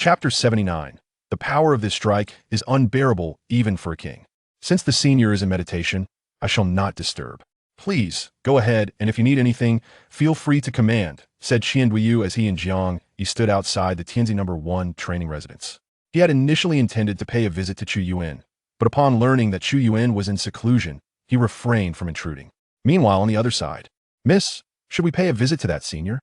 Chapter 79. The power of this strike is unbearable even for a king. Since the senior is in meditation, I shall not disturb. Please, go ahead, and if you need anything, feel free to command, said Qianduyu as he and Xianxia stood outside the Tianzi No. 1 training residence. He had initially intended to pay a visit to Chu Yuan, but upon learning that Chu Yuan was in seclusion, he refrained from intruding. Meanwhile, on the other side, Miss, should we pay a visit to that senior?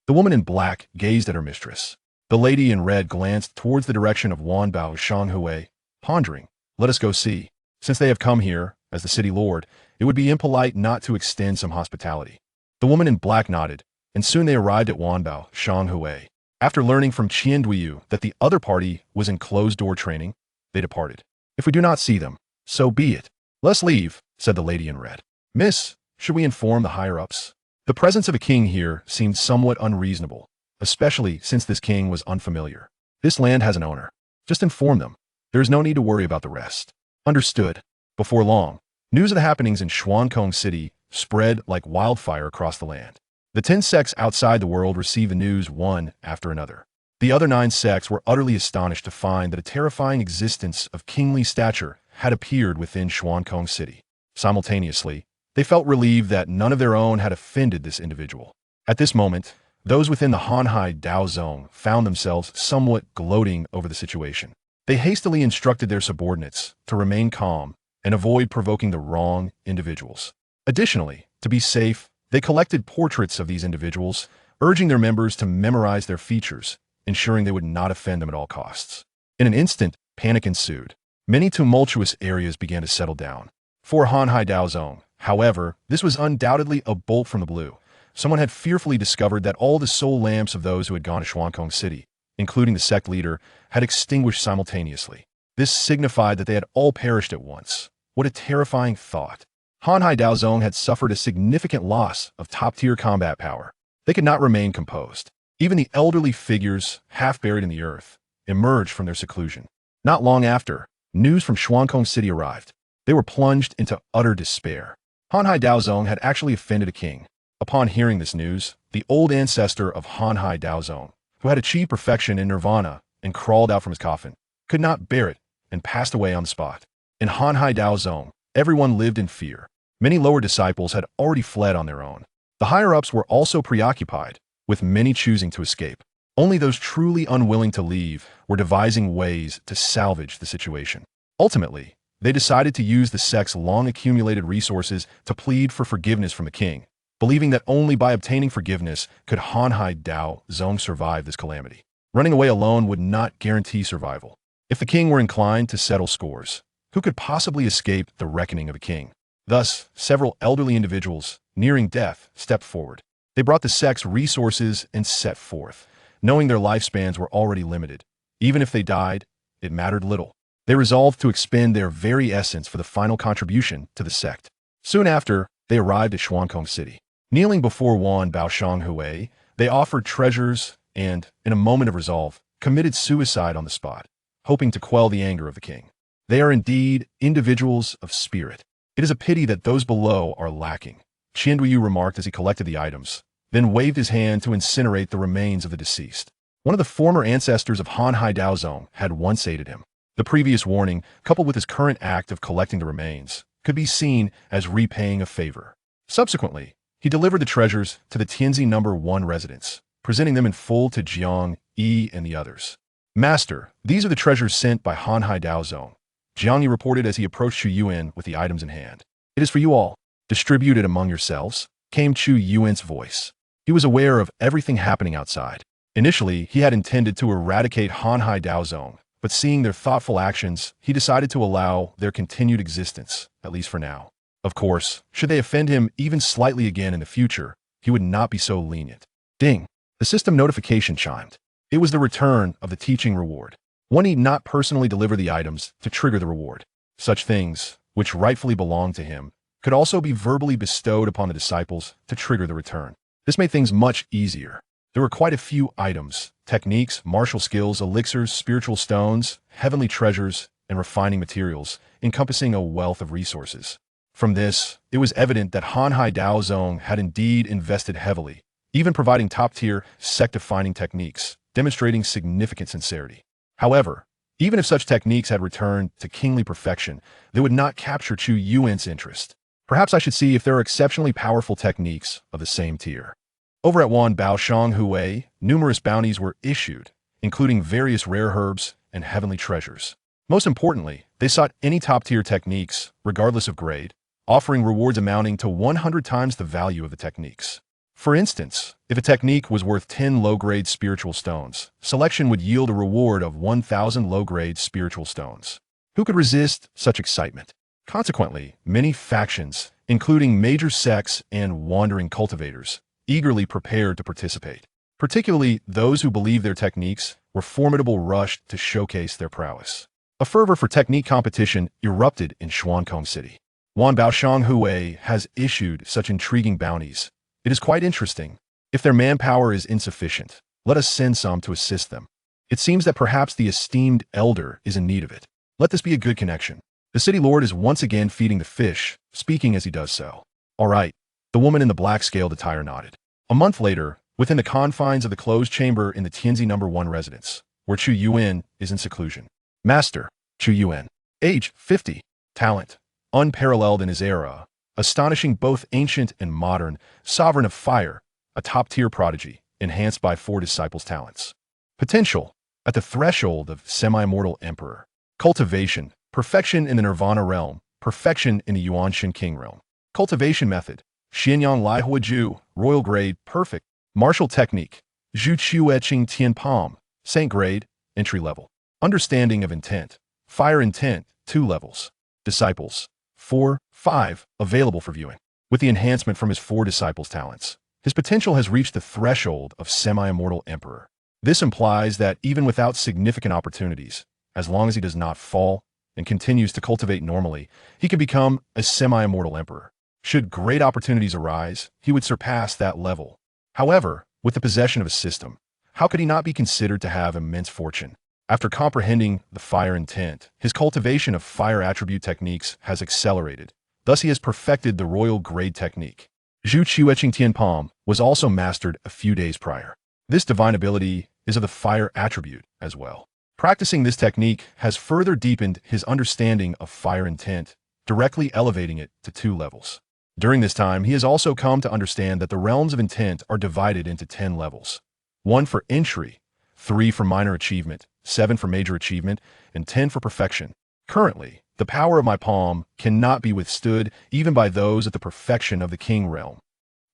The woman in black gazed at her mistress. The lady in red glanced towards the direction of Wanbao Shanghui, pondering, let us go see. Since they have come here, as the city lord, it would be impolite not to extend some hospitality. The woman in black nodded, and soon they arrived at Wanbao Shanghui. After learning from Qianduyu that the other party was in closed-door training, they departed. If we do not see them, so be it. Let's leave, said the lady in red. Miss, should we inform the higher-ups? The presence of a king here seemed somewhat unreasonable, especially since this king was unfamiliar. This land has an owner. Just inform them. There is no need to worry about the rest. Understood. Before long, news of the happenings in Xuankong City spread like wildfire across the land. The 10 sects outside the world received the news one after another. The other 9 sects were utterly astonished to find that a terrifying existence of kingly stature had appeared within Xuankong City. Simultaneously, they felt relieved that none of their own had offended this individual. At this moment, those within the Hanhai Dao Zone found themselves somewhat gloating over the situation. They hastily instructed their subordinates to remain calm and avoid provoking the wrong individuals. Additionally, to be safe, they collected portraits of these individuals, urging their members to memorize their features, ensuring they would not offend them at all costs. In an instant, panic ensued. Many tumultuous areas began to settle down. For Hanhai Dao Zone, however, this was undoubtedly a bolt from the blue. Someone had fearfully discovered that all the soul lamps of those who had gone to Xuankong City, including the sect leader, had extinguished simultaneously. This signified that they had all perished at once. What a terrifying thought. Hanhai Dao Zone had suffered a significant loss of top-tier combat power. They could not remain composed. Even the elderly figures, half buried in the earth, emerged from their seclusion. Not long after, news from Xuankong City arrived. They were plunged into utter despair. Hanhai Dao Zone had actually offended a king. Upon hearing this news, the old ancestor of Hanhai Dao Zone, who had achieved perfection in nirvana and crawled out from his coffin, could not bear it and passed away on the spot. In Hanhai Dao Zone, everyone lived in fear. Many lower disciples had already fled on their own. The higher-ups were also preoccupied, with many choosing to escape. Only those truly unwilling to leave were devising ways to salvage the situation. Ultimately, they decided to use the sect's long-accumulated resources to plead for forgiveness from the king, believing that only by obtaining forgiveness could Hanhai Dao Zone survive this calamity. Running away alone would not guarantee survival. If the king were inclined to settle scores, who could possibly escape the reckoning of a king? Thus, several elderly individuals, nearing death, stepped forward. They brought the sect's resources and set forth, knowing their lifespans were already limited. Even if they died, it mattered little. They resolved to expend their very essence for the final contribution to the sect. Soon after, they arrived at Xuankong City. Kneeling before Wanbao Shanghui, they offered treasures and, in a moment of resolve, committed suicide on the spot, hoping to quell the anger of the king. They are indeed individuals of spirit. It is a pity that those below are lacking, Qianduyu remarked as he collected the items, then waved his hand to incinerate the remains of the deceased. One of the former ancestors of Hanhai Dao Zone had once aided him. The previous warning, coupled with his current act of collecting the remains, could be seen as repaying a favor. Subsequently, he delivered the treasures to the Tianzi No. 1 residence, presenting them in full to Xianxia and the others. Master, these are the treasures sent by Hanhai Dao Zone, Xianxia reported as he approached Chu Yuan with the items in hand. It is for you all. Distribute it among yourselves, came Chu Yuan's voice. He was aware of everything happening outside. Initially, he had intended to eradicate Hanhai Dao Zone, but seeing their thoughtful actions, he decided to allow their continued existence, at least for now. Of course, should they offend him even slightly again in the future, he would not be so lenient. Ding! The system notification chimed. It was the return of the teaching reward. One need not personally deliver the items to trigger the reward. Such things, which rightfully belong to him, could also be verbally bestowed upon the disciples to trigger the return. This made things much easier. There were quite a few items, techniques, martial skills, elixirs, spiritual stones, heavenly treasures, and refining materials, encompassing a wealth of resources. From this, it was evident that Hanhai Dao Zone had indeed invested heavily, even providing top-tier, sect-defining techniques, demonstrating significant sincerity. However, even if such techniques had returned to kingly perfection, they would not capture Chu Yuan's interest. Perhaps I should see if there are exceptionally powerful techniques of the same tier. Over at Wan Baoshang Hui, numerous bounties were issued, including various rare herbs and heavenly treasures. Most importantly, they sought any top-tier techniques, regardless of grade, offering rewards amounting to 100 times the value of the techniques. For instance, if a technique was worth 10 low-grade spiritual stones, selection would yield a reward of 1,000 low-grade spiritual stones. Who could resist such excitement? Consequently, many factions, including major sects and wandering cultivators, eagerly prepared to participate. Particularly those who believed their techniques were formidable rushed to showcase their prowess. A fervor for technique competition erupted in Xuankong City. Wan Baoshang Hui has issued such intriguing bounties. It is quite interesting. If their manpower is insufficient, let us send some to assist them. It seems that perhaps the esteemed elder is in need of it. Let this be a good connection. The city lord is once again feeding the fish, speaking as he does so. All right. The woman in the black-scaled attire nodded. A month later, within the confines of the closed chamber in the Tianzi No. 1 residence, where Chu Yuan is in seclusion. Master, Chu Yuan. Age, 50. Talent, unparalleled in his era. Astonishing both ancient and modern, sovereign of fire, a top-tier prodigy, enhanced by 4 disciples' talents. Potential, at the threshold of semi-immortal emperor. Cultivation, perfection in the Nirvana realm, perfection in the Yuanshan King realm. Cultivation method, Xianyang Lai Huaju, royal grade, perfect. Martial technique, Zhu Chu Etching Tian Palm, saint grade, entry level. Understanding of intent, fire intent, 2 levels. Disciples, 4, 5, available for viewing. With the enhancement from his 4 disciples' talents, his potential has reached the threshold of semi-immortal emperor. This implies that even without significant opportunities, as long as he does not fall and continues to cultivate normally, he can become a semi-immortal emperor. Should great opportunities arise, he would surpass that level. However, with the possession of a system, how could he not be considered to have immense fortune? After comprehending the fire intent, his cultivation of fire attribute techniques has accelerated. Thus he has perfected the royal grade technique. Zhu Chu Etching Tian Palm was also mastered a few days prior. This divine ability is of the fire attribute as well. Practicing this technique has further deepened his understanding of fire intent, directly elevating it to 2 levels. During this time, he has also come to understand that the realms of intent are divided into 10 levels. 1 for entry, 3 for minor achievement, 7 for major achievement, and 10 for perfection. Currently, the power of my palm cannot be withstood even by those at the perfection of the king realm.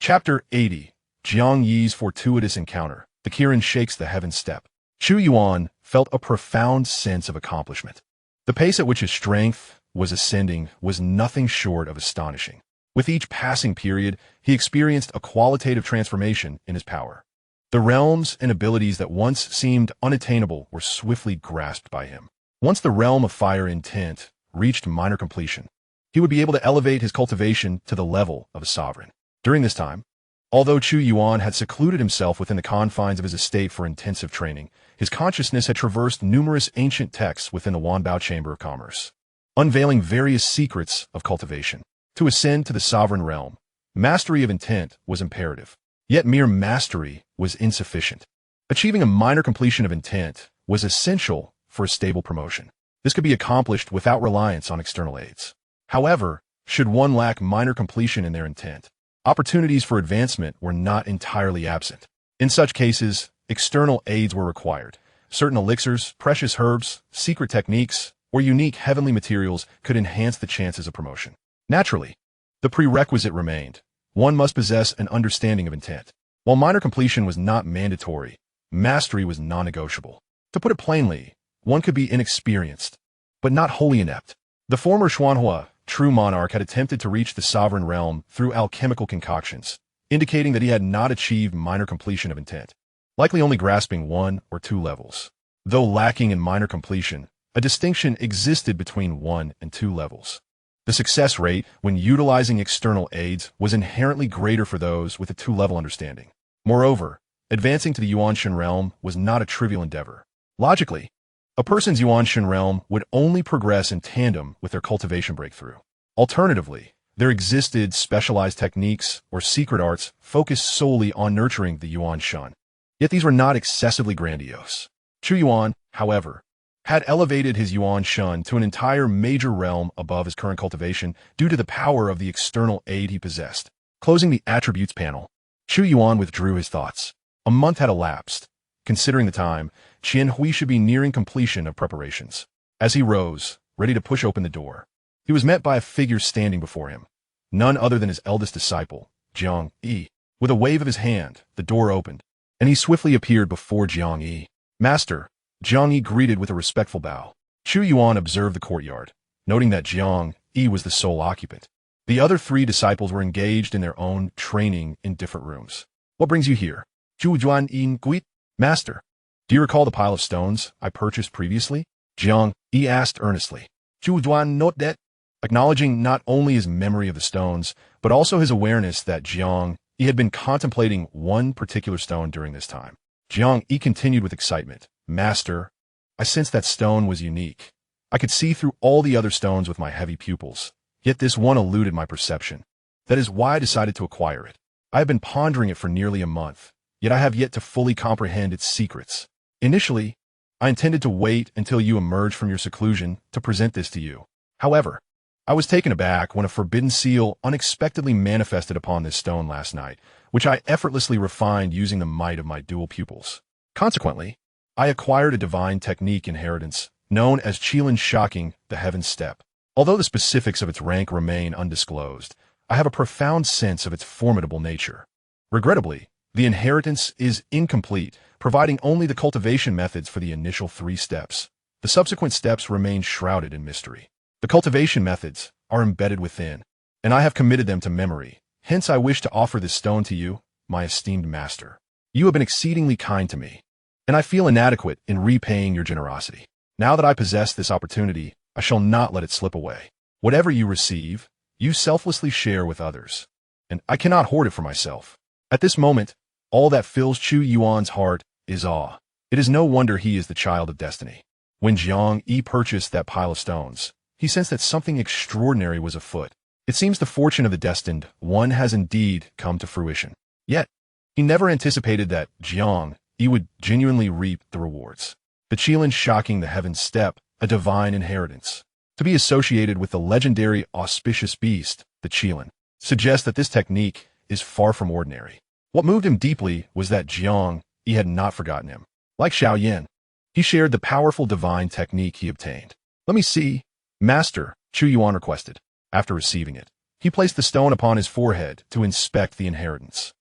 Chapter 80. Jiang Yi's fortuitous encounter. The Kirin shakes the heaven step. Chu Yuan felt a profound sense of accomplishment. The pace at which his strength was ascending was nothing short of astonishing. With each passing period, he experienced a qualitative transformation in his power. The realms and abilities that once seemed unattainable were swiftly grasped by him. Once the realm of fire intent reached minor completion, he would be able to elevate his cultivation to the level of a sovereign. During this time, although Chu Yuan had secluded himself within the confines of his estate for intensive training, his consciousness had traversed numerous ancient texts within the Wanbao Chamber of Commerce, unveiling various secrets of cultivation. To ascend to the sovereign realm, mastery of intent was imperative. Yet mere mastery was insufficient. Achieving a minor completion of intent was essential for a stable promotion. This could be accomplished without reliance on external aids. However, should one lack minor completion in their intent, opportunities for advancement were not entirely absent. In such cases, external aids were required. Certain elixirs, precious herbs, secret techniques, or unique heavenly materials could enhance the chances of promotion. Naturally, the prerequisite remained. One must possess an understanding of intent. While minor completion was not mandatory, mastery was non-negotiable. To put it plainly, one could be inexperienced, but not wholly inept. The former Xuanhua, true monarch, had attempted to reach the sovereign realm through alchemical concoctions, indicating that he had not achieved minor completion of intent, likely only grasping 1 or 2 levels. Though lacking in minor completion, a distinction existed between 1 and 2 levels. The success rate, when utilizing external aids, was inherently greater for those with a 2-level understanding. Moreover, advancing to the Yuanshan realm was not a trivial endeavor. Logically, a person's Yuanshan realm would only progress in tandem with their cultivation breakthrough. Alternatively, there existed specialized techniques or secret arts focused solely on nurturing the Yuanshan. Yet these were not excessively grandiose. Chu Yuan, however, had elevated his Yuan Shun to an entire major realm above his current cultivation due to the power of the external aid he possessed. Closing the attributes panel, Chu Yuan withdrew his thoughts. A month had elapsed. Considering the time, Qianhui should be nearing completion of preparations. As he rose, ready to push open the door, he was met by a figure standing before him. None other than his eldest disciple, Jiang Yi. With a wave of his hand, the door opened, and he swiftly appeared before Jiang Yi. Master, Jiang Yi greeted with a respectful bow. Chu Yuan observed the courtyard, noting that Jiang Yi was the sole occupant. The other 3 disciples were engaged in their own training in different rooms. What brings you here? Chu Yuan Yin Guit? Master, do you recall the pile of stones I purchased previously? Jiang Yi asked earnestly. Chu Yuan noted that, acknowledging not only his memory of the stones, but also his awareness that Jiang Yi had been contemplating one particular stone during this time. Jiang Yi continued with excitement. Master, I sensed that stone was unique. I could see through all the other stones with my heavy pupils, yet this one eluded my perception. That is why I decided to acquire it. I have been pondering it for nearly a month, yet I have yet to fully comprehend its secrets. Initially, I intended to wait until you emerged from your seclusion to present this to you. However, I was taken aback when a forbidden seal unexpectedly manifested upon this stone last night, which I effortlessly refined using the might of my dual pupils. Consequently, I acquired a divine technique inheritance known as Qilin Shocking the Heaven Step. Although the specifics of its rank remain undisclosed, I have a profound sense of its formidable nature. Regrettably, the inheritance is incomplete, providing only the cultivation methods for the initial 3 steps. The subsequent steps remain shrouded in mystery. The cultivation methods are embedded within, and I have committed them to memory. Hence I wish to offer this stone to you, my esteemed master. You have been exceedingly kind to me, and I feel inadequate in repaying your generosity. Now that I possess this opportunity, I shall not let it slip away. Whatever you receive, you selflessly share with others, and I cannot hoard it for myself. At this moment, all that fills Chu Yuan's heart is awe. It is no wonder he is the child of destiny. When Jiang Yi purchased that pile of stones, he sensed that something extraordinary was afoot. It seems the fortune of the destined one has indeed come to fruition. Yet, he never anticipated that Jiang Yi would genuinely reap the rewards. The Qilin Shocking the Heaven Step, a divine inheritance. To be associated with the legendary auspicious beast, the Qilin, suggests that this technique is far from ordinary. What moved him deeply was that Jiang Yi had not forgotten him. Like Xiaoyan, he shared the powerful divine technique he obtained. Let me see, Master, Chu Yuan requested. After receiving it, he placed the stone upon his forehead to inspect the inheritance.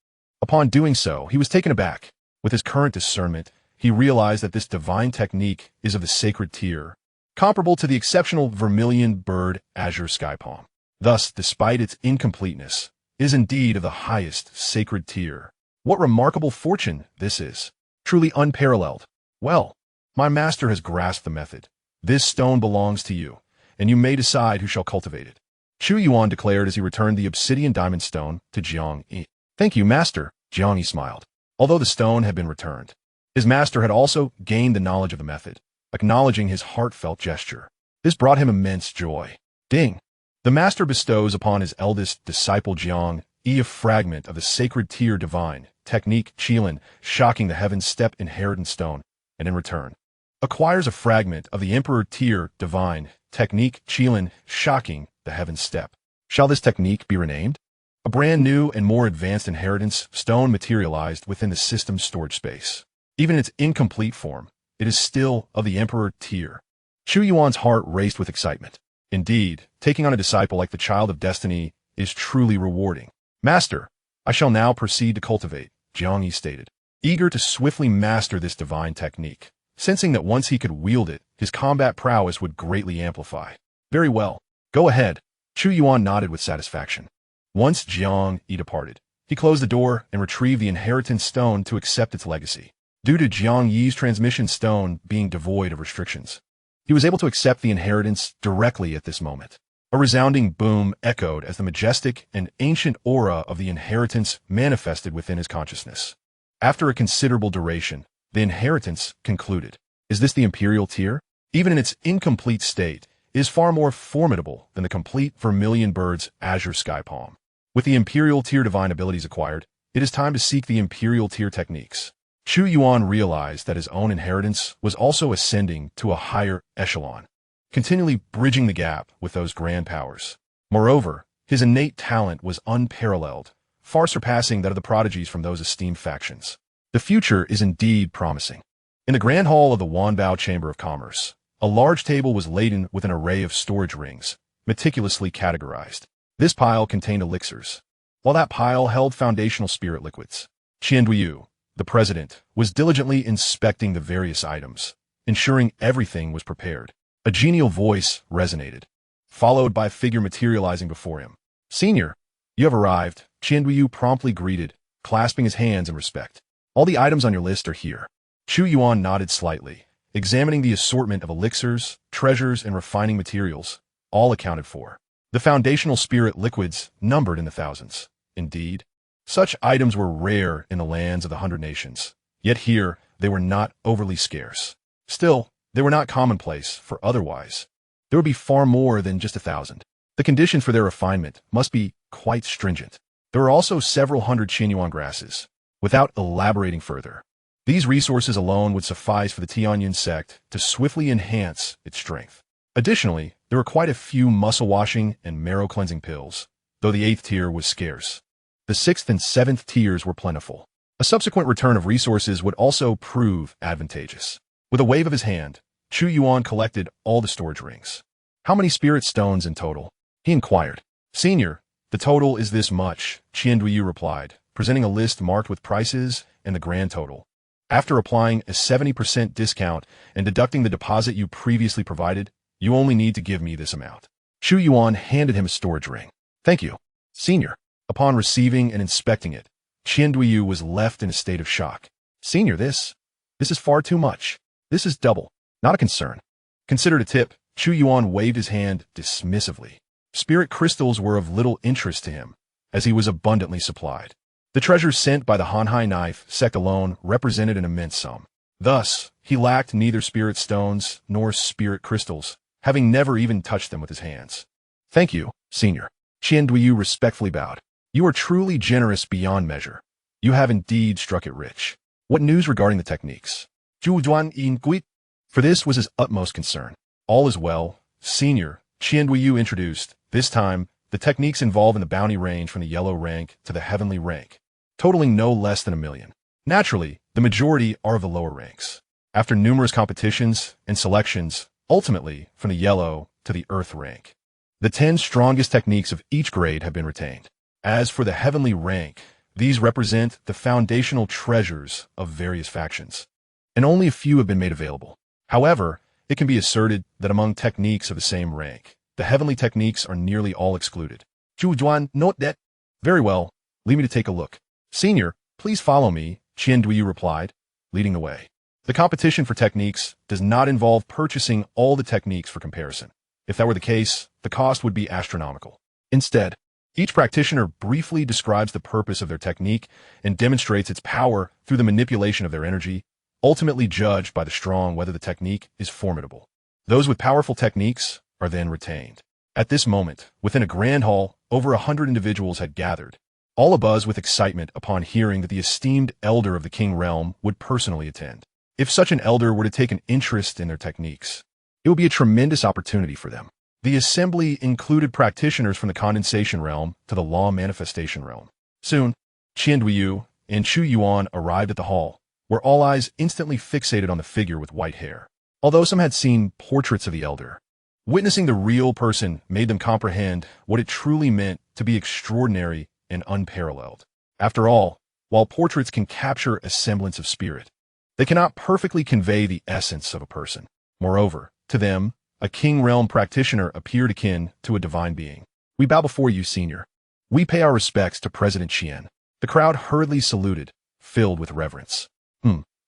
Upon doing so, he was taken aback. With his current discernment, he realized that this divine technique is of the sacred tier, comparable to the exceptional vermilion bird azure sky palm. Thus, despite its incompleteness, it is indeed of the highest sacred tier. What remarkable fortune this is. Truly unparalleled. Well, my master has grasped the method. This stone belongs to you, and you may decide who shall cultivate it. Chu Yuan declared as he returned the obsidian diamond stone to Jiang Yi. Thank you, master, Jiang Yi smiled. Although the stone had been returned, his master had also gained the knowledge of the method, acknowledging his heartfelt gesture. This brought him immense joy. Ding! The master bestows upon his eldest disciple Jiang Yi a fragment of the sacred tier divine technique Qilin Shocking the Heaven Step inheritance stone, and in return, acquires a fragment of the Emperor tier divine technique Qilin Shocking the Heaven Step. Shall this technique be renamed? A brand new and more advanced inheritance stone materialized within the system's storage space. Even in its incomplete form, it is still of the Emperor tier. Chu Yuan's heart raced with excitement. Indeed, taking on a disciple like the child of destiny is truly rewarding. Master, I shall now proceed to cultivate, Jiang Yi stated, eager to swiftly master this divine technique, sensing that once he could wield it, his combat prowess would greatly amplify. Very well. Go ahead. Chu Yuan nodded with satisfaction. Once Jiang Yi departed, he closed the door and retrieved the inheritance stone to accept its legacy. Due to Jiang Yi's transmission stone being devoid of restrictions, he was able to accept the inheritance directly at this moment. A resounding boom echoed as the majestic and ancient aura of the inheritance manifested within his consciousness. After a considerable duration, the inheritance concluded. Is this the imperial tier? Even in its incomplete state, it is far more formidable than the complete vermilion bird's azure sky palm. With the imperial tier divine abilities acquired, it is time to seek the imperial tier techniques. Chu Yuan realized that his own inheritance was also ascending to a higher echelon, continually bridging the gap with those grand powers. Moreover, his innate talent was unparalleled, far surpassing that of the prodigies from those esteemed factions. The future is indeed promising. In the grand hall of the Wanbao Chamber of Commerce, a large table was laden with an array of storage rings, meticulously categorized. This pile contained elixirs, while that pile held foundational spirit liquids. Qianduyu, the president, was diligently inspecting the various items, ensuring everything was prepared. A genial voice resonated, followed by a figure materializing before him. "Senior, you have arrived," Qianduyu promptly greeted, clasping his hands in respect. "All the items on your list are here." Chu Yuan nodded slightly, examining the assortment of elixirs, treasures, and refining materials, all accounted for. The foundational spirit liquids numbered in the thousands. Indeed, such items were rare in the lands of the 100 Nations, yet here they were not overly scarce. Still, they were not commonplace, for otherwise there would be far more than just 1,000. The conditions for their refinement must be quite stringent. There were also several hundred Qianyuan grasses. Without elaborating further, these resources alone would suffice for the Tianyun Sect to swiftly enhance its strength. Additionally, there were quite a few muscle-washing and marrow-cleansing pills, though the 8th tier was scarce. The 6th and 7th tiers were plentiful. A subsequent return of resources would also prove advantageous. With a wave of his hand, Chu Yuan collected all the storage rings. "How many spirit stones in total?" he inquired. "Senior, the total is this much," Qianduyu replied, presenting a list marked with prices and the grand total. "After applying a 70% discount and deducting the deposit you previously provided, you only need to give me this amount." Chu Yuan handed him a storage ring. "Thank you, Senior." Upon receiving and inspecting it, Qianduyu was left in a state of shock. "Senior, this is far too much. This is double." "Not a concern. Consider it a tip." Chu Yuan waved his hand dismissively. Spirit crystals were of little interest to him, as he was abundantly supplied. The treasures sent by the Hanhai Knife sect alone represented an immense sum. Thus, he lacked neither spirit stones nor spirit crystals, having never even touched them with his hands. "Thank you, Senior." Qianduyu respectfully bowed. "You are truly generous beyond measure. You have indeed struck it rich. What news regarding the techniques?" Chu Yuan inquired. For this was his utmost concern. "All is well, Senior," Qianduyu introduced. "This time, the techniques involved in the bounty range from the yellow rank to the heavenly rank, totaling no less than 1,000,000. Naturally, the majority are of the lower ranks. After numerous competitions and selections, ultimately from the yellow to the earth rank, the 10 strongest techniques of each grade have been retained. As for the heavenly rank, these represent the foundational treasures of various factions, and only a few have been made available. However, it can be asserted that among techniques of the same rank, the heavenly techniques are nearly all excluded." Chu Yuan note that. "Very well, leave me to take a look." "Senior, please follow me," Qianduyu replied, leading the way. The competition for techniques does not involve purchasing all the techniques for comparison. If that were the case, the cost would be astronomical. Instead, each practitioner briefly describes the purpose of their technique and demonstrates its power through the manipulation of their energy, ultimately judged by the strong whether the technique is formidable. Those with powerful techniques are then retained. At this moment, within a grand hall, over 100 individuals had gathered, all abuzz with excitement upon hearing that the esteemed elder of the King Realm would personally attend. If such an elder were to take an interest in their techniques, it would be a tremendous opportunity for them. The assembly included practitioners from the condensation realm to the law manifestation realm. Soon, Qianduyu and Chu Yuan arrived at the hall, where all eyes instantly fixated on the figure with white hair. Although some had seen portraits of the elder, witnessing the real person made them comprehend what it truly meant to be extraordinary and unparalleled. After all, while portraits can capture a semblance of spirit, they cannot perfectly convey the essence of a person. Moreover, to them, a king realm practitioner appeared akin to a divine being. "We bow before you, Senior. We pay our respects to President Qian." The crowd hurriedly saluted, filled with reverence.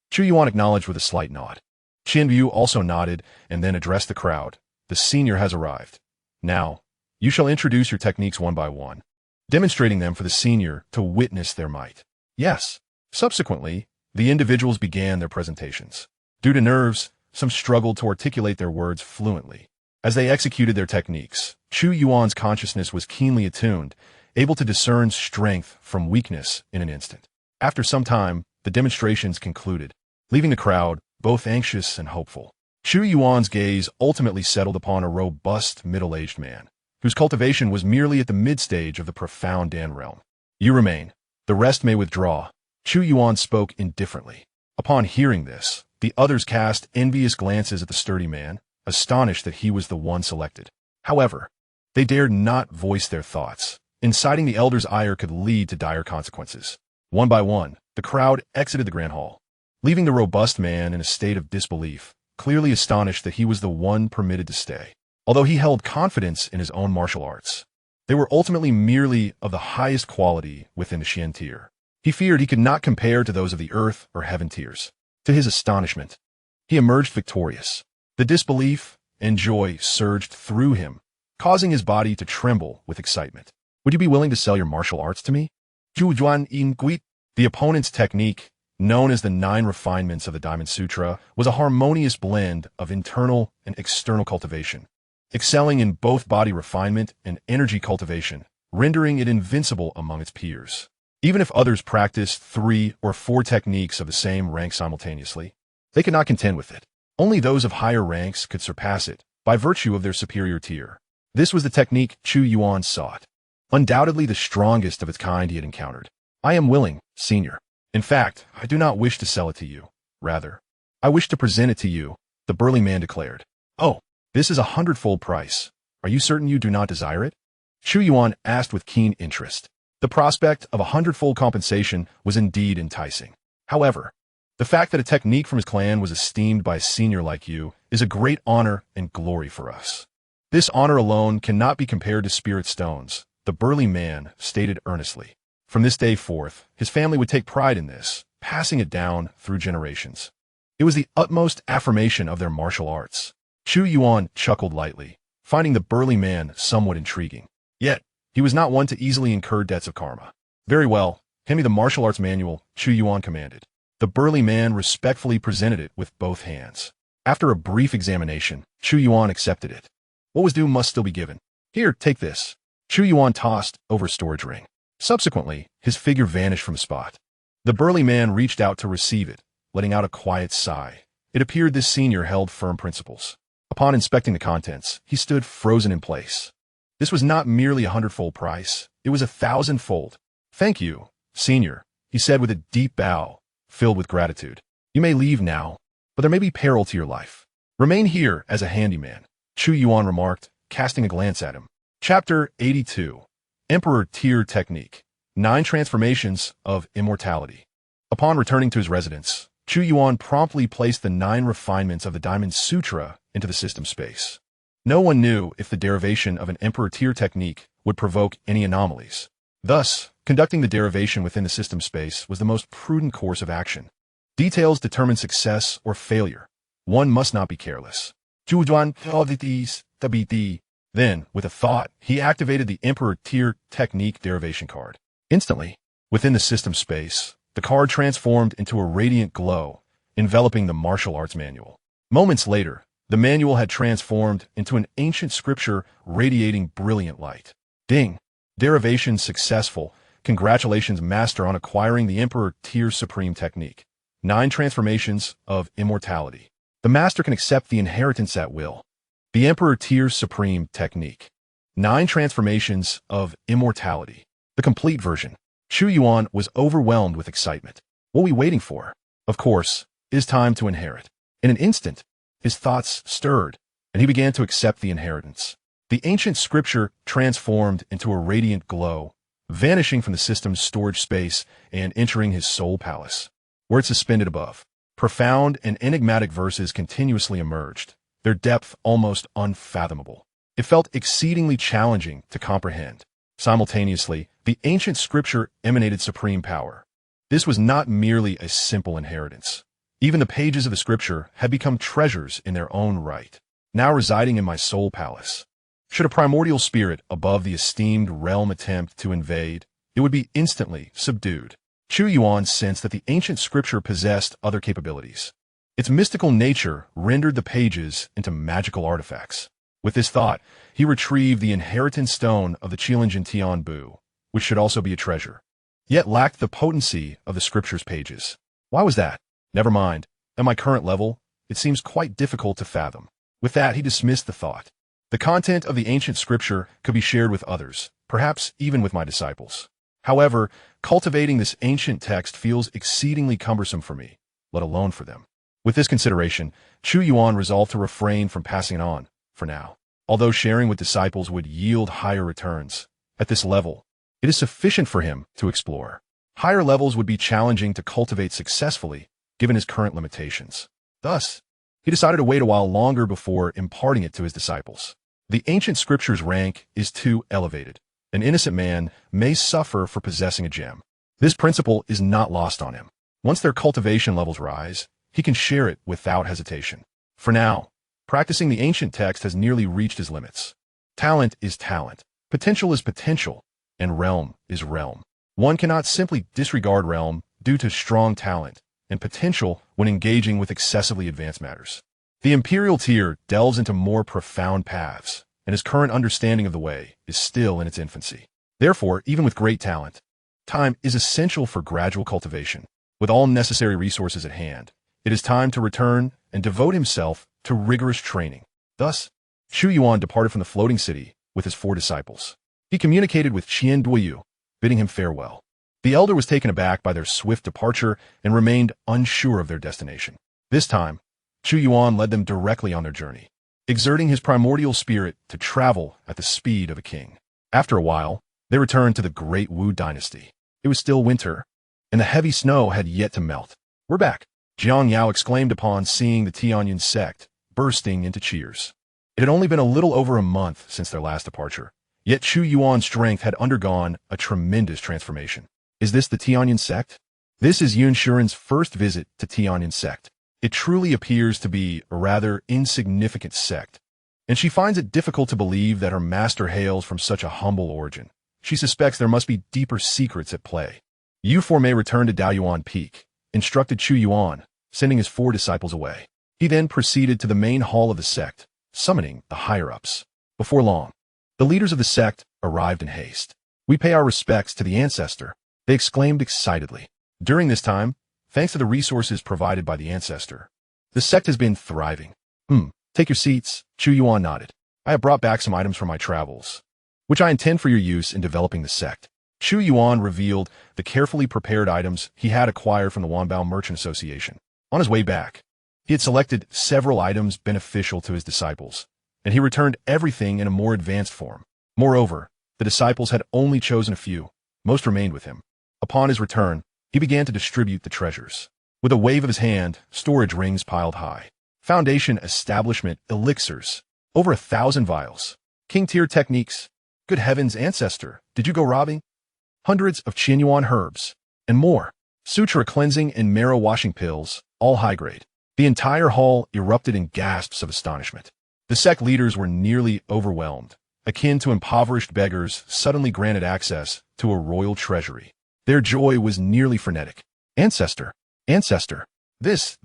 Chu Yuan acknowledged with a slight nod. Qianduyu also nodded and then addressed the crowd. "The Senior has arrived. Now, you shall introduce your techniques one by one, demonstrating them for the Senior to witness their might." "Yes." Subsequently, the individuals began their presentations. Due to nerves, some struggled to articulate their words fluently. As they executed their techniques, Chu Yuan's consciousness was keenly attuned, able to discern strength from weakness in an instant. After some time, the demonstrations concluded, leaving the crowd both anxious and hopeful. Chu Yuan's gaze ultimately settled upon a robust, middle-aged man, whose cultivation was merely at the mid-stage of the profound Dan realm. You remain. The rest may withdraw. Chu Yuan spoke indifferently. Upon hearing this, the others cast envious glances at the sturdy man, astonished that he was the one selected. However, they dared not voice their thoughts. Inciting the elder's ire could lead to dire consequences. One by one, the crowd exited the grand hall, leaving the robust man in a state of disbelief, clearly astonished that he was the one permitted to stay. Although he held confidence in his own martial arts, they were ultimately merely of the highest quality within the Xian tier. He feared he could not compare to those of the earth or heaven tiers. To his astonishment, he emerged victorious. The disbelief and joy surged through him, causing his body to tremble with excitement. Would you be willing to sell your martial arts to me? Chu Yuan the opponent's technique, known as the 9 refinements of the Diamond Sutra, was a harmonious blend of internal and external cultivation, excelling in both body refinement and energy cultivation, rendering it invincible among its peers. Even if others practiced 3 or 4 techniques of the same rank simultaneously, they could not contend with it. Only those of higher ranks could surpass it by virtue of their superior tier. This was the technique Chu Yuan sought, undoubtedly the strongest of its kind he had encountered. I am willing, senior. In fact, I do not wish to sell it to you. Rather, I wish to present it to you, the burly man declared. Oh, this is 100-fold price. Are you certain you do not desire it? Chu Yuan asked with keen interest. The prospect of 100-fold compensation was indeed enticing. However, the fact that a technique from his clan was esteemed by a senior like you is a great honor and glory for us. This honor alone cannot be compared to spirit stones, the burly man stated earnestly. From this day forth, his family would take pride in this, passing it down through generations. It was the utmost affirmation of their martial arts. Chu Yuan chuckled lightly, finding the burly man somewhat intriguing. Yet, he was not one to easily incur debts of karma. Very well, hand me the martial arts manual, Chu Yuan commanded. The burly man respectfully presented it with both hands. After a brief examination, Chu Yuan accepted it. What was due must still be given. Here, take this. Chu Yuan tossed over a storage ring. Subsequently, his figure vanished from the spot. The burly man reached out to receive it, letting out a quiet sigh. It appeared this senior held firm principles. Upon inspecting the contents, he stood frozen in place. This was not merely 100-fold price, it was 1,000-fold. Thank you, senior, he said with a deep bow, filled with gratitude. You may leave now, but there may be peril to your life. Remain here as a handyman, Chu Yuan remarked, casting a glance at him. Chapter 82. Emperor Tier Technique. 9 Transformations of Immortality. Upon returning to his residence, Chu Yuan promptly placed the 9 refinements of the Diamond Sutra into the system space. No one knew if the derivation of an Emperor Tier technique would provoke any anomalies. Thus, conducting the derivation within the system space was the most prudent course of action. Details determine success or failure. One must not be careless. Chu Yuan Then, with a thought, he activated the Emperor Tier Technique derivation card. Instantly, within the system space, the card transformed into a radiant glow, enveloping the martial arts manual. Moments later, the manual had transformed into an ancient scripture radiating brilliant light. Ding! Derivation successful. Congratulations, Master, on acquiring the Emperor Tier Supreme Technique. 9 Transformations of Immortality. The Master can accept the inheritance at will. The Emperor Tier Supreme Technique. 9 Transformations of Immortality. The complete version. Chu Yuan was overwhelmed with excitement. What are we waiting for? Of course, it is time to inherit. In an instant, his thoughts stirred, and he began to accept the inheritance. The ancient scripture transformed into a radiant glow, vanishing from the system's storage space and entering his soul palace, where it suspended above. Profound and enigmatic verses continuously emerged, their depth almost unfathomable. It felt exceedingly challenging to comprehend. Simultaneously, the ancient scripture emanated supreme power. This was not merely a simple inheritance. Even the pages of the scripture had become treasures in their own right, now residing in my soul palace. Should a primordial spirit above the esteemed realm attempt to invade, it would be instantly subdued. Chu Yuan sensed that the ancient scripture possessed other capabilities. Its mystical nature rendered the pages into magical artifacts. With this thought, he retrieved the inheritance stone of the Qilinjin Tianbu, which should also be a treasure, yet lacked the potency of the scripture's pages. Why was that? Never mind. At my current level, it seems quite difficult to fathom. With that, he dismissed the thought. The content of the ancient scripture could be shared with others, perhaps even with my disciples. However, cultivating this ancient text feels exceedingly cumbersome for me, let alone for them. With this consideration, Chu Yuan resolved to refrain from passing it on, for now. Although sharing with disciples would yield higher returns, at this level, it is sufficient for him to explore. Higher levels would be challenging to cultivate successfully, given his current limitations. Thus, he decided to wait a while longer before imparting it to his disciples. The ancient scripture's rank is too elevated. An innocent man may suffer for possessing a gem. This principle is not lost on him. Once their cultivation levels rise, he can share it without hesitation. For now, practicing the ancient text has nearly reached his limits. Talent is talent, potential is potential, and realm is realm. One cannot simply disregard realm due to strong talent and potential when engaging with excessively advanced matters. The imperial tier delves into more profound paths, and his current understanding of the way is still in its infancy. Therefore, even with great talent, time is essential for gradual cultivation. With all necessary resources at hand, it is time to return and devote himself to rigorous training. Thus, Chu Yuan departed from the floating city with his 4 disciples. He communicated with Qian Duoyu, bidding him farewell. The elder was taken aback by their swift departure and remained unsure of their destination. This time, Chu Yuan led them directly on their journey, exerting his primordial spirit to travel at the speed of a king. After a while, they returned to the Great Wu dynasty. It was still winter, and the heavy snow had yet to melt. "We're back," Xianxia exclaimed upon seeing the Tianyun Sect, bursting into cheers. It had only been a little over a month since their last departure, yet Chu Yuan's strength had undergone a tremendous transformation. Is this the Tianyun Sect? This is Yun Shuren's first visit to Tianyun Sect. It truly appears to be a rather insignificant sect, and she finds it difficult to believe that her master hails from such a humble origin. She suspects there must be deeper secrets at play. Yu may return to Daoyuan Peak, instructed Chu Yuan, sending his 4 disciples away. He then proceeded to the main hall of the sect, summoning the higher-ups. Before long, the leaders of the sect arrived in haste. "We pay our respects to the ancestor," they exclaimed excitedly. During this time, thanks to the resources provided by the ancestor, the sect has been thriving. Take your seats," Chu Yuan nodded. "I have brought back some items from my travels, which I intend for your use in developing the sect." Chu Yuan revealed the carefully prepared items he had acquired from the Wanbao Merchant Association. On his way back, he had selected several items beneficial to his disciples, and he returned everything in a more advanced form. Moreover, the disciples had only chosen a few. Most remained with him. Upon his return, he began to distribute the treasures. With a wave of his hand, storage rings piled high. Foundation establishment elixirs. Over 1,000 vials. King-tier techniques. Good heavens, ancestor, did you go robbing? Hundreds of Qianyuan herbs. And more. Sutura cleansing and marrow washing pills, all high-grade. The entire hall erupted in gasps of astonishment. The sect leaders were nearly overwhelmed, akin to impoverished beggars suddenly granted access to a royal treasury. Their joy was nearly frenetic. "Ancestor! Ancestor! This!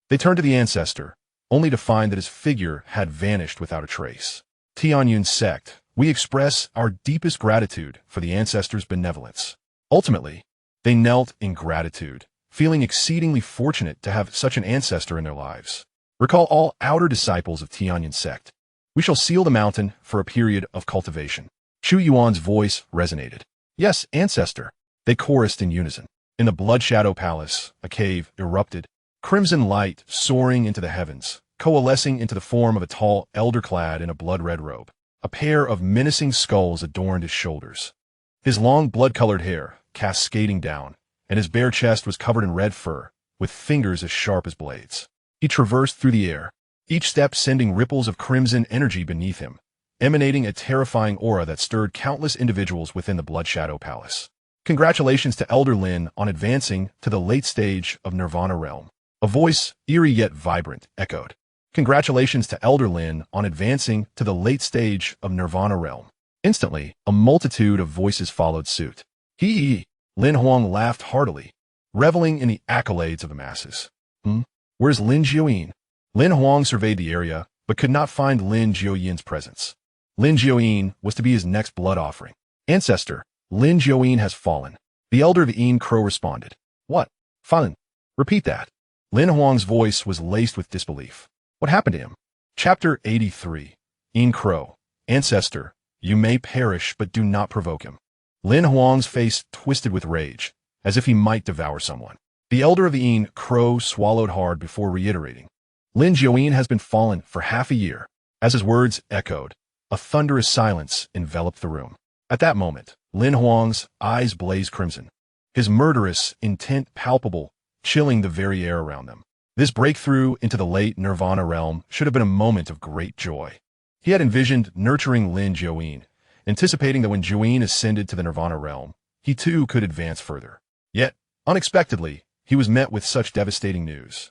They turned to the ancestor, only to find that his figure had vanished without a trace. Tianyun Sect, we express our deepest gratitude for the ancestor's benevolence. Ultimately, they knelt in gratitude, feeling exceedingly fortunate to have such an ancestor in their lives. Recall all outer disciples of Tianyun Sect. We shall seal the mountain for a period of cultivation." Chu Yuan's voice resonated. "Yes, ancestor," they chorused in unison. In the Blood Shadow Palace, a cave erupted, crimson light soaring into the heavens, coalescing into the form of a tall elder clad in a blood-red robe. A pair of menacing skulls adorned his shoulders. His long blood-colored hair cascading down, and his bare chest was covered in red fur, with fingers as sharp as blades. He traversed through the air, each step sending ripples of crimson energy beneath him, emanating a terrifying aura that stirred countless individuals within the Blood Shadow Palace. "Congratulations to Elder Lin on advancing to the late stage of Nirvana Realm." A voice, eerie yet vibrant, echoed. "Congratulations to Elder Lin on advancing to the late stage of Nirvana Realm." Instantly, a multitude of voices followed suit. Hee. Lin Huang laughed heartily, reveling in the accolades of the masses. Where's Lin Jiuyin? Lin Huang surveyed the area, but could not find Lin Jiuyin's presence. Lin Jiuyin was to be his next blood offering. "Ancestor, Lin Jiuyin has fallen." The elder of Yin Crow responded. "What? Fallen? Repeat that. Lin Huang's voice was laced with disbelief. What happened to him? Chapter 83. Yin Crow. Ancestor, you may perish, but do not provoke him. Lin Huang's face twisted with rage, as if he might devour someone. The elder of the Yin Crow swallowed hard before reiterating. Lin Jiuyin has been fallen for half a year. As his words echoed, a thunderous silence enveloped the room. At that moment, Lin Huang's eyes blazed crimson, his murderous intent palpable, chilling the very air around them. This breakthrough into the late Nirvana realm should have been a moment of great joy. He had envisioned nurturing Lin Jiuyin, anticipating that when Jiuyin ascended to the Nirvana realm, he too could advance further. Yet, unexpectedly, he was met with such devastating news.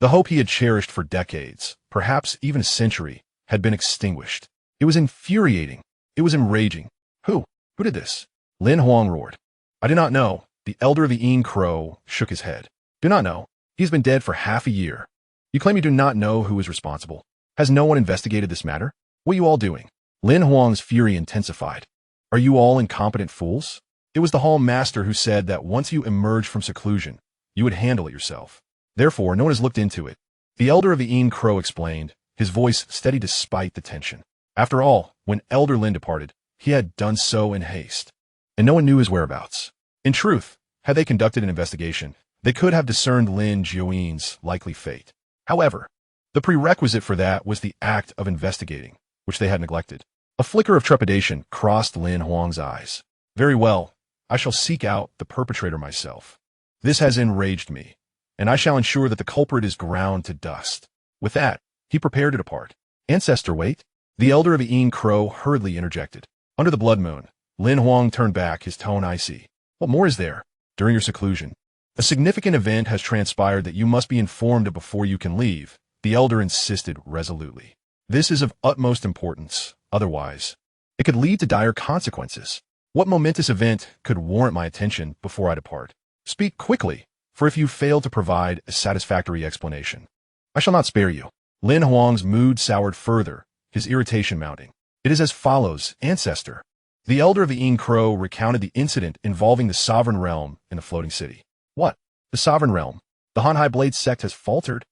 The hope he had cherished for decades, perhaps even a century, had been extinguished. It was infuriating. It was enraging. Who did this? Lin Huang roared. I do not know. The elder of the Yin Crow shook his head. Do not know. He's been dead for half a year. You claim you do not know who is responsible. Has no one investigated this matter? What are you all doing? Lin Huang's fury intensified. Are you all incompetent fools? It was the Hall Master who said that once you emerged from seclusion, you would handle it yourself. Therefore, no one has looked into it. The elder of the Yin Crow explained, his voice steady despite the tension. After all, when Elder Lin departed, he had done so in haste, and no one knew his whereabouts. In truth, had they conducted an investigation, they could have discerned Lin Jiuyin's likely fate. However, the prerequisite for that was the act of investigating, which they had neglected. A flicker of trepidation crossed Lin Huang's eyes. Very well, I shall seek out the perpetrator myself. This has enraged me, and I shall ensure that the culprit is ground to dust. With that, he prepared to depart. Ancestor, wait. The elder of the Yin Crow hurriedly interjected. Under the blood moon, Lin Huang turned back, his tone icy. What more is there? During your seclusion, a significant event has transpired that you must be informed of before you can leave, the elder insisted resolutely. This is of utmost importance. Otherwise, it could lead to dire consequences. What momentous event could warrant my attention before I depart? Speak quickly, for if you fail to provide a satisfactory explanation, I shall not spare you. Lin Huang's mood soured further, his irritation mounting. It is as follows, Ancestor. The elder of the Yin Crow recounted the incident involving the sovereign realm in the floating city. What? The sovereign realm? The Han Blade sect has faltered?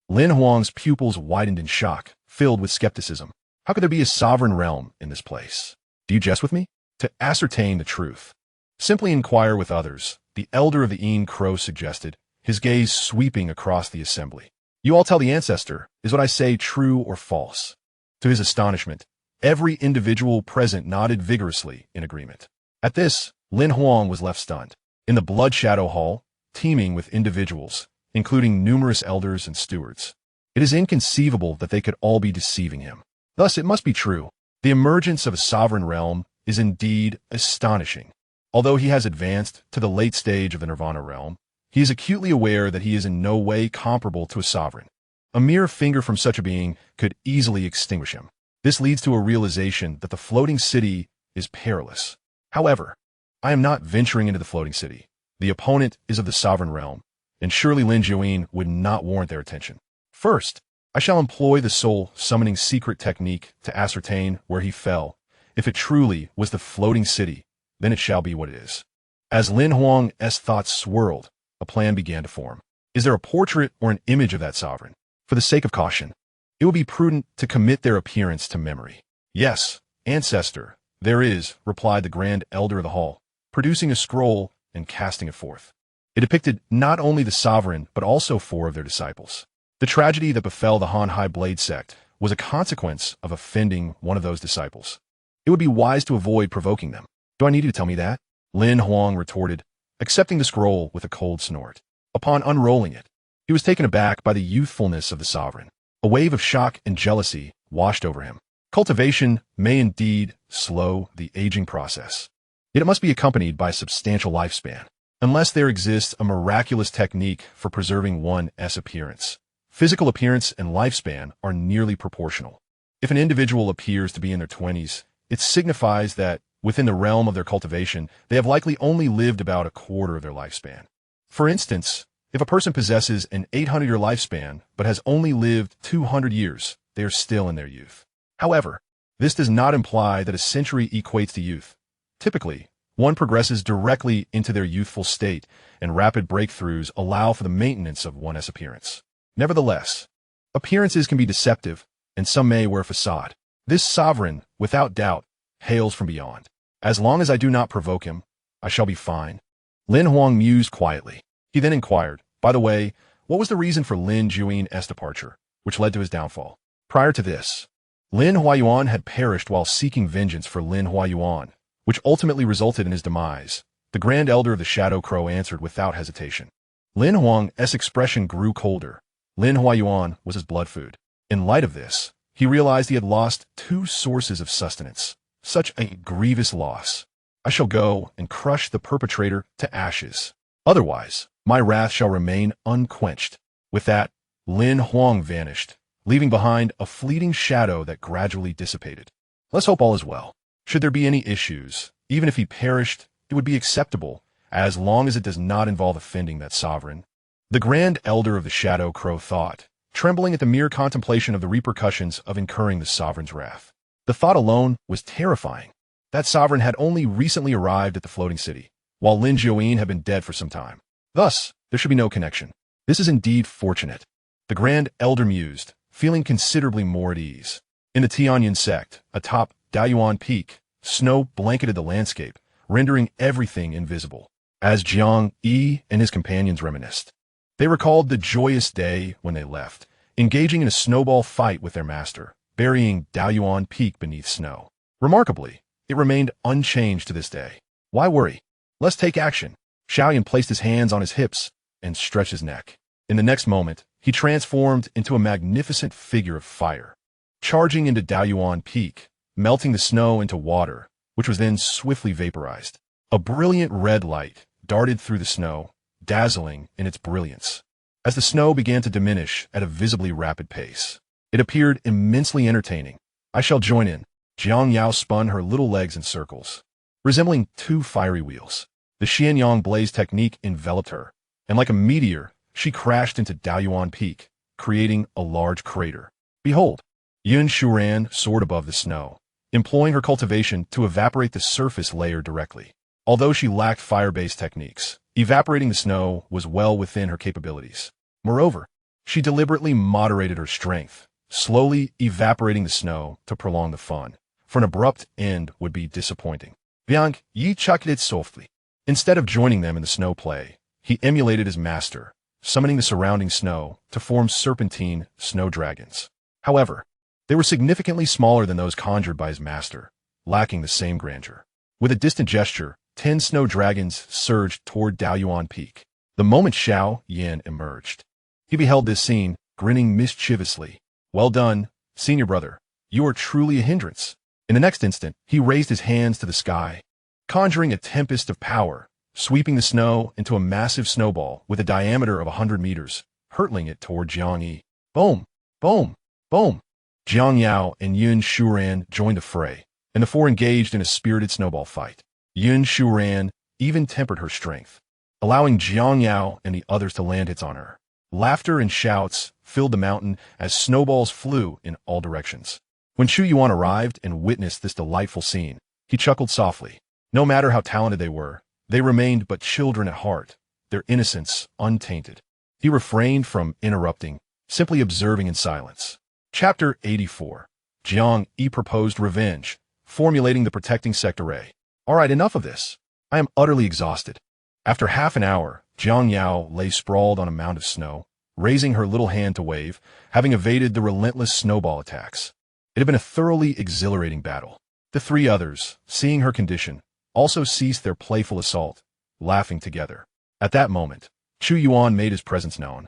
Lin Huang's pupils widened in shock, filled with skepticism. How could there be a sovereign realm in this place? Do you jest with me? To ascertain the truth, simply inquire with others, the elder of the Yin Crow suggested, his gaze sweeping across the assembly. You all tell the Ancestor, is what I say true or false? To his astonishment, every individual present nodded vigorously in agreement. At this, Lin Huang was left stunned. In the Blood Shadow Hall, teeming with individuals, including numerous elders and stewards, it is inconceivable that they could all be deceiving him. Thus, it must be true. The emergence of a sovereign realm is indeed astonishing. Although he has advanced to the late stage of the Nirvana realm, he is acutely aware that he is in no way comparable to a sovereign. A mere finger from such a being could easily extinguish him. This leads to a realization that the floating city is peerless. However, I am not venturing into the floating city. The opponent is of the sovereign realm, and surely Lin Jiuyin would not warrant their attention. First, I shall employ the soul summoning secret technique to ascertain where he fell. If it truly was the floating city, then it shall be what it is. As Lin Huang's thoughts swirled, a plan began to form. Is there a portrait or an image of that sovereign? For the sake of caution, it would be prudent to commit their appearance to memory. Yes, Ancestor, there is, replied the Grand Elder of the Hall, producing a scroll and casting it forth. It depicted not only the sovereign, but also 4 of their disciples. The tragedy that befell the Han Blade sect was a consequence of offending one of those disciples. It would be wise to avoid provoking them. Do I need you to tell me that? Lin Huang retorted, accepting the scroll with a cold snort. Upon unrolling it, he was taken aback by the youthfulness of the sovereign. A wave of shock and jealousy washed over him. Cultivation may indeed slow the aging process, yet it must be accompanied by a substantial lifespan. Unless there exists a miraculous technique for preserving one's appearance, physical appearance and lifespan are nearly proportional. If an individual appears to be in their 20s, it signifies that, within the realm of their cultivation, they have likely only lived about a quarter of their lifespan. For instance, if a person possesses an 800-year lifespan but has only lived 200 years, they are still in their youth. However, this does not imply that a century equates to youth. Typically, one progresses directly into their youthful state, and rapid breakthroughs allow for the maintenance of one's appearance. Nevertheless, appearances can be deceptive, and some may wear a facade. This sovereign, without doubt, hails from beyond. As long as I do not provoke him, I shall be fine. Lin Huang mused quietly. He then inquired, by the way, what was the reason for Lin Juin's departure, which led to his downfall? Prior to this, Lin Huayuan had perished while seeking vengeance for Lin Huayuan, which ultimately resulted in his demise. The Grand Elder of the Shadow Crow answered without hesitation. Lin Huang's expression grew colder. Lin Huayuan was his blood food. In light of this, he realized he had lost two sources of sustenance. Such a grievous loss. I shall go and crush the perpetrator to ashes. Otherwise, my wrath shall remain unquenched. With that, Lin Huang vanished, leaving behind a fleeting shadow that gradually dissipated. Let's hope all is well. Should there be any issues, even if he perished, it would be acceptable, as long as it does not involve offending that sovereign. The Grand Elder of the Shadow Crow thought, trembling at the mere contemplation of the repercussions of incurring the sovereign's wrath. The thought alone was terrifying. That sovereign had only recently arrived at the floating city, while Lin Juin had been dead for some time. Thus, there should be no connection. This is indeed fortunate. The Grand Elder mused, feeling considerably more at ease. In the Tianyun Sect, atop Daoyuan Peak, snow blanketed the landscape, rendering everything invisible. As Jiang Yi and his companions reminisced, they recalled the joyous day when they left, engaging in a snowball fight with their master, burying Daoyuan Peak beneath snow. Remarkably, it remained unchanged to this day. Why worry? Let's take action. Xiaoyan placed his hands on his hips and stretched his neck. In the next moment, he transformed into a magnificent figure of fire, charging into Daoyuan Peak, melting the snow into water, which was then swiftly vaporized. A brilliant red light darted through the snow, dazzling in its brilliance. As the snow began to diminish at a visibly rapid pace, it appeared immensely entertaining. I shall join in. Jiang Yao spun her little legs in circles, resembling two fiery wheels. The Xianyang blaze technique enveloped her, and like a meteor, she crashed into Daoyuan Peak, creating a large crater. Behold, Yun Shuran soared above the snow, employing her cultivation to evaporate the surface layer directly. Although she lacked fire-based techniques, evaporating the snow was well within her capabilities. Moreover, she deliberately moderated her strength, slowly evaporating the snow to prolong the fun, for an abrupt end would be disappointing. Jiang Yi chucked it softly. Instead of joining them in the snow play, he emulated his master, summoning the surrounding snow to form serpentine snow dragons. However, they were significantly smaller than those conjured by his master, lacking the same grandeur. With a distant gesture, 10 snow dragons surged toward Daoyuan Peak. The moment Xiao Yan emerged, he beheld this scene, grinning mischievously. Well done, senior brother. You are truly a hindrance. In the next instant, he raised his hands to the sky, conjuring a tempest of power, sweeping the snow into a massive snowball with a diameter of 100 meters, hurtling it toward Jiang Yi. Boom! Boom! Boom! Jiang Yao and Yun Shuran joined the fray, and the four engaged in a spirited snowball fight. Yun Shuran even tempered her strength, allowing Jiang Yao and the others to land hits on her. Laughter and shouts filled the mountain as snowballs flew in all directions. When Chu Yuan arrived and witnessed this delightful scene, he chuckled softly. No matter how talented they were, they remained but children at heart, their innocence untainted. He refrained from interrupting, simply observing in silence. Chapter 84. Jiang Yi proposed revenge, formulating the protecting sect array. All right, enough of this. I am utterly exhausted. After half an hour, Jiang Yao lay sprawled on a mound of snow, raising her little hand to wave, having evaded the relentless snowball attacks. It had been a thoroughly exhilarating battle. The three others, seeing her condition, also ceased their playful assault, laughing together. At that moment, Chu Yuan made his presence known,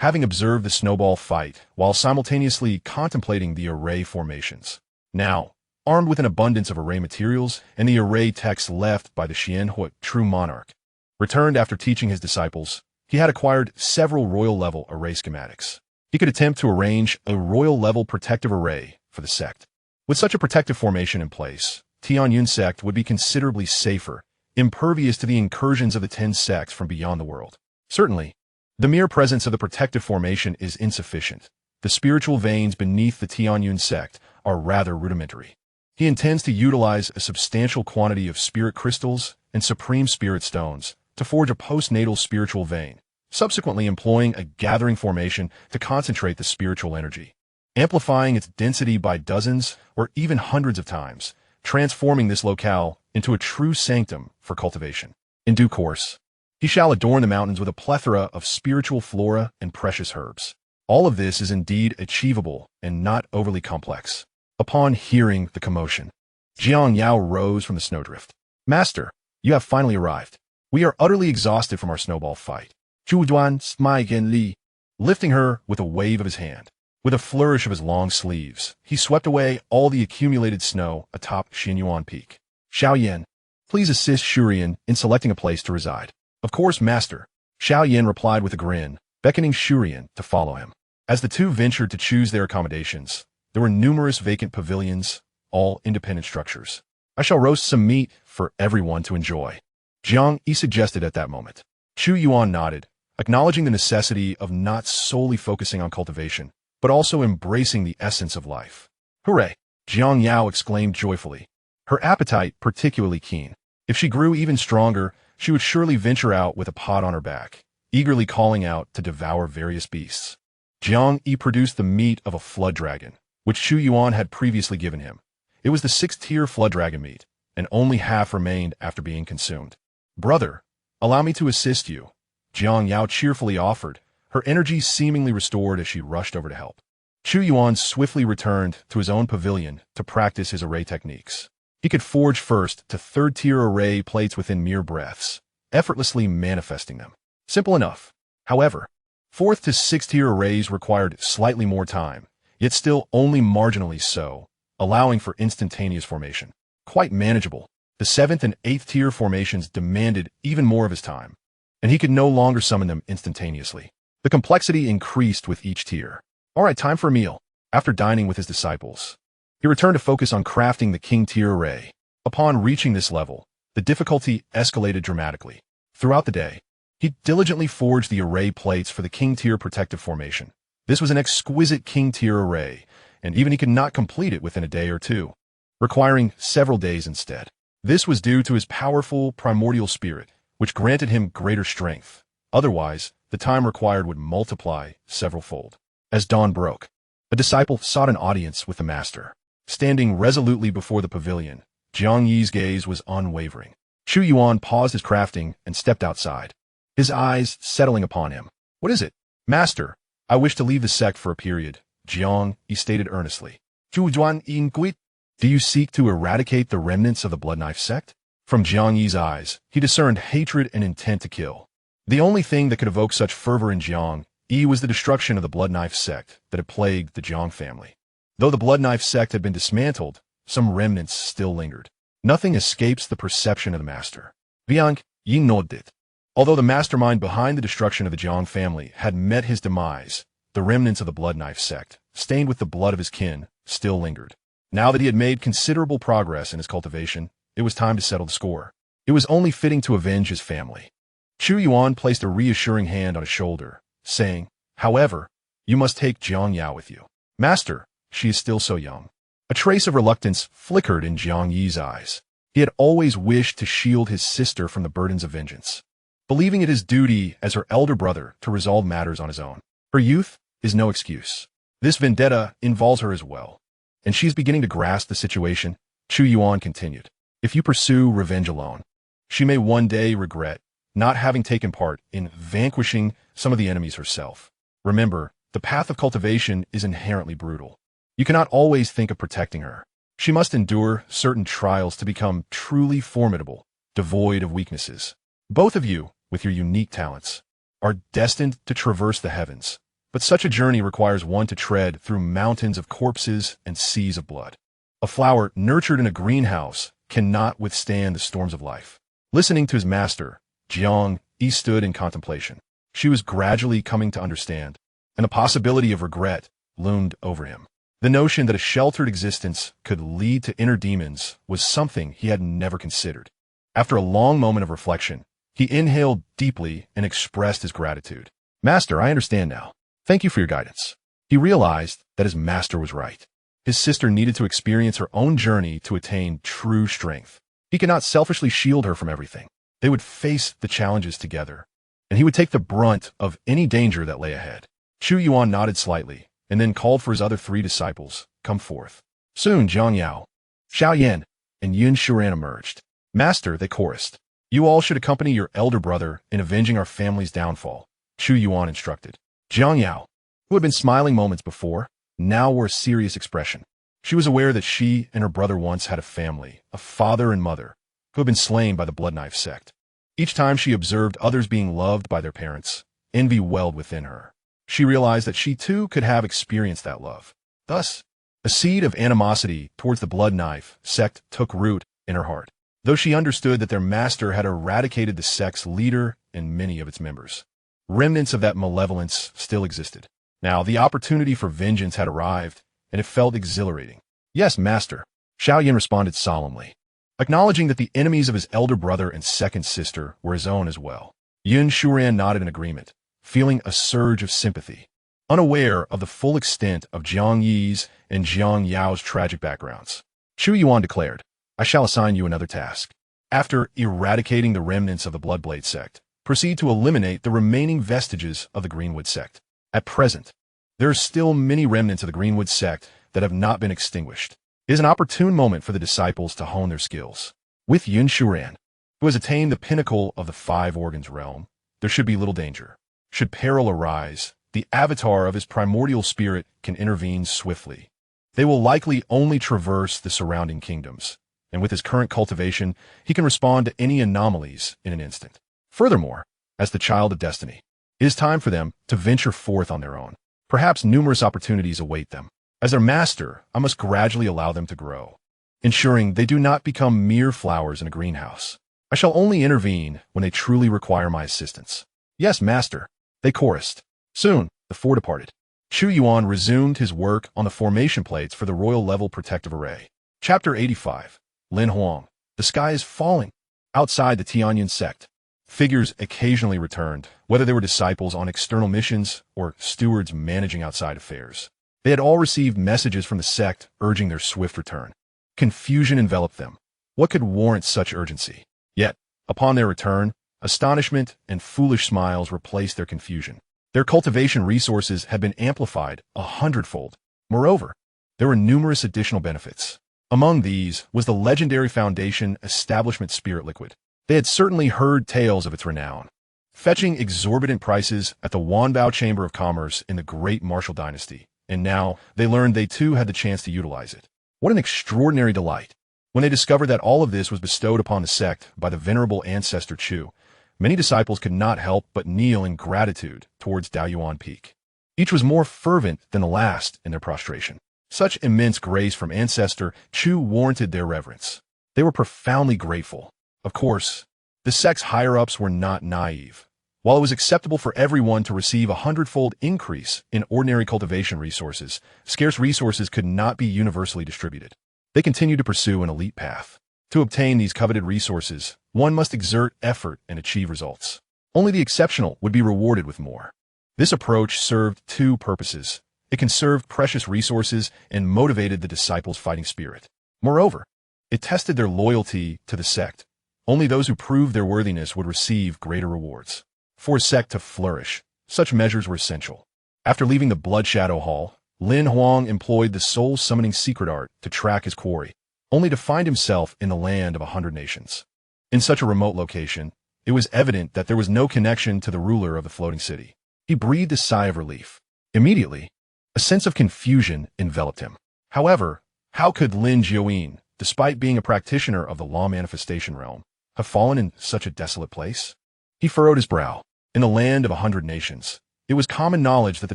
having observed the snowball fight while simultaneously contemplating the array formations. Now, armed with an abundance of array materials and the array texts left by the Xianxia true monarch, returned after teaching his disciples, he had acquired several royal-level array schematics. He could attempt to arrange a royal-level protective array for the sect. With such a protective formation in place, Tianyun Sect would be considerably safer, impervious to the incursions of the 10 sects from beyond the world. Certainly, the mere presence of the protective formation is insufficient. The spiritual veins beneath the Tianyun Sect are rather rudimentary. He intends to utilize a substantial quantity of spirit crystals and supreme spirit stones to forge a postnatal spiritual vein, subsequently employing a gathering formation to concentrate the spiritual energy, amplifying its density by dozens or even hundreds of times, transforming this locale into a true sanctum for cultivation. In due course, he shall adorn the mountains with a plethora of spiritual flora and precious herbs. All of this is indeed achievable and not overly complex. Upon hearing the commotion, Xianxia rose from the snowdrift. Master, you have finally arrived. We are utterly exhausted from our snowball fight. Chu Yuan smiled Li, lifting her with a wave of his hand. With a flourish of his long sleeves, he swept away all the accumulated snow atop Xianyuan Peak. Xiaoyan, please assist Shurian in selecting a place to reside. Of course, Master, Xiaoyan replied with a grin, beckoning Shurian to follow him. As the two ventured to choose their accommodations, there were numerous vacant pavilions, all independent structures. I shall roast some meat for everyone to enjoy, Jiang Yi suggested at that moment. Chu Yuan nodded, acknowledging the necessity of not solely focusing on cultivation, but also embracing the essence of life. Hooray! Jiang Yao exclaimed joyfully, her appetite particularly keen. If she grew even stronger, she would surely venture out with a pot on her back, eagerly calling out to devour various beasts. Jiang Yi produced the meat of a flood dragon, which Chu Yuan had previously given him. It was the 6th-tier flood dragon meat, and only half remained after being consumed. Brother, allow me to assist you, Jiang Yao cheerfully offered, her energy seemingly restored as she rushed over to help. Chu Yuan swiftly returned to his own pavilion to practice his array techniques. He could forge first to 3rd-tier array plates within mere breaths, effortlessly manifesting them. Simple enough. However, 4th to 6th-tier arrays required slightly more time, yet still only marginally so, allowing for instantaneous formation. Quite manageable. The 7th and 8th-tier formations demanded even more of his time, and he could no longer summon them instantaneously. The complexity increased with each tier. All right, time for a meal. After dining with his disciples, he returned to focus on crafting the king tier array. Upon reaching this level, the difficulty escalated dramatically. Throughout the day, he diligently forged the array plates for the king tier protective formation. This was an exquisite king tier array, and even he could not complete it within a day or two, requiring several days instead. This was due to his powerful primordial spirit, which granted him greater strength. Otherwise, the time required would multiply several-fold. As dawn broke, a disciple sought an audience with the master. Standing resolutely before the pavilion, Jiang Yi's gaze was unwavering. Chu Yuan paused his crafting and stepped outside, his eyes settling upon him. What is it? Master, I wish to leave the sect for a period, Jiang Yi stated earnestly. Chu Yuan inquired, do you seek to eradicate the remnants of the Blood Knife sect? From Jiang Yi's eyes, he discerned hatred and intent to kill. The only thing that could evoke such fervor in Jiang Yi was the destruction of the Blood Knife sect that had plagued the Jiang family. Though the Blood Knife sect had been dismantled, some remnants still lingered. Nothing escapes the perception of the master. Jiang Yi nodded. Although the mastermind behind the destruction of the Jiang family had met his demise, the remnants of the Blood Knife sect, stained with the blood of his kin, still lingered. Now that he had made considerable progress in his cultivation, it was time to settle the score. It was only fitting to avenge his family. Chu Yuan placed a reassuring hand on his shoulder, saying, however, you must take Xianxia with you. Master, she is still so young. A trace of reluctance flickered in Jiang Yi's eyes. He had always wished to shield his sister from the burdens of vengeance, believing it his duty as her elder brother to resolve matters on his own. Her youth is no excuse. This vendetta involves her as well, and she is beginning to grasp the situation. Chu Yuan continued. If you pursue revenge alone, she may one day regret not having taken part in vanquishing some of the enemies herself. Remember, the path of cultivation is inherently brutal. You cannot always think of protecting her. She must endure certain trials to become truly formidable, devoid of weaknesses. Both of you, with your unique talents, are destined to traverse the heavens, but such a journey requires one to tread through mountains of corpses and seas of blood. A flower nurtured in a greenhouse cannot withstand the storms of life. Listening to his master, Jiang Yi stood in contemplation. She was gradually coming to understand, and the possibility of regret loomed over him. The notion that a sheltered existence could lead to inner demons was something he had never considered. After a long moment of reflection, he inhaled deeply and expressed his gratitude. Master, I understand now. Thank you for your guidance. He realized that his master was right. His sister needed to experience her own journey to attain true strength. He could not selfishly shield her from everything. They would face the challenges together, and he would take the brunt of any danger that lay ahead. Chu Yuan nodded slightly, and then called for his other 3 disciples, come forth. Soon Zhang Xiaoyan, and Yun Shuran emerged. Master, they chorused. You all should accompany your elder brother in avenging our family's downfall, Chu Yuan instructed. Zhang Yao, who had been smiling moments before, now wore a serious expression. She was aware that she and her brother once had a family, a father and mother, who had been slain by the Blood Knife sect. Each time she observed others being loved by their parents, envy welled within her. She realized that she too could have experienced that love. Thus, a seed of animosity towards the Blood Knife sect took root in her heart, though she understood that their master had eradicated the sect's leader and many of its members. Remnants of that malevolence still existed. Now, the opportunity for vengeance had arrived, and it felt exhilarating. Yes, master, Xiaoyan responded solemnly, acknowledging that the enemies of his elder brother and second sister were his own as well. Yun Shuran nodded in agreement, feeling a surge of sympathy. Unaware of the full extent of Jiang Yi's and Jiang Yao's tragic backgrounds, Chu Yuan declared, I shall assign you another task. After eradicating the remnants of the Bloodblade sect, proceed to eliminate the remaining vestiges of the Greenwood sect. At present, there are still many remnants of the Greenwood sect that have not been extinguished. It is an opportune moment for the disciples to hone their skills. With Yun Shuran, who has attained the pinnacle of the 5 organs realm, there should be little danger. Should peril arise, the avatar of his primordial spirit can intervene swiftly. They will likely only traverse the surrounding kingdoms, and with his current cultivation, he can respond to any anomalies in an instant. Furthermore, as the child of destiny, it is time for them to venture forth on their own. Perhaps numerous opportunities await them. As their master, I must gradually allow them to grow, ensuring they do not become mere flowers in a greenhouse. I shall only intervene when they truly require my assistance. Yes, master, they chorused. Soon, the 4 departed. Chu Yuan resumed his work on the formation plates for the Royal Level Protective Array. Chapter 85. Lin Huang. The sky is falling. Outside the Tianyun Sect, figures occasionally returned, whether they were disciples on external missions or stewards managing outside affairs. They had all received messages from the sect urging their swift return. Confusion enveloped them. What could warrant such urgency? Yet, upon their return, astonishment and foolish smiles replaced their confusion. Their cultivation resources had been amplified 100-fold. Moreover, there were numerous additional benefits. Among these was the legendary Foundation Establishment Spirit Liquid. They had certainly heard tales of its renown, fetching exorbitant prices at the Wanbao Chamber of Commerce in the Great Martial Dynasty, and now they learned they too had the chance to utilize it. What an extraordinary delight! When they discovered that all of this was bestowed upon the sect by the venerable ancestor Chu, many disciples could not help but kneel in gratitude towards Daoyuan Peak. Each was more fervent than the last in their prostration. Such immense grace from ancestor Chu warranted their reverence. They were profoundly grateful. Of course, the sect's higher-ups were not naive. While it was acceptable for everyone to receive a 100-fold increase in ordinary cultivation resources, scarce resources could not be universally distributed. They continued to pursue an elite path. To obtain these coveted resources, one must exert effort and achieve results. Only the exceptional would be rewarded with more. This approach served 2 purposes. It conserved precious resources and motivated the disciples' fighting spirit. Moreover, it tested their loyalty to the sect. Only those who proved their worthiness would receive greater rewards. For a sect to flourish, such measures were essential. After leaving the Blood Shadow Hall, Lin Huang employed the soul-summoning secret art to track his quarry, only to find himself in the land of 100 nations. In such a remote location, it was evident that there was no connection to the ruler of the floating city. He breathed a sigh of relief. Immediately, a sense of confusion enveloped him. However, how could Lin Jiuyin, despite being a practitioner of the law manifestation realm, have fallen in such a desolate place? He furrowed his brow. In the land of 100 nations, it was common knowledge that the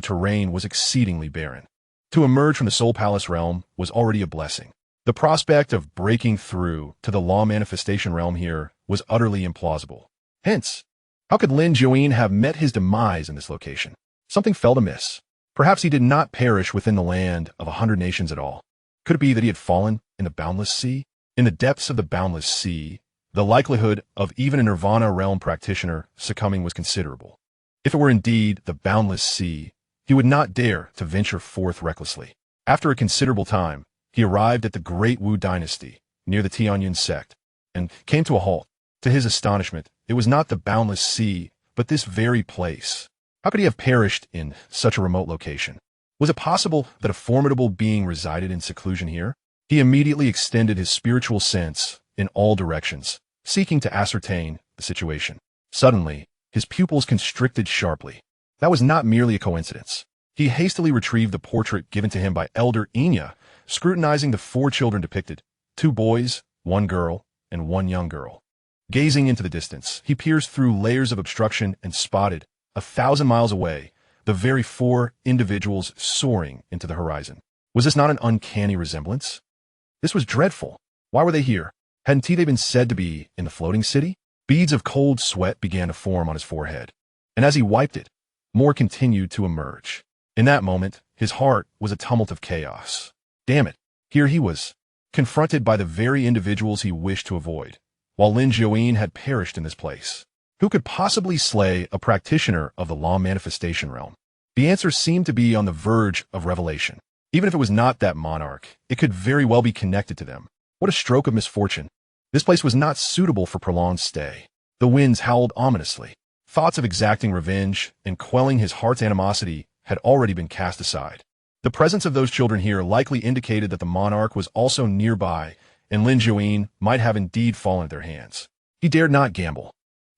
terrain was exceedingly barren. To emerge from the Soul Palace realm was already a blessing. The prospect of breaking through to the law manifestation realm here was utterly implausible. Hence, how could Lin Jiuyin have met his demise in this location? Something felt amiss. Perhaps he did not perish within the land of 100 nations at all. Could it be that he had fallen in the boundless sea? In the depths of the boundless sea, the likelihood of even a Nirvana realm practitioner succumbing was considerable. If it were indeed the boundless sea, he would not dare to venture forth recklessly. After a considerable time, he arrived at the Great Wu Dynasty, near the Tianyun Sect. and came to a halt. To his astonishment, it was not the boundless sea, but this very place. How could he have perished in such a remote location? Was it possible that a formidable being resided in seclusion here? He immediately extended his spiritual sense in all directions, seeking to ascertain the situation. Suddenly, his pupils constricted sharply. That was not merely a coincidence. He hastily retrieved the portrait given to him by Elder Xianxia, scrutinizing the 4 children depicted, 2 boys, 1 girl, and 1 young girl. Gazing into the distance, he pierced through layers of obstruction and spotted, 1,000 miles away, the very 4 individuals soaring into the horizon. Was this not an uncanny resemblance? This was dreadful. Why were they here? Hadn't they been said to be in the floating city? Beads of cold sweat began to form on his forehead, and as he wiped it, more continued to emerge. In that moment, his heart was a tumult of chaos. Damn it, here he was, confronted by the very individuals he wished to avoid, while Lin Jiuyin had perished in this place. Who could possibly slay a practitioner of the law manifestation realm? The answer seemed to be on the verge of revelation. Even if it was not that monarch, it could very well be connected to them. What a stroke of misfortune. This place was not suitable for prolonged stay. The winds howled ominously. Thoughts of exacting revenge and quelling his heart's animosity had already been cast aside. The presence of those children here likely indicated that the monarch was also nearby, and Lin Jiuyin might have indeed fallen at their hands. He dared not gamble.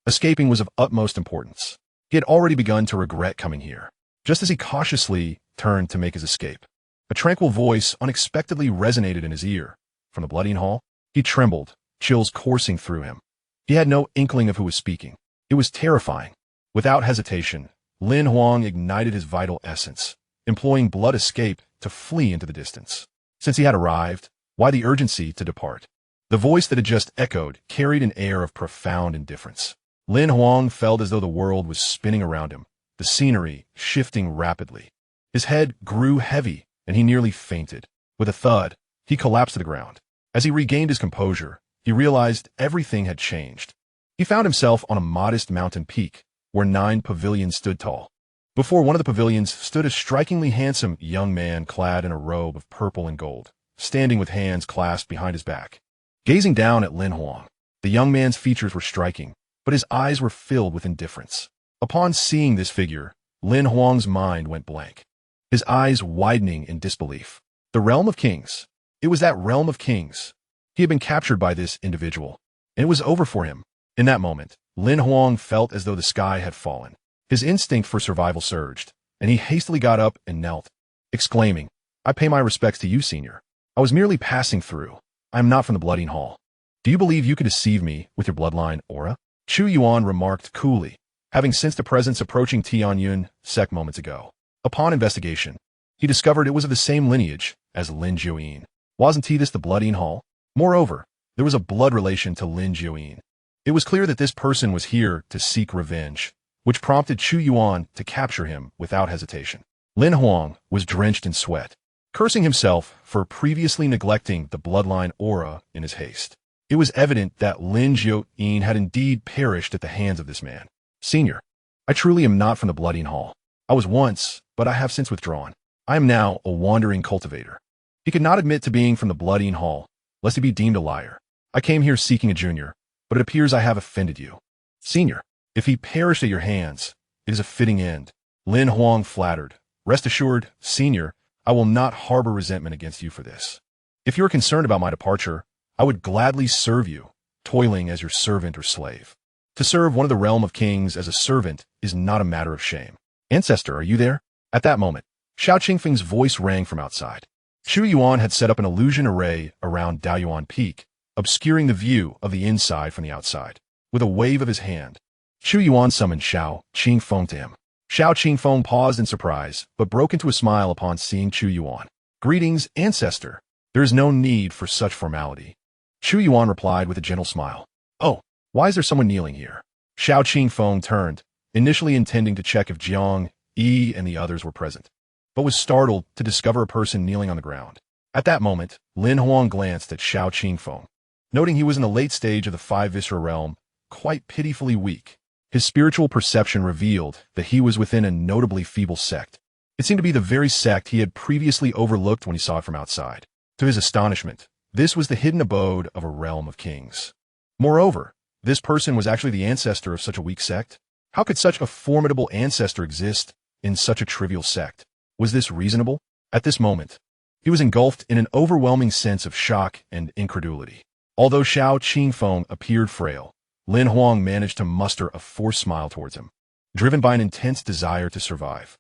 Escaping was of utmost importance. He had already begun to regret coming here. Just as he cautiously turned to make his escape, a tranquil voice unexpectedly resonated in his ear. From the blooding hall, he trembled, chills coursing through him. He had no inkling of who was speaking. It was terrifying. Without hesitation, Lin Huang ignited his vital essence, employing blood escape to flee into the distance. Since he had arrived, why the urgency to depart? The voice that had just echoed carried an air of profound indifference. Lin Huang felt as though the world was spinning around him, the scenery shifting rapidly. His head grew heavy, and he nearly fainted. With a thud, he collapsed to the ground. As he regained his composure, he realized everything had changed. He found himself on a modest mountain peak, where 9 pavilions stood tall. Before one of the pavilions stood a strikingly handsome young man clad in a robe of purple and gold, standing with hands clasped behind his back. Gazing down at Lin Huang, the young man's features were striking, but his eyes were filled with indifference. Upon seeing this figure, Lin Huang's mind went blank, his eyes widening in disbelief. The realm of kings. It was that realm of kings. He had been captured by this individual, and it was over for him. In that moment, Lin Huang felt as though the sky had fallen. His instinct for survival surged, and he hastily got up and knelt, exclaiming, "I pay my respects to you, senior. I was merely passing through. I am not from the blooding hall. Do you believe you could deceive me with your bloodline aura?" Chu Yuan remarked coolly, having sensed a presence approaching Tianyun Sect moments ago. Upon investigation, he discovered it was of the same lineage as Lin Jiuyin. Wasn't he this the blooding hall? Moreover, there was a blood relation to Lin Jiuyin. It was clear that this person was here to seek revenge, which prompted Chu Yuan to capture him without hesitation. Lin Huang was drenched in sweat, cursing himself for previously neglecting the bloodline aura in his haste. It was evident that Lin Jiuyin had indeed perished at the hands of this man. "Senior, I truly am not from the blooding hall. I was once, but I have since withdrawn. I am now a wandering cultivator." He could not admit to being from the blooding hall, lest he be deemed a liar. "I came here seeking a junior, but it appears I have offended you. Senior, if he perished at your hands, it is a fitting end." Lin Huang flattered. "Rest assured, senior, I will not harbor resentment against you for this. If you are concerned about my departure, I would gladly serve you, toiling as your servant or slave. To serve one of the realm of kings as a servant is not a matter of shame. Ancestor, are you there?" At that moment, Xiao Qingfeng's voice rang from outside. Chu Yuan had set up an illusion array around Daoyuan Peak, obscuring the view of the inside from the outside. With a wave of his hand, Chu Yuan summoned Xiao Qingfeng to him. Xiao Qingfeng paused in surprise, but broke into a smile upon seeing Chu Yuan. "Greetings, ancestor. There is no need for such formality." Chu Yuan replied with a gentle smile. "Oh, why is there someone kneeling here?" Xiao Qingfeng turned, initially intending to check if Jiang, Yi, and the others were present, but was startled to discover a person kneeling on the ground. At that moment, Lin Huang glanced at Xiao Qingfeng, noting he was in the late stage of the 5 Viscera realm, quite pitifully weak. His spiritual perception revealed that he was within a notably feeble sect. It seemed to be the very sect he had previously overlooked when he saw it from outside. To his astonishment, this was the hidden abode of a realm of kings. Moreover, this person was actually the ancestor of such a weak sect. How could such a formidable ancestor exist in such a trivial sect? Was this reasonable? At this moment, he was engulfed in an overwhelming sense of shock and incredulity. Although Xiao Qingfeng appeared frail, Lin Huang managed to muster a forced smile towards him, driven by an intense desire to survive.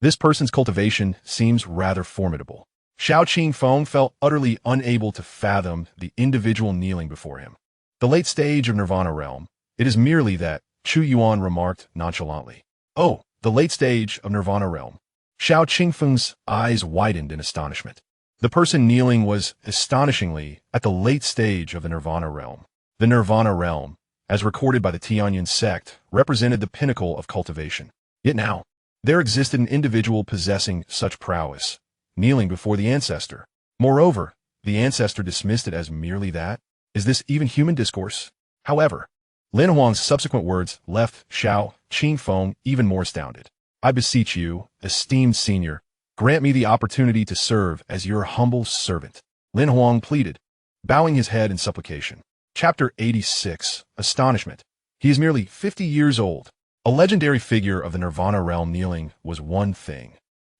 This person's cultivation seems rather formidable. Xiao Qingfeng felt utterly unable to fathom the individual kneeling before him. The late stage of Nirvana realm, it is merely that, Chu Yuan remarked nonchalantly. Oh, the late stage of Nirvana realm. Xiao Qingfeng's eyes widened in astonishment. The person kneeling was, astonishingly, at the late stage of the Nirvana realm. The Nirvana realm, as recorded by the Tianyun Sect, represented the pinnacle of cultivation. Yet now, there existed an individual possessing such prowess, kneeling before the ancestor. Moreover, the ancestor dismissed it as merely that. Is this even human discourse? However, Lin Huang's subsequent words left Xiao Qingfeng even more astounded. I beseech you, esteemed senior, grant me the opportunity to serve as your humble servant. Lin Huang pleaded, bowing his head in supplication. Chapter 86, Astonishment. He is merely 50 years old. A legendary figure of the Nirvana realm kneeling was one thing,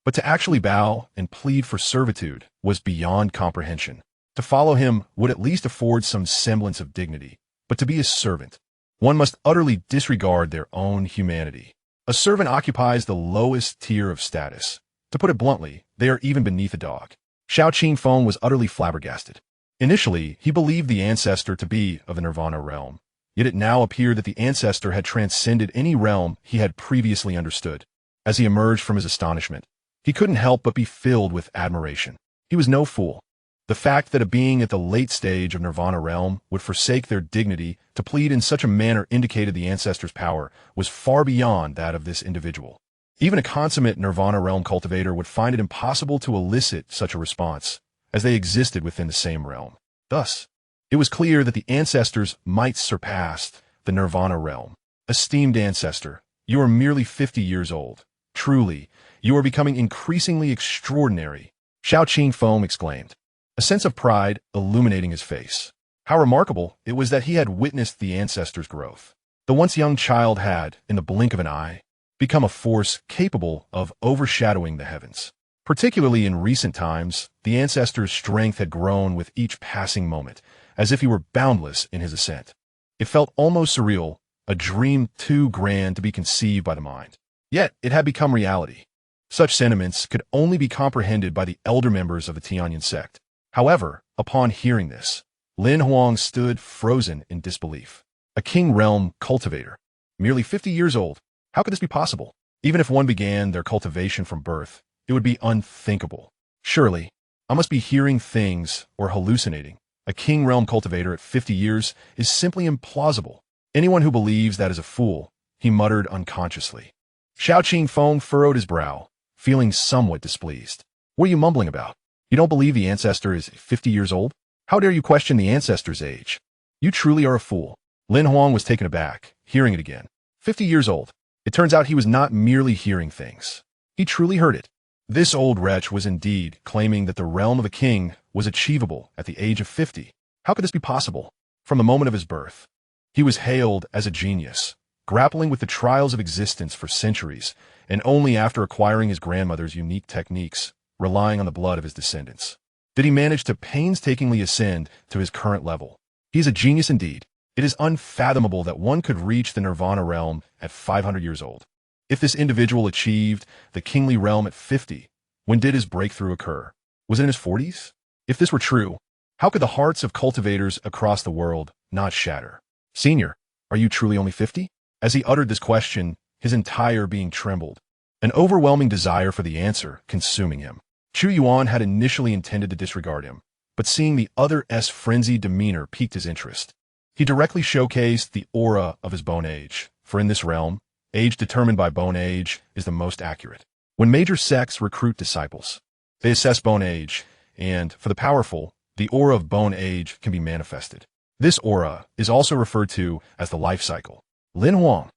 but to actually bow and plead for servitude was beyond comprehension. To follow him would at least afford some semblance of dignity, but to be his servant, one must utterly disregard their own humanity. A servant occupies the lowest tier of status. To put it bluntly, they are even beneath a dog. Xiao Qingfeng was utterly flabbergasted. Initially, he believed the ancestor to be of the Nirvana realm, yet it now appeared that the ancestor had transcended any realm he had previously understood. As he emerged from his astonishment, he couldn't help but be filled with admiration. He was no fool. The fact that a being at the late stage of Nirvana realm would forsake their dignity to plead in such a manner indicated the ancestor's power was far beyond that of this individual. Even a consummate Nirvana realm cultivator would find it impossible to elicit such a response, as they existed within the same realm. Thus, it was clear that the ancestors might surpass the Nirvana realm. Esteemed ancestor, you are merely 50 years old. Truly, you are becoming increasingly extraordinary, Xiao Qingfeng exclaimed, a sense of pride illuminating his face. How remarkable it was that he had witnessed the ancestor's growth. The once young child had, in the blink of an eye, become a force capable of overshadowing the heavens. Particularly in recent times, the ancestor's strength had grown with each passing moment, as if he were boundless in his ascent. It felt almost surreal, a dream too grand to be conceived by the mind. Yet it had become reality. Such sentiments could only be comprehended by the elder members of the Tianyun Sect. However, upon hearing this, Lin Huang stood frozen in disbelief. A king realm cultivator, merely 50 years old. How could this be possible? Even if one began their cultivation from birth, it would be unthinkable. Surely, I must be hearing things or hallucinating. A king realm cultivator at 50 years is simply implausible. Anyone who believes that is a fool, he muttered unconsciously. Xiao Qingfeng furrowed his brow, feeling somewhat displeased. What are you mumbling about? You don't believe the ancestor is 50 years old? How dare you question the ancestor's age? You truly are a fool. Lin Huang was taken aback, hearing it again. 50 years old. It turns out he was not merely hearing things. He truly heard it. This old wretch was indeed claiming that the realm of a king was achievable at the age of 50. How could this be possible? From the moment of his birth, he was hailed as a genius, grappling with the trials of existence for centuries, and only after acquiring his grandmother's unique techniques, relying on the blood of his descendants, did he manage to painstakingly ascend to his current level. He is a genius indeed. It is unfathomable that one could reach the Nirvana realm at 500 years old. If this individual achieved the kingly realm at 50, when did his breakthrough occur? Was it in his 40s? If this were true, how could the hearts of cultivators across the world not shatter? Senior, are you truly only 50? As he uttered this question, his entire being trembled, an overwhelming desire for the answer consuming him. Chu Yuan had initially intended to disregard him, but seeing the other's frenzied demeanor piqued his interest. He directly showcased the aura of his bone age, for in this realm, age determined by bone age is the most accurate. When major sects recruit disciples, they assess bone age, and, for the powerful, the aura of bone age can be manifested. This aura is also referred to as the life cycle. Lin Huang.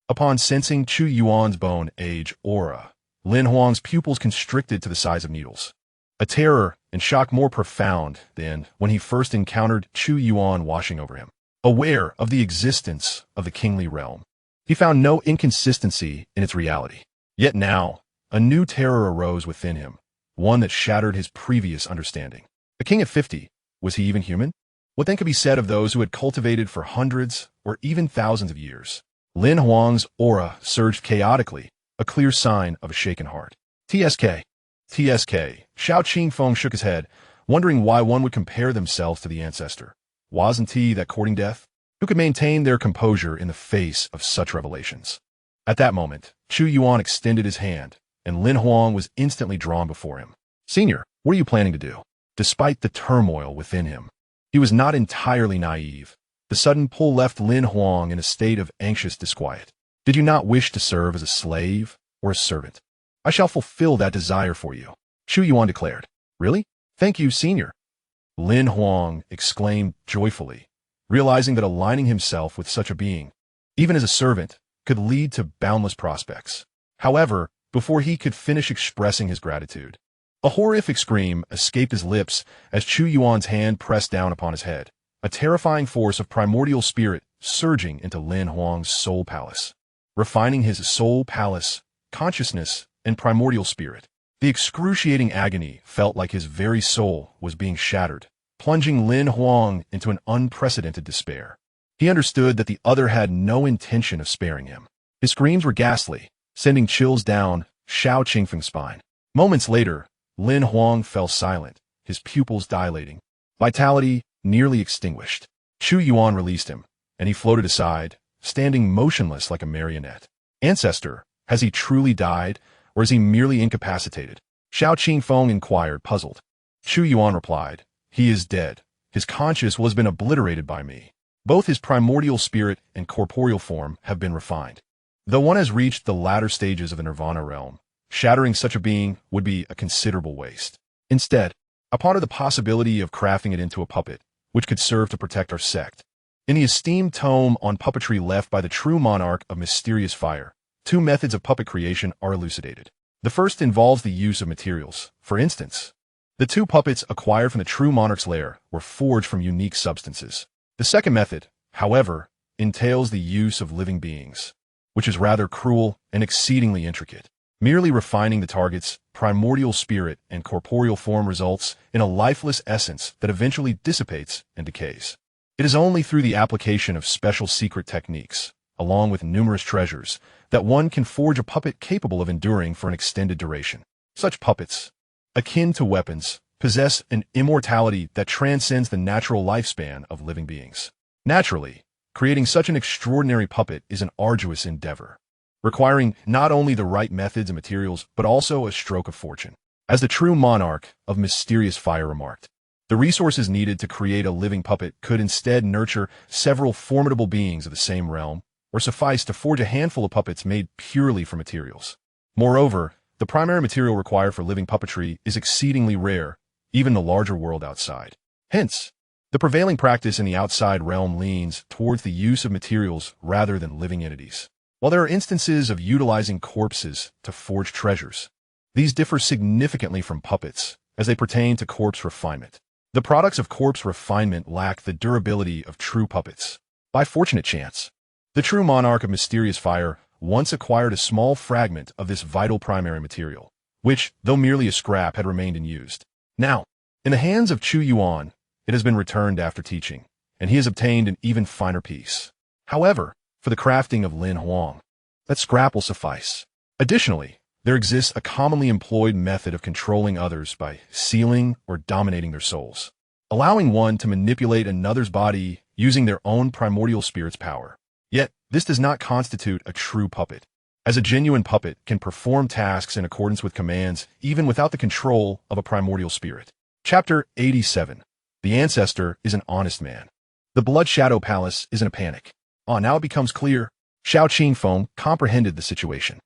Upon sensing Chu Yuan's bone age aura, Lin Huang's pupils constricted to the size of needles. A terror and shock more profound than when he first encountered Chu Yuan washing over him. aware of the existence of the kingly realm. He found no inconsistency in its reality. Yet now, a new terror arose within him, one that shattered his previous understanding. A king at 50, was he even human? What then could be said of those who had cultivated for hundreds or even thousands of years? Lin Huang's aura surged chaotically, a clear sign of a shaken heart. TSK. TSK. Xiao Qingfeng shook his head, wondering why one would compare themselves to the ancestor. Wasn't he that courting death? Who could maintain their composure in the face of such revelations? At that moment, Chu Yuan extended his hand, and Lin Huang was instantly drawn before him. Senior, what are you planning to do? Despite the turmoil within him, he was not entirely naive. The sudden pull left Lin Huang in a state of anxious disquiet. Did you not wish to serve as a slave or a servant? I shall fulfill that desire for you, Chu Yuan declared. Really? Thank you, senior. Lin Huang exclaimed joyfully, realizing that aligning himself with such a being, even as a servant, could lead to boundless prospects. However, before he could finish expressing his gratitude, a horrific scream escaped his lips as Chu Yuan's hand pressed down upon his head, a terrifying force of primordial spirit surging into Lin Huang's soul palace, refining his soul palace, consciousness, and primordial spirit. The excruciating agony felt like his very soul was being shattered, plunging Lin Huang into an unprecedented despair. He understood that the other had no intention of sparing him. His screams were ghastly, sending chills down Xiao Qingfeng's spine. Moments later, Lin Huang fell silent, his pupils dilating, vitality nearly extinguished. Chu Yuan released him, and he floated aside, standing motionless like a marionette. Ancestor, has he truly died, or is he merely incapacitated? Xiao Qingfeng inquired, puzzled. Chu Yuan replied, he is dead. His conscience has been obliterated by me. Both his primordial spirit and corporeal form have been refined. Though one has reached the latter stages of the nirvana realm, shattering such a being would be a considerable waste. Instead, I pondered the possibility of crafting it into a puppet, which could serve to protect our sect. In the esteemed tome on puppetry left by the true monarch of mysterious fire, 2 methods of puppet creation are elucidated. The first involves the use of materials. For instance, the 2 puppets acquired from the true monarch's lair were forged from unique substances. The second method, however, entails the use of living beings, which is rather cruel and exceedingly intricate. Merely refining the target's primordial spirit and corporeal form results in a lifeless essence that eventually dissipates and decays. It is only through the application of special secret techniques, along with numerous treasures, that one can forge a puppet capable of enduring for an extended duration. Such puppets, akin to weapons, possess an immortality that transcends the natural lifespan of living beings. Naturally, creating such an extraordinary puppet is an arduous endeavor, requiring not only the right methods and materials, but also a stroke of fortune. As the true monarch of mysterious fire remarked, the resources needed to create a living puppet could instead nurture several formidable beings of the same realm, or suffice to forge a handful of puppets made purely from materials. Moreover, the primary material required for living puppetry is exceedingly rare, even in the larger world outside. Hence, the prevailing practice in the outside realm leans towards the use of materials rather than living entities. While there are instances of utilizing corpses to forge treasures, these differ significantly from puppets as they pertain to corpse refinement. The products of corpse refinement lack the durability of true puppets. By fortunate chance, the true monarch of mysterious fire once acquired a small fragment of this vital primary material, which, though merely a scrap, had remained unused. Now, in the hands of Chu Yuan, it has been returned after teaching, and he has obtained an even finer piece. However, for the crafting of Lin Huang, that scrap will suffice. Additionally, there exists a commonly employed method of controlling others by sealing or dominating their souls, allowing one to manipulate another's body using their own primordial spirit's power. Yet, this does not constitute a true puppet, as a genuine puppet can perform tasks in accordance with commands even without the control of a primordial spirit. Chapter 87. The Ancestor is an honest man. The Blood Shadow Palace is in a panic. Now it becomes clear. Xiao Qingfeng comprehended the situation.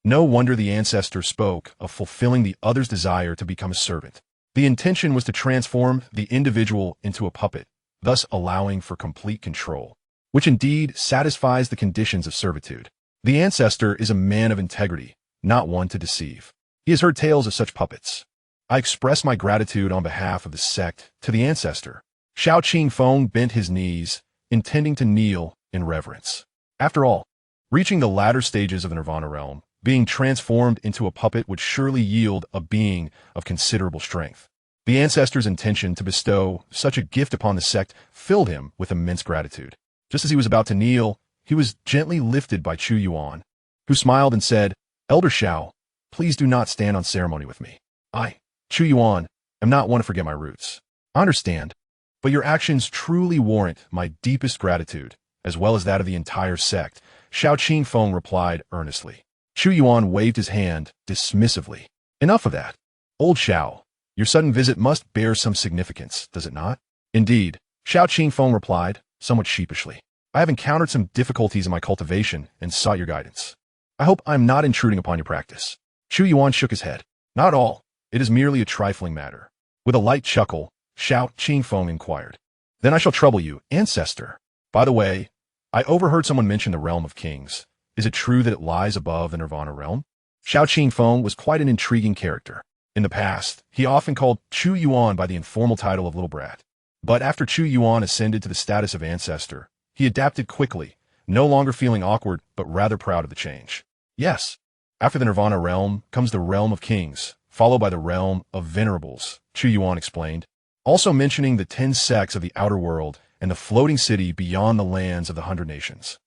No wonder the Ancestor spoke of fulfilling the other's desire to become a servant. The intention was to transform the individual into a puppet, thus allowing for complete control, which indeed satisfies the conditions of servitude. The Ancestor is a man of integrity, not one to deceive. He has heard tales of such puppets. I express my gratitude on behalf of the sect to the Ancestor. Xiao Qingfeng bent his knees, intending to kneel in reverence. After all, reaching the latter stages of the Nirvana realm, being transformed into a puppet would surely yield a being of considerable strength. The ancestor's intention to bestow such a gift upon the sect filled him with immense gratitude. Just as he was about to kneel, he was gently lifted by Chu Yuan, who smiled and said, "Elder Xiao, please do not stand on ceremony with me. I, Chu Yuan, am not one to forget my roots. I understand, but your actions truly warrant my deepest gratitude, as well as that of the entire sect," Xiao Qingfeng replied earnestly. Chu Yuan waved his hand dismissively. "Enough of that. Old Xiao, your sudden visit must bear some significance, does it not?" "Indeed," Xiao Qingfeng replied, somewhat sheepishly. "I have encountered some difficulties in my cultivation and sought your guidance. I hope I am not intruding upon your practice." Chu Yuan shook his head. "Not at all. It is merely a trifling matter." With a light chuckle, Xiao Qingfeng inquired, "Then I shall trouble you, ancestor. By the way, I overheard someone mention the realm of kings. Is it true that it lies above the Nirvana realm?" Xiao Qingfeng was quite an intriguing character. In the past, he often called Chu Yuan by the informal title of Little Brat. But after Chu Yuan ascended to the status of ancestor, he adapted quickly, no longer feeling awkward but rather proud of the change. "Yes, after the Nirvana realm comes the realm of kings, followed by the realm of venerables," Chu Yuan explained, also mentioning the 10 sects of the outer world and the floating city beyond the lands of the 100 nations.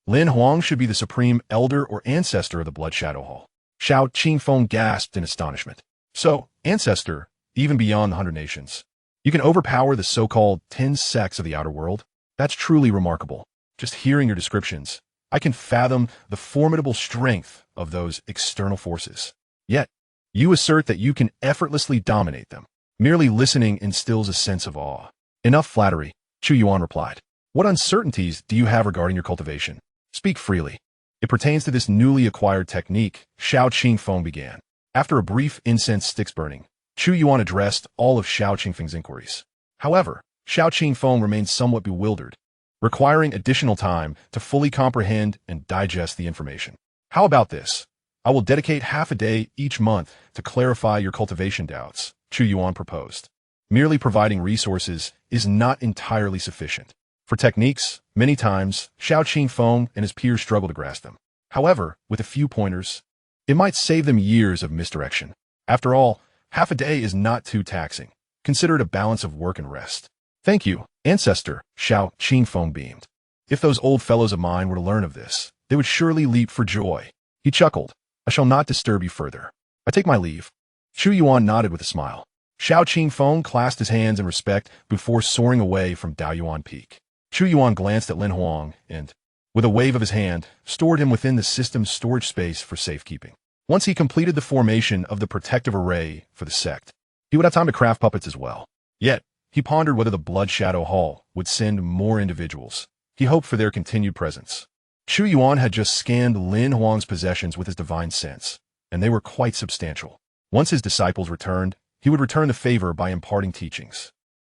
Lin Huang should be the supreme elder or ancestor of the Blood Shadow Hall. Xiao Qingfeng gasped in astonishment. "So, ancestor, even beyond the 100 nations. You can overpower the so-called 10 sects of the outer world? That's truly remarkable. Just hearing your descriptions, I can fathom the formidable strength of those external forces. Yet, you assert that you can effortlessly dominate them. Merely listening instills a sense of awe." "Enough flattery," Chu Yuan replied. "What uncertainties do you have regarding your cultivation? Speak freely." "It pertains to this newly acquired technique," Xiao Qingfeng began. After a brief incense sticks burning, Chu Yuan addressed all of Xiao Qingfeng's inquiries. However, Xiao Qingfeng remained somewhat bewildered, requiring additional time to fully comprehend and digest the information. "How about this? I will dedicate half a day each month to clarify your cultivation doubts," Chu Yuan proposed. Merely providing resources is not entirely sufficient. For techniques, many times, Xiao Qingfeng and his peers struggle to grasp them. However, with a few pointers, it might save them years of misdirection. After all, half a day is not too taxing. Consider it a balance of work and rest. "Thank you, ancestor," Xiao Qingfeng beamed. "If those old fellows of mine were to learn of this, they would surely leap for joy." He chuckled. "I shall not disturb you further. I take my leave." Chu Yuan nodded with a smile. Xiao Qingfeng clasped his hands in respect before soaring away from Daoyuan Peak. Chu Yuan glanced at Lin Huang and, with a wave of his hand, stored him within the system's storage space for safekeeping. Once he completed the formation of the protective array for the sect, he would have time to craft puppets as well. Yet, he pondered whether the Blood Shadow Hall would send more individuals. He hoped for their continued presence. Chu Yuan had just scanned Lin Huang's possessions with his divine sense, and they were quite substantial. Once his disciples returned, he would return the favor by imparting teachings.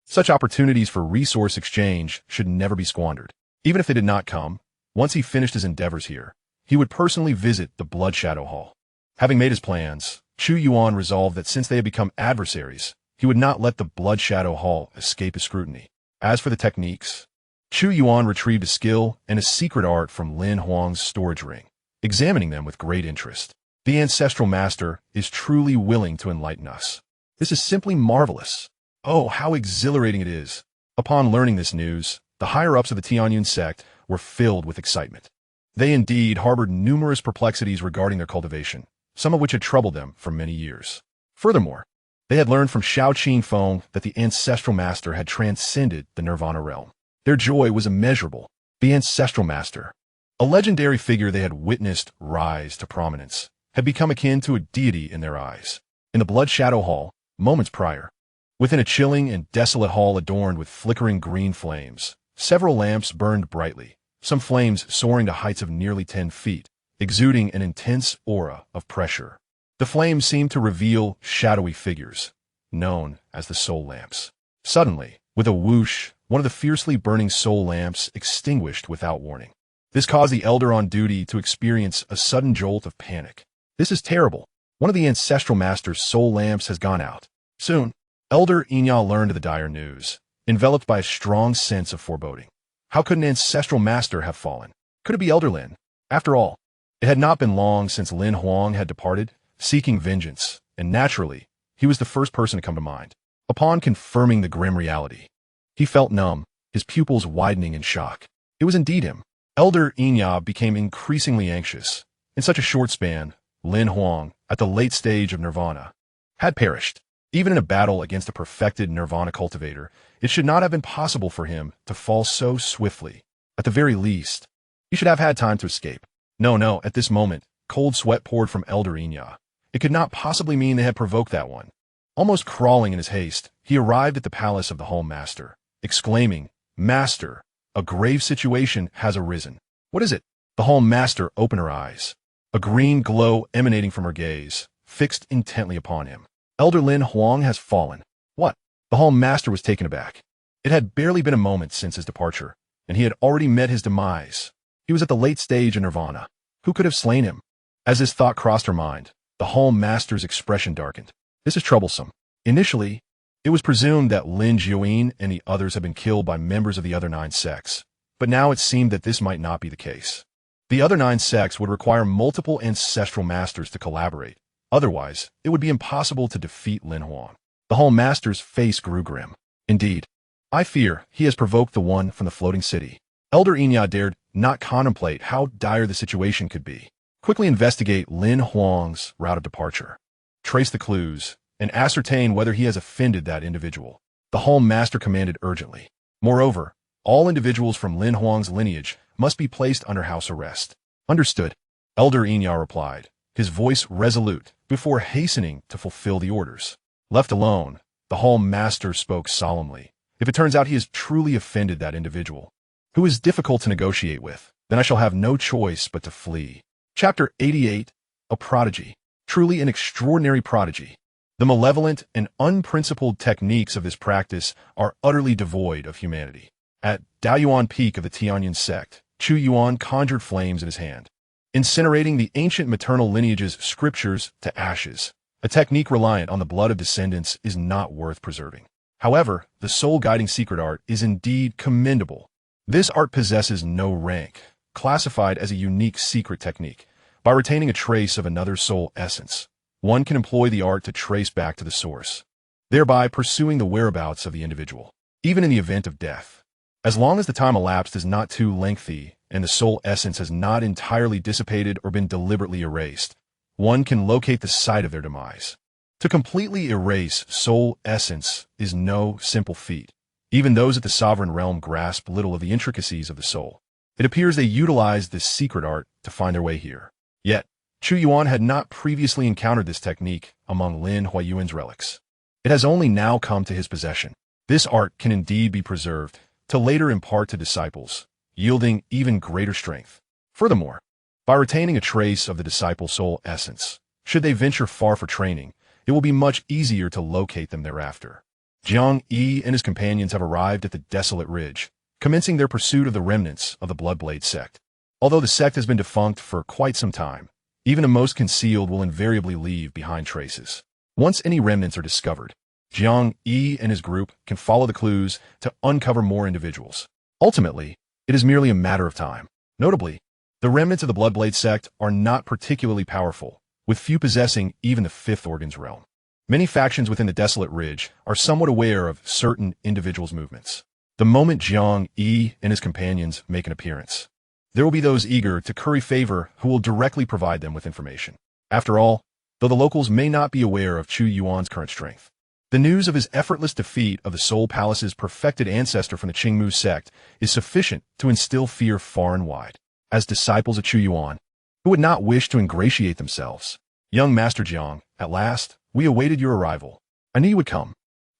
Such opportunities for resource exchange should never be squandered. Even if they did not come, once he finished his endeavors here, he would personally visit the Blood Shadow Hall. Having made his plans, Chu Yuan resolved that since they had become adversaries, he would not let the Blood Shadow Hall escape his scrutiny. As for the techniques, Chu Yuan retrieved a skill and a secret art from Lin Huang's storage ring, examining them with great interest. The ancestral master is truly willing to enlighten us. This is simply marvelous. Oh, how exhilarating it is. Upon learning this news, the higher-ups of the Tianyun Sect were filled with excitement. They indeed harbored numerous perplexities regarding their cultivation, some of which had troubled them for many years. Furthermore, they had learned from Xiao Qingfeng that the ancestral master had transcended the Nirvana realm. Their joy was immeasurable. The ancestral master, a legendary figure they had witnessed rise to prominence, had become akin to a deity in their eyes. In the Blood Shadow Hall, moments prior, within a chilling and desolate hall adorned with flickering green flames, several lamps burned brightly, some flames soaring to heights of nearly 10 feet, exuding an intense aura of pressure. The flames seemed to reveal shadowy figures, known as the soul lamps. Suddenly, with a whoosh, one of the fiercely burning soul lamps extinguished without warning. This caused the elder on duty to experience a sudden jolt of panic. "This is terrible. One of the ancestral master's soul lamps has gone out." Soon, Elder Inya learned of the dire news, enveloped by a strong sense of foreboding. How could an ancestral master have fallen? Could it be Elder Lin? After all, it had not been long since Lin Huang had departed, seeking vengeance, and naturally, he was the first person to come to mind. Upon confirming the grim reality, he felt numb, his pupils widening in shock. It was indeed him. Elder Xianxia became increasingly anxious. In such a short span, Lin Huang, at the late stage of nirvana, had perished. Even in a battle against a perfected nirvana cultivator, it should not have been possible for him to fall so swiftly. At the very least, he should have had time to escape. No, at this moment, cold sweat poured from Elder Xianxia. It could not possibly mean they had provoked that one. Almost crawling in his haste, he arrived at the palace of the Home Master, exclaiming, "Master, a grave situation has arisen." "What is it?" The Home Master opened her eyes, a green glow emanating from her gaze, fixed intently upon him. "Elder Lin Huang has fallen." "What?" The Home Master was taken aback. It had barely been a moment since his departure, and he had already met his demise. He was at the late stage of nirvana. Who could have slain him? As this thought crossed her mind, the Home Master's expression darkened. This is troublesome. Initially, it was presumed that Lin Jiuyin and the others had been killed by members of the other 9 sects, but now it seemed that this might not be the case. The other 9 sects would require multiple ancestral masters to collaborate. Otherwise, it would be impossible to defeat Lin Huang. The Home Master's face grew grim. "Indeed, I fear he has provoked the one from the floating city." Elder Xianxia dared not contemplate how dire the situation could be. Quickly investigate Lin Huang's route of departure. Trace the clues, and ascertain whether he has offended that individual. The Home Master commanded urgently. Moreover, all individuals from Lin Huang's lineage must be placed under house arrest. "Understood," Elder Xianxia replied, his voice resolute, before hastening to fulfill the orders. Left alone, the Home Master spoke solemnly. "If it turns out he has truly offended that individual, who is difficult to negotiate with, then I shall have no choice but to flee." Chapter 88, A Prodigy. Truly an extraordinary prodigy. The malevolent and unprincipled techniques of this practice are utterly devoid of humanity. At Daoyuan Peak of the Tianyun Sect, Chu Yuan conjured flames in his hand, incinerating the ancient maternal lineage's scriptures to ashes. A technique reliant on the blood of descendants is not worth preserving. However, the soul-guiding secret art is indeed commendable. This art possesses no rank, classified as a unique secret technique. By retaining a trace of another's soul essence, one can employ the art to trace back to the source, thereby pursuing the whereabouts of the individual, even in the event of death. As long as the time elapsed is not too lengthy and the soul essence has not entirely dissipated or been deliberately erased, one can locate the site of their demise. To completely erase soul essence is no simple feat. Even those at the sovereign realm grasp little of the intricacies of the soul. It appears they utilized this secret art to find their way here. Yet, Chu Yuan had not previously encountered this technique among Lin Huayuan's relics. It has only now come to his possession. This art can indeed be preserved to later impart to disciples, yielding even greater strength. Furthermore, by retaining a trace of the disciple's soul essence, should they venture far for training, it will be much easier to locate them thereafter. Jiang Yi and his companions have arrived at the desolate ridge, commencing their pursuit of the remnants of the Bloodblade sect. Although the sect has been defunct for quite some time, even the most concealed will invariably leave behind traces. Once any remnants are discovered, Jiang Yi and his group can follow the clues to uncover more individuals. Ultimately, it is merely a matter of time. Notably, the remnants of the Bloodblade sect are not particularly powerful, with few possessing even the fifth organ's realm. Many factions within the desolate ridge are somewhat aware of certain individuals' movements. The moment Jiang Yi and his companions make an appearance, there will be those eager to curry favor who will directly provide them with information. After all, though the locals may not be aware of Chu Yuan's current strength, the news of his effortless defeat of the Soul Palace's perfected ancestor from the Qingmu sect is sufficient to instill fear far and wide. As disciples of Chu Yuan, who would not wish to ingratiate themselves, "Young Master Jiang, at last, we awaited your arrival. I knew you would come.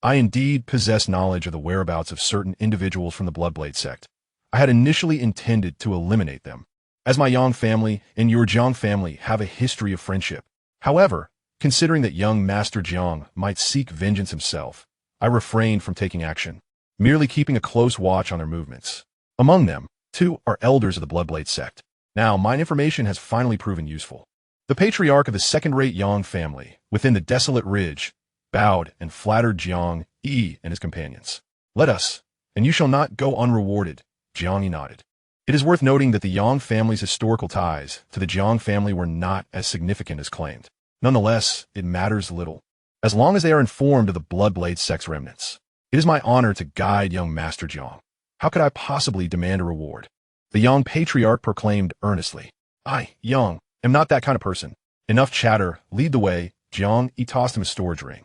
I indeed possess knowledge of the whereabouts of certain individuals from the Bloodblade sect. I had initially intended to eliminate them, as my Yang family and your Jiang family have a history of friendship. However, considering that young Master Jiang might seek vengeance himself, I refrained from taking action, merely keeping a close watch on their movements. Among them, 2 are elders of the Bloodblade sect. Now, my information has finally proven useful." The patriarch of the second-rate Yang family, within the desolate ridge, bowed and flattered Jiang Yi and his companions. "Let us, and you shall not go unrewarded, Xianxia nodded. It is worth noting that the Yang family's historical ties to the Jiang family were not as significant as claimed. Nonetheless, it matters little, as long as they are informed of the Bloodblade Sect's remnants. It is my honor to guide young Master Jiang. How could I possibly demand a reward? The young patriarch proclaimed earnestly. I, Yang, am not that kind of person. Enough chatter, lead the way. Jiang, he tossed him a storage ring.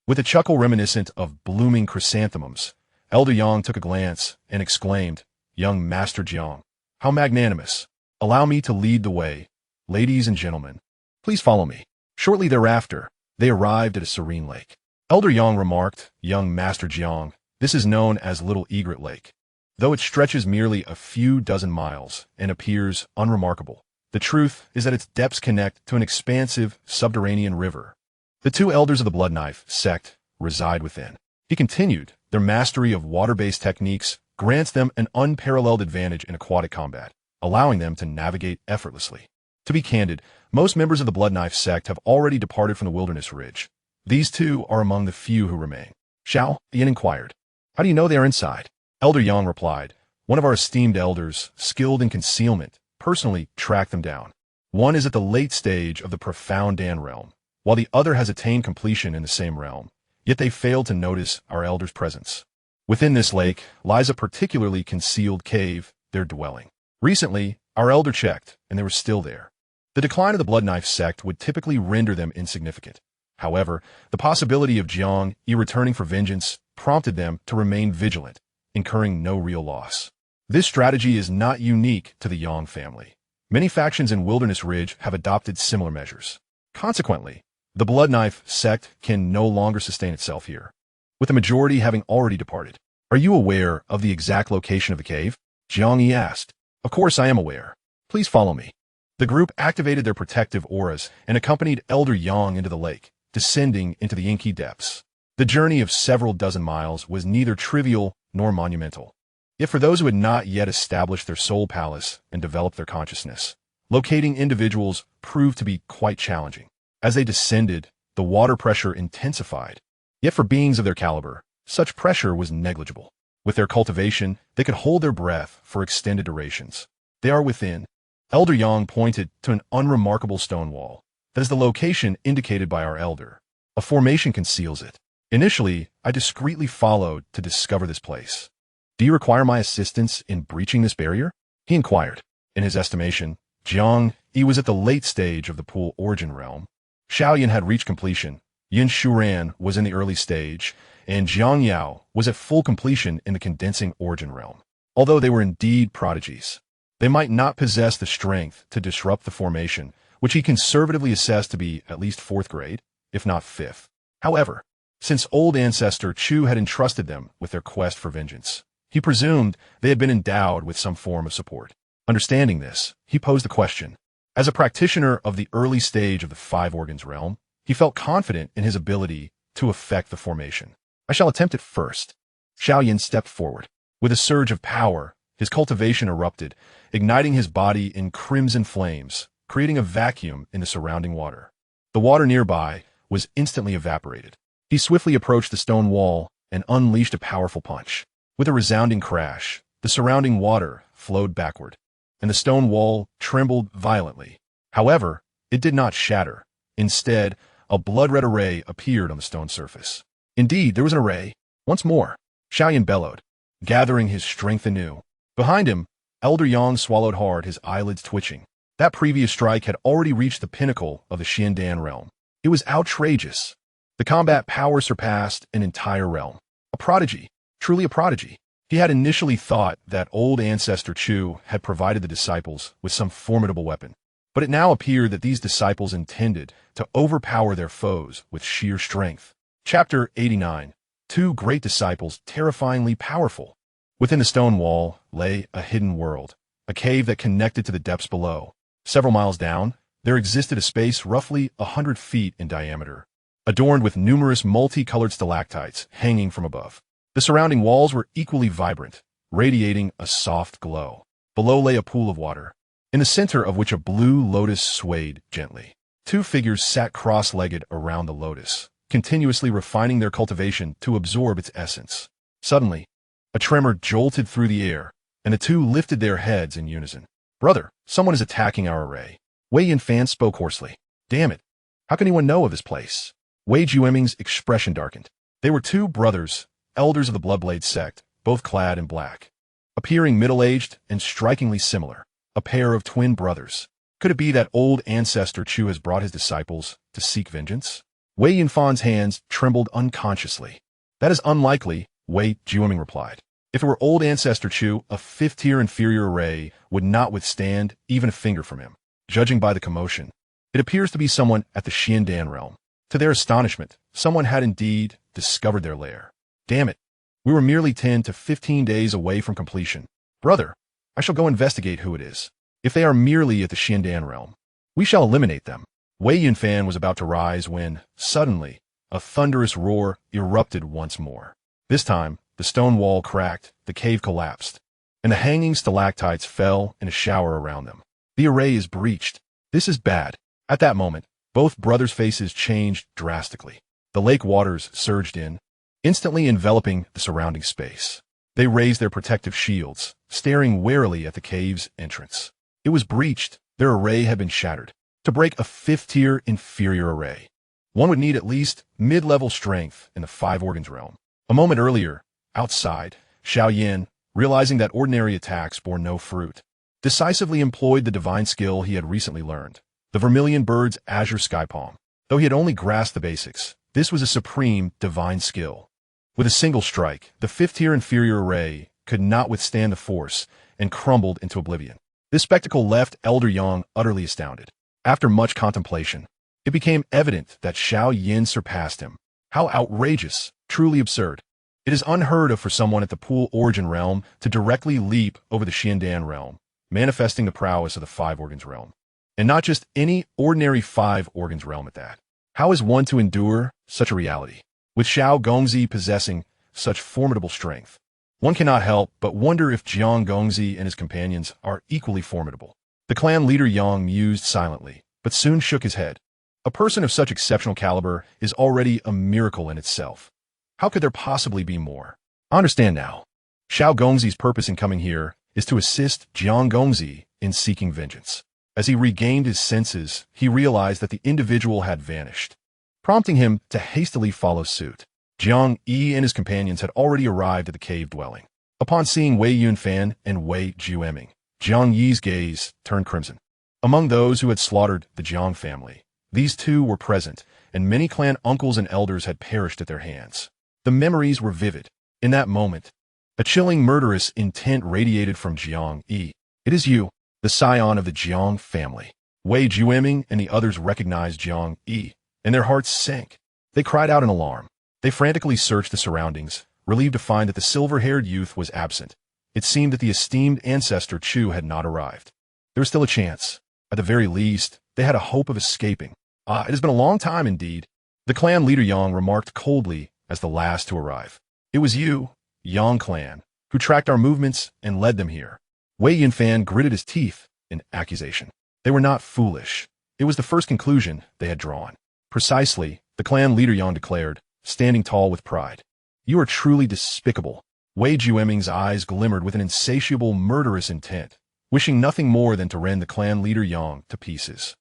With a chuckle reminiscent of blooming chrysanthemums, Elder Yang took a glance and exclaimed, Young Master Jiang, how magnanimous. Allow me to lead the way. Ladies and gentlemen, please follow me. Shortly thereafter, they arrived at a serene lake. Elder Yang remarked, Young Master Jiang, this is known as Little Egret Lake. Though it stretches merely a few dozen miles and appears unremarkable, the truth is that its depths connect to an expansive subterranean river. The two elders of the Bloodknife Sect reside within. He continued, their mastery of water-based techniques grants them an unparalleled advantage in aquatic combat, allowing them to navigate effortlessly. To be candid, most members of the Bloodknife Sect have already departed from the Wilderness Ridge. These two are among the few who remain. Xiao Yan inquired. How do you know they are inside? Elder Yang replied, one of our esteemed elders, skilled in concealment, personally tracked them down. One is at the late stage of the Profound Dan realm, while the other has attained completion in the same realm, yet they failed to notice our elder's presence. Within this lake lies a particularly concealed cave, their dwelling. Recently, our elder checked, and they were still there. The decline of the Bloodknife Sect would typically render them insignificant. However, the possibility of Jiang returning for vengeance prompted them to remain vigilant, incurring no real loss. This strategy is not unique to the Yang family. Many factions in Wilderness Ridge have adopted similar measures. Consequently, the Bloodknife Sect can no longer sustain itself here, with the majority having already departed. Are you aware of the exact location of the cave? Jiang Yi asked. Of course I am aware. Please follow me. The group activated their protective auras and accompanied Elder Yang into the lake, descending into the inky depths. The journey of several dozen miles was neither trivial nor monumental. Yet for those who had not yet established their soul palace and developed their consciousness, locating individuals proved to be quite challenging. As they descended, the water pressure intensified. Yet for beings of their caliber, such pressure was negligible. With their cultivation, they could hold their breath for extended durations. They are within. Elder Yang pointed to an unremarkable stone wall. That is the location indicated by our elder. A formation conceals it. Initially, I discreetly followed to discover this place. Do you require my assistance in breaching this barrier? He inquired. In his estimation, Jiang Yi was at the late stage of the pool origin realm. Xiaoyan had reached completion, Yin Shuran was in the early stage, and Jiang Yao was at full completion in the condensing origin realm. Although they were indeed prodigies, they might not possess the strength to disrupt the formation, which he conservatively assessed to be at least 4th grade, if not 5th. However, since old ancestor Chu had entrusted them with their quest for vengeance, he presumed they had been endowed with some form of support. Understanding this, he posed the question. As a practitioner of the early stage of the 5 organs realm, he felt confident in his ability to affect the formation. I shall attempt it first. Xiaoyan stepped forward. With a surge of power, his cultivation erupted, igniting his body in crimson flames, creating a vacuum in the surrounding water. The water nearby was instantly evaporated. He swiftly approached the stone wall and unleashed a powerful punch. With a resounding crash, the surrounding water flowed backward, and the stone wall trembled violently. However, it did not shatter. Instead, a blood-red array appeared on the stone surface. Indeed, there was an array. Once more, Xiaoyan bellowed, gathering his strength anew. Behind him, Elder Yang swallowed hard, his eyelids twitching. That previous strike had already reached the pinnacle of the Xiandan realm. It was outrageous. The combat power surpassed an entire realm. A prodigy, truly a prodigy. He had initially thought that old ancestor Chu had provided the disciples with some formidable weapon, but it now appeared that these disciples intended to overpower their foes with sheer strength. Chapter 89. 2 Great Disciples Terrifyingly Powerful. Within the stone wall lay a hidden world, a cave that connected to the depths below. Several miles down, there existed a space roughly 100 feet in diameter, adorned with numerous multicolored stalactites hanging from above. The surrounding walls were equally vibrant, radiating a soft glow. Below lay a pool of water, in the center of which a blue lotus swayed gently. 2 figures sat cross-legged around the lotus, continuously refining their cultivation to absorb its essence. Suddenly, a tremor jolted through the air, and the two lifted their heads in unison. Brother, someone is attacking our array. Wei Yunfan spoke hoarsely. Damn it. How can anyone know of this place? Wei Jueming's expression darkened. They were two brothers, elders of the Bloodblade sect, both clad in black. Appearing middle-aged and strikingly similar. A pair of twin brothers. Could it be that old ancestor Chu has brought his disciples to seek vengeance? Wei Yunfan's hands trembled unconsciously. That is unlikely, Wei Jueming replied. If it were old ancestor Chu, a fifth-tier inferior array would not withstand even a finger from him. Judging by the commotion, it appears to be someone at the Xiandan realm. To their astonishment, someone had indeed discovered their lair. Damn it. We were merely 10 to 15 days away from completion. Brother, I shall go investigate who it is. If they are merely at the Xiandan realm, we shall eliminate them. Wei Yunfan was about to rise when, suddenly, a thunderous roar erupted once more. This time, the stone wall cracked, the cave collapsed, and the hanging stalactites fell in a shower around them. The array is breached. This is bad. At that moment, both brothers' faces changed drastically. The lake waters surged in, instantly enveloping the surrounding space. They raised their protective shields, staring warily at the cave's entrance. It was breached. Their array had been shattered. To break a fifth-tier inferior array, one would need at least mid-level strength in the Five Organs realm. A moment earlier, outside, Xiaoyan, realizing that ordinary attacks bore no fruit, decisively employed the divine skill he had recently learned, the Vermilion Bird's Azure Sky Palm. Though he had only grasped the basics, this was a supreme divine skill. With a single strike, the fifth-tier inferior array could not withstand the force and crumbled into oblivion. This spectacle left Elder Yang utterly astounded. After much contemplation, it became evident that Xiaoyan surpassed him. How outrageous, truly absurd. It is unheard of for someone at the Pool Origin realm to directly leap over the Xiandan realm, manifesting the prowess of the Five Organs realm. And not just any ordinary Five Organs realm at that. How is one to endure such a reality? With Xiao Gongzi possessing such formidable strength, one cannot help but wonder if Jiang Gongzi and his companions are equally formidable. The clan leader Yang mused silently, but soon shook his head. A person of such exceptional caliber is already a miracle in itself. How could there possibly be more? I understand now. Xiao Gongzi's purpose in coming here is to assist Jiang Gongzi in seeking vengeance. As he regained his senses, he realized that the individual had vanished, prompting him to hastily follow suit. Jiang Yi and his companions had already arrived at the cave dwelling. Upon seeing Wei Yunfan and Wei Jueming, Jiang Yi's gaze turned crimson. Among those who had slaughtered the Jiang family, these two were present, and many clan uncles and elders had perished at their hands. The memories were vivid. In that moment, a chilling murderous intent radiated from Jiang Yi. It is you, the scion of the Jiang family. Wei Jueming and the others recognized Jiang Yi, and their hearts sank. They cried out in alarm. They frantically searched the surroundings, relieved to find that the silver-haired youth was absent. It seemed that the esteemed ancestor Chu had not arrived. There was still a chance. At the very least, they had a hope of escaping. It has been a long time indeed. The clan leader Yang remarked coldly as the last to arrive. It was you, Yang clan, who tracked our movements and led them here. Wei Yunfan gritted his teeth in accusation. They were not foolish. It was the first conclusion they had drawn. Precisely, the clan leader Yang declared, standing tall with pride. You are truly despicable. Wei Jueming's eyes glimmered with an insatiable, murderous intent, wishing nothing more than to rend the clan leader Yang to pieces.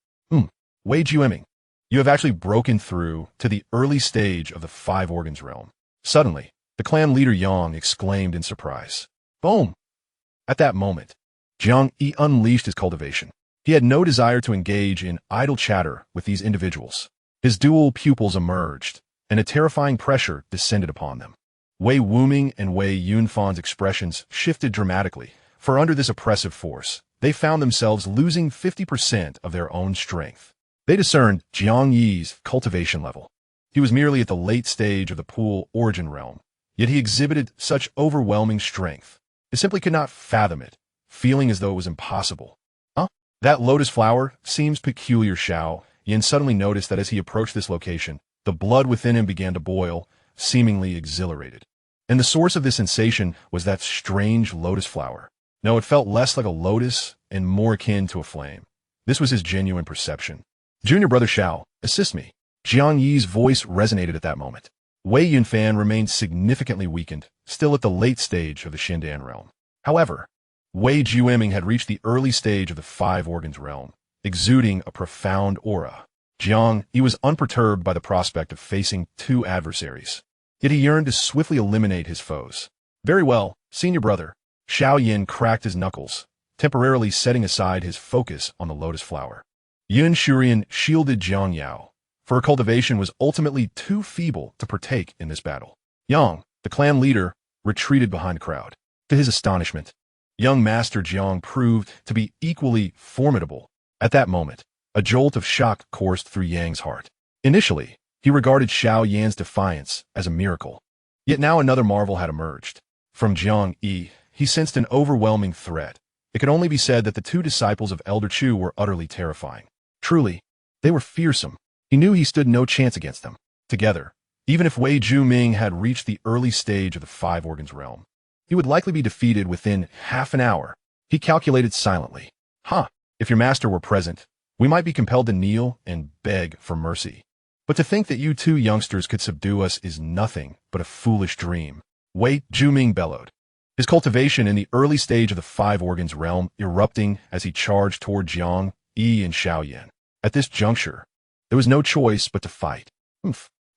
Wei Jueming, you have actually broken through to the early stage of the Five Organs realm. Suddenly, the clan leader Yang exclaimed in surprise. Boom! At that moment, Jiang Yi unleashed his cultivation. He had no desire to engage in idle chatter with these individuals. His dual pupils emerged, and a terrifying pressure descended upon them. Wei Wuming and Wei Yunfan's expressions shifted dramatically, for under this oppressive force, they found themselves losing 50% of their own strength. They discerned Jiang Yi's cultivation level. He was merely at the late stage of the Pool Origin realm, yet he exhibited such overwhelming strength. They simply could not fathom it, feeling as though it was impossible. That lotus flower seems peculiar. Xiao Yan suddenly noticed that as he approached this location, the blood within him began to boil, seemingly exhilarated. And the source of this sensation was that strange lotus flower. No, it felt less like a lotus and more akin to a flame. This was his genuine perception. Junior brother Xiao, assist me. Jiang Yi's voice resonated at that moment. Wei Yunfan remained significantly weakened, still at the late stage of the Xiandan realm. However, Wei Jueming had reached the early stage of the five organs realm, exuding a profound aura. Jiang, he was unperturbed by the prospect of facing two adversaries. Yet he yearned to swiftly eliminate his foes. Very well, senior brother. Xiao Yin cracked his knuckles, temporarily setting aside his focus on the lotus flower. Yun Shurian shielded Jiang Yao, for her cultivation was ultimately too feeble to partake in this battle. Yang, the clan leader, retreated behind a crowd. To his astonishment, young Master Jiang proved to be equally formidable. At that moment, a jolt of shock coursed through Yang's heart. Initially, he regarded Xiao Yan's defiance as a miracle. Yet now another marvel had emerged. From Jiang Yi, he sensed an overwhelming threat. It could only be said that the two disciples of Elder Chu were utterly terrifying. Truly, they were fearsome. He knew he stood no chance against them. Together, even if Wei Juming had reached the early stage of the five organs realm, he would likely be defeated within half an hour. He calculated silently. If your master were present, we might be compelled to kneel and beg for mercy. But to think that you two youngsters could subdue us is nothing but a foolish dream. Wei Juming bellowed, his cultivation in the early stage of the five organs realm erupting as he charged toward Jiang Yi and Xiao Yan. At this juncture, there was no choice but to fight.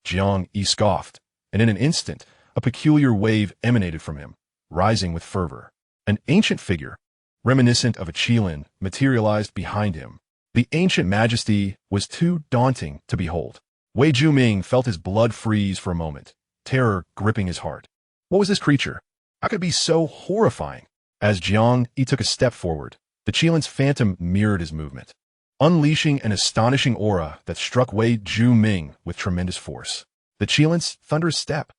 Jiang Yi scoffed, and in an instant, a peculiar wave emanated from him, rising with fervor. An ancient figure, reminiscent of a Qilin, materialized behind him. The ancient majesty was too daunting to behold. Wei Juming felt his blood freeze for a moment, terror gripping his heart. What was this creature? How could it be so horrifying? As Jiang Yi took a step forward, the Qilin's phantom mirrored his movement, unleashing an astonishing aura that struck Wei Juming with tremendous force. The Qilin's thunderous step.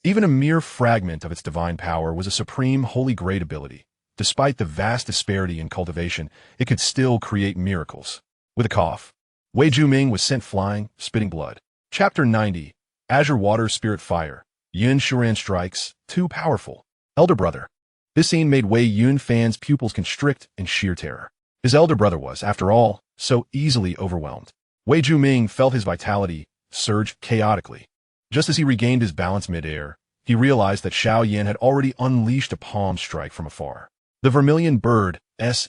Even a mere fragment of its divine power was a supreme holy grade ability. Despite the vast disparity in cultivation, it could still create miracles. With a cough, Wei Juming was sent flying, spitting blood. Chapter 90, Azure Water Spirit Fire. Yun Shuran strikes, too powerful. Elder brother. This scene made Wei Yun fans' pupils constrict in sheer terror. His elder brother was, after all, so easily overwhelmed. Wei Juming felt his vitality surge chaotically. Just as he regained his balance mid-air, he realized that Xiao Yan had already unleashed a palm strike from afar. The vermilion bird's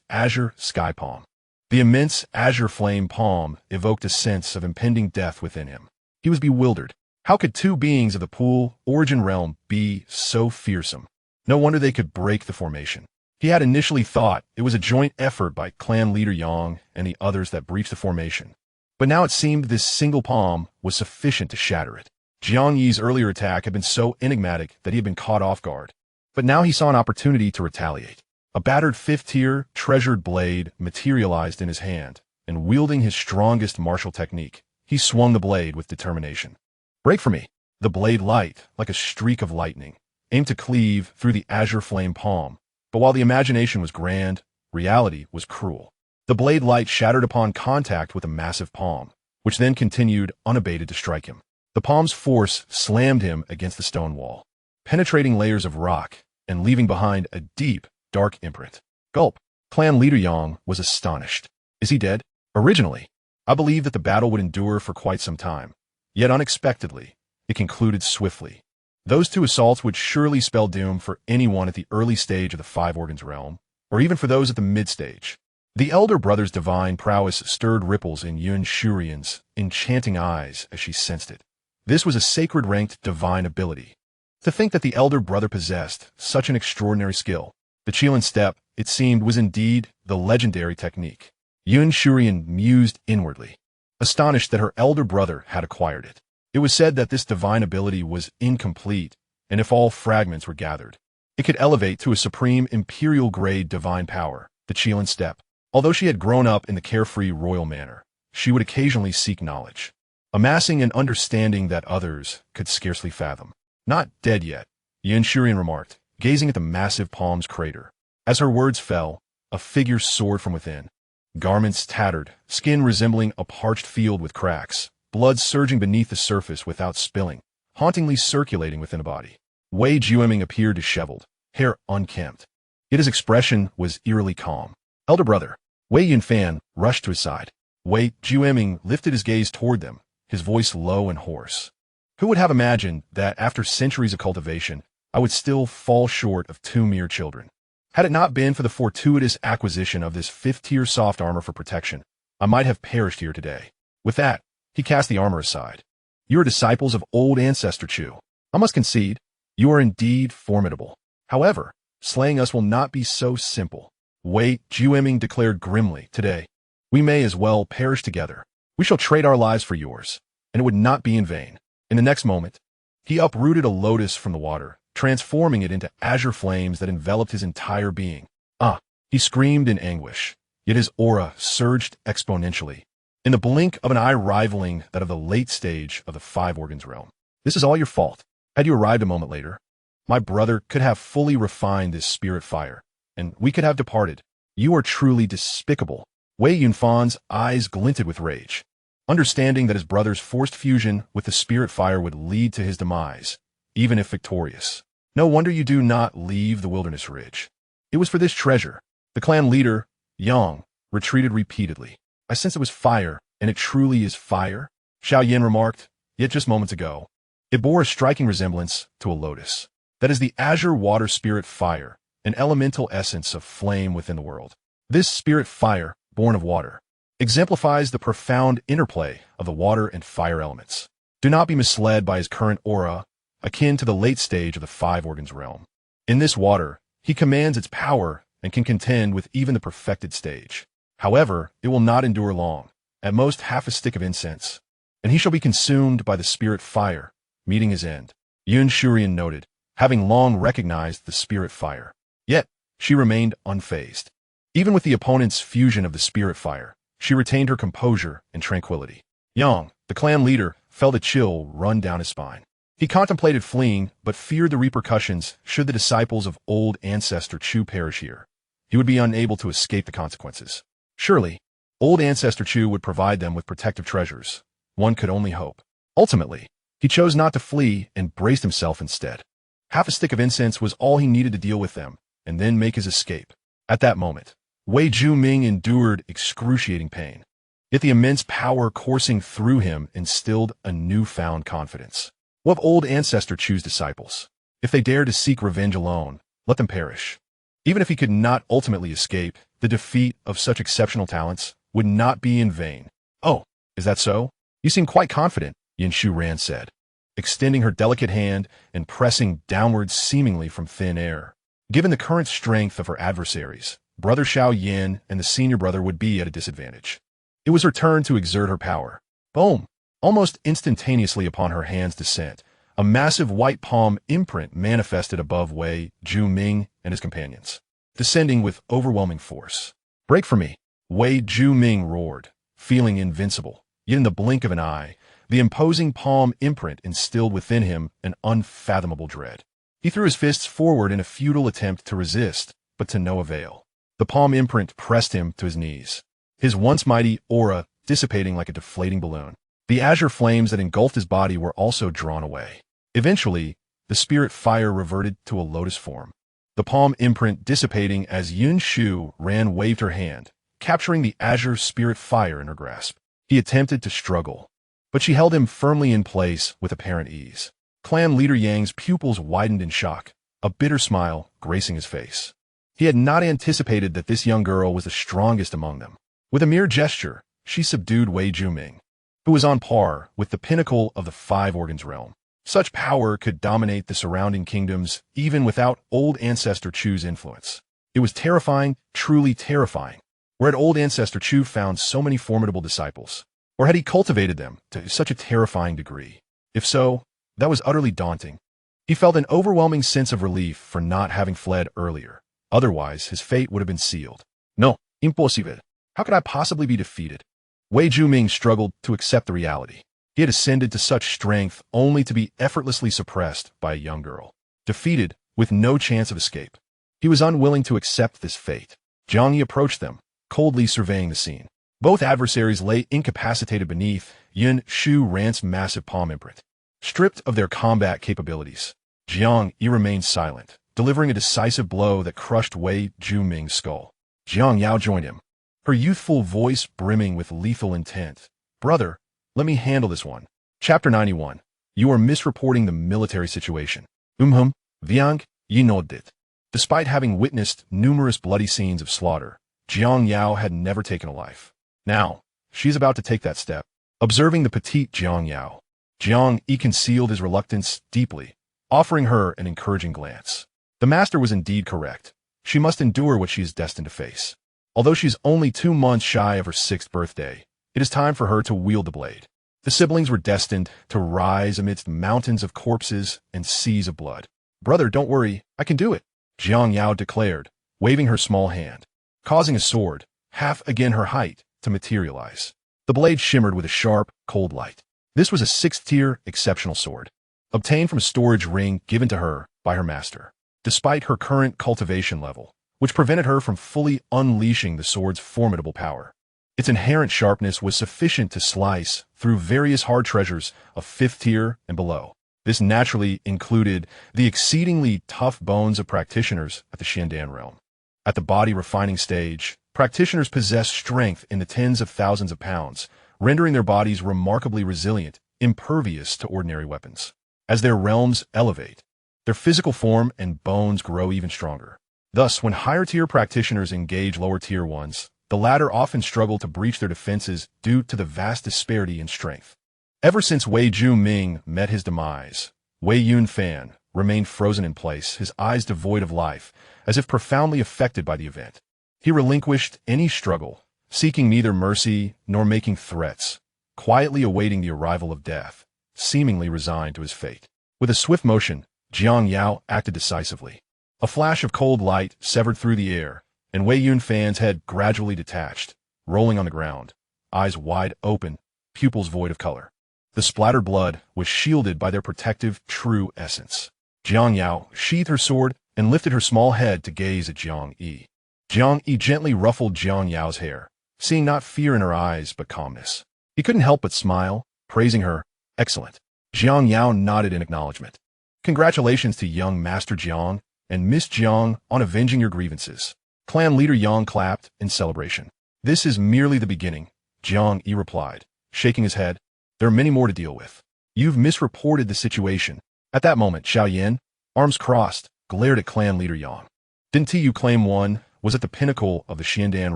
azure sky palm. The immense azure flame palm evoked a sense of impending death within him. He was bewildered. How could two beings of the pool origin realm be so fearsome? No wonder they could break the formation. He had initially thought it was a joint effort by clan leader Yang and the others that breached the formation. But now it seemed this single palm was sufficient to shatter it. Jiang Yi's earlier attack had been so enigmatic that he had been caught off guard. But now he saw an opportunity to retaliate. A battered fifth-tier, treasured blade materialized in his hand, and wielding his strongest martial technique, he swung the blade with determination. Break for me! The blade light, like a streak of lightning, aimed to cleave through the azure flame palm. But while the imagination was grand, reality was cruel. The blade light shattered upon contact with a massive palm, which then continued unabated to strike him. The palm's force slammed him against the stone wall, penetrating layers of rock and leaving behind a deep, dark imprint. Gulp. Clan leader Yang was astonished. Is he dead? Originally, I believed that the battle would endure for quite some time. Yet unexpectedly, it concluded swiftly. Those two assaults would surely spell doom for anyone at the early stage of the five organs realm, or even for those at the mid-stage. The elder brother's divine prowess stirred ripples in Yun Shurian's enchanting eyes as she sensed it. This was a sacred-ranked divine ability. To think that the elder brother possessed such an extraordinary skill. The Qilin step, it seemed, was indeed the legendary technique. Yun Shurian mused inwardly, astonished that her elder brother had acquired it. It was said that this divine ability was incomplete, and if all fragments were gathered, it could elevate to a supreme imperial-grade divine power, the Qilin step. Although she had grown up in the carefree royal manner, she would occasionally seek knowledge, amassing an understanding that others could scarcely fathom. Not dead yet, Yun Shurian remarked, gazing at the massive palm's crater. As her words fell, a figure soared from within. Garments tattered, skin resembling a parched field with cracks, blood surging beneath the surface without spilling, hauntingly circulating within a body. Wei Jueming appeared disheveled, hair unkempt. Yet his expression was eerily calm. Elder brother, Wei Yunfan, rushed to his side. Wei Jueming lifted his gaze toward them, his voice low and hoarse. Who would have imagined that after centuries of cultivation, I would still fall short of two mere children? Had it not been for the fortuitous acquisition of this 5th-tier soft armor for protection, I might have perished here today. With that, he cast the armor aside. You are disciples of old ancestor Chu. I must concede, you are indeed formidable. However, slaying us will not be so simple. Wei Jueming declared grimly, today, we may as well perish together. We shall trade our lives for yours, and it would not be in vain. In the next moment, he uprooted a lotus from the water, transforming it into azure flames that enveloped his entire being. Ah! He screamed in anguish, yet his aura surged exponentially, in the blink of an eye rivaling that of the late stage of the 5 organs realm. This is all your fault. Had you arrived a moment later, my brother could have fully refined this spirit fire, and we could have departed. You are truly despicable. Wei Yunfan's eyes glinted with rage. Understanding that his brother's forced fusion with the spirit fire would lead to his demise, even if victorious. No wonder you do not leave the wilderness ridge. It was for this treasure. The clan leader, Yang, retreated repeatedly. I sense it was fire, and it truly is fire, Xiao remarked, yet just moments ago. It bore a striking resemblance to a lotus. That is the azure water spirit fire, an elemental essence of flame within the world. This spirit fire, born of water, exemplifies the profound interplay of the water and fire elements. Do not be misled by his current aura, akin to the late stage of the 5 organs realm. In this water, he commands its power and can contend with even the perfected stage. However, it will not endure long, at most half a stick of incense, and he shall be consumed by the spirit fire, meeting his end. Yun Shurian noted, having long recognized the spirit fire. Yet, she remained unfazed. Even with the opponent's fusion of the spirit fire, she retained her composure and tranquility. Yang, the clan leader, felt a chill run down his spine. He contemplated fleeing, but feared the repercussions should the disciples of old ancestor Chu perish here. He would be unable to escape the consequences. Surely, old ancestor Chu would provide them with protective treasures. One could only hope. Ultimately, he chose not to flee and braced himself instead. Half a stick of incense was all he needed to deal with them, and then make his escape. At that moment, Wei Juming endured excruciating pain. Yet the immense power coursing through him instilled a newfound confidence. What of old ancestor Chu's disciples? If they dare to seek revenge alone, let them perish. Even if he could not ultimately escape, the defeat of such exceptional talents would not be in vain. Oh, is that so? You seem quite confident, Yin Shuran said, extending her delicate hand and pressing downwards seemingly from thin air. Given the current strength of her adversaries, Brother Xiao Yin and the senior brother would be at a disadvantage. It was her turn to exert her power. Boom! Almost instantaneously upon her hand's descent, a massive white palm imprint manifested above Wei Juming and his companions, descending with overwhelming force. Break for me! Wei Juming roared, feeling invincible. Yet in the blink of an eye, the imposing palm imprint instilled within him an unfathomable dread. He threw his fists forward in a futile attempt to resist, but to no avail. The palm imprint pressed him to his knees, his once mighty aura dissipating like a deflating balloon. The azure flames that engulfed his body were also drawn away. Eventually, the spirit fire reverted to a lotus form, the palm imprint dissipating as Yun Shu Ran waved her hand, capturing the azure spirit fire in her grasp. He attempted to struggle, but she held him firmly in place with apparent ease. Clan leader Yang's pupils widened in shock, a bitter smile gracing his face. He had not anticipated that this young girl was the strongest among them. With a mere gesture, she subdued Wei Juming, who was on par with the pinnacle of the 5 organs realm. Such power could dominate the surrounding kingdoms even without old ancestor Chu's influence. It was terrifying, truly terrifying. Where had old ancestor Chu found so many formidable disciples? Or had he cultivated them to such a terrifying degree? If so, that was utterly daunting. He felt an overwhelming sense of relief for not having fled earlier. Otherwise, his fate would have been sealed. No, impossible. How could I possibly be defeated? Wei Juming struggled to accept the reality. He had ascended to such strength only to be effortlessly suppressed by a young girl. Defeated, with no chance of escape. He was unwilling to accept this fate. Jiang Yi approached them, coldly surveying the scene. Both adversaries lay incapacitated beneath Yun Shu Ran's massive palm imprint. Stripped of their combat capabilities, Jiang Yi remained silent, delivering a decisive blow that crushed Wei Juming's skull. Jiang Yao joined him, her youthful voice brimming with lethal intent. Brother, let me handle this one. Chapter 91. You are misreporting the military situation. Viang, Yi nodded. Despite having witnessed numerous bloody scenes of slaughter, Xianxia had never taken a life. Now, she's about to take that step. Observing the petite Xianxia, Jiang Yi concealed his reluctance deeply, offering her an encouraging glance. The master was indeed correct. She must endure what she is destined to face. Although she's only 2 months shy of her 6th birthday, it is time for her to wield the blade. The siblings were destined to rise amidst mountains of corpses and seas of blood. "Brother, don't worry, I can do it," Xianxia declared, waving her small hand, causing a sword, half again her height, to materialize. The blade shimmered with a sharp, cold light. This was a 6th-tier exceptional sword, obtained from a storage ring given to her by her master. Despite her current cultivation level, which prevented her from fully unleashing the sword's formidable power, its inherent sharpness was sufficient to slice through various hard treasures of 5th tier and below. This naturally included the exceedingly tough bones of practitioners at the Xiandan realm. At the body refining stage, practitioners possess strength in the tens of thousands of pounds, rendering their bodies remarkably resilient, impervious to ordinary weapons. As their realms elevate, their physical form and bones grow even stronger. Thus, when higher-tier practitioners engage lower-tier ones, the latter often struggle to breach their defenses due to the vast disparity in strength. Ever since Wei Zhuming met his demise, Wei Yunfan remained frozen in place, his eyes devoid of life, as if profoundly affected by the event. He relinquished any struggle, seeking neither mercy nor making threats, quietly awaiting the arrival of death, seemingly resigned to his fate. With a swift motion, Xianxia acted decisively. A flash of cold light severed through the air, and Wei Yunfan's head gradually detached, rolling on the ground, eyes wide open, pupils void of color. The splattered blood was shielded by their protective, true essence. Xianxia sheathed her sword and lifted her small head to gaze at Jiang Yi. Jiang Yi gently ruffled Xiao's hair, seeing not fear in her eyes but calmness. He couldn't help but smile, praising her. "Excellent." Xianxia nodded in acknowledgement. "Congratulations to young Master Jiang and Miss Jiang on avenging your grievances." Clan leader Yang clapped in celebration. "This is merely the beginning," Jiang Yi replied, shaking his head. "There are many more to deal with. You've misreported the situation." At that moment, Xiaoyan, arms crossed, glared at clan leader Yang. "Didn't you claim one was at the pinnacle of the Xiandan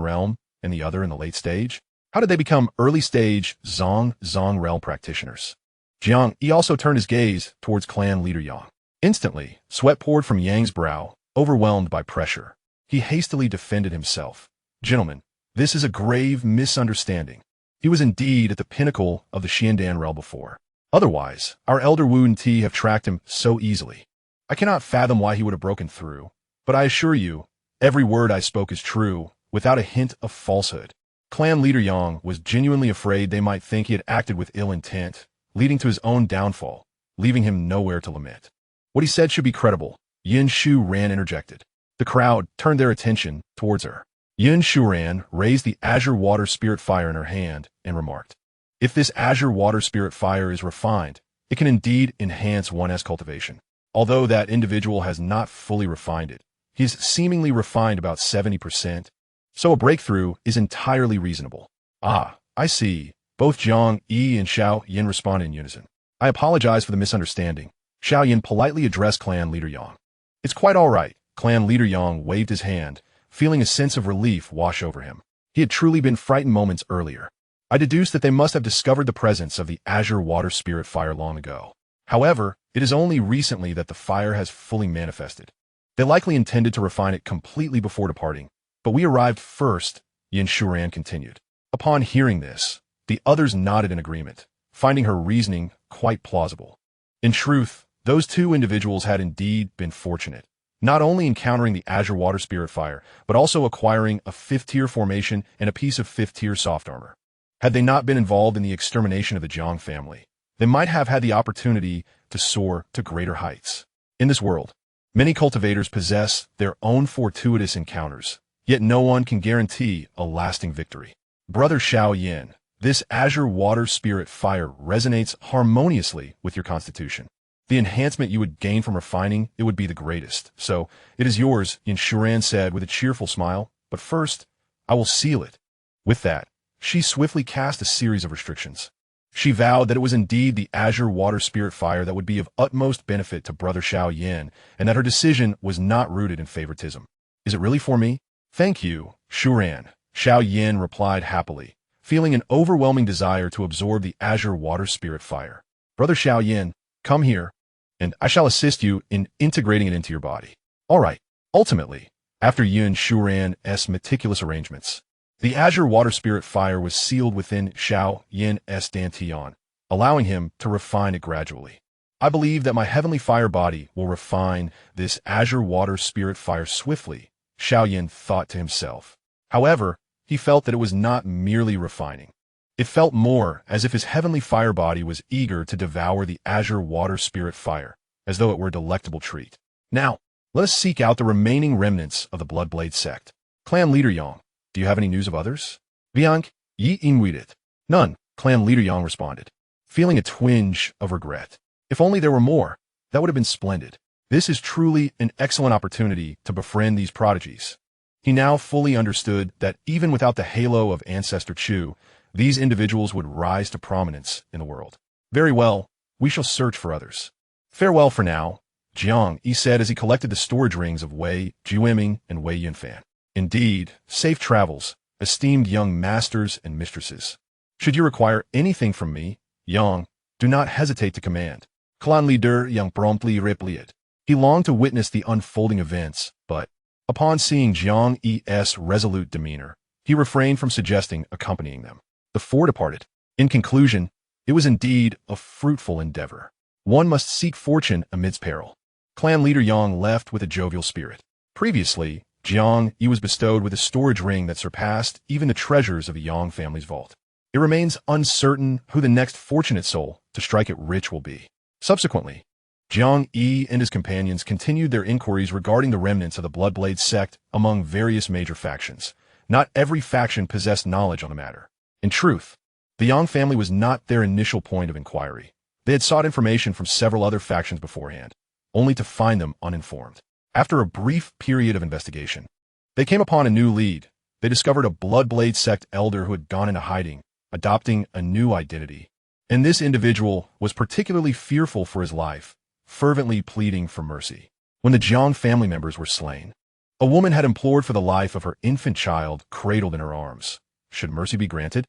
realm and the other in the late stage? How did they become early-stage Zong realm practitioners?" Jiang Yi also turned his gaze towards clan leader Yang. Instantly, sweat poured from Yang's brow, overwhelmed by pressure. He hastily defended himself. "Gentlemen, this is a grave misunderstanding. He was indeed at the pinnacle of the Xiandan realm before. Otherwise, our elder Wu and Ti have tracked him so easily. I cannot fathom why he would have broken through, but I assure you, every word I spoke is true, without a hint of falsehood." Clan leader Yang was genuinely afraid they might think he had acted with ill intent, leading to his own downfall, leaving him nowhere to lament. What he said should be credible, Yin Shuran interjected. The crowd turned their attention towards her. Yin Shuran raised the azure water spirit fire in her hand and remarked, "If this azure water spirit fire is refined, it can indeed enhance one's cultivation. Although that individual has not fully refined it, he's seemingly refined about 70%, so a breakthrough is entirely reasonable." "Ah, I see." Both Jiang Yi and Xiao Yin responded in unison. "I apologize for the misunderstanding." Xiao Yin politely addressed clan leader Yang. "It's quite all right." Clan leader Yang waved his hand, feeling a sense of relief wash over him. He had truly been frightened moments earlier. "I deduced that they must have discovered the presence of the azure water spirit fire long ago. However, it is only recently that the fire has fully manifested. They likely intended to refine it completely before departing, but we arrived first," Yin Shuran continued. Upon hearing this, the others nodded in agreement, finding her reasoning quite plausible. In truth, those two individuals had indeed been fortunate, not only encountering the azure water spirit fire, but also acquiring a 5th-tier formation and a piece of 5th-tier soft armor. Had they not been involved in the extermination of the Jiang family, they might have had the opportunity to soar to greater heights. In this world, many cultivators possess their own fortuitous encounters, yet no one can guarantee a lasting victory. Brother Xiao Yin, this azure water spirit fire resonates harmoniously with your constitution. The enhancement you would gain from refining it would be the greatest. So, it is yours, Yin Shuran said with a cheerful smile, but first, I will seal it. With that, she swiftly cast a series of restrictions. She vowed that it was indeed the azure water spirit fire that would be of utmost benefit to Brother Xiaoyan, and that her decision was not rooted in favoritism. Is it really for me? Thank you, Shuran, Xiaoyan replied happily, feeling an overwhelming desire to absorb the azure water spirit fire. Brother Xiaoyan, come here, and I shall assist you in integrating it into your body. All right. Ultimately, after Yun Shuran's meticulous arrangements, the azure water spirit fire was sealed within Xiaoyan's dantian, allowing him to refine it gradually. I believe that my heavenly fire body will refine this azure water spirit fire swiftly, Xiaoyan thought to himself. However, he felt that it was not merely refining. It felt more as if his heavenly fire body was eager to devour the azure water spirit fire, as though it were a delectable treat. Now, let us seek out the remaining remnants of the Bloodblade sect. Clan Leader Yang, do you have any news of others? Viank, yi inwidet. None, Clan Leader Yang responded, feeling a twinge of regret. If only there were more, that would have been splendid. This is truly an excellent opportunity to befriend these prodigies. He now fully understood that even without the halo of Ancestor Chu, these individuals would rise to prominence in the world. Very well, we shall search for others. Farewell for now, Jiang, he said as he collected the storage rings of Wei Juiming and Wei Yunfan. Indeed, safe travels, esteemed young masters and mistresses. Should you require anything from me, Yang, do not hesitate to command. Clan Leader Yang promptly replied. He longed to witness the unfolding events, but, upon seeing Jiang E's resolute demeanor, he refrained from suggesting accompanying them. The four departed. In conclusion, it was indeed a fruitful endeavor. One must seek fortune amidst peril. Clan Leader Yang left with a jovial spirit. Previously, Jiang Yi was bestowed with a storage ring that surpassed even the treasures of the Yang family's vault. It remains uncertain who the next fortunate soul to strike it rich will be. Subsequently, Jiang Yi and his companions continued their inquiries regarding the remnants of the Bloodblade sect among various major factions. Not every faction possessed knowledge on the matter. In truth, the Yang family was not their initial point of inquiry. They had sought information from several other factions beforehand, only to find them uninformed. After a brief period of investigation, they came upon a new lead. They discovered a Bloodblade sect elder who had gone into hiding, adopting a new identity. And this individual was particularly fearful for his life, fervently pleading for mercy. When the Jiang family members were slain, a woman had implored for the life of her infant child cradled in her arms. Should mercy be granted?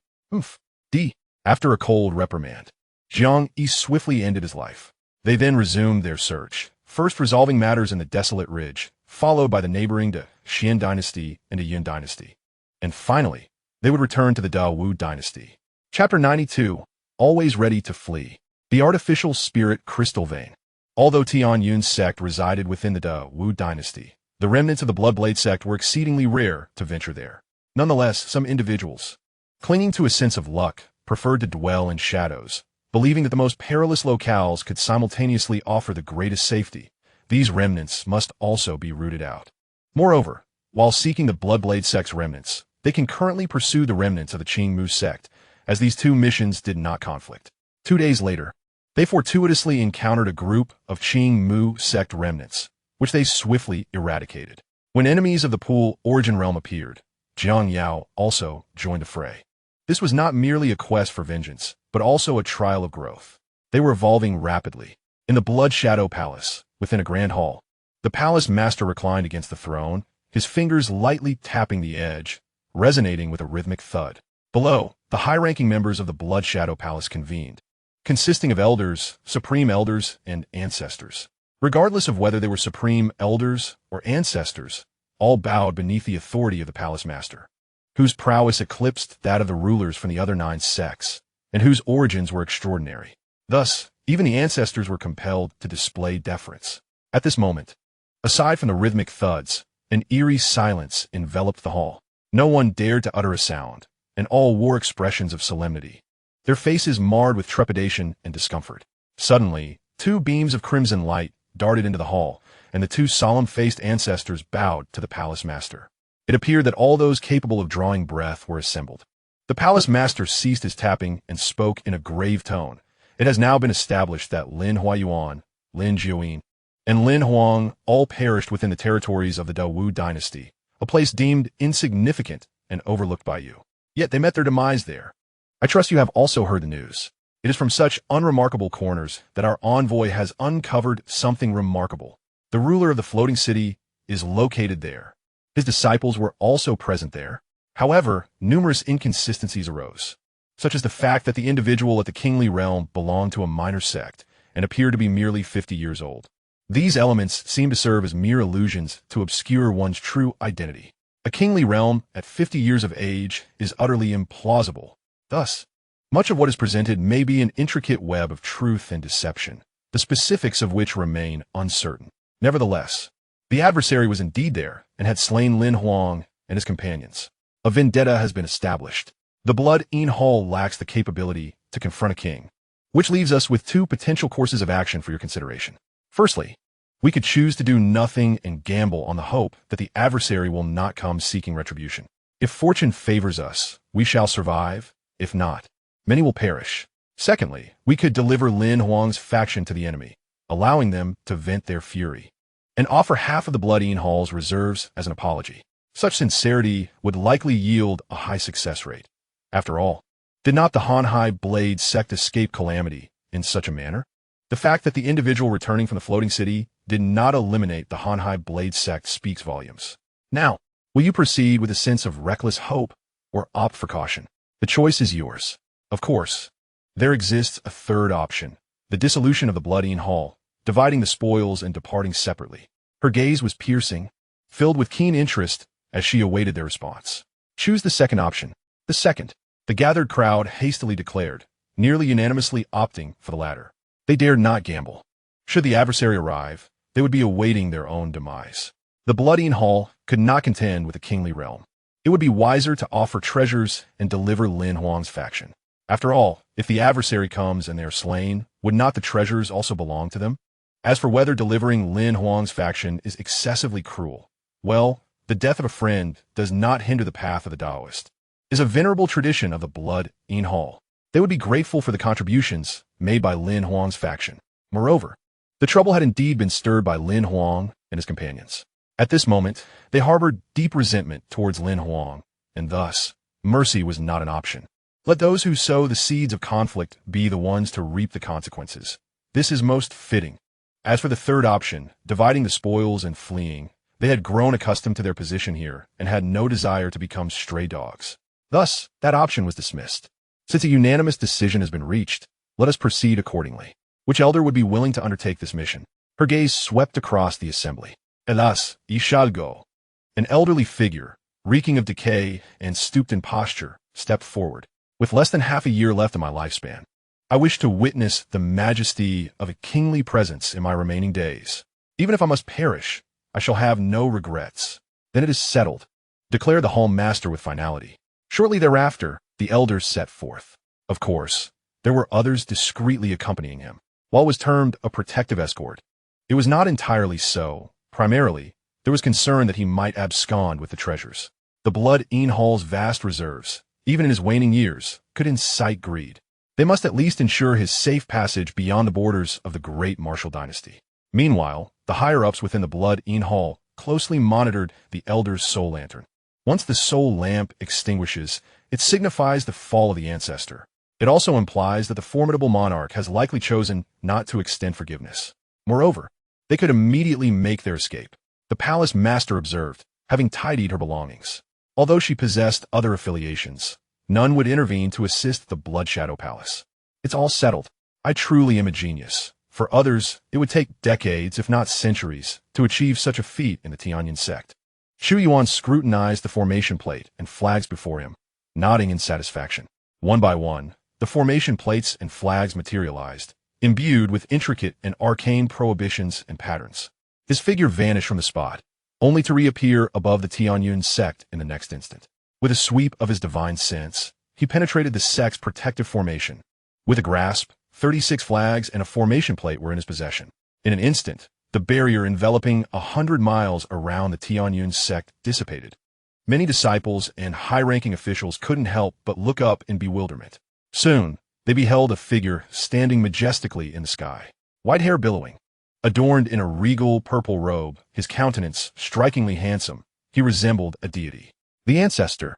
After a cold reprimand, Jiang Yi swiftly ended his life. They then resumed their search, first resolving matters in the Desolate Ridge, followed by the neighboring Xian dynasty and the Yun dynasty. And finally, they would return to the Dawu dynasty. Chapter 92, Always Ready to Flee. The Artificial Spirit Crystal Vein. Although Tianyun Sect resided within the Dawu dynasty, the remnants of the Bloodblade sect were exceedingly rare to venture there. Nonetheless, some individuals, clinging to a sense of luck, preferred to dwell in shadows, believing that the most perilous locales could simultaneously offer the greatest safety. These remnants must also be rooted out. Moreover, while seeking the Bloodblade sect's remnants, they can currently pursue the remnants of the Qingmu sect, as these two missions did not conflict. 2 days later, they fortuitously encountered a group of Qingmu sect remnants, which they swiftly eradicated. When enemies of the Pool Origin Realm appeared, Jiang Yao also joined the fray. This was not merely a quest for vengeance, but also a trial of growth. They were evolving rapidly. In the Blood Shadow Palace, within a grand hall, the palace master reclined against the throne, his fingers lightly tapping the edge, resonating with a rhythmic thud. Below, the high-ranking members of the Blood Shadow Palace convened, consisting of elders, supreme elders, and ancestors. Regardless of whether they were supreme elders or ancestors, all bowed beneath the authority of the palace master, whose prowess eclipsed that of the rulers from the other 9 sects, and whose origins were extraordinary. Thus, even the ancestors were compelled to display deference. At this moment, aside from the rhythmic thuds, an eerie silence enveloped the hall. No one dared to utter a sound, and all wore expressions of solemnity, their faces marred with trepidation and discomfort. Suddenly, 2 beams of crimson light darted into the hall, and the 2 solemn-faced ancestors bowed to the palace master. It appeared that all those capable of drawing breath were assembled. The palace master ceased his tapping and spoke in a grave tone. It has now been established that Lin Huayuan, Lin Jiuyin, and Lin Huang all perished within the territories of the Dawu dynasty, a place deemed insignificant and overlooked by you. Yet they met their demise there. I trust you have also heard the news. It is from such unremarkable corners that our envoy has uncovered something remarkable. The ruler of the floating city is located there. His disciples were also present there. However, numerous inconsistencies arose, such as the fact that the individual at the kingly realm belonged to a minor sect and appeared to be merely 50 years old. These elements seem to serve as mere illusions to obscure one's true identity. A kingly realm at 50 years of age is utterly implausible. Thus, much of what is presented may be an intricate web of truth and deception, the specifics of which remain uncertain. Nevertheless, the adversary was indeed there and had slain Lin Huang and his companions. A vendetta has been established. The blood in Hall lacks the capability to confront a king, which leaves us with two potential courses of action for your consideration. Firstly, we could choose to do nothing and gamble on the hope that the adversary will not come seeking retribution. If fortune favors us, we shall survive. If not, many will perish. Secondly, we could deliver Lin Huang's faction to the enemy, allowing them to vent their fury, and offer half of the blood in Hall's reserves as an apology. Such sincerity would likely yield a high success rate. After all, did not the Hanhai Blade sect escape calamity in such a manner? The fact that the individual returning from the floating city did not eliminate the Hanhai Blade sect speaks volumes. Now, will you proceed with a sense of reckless hope or opt for caution? The choice is yours. Of course, there exists a third option, the dissolution of the blood in Hall, dividing the spoils and departing separately. Her gaze was piercing, filled with keen interest as she awaited their response. Choose the second option. The second, the gathered crowd hastily declared, nearly unanimously opting for the latter. They dared not gamble. Should the adversary arrive, they would be awaiting their own demise. The blood in Hall could not contend with the kingly realm. It would be wiser to offer treasures and deliver Lin Huang's faction. After all, if the adversary comes and they are slain, would not the treasures also belong to them? As for whether delivering Lin Huang's faction is excessively cruel, well, the death of a friend does not hinder the path of the Taoist. It is a venerable tradition of the blood in Hall. They would be grateful for the contributions made by Lin Huang's faction. Moreover, the trouble had indeed been stirred by Lin Huang and his companions. At this moment, they harbored deep resentment towards Lin Huang, and thus, mercy was not an option. Let those who sow the seeds of conflict be the ones to reap the consequences. This is most fitting. As for the third option, dividing the spoils and fleeing, they had grown accustomed to their position here and had no desire to become stray dogs. Thus, that option was dismissed. Since a unanimous decision has been reached, let us proceed accordingly. Which elder would be willing to undertake this mission? Her gaze swept across the assembly. Alas, ye shall go. An elderly figure, reeking of decay and stooped in posture, stepped forward. With less than half a year left in my lifespan, I wish to witness the majesty of a kingly presence in my remaining days. Even if I must perish, I shall have no regrets. Then it is settled, declared the hall master with finality. Shortly thereafter, the elders set forth. Of course, there were others discreetly accompanying him. While it was termed a protective escort, it was not entirely so. Primarily, there was concern that he might abscond with the treasures. The blood in Hall's vast reserves, even in his waning years, could incite greed. They must at least ensure his safe passage beyond the borders of the great martial dynasty. Meanwhile, the higher-ups within the blood in Hall closely monitored the elder's soul lantern. Once the soul lamp extinguishes, it signifies the fall of the ancestor. It also implies that the formidable monarch has likely chosen not to extend forgiveness. Moreover, they could immediately make their escape. The palace master observed, having tidied her belongings. Although she possessed other affiliations, none would intervene to assist the Blood Shadow Palace. It's all settled. I truly am a genius. For others, it would take decades, if not centuries, to achieve such a feat in the Tianyun Sect. Chu Yuan scrutinized the formation plate and flags before him, nodding in satisfaction. One by one, the formation plates and flags materialized, imbued with intricate and arcane prohibitions and patterns. His figure vanished from the spot, only to reappear above the Tianyun Sect in the next instant. With a sweep of his divine sense, he penetrated the sect's protective formation. With a grasp, 36 flags and a formation plate were in his possession. In an instant, the barrier enveloping 100 miles around the Tianyun Sect dissipated. Many disciples and high-ranking officials couldn't help but look up in bewilderment. Soon, they beheld a figure standing majestically in the sky, white hair billowing. Adorned in a regal purple robe, his countenance strikingly handsome, he resembled a deity. The ancestor.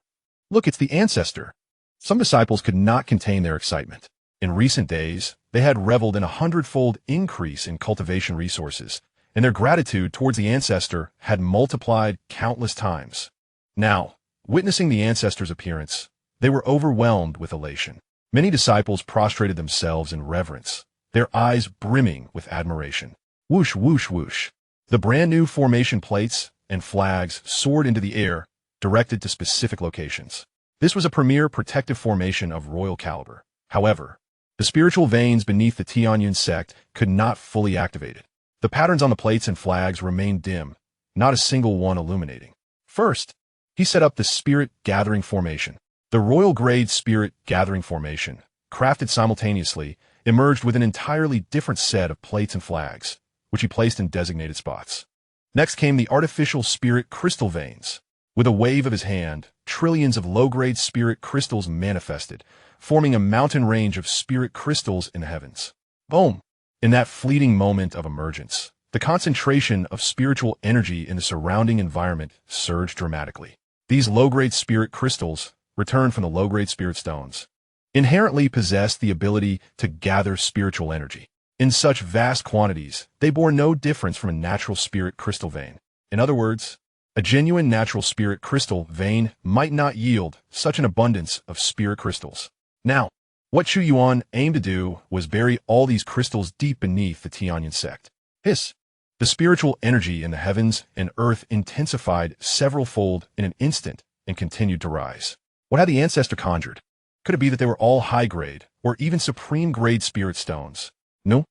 Look, it's the ancestor. Some disciples could not contain their excitement. In recent days, they had reveled in a hundredfold increase in cultivation resources, and their gratitude towards the ancestor had multiplied countless times. Now, witnessing the ancestor's appearance, they were overwhelmed with elation. Many disciples prostrated themselves in reverence, their eyes brimming with admiration. Whoosh, whoosh, whoosh. The brand new formation plates and flags soared into the air, directed to specific locations. This was a premier protective formation of royal caliber. However, the spiritual veins beneath the Tianyun Sect could not fully activate it. The patterns on the plates and flags remained dim, not a single one illuminating. First, he set up the Spirit Gathering Formation. The Royal Grade Spirit Gathering Formation, crafted simultaneously, emerged with an entirely different set of plates and flags, which he placed in designated spots. Next came the artificial spirit crystal veins. With a wave of his hand, trillions of low-grade spirit crystals manifested, forming a mountain range of spirit crystals in the heavens. Boom! In that fleeting moment of emergence, the concentration of spiritual energy in the surrounding environment surged dramatically. These low-grade spirit crystals, returned from the low-grade spirit stones, inherently possessed the ability to gather spiritual energy. In such vast quantities, they bore no difference from a natural spirit crystal vein. In other words, a genuine natural spirit crystal vein might not yield such an abundance of spirit crystals. Now, what Chu Yuan aimed to do was bury all these crystals deep beneath the Tianyun Sect. The spiritual energy in the heavens and earth intensified several-fold in an instant and continued to rise. What had the ancestor conjured? Could it be that they were all high-grade or even supreme-grade spirit stones? No.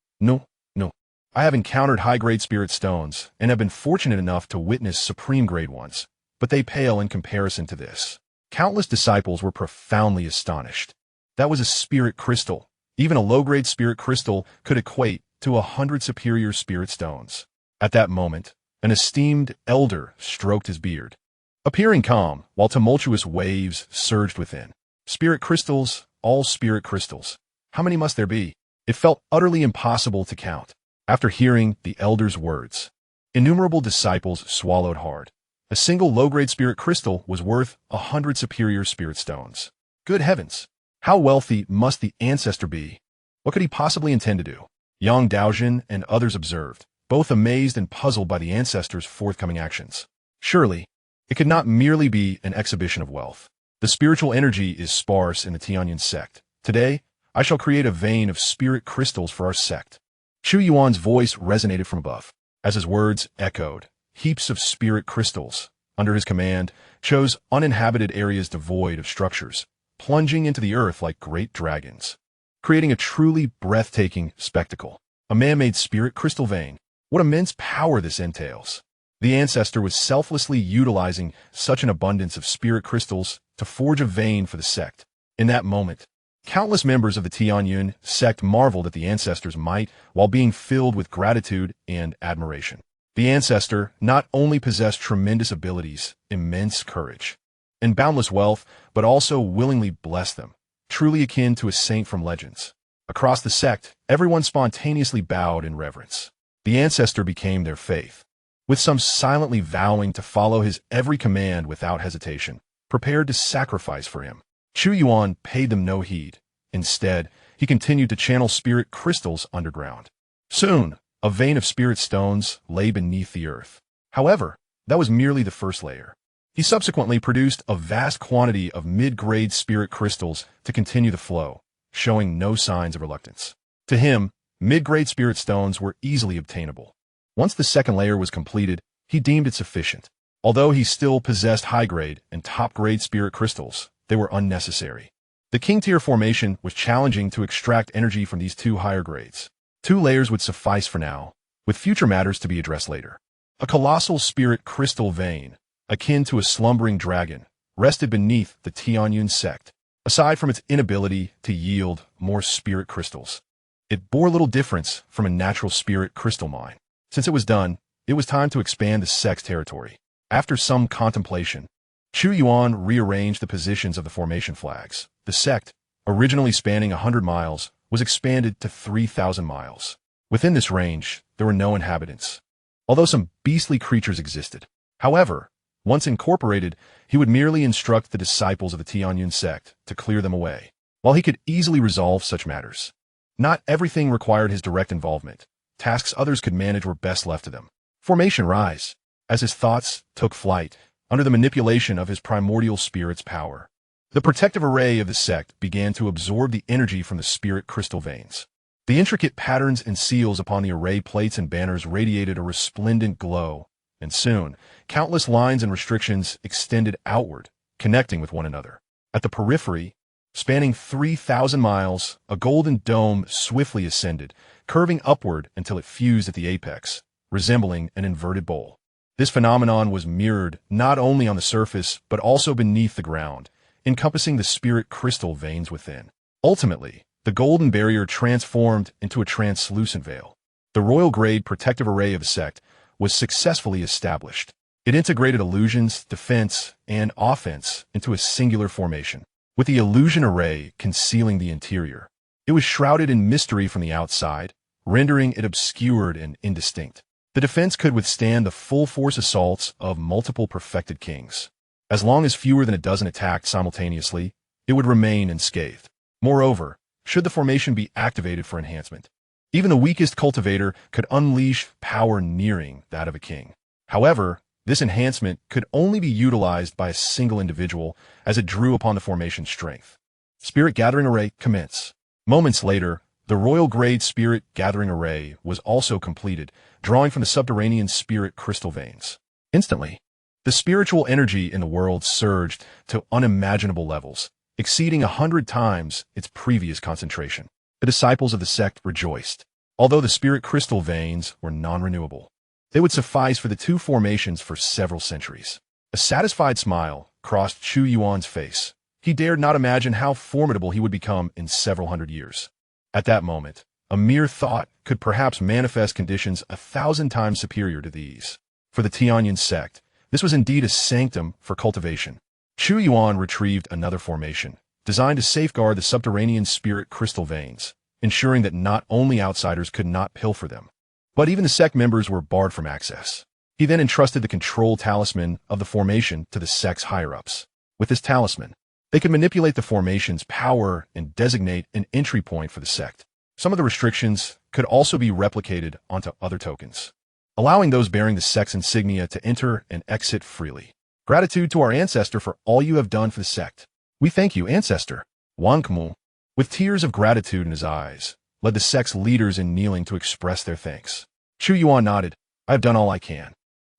I have encountered high-grade spirit stones and have been fortunate enough to witness supreme-grade ones, but they pale in comparison to this. Countless disciples were profoundly astonished. That was a spirit crystal. Even a low-grade spirit crystal could equate to 100 superior spirit stones. At that moment, an esteemed elder stroked his beard, appearing calm while tumultuous waves surged within. Spirit crystals, all spirit crystals. How many must there be? It felt utterly impossible to count. After hearing the elder's words, innumerable disciples swallowed hard. A single low-grade spirit crystal was worth 100 superior spirit stones. Good heavens! How wealthy must the ancestor be? What could he possibly intend to do? Yang Daojin and others observed, both amazed and puzzled by the ancestor's forthcoming actions. Surely, it could not merely be an exhibition of wealth. The spiritual energy is sparse in the Tianyun Sect. Today, I shall create a vein of spirit crystals for our sect. Chu Yuan's voice resonated from above. As his words echoed, heaps of spirit crystals, under his command, chose uninhabited areas devoid of structures, plunging into the earth like great dragons, creating a truly breathtaking spectacle. A man-made spirit crystal vein. What immense power this entails. The ancestor was selflessly utilizing such an abundance of spirit crystals to forge a vein for the sect. In that moment, countless members of the Tianyun Sect marveled at the ancestor's might while being filled with gratitude and admiration. The ancestor not only possessed tremendous abilities, immense courage, and boundless wealth, but also willingly blessed them, truly akin to a saint from legends. Across the sect, everyone spontaneously bowed in reverence. The ancestor became their faith, with some silently vowing to follow his every command without hesitation, prepared to sacrifice for him. Chu Yuan paid them no heed. Instead, he continued to channel spirit crystals underground. Soon, a vein of spirit stones lay beneath the earth. However, that was merely the first layer. He subsequently produced a vast quantity of mid-grade spirit crystals to continue the flow, showing no signs of reluctance. To him, mid-grade spirit stones were easily obtainable. Once the second layer was completed, he deemed it sufficient. Although he still possessed high-grade and top-grade spirit crystals, they were unnecessary. The king-tier formation was challenging to extract energy from these two higher grades. 2 layers would suffice for now, with future matters to be addressed later. A colossal spirit crystal vein, akin to a slumbering dragon, rested beneath the Tianyun Sect. Aside from its inability to yield more spirit crystals, it bore little difference from a natural spirit crystal mine. Since it was done, it was time to expand the sect's territory. After some contemplation, Chu Yuan rearranged the positions of the formation flags. The sect, originally spanning 100 miles, was expanded to 3,000 miles. Within this range, there were no inhabitants, although some beastly creatures existed. However, once incorporated, he would merely instruct the disciples of the Tianyun Sect to clear them away. While he could easily resolve such matters, not everything required his direct involvement. Tasks others could manage were best left to them. Formation rise, as his thoughts took flight, under the manipulation of his primordial spirit's power. The protective array of the sect began to absorb the energy from the spirit crystal veins. The intricate patterns and seals upon the array plates and banners radiated a resplendent glow, and soon, countless lines and restrictions extended outward, connecting with one another. At the periphery, spanning 3,000 miles, a golden dome swiftly ascended, curving upward until it fused at the apex, resembling an inverted bowl. This phenomenon was mirrored not only on the surface but also beneath the ground, encompassing the spirit crystal veins within. Ultimately, the golden barrier transformed into a translucent veil. The royal-grade protective array of the sect was successfully established. It integrated illusions, defense, and offense into a singular formation, with the illusion array concealing the interior. It was shrouded in mystery from the outside, rendering it obscured and indistinct. The defense could withstand the full-force assaults of multiple perfected kings. As long as fewer than a dozen attacked simultaneously, it would remain unscathed. Moreover, should the formation be activated for enhancement, even the weakest cultivator could unleash power nearing that of a king. However, this enhancement could only be utilized by a single individual as it drew upon the formation's strength. Spirit Gathering Array commence. Moments later, the royal-grade Spirit Gathering Array was also completed, drawing from the subterranean spirit crystal veins. Instantly, the spiritual energy in the world surged to unimaginable levels, exceeding 100 times its previous concentration. The disciples of the sect rejoiced. Although the spirit crystal veins were non-renewable, they would suffice for the two formations for several centuries. A satisfied smile crossed Chu Yuan's face. He dared not imagine how formidable he would become in several hundred years. At that moment, a mere thought could perhaps manifest conditions 1,000 times superior to these. For the Tianyun Sect, this was indeed a sanctum for cultivation. Chu Yuan retrieved another formation, designed to safeguard the subterranean spirit crystal veins, ensuring that not only outsiders could not pilfer them, but even the sect members were barred from access. He then entrusted the control talisman of the formation to the sect's higher-ups. With this talisman, they could manipulate the formation's power and designate an entry point for the sect. Some of the restrictions could also be replicated onto other tokens, allowing those bearing the sect's insignia to enter and exit freely. Gratitude to our ancestor for all you have done for the sect. We thank you, ancestor. Wang Kemu, with tears of gratitude in his eyes, led the sect's leaders in kneeling to express their thanks. Chu Yuan nodded. I have done all I can.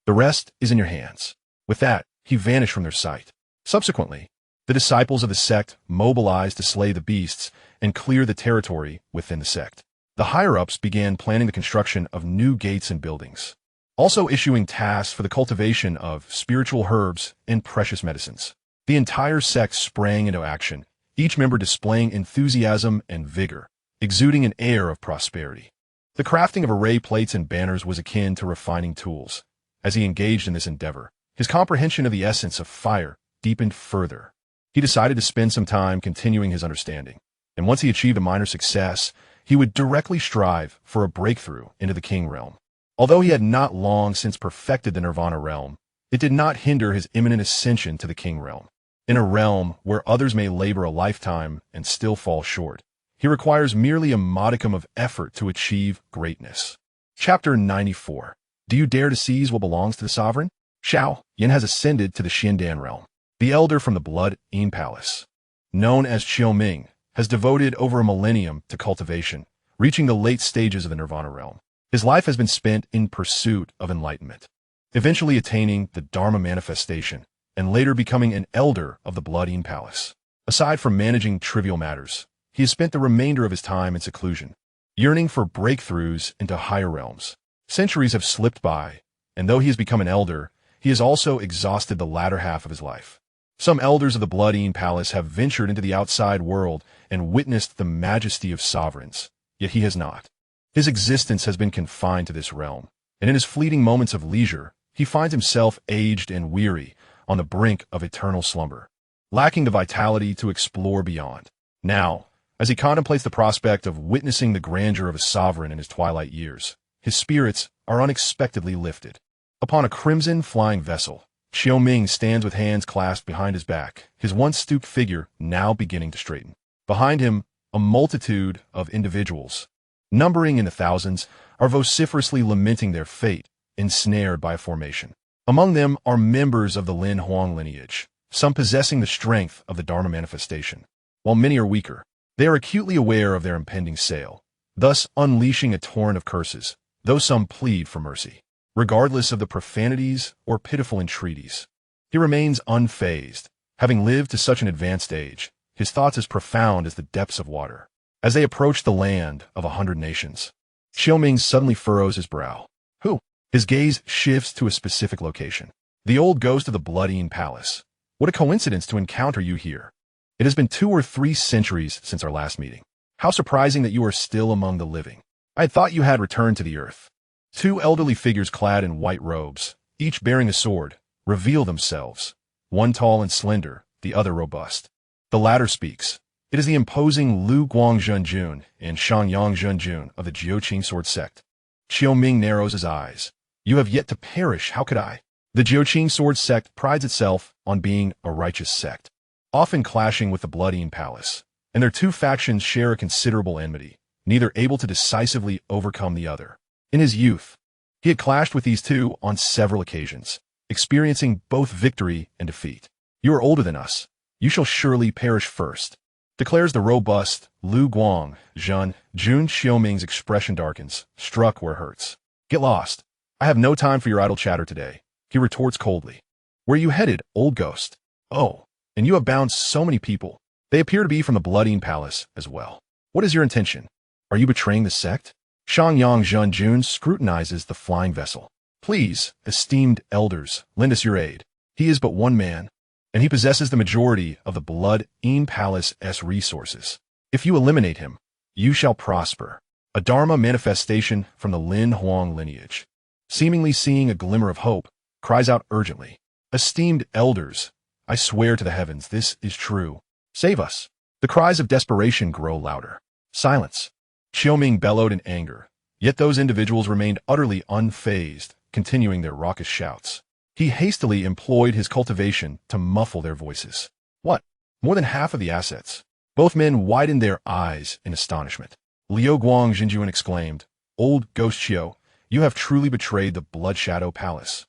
The rest is in your hands. With that, he vanished from their sight. Subsequently, the disciples of the sect mobilized to slay the beasts and clear the territory within the sect. The higher-ups began planning the construction of new gates and buildings, also issuing tasks for the cultivation of spiritual herbs and precious medicines. The entire sect sprang into action, each member displaying enthusiasm and vigor, exuding an air of prosperity. The crafting of array plates and banners was akin to refining tools. As he engaged in this endeavor, his comprehension of the essence of fire deepened further. He decided to spend some time continuing his understanding, and once he achieved a minor success, he would directly strive for a breakthrough into the king realm. Although he had not long since perfected the nirvana realm, it did not hinder his imminent ascension to the king realm. In a realm where others may labor a lifetime and still fall short, he requires merely a modicum of effort to achieve greatness. Chapter 94. Do you dare to seize what belongs to the sovereign? Xiao Yan has ascended to the Xindan realm. The elder from the Blood-Yin Palace, known as Qiuming, has devoted over a millennium to cultivation, reaching the late stages of the nirvana realm. His life has been spent in pursuit of enlightenment, eventually attaining the Dharma manifestation, and later becoming an elder of the Blood-Yin Palace. Aside from managing trivial matters, he has spent the remainder of his time in seclusion, yearning for breakthroughs into higher realms. Centuries have slipped by, and though he has become an elder, he has also exhausted the latter half of his life. Some elders of the Blood-Yin Palace have ventured into the outside world and witnessed the majesty of sovereigns, yet he has not. His existence has been confined to this realm, and in his fleeting moments of leisure, he finds himself aged and weary on the brink of eternal slumber, lacking the vitality to explore beyond. Now, as he contemplates the prospect of witnessing the grandeur of a sovereign in his twilight years, his spirits are unexpectedly lifted. Upon a crimson flying vessel, Qiuming stands with hands clasped behind his back, his once stooped figure now beginning to straighten. Behind him, a multitude of individuals, numbering in the thousands, are vociferously lamenting their fate, ensnared by a formation. Among them are members of the Lin Huang lineage, some possessing the strength of the Dharma manifestation, while many are weaker. They are acutely aware of their impending sale, thus unleashing a torrent of curses, though some plead for mercy. Regardless of the profanities or pitiful entreaties, he remains unfazed. Having lived to such an advanced age, his thoughts as profound as the depths of water. As they approach the land of 100 nations, Xiaoming suddenly furrows his brow. Who? His gaze shifts to a specific location. The old ghost of the Blood Palace. What a coincidence to encounter you here. It has been 2 or 3 centuries since our last meeting. How surprising that you are still among the living. I had thought you had returned to the earth. 2 elderly figures clad in white robes, each bearing a sword, reveal themselves. One tall and slender, the other robust. The latter speaks. It is the imposing Lu Guangzhenjun and Xianxia of the Tianyun Sect. Xiaoming narrows his eyes. You have yet to perish, how could I? The Tianyun Sect prides itself on being a righteous sect, often clashing with the Blood Palace, and their 2 factions share a considerable enmity, neither able to decisively overcome the other. In his youth, he had clashed with these 2 on several occasions, experiencing both victory and defeat. You are older than us. You shall surely perish first, declares the robust Lu Guangzhenjun. Xiaoming's expression darkens, struck where it hurts. Get lost. I have no time for your idle chatter today, he retorts coldly. Where are you headed, old ghost? Oh, and you have bound so many people. They appear to be from the Blood Palace as well. What is your intention? Are you betraying the sect? Xianxia scrutinizes the flying vessel. Please, esteemed elders, lend us your aid. He is but one man, and he possesses the majority of the Blood Palace's resources. If you eliminate him, you shall prosper. A Dharma manifestation from the Lin Huang lineage, seemingly seeing a glimmer of hope, cries out urgently. Esteemed elders, I swear to the heavens this is true. Save us. The cries of desperation grow louder. Silence. Xiaoming bellowed in anger, yet those individuals remained utterly unfazed, continuing their raucous shouts. He hastily employed his cultivation to muffle their voices. What? More than half of the assets? Both men widened their eyes in astonishment. Liu Guangzhenjun exclaimed, Old Ghost Xiao, you have truly betrayed the Blood Shadow Palace.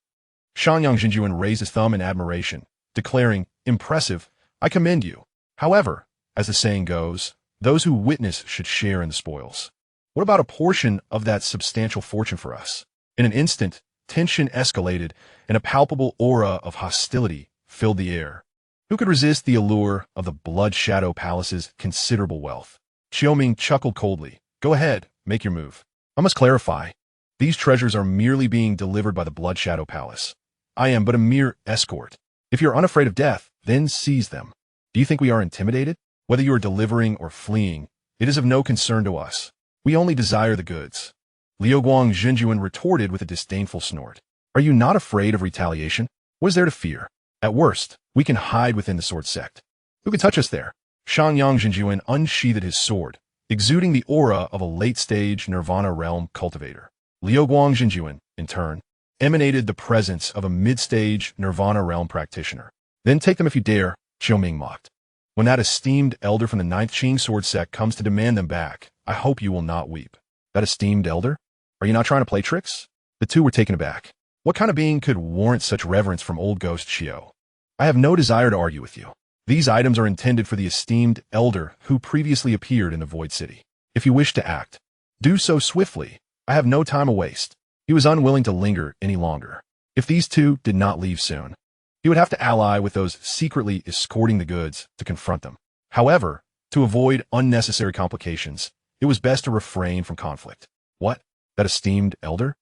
Xianxia raised his thumb in admiration, declaring, Impressive, I commend you. However, as the saying goes, those who witness should share in the spoils. What about a portion of that substantial fortune for us? In an instant, tension escalated, and a palpable aura of hostility filled the air. Who could resist the allure of the Blood Shadow Palace's considerable wealth? Xiaoming chuckled coldly. Go ahead, make your move. I must clarify. These treasures are merely being delivered by the Blood Shadow Palace. I am but a mere escort. If you are unafraid of death, then seize them. Do you think we are intimidated? Whether you are delivering or fleeing, it is of no concern to us. We only desire the goods. Liu Guangzhenjun retorted with a disdainful snort. Are you not afraid of retaliation? What is there to fear? At worst, we can hide within the sword sect. Who can touch us there? Xianxia unsheathed his sword, exuding the aura of a late-stage Nirvana realm cultivator. Liu Guangzhenjun, in turn, emanated the presence of a mid-stage Nirvana realm practitioner. Then take them if you dare, Xiaoming mocked. When that esteemed elder from the 9th Qing sword sect comes to demand them back, I hope you will not weep. That esteemed elder? Are you not trying to play tricks? The 2 were taken aback. What kind of being could warrant such reverence from old ghost Xiao? I have no desire to argue with you. These items are intended for the esteemed elder who previously appeared in the Void City. If you wish to act, do so swiftly. I have no time to waste. He was unwilling to linger any longer. If these 2 did not leave soon, he would have to ally with those secretly escorting the goods to confront them. However, to avoid unnecessary complications, it was best to refrain from conflict. What? That esteemed elder?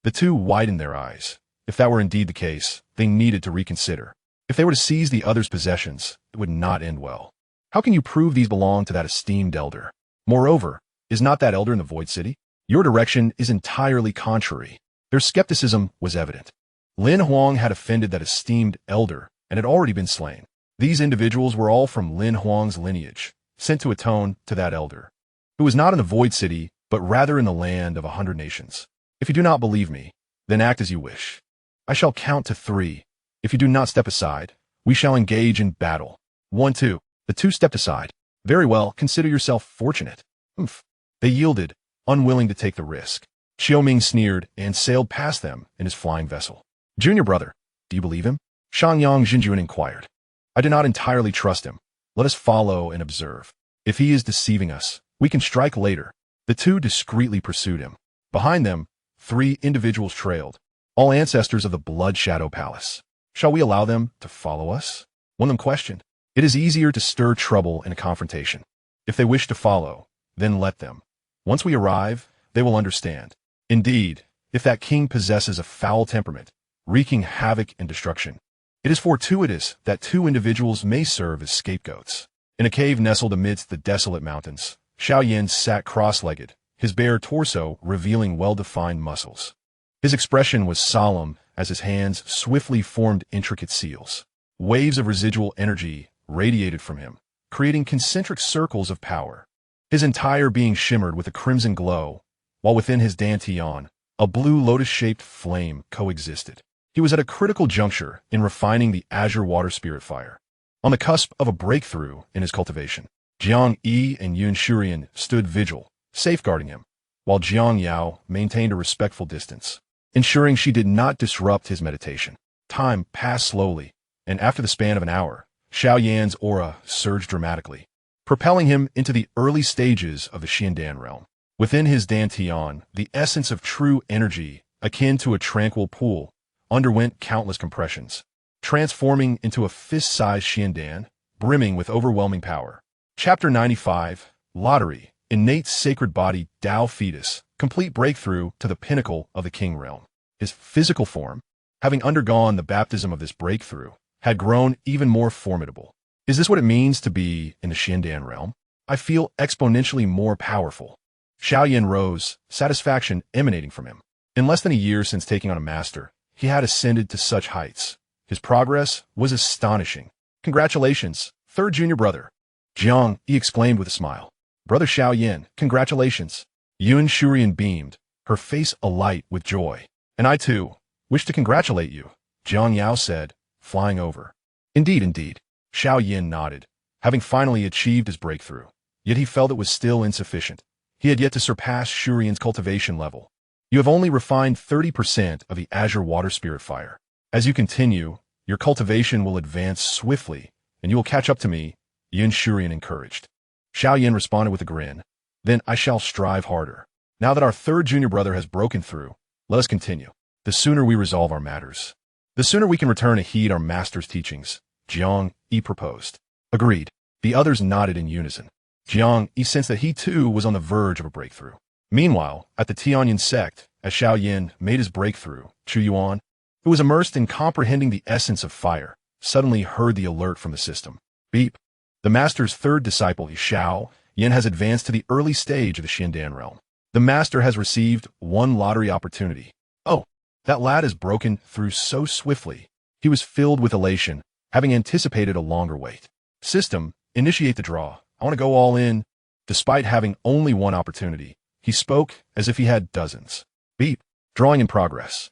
The 2 widened their eyes. If that were indeed the case, they needed to reconsider. If they were to seize the other's possessions, it would not end well. How can you prove these belong to that esteemed elder? Moreover, is not that elder in the Void City? Your direction is entirely contrary. Their skepticism was evident. Lin Huang had offended that esteemed elder and had already been slain. These individuals were all from Lin Huang's lineage, sent to atone to that elder, who was not in the Void City, but rather in the land of 100 nations. If you do not believe me, then act as you wish. I shall count to 3. If you do not step aside, we shall engage in battle. 1, 2. The 2 stepped aside. Very well, consider yourself fortunate. Humph. They yielded, unwilling to take the risk. Xiaoming sneered and sailed past them in his flying vessel. Junior brother, do you believe him? Shangyang Jinjuan inquired. I do not entirely trust him. Let us follow and observe. If he is deceiving us, we can strike later. The two discreetly pursued him. Behind them, 3 individuals trailed, all ancestors of the Blood Shadow Palace. Shall we allow them to follow us? One of them questioned. It is easier to stir trouble in a confrontation. If they wish to follow, then let them. Once we arrive, they will understand. Indeed, if that king possesses a foul temperament, wreaking havoc and destruction, it is fortuitous that 2 individuals may serve as scapegoats. In a cave nestled amidst the desolate mountains, Xiaoyan sat cross-legged, his bare torso revealing well-defined muscles. His expression was solemn as his hands swiftly formed intricate seals. Waves of residual energy radiated from him, creating concentric circles of power. His entire being shimmered with a crimson glow, while within his dantian, a blue lotus-shaped flame coexisted. He was at a critical juncture in refining the azure water spirit fire, on the cusp of a breakthrough in his cultivation. Jiang Yi and Yun Shurian stood vigil, safeguarding him, while Jiang Yao maintained a respectful distance, ensuring she did not disrupt his meditation. Time passed slowly, and after the span of an hour, Xiao Yan's aura surged dramatically, propelling him into the early stages of the Xiandan realm. Within his dantian, the essence of true energy, akin to a tranquil pool, underwent countless compressions, transforming into a fist-sized Xiandan, brimming with overwhelming power. Chapter 95, Lottery, Innate Sacred Body Tao Fetus, Complete Breakthrough to the Pinnacle of the King Realm. His physical form, having undergone the baptism of this breakthrough, had grown even more formidable. Is this what it means to be in the Xiandan realm? I feel exponentially more powerful. Xiaoyan rose, satisfaction emanating from him. In less than a year since taking on a master, he had ascended to such heights. His progress was astonishing. Congratulations, third junior brother. Jiang Yi exclaimed with a smile. Brother Xiaoyan, congratulations. Yun Shurian beamed, her face alight with joy. And I too wish to congratulate you, Jiang Yao said, flying over. Indeed. Xiaoyan nodded, having finally achieved his breakthrough. Yet he felt it was still insufficient. He had yet to surpass Shurian's cultivation level. You have only refined 30% of the azure water spirit fire. As you continue, your cultivation will advance swiftly, and you will catch up to me, Yun Shurian encouraged. Xiaoyan responded with a grin. Then I shall strive harder. Now that our third junior brother has broken through, let us continue. The sooner we resolve our matters, the sooner we can return to heed our master's teachings, Jiang Yi proposed. Agreed. The others nodded in unison. Jiang Yi sensed that he too was on the verge of a breakthrough. Meanwhile, at the Tianyun Sect, as Xiaoyan made his breakthrough, Chu Yuan, who was immersed in comprehending the essence of fire, suddenly heard the alert from the system. Beep. The master's third disciple, Xiao Yan, has advanced to the early stage of the Xiandan realm. The master has received 1 lottery opportunity. Oh, that lad has broken through so swiftly. He was filled with elation, having anticipated a longer wait. System, initiate the draw. I want to go all in. Despite having only 1 opportunity, he spoke as if he had dozens. Beep. Drawing in progress.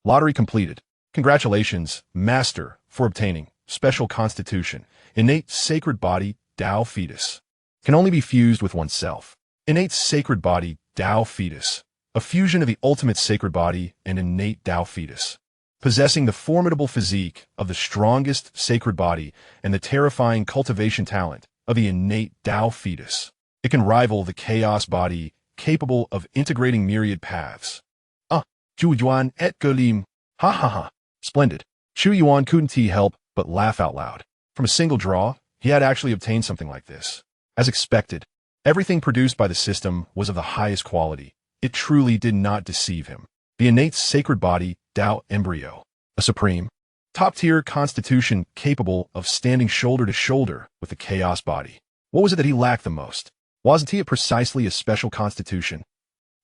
Lottery completed. Congratulations, Master, for obtaining special constitution. Innate sacred body, Tao fetus. Can only be fused with oneself. Innate sacred body, Tao fetus. A fusion of the ultimate sacred body and innate Tao fetus. Possessing the formidable physique of the strongest sacred body and the terrifying cultivation talent of the innate Tao fetus. It can rival the chaos body, capable of integrating myriad paths. Chu Yuan et Golim. Ha ha ha. Splendid. Chu Yuan couldn't help but laugh out loud. From a single draw, he had actually obtained something like this. As expected, everything produced by the system was of the highest quality. It truly did not deceive him. The innate sacred body, Tao embryo. A supreme, top-tier constitution capable of standing shoulder to shoulder with the chaos body. What was it that he lacked the most? Wasn't he precisely a special constitution?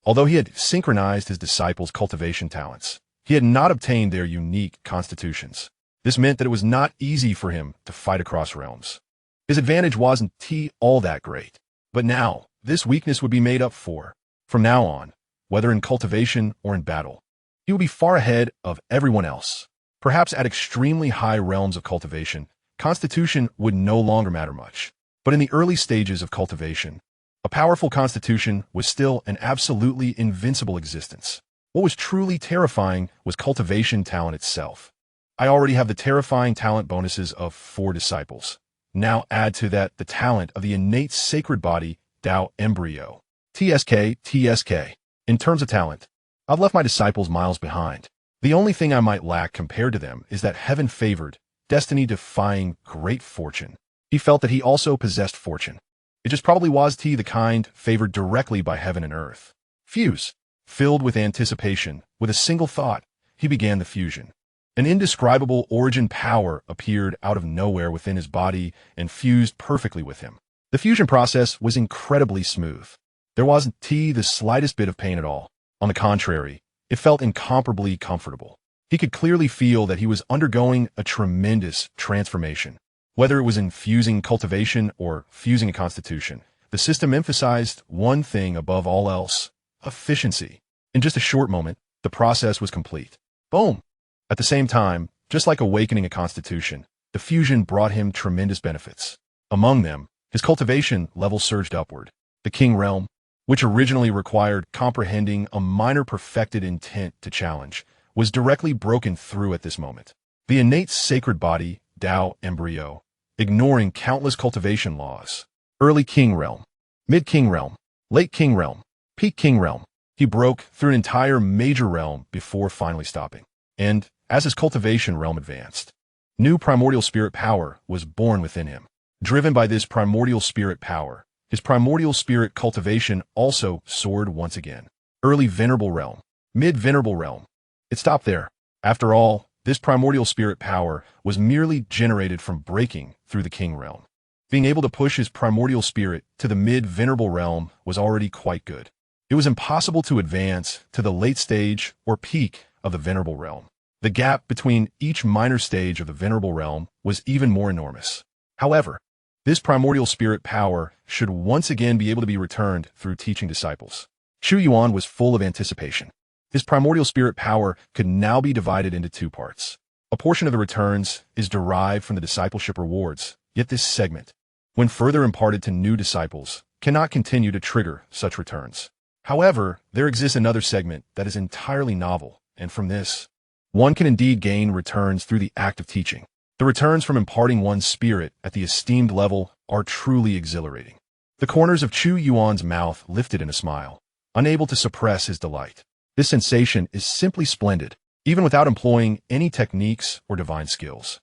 Although he had synchronized his disciples' cultivation talents, he had not obtained their unique constitutions. This meant that it was not easy for him to fight across realms. His advantage wasn't all that great. But now, this weakness would be made up for. From now on, whether in cultivation or in battle, he would be far ahead of everyone else. Perhaps at extremely high realms of cultivation, constitution would no longer matter much. But in the early stages of cultivation, a powerful constitution was still an absolutely invincible existence. What was truly terrifying was cultivation talent itself. I already have the terrifying talent bonuses of 4 disciples. Now add to that the talent of the innate sacred body, Tao Embryo. TSK. In terms of talent, I've left my disciples miles behind. The only thing I might lack compared to them is that heaven-favored, destiny-defying great fortune. He felt that he also possessed fortune. It just probably was the kind favored directly by heaven and earth. Fuse. Filled with anticipation, with a single thought, he began the fusion. An indescribable origin power appeared out of nowhere within his body and fused perfectly with him. The fusion process was incredibly smooth. There wasn't the slightest bit of pain at all. On the contrary, it felt incomparably comfortable. He could clearly feel that he was undergoing a tremendous transformation. Whether it was in fusing cultivation or fusing a constitution, the system emphasized one thing above all else: efficiency. In just a short moment, the process was complete. Boom! At the same time, just like awakening a constitution, the fusion brought him tremendous benefits. Among them, his cultivation level surged upward. The King Realm, which originally required comprehending a minor perfected intent to challenge, was directly broken through at this moment. The innate sacred body, Tao Embryo, ignoring countless cultivation laws. Early King Realm, Mid-King Realm, Late King Realm, Peak King Realm. He broke through an entire major realm before finally stopping. And, as his cultivation realm advanced, new primordial spirit power was born within him. Driven by this primordial spirit power, his primordial spirit cultivation also soared once again. Early Venerable Realm, Mid-Venerable Realm. It stopped there. After all, this primordial spirit power was merely generated from breaking through the King Realm. Being able to push his primordial spirit to the Mid-Venerable Realm was already quite good. It was impossible to advance to the late stage or peak of the Venerable Realm. The gap between each minor stage of the Venerable Realm was even more enormous. However, this primordial spirit power should once again be able to be returned through teaching disciples. Chu Yuan was full of anticipation. His primordial spirit power could now be divided into 2 parts. A portion of the returns is derived from the discipleship rewards, yet this segment, when further imparted to new disciples, cannot continue to trigger such returns. However, there exists another segment that is entirely novel, and from this, one can indeed gain returns through the act of teaching. The returns from imparting one's spirit at the esteemed level are truly exhilarating. The corners of Chu Yuan's mouth lifted in a smile, unable to suppress his delight. This sensation is simply splendid, even without employing any techniques or divine skills.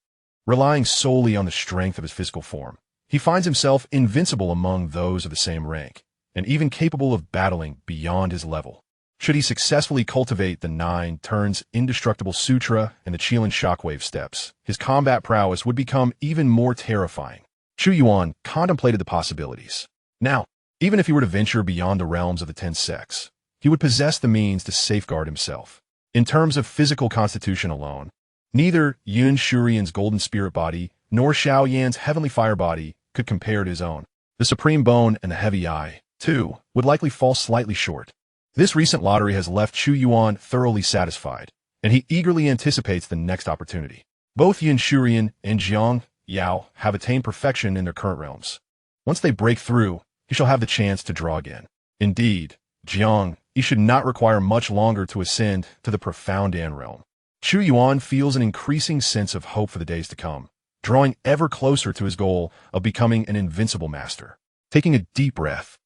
Relying solely on the strength of his physical form, he finds himself invincible among those of the same rank, and even capable of battling beyond his level. Should he successfully cultivate the 9 turns indestructible sutra and the Qilin shockwave steps, his combat prowess would become even more terrifying. Chu Yuan contemplated the possibilities. Now, even if he were to venture beyond the realms of the 10 sects, he would possess the means to safeguard himself. In terms of physical constitution alone, neither Yun Shurian's golden spirit body nor Xiao Yan's heavenly fire body could compare to his own. The supreme bone and the heavy eye, too, would likely fall slightly short. This recent lottery has left Chu Yuan thoroughly satisfied, and he eagerly anticipates the next opportunity. Both Yun Shurian and Jiang Yao have attained perfection in their current realms. Once they break through, he shall have the chance to draw again. Indeed, Jiang, he should not require much longer to ascend to the profound Dan realm. Chu Yuan feels an increasing sense of hope for the days to come, drawing ever closer to his goal of becoming an invincible master. Taking a deep breath,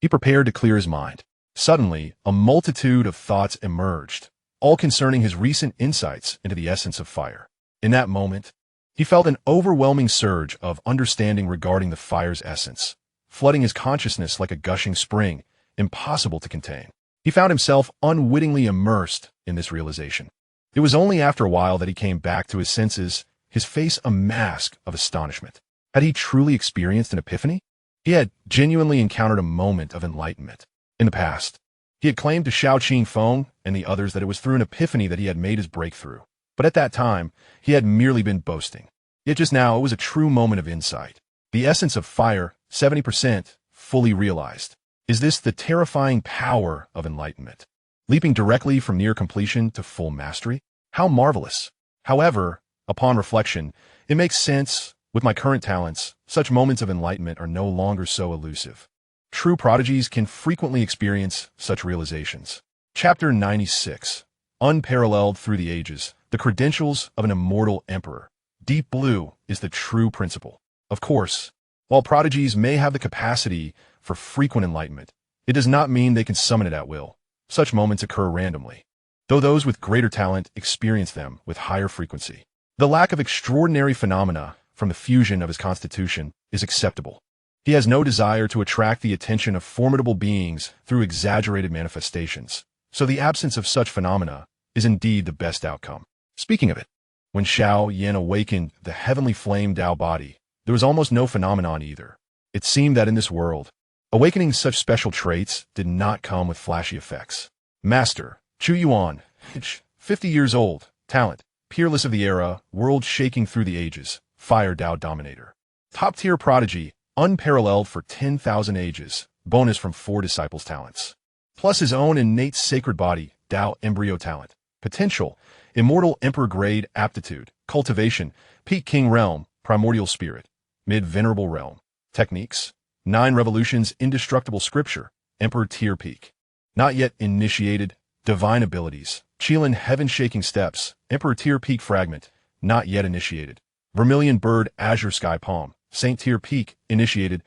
he prepared to clear his mind. Suddenly, a multitude of thoughts emerged, all concerning his recent insights into the essence of fire. In that moment, he felt an overwhelming surge of understanding regarding the fire's essence, flooding his consciousness like a gushing spring, impossible to contain. He found himself unwittingly immersed in this realization. It was only after a while that he came back to his senses, his face a mask of astonishment. Had he truly experienced an epiphany? He had genuinely encountered a moment of enlightenment. In the past, he had claimed to Xiao Qingfeng and the others that it was through an epiphany that he had made his breakthrough. But at that time, he had merely been boasting. Yet just now, it was a true moment of insight. The essence of fire, 70%, fully realized. Is this the terrifying power of enlightenment? Leaping directly from near completion to full mastery? How marvelous! However, upon reflection, it makes sense With my current talents, such moments of enlightenment are no longer so elusive. True prodigies can frequently experience such realizations. Chapter 96. Unparalleled through the ages, the credentials of an immortal emperor. Deep blue is the true principle. Of course, while prodigies may have the capacity for frequent enlightenment, it does not mean they can summon it at will. Such moments occur randomly, though those with greater talent experience them with higher frequency. The lack of extraordinary phenomena from the fusion of his constitution is acceptable. He has no desire to attract the attention of formidable beings through exaggerated manifestations, so the absence of such phenomena is indeed the best outcome. Speaking of it, when Xiao Yan awakened the heavenly flame Tao body, there was almost no phenomenon either. It seemed that in this world, awakening such special traits did not come with flashy effects. Master, Chu Yuan, 50 years old, talent, peerless of the era, world shaking through the ages, fire Tao dominator. Top-tier prodigy, unparalleled for 10,000 ages, bonus from 4 disciples' talents. Plus his own innate sacred body, Tao embryo talent. Potential, immortal emperor grade aptitude, cultivation, peak king realm, primordial spirit, mid-venerable realm. Techniques, 9 revolutions indestructible scripture, emperor tier peak. Not yet initiated, divine abilities, Qilan heaven-shaking steps, emperor tier peak fragment, not yet initiated. Vermilion bird azure sky palm, saint tier peak, initiated.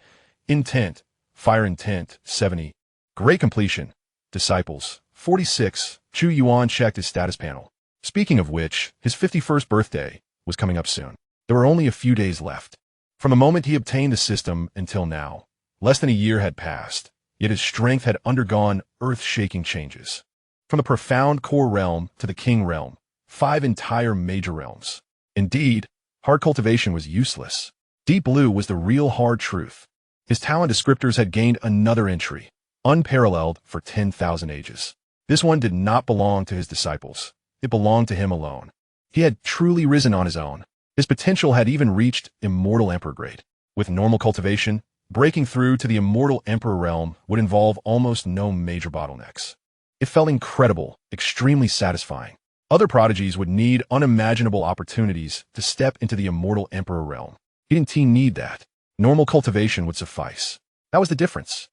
Intent, fire intent, 70. Great completion, disciples, 46. Chu Yuan checked his status panel. Speaking of which, his 51st birthday was coming up soon. There were only a few days left. From the moment he obtained the system until now, less than a year had passed, yet his strength had undergone earth-shaking changes. From the profound core realm to the king realm, 5 entire major realms. Indeed, hard cultivation was useless. Deep blue was the real hard truth. His talent descriptors had gained another entry, unparalleled for 10,000 ages. This one did not belong to his disciples. It belonged to him alone. He had truly risen on his own. His potential had even reached Immortal Emperor grade. With normal cultivation, breaking through to the Immortal Emperor realm would involve almost no major bottlenecks. It felt incredible, extremely satisfying. Other prodigies would need unimaginable opportunities to step into the Immortal Emperor realm. He didn't need that. Normal cultivation would suffice. That was the difference.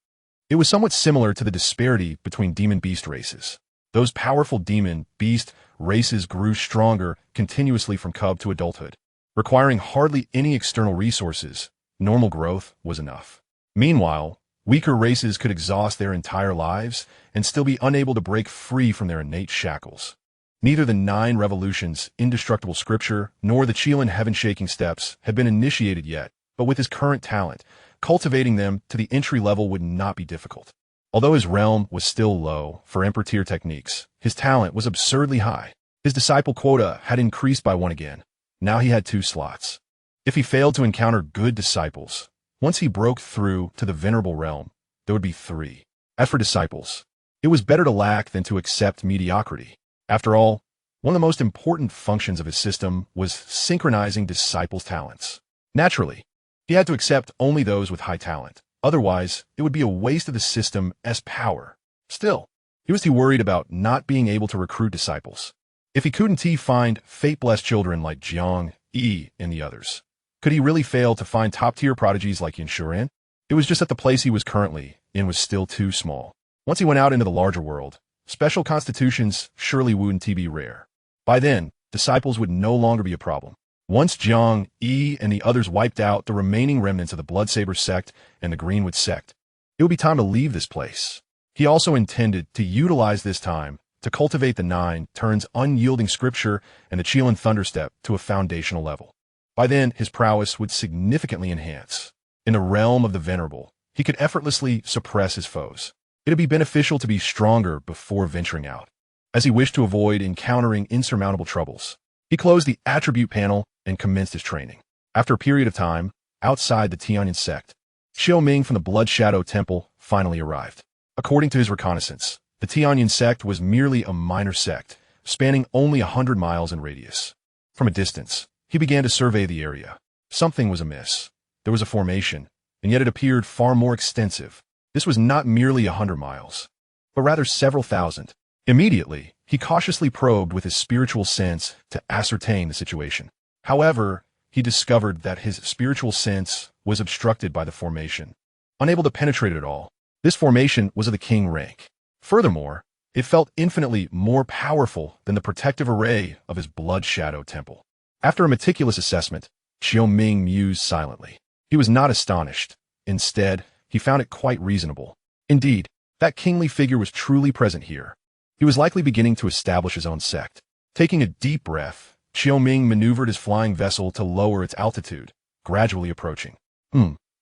It was somewhat similar to the disparity between demon-beast races. Those powerful demon-beast races grew stronger continuously from cub to adulthood. Requiring hardly any external resources, normal growth was enough. Meanwhile, weaker races could exhaust their entire lives and still be unable to break free from their innate shackles. Neither the 9 revolutions, indestructible scripture, nor the Qilan heaven-shaking steps had been initiated yet, but with his current talent, cultivating them to the entry level would not be difficult. Although his realm was still low for emperor tier techniques, his talent was absurdly high. His disciple quota had increased by 1 again. Now he had 2 slots. If he failed to encounter good disciples, once he broke through to the venerable realm, there would be 3. As for disciples, it was better to lack than to accept mediocrity. After all, one of the most important functions of his system was synchronizing disciples' talents. Naturally, he had to accept only those with high talent. Otherwise, it would be a waste of the system's power. Still, he was too worried about not being able to recruit disciples. If he couldn't find fate-blessed children like Jiang, Yi, and the others, could he really fail to find top-tier prodigies like Xianxia? It was just that the place he was currently in was still too small. Once he went out into the larger world, special constitutions surely wouldn't be rare. By then, disciples would no longer be a problem. Once Jiang, Yi, and the others wiped out the remaining remnants of the Bloodsaber sect and the Greenwood sect, it would be time to leave this place. He also intended to utilize this time to cultivate the 9 turns unyielding scripture and the Qilan Thunderstep to a foundational level. By then, his prowess would significantly enhance. In the realm of the venerable, he could effortlessly suppress his foes. It would be beneficial to be stronger before venturing out. As he wished to avoid encountering insurmountable troubles, he closed the attribute panel and commenced his training. After a period of time, outside the Tianyun Sect, Xiao Ming from the Blood Shadow Temple finally arrived. According to his reconnaissance, the Tianyun Sect was merely a minor sect, spanning only 100 miles in radius. From a distance, he began to survey the area. Something was amiss. There was a formation, and yet it appeared far more extensive. This was not merely 100 miles, but rather several thousand. Immediately, he cautiously probed with his spiritual sense to ascertain the situation. However, he discovered that his spiritual sense was obstructed by the formation. Unable to penetrate it at all, this formation was of the king rank. Furthermore, it felt infinitely more powerful than the protective array of his blood shadow temple. After a meticulous assessment, Xiaoming mused silently. He was not astonished. Instead, he found it quite reasonable. Indeed, that kingly figure was truly present here. He was likely beginning to establish his own sect. Taking a deep breath, Xiaoming maneuvered his flying vessel to lower its altitude, gradually approaching.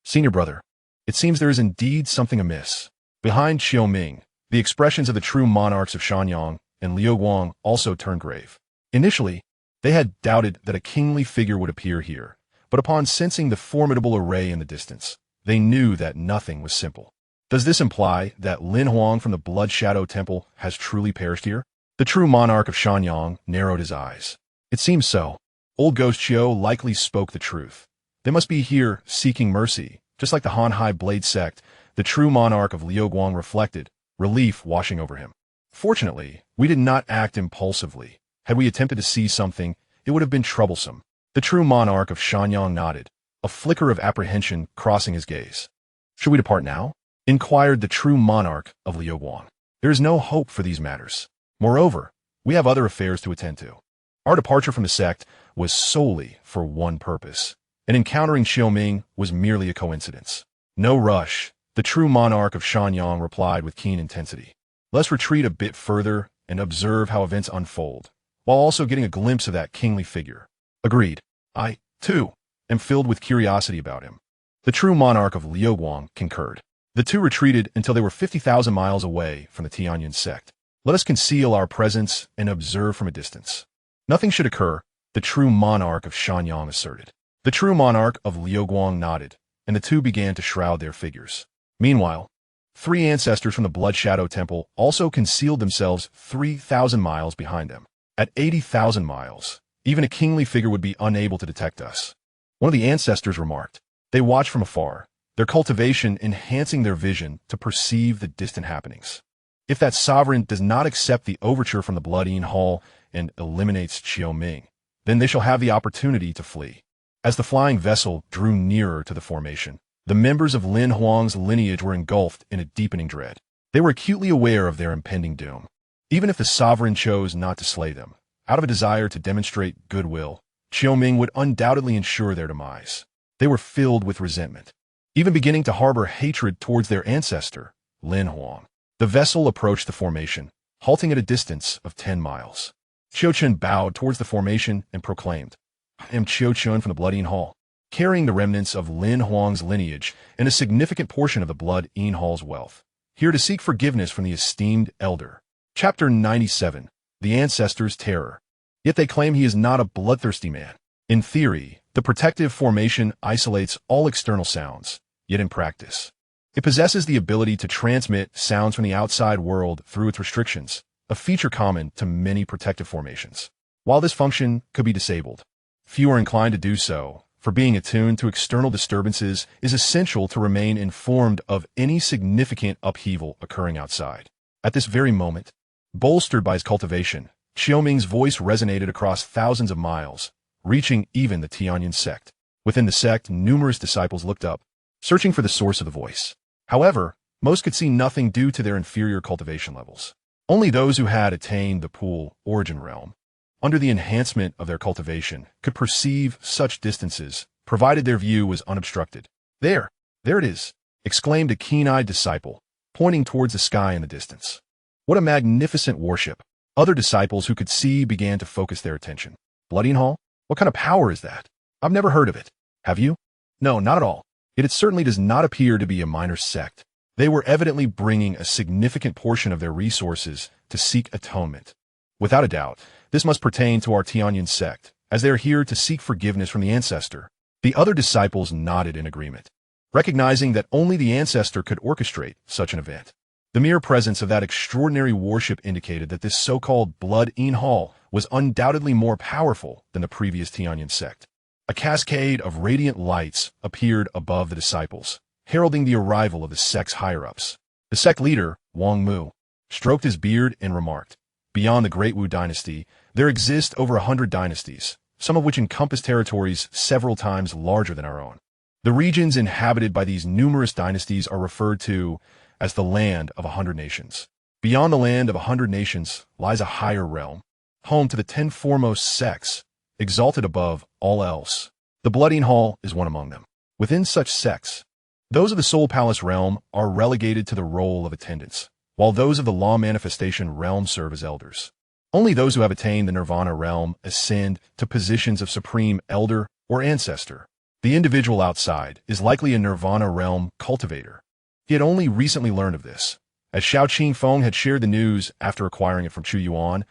Senior brother, it seems there is indeed something amiss. Behind Xiaoming, the expressions of the true monarchs of Shanyang and Liu Guang also turned grave. Initially, they had doubted that a kingly figure would appear here, but upon sensing the formidable array in the distance, they knew that nothing was simple. Does this imply that Lin Huang from the Blood Shadow Temple has truly perished here? The true monarch of Shanyang narrowed his eyes. It seems so. Old Ghost Chiu likely spoke the truth. They must be here seeking mercy, just like the Han-Hai Blade Sect. The true monarch of Liu Guang reflected, relief washing over him. Fortunately, we did not act impulsively. Had we attempted to see something, it would have been troublesome. The true monarch of Shanyang nodded, a flicker of apprehension crossing his gaze. Should we depart now? Inquired the true monarch of Liu Guang. There is no hope for these matters. Moreover, we have other affairs to attend to. Our departure from the sect was solely for one purpose, and encountering Xiaoming was merely a coincidence. No rush, the true monarch of Shanyang replied with keen intensity. Let's retreat a bit further and observe how events unfold, while also getting a glimpse of that kingly figure. Agreed. I, too, am filled with curiosity about him. The true monarch of Liu Guang concurred. The two retreated until they were 50,000 miles away from the Tianyun Sect. Let us conceal our presence and observe from a distance. Nothing should occur, the true monarch of Shanyang asserted. The true monarch of Liu Guang nodded, and the two began to shroud their figures. Meanwhile, 3 ancestors from the Blood Shadow Temple also concealed themselves 3,000 miles behind them. At 80,000 miles, even a kingly figure would be unable to detect us. One of the ancestors remarked. They watched from afar, their cultivation enhancing their vision to perceive the distant happenings. If that sovereign does not accept the overture from the Blood Ean Hall and eliminates Xiaoming, then they shall have the opportunity to flee. As the flying vessel drew nearer to the formation, the members of Lin Huang's lineage were engulfed in a deepening dread. They were acutely aware of their impending doom. Even if the sovereign chose not to slay them, out of a desire to demonstrate goodwill, Xiaoming would undoubtedly ensure their demise. They were filled with resentment, even beginning to harbor hatred towards their ancestor, Lin Huang. The vessel approached the formation, halting at a distance of 10 miles. Qiu Chen bowed towards the formation and proclaimed, I am Qiu Chen from the Blood Ean Hall, carrying the remnants of Lin Huang's lineage and a significant portion of the Blood Ean Hall's wealth, here to seek forgiveness from the esteemed elder. Chapter 97, The Ancestor's Terror. Yet they claim he is not a bloodthirsty man. In theory, the protective formation isolates all external sounds, yet in practice, it possesses the ability to transmit sounds from the outside world through its restrictions, a feature common to many protective formations. While this function could be disabled, few are inclined to do so, for being attuned to external disturbances is essential to remain informed of any significant upheaval occurring outside. At this very moment, bolstered by his cultivation, Xiaoming's voice resonated across thousands of miles, reaching even the Tianyun Sect. Within the sect, numerous disciples looked up, searching for the source of the voice. However, most could see nothing due to their inferior cultivation levels. Only those who had attained the pool origin realm, under the enhancement of their cultivation, could perceive such distances, provided their view was unobstructed. There it is, exclaimed a keen-eyed disciple, pointing towards the sky in the distance. What a magnificent warship! Other disciples who could see began to focus their attention. Blood Ean Hall? What kind of power is that? I've never heard of it. Have you? No, not at all. Yet it certainly does not appear to be a minor sect. They were evidently bringing a significant portion of their resources to seek atonement. Without a doubt, this must pertain to our Tianyun Sect, as they are here to seek forgiveness from the ancestor. The other disciples nodded in agreement, recognizing that only the ancestor could orchestrate such an event. The mere presence of that extraordinary warship indicated that this so-called Blood Ean Hall was undoubtedly more powerful than the previous Tianyun Sect. A cascade of radiant lights appeared above the disciples, heralding the arrival of the sect's higher-ups. The sect leader, Wang Mu, stroked his beard and remarked, beyond the Great Wu dynasty, there exist over 100 dynasties, some of which encompass territories several times larger than our own. The regions inhabited by these numerous dynasties are referred to as the Land of 100 Nations. Beyond the Land of 100 Nations lies a higher realm, home to the 10 foremost sects, exalted above all else. The Blood Hall is one among them. Within such sects, those of the Soul Palace realm are relegated to the role of attendants, while those of the Law Manifestation realm serve as elders. Only those who have attained the Nirvana realm ascend to positions of supreme elder or ancestor. The individual outside is likely a Nirvana realm cultivator. He had only recently learned of this, as Xiao Qingfeng had shared the news after acquiring it from Chu Yuan,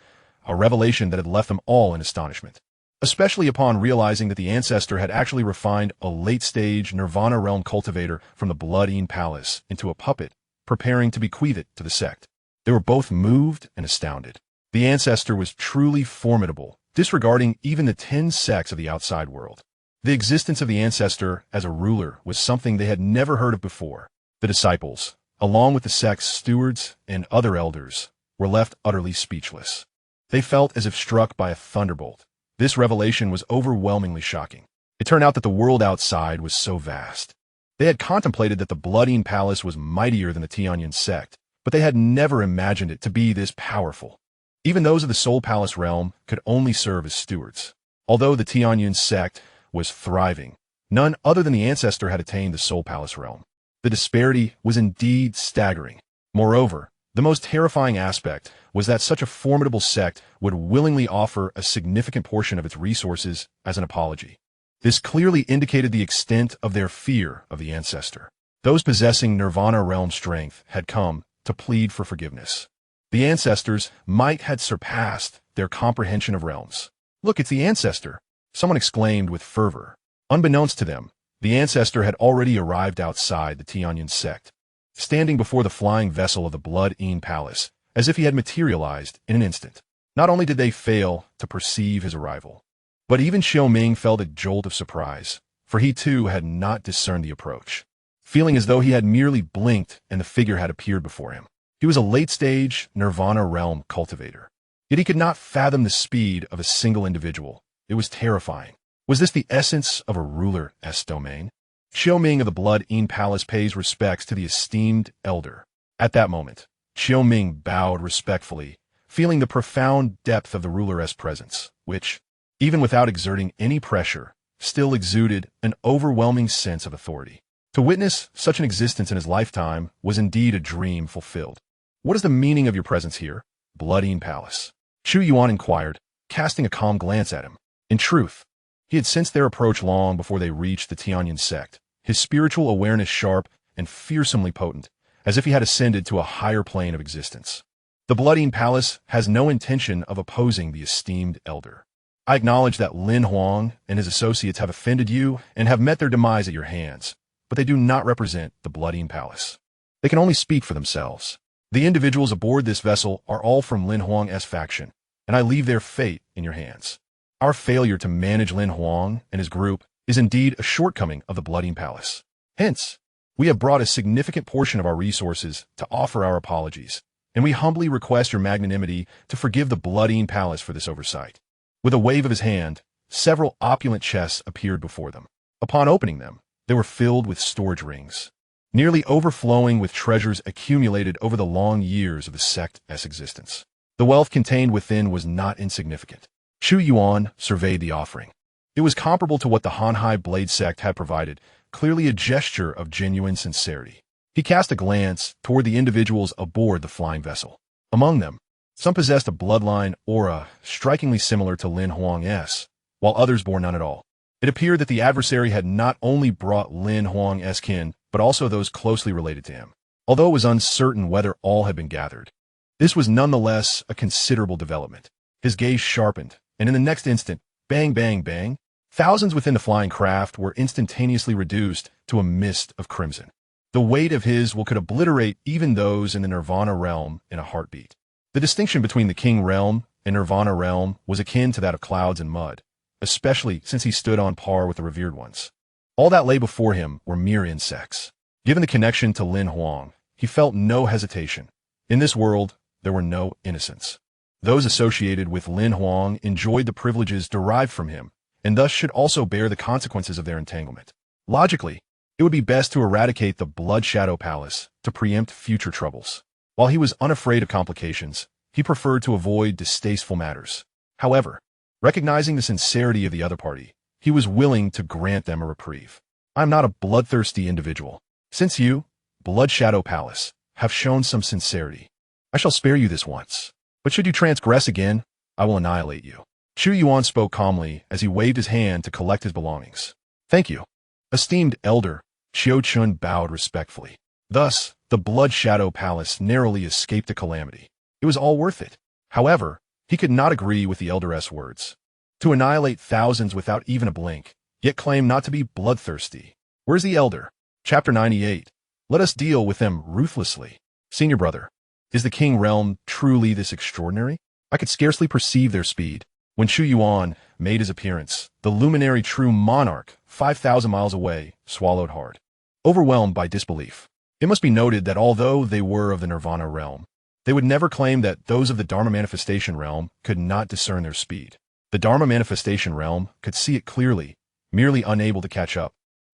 a revelation that had left them all in astonishment, especially upon realizing that the ancestor had actually refined a late-stage Nirvana realm cultivator from the Blood Palace into a puppet, preparing to bequeath it to the sect. They were both moved and astounded. The ancestor was truly formidable, disregarding even the 10 sects of the outside world. The existence of the ancestor as a ruler was something they had never heard of before. The disciples, along with the sect's stewards and other elders, were left utterly speechless. They felt as if struck by a thunderbolt. This revelation was overwhelmingly shocking. It turned out that the world outside was so vast. They had contemplated that the Blood Palace was mightier than the Tianyun Sect, but they had never imagined it to be this powerful. Even those of the Soul Palace realm could only serve as stewards. Although the Tianyun Sect was thriving, none other than the ancestor had attained the Soul Palace realm. The disparity was indeed staggering. Moreover, the most terrifying aspect was that such a formidable sect would willingly offer a significant portion of its resources as an apology. This clearly indicated the extent of their fear of the ancestor. Those possessing Nirvana realm strength had come to plead for forgiveness. The ancestor's might had surpassed their comprehension of realms. "Look, it's the ancestor!" someone exclaimed with fervor. Unbeknownst to them, the ancestor had already arrived outside the Tianyun Sect, standing before the flying vessel of the Blood Palace, as if he had materialized in an instant. Not only did they fail to perceive his arrival, but even Xiaoming felt a jolt of surprise, for he too had not discerned the approach, feeling as though he had merely blinked and the figure had appeared before him. He was a late-stage Nirvana realm cultivator, yet he could not fathom the speed of a single individual. It was terrifying. Was this the essence of a ruler's domain? Xiaoming of the Blood Palace pays respects to the esteemed elder. At that moment, Xiaoming bowed respectfully, feeling the profound depth of the ruler's presence, which, even without exerting any pressure, still exuded an overwhelming sense of authority. To witness such an existence in his lifetime was indeed a dream fulfilled. "What is the meaning of your presence here, Blood Palace?" Chu Yuan inquired, casting a calm glance at him. In truth, he had sensed their approach long before they reached the Tianyun Sect, his spiritual awareness sharp and fearsomely potent, as if he had ascended to a higher plane of existence. "The Blood Palace has no intention of opposing the esteemed elder. I acknowledge that Lin Huang and his associates have offended you and have met their demise at your hands, but they do not represent the Blood Palace. They can only speak for themselves. The individuals aboard this vessel are all from Lin Huang's faction, and I leave their fate in your hands. Our failure to manage Lin Huang and his group is indeed a shortcoming of the Blood Palace. Hence, we have brought a significant portion of our resources to offer our apologies, and we humbly request your magnanimity to forgive the Blood Palace for this oversight." With a wave of his hand, several opulent chests appeared before them. Upon opening them, they were filled with storage rings, nearly overflowing with treasures accumulated over the long years of the sect's existence. The wealth contained within was not insignificant. Chu Yuan surveyed the offering. It was comparable to what the Hanhai Blade sect had provided, clearly a gesture of genuine sincerity. He cast a glance toward the individuals aboard the flying vessel. Among them, some possessed a bloodline aura strikingly similar to Lin Huang's, while others bore none at all. It appeared that the adversary had not only brought Lin Huang's kin, but also those closely related to him. Although it was uncertain whether all had been gathered, this was nonetheless a considerable development. His gaze sharpened, and in the next instant, bang, bang, bang, thousands within the flying craft were instantaneously reduced to a mist of crimson. The weight of his will could obliterate even those in the Nirvana realm in a heartbeat. The distinction between the King realm and Nirvana realm was akin to that of clouds and mud, especially since he stood on par with the revered ones. All that lay before him were mere insects. Given the connection to Lin Huang, he felt no hesitation. In this world, there were no innocents. Those associated with Lin Huang enjoyed the privileges derived from him, and thus should also bear the consequences of their entanglement. Logically, it would be best to eradicate the Blood Shadow Palace to preempt future troubles. While he was unafraid of complications, he preferred to avoid distasteful matters. However, recognizing the sincerity of the other party, he was willing to grant them a reprieve. I am not a bloodthirsty individual. Since you, Blood Shadow Palace, have shown some sincerity, I shall spare you this once. But should you transgress again, I will annihilate you. Chu Yuan spoke calmly as he waved his hand to collect his belongings. Thank you. Esteemed elder, Xiao Chun bowed respectfully. Thus, the Blood Shadow Palace narrowly escaped a calamity. It was all worth it. However, he could not agree with the elderess words. To annihilate thousands without even a blink, yet claim not to be bloodthirsty. Where's the elder? Chapter 98. Let us deal with them ruthlessly. Senior brother, is the King Realm truly this extraordinary? I could scarcely perceive their speed. When Chu Yuan made his appearance, the luminary true monarch, 5,000 miles away, swallowed hard. Overwhelmed by disbelief. It must be noted that although they were of the Nirvana realm, they would never claim that those of the Dharma Manifestation realm could not discern their speed. The Dharma Manifestation realm could see it clearly, merely unable to catch up.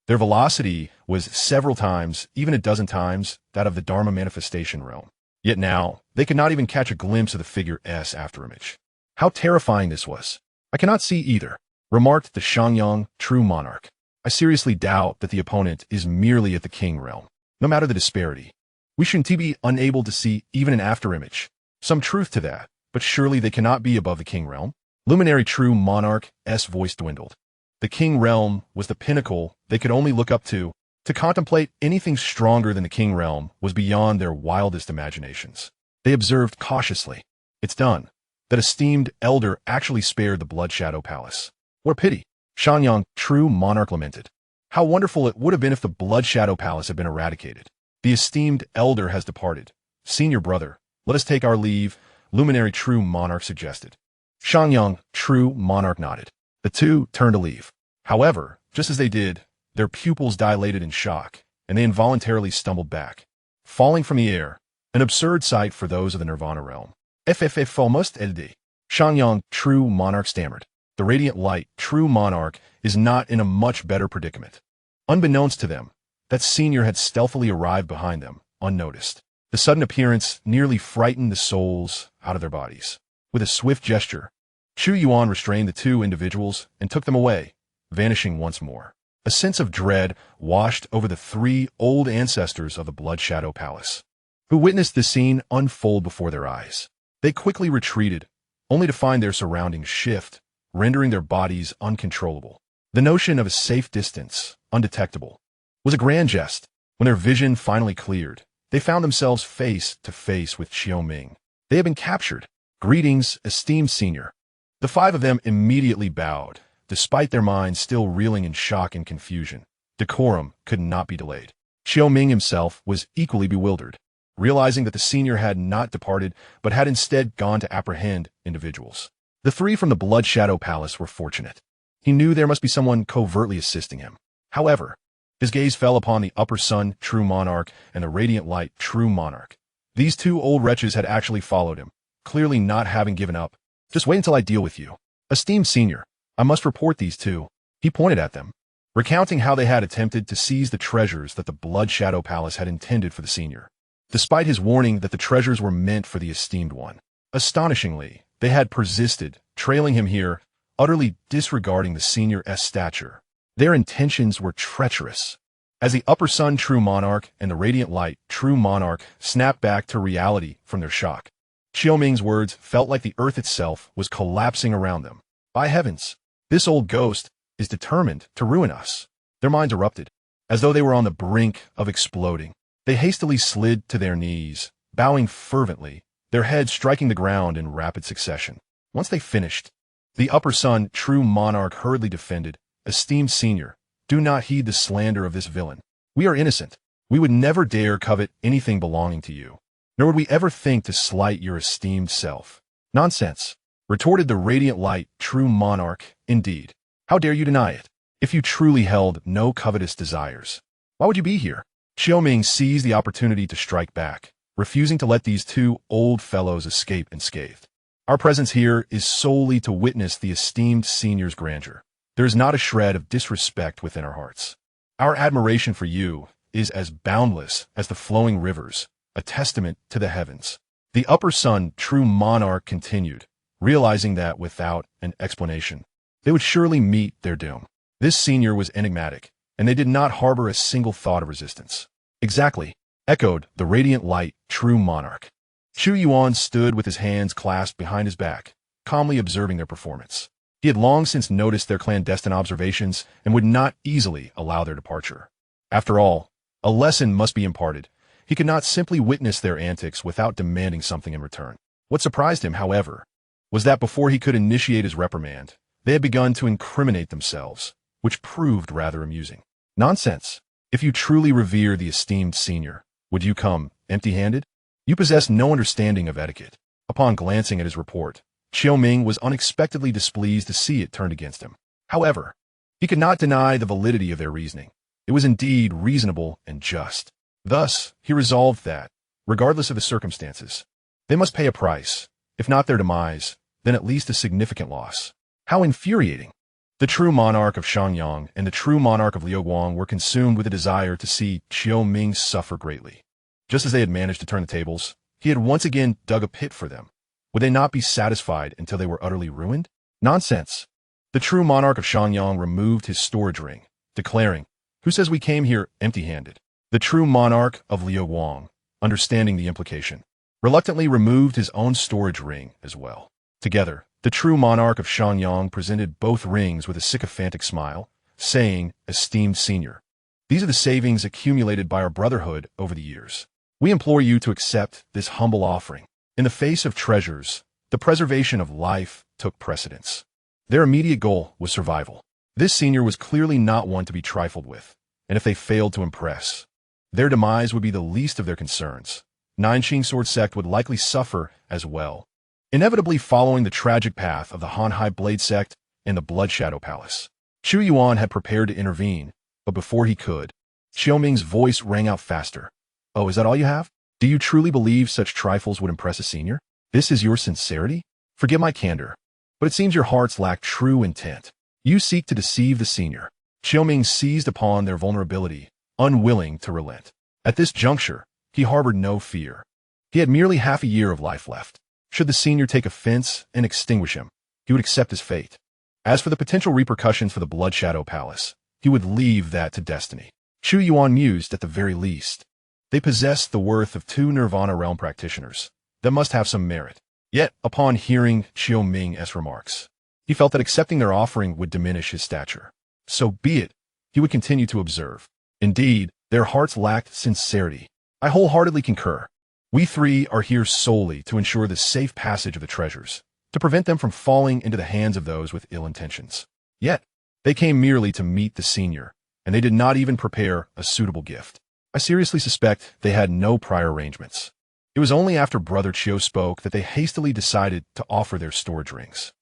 Their velocity was several times, even a dozen times, that of the Dharma Manifestation realm. Yet now, they could not even catch a glimpse of the figure S afterimage. How terrifying this was. I cannot see either, remarked the Xianxia, true monarch. I seriously doubt that the opponent is merely at the King realm. No matter the disparity, we shouldn't be unable to see even an afterimage. Some truth to that, but surely they cannot be above the King realm. Luminary true monarch S voice dwindled. The King realm was the pinnacle they could only look up to. To contemplate anything stronger than the King realm was beyond their wildest imaginations. They observed cautiously. It's done. That esteemed elder actually spared the Blood Shadow Palace. What a pity. Xianxia, true monarch, lamented. How wonderful it would have been if the Blood Shadow Palace had been eradicated. The esteemed elder has departed. Senior brother, let us take our leave, luminary true monarch suggested. Xianxia, true monarch, nodded. The two turned to leave. However, just as they did, their pupils dilated in shock, and they involuntarily stumbled back, falling from the air, an absurd sight for those of the Nirvana realm. FFF almost LD. Xianxia, true monarch, stammered. The radiant light, true monarch, is not in a much better predicament. Unbeknownst to them, that senior had stealthily arrived behind them, unnoticed. The sudden appearance nearly frightened the souls out of their bodies. With a swift gesture, Chu Yuan restrained the two individuals and took them away, vanishing once more. A sense of dread washed over the three old ancestors of the Blood Shadow Palace, who witnessed the scene unfold before their eyes. They quickly retreated, only to find their surroundings shift, rendering their bodies uncontrollable. The notion of a safe distance, undetectable, was a grand jest. When their vision finally cleared, they found themselves face to face with Xiao Ming. They had been captured. Greetings, esteemed senior. The five of them immediately bowed, despite their minds still reeling in shock and confusion. Decorum could not be delayed. Xiao Ming himself was equally bewildered, realizing that the senior had not departed, but had instead gone to apprehend individuals. The three from the Blood Shadow Palace were fortunate. He knew there must be someone covertly assisting him. However, his gaze fell upon the Upper Sun, true monarch, and the Radiant Light, true monarch. These two old wretches had actually followed him, clearly not having given up. Just wait until I deal with you. Esteemed senior, I must report these two. He pointed at them, recounting how they had attempted to seize the treasures that the Blood Shadow Palace had intended for the senior, despite his warning that the treasures were meant for the esteemed one. Astonishingly, they had persisted, trailing him here, utterly disregarding the senior's stature. Their intentions were treacherous. As the Upper Sun, true monarch, and the Radiant Light, true monarch, snapped back to reality from their shock, Xiao Ming's words felt like the earth itself was collapsing around them. By heavens, this old ghost is determined to ruin us. Their minds erupted, as though they were on the brink of exploding. They hastily slid to their knees, bowing fervently, their heads striking the ground in rapid succession. Once they finished, the Upper Sun, true monarch, hurriedly defended, esteemed senior, do not heed the slander of this villain. We are innocent. We would never dare covet anything belonging to you, nor would we ever think to slight your esteemed self. Nonsense, retorted the Radiant Light, true monarch. Indeed. How dare you deny it? If you truly held no covetous desires, why would you be here? Xiao Ming seized the opportunity to strike back, refusing to let these two old fellows escape unscathed. Our presence here is solely to witness the esteemed senior's grandeur. There is not a shred of disrespect within our hearts. Our admiration for you is as boundless as the flowing rivers, a testament to the heavens. The upper sun, true monarch, continued, realizing that without an explanation, they would surely meet their doom. This senior was enigmatic, and they did not harbor a single thought of resistance. Exactly, echoed the radiant light, true monarch. Chu Yuan stood with his hands clasped behind his back, calmly observing their performance. He had long since noticed their clandestine observations and would not easily allow their departure. After all, a lesson must be imparted. He could not simply witness their antics without demanding something in return. What surprised him, however, was that before he could initiate his reprimand, they had begun to incriminate themselves, which proved rather amusing. Nonsense. If you truly revere the esteemed senior, would you come empty-handed? You possess no understanding of etiquette. Upon glancing at his report, Xiaoming was unexpectedly displeased to see it turned against him. However, he could not deny the validity of their reasoning. It was indeed reasonable and just. Thus, he resolved that, regardless of the circumstances, they must pay a price, if not their demise, then at least a significant loss. How infuriating! The true monarch of Xianxia and the true monarch of Liuguang were consumed with a desire to see Xiaoming suffer greatly. Just as they had managed to turn the tables, he had once again dug a pit for them. Would they not be satisfied until they were utterly ruined? Nonsense! The true monarch of Xianxia removed his storage ring, declaring, "Who says we came here empty-handed?" The true monarch of Liuguang, understanding the implication, reluctantly removed his own storage ring as well. Together, the true monarch of Xianxia presented both rings with a sycophantic smile, saying, "Esteemed senior, these are the savings accumulated by our brotherhood over the years. We implore you to accept this humble offering." In the face of treasures, the preservation of life took precedence. Their immediate goal was survival. This senior was clearly not one to be trifled with, and if they failed to impress, their demise would be the least of their concerns. Nine Sword Sect would likely suffer as well, inevitably following the tragic path of the Hanhai Blade Sect and the Blood Shadow Palace. Chu Yuan had prepared to intervene, but before he could, Xiaoming's voice rang out faster. "Oh, is that all you have? Do you truly believe such trifles would impress a senior? This is your sincerity? Forgive my candor, but it seems your hearts lack true intent. You seek to deceive the senior." Xiaoming seized upon their vulnerability, unwilling to relent. At this juncture, he harbored no fear. He had merely half a year of life left. Should the senior take offense and extinguish him, he would accept his fate. As for the potential repercussions for the Blood Shadow Palace, he would leave that to destiny. Chu Yuan mused at the very least. They possessed the worth of 2 Nirvana Realm practitioners. That must have some merit. Yet, upon hearing Xiaoming's remarks, he felt that accepting their offering would diminish his stature. So be it, he would continue to observe. Indeed, their hearts lacked sincerity. I wholeheartedly concur. We three are here solely to ensure the safe passage of the treasures, to prevent them from falling into the hands of those with ill intentions. Yet, they came merely to meet the senior, and they did not even prepare a suitable gift. I seriously suspect they had no prior arrangements. It was only after Brother Chiu spoke that they hastily decided to offer their storage rings.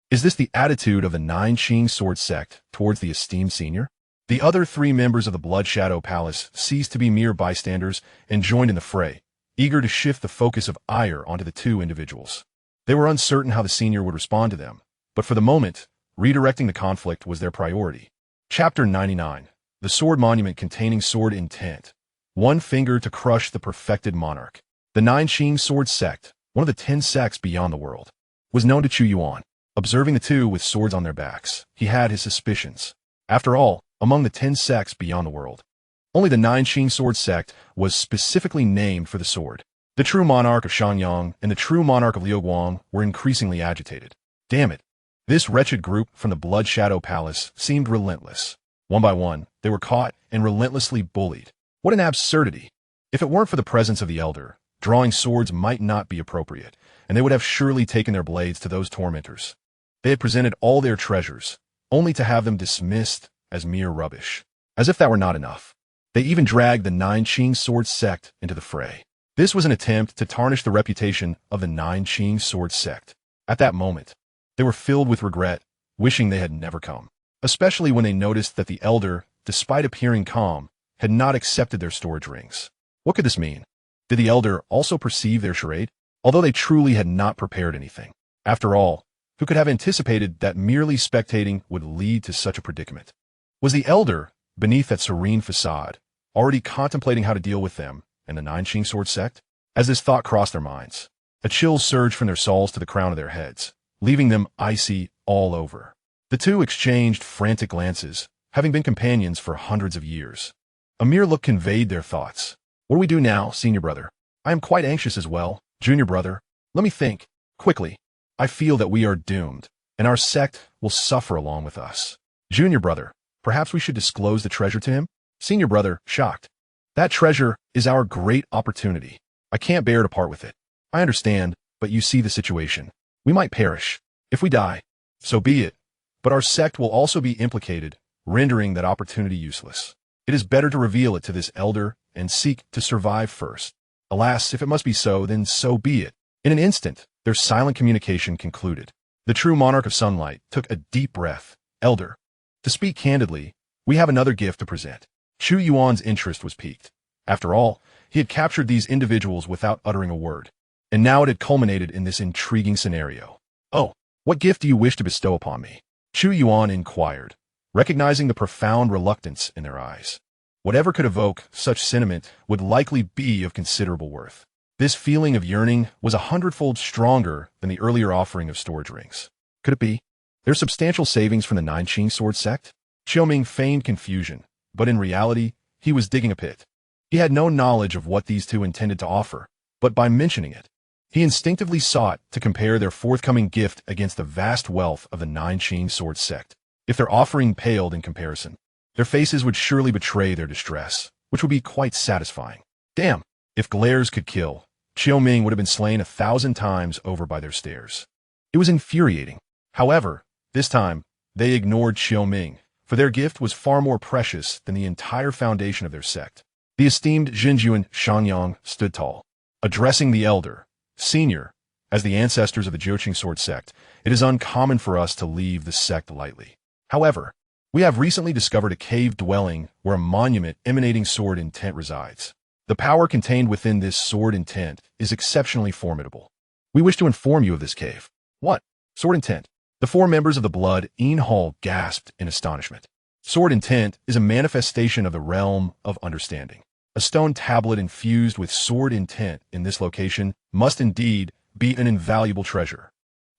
Is this the attitude of the Nine Sword Sect towards the esteemed senior? The other 3 members of the Blood Shadow Palace ceased to be mere bystanders and joined in the fray, eager to shift the focus of ire onto the 2 individuals. They were uncertain how the senior would respond to them, but for the moment, redirecting the conflict was their priority. Chapter 99. The Sword Monument containing sword intent. 1 finger to crush the perfected monarch. The Nine Sword Sect, one of the 10 sects beyond the world, was known to Chu Yuan. Observing the 2 with swords on their backs, he had his suspicions. After all, among the 10 sects beyond the world, only the Nine Sword Sect was specifically named for the sword. The true monarch of Xianxia and the true monarch of Liuguang were increasingly agitated. Damn it! This wretched group from the Blood Shadow Palace seemed relentless. One by one, they were caught and relentlessly bullied. What an absurdity! If it weren't for the presence of the elder, drawing swords might not be appropriate, and they would have surely taken their blades to those tormentors. They had presented all their treasures, only to have them dismissed as mere rubbish. As if that were not enough, they even dragged the Nine Sword Sect into the fray. This was an attempt to tarnish the reputation of the Nine Sword Sect. At that moment, they were filled with regret, wishing they had never come, especially when they noticed that the elder, despite appearing calm, had not accepted their storage rings. What could this mean? Did the elder also perceive their charade? although they truly had not prepared anything. After all, who could have anticipated that merely spectating would lead to such a predicament? Was the elder, beneath that serene facade, already contemplating how to deal with them and the Xianxia sect? As this thought crossed their minds, a chill surged from their souls to the crown of their heads, leaving them icy all over. The two exchanged frantic glances, having been companions for hundreds of years. A mere look conveyed their thoughts. What do we do now, senior brother? I am quite anxious as well. Junior brother, let me think. Quickly. I feel that we are doomed, and our sect will suffer along with us. Junior brother, perhaps we should disclose the treasure to him? Senior brother, shocked. That treasure is our great opportunity. I can't bear to part with it. I understand, but you see the situation. We might perish. If we die, so be it. But our sect will also be implicated, rendering that opportunity useless. It is better to reveal it to this elder and seek to survive first. Alas, if it must be so, then so be it. In an instant, their silent communication concluded. The true monarch of sunlight took a deep breath. Elder, to speak candidly, we have another gift to present. Chu Yuan's interest was piqued. After all, he had captured these individuals without uttering a word, and now it had culminated in this intriguing scenario. Oh, what gift do you wish to bestow upon me? Chu Yuan inquired, recognizing the profound reluctance in their eyes. Whatever could evoke such sentiment would likely be of considerable worth. This feeling of yearning was 100-fold stronger than the earlier offering of storage rings. Could it be? There's substantial savings from the Xianxia sect? Xiaoming feigned confusion, but in reality, he was digging a pit. He had no knowledge of what these two intended to offer, but by mentioning it, he instinctively sought to compare their forthcoming gift against the vast wealth of the Xianxia sect. If their offering paled in comparison, their faces would surely betray their distress, which would be quite satisfying. Damn, if glares could kill, Xiaoming would have been slain 1,000 times over by their stares. It was infuriating. However, this time, they ignored Xiaoming, for their gift was far more precious than the entire foundation of their sect. The esteemed Tianyun Sect stood tall, addressing the elder, senior. As the ancestors of the Xianxia sect, it is uncommon for us to leave the sect lightly. However, we have recently discovered a cave dwelling where a monument emanating sword intent resides. The power contained within this sword intent is exceptionally formidable. We wish to inform you of this cave. What? Sword intent? The four members of the Blood Een Hall gasped in astonishment. Sword intent is a manifestation of the realm of understanding. A stone tablet infused with sword intent in this location must indeed be an invaluable treasure.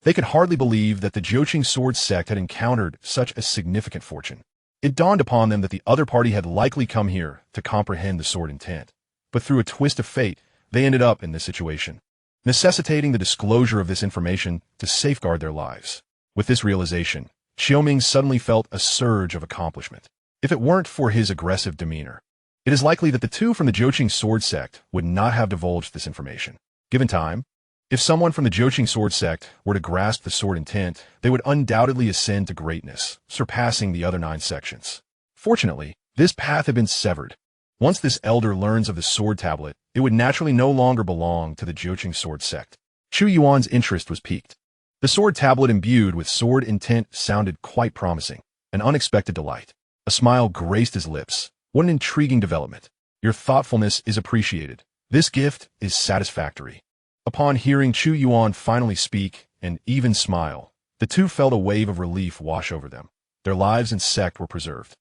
They could hardly believe that the Xianxia sect had encountered such a significant fortune. It dawned upon them that the other party had likely come here to comprehend the sword intent, but through a twist of fate, they ended up in this situation, necessitating the disclosure of this information to safeguard their lives. With this realization, Xiaoming suddenly felt a surge of accomplishment. If it weren't for his aggressive demeanor, it is likely that the two from the Xianxia sect would not have divulged this information. Given time, if someone from the Xianxia sect were to grasp the sword intent, they would undoubtedly ascend to greatness, surpassing the other 9 sections. Fortunately, this path had been severed. Once this elder learns of the sword tablet, it would naturally no longer belong to the Xianxia sect. Chu Yuan's interest was piqued. The sword tablet imbued with sword intent sounded quite promising, an unexpected delight. A smile graced his lips. What an intriguing development. Your thoughtfulness is appreciated. This gift is satisfactory. Upon hearing Chu Yuan finally speak and even smile, the two felt a wave of relief wash over them. Their lives and sect were preserved.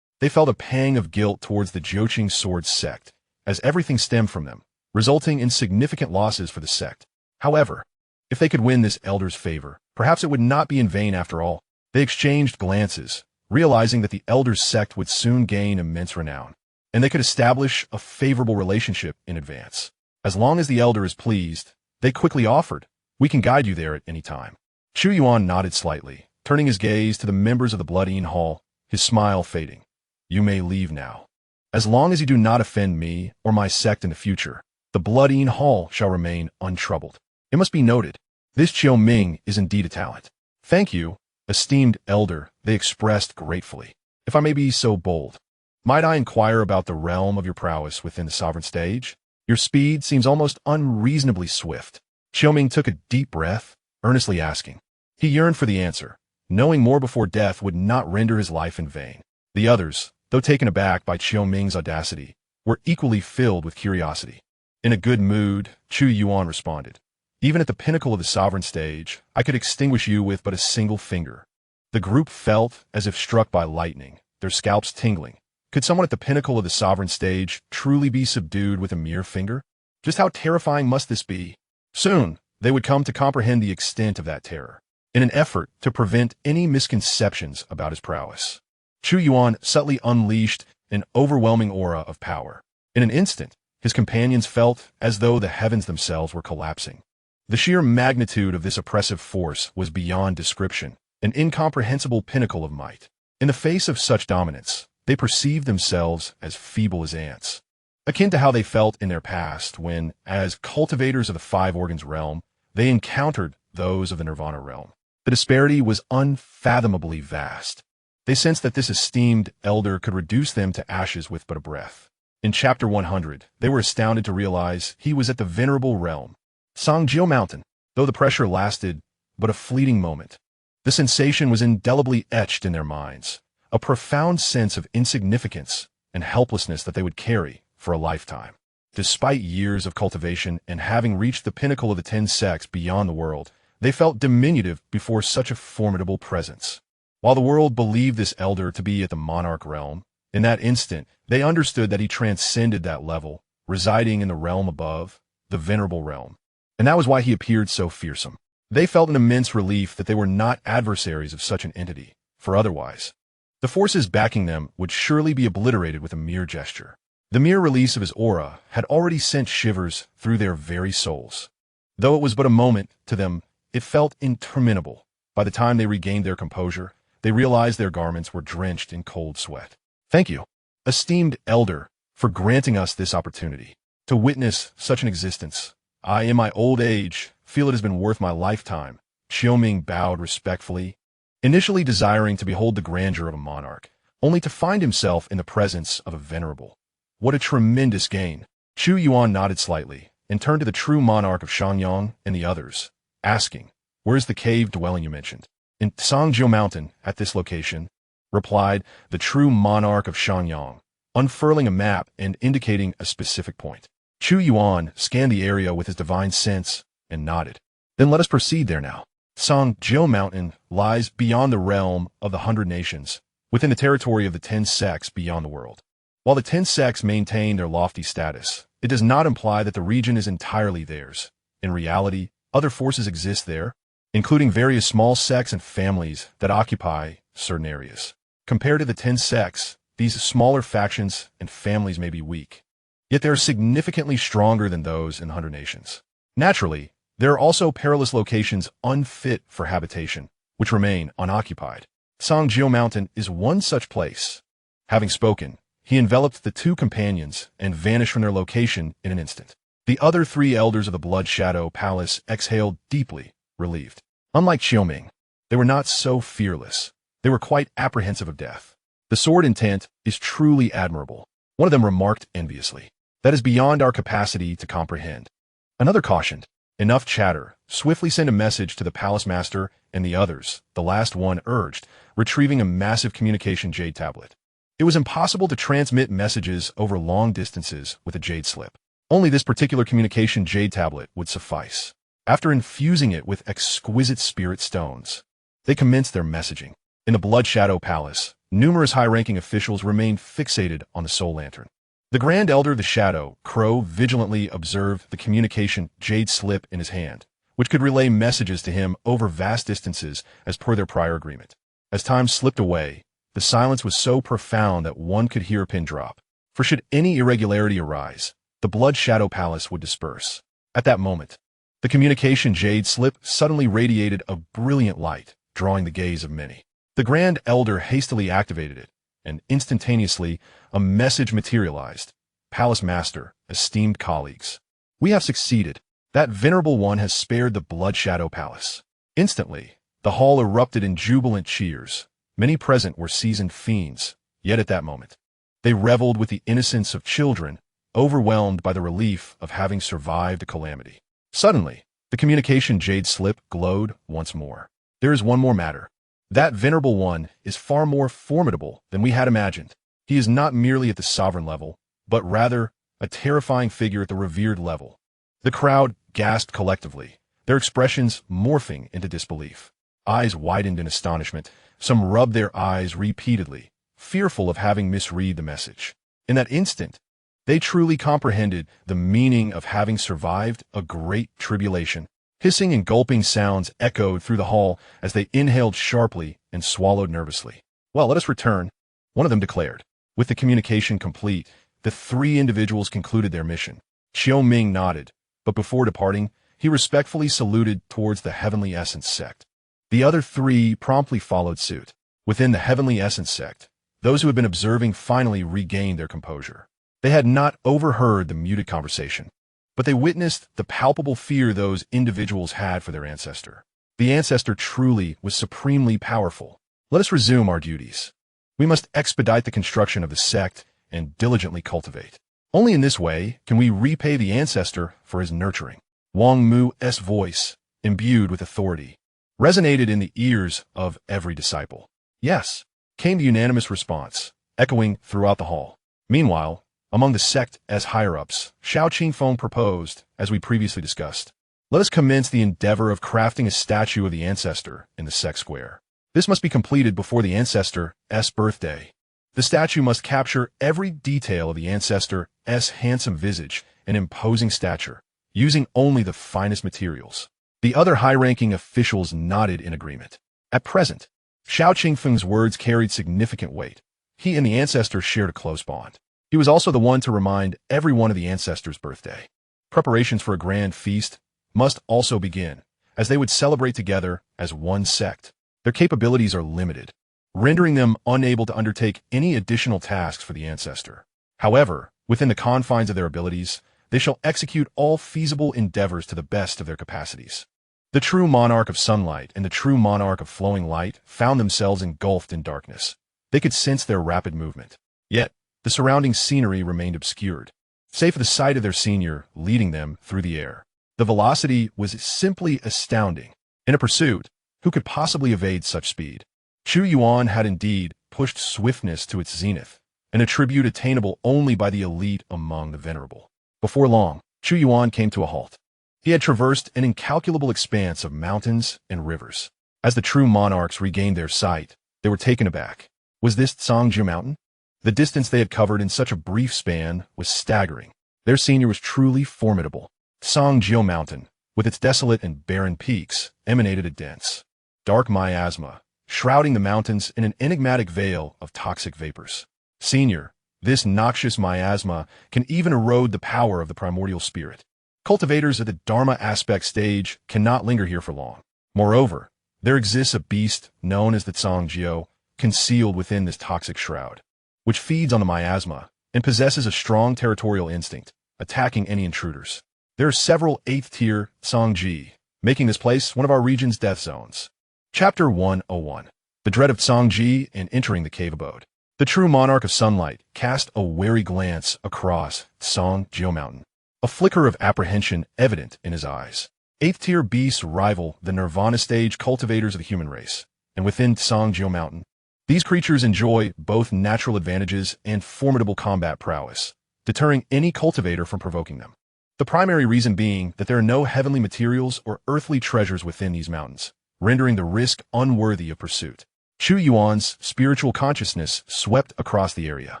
They felt a pang of guilt towards the Xianxia sect, as everything stemmed from them, resulting in significant losses for the sect. However, if they could win this elder's favor, perhaps it would not be in vain after all. They exchanged glances, realizing that the elder's sect would soon gain immense renown, and they could establish a favorable relationship in advance. As long as the elder is pleased, they quickly offered, "We can guide you there at any time." Chu Yuan nodded slightly, turning his gaze to the members of the Blood Een Hall, his smile fading. "You may leave now. As long as you do not offend me or my sect in the future, the Blood Een Hall shall remain untroubled." It must be noted, this Xiaoming is indeed a talent. "Thank you, esteemed elder," they expressed gratefully. "If I may be so bold, might I inquire about the realm of your prowess within the sovereign stage? Your speed seems almost unreasonably swift." Xiaoming took a deep breath, earnestly asking. He yearned for the answer. Knowing more before death would not render his life in vain. The others, though taken aback by Xiaoming's audacity, were equally filled with curiosity. In a good mood, Chu Yuan responded. Even at the pinnacle of the sovereign stage, I could extinguish you with but a single finger. The group felt as if struck by lightning, their scalps tingling. Could someone at the pinnacle of the sovereign stage truly be subdued with a mere finger? Just how terrifying must this be? Soon, they would come to comprehend the extent of that terror, in an effort to prevent any misconceptions about his prowess. Chu Yuan subtly unleashed an overwhelming aura of power. In an instant, his companions felt as though the heavens themselves were collapsing. The sheer magnitude of this oppressive force was beyond description, an incomprehensible pinnacle of might. In the face of such dominance, they perceived themselves as feeble as ants, akin to how they felt in their past when, as cultivators of the five organs realm, they encountered those of the nirvana realm. The disparity was unfathomably vast. They sensed that this esteemed elder could reduce them to ashes with but a breath. In Chapter 100, they were astounded to realize he was at the venerable realm, Xianxia Mountain. Though the pressure lasted but a fleeting moment, the sensation was indelibly etched in their minds, a profound sense of insignificance and helplessness that they would carry for a lifetime. Despite years of cultivation and having reached the pinnacle of the 10 sects beyond the world, they felt diminutive before such a formidable presence. While the world believed this elder to be at the monarch realm, in that instant, they understood that he transcended that level, residing in the realm above, the venerable realm. And that was why he appeared so fearsome. They felt an immense relief that they were not adversaries of such an entity, for otherwise, the forces backing them would surely be obliterated with a mere gesture. The mere release of his aura had already sent shivers through their very souls. Though it was but a moment, to them, it felt interminable. By the time they regained their composure, they realized their garments were drenched in cold sweat. Thank you, esteemed elder, for granting us this opportunity to witness such an existence. I, in my old age, feel it has been worth my lifetime. Xiaoming bowed respectfully, initially desiring to behold the grandeur of a monarch, only to find himself in the presence of a venerable. What a tremendous gain! Chu Yuan nodded slightly and turned to the true monarch of Xiangyang and the others, asking, "Where's the cave dwelling you mentioned?" "In Xianxia Mountain, at this location," replied the true monarch of Xiangyang, unfurling a map and indicating a specific point. Chu Yuan scanned the area with his divine sense and nodded. "Then let us proceed there now." Xianxia Mountain lies beyond the realm of the 100 nations, within the territory of the 10 sects beyond the world. While the 10 sects maintain their lofty status, it does not imply that the region is entirely theirs. In reality, other forces exist there, including various small sects and families that occupy certain areas. Compared to the 10 sects, these smaller factions and families may be weak, yet they are significantly stronger than those in 100 nations. Naturally, there are also perilous locations unfit for habitation, which remain unoccupied. Xianxia Mountain is one such place. Having spoken, he enveloped the two companions and vanished from their location in an instant. The other 3 elders of the Blood Shadow Palace exhaled deeply, relieved. Unlike Xiaoming, they were not so fearless. They were quite apprehensive of death. "The sword intent is truly admirable," one of them remarked enviously. "That is beyond our capacity to comprehend." Another cautioned, "Enough chatter. Swiftly send a message to the palace master and the others," the last one urged, retrieving a massive communication jade tablet. It was impossible to transmit messages over long distances with a jade slip. Only this particular communication jade tablet would suffice. After infusing it with exquisite spirit stones, they commenced their messaging. In the Blood Shadow Palace, numerous high-ranking officials remained fixated on the Soul Lantern. The Grand Elder of the Shadow, Crow, vigilantly observed the communication jade slip in his hand, which could relay messages to him over vast distances as per their prior agreement. As time slipped away, the silence was so profound that one could hear a pin drop. For should any irregularity arise, the Blood Shadow Palace would disperse. At that moment, the communication jade slip suddenly radiated a brilliant light, drawing the gaze of many. The Grand Elder hastily activated it, and instantaneously a message materialized. "Palace Master, esteemed colleagues, we have succeeded. That venerable one has spared the Blood Shadow Palace." Instantly, the hall erupted in jubilant cheers. Many present were seasoned fiends, yet at that moment, they reveled with the innocence of children, overwhelmed by the relief of having survived a calamity. Suddenly, the communication jade slip glowed once more. "There is one more matter. That venerable one is far more formidable than we had imagined. He is not merely at the sovereign level, but rather a terrifying figure at the revered level." The crowd gasped collectively, their expressions morphing into disbelief. Eyes widened in astonishment. Some rubbed their eyes repeatedly, fearful of having misread the message. In that instant, they truly comprehended the meaning of having survived a great tribulation. Hissing and gulping sounds echoed through the hall as they inhaled sharply and swallowed nervously. "Well, let us return," one of them declared. With the communication complete, the three individuals concluded their mission. Xiao Ming nodded, but before departing, he respectfully saluted towards the Heavenly Essence Sect. The other three promptly followed suit. Within the Heavenly Essence Sect, those who had been observing finally regained their composure. They had not overheard the muted conversation, but they witnessed the palpable fear those individuals had for their ancestor. The ancestor truly was supremely powerful. "Let us resume our duties. We must expedite the construction of the sect and diligently cultivate. Only in this way can we repay the ancestor for his nurturing." Wang Mu's voice, imbued with authority, resonated in the ears of every disciple. "Yes," came the unanimous response, echoing throughout the hall. Meanwhile, among the sect's higher-ups, Xiao Qingfeng proposed, as we previously discussed, "Let us commence the endeavor of crafting a statue of the ancestor in the sect square. This must be completed before the ancestor's birthday. The statue must capture every detail of the ancestor's handsome visage and imposing stature, using only the finest materials." The other high-ranking officials nodded in agreement. At present, Xiao Qingfeng's words carried significant weight. He and the ancestor shared a close bond. He was also the one to remind everyone of the ancestor's birthday. Preparations for a grand feast must also begin, as they would celebrate together as one sect. Their capabilities are limited, rendering them unable to undertake any additional tasks for the ancestor. However, within the confines of their abilities, they shall execute all feasible endeavors to the best of their capacities. The true monarch of sunlight and the true monarch of flowing light found themselves engulfed in darkness. They could sense their rapid movement. Yet, the surrounding scenery remained obscured, save for the sight of their senior leading them through the air. The velocity was simply astounding. In a pursuit, who could possibly evade such speed? Chu Yuan had indeed pushed swiftness to its zenith, an attribute attainable only by the elite among the venerable. Before long, Chu Yuan came to a halt. He had traversed an incalculable expanse of mountains and rivers. As the true monarchs regained their sight, they were taken aback. Was this Xianxia mountain? The distance they had covered in such a brief span was staggering. Their senior was truly formidable. Xianxia mountain, with its desolate and barren peaks, emanated a dense, dark miasma, shrouding the mountains in an enigmatic veil of toxic vapors. Senior, this noxious miasma can even erode the power of the primordial spirit. Cultivators at the Dharma aspect stage cannot linger here for long. Moreover, there exists a beast known as the Xianxia, concealed within this toxic shroud, which feeds on the miasma and possesses a strong territorial instinct, attacking any intruders. There are several 8th-tier Xianxia, making this place one of our region's death zones. Chapter 101. The Dread of Xianxia and Entering the Cave Abode. The true monarch of sunlight cast a wary glance across Xianxia mountain, a flicker of apprehension evident in his eyes. 8th-tier beasts rival the nirvana stage cultivators of the human race, and within Xianxia mountain, these creatures enjoy both natural advantages and formidable combat prowess, deterring any cultivator from provoking them. The primary reason being that there are no heavenly materials or earthly treasures within these mountains, rendering the risk unworthy of pursuit. Chu Yuan's spiritual consciousness swept across the area,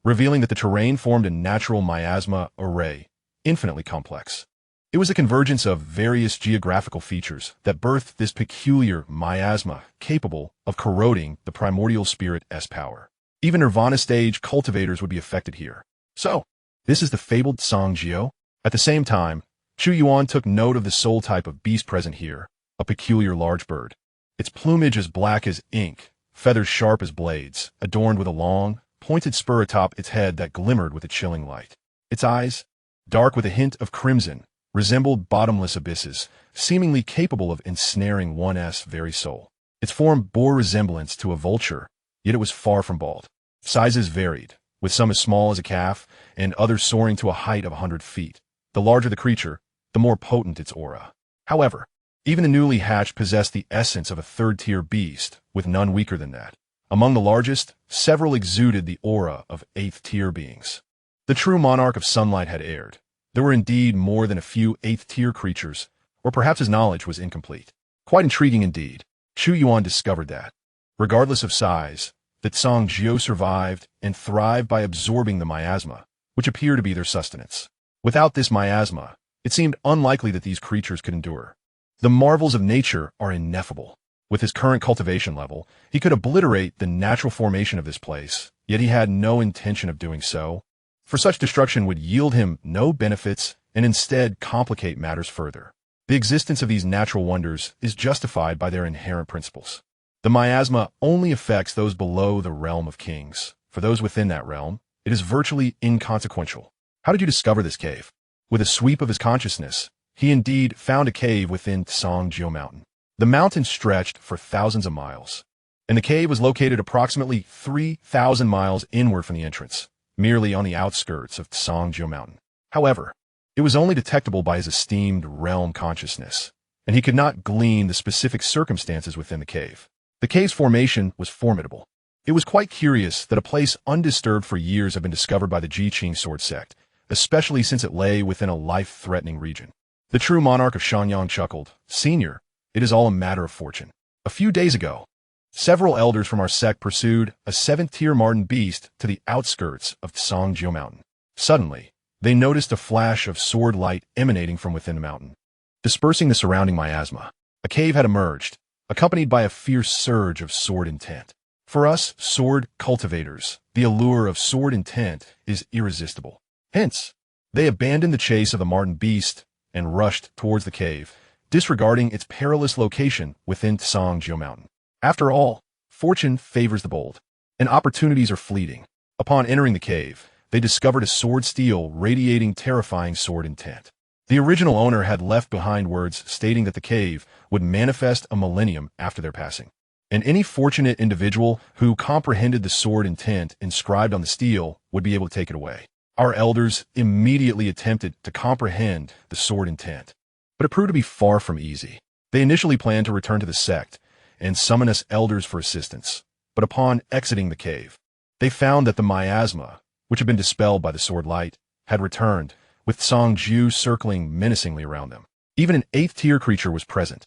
revealing that the terrain formed a natural miasma array, infinitely complex. It was the convergence of various geographical features that birthed this peculiar miasma capable of corroding the primordial spirit's power. Even nirvana stage cultivators would be affected here. So, this is the fabled Xianxia? At the same time, Chu Yuan took note of the soul type of beast present here, a peculiar large bird. Its plumage as black as ink, feathers sharp as blades, adorned with a long, pointed spur atop its head that glimmered with a chilling light. Its eyes, dark with a hint of crimson, resembled bottomless abysses, seemingly capable of ensnaring one's very soul. Its form bore resemblance to a vulture, yet it was far from bald. Sizes varied, with some as small as a calf, and others soaring to a height of 100 feet. The larger the creature, the more potent its aura. However, even the newly hatched possessed the essence of a 3rd-tier beast, with none weaker than that. Among the largest, several exuded the aura of 8th-tier beings. The true monarch of sunlight had erred. There were indeed more than a few 8th-tier creatures, or perhaps his knowledge was incomplete. Quite intriguing indeed. Chu Yuan discovered that, regardless of size, that Xianxia survived and thrived by absorbing the miasma, which appeared to be their sustenance. Without this miasma, it seemed unlikely that these creatures could endure. The marvels of nature are ineffable. With his current cultivation level, he could obliterate the natural formation of this place, yet he had no intention of doing so, for such destruction would yield him no benefits and instead complicate matters further. The existence of these natural wonders is justified by their inherent principles. The miasma only affects those below the realm of kings. For those within that realm, it is virtually inconsequential. How did you discover this cave? With a sweep of his consciousness, he indeed found a cave within Xianxia Mountain. The mountain stretched for thousands of miles, and the cave was located approximately 3,000 miles inward from the entrance, merely on the outskirts of Xianxia Mountain. However, it was only detectable by his esteemed realm consciousness, and he could not glean the specific circumstances within the cave. The cave's formation was formidable. It was quite curious that a place undisturbed for years had been discovered by the Tianyun Sect, especially since it lay within a life-threatening region. The true monarch of Xianxia chuckled, "Senior, it is all a matter of fortune. A few days ago, several elders from our sect pursued a 7th-tier Marten beast to the outskirts of Xianxia Mountain. Suddenly, they noticed a flash of sword light emanating from within the mountain, dispersing the surrounding miasma. A cave had emerged, accompanied by a fierce surge of sword intent. For us, sword cultivators, the allure of sword intent is irresistible. Hence, they abandoned the chase of the Marten beast and rushed towards the cave, disregarding its perilous location within Xianxia Mountain. After all, fortune favors the bold, and opportunities are fleeting. Upon entering the cave, they discovered a sword steel radiating terrifying sword intent. The original owner had left behind words stating that the cave would manifest a millennium after their passing, and any fortunate individual who comprehended the sword intent inscribed on the steel would be able to take it away. Our elders immediately attempted to comprehend the sword intent, but it proved to be far from easy. They initially planned to return to the sect and summon us elders for assistance, but upon exiting the cave, they found that the miasma, which had been dispelled by the sword light, had returned, with Xianxia circling menacingly around them. Even an 8th-tier creature was present.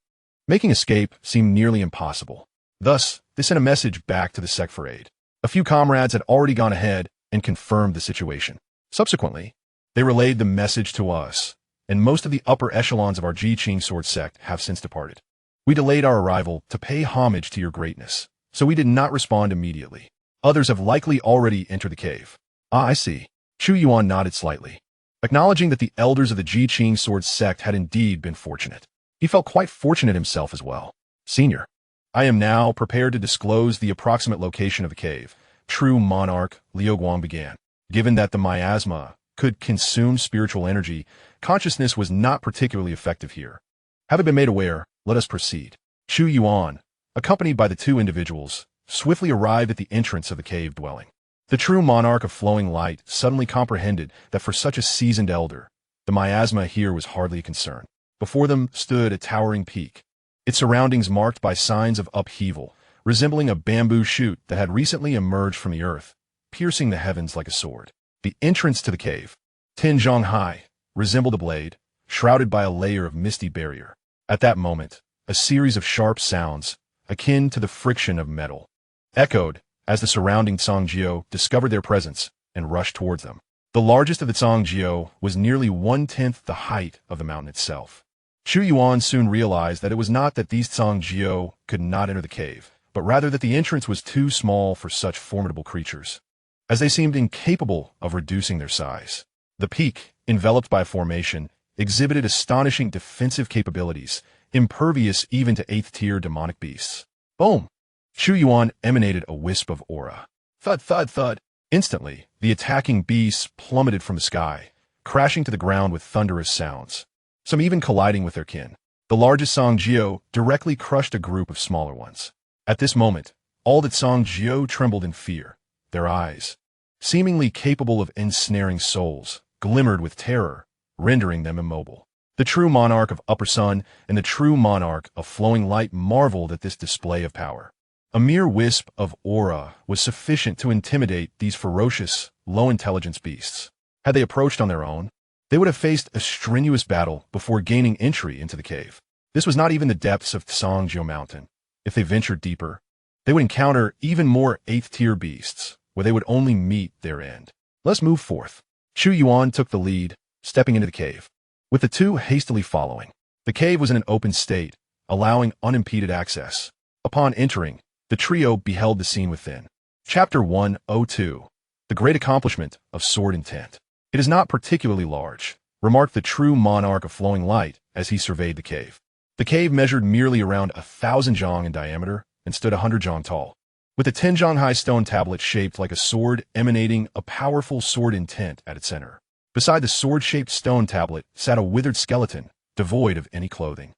Making escape seemed nearly impossible. Thus, they sent a message back to the sect for aid. A few comrades had already gone ahead and confirmed the situation. Subsequently, they relayed the message to us, and most of the upper echelons of our Ji-Qing sword sect have since departed. We delayed our arrival to pay homage to your greatness, so we did not respond immediately. Others have likely already entered the cave. Ah, I see. Chu Yuan nodded slightly, acknowledging that the elders of the Ji-Qing sword sect had indeed been fortunate. He felt quite fortunate himself as well. Senior, I am now prepared to disclose the approximate location of the cave. True monarch Liu Guang began. Given that the miasma could consume spiritual energy, consciousness was not particularly effective here. Having been made aware, let us proceed. Chu Yuan, accompanied by the two individuals, swiftly arrived at the entrance of the cave dwelling. The true monarch of flowing light suddenly comprehended that for such a seasoned elder, the miasma here was hardly a concern. Before them stood a towering peak, its surroundings marked by signs of upheaval, resembling a bamboo shoot that had recently emerged from the earth, piercing the heavens like a sword. The entrance to the cave, Tianyun Sect, resembled a blade, shrouded by a layer of misty barrier. At that moment, a series of sharp sounds, akin to the friction of metal, echoed as the surrounding Xianxia discovered their presence and rushed towards them. The largest of the Xianxia was nearly 1/10 the height of the mountain itself. Chu Yuan soon realized that it was not that these Xianxia could not enter the cave, but rather that the entrance was too small for such formidable creatures, as they seemed incapable of reducing their size. The peak, enveloped by a formation, exhibited astonishing defensive capabilities, impervious even to 8th-tier demonic beasts. Boom! Chu Yuan emanated a wisp of aura. Thud, thud, thud. Instantly, the attacking beasts plummeted from the sky, crashing to the ground with thunderous sounds, some even colliding with their kin. The largest Xianxia directly crushed a group of smaller ones. At this moment, all the Xianxia trembled in fear. Their eyes, seemingly capable of ensnaring souls, glimmered with terror, rendering them immobile. The true monarch of Upper Sun and the true monarch of Flowing Light marveled at this display of power. A mere wisp of aura was sufficient to intimidate these ferocious, low-intelligence beasts. Had they approached on their own, They would have faced a strenuous battle before gaining entry into the cave. This was not even the depths of Xianxia Mountain. If they ventured deeper, they would encounter even more 8th-tier beasts, where they would only meet their end. Let's move forth. Chu Yuan took the lead, stepping into the cave, with the two hastily following. The cave was in an open state, allowing unimpeded access. Upon entering, the trio beheld the scene within. Chapter 102. The Great Accomplishment of Sword Intent. It is not particularly large, remarked the true monarch of flowing light as he surveyed the cave. The cave measured merely around 1,000 zhang in diameter and stood 100 zhang tall, with a 10 zhang high stone tablet shaped like a sword emanating a powerful sword intent at its center. Beside the sword-shaped stone tablet sat a withered skeleton, devoid of any clothing.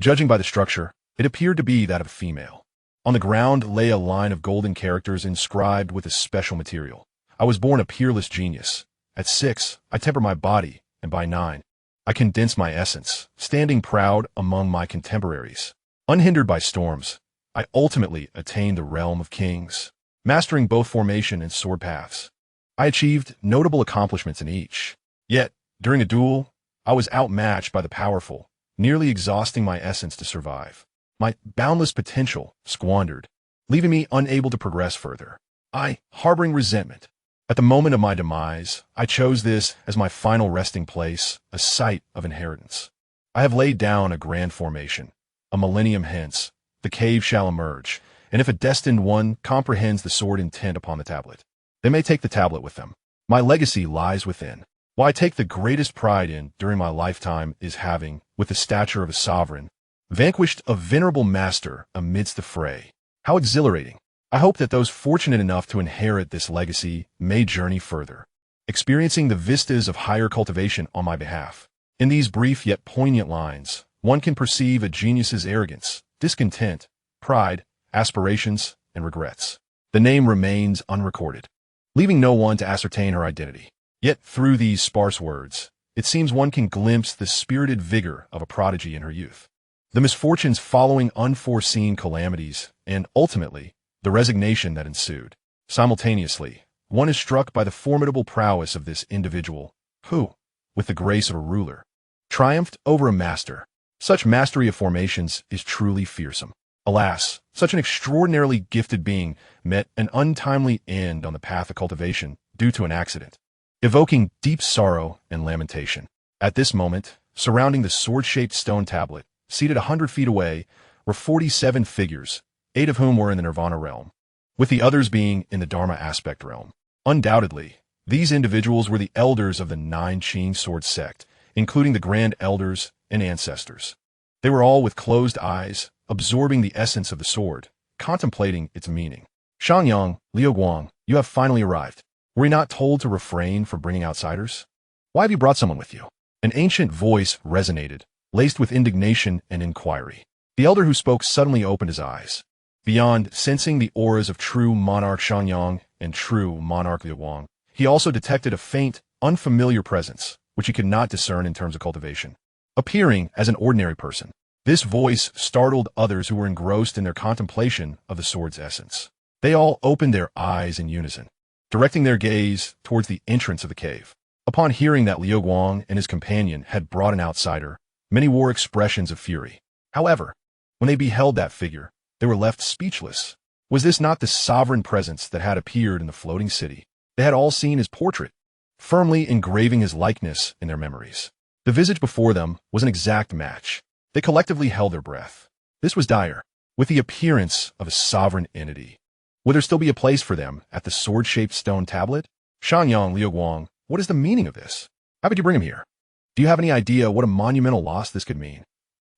Judging by the structure, it appeared to be that of a female. On the ground lay a line of golden characters inscribed with a special material. I was born a peerless genius. At 6, I temper my body, and by 9, I condense my essence, standing proud among my contemporaries. Unhindered by storms, I ultimately attained the realm of kings, mastering both formation and sword paths. I achieved notable accomplishments in each. Yet, during a duel, I was outmatched by the powerful, nearly exhausting my essence to survive. My boundless potential squandered, leaving me unable to progress further. I, harboring resentment. At the moment of my demise, I chose this as my final resting place, a site of inheritance. I have laid down a grand formation. A millennium hence, the cave shall emerge, and if a destined one comprehends the sword intent upon the tablet, they may take the tablet with them. My legacy lies within. What I take the greatest pride in during my lifetime is having, with the stature of a sovereign, vanquished a venerable master amidst the fray. How exhilarating! I hope that those fortunate enough to inherit this legacy may journey further, experiencing the vistas of higher cultivation on my behalf. In these brief yet poignant lines, one can perceive a genius's arrogance, discontent, pride, aspirations, and regrets. The name remains unrecorded, leaving no one to ascertain her identity. Yet through these sparse words, it seems one can glimpse the spirited vigor of a prodigy in her youth. The misfortunes following unforeseen calamities, and ultimately, the resignation that ensued. Simultaneously, one is struck by the formidable prowess of this individual, who, with the grace of a ruler, triumphed over a master. Such mastery of formations is truly fearsome. Alas, such an extraordinarily gifted being met an untimely end on the path of cultivation due to an accident, evoking deep sorrow and lamentation. At this moment, surrounding the sword-shaped stone tablet, seated 100 feet away, were 47 figures, 8 of whom were in the Nirvana realm, with the others being in the Dharma aspect realm. Undoubtedly, these individuals were the elders of the 9 Tianyun Sword Sect, including the Grand Elders and Ancestors. They were all with closed eyes, absorbing the essence of the sword, contemplating its meaning. Xiangyang, Liu Guang, you have finally arrived. Were you not told to refrain from bringing outsiders? Why have you brought someone with you? An ancient voice resonated, laced with indignation and inquiry. The elder who spoke suddenly opened his eyes. Beyond sensing the auras of true monarch Xiangyang and true monarch Liu Guang, he also detected a faint, unfamiliar presence, which he could not discern in terms of cultivation. Appearing as an ordinary person, this voice startled others who were engrossed in their contemplation of the sword's essence. They all opened their eyes in unison, directing their gaze towards the entrance of the cave. Upon hearing that Liu Guang and his companion had brought an outsider, many wore expressions of fury. However, when they beheld that figure, they were left speechless. Was this not the sovereign presence that had appeared in the floating city? They had all seen his portrait, firmly engraving his likeness in their memories. The visage before them was an exact match. They collectively held their breath. This was dire, with the appearance of a sovereign entity. Would there still be a place for them at the sword-shaped stone tablet? Xiangyang, Liu Guang, what is the meaning of this? How could you bring him here? Do you have any idea what a monumental loss this could mean?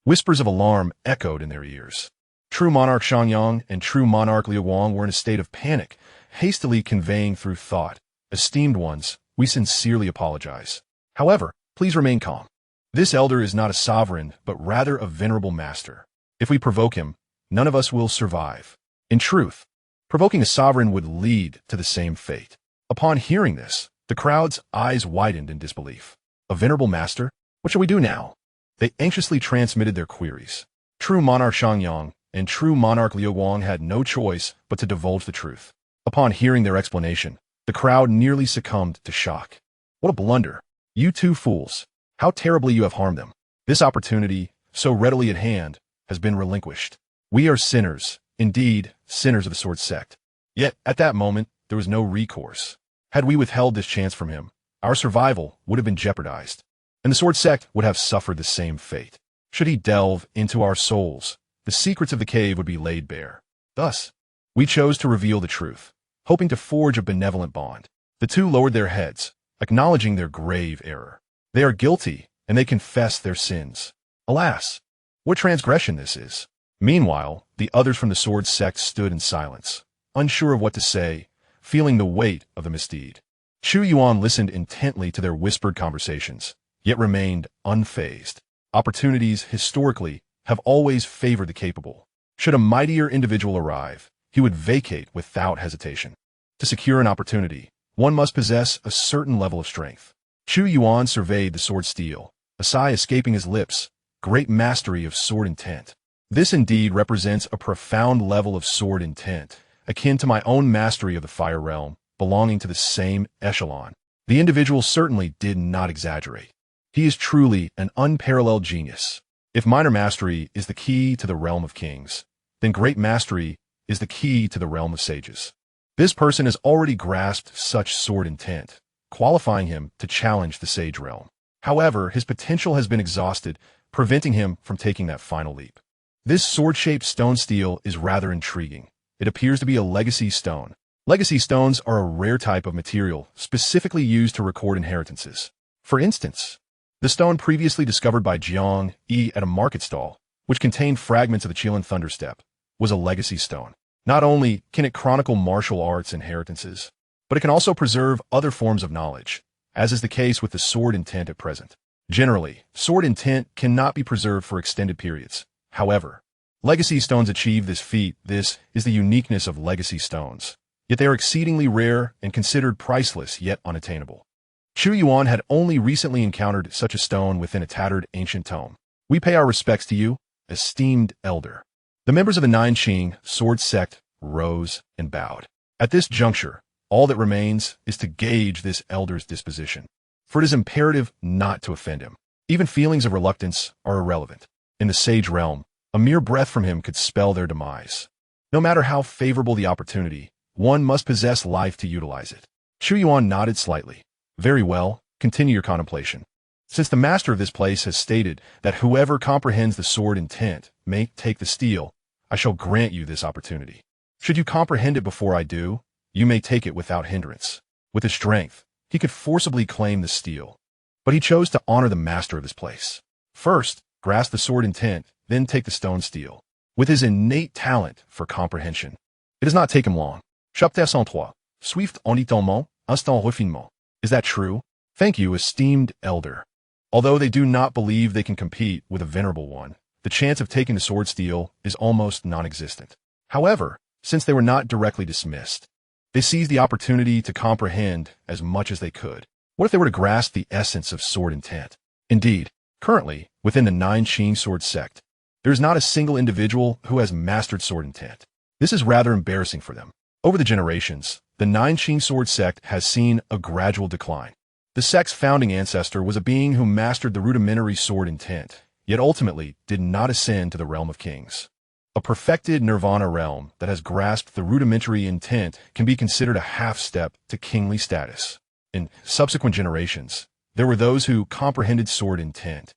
Whispers of alarm echoed in their ears. True monarch Xiangyang and true monarch Liu Guang were in a state of panic, hastily conveying through thought, "Esteemed ones, we sincerely apologize. However, please remain calm. This elder is not a sovereign, but rather a venerable master. If we provoke him, none of us will survive." In truth, provoking a sovereign would lead to the same fate. Upon hearing this, the crowd's eyes widened in disbelief. A venerable master? What shall we do now? They anxiously transmitted their queries. True monarch Xiangyang and true monarch Liu Guang had no choice but to divulge the truth. Upon hearing their explanation, the crowd nearly succumbed to shock. What a blunder! You two fools! How terribly you have harmed them. This opportunity, so readily at hand, has been relinquished. We are sinners, indeed, sinners of the Sword Sect. Yet, at that moment, there was no recourse. Had we withheld this chance from him, our survival would have been jeopardized, and the Sword Sect would have suffered the same fate. Should he delve into our souls, the secrets of the cave would be laid bare. Thus, we chose to reveal the truth, hoping to forge a benevolent bond. The two lowered their heads, acknowledging their grave error. They are guilty, and they confess their sins. Alas, what transgression this is! Meanwhile, the others from the Sword Sect stood in silence, unsure of what to say, feeling the weight of the misdeed. Chu Yuan listened intently to their whispered conversations, yet remained unfazed. Opportunities, historically, have always favored the capable. Should a mightier individual arrive, he would vacate without hesitation. To secure an opportunity, one must possess a certain level of strength. Chu Yuan surveyed the sword steel, a sigh escaping his lips, great mastery of sword intent. This indeed represents a profound level of sword intent, akin to my own mastery of the fire realm, belonging to the same echelon. The individual certainly did not exaggerate. He is truly an unparalleled genius. If minor mastery is the key to the realm of kings, then great mastery is the key to the realm of sages. This person has already grasped such sword intent, qualifying him to challenge the sage realm. However, his potential has been exhausted, preventing him from taking that final leap. This sword-shaped stone steel is rather intriguing. It appears to be a legacy stone. Legacy stones are a rare type of material specifically used to record inheritances. For instance, the stone previously discovered by Xianxia at a market stall, which contained fragments of the Qilin Thunderstep, was a legacy stone. Not only can it chronicle martial arts inheritances, but it can also preserve other forms of knowledge, as is the case with the sword intent at present. Generally, sword intent cannot be preserved for extended periods. However, legacy stones achieve this feat. This is the uniqueness of legacy stones. Yet they are exceedingly rare and considered priceless yet unattainable. Chu Yuan had only recently encountered such a stone within a tattered ancient tome. We pay our respects to you, esteemed elder. The members of the Xianxia sword sect rose and bowed. At this juncture, all that remains is to gauge this elder's disposition, for it is imperative not to offend him. Even feelings of reluctance are irrelevant. In the sage realm, a mere breath from him could spell their demise. No matter how favorable the opportunity, one must possess life to utilize it. Chu Yuan nodded slightly. Very well, continue your contemplation. Since the master of this place has stated that whoever comprehends the sword intent may take the steel, I shall grant you this opportunity. Should you comprehend it before I do, you may take it without hindrance. With his strength, he could forcibly claim the steel. But he chose to honor the master of this place. First, grasp the sword intent, then take the stone steel. With his innate talent for comprehension, it does not take him long. Chapitre 103. Swift en étonnement, instant refinement. Is that true? Thank you, esteemed elder. Although they do not believe they can compete with a venerable one, the chance of taking the sword steel is almost non-existent. However, since they were not directly dismissed, they seized the opportunity to comprehend as much as they could. What if they were to grasp the essence of sword intent? Indeed, currently, within the Xianxia sword sect, there is not a single individual who has mastered sword intent. This is rather embarrassing for them. Over the generations, the Xianxia sword sect has seen a gradual decline. The sect's founding ancestor was a being who mastered the rudimentary sword intent, yet ultimately did not ascend to the realm of kings. A perfected nirvana realm that has grasped the rudimentary intent can be considered a half-step to kingly status. In subsequent generations, there were those who comprehended sword intent,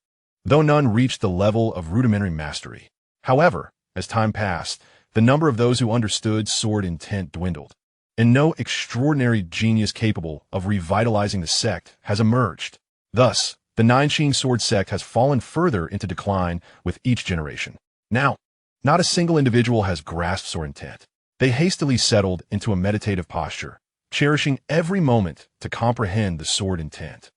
though none reached the level of rudimentary mastery. However, as time passed, the number of those who understood sword intent dwindled, and no extraordinary genius capable of revitalizing the sect has emerged. Thus, the Xianxia sword sect has fallen further into decline with each generation. Now, not a single individual has grasped sword intent. They hastily settled into a meditative posture, cherishing every moment to comprehend the sword intent.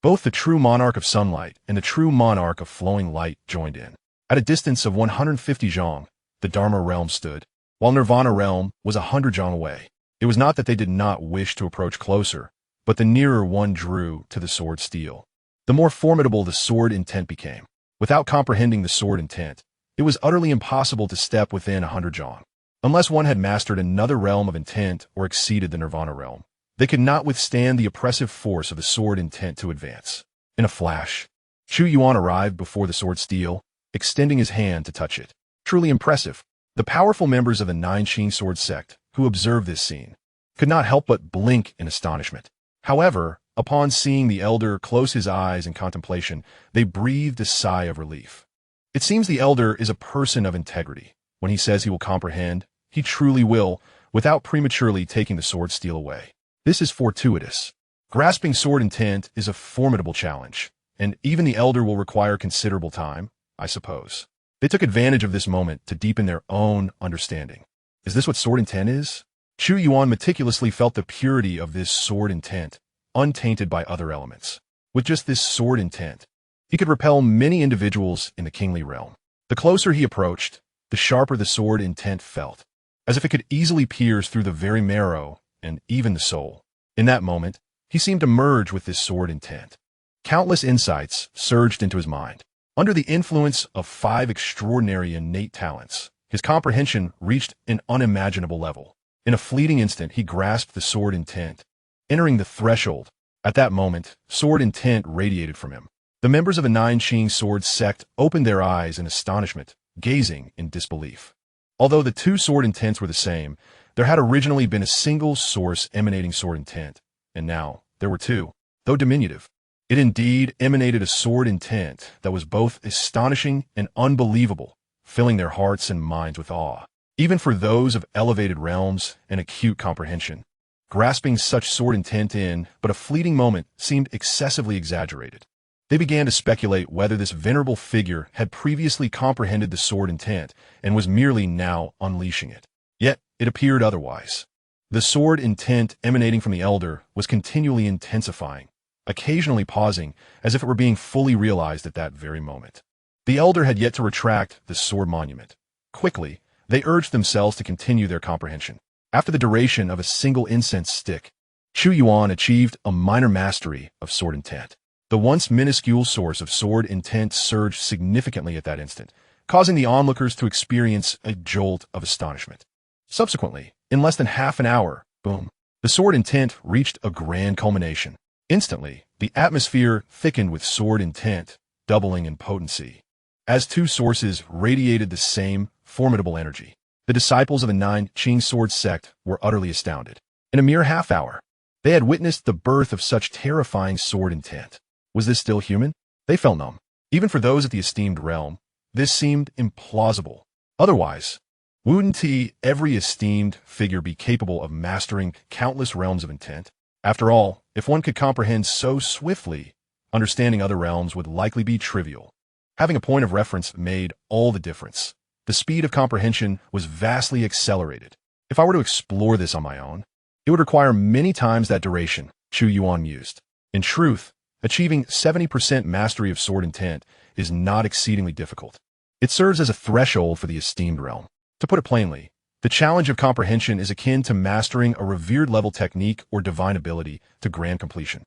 Both the true monarch of sunlight and the true monarch of flowing light joined in. At a distance of 150 zhang, the Dharma realm stood, while Nirvana realm was 100 zhang away. It was not that they did not wish to approach closer, but the nearer one drew to the sword steel, the more formidable the sword intent became. Without comprehending the sword intent, it was utterly impossible to step within 100 zhang. Unless one had mastered another realm of intent or exceeded the Nirvana realm, they could not withstand the oppressive force of the sword intent to advance. In a flash, Chu Yuan arrived before the sword steel, extending his hand to touch it. Truly impressive. The powerful members of the Tianyun Sect, who observed this scene, could not help but blink in astonishment. However, upon seeing the elder close his eyes in contemplation, they breathed a sigh of relief. It seems the elder is a person of integrity. When he says he will comprehend, he truly will, without prematurely taking the sword steel away. This is fortuitous. Grasping sword intent is a formidable challenge, and even the elder will require considerable time, I suppose. They took advantage of this moment to deepen their own understanding. Is this what sword intent is? Chu Yuan meticulously felt the purity of this sword intent, untainted by other elements. With just this sword intent, he could repel many individuals in the kingly realm. The closer he approached, the sharper the sword intent felt, as if it could easily pierce through the very marrow and even the soul. In that moment, he seemed to merge with this sword intent. Countless insights surged into his mind. Under the influence of 5 extraordinary innate talents, his comprehension reached an unimaginable level. In a fleeting instant, he grasped the sword intent, entering the threshold. At that moment, sword intent radiated from him. The members of the Tianyun Sect opened their eyes in astonishment, gazing in disbelief. Although the 2 sword intents were the same, there had originally been a single source emanating sword intent, and now there were 2, though diminutive. It indeed emanated a sword intent that was both astonishing and unbelievable, filling their hearts and minds with awe. Even for those of elevated realms and acute comprehension, grasping such sword intent in but a fleeting moment seemed excessively exaggerated. They began to speculate whether this venerable figure had previously comprehended the sword intent and was merely now unleashing it. Yet, it appeared otherwise. The sword intent emanating from the elder was continually intensifying, occasionally pausing as if it were being fully realized at that very moment. The elder had yet to retract the sword monument. Quickly, they urged themselves to continue their comprehension. After the duration of a single incense stick, Chu Yuan achieved a minor mastery of sword intent. The once minuscule source of sword intent surged significantly at that instant, causing the onlookers to experience a jolt of astonishment. Subsequently, in less than half an hour, boom, the sword intent reached a grand culmination. Instantly, the atmosphere thickened with sword intent, doubling in potency. As 2 sources radiated the same formidable energy, the disciples of the Tianyun Sect were utterly astounded. In a mere half hour, they had witnessed the birth of such terrifying sword intent. Was this still human? They felt numb. Even for those at the esteemed realm, this seemed implausible. Otherwise, wouldn't every esteemed figure be capable of mastering countless realms of intent? After all, if one could comprehend so swiftly, understanding other realms would likely be trivial. Having a point of reference made all the difference. The speed of comprehension was vastly accelerated. If I were to explore this on my own, it would require many times that duration, Chu Yuan mused. In truth, achieving 70% mastery of sword intent is not exceedingly difficult. It serves as a threshold for the esteemed realm. To put it plainly, the challenge of comprehension is akin to mastering a revered level technique or divine ability to grand completion.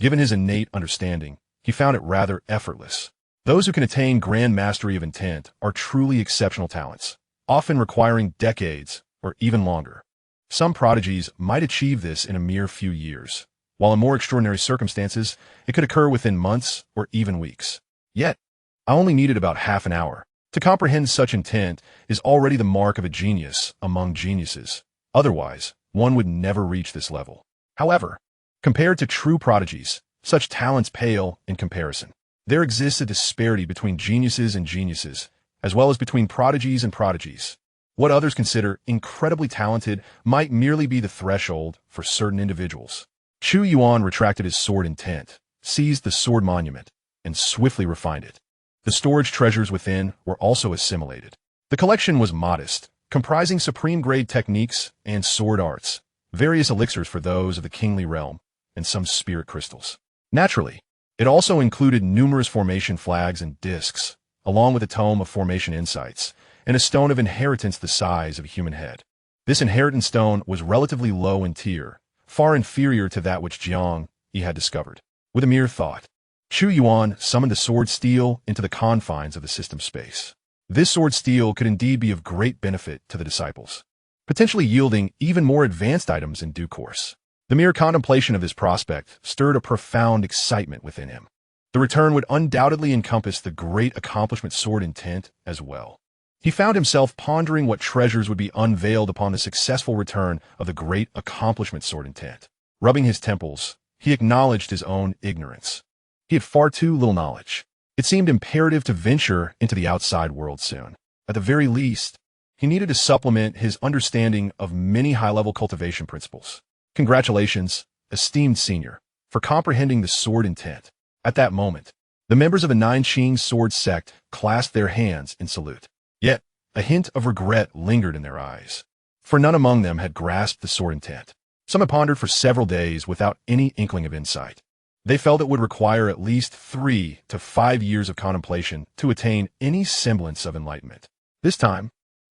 Given his innate understanding, he found it rather effortless. Those who can attain grand mastery of intent are truly exceptional talents, often requiring decades or even longer. Some prodigies might achieve this in a mere few years, while in more extraordinary circumstances, it could occur within months or even weeks. Yet, I only needed about half an hour. To comprehend such intent is already the mark of a genius among geniuses. Otherwise, one would never reach this level. However, compared to true prodigies, such talents pale in comparison. There exists a disparity between geniuses and geniuses, as well as between prodigies and prodigies. What others consider incredibly talented might merely be the threshold for certain individuals. Chu Yuan retracted his sword intent, seized the sword monument, and swiftly refined it. The storage treasures within were also assimilated. The collection was modest, comprising supreme-grade techniques and sword arts, various elixirs for those of the kingly realm, and some spirit crystals. Naturally, it also included numerous formation flags and discs, along with a tome of formation insights, and a stone of inheritance the size of a human head. This inheritance stone was relatively low in tier, far inferior to that which Xianxia had discovered. With a mere thought, Chu Yuan summoned the sword steel into the confines of the system space. This sword steel could indeed be of great benefit to the disciples, potentially yielding even more advanced items in due course. The mere contemplation of this prospect stirred a profound excitement within him. The return would undoubtedly encompass the great accomplishment sword intent as well. He found himself pondering what treasures would be unveiled upon the successful return of the great accomplishment sword intent. Rubbing his temples, he acknowledged his own ignorance. He had far too little knowledge. It seemed imperative to venture into the outside world soon. At the very least, he needed to supplement his understanding of many high-level cultivation principles. Congratulations, esteemed senior, for comprehending the sword intent. At that moment, the members of the Tianyun Sword Sect clasped their hands in salute. Yet, a hint of regret lingered in their eyes, for none among them had grasped the sword intent. Some had pondered for several days without any inkling of insight. They felt it would require at least 3 to 5 years of contemplation to attain any semblance of enlightenment. This time,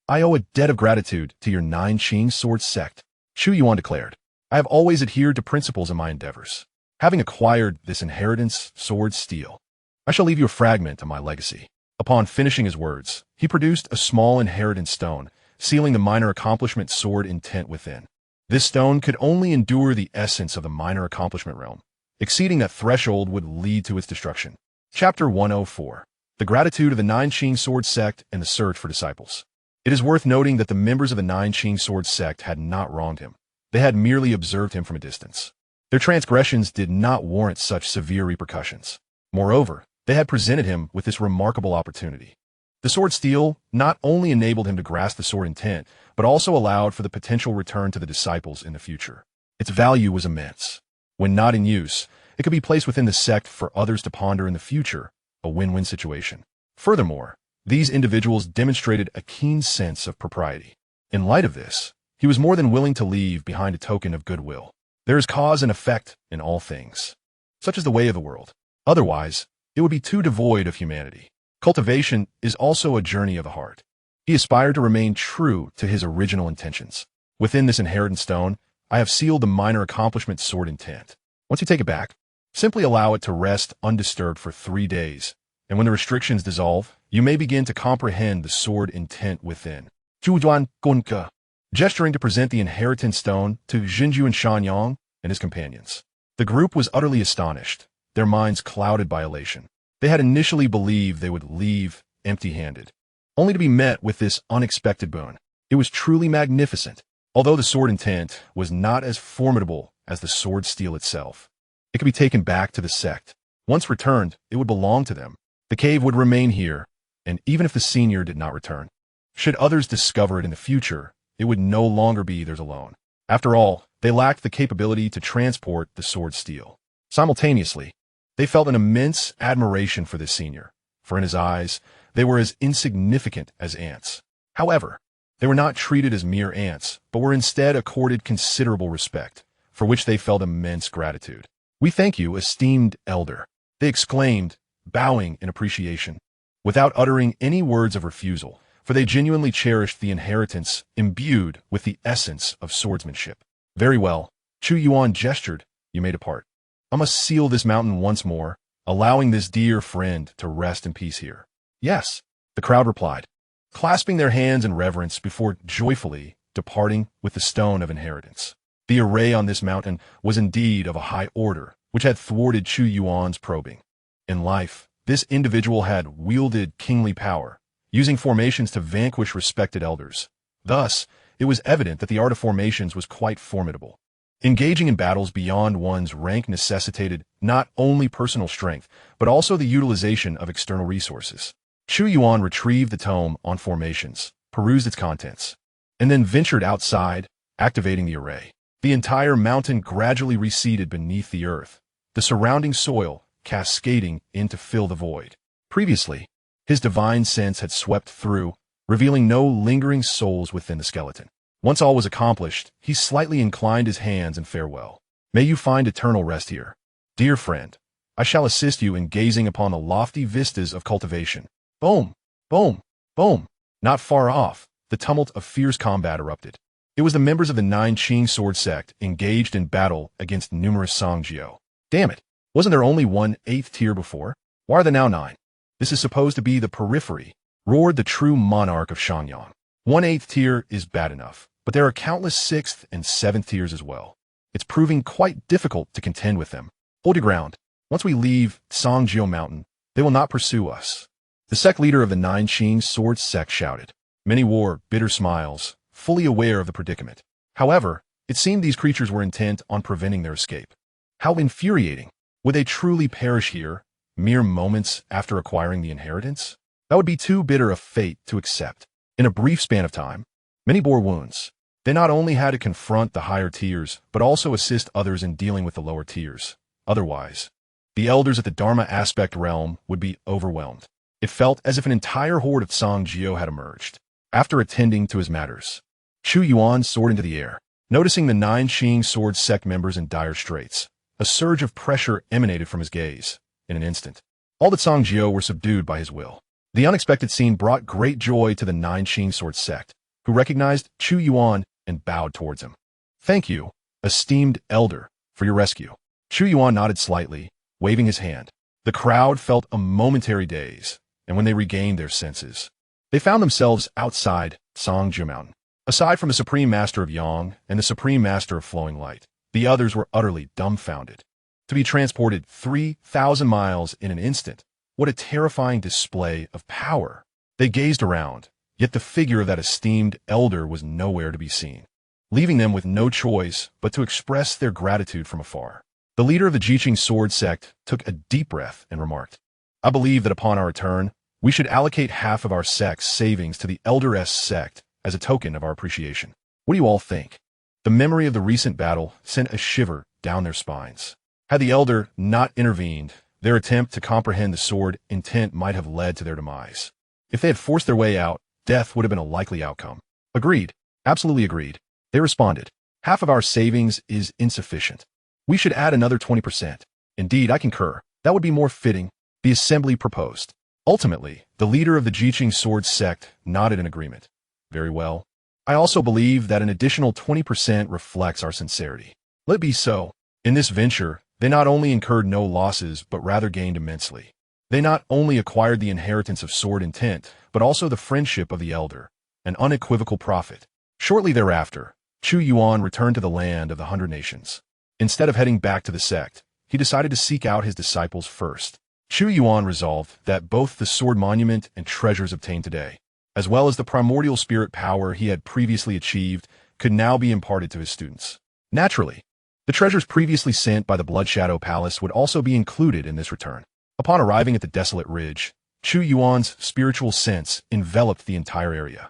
I owe a debt of gratitude to your Tianyun Sword Sect, Chu Yuan declared. I have always adhered to principles in my endeavors. Having acquired this inheritance, sword steel, I shall leave you a fragment of my legacy. Upon finishing his words, he produced a small inheritance stone, sealing the minor accomplishment sword intent within. This stone could only endure the essence of the minor accomplishment realm. Exceeding that threshold would lead to its destruction. Chapter 104. The Gratitude of the Tianyun Sword Sect and the Search for Disciples. It is worth noting that the members of the Tianyun Sword Sect had not wronged him. They had merely observed him from a distance. Their transgressions did not warrant such severe repercussions. Moreover, they had presented him with this remarkable opportunity. The sword steel not only enabled him to grasp the sword intent, but also allowed for the potential return to the disciples in the future. Its value was immense. When not in use, it could be placed within the sect for others to ponder in the future, a win-win situation. Furthermore, these individuals demonstrated a keen sense of propriety. In light of this, he was more than willing to leave behind a token of goodwill. There is cause and effect in all things. Such is the way of the world. Otherwise, it would be too devoid of humanity. Cultivation is also a journey of the heart. He aspired to remain true to his original intentions. Within this inheritance stone, I have sealed the minor accomplishment sword intent. Once you take it back, simply allow it to rest undisturbed for 3 days, and when the restrictions dissolve, you may begin to comprehend the sword intent within. Chu Yuan Gonka, gesturing to present the inheritance stone to Xinju and Xianxia and his companions. The group was utterly astonished, their minds clouded by elation. They had initially believed they would leave empty-handed, only to be met with this unexpected boon. It was truly magnificent. Although the sword intent was not as formidable as the sword steel itself, it could be taken back to the sect. Once returned, it would belong to them. The cave would remain here, and even if the senior did not return, should others discover it in the future, it would no longer be theirs alone. After all, they lacked the capability to transport the sword steel. Simultaneously, they felt an immense admiration for this senior, for in his eyes, they were as insignificant as ants. However, they were not treated as mere ants, but were instead accorded considerable respect, for which they felt immense gratitude. We thank you, esteemed elder, they exclaimed, bowing in appreciation, without uttering any words of refusal, for they genuinely cherished the inheritance imbued with the essence of swordsmanship. Very well, Chu Yuan gestured, you may depart. I must seal this mountain once more, allowing this dear friend to rest in peace here. Yes, the crowd replied, clasping their hands in reverence before joyfully departing with the stone of inheritance. The array on this mountain was indeed of a high order, which had thwarted Chu Yuan's probing. In life, this individual had wielded kingly power, using formations to vanquish respected elders. Thus, it was evident that the art of formations was quite formidable. Engaging in battles beyond one's rank necessitated not only personal strength, but also the utilization of external resources. Chu Yuan retrieved the tome on formations, perused its contents, and then ventured outside, activating the array. The entire mountain gradually receded beneath the earth, the surrounding soil cascading in to fill the void. Previously, his divine sense had swept through, revealing no lingering souls within the skeleton. Once all was accomplished, he slightly inclined his hands in farewell. May you find eternal rest here. Dear friend, I shall assist you in gazing upon the lofty vistas of cultivation. Boom! Boom! Boom! Not far off, the tumult of fierce combat erupted. It was the members of the Tianyun Sword Sect engaged in battle against numerous Xianxia. Damn it! Wasn't there only one 8th tier before? Why are there now 9? This is supposed to be the periphery, roared the true monarch of Xianxia. 1 8th tier is bad enough, but there are countless 6th and 7th tiers as well. It's proving quite difficult to contend with them. Hold your ground. Once we leave Xianxia Mountain, they will not pursue us. The sect leader of the Tianyun Sword sect shouted. Many wore bitter smiles, fully aware of the predicament. However, it seemed these creatures were intent on preventing their escape. How infuriating! Would they truly perish here, mere moments after acquiring the inheritance? That would be too bitter a fate to accept. In a brief span of time, many bore wounds. They not only had to confront the higher tiers, but also assist others in dealing with the lower tiers. Otherwise, the elders at the Dharma aspect realm would be overwhelmed. It felt as if an entire horde of Xianxia had emerged. After attending to his matters, Chu Yuan soared into the air. Noticing the Tianyun Sword sect members in dire straits, a surge of pressure emanated from his gaze. In an instant, all the Xianxia were subdued by his will. The unexpected scene brought great joy to the Tianyun Sword sect, who recognized Chu Yuan and bowed towards him. Thank you, esteemed elder, for your rescue. Chu Yuan nodded slightly, waving his hand. The crowd felt a momentary daze, and when they regained their senses, they found themselves outside Xianxia Mountain. Aside from the Supreme Master of Yang and the Supreme Master of Flowing Light, the others were utterly dumbfounded. To be transported 3,000 miles in an instant, what a terrifying display of power. They gazed around, yet the figure of that esteemed elder was nowhere to be seen, leaving them with no choice but to express their gratitude from afar. The leader of the Jiqing Sword sect took a deep breath and remarked, I believe that upon our return, we should allocate half of our sect's savings to the Elder S sect as a token of our appreciation. What do you all think? The memory of the recent battle sent a shiver down their spines. Had the elder not intervened, their attempt to comprehend the sword intent might have led to their demise. If they had forced their way out, death would have been a likely outcome. Agreed. Absolutely agreed. They responded. Half of our savings is insufficient. We should add another 20%. Indeed, I concur. That would be more fitting. The assembly proposed. Ultimately, the leader of the Jiqing Sword sect nodded in agreement. Very well. I also believe that an additional 20% reflects our sincerity. Let it be so. In this venture, they not only incurred no losses, but rather gained immensely. They not only acquired the inheritance of sword intent, but also the friendship of the elder, an unequivocal profit. Shortly thereafter, Chu Yuan returned to the land of the 100 Nations. Instead of heading back to the sect, he decided to seek out his disciples first. Chu Yuan resolved that both the sword monument and treasures obtained today, as well as the primordial spirit power he had previously achieved, could now be imparted to his students. Naturally, the treasures previously sent by the Blood Shadow Palace would also be included in this return. Upon arriving at the desolate ridge, Chu Yuan's spiritual sense enveloped the entire area.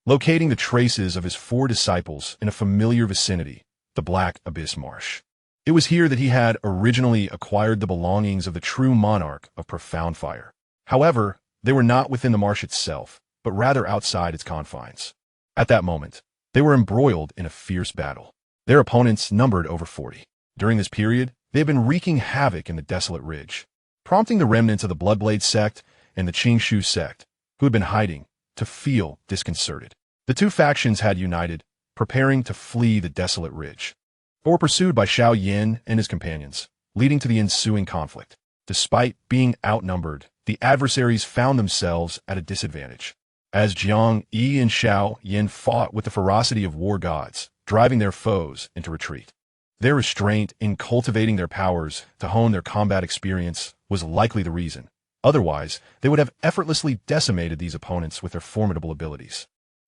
Locating the traces of his 4 disciples in a familiar vicinity, the Black Abyss Marsh. It was here that he had originally acquired the belongings of the true monarch of profound fire. However, they were not within the marsh itself, but rather outside its confines. At that moment, they were embroiled in a fierce battle. Their opponents numbered over 40. During this period, they had been wreaking havoc in the desolate ridge, prompting the remnants of the Bloodblade sect and the Qingshu sect, who had been hiding, to feel disconcerted. The two factions had united, preparing to flee the desolate ridge, but were pursued by Xiao Yin and his companions, leading to the ensuing conflict. Despite being outnumbered, the adversaries found themselves at a disadvantage, as Jiang Yi and Xiao Yin fought with the ferocity of war gods, driving their foes into retreat. Their restraint in cultivating their powers to hone their combat experience was likely the reason. Otherwise, they would have effortlessly decimated these opponents with their formidable abilities.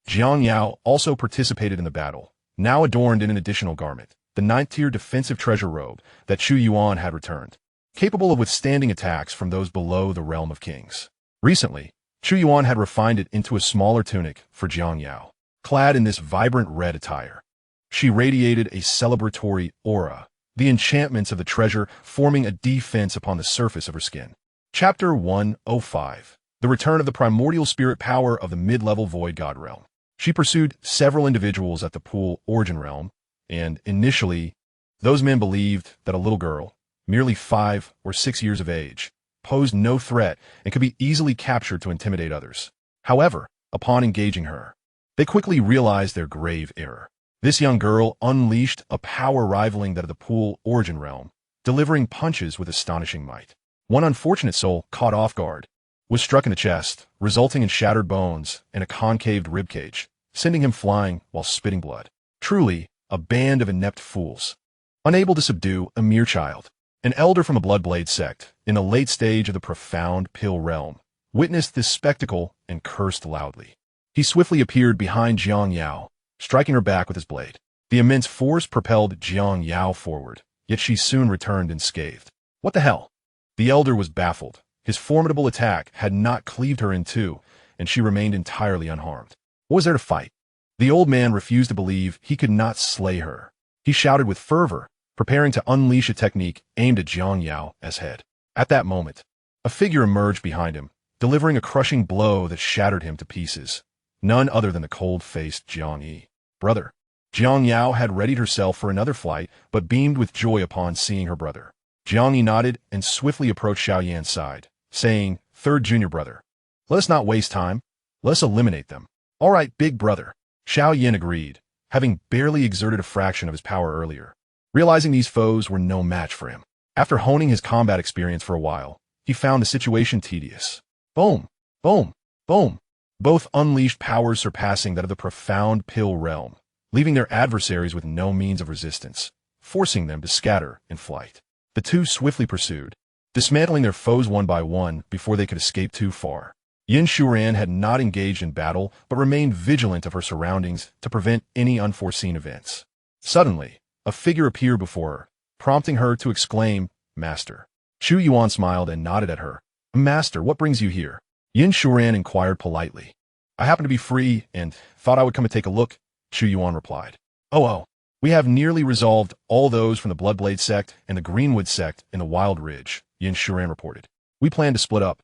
Jiang Yao also participated in the battle, now adorned in an additional garment, the 9th-tier defensive treasure robe that Chu Yuan had returned, capable of withstanding attacks from those below the realm of kings. Recently, Chu Yuan had refined it into a smaller tunic for Jiang Yao. Clad in this vibrant red attire, she radiated a celebratory aura, the enchantments of the treasure forming a defense upon the surface of her skin. Chapter 105. The Return of the Primordial Spirit Power of the Mid-Level Void God Realm. She pursued several individuals at the Pool Origin Realm, and initially, those men believed that a little girl, merely 5 or 6 years of age, posed no threat and could be easily captured to intimidate others. However, upon engaging her, they quickly realized their grave error. This young girl unleashed a power rivaling that of the Pool Origin Realm, delivering punches with astonishing might. One unfortunate soul, caught off guard, was struck in the chest, resulting in shattered bones and a concaved ribcage, sending him flying while spitting blood. Truly, a band of inept fools, unable to subdue a mere child. An elder from a Bloodblade sect, in the late stage of the profound Pill realm, witnessed this spectacle and cursed loudly. He swiftly appeared behind Xianxia, striking her back with his blade. The immense force propelled Xianxia forward, yet she soon returned unscathed. What the hell? The elder was baffled. His formidable attack had not cleaved her in two, and she remained entirely unharmed. What was there to fight? The old man refused to believe he could not slay her. He shouted with fervor, preparing to unleash a technique aimed at Xianxia's head. At that moment, a figure emerged behind him, delivering a crushing blow that shattered him to pieces. None other than the cold-faced Xianxia. Brother. Xianxia had readied herself for another flight, but beamed with joy upon seeing her brother. Xianxia nodded and swiftly approached Xiaoyan's side, saying, "Third junior brother. Let us not waste time. Let us eliminate them." "All right, big brother." Xiaoyan agreed, having barely exerted a fraction of his power earlier. Realizing these foes were no match for him, after honing his combat experience for a while, he found the situation tedious. Boom, boom, boom. Both unleashed powers surpassing that of the profound Pill realm, leaving their adversaries with no means of resistance, forcing them to scatter in flight. The two swiftly pursued, dismantling their foes one by one before they could escape too far. Yin Shuran had not engaged in battle, but remained vigilant of her surroundings to prevent any unforeseen events. Suddenly, a figure appeared before her, prompting her to exclaim, "Master." Chu Yuan smiled and nodded at her. "Master, what brings you here?" Yin Shuran inquired politely. "I happen to be free and thought I would come and take a look," Chu Yuan replied. Oh, we have nearly resolved all those from the Bloodblade sect and the Greenwood sect in the Wild Ridge, Yin Shuran reported. "We plan to split up.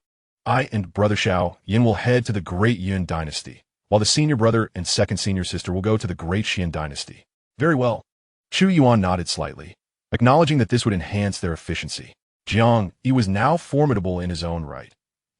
I and Brother Xiao Yin will head to the Great Yun dynasty, while the senior brother and second senior sister will go to the Great Xian dynasty." "Very well." Chu Yuan nodded slightly, acknowledging that this would enhance their efficiency. Jiang Yi was now formidable in his own right.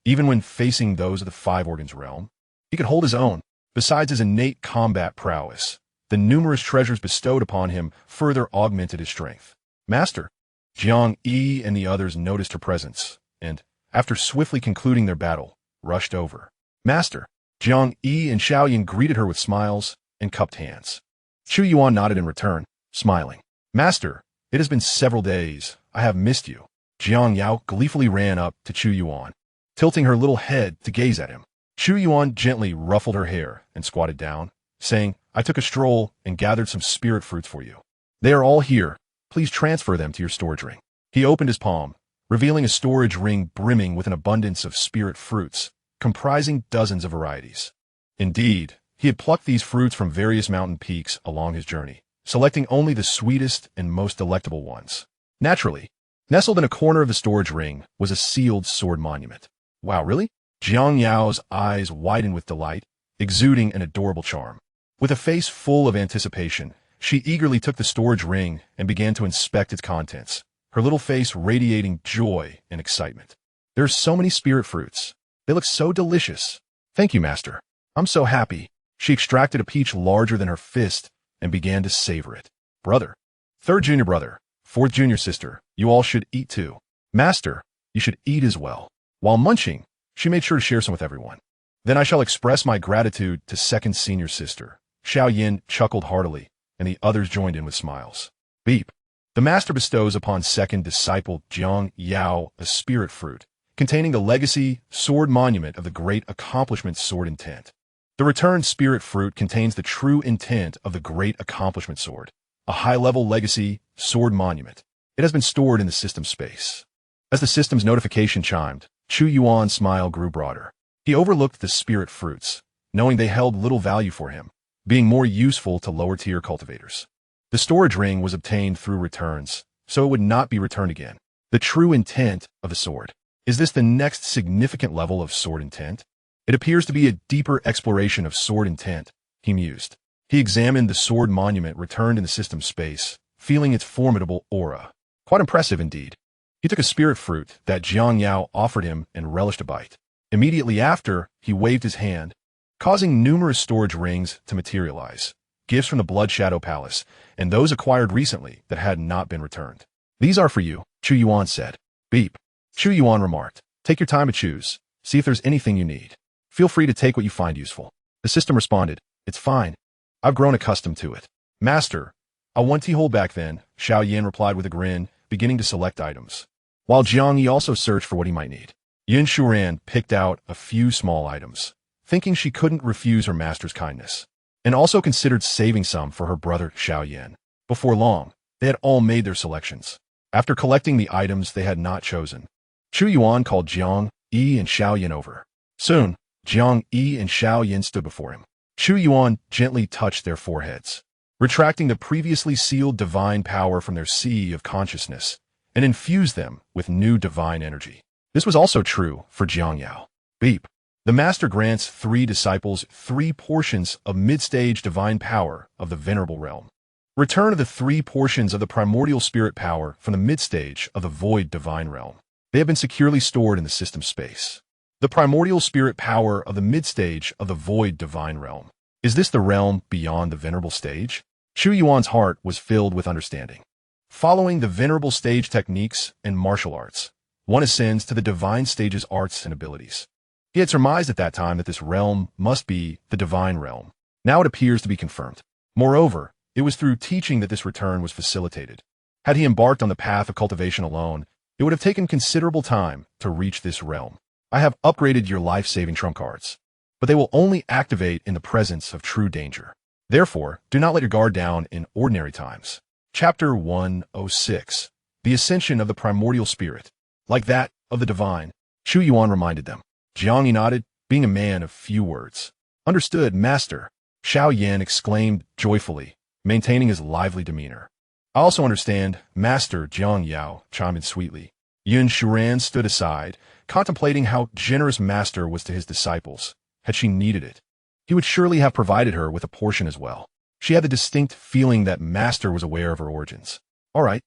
Even when facing those of the Five Organs realm, he could hold his own. Besides his innate combat prowess, the numerous treasures bestowed upon him further augmented his strength. "Master." Jiang Yi and the others noticed her presence, and, after swiftly concluding their battle, rushed over. "Master." Jiang Yi and Xiaoyan greeted her with smiles and cupped hands. Chu Yuan nodded in return, smiling. "Master, it has been several days. I have missed you." Jiang Yao gleefully ran up to Chu Yuan, tilting her little head to gaze at him. Chu Yuan gently ruffled her hair and squatted down, saying, "I took a stroll and gathered some spirit fruits for you. They are all here. Please transfer them to your storage ring." He opened his palm, revealing a storage ring brimming with an abundance of spirit fruits, comprising dozens of varieties. Indeed, he had plucked these fruits from various mountain peaks along his journey, selecting only the sweetest and most delectable ones. Naturally, nestled in a corner of the storage ring was a sealed sword monument. "Wow, really?" Jiang Yao's eyes widened with delight, exuding an adorable charm. With a face full of anticipation, she eagerly took the storage ring and began to inspect its contents, her little face radiating joy and excitement. "There are so many spirit fruits. They look so delicious. Thank you, Master. I'm so happy." She extracted a peach larger than her fist and began to savor it. "Brother, third junior brother, fourth junior sister, you all should eat too. Master, you should eat as well." While munching, she made sure to share some with everyone. "Then I shall express my gratitude to second senior sister." Xiao Yin chuckled heartily, and the others joined in with smiles. Beep. The master bestows upon second disciple Jiang Yao a spirit fruit, containing the legacy sword monument of the great accomplishment sword intent. The returned spirit fruit contains the true intent of the great accomplishment sword, a high-level legacy sword monument. It has been stored in the system space. As the system's notification chimed, Chu Yuan's smile grew broader. He overlooked the spirit fruits, knowing they held little value for him, being more useful to lower-tier cultivators. The storage ring was obtained through returns, so it would not be returned again. The true intent of the sword. Is this the next significant level of sword intent? It appears to be a deeper exploration of sword intent, he mused. He examined the sword monument returned in the system space, feeling its formidable aura. Quite impressive indeed. He took a spirit fruit that Jiang Yao offered him and relished a bite. Immediately after, he waved his hand, causing numerous storage rings to materialize, gifts from the Blood Shadow Palace, and those acquired recently that had not been returned. "These are for you," Chu Yuan said. Beep. Chu Yuan remarked, "Take your time to choose. See if there's anything you need. Feel free to take what you find useful." The system responded, "It's fine. I've grown accustomed to it." "Master, I want tea hold back then," Xiao Yan replied with a grin, beginning to select items, while Xianxia also searched for what he might need. Chu Yuan picked out a few small items, thinking she couldn't refuse her master's kindness, and also considered saving some for her brother Xiaoyan. Before long, they had all made their selections. After collecting the items they had not chosen, Chu Yuan called Jiang Yi and Xiaoyan over. Soon, Jiang Yi and Xiaoyan stood before him. Chu Yuan gently touched their foreheads, retracting the previously sealed divine power from their sea of consciousness, and infused them with new divine energy. This was also true for Xiangyao. Beep. The master grants 3 disciples 3 portions of mid-stage divine power of the Venerable Realm. Return of the 3 portions of the primordial spirit power from the mid-stage of the void divine realm. They have been securely stored in the system space. The primordial spirit power of the mid-stage of the void divine realm. Is this the realm beyond the venerable stage? Chu Yuan's heart was filled with understanding. Following the venerable stage techniques and martial arts, one ascends to the divine stage's arts and abilities. He had surmised at that time that this realm must be the divine realm. Now it appears to be confirmed. Moreover, it was through teaching that this return was facilitated. Had he embarked on the path of cultivation alone, it would have taken considerable time to reach this realm. I have upgraded your life-saving trump cards, but they will only activate in the presence of true danger. Therefore, do not let your guard down in ordinary times. Chapter 106. The Ascension of the Primordial Spirit. Like that of the Divine, Chu Yuan reminded them. Jiangyi nodded, being a man of few words. Understood, Master. Xiaoyan exclaimed joyfully, maintaining his lively demeanor. I also understand, Master. Jiang Yao chimed in sweetly. Yun Shuran stood aside, contemplating how generous Master was to his disciples. Had she needed it, he would surely have provided her with a portion as well. She had the distinct feeling that Master was aware of her origins. All right,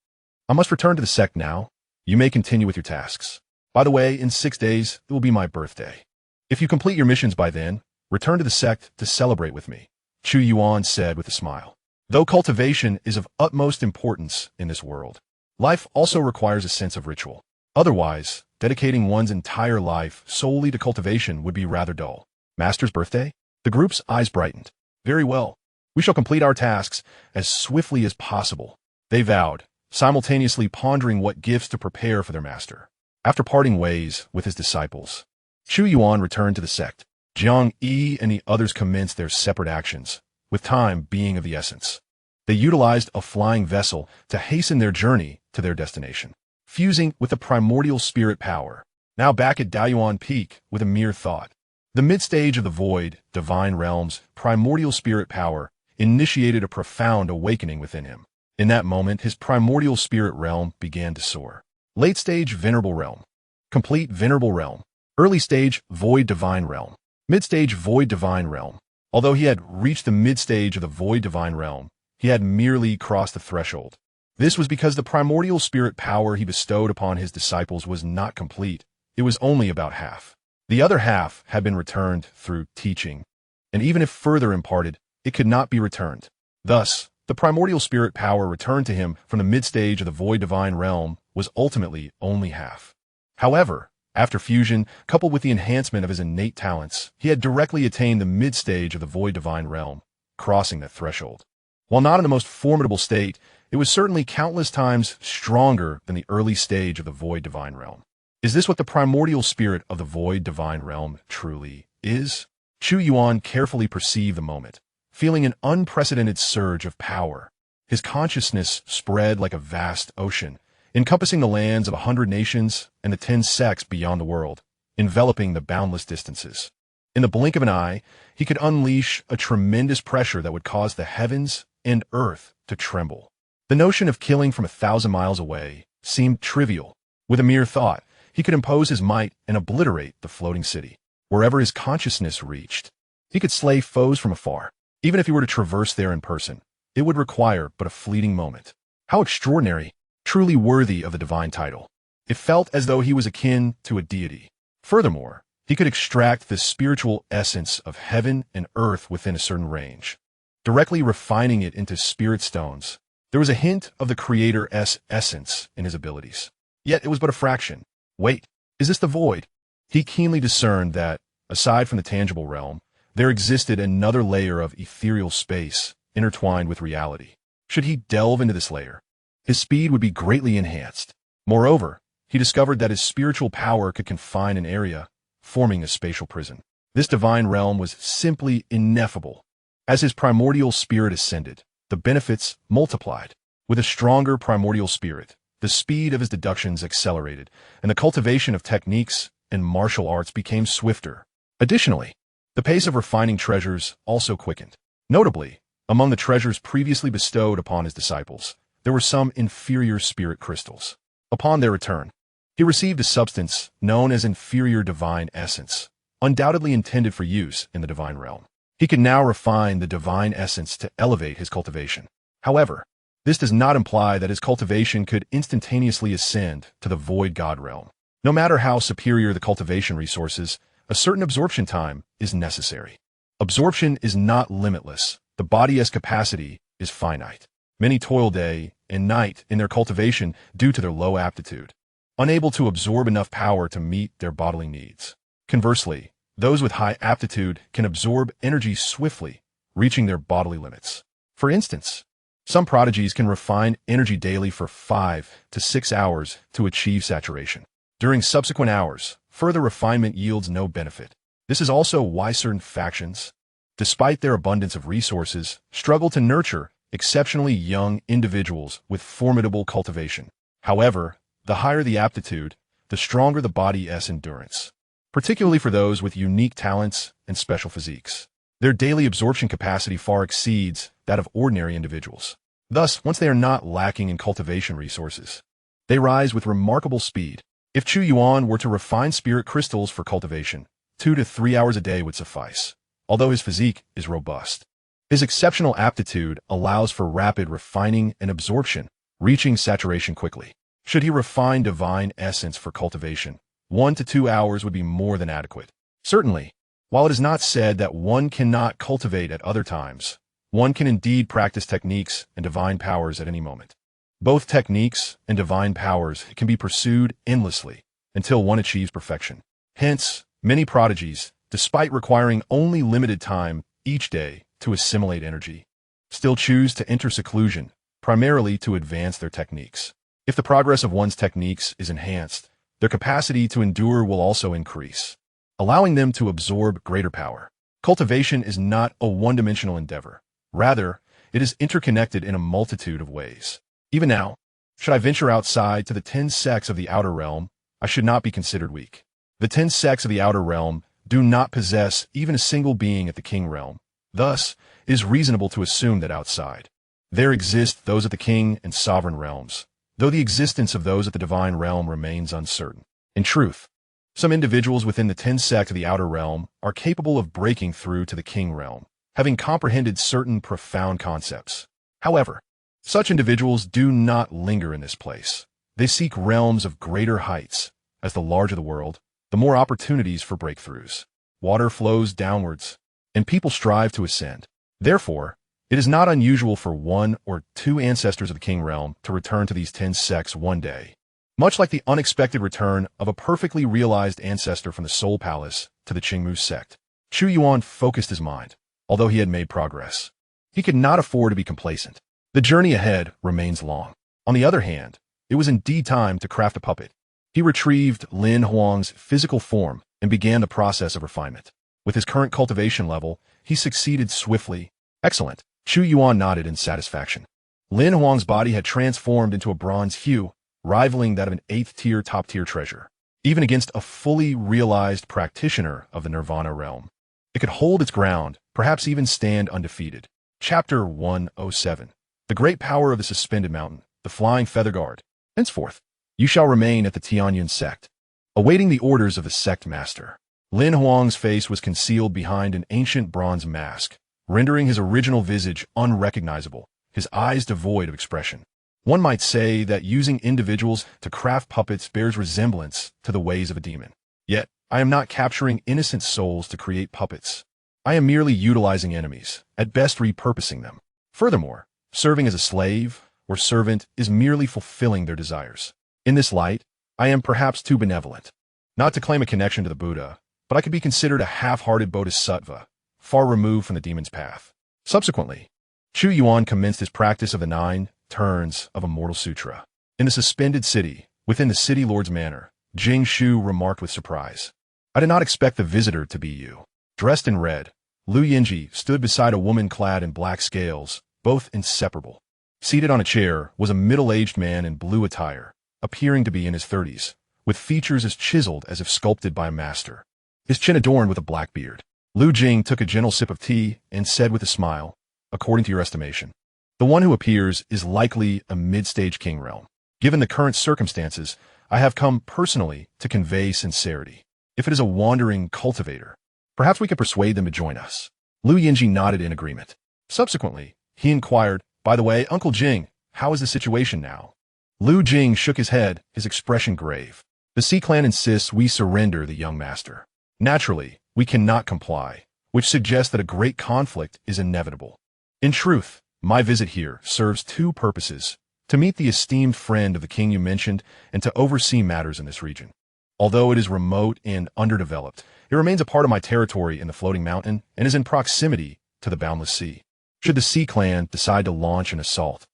I must return to the sect now. You may continue with your tasks. By the way, in 6 days, it will be my birthday. If you complete your missions by then, return to the sect to celebrate with me, Chu Yuan said with a smile. Though cultivation is of utmost importance in this world, life also requires a sense of ritual. Otherwise, dedicating one's entire life solely to cultivation would be rather dull. Master's birthday? The group's eyes brightened. Very well. We shall complete our tasks as swiftly as possible, they vowed, simultaneously pondering what gifts to prepare for their master. After parting ways with his disciples, Chu Yuan returned to the sect. Jiang Yi and the others commenced their separate actions, with time being of the essence. They utilized a flying vessel to hasten their journey to their destination, fusing with the primordial spirit power. Now back at Dayuan Peak with a mere thought. The mid-stage of the void, divine realm's primordial spirit power initiated a profound awakening within him. In that moment, his primordial spirit realm began to soar. Late stage venerable realm. Complete venerable realm. Early stage void divine realm. Mid-stage void divine realm. Although he had reached the mid-stage of the void divine realm, he had merely crossed the threshold. This was because the primordial spirit power he bestowed upon his disciples was not complete. It was only about half. The other half had been returned through teaching, and even if further imparted, it could not be returned. Thus, the primordial spirit power returned to him from the mid-stage of the void divine realm was ultimately only half. However, after fusion, coupled with the enhancement of his innate talents, he had directly attained the mid-stage of the void divine realm, crossing that threshold. While not in the most formidable state, it was certainly countless times stronger than the early stage of the void divine realm. Is this what the primordial spirit of the void divine realm truly is? Chu Yuan carefully perceived the moment, feeling an unprecedented surge of power. His consciousness spread like a vast ocean, encompassing the lands of 100 nations and the 10 sects beyond the world, enveloping the boundless distances. In the blink of an eye, he could unleash a tremendous pressure that would cause the heavens and earth to tremble. The notion of killing from 1,000 miles away seemed trivial. With a mere thought, he could impose his might and obliterate the floating city. Wherever his consciousness reached, he could slay foes from afar. Even if he were to traverse there in person, it would require but a fleeting moment. How extraordinary! Truly worthy of the divine title. It felt as though he was akin to a deity. Furthermore, he could extract the spiritual essence of heaven and earth within a certain range, directly refining it into spirit stones. There was a hint of the Creator's essence in his abilities. Yet it was but a fraction. Wait, is this the void? He keenly discerned that, aside from the tangible realm, there existed another layer of ethereal space intertwined with reality. Should he delve into this layer? his speed would be greatly enhanced. Moreover, he discovered that his spiritual power could confine an area, forming a spatial prison. This divine realm was simply ineffable. As his primordial spirit ascended, the benefits multiplied. With a stronger primordial spirit, the speed of his deductions accelerated, and the cultivation of techniques and martial arts became swifter. Additionally, the pace of refining treasures also quickened. Notably, among the treasures previously bestowed upon his disciples, there were some inferior spirit crystals. Upon their return, he received a substance known as inferior divine essence, undoubtedly intended for use in the divine realm. He could now refine the divine essence to elevate his cultivation. However, this does not imply that his cultivation could instantaneously ascend to the void god realm. No matter how superior the cultivation resources, a certain absorption time is necessary. Absorption is not limitless. The body's capacity is finite. Many toil day and night in their cultivation due to their low aptitude, unable to absorb enough power to meet their bodily needs. Conversely, those with high aptitude can absorb energy swiftly, reaching their bodily limits. For instance, some prodigies can refine energy daily for 5 to 6 hours to achieve saturation. During subsequent hours, further refinement yields no benefit. This is also why certain factions, despite their abundance of resources, struggle to nurture exceptionally young individuals with formidable cultivation. However, the higher the aptitude, the stronger the body's endurance, particularly for those with unique talents and special physiques. Their daily absorption capacity far exceeds that of ordinary individuals. Thus, once they are not lacking in cultivation resources, they rise with remarkable speed. If Chu Yuan were to refine spirit crystals for cultivation, 2 to 3 hours a day would suffice, although his physique is robust. His exceptional aptitude allows for rapid refining and absorption, reaching saturation quickly. Should he refine divine essence for cultivation, 1 to 2 hours would be more than adequate. Certainly, while it is not said that one cannot cultivate at other times, one can indeed practice techniques and divine powers at any moment. Both techniques and divine powers can be pursued endlessly until one achieves perfection. Hence, many prodigies, despite requiring only limited time each day to assimilate energy, still choose to enter seclusion, primarily to advance their techniques. If the progress of one's techniques is enhanced, their capacity to endure will also increase, allowing them to absorb greater power. Cultivation is not a one-dimensional endeavor. Rather, it is interconnected in a multitude of ways. Even now, should I venture outside to the 10 sects of the outer realm, I should not be considered weak. The 10 sects of the outer realm do not possess even a single being at the king realm. Thus, it is reasonable to assume that outside there exist those at the king and sovereign realms, though the existence of those at the divine realm remains uncertain. In truth, some individuals within the 10 sect of the outer realm are capable of breaking through to the king realm, having comprehended certain profound concepts. However, such individuals do not linger in this place. They seek realms of greater heights. As the larger the world, the more opportunities for breakthroughs. Water flows downwards, and people strive to ascend. Therefore, it is not unusual for 1 or 2 ancestors of the king realm to return to these 10 sects one day, much like the unexpected return of a perfectly realized ancestor from the Soul Palace to the Qingmu sect. Chu Yuan focused his mind, although he had made progress. He could not afford to be complacent. The journey ahead remains long. On the other hand, it was indeed time to craft a puppet. He retrieved Lin Huang's physical form and began the process of refinement. With his current cultivation level, he succeeded swiftly. Excellent. Chu Yuan nodded in satisfaction. Lin Huang's body had transformed into a bronze hue, rivaling that of an 8th-tier top-tier treasure. Even against a fully realized practitioner of the Nirvana realm, it could hold its ground, perhaps even stand undefeated. Chapter 107. The Great Power of the Suspended Mountain, the Flying Feather Guard. Henceforth, you shall remain at the Tianyun Sect, awaiting the orders of the sect master. Lin Huang's face was concealed behind an ancient bronze mask, rendering his original visage unrecognizable, his eyes devoid of expression. One might say that using individuals to craft puppets bears resemblance to the ways of a demon. Yet, I am not capturing innocent souls to create puppets. I am merely utilizing enemies, at best repurposing them. Furthermore, serving as a slave or servant is merely fulfilling their desires. In this light, I am perhaps too benevolent. Not to claim a connection to the Buddha, but I could be considered a half-hearted bodhisattva, far removed from the demon's path. Subsequently, Chu Yuan commenced his practice of the 9 turns of Immortal Sutra. In the suspended city, within the city lord's manor, Jing Shu remarked with surprise. I did not expect the visitor to be you. Dressed in red, Lu Yinji stood beside a woman clad in black scales, both inseparable. Seated on a chair was a middle-aged man in blue attire, appearing to be in his 30s, with features as chiseled as if sculpted by a master. His chin adorned with a black beard. Lu Jing took a gentle sip of tea and said with a smile, according to your estimation, the one who appears is likely a mid-stage king realm. Given the current circumstances, I have come personally to convey sincerity. If it is a wandering cultivator, perhaps we could persuade them to join us. Lu Yinji nodded in agreement. Subsequently, he inquired, by the way, Uncle Jing, how is the situation now? Lu Jing shook his head, his expression grave. The Sea Clan insists we surrender the young master. Naturally, we cannot comply, which suggests that a great conflict is inevitable. In truth, my visit here serves two purposes: to meet the esteemed friend of the king you mentioned and to oversee matters in this region. Although it is remote and underdeveloped, it remains a part of my territory in the floating mountain and is in proximity to the boundless sea. Should the Sea Clan decide to launch an assault,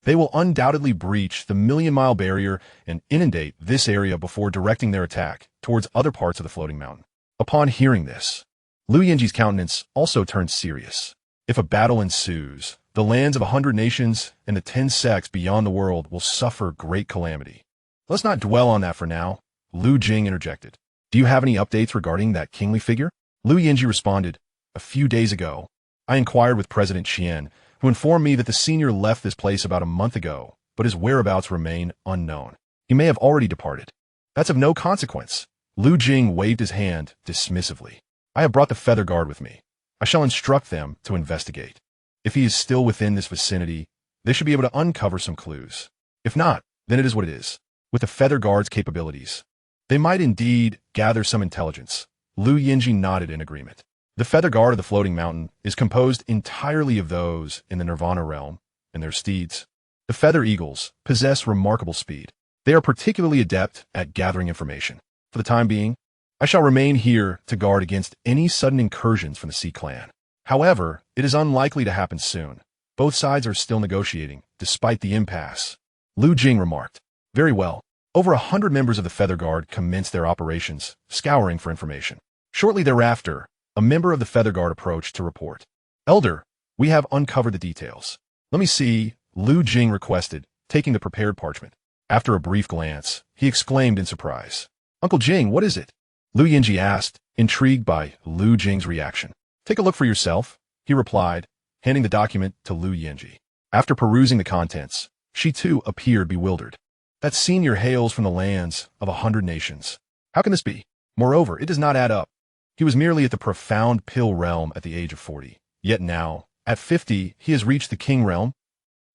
they will undoubtedly breach the million-mile barrier and inundate this area before directing their attack towards other parts of the floating mountain. Upon hearing this, Lu Yinji's countenance also turned serious. If a battle ensues, the lands of 100 nations and the 10 sects beyond the world will suffer great calamity. Let's not dwell on that for now, Lu Jing interjected. Do you have any updates regarding that kingly figure? Lu Yinji responded, a few days ago, I inquired with President Qian, who informed me that the senior left this place about a month ago, but his whereabouts remain unknown. He may have already departed. That's of no consequence. Lu Jing waved his hand dismissively. I have brought the Feather Guard with me. I shall instruct them to investigate. If he is still within this vicinity, they should be able to uncover some clues. If not, then it is what it is. With the Feather Guard's capabilities, they might indeed gather some intelligence. Lu Yinji nodded in agreement. The Feather Guard of the Floating Mountain is composed entirely of those in the Nirvana realm and their steeds. The Feather Eagles possess remarkable speed. They are particularly adept at gathering information. For the time being, I shall remain here to guard against any sudden incursions from the Sea Clan. However, it is unlikely to happen soon. Both sides are still negotiating, despite the impasse. Lu Jing remarked. Very well. Over 100 members of the Feather Guard commenced their operations, scouring for information. Shortly thereafter, a member of the Feather Guard approached to report. Elder, we have uncovered the details. Let me see, Lu Jing requested, taking the prepared parchment. After a brief glance, he exclaimed in surprise. Uncle Jing, what is it? Lu Yinji asked, intrigued by Lu Jing's reaction. Take a look for yourself, he replied, handing the document to Lu Yinji. After perusing the contents, she too appeared bewildered. That senior hails from the lands of 100 nations. How can this be? Moreover, it does not add up. He was merely at the profound pill realm at the age of 40. Yet now, at 50, he has reached the king realm.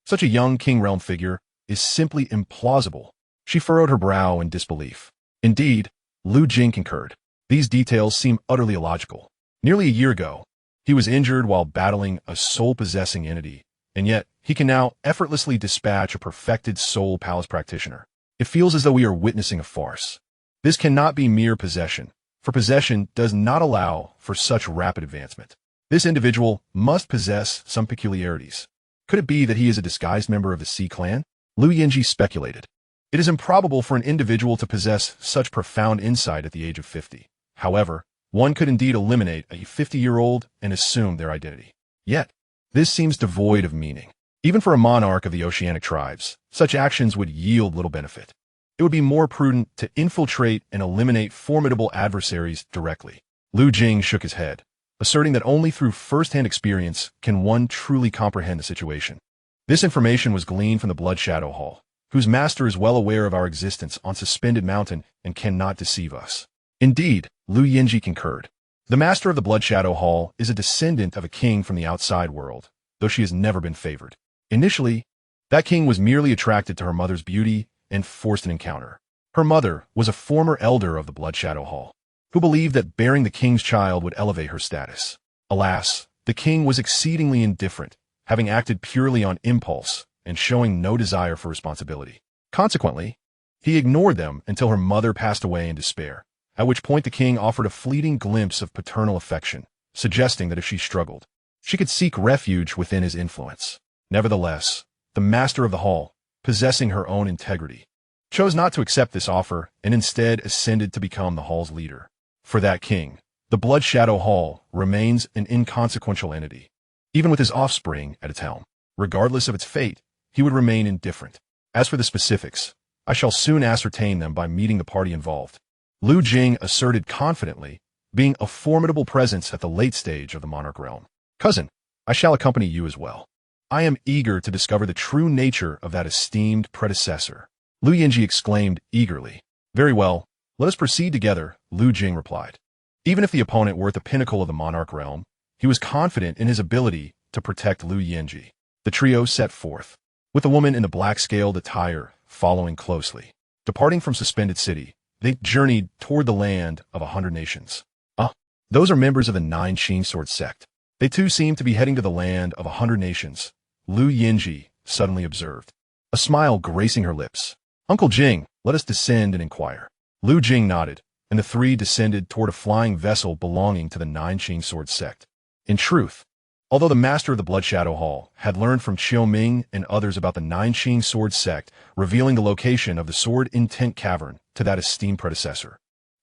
Such a young king realm figure is simply implausible. She furrowed her brow in disbelief. Indeed, Lu Jing concurred. These details seem utterly illogical. Nearly a year ago, he was injured while battling a soul-possessing entity, and yet he can now effortlessly dispatch a perfected soul palace practitioner. It feels as though we are witnessing a farce. This cannot be mere possession, for possession does not allow for such rapid advancement. This individual must possess some peculiarities. Could it be that he is a disguised member of the Sea Clan? Lu Yinji speculated. It is improbable for an individual to possess such profound insight at the age of 50. However, one could indeed eliminate a 50-year-old and assume their identity. Yet, this seems devoid of meaning. Even for a monarch of the oceanic tribes, such actions would yield little benefit. It would be more prudent to infiltrate and eliminate formidable adversaries directly. Lu Jing shook his head, asserting that only through first-hand experience can one truly comprehend the situation. This information was gleaned from the Blood Shadow Hall, whose master is well aware of our existence on Suspended Mountain and cannot deceive us. Indeed, Lu Yinji concurred. The master of the Blood Shadow Hall is a descendant of a king from the outside world, though she has never been favored. Initially, that king was merely attracted to her mother's beauty and forced an encounter. Her mother was a former elder of the Blood Shadow Hall, who believed that bearing the king's child would elevate her status. Alas, the king was exceedingly indifferent, having acted purely on impulse and showing no desire for responsibility. Consequently, he ignored them until her mother passed away in despair, at which point the king offered a fleeting glimpse of paternal affection, suggesting that if she struggled, she could seek refuge within his influence. Nevertheless, the master of the hall, possessing her own integrity, chose not to accept this offer and instead ascended to become the hall's leader. For that king, the Blood Shadow Hall remains an inconsequential entity. Even with his offspring at its helm, regardless of its fate, he would remain indifferent. As for the specifics, I shall soon ascertain them by meeting the party involved. Lu Jing asserted confidently, being a formidable presence at the late stage of the monarch realm. Cousin, I shall accompany you as well. I am eager to discover the true nature of that esteemed predecessor. Lu Yinji exclaimed eagerly. Very well, let us proceed together, Lu Jing replied. Even if the opponent were at the pinnacle of the monarch realm, he was confident in his ability to protect Lu Yinji. The trio set forth, with the woman in the black-scaled attire following closely. Departing from Suspended City, they journeyed toward the land of 100 nations. Those are members of the Tianyun Sect. They too seem to be heading to the land of 100 nations, Lu Yinji suddenly observed, a smile gracing her lips. Uncle Jing, let us descend and inquire. Lu Jing nodded, and the three descended toward a flying vessel belonging to the Tianyun Sect. In truth, although the master of the Blood Shadow Hall had learned from Qiu Ming and others about the Tianyun Sect, revealing the location of the Sword Intent Cavern to that esteemed predecessor,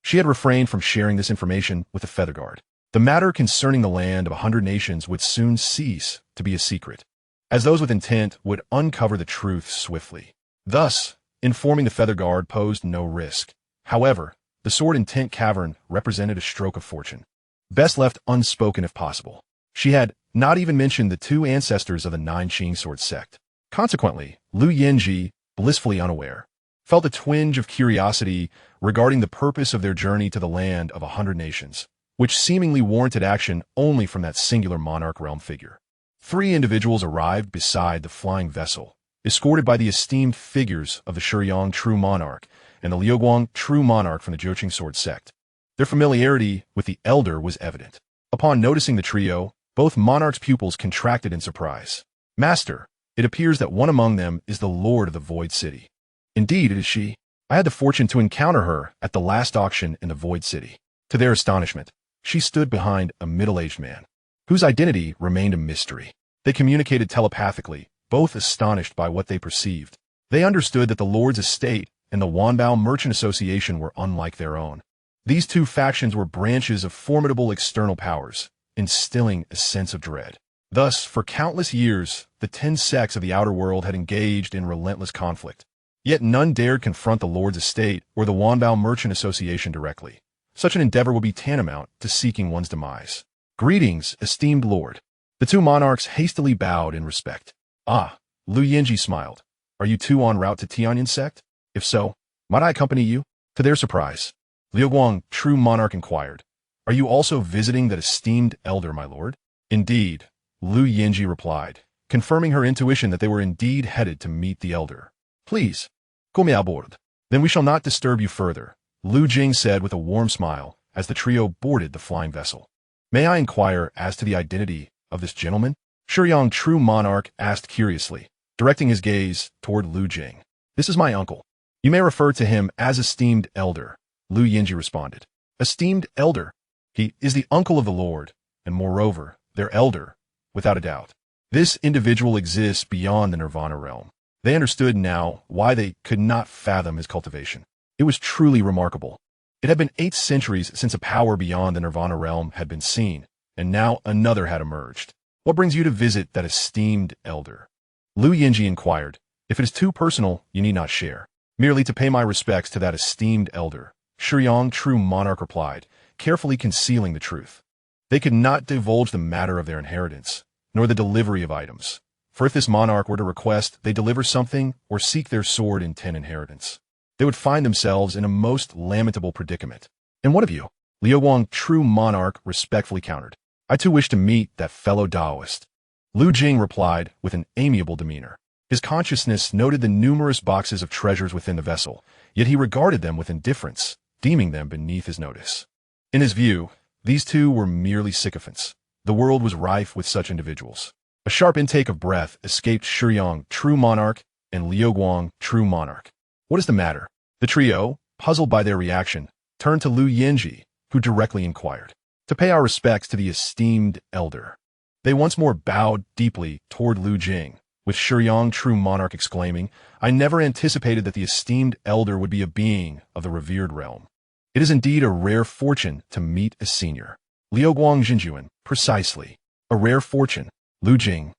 she had refrained from sharing this information with the Feather Guard. The matter concerning the land of 100 nations would soon cease to be a secret, as those with intent would uncover the truth swiftly. Thus, informing the Feather Guard posed no risk. However, the Sword Intent Cavern represented a stroke of fortune, best left unspoken if possible. She had not even mentioned the two ancestors of the Tianyun Sect. Consequently, Lu Yinji, blissfully unaware, felt a twinge of curiosity regarding the purpose of their journey to the land of 100 nations, which seemingly warranted action only from that singular monarch realm figure. Three individuals arrived beside the flying vessel, escorted by the esteemed figures of the Shuyang True Monarch and the Liuguang True Monarch from the Joqing Sword Sect. Their familiarity with the elder was evident. Upon noticing the trio, both monarchs' pupils contracted in surprise. Master, it appears that one among them is the Lord of the Void City. Indeed, it is she. I had the fortune to encounter her at the last auction in the Void City. To their astonishment, she stood behind a middle-aged man, whose identity remained a mystery. They communicated telepathically, both astonished by what they perceived. They understood that the Lord's estate and the Wanbao Merchant Association were unlike their own. These two factions were branches of formidable external powers, instilling a sense of dread. Thus, for countless years, the 10 sects of the outer world had engaged in relentless conflict. Yet none dared confront the Lord's estate or the Wanbao Merchant Association directly. Such an endeavor would be tantamount to seeking one's demise. Greetings, esteemed Lord. The two monarchs hastily bowed in respect. Ah, Lu Yinji smiled. Are you two en route to Tianyun Sect? If so, might I accompany you? To their surprise, Liuguang True Monarch inquired. Are you also visiting that esteemed elder, my lord? Indeed, Lu Yinji replied, confirming her intuition that they were indeed headed to meet the elder. Please, come aboard. Then we shall not disturb you further, Lu Jing said with a warm smile as the trio boarded the flying vessel. May I inquire as to the identity of this gentleman? Shuyang True Monarch asked curiously, directing his gaze toward Lu Jing. This is my uncle. You may refer to him as esteemed elder, Lu Yinji responded. Esteemed elder? He is the uncle of the Lord, and moreover, their elder, without a doubt. This individual exists beyond the Nirvana realm. They understood now why they could not fathom his cultivation. It was truly remarkable. It had been 8 centuries since a power beyond the Nirvana realm had been seen, and now another had emerged. What brings you to visit that esteemed elder? Lu Yinji inquired. If it is too personal, you need not share. Merely to pay my respects to that esteemed elder, Shuyang True Monarch replied, carefully concealing the truth. They could not divulge the matter of their inheritance, nor the delivery of items. For if this monarch were to request they deliver something or seek their sword in 10 inheritance, they would find themselves in a most lamentable predicament. And what of you? Liuguang True Monarch respectfully countered. I too wish to meet that fellow Taoist. Lu Jing replied with an amiable demeanor. His consciousness noted the numerous boxes of treasures within the vessel, yet he regarded them with indifference, deeming them beneath his notice. In his view, these two were merely sycophants. The world was rife with such individuals. A sharp intake of breath escaped Shuyang True Monarch and Liuguang True Monarch. What is the matter? The trio, puzzled by their reaction, turned to Lu Yinji, who directly inquired. To pay our respects to the esteemed elder. They once more bowed deeply toward Lu Jing, with Shuyang true monarch exclaiming, I never anticipated that the esteemed elder would be a being of the revered realm. It is indeed a rare fortune to meet a senior. Liuguang Jinjuan, precisely. A rare fortune. Lu Jing.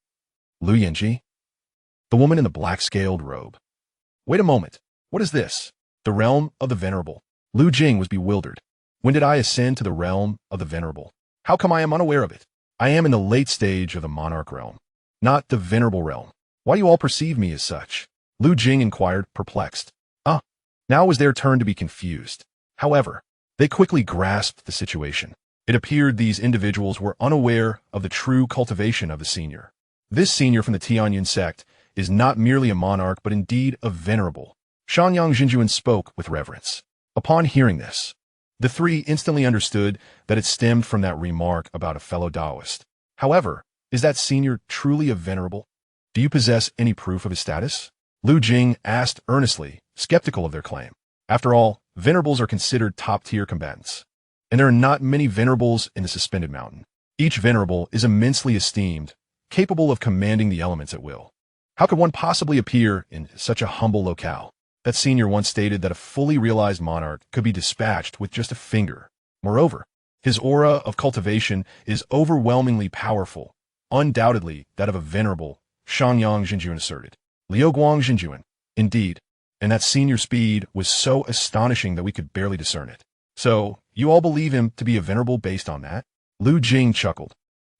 Lu Yanji? The woman in the black-scaled robe. Wait a moment. What is this? The realm of the venerable. Lu Jing was bewildered. When did I ascend to the realm of the venerable? How come I am unaware of it? I am in the late stage of the monarch realm, not the venerable realm. Why do you all perceive me as such? Lu Jing inquired, perplexed. Now it was their turn to be confused. However, they quickly grasped the situation. It appeared these individuals were unaware of the true cultivation of the senior. This senior from the Tianyun Sect is not merely a monarch but indeed a venerable. Xianxia Jinjuan spoke with reverence. Upon hearing this, the three instantly understood that it stemmed from that remark about a fellow Taoist. However, is that senior truly a venerable? Do you possess any proof of his status? Lu Jing asked earnestly, skeptical of their claim. After all, venerables are considered top-tier combatants, and there are not many venerables in the suspended mountain. Each venerable is immensely esteemed, capable of commanding the elements at will. How could one possibly appear in such a humble locale? That senior once stated that a fully realized monarch could be dispatched with just a finger. Moreover, his aura of cultivation is overwhelmingly powerful, undoubtedly that of a venerable, Xianxia Jinjuan asserted. Liuguang Jinjuan, indeed, and that senior speed was so astonishing that we could barely discern it. So, you all believe him to be a venerable based on that? Lu Jing chuckled,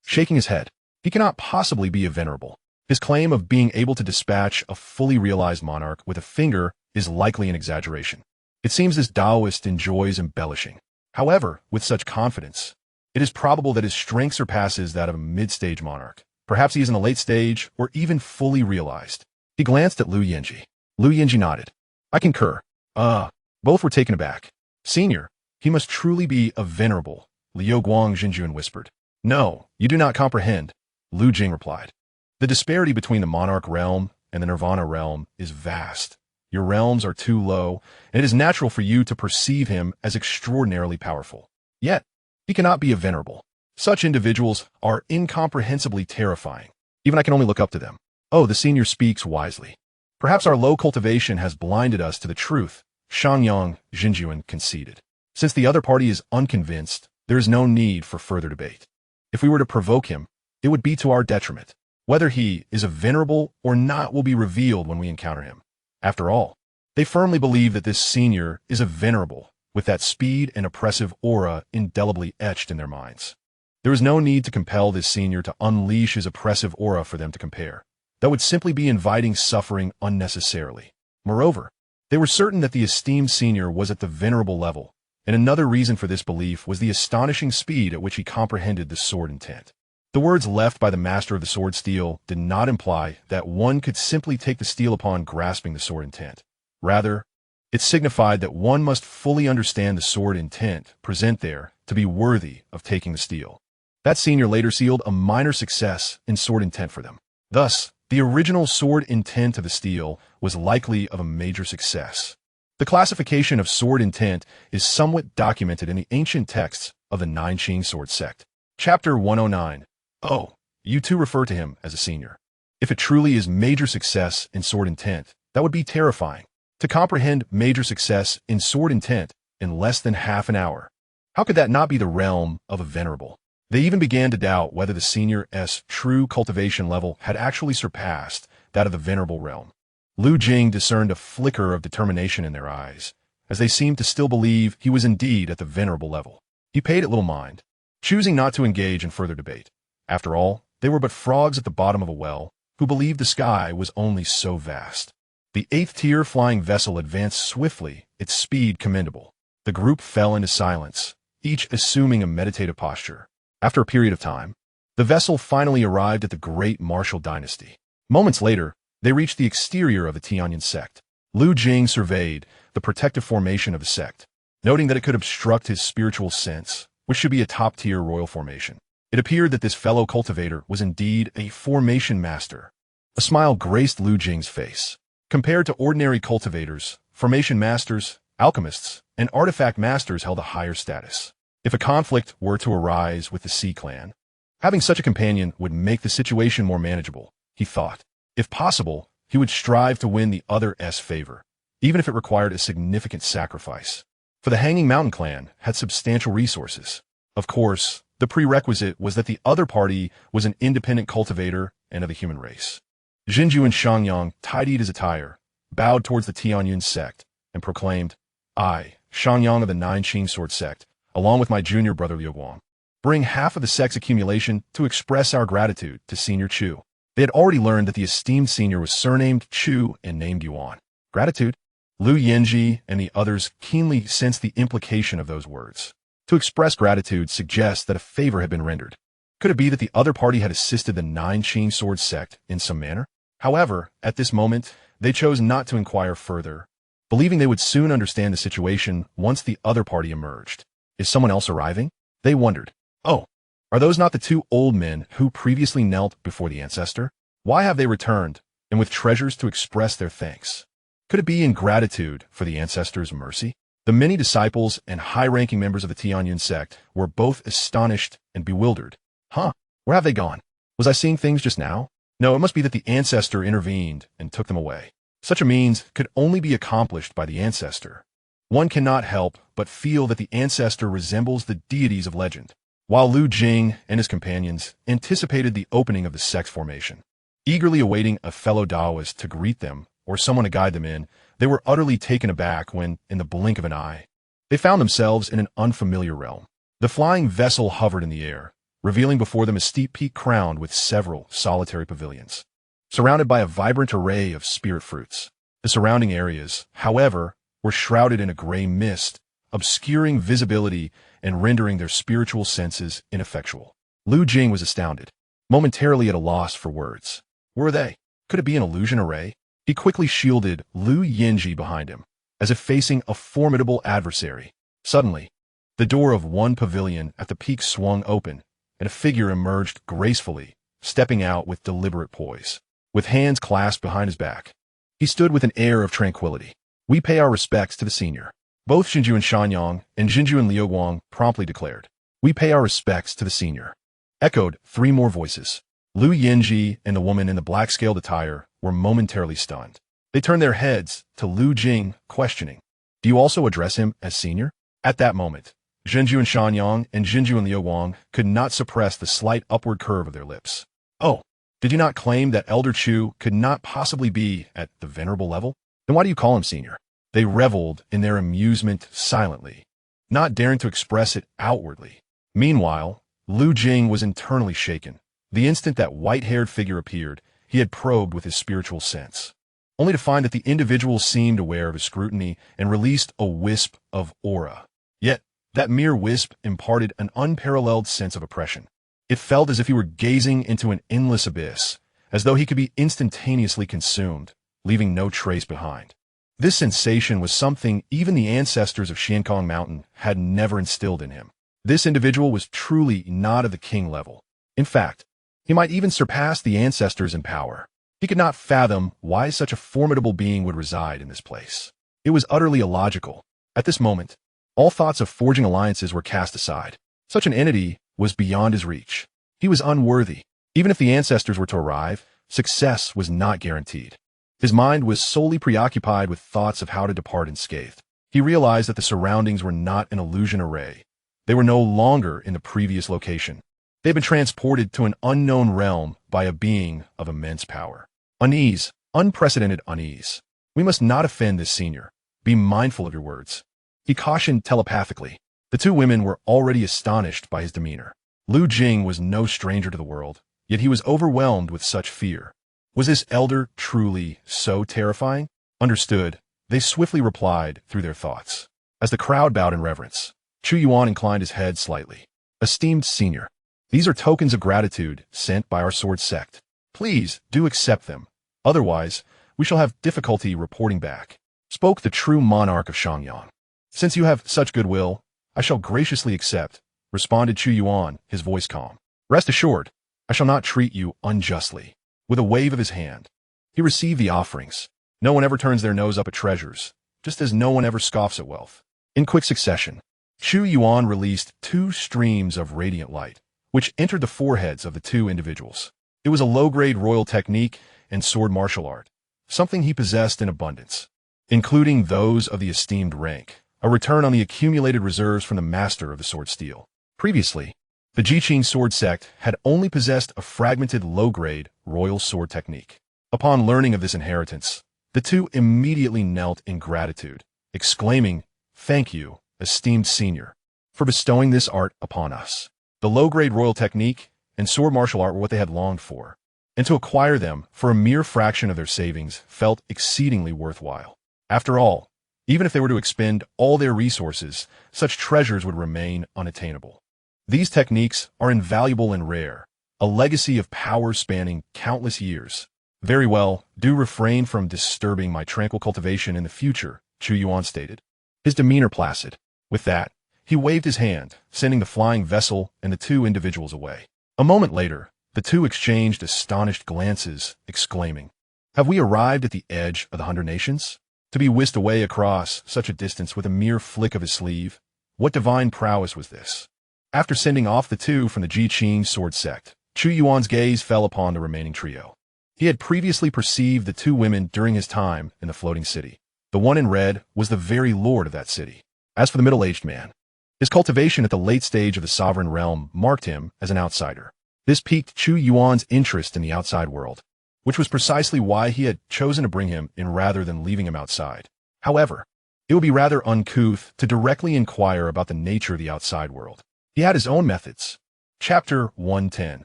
shaking his head. He cannot possibly be a venerable. His claim of being able to dispatch a fully realized monarch with a finger is likely an exaggeration. It seems this Taoist enjoys embellishing. However, with such confidence, it is probable that his strength surpasses that of a mid-stage monarch. Perhaps he is in a late stage or even fully realized. He glanced at Lu Yanji. Lu Yanji nodded. I concur. Both were taken aback. Senior, he must truly be a venerable, Liuguang Jinjuan whispered. No, you do not comprehend, Lu Jing replied. The disparity between the monarch realm and the nirvana realm is vast. Your realms are too low, and it is natural for you to perceive him as extraordinarily powerful. Yet, he cannot be a venerable. Such individuals are incomprehensibly terrifying. Even I can only look up to them. Oh, the senior speaks wisely. Perhaps our low cultivation has blinded us to the truth, Xianxia Jinjuan conceded. Since the other party is unconvinced, there is no need for further debate. If we were to provoke him, it would be to our detriment. Whether he is a venerable or not will be revealed when we encounter him. After all, they firmly believe that this senior is a venerable, with that speed and oppressive aura indelibly etched in their minds. There is no need to compel this senior to unleash his oppressive aura for them to compare. That would simply be inviting suffering unnecessarily. Moreover, they were certain that the esteemed senior was at the venerable level, and another reason for this belief was the astonishing speed at which he comprehended the sword intent. The words left by the master of the sword steel did not imply that one could simply take the steel upon grasping the sword intent. Rather, it signified that one must fully understand the sword intent present there to be worthy of taking the steel. That senior later sealed a minor success in sword intent for them. Thus, the original sword intent of the steel was likely of a major success. The classification of sword intent is somewhat documented in the ancient texts of the Tianyun Sect. Chapter 109. Oh, you too refer to him as a senior. If it truly is major success in sword intent, that would be terrifying. To comprehend major success in sword intent in less than half an hour. How could that not be the realm of a venerable? They even began to doubt whether the senior's true cultivation level had actually surpassed that of the venerable realm. Lu Jing discerned a flicker of determination in their eyes, as they seemed to still believe he was indeed at the venerable level. He paid it little mind, choosing not to engage in further debate. After all, they were but frogs at the bottom of a well, who believed the sky was only so vast. The 8th-tier flying vessel advanced swiftly, its speed commendable. The group fell into silence, each assuming a meditative posture. After a period of time, the vessel finally arrived at the great martial dynasty. Moments later, they reached the exterior of the Tianyun Sect. Lu Jing surveyed the protective formation of the sect, noting that it could obstruct his spiritual sense, which should be a top-tier royal formation. It appeared that this fellow cultivator was indeed a formation master. A smile graced Lu Jing's face. Compared to ordinary cultivators, formation masters, alchemists, and artifact masters held a higher status. If a conflict were to arise with the Sea clan, having such a companion would make the situation more manageable, he thought. If possible, he would strive to win the other's favor, even if it required a significant sacrifice. For the Hanging Mountain clan had substantial resources. Of course, the prerequisite was that the other party was an independent cultivator and of the human race. Xinjuan Xiangyang tidied his attire, bowed towards the Tianyun Sect, and proclaimed, I, Xiangyang of the Nine Qing Sword Sect, along with my junior brother Liu Guang, bring half of the sect's accumulation to express our gratitude to Senior Chu. They had already learned that the esteemed senior was surnamed Chu and named Yuan. Gratitude? Lu Yinji and the others keenly sensed the implication of those words. To express gratitude suggests that a favor had been rendered. Could it be that the other party had assisted the Nine Qing Sword Sect in some manner? However, at this moment, they chose not to inquire further, believing they would soon understand the situation once the other party emerged. Is someone else arriving? They wondered. Oh, are those not the two old men who previously knelt before the ancestor? Why have they returned, and with treasures to express their thanks? Could it be in gratitude for the ancestor's mercy? The many disciples and high-ranking members of the Tianyun Sect were both astonished and bewildered. Huh? Where have they gone? Was I seeing things just now? No, it must be that the ancestor intervened and took them away. Such a means could only be accomplished by the ancestor. One cannot help but feel that the ancestor resembles the deities of legend. While Lu Jing and his companions anticipated the opening of the sect's formation, eagerly awaiting a fellow Taoist to greet them or someone to guide them in, they were utterly taken aback when, in the blink of an eye, they found themselves in an unfamiliar realm. The flying vessel hovered in the air, revealing before them a steep peak crowned with several solitary pavilions, surrounded by a vibrant array of spirit fruits. The surrounding areas, however, were shrouded in a gray mist, obscuring visibility and rendering their spiritual senses ineffectual. Lu Jing was astounded, momentarily at a loss for words. Where were they? Could it be an illusion array? He quickly shielded Lu Yinji behind him, as if facing a formidable adversary. Suddenly, the door of one pavilion at the peak swung open, and a figure emerged gracefully, stepping out with deliberate poise. With hands clasped behind his back, he stood with an air of tranquility. We pay our respects to the senior. Both Xinjuan Shanyang and Xinjuan Liuguang promptly declared. We pay our respects to the senior. Echoed three more voices. Lu Yinji and the woman in the black-scaled attire were momentarily stunned. They turned their heads to Lu Jing, questioning, Do you also address him as senior? At that moment, Xinjuan Shanyang and Xinjuan Liuguang could not suppress the slight upward curve of their lips. Oh, did you not claim that Elder Chu could not possibly be at the venerable level? Then why do you call him senior? They reveled in their amusement silently, not daring to express it outwardly. Meanwhile, Lu Jing was internally shaken. The instant that white-haired figure appeared, he had probed with his spiritual sense, only to find that the individual seemed aware of his scrutiny and released a wisp of aura. Yet, that mere wisp imparted an unparalleled sense of oppression. It felt as if he were gazing into an endless abyss, as though he could be instantaneously consumed, leaving no trace behind. This sensation was something even the ancestors of Xiankong Mountain had never instilled in him. This individual was truly not of the king level. In fact, he might even surpass the ancestors in power. He could not fathom why such a formidable being would reside in this place. It was utterly illogical. At this moment, all thoughts of forging alliances were cast aside. Such an entity was beyond his reach. He was unworthy. Even if the ancestors were to arrive, success was not guaranteed. His mind was solely preoccupied with thoughts of how to depart unscathed. He realized that the surroundings were not an illusion array. They were no longer in the previous location. They had been transported to an unknown realm by a being of immense power. Unease, unprecedented unease. We must not offend this senior. Be mindful of your words. He cautioned telepathically. The two women were already astonished by his demeanor. Lu Jing was no stranger to the world, yet he was overwhelmed with such fear. Was this elder truly so terrifying? Understood, they swiftly replied through their thoughts. As the crowd bowed in reverence, Chu Yuan inclined his head slightly. Esteemed senior, these are tokens of gratitude sent by our sword sect. Please do accept them. Otherwise, we shall have difficulty reporting back. Spoke the true monarch of Xiangyang. Since you have such goodwill, I shall graciously accept, responded Chu Yuan, his voice calm. Rest assured, I shall not treat you unjustly. With a wave of his hand, he received the offerings. No one ever turns their nose up at treasures, just as no one ever scoffs at wealth. In quick succession, Chu Yuan released two streams of radiant light, which entered the foreheads of the two individuals. It was a low-grade royal technique and sword martial art, something he possessed in abundance, including those of the esteemed rank, a return on the accumulated reserves from the master of the sword steel. Previously, the Tianyun Sect had only possessed a fragmented low-grade royal sword technique. Upon learning of this inheritance, the two immediately knelt in gratitude, exclaiming, "Thank you, esteemed senior, for bestowing this art upon us." The low-grade royal technique and sword martial art were what they had longed for, and to acquire them for a mere fraction of their savings felt exceedingly worthwhile. After all, even if they were to expend all their resources, such treasures would remain unattainable. These techniques are invaluable and rare, a legacy of power spanning countless years. "Very well, do refrain from disturbing my tranquil cultivation in the future," Chu Yuan stated, his demeanor placid. With that, he waved his hand, sending the flying vessel and the two individuals away. A moment later, the two exchanged astonished glances, exclaiming, "Have we arrived at the edge of the 100 nations? To be whisked away across such a distance with a mere flick of his sleeve? What divine prowess was this?" After sending off the two from the Tianyun Sect, Chu Yuan's gaze fell upon the remaining trio. He had previously perceived the two women during his time in the floating city. The one in red was the very lord of that city. As for the middle-aged man, his cultivation at the late stage of the sovereign realm marked him as an outsider. This piqued Chu Yuan's interest in the outside world, which was precisely why he had chosen to bring him in rather than leaving him outside. However, it would be rather uncouth to directly inquire about the nature of the outside world. He had his own methods. Chapter 110.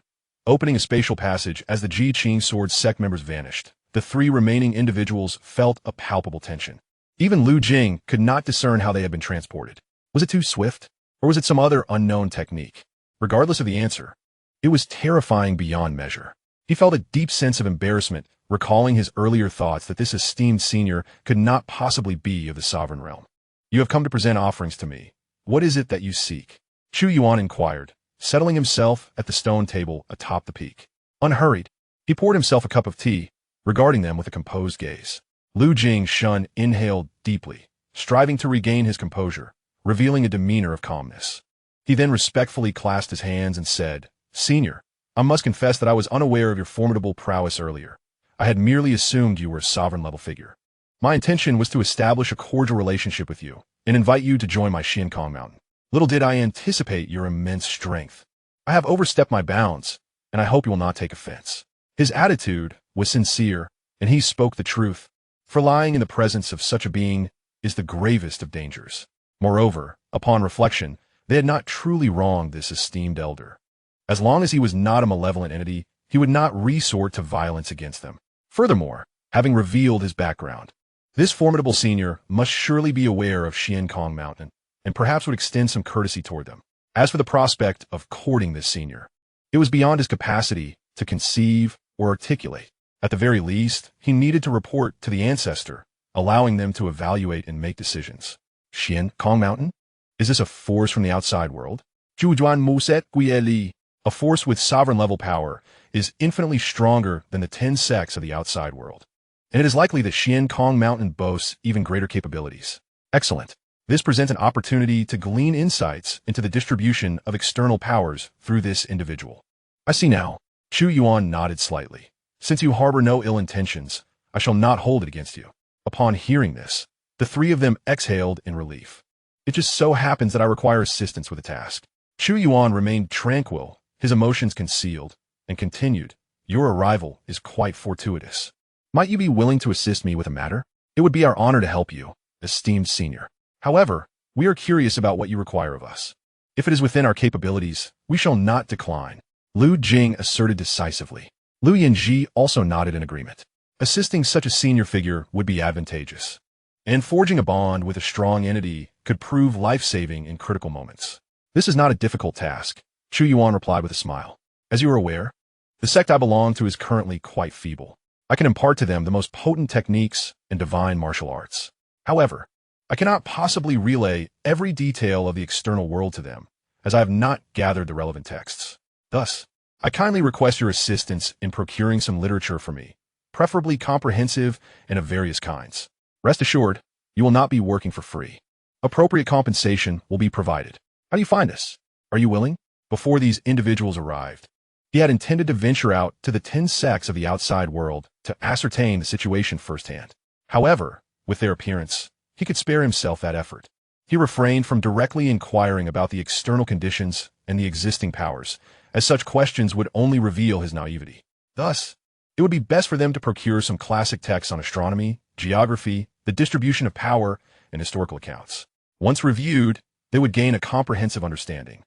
Opening a spatial passage as the Tianyun Sect members vanished, the three remaining individuals felt a palpable tension. Even Lu Jing could not discern how they had been transported. Was it too swift? Or was it some other unknown technique? Regardless of the answer, it was terrifying beyond measure. He felt a deep sense of embarrassment, recalling his earlier thoughts that this esteemed senior could not possibly be of the sovereign realm. "You have come to present offerings to me. What is it that you seek?" Chu Yuan inquired, settling himself at the stone table atop the peak. Unhurried, he poured himself a cup of tea, regarding them with a composed gaze. Lu Jing Shun inhaled deeply, striving to regain his composure, revealing a demeanor of calmness. He then respectfully clasped his hands and said, "Senior, I must confess that I was unaware of your formidable prowess earlier. I had merely assumed you were a sovereign-level figure. My intention was to establish a cordial relationship with you and invite you to join my Xianxia Mountain. Little did I anticipate your immense strength. I have overstepped my bounds, and I hope you will not take offense." His attitude was sincere, and he spoke the truth, for lying in the presence of such a being is the gravest of dangers. Moreover, upon reflection, they had not truly wronged this esteemed elder. As long as he was not a malevolent entity, he would not resort to violence against them. Furthermore, having revealed his background, this formidable senior must surely be aware of Xianxia Mountain, and perhaps would extend some courtesy toward them. As for the prospect of courting this senior, it was beyond his capacity to conceive or articulate. At the very least, he needed to report to the ancestor, allowing them to evaluate and make decisions. Xianxia Mountain? Is this a force from the outside world? Chu Yuan Muset Guieli, a force with sovereign-level power, is infinitely stronger than the 10 sects of the outside world. And it is likely that Xianxia Mountain boasts even greater capabilities. Excellent. This presents an opportunity to glean insights into the distribution of external powers through this individual. I see now. Chu Yuan nodded slightly. Since you harbor no ill intentions, I shall not hold it against you. Upon hearing this, the three of them exhaled in relief. It just so happens that I require assistance with a task. Chu Yuan remained tranquil, his emotions concealed, and continued, "Your arrival is quite fortuitous. Might you be willing to assist me with a matter? It would be our honor to help you, esteemed senior. However, we are curious about what you require of us. If it is within our capabilities, we shall not decline." Lu Jing asserted decisively. Lu Yanji also nodded in agreement. Assisting such a senior figure would be advantageous, and forging a bond with a strong entity could prove life-saving in critical moments. "This is not a difficult task," Chu Yuan replied with a smile. "As you are aware, the sect I belong to is currently quite feeble. I can impart to them the most potent techniques and divine martial arts. However, I cannot possibly relay every detail of the external world to them, as I have not gathered the relevant texts. Thus, I kindly request your assistance in procuring some literature for me, preferably comprehensive and of various kinds. Rest assured, you will not be working for free. Appropriate compensation will be provided. How do you find us? Are you willing?" Before these individuals arrived, He had intended to venture out to the 10 sects of the outside world to ascertain the situation firsthand. However, with their appearance, he could spare himself that effort. He refrained from directly inquiring about the external conditions and the existing powers, as such questions would only reveal his naivety. Thus, it would be best for them to procure some classic texts on astronomy, geography, the distribution of power, and historical accounts. Once reviewed, they would gain a comprehensive understanding.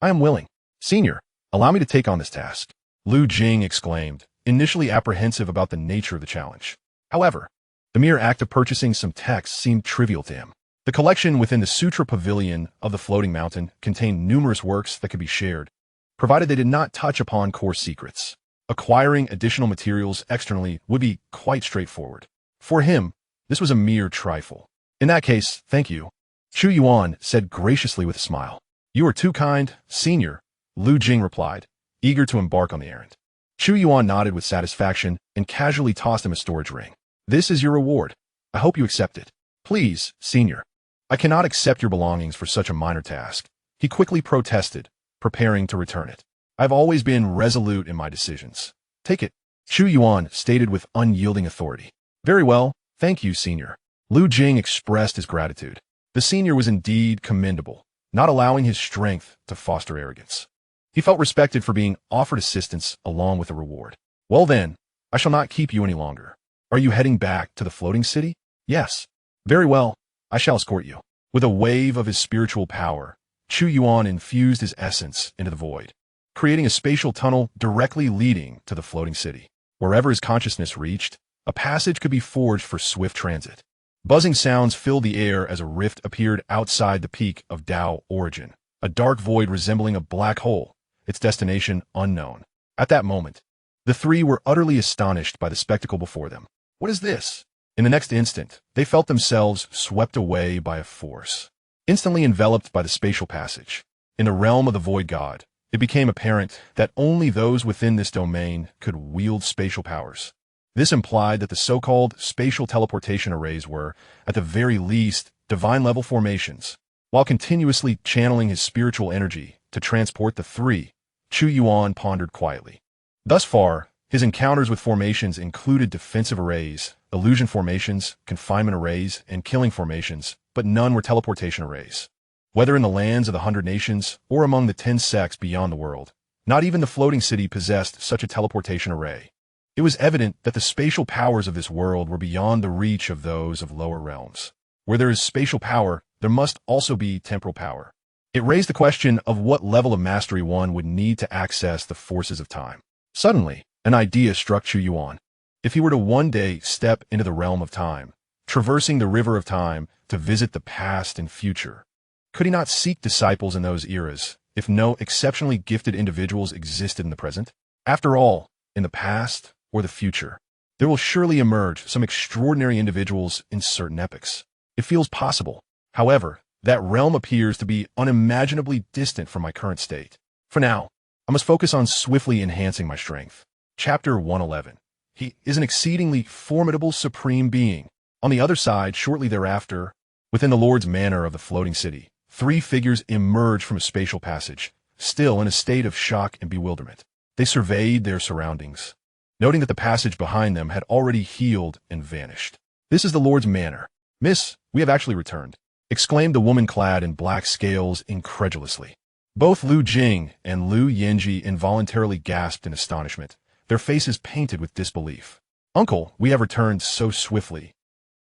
I am willing. Senior, allow me to take on this task, Lu Jing exclaimed, initially apprehensive about the nature of the challenge. However, the mere act of purchasing some texts seemed trivial to him. The collection within the Sutra Pavilion of the Floating Mountain contained numerous works that could be shared, provided they did not touch upon core secrets. Acquiring additional materials externally would be quite straightforward. For him, this was a mere trifle. In that case, thank you, Chu Yuan said graciously with a smile. You are too kind, Senior, Lu Jing replied, eager to embark on the errand. Chu Yuan nodded with satisfaction and casually tossed him a storage ring. This is your reward. I hope you accept it. Please, Senior. I cannot accept your belongings for such a minor task, he quickly protested, preparing to return it. I've always been resolute in my decisions. Take it, Chu Yuan stated with unyielding authority. Very well, thank you, Senior. Lu Jing expressed his gratitude. The Senior was indeed commendable, not allowing his strength to foster arrogance. He felt respected for being offered assistance along with a reward. Well then, I shall not keep you any longer. Are you heading back to the floating city? Yes. Very well, I shall escort you. With a wave of his spiritual power, Chu Yuan infused his essence into the void, creating a spatial tunnel directly leading to the floating city. Wherever his consciousness reached, a passage could be forged for swift transit. Buzzing sounds filled the air as a rift appeared outside the peak of Dao Origin, a dark void resembling a black hole, its destination unknown. At that moment, the three were utterly astonished by the spectacle before them. What is this? In the next instant, they felt themselves swept away by a force, instantly enveloped by the spatial passage. In the realm of the void god, it became apparent that only those within this domain could wield spatial powers. This implied that the so-called spatial teleportation arrays were, at the very least, divine-level formations. While continuously channeling his spiritual energy to transport the three, Chu Yuan pondered quietly. Thus far, his encounters with formations included defensive arrays, illusion formations, confinement arrays, and killing formations, but none were teleportation arrays. Whether in the lands of the 100 nations or among the 10 sects beyond the world, not even the floating city possessed such a teleportation array. It was evident that the spatial powers of this world were beyond the reach of those of lower realms. Where there is spatial power, there must also be temporal power. It raised the question of what level of mastery one would need to access the forces of time. Suddenly, an idea struck Chu Yuan. If he were to one day step into the realm of time, traversing the river of time to visit the past and future, could he not seek disciples in those eras, if no exceptionally gifted individuals existed in the present? After all, in the past or the future, there will surely emerge some extraordinary individuals in certain epochs. It feels possible. However, that realm appears to be unimaginably distant from my current state. For now, I must focus on swiftly enhancing my strength. Chapter 111. He is an exceedingly formidable supreme being. On the other side, shortly thereafter, within the Lord's manor of the floating city, three figures emerged from a spatial passage, still in a state of shock and bewilderment. They surveyed their surroundings, noting that the passage behind them had already healed and vanished. This is the Lord's manor. Miss, we have actually returned, exclaimed the woman clad in black scales incredulously. Both Lu Jing and Lu Yanji involuntarily gasped in astonishment, their faces painted with disbelief. Uncle, we have returned so swiftly.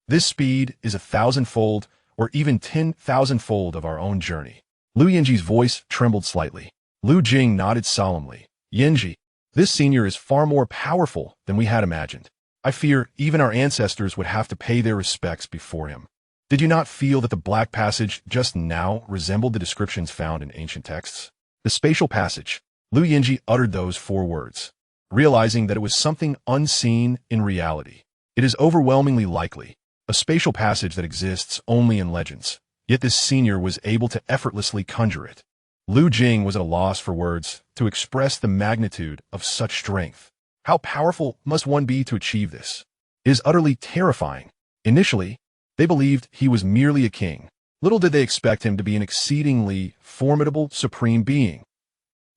This speed is 1,000-fold or even 10,000-fold of our own journey. Lu Yanji's voice trembled slightly. Lu Jing nodded solemnly. Yanji, this senior is far more powerful than we had imagined. I fear even our ancestors would have to pay their respects before him. Did you not feel that the black passage just now resembled the descriptions found in ancient texts? The spatial passage. Lu Yanji uttered those 4 words, realizing that it was something unseen in reality. It is overwhelmingly likely a spatial passage that exists only in legends, yet this senior was able to effortlessly conjure it. Lu Jing was at a loss for words to express the magnitude of such strength. How powerful must one be to achieve this? It is utterly terrifying. Initially, they believed he was merely a king. Little did they expect him to be an exceedingly formidable supreme being.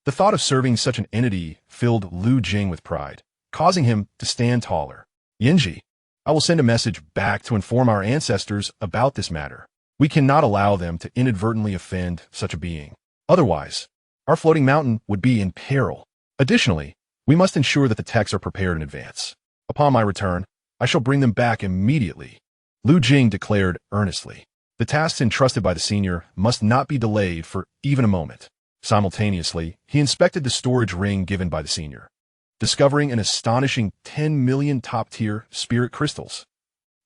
The thought of serving such an entity filled Lu Jing with pride, causing him to stand taller. Yinji, I will send a message back to inform our ancestors about this matter. We cannot allow them to inadvertently offend such a being. Otherwise, our floating mountain would be in peril. Additionally, we must ensure that the texts are prepared in advance. Upon my return, I shall bring them back immediately. Lu Jing declared earnestly. The tasks entrusted by the senior must not be delayed for even a moment. Simultaneously, he inspected the storage ring given by the senior, discovering an astonishing 10 million top-tier spirit crystals.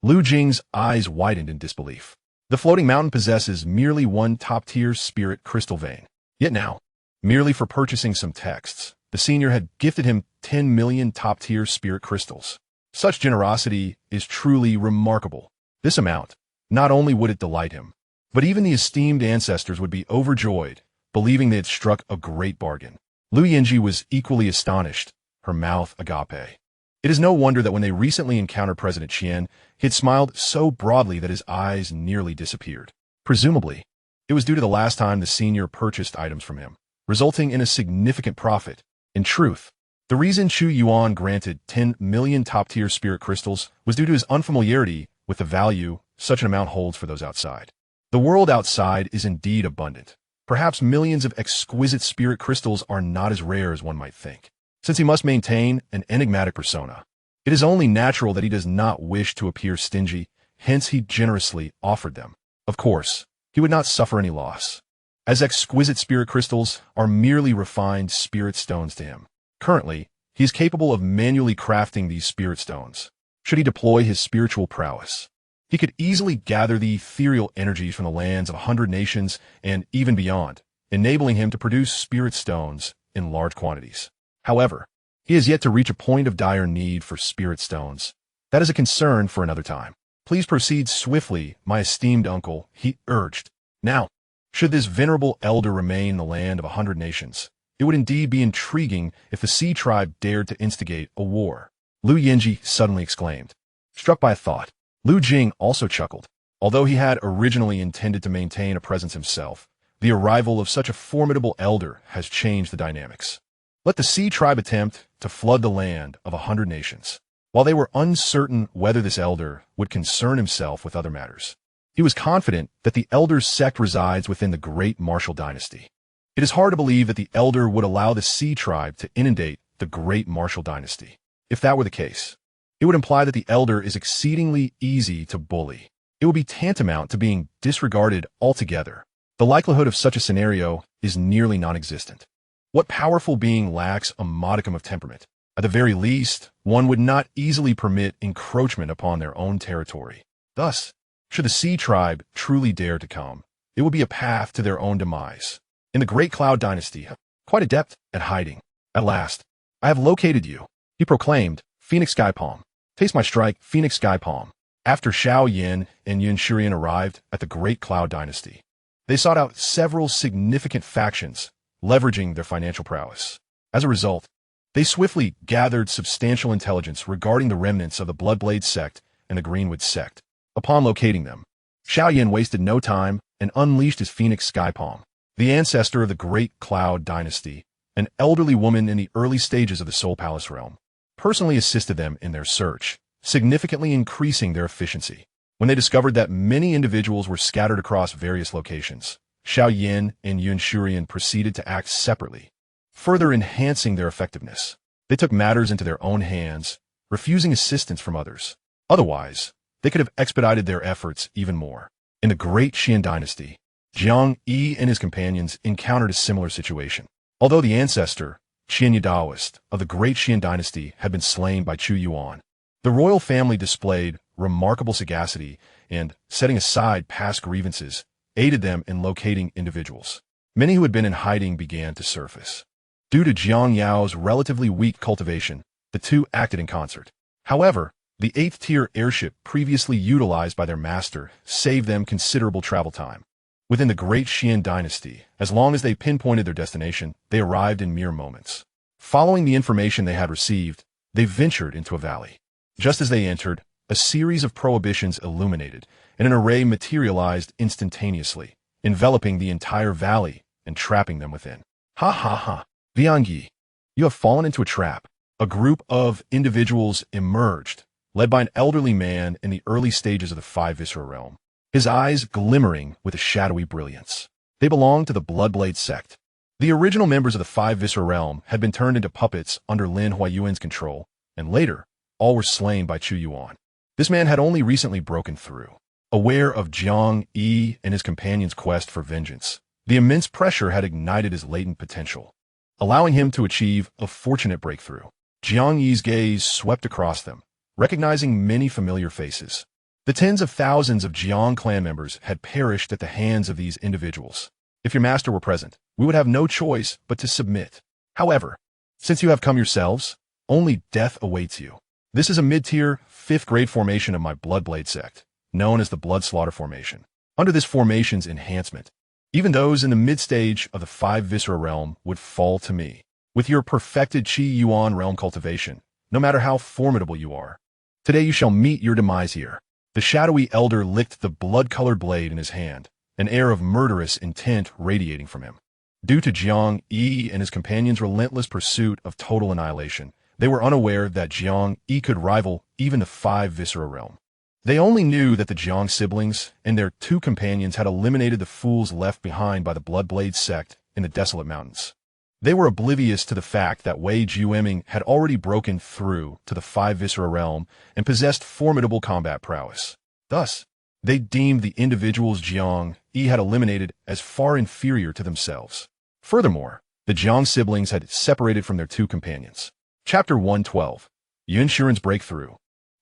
Lu Jing's eyes widened in disbelief. The floating mountain possesses merely one top-tier spirit crystal vein. Yet now, merely for purchasing some texts, the senior had gifted him 10 million top-tier spirit crystals. Such generosity is truly remarkable. This amount, not only would it delight him, but even the esteemed ancestors would be overjoyed, believing they had struck a great bargain. Lu Yinji was equally astonished, her mouth agape. It is no wonder that when they recently encountered President Qian, he had smiled so broadly that his eyes nearly disappeared. Presumably, it was due to the last time the senior purchased items from him, resulting in a significant profit. In truth, the reason Chu Yuan granted 10 million top-tier spirit crystals was due to his unfamiliarity with the value such an amount holds for those outside. The world outside is indeed abundant. Perhaps millions of exquisite spirit crystals are not as rare as one might think. Since he must maintain an enigmatic persona, it is only natural that he does not wish to appear stingy, hence he generously offered them. Of course, he would not suffer any loss, as exquisite spirit crystals are merely refined spirit stones to him. Currently, he is capable of manually crafting these spirit stones. Should he deploy his spiritual prowess, he could easily gather the ethereal energies from the lands of 100 nations and even beyond, enabling him to produce spirit stones in large quantities. However, he has yet to reach a point of dire need for spirit stones. That is a concern for another time. Please proceed swiftly, my esteemed uncle, he urged. Now, should this venerable elder remain in the land of 100 nations, it would indeed be intriguing if the Sea tribe dared to instigate a war. Lu Yinji suddenly exclaimed. Struck by a thought, Lu Jing also chuckled. Although he had originally intended to maintain a presence himself, the arrival of such a formidable elder has changed the dynamics. Let the Sea tribe attempt to flood the land of 100 nations. While they were uncertain whether this elder would concern himself with other matters, he was confident that the elder's sect resides within the great martial dynasty. It is hard to believe that the elder would allow the Sea tribe to inundate the great martial dynasty. If that were the case, it would imply that the elder is exceedingly easy to bully. It would be tantamount to being disregarded altogether. The likelihood of such a scenario is nearly non-existent. What powerful being lacks a modicum of temperament? At the very least, one would not easily permit encroachment upon their own territory. Thus, should the Sea tribe truly dare to come, it would be a path to their own demise. In the Great Cloud Dynasty, quite adept at hiding. At last, I have located you, he proclaimed, Phoenix Sky Palm. Taste my strike, Phoenix Sky Palm. After Xiao Yan and Yun Shurian arrived at the Great Cloud Dynasty, they sought out several significant factions, leveraging their financial prowess. As a result, they swiftly gathered substantial intelligence regarding the remnants of the Bloodblade Sect and the Greenwood Sect. Upon locating them, Xiao Yan wasted no time and unleashed his Phoenix Sky Palm. The ancestor of the Great Cloud Dynasty, an elderly woman in the early stages of the Soul Palace realm, personally assisted them in their search, significantly increasing their efficiency. When they discovered that many individuals were scattered across various locations, Xiao Yan and Yun Shurian proceeded to act separately, further enhancing their effectiveness. They took matters into their own hands, refusing assistance from others. Otherwise, they could have expedited their efforts even more. In the Great Xian Dynasty, Jiang Yi and his companions encountered a similar situation. Although the ancestor, Qian Daoist, of the Great Xian Dynasty had been slain by Chu Yuan, the royal family displayed remarkable sagacity and, setting aside past grievances, aided them in locating individuals. Many who had been in hiding began to surface. Due to Jiang Yao's relatively weak cultivation, the two acted in concert. However, the 8th-tier airship previously utilized by their master saved them considerable travel time. Within the Great Xian Dynasty, as long as they pinpointed their destination, they arrived in mere moments. Following the information they had received, they ventured into a valley. Just as they entered, a series of prohibitions illuminated, and an array materialized instantaneously, enveloping the entire valley and trapping them within. Ha ha ha! Xianxia, you have fallen into a trap. A group of individuals emerged, led by an elderly man in the early stages of the Five Viscera realm, his eyes glimmering with a shadowy brilliance. They belonged to the Bloodblade sect. The original members of the Five Viscera realm had been turned into puppets under Lin Huayuan's control, and later, all were slain by Chu Yuan. This man had only recently broken through. Aware of Xianxia and his companion's quest for vengeance, the immense pressure had ignited his latent potential, allowing him to achieve a fortunate breakthrough. Xianxia's gaze swept across them, recognizing many familiar faces. The tens of thousands of Jiang clan members had perished at the hands of these individuals. If your master were present, we would have no choice but to submit. However, since you have come yourselves, only death awaits you. This is a mid-tier, 5th-grade formation of my Bloodblade sect, known as the Blood Slaughter Formation. Under this formation's enhancement, even those in the mid-stage of the Five Viscera realm would fall to me. With your perfected Chu Yuan realm cultivation, no matter how formidable you are, today you shall meet your demise here. The shadowy elder licked the blood-colored blade in his hand, an air of murderous intent radiating from him. Due to Xianxia and his companion's relentless pursuit of total annihilation, they were unaware that Xianxia could rival even the Five Viscera realm. They only knew that the Jiang siblings and their 2 companions had eliminated the fools left behind by the Bloodblade sect in the desolate mountains. They were oblivious to the fact that Wei Jueming had already broken through to the Five Viscera realm and possessed formidable combat prowess. Thus, they deemed the individuals Xianxia had eliminated as far inferior to themselves. Furthermore, the Jiang siblings had separated from their 2 companions. Chapter 112. Yunshuren's Breakthrough.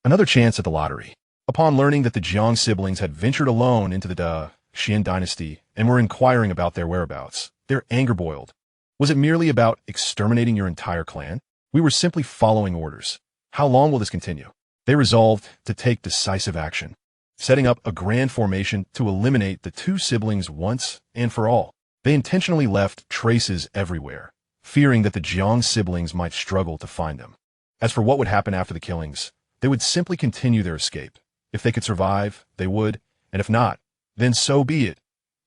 Another chance at the lottery. Upon learning that the Jiang siblings had ventured alone into the Xian dynasty and were inquiring about their whereabouts, their anger boiled. Was it merely about exterminating your entire clan? We were simply following orders. How long will this continue? They resolved to take decisive action, setting up a grand formation to eliminate the 2 siblings once and for all. They intentionally left traces everywhere, fearing that the Jiang siblings might struggle to find them. As for what would happen after the killings, they would simply continue their escape. If they could survive, they would, and if not, then so be it.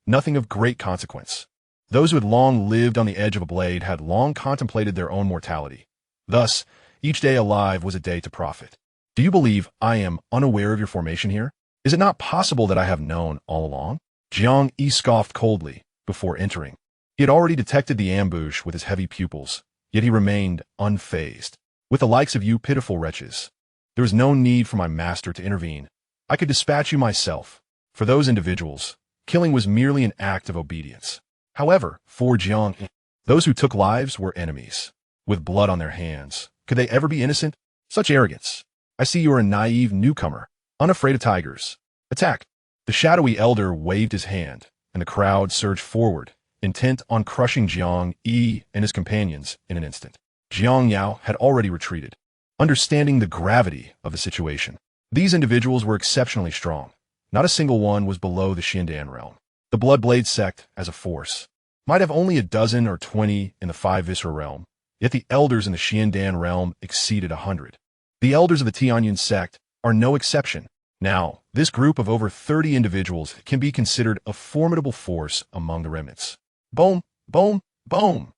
Nothing of great consequence. Those who had long lived on the edge of a blade had long contemplated their own mortality. Thus, each day alive was a day to profit. Do you believe I am unaware of your formation here? Is it not possible that I have known all along? Xianxia scoffed coldly before entering. He had already detected the ambush with his heavy pupils, yet he remained unfazed. With the likes of you pitiful wretches, there is no need for my master to intervene. I could dispatch you myself. For those individuals, killing was merely an act of obedience. However, for Xianxia, those who took lives were enemies, with blood on their hands. Could they ever be innocent? Such arrogance. I see you are a naive newcomer, unafraid of tigers. Attack! The shadowy elder waved his hand, and the crowd surged forward, intent on crushing Xianxia and his companions in an instant. Xianxia had already retreated, understanding the gravity of the situation. These individuals were exceptionally strong. Not a single one was below the Xindan realm. The Bloodblade sect, as a force, might have only a dozen or 20 in the Five Viscera realm, yet the elders in the Xiandan realm exceeded 100. The elders of the Tianyun Sect are no exception. Now, this group of over 30 individuals can be considered a formidable force among the remnants. Boom, boom, boom!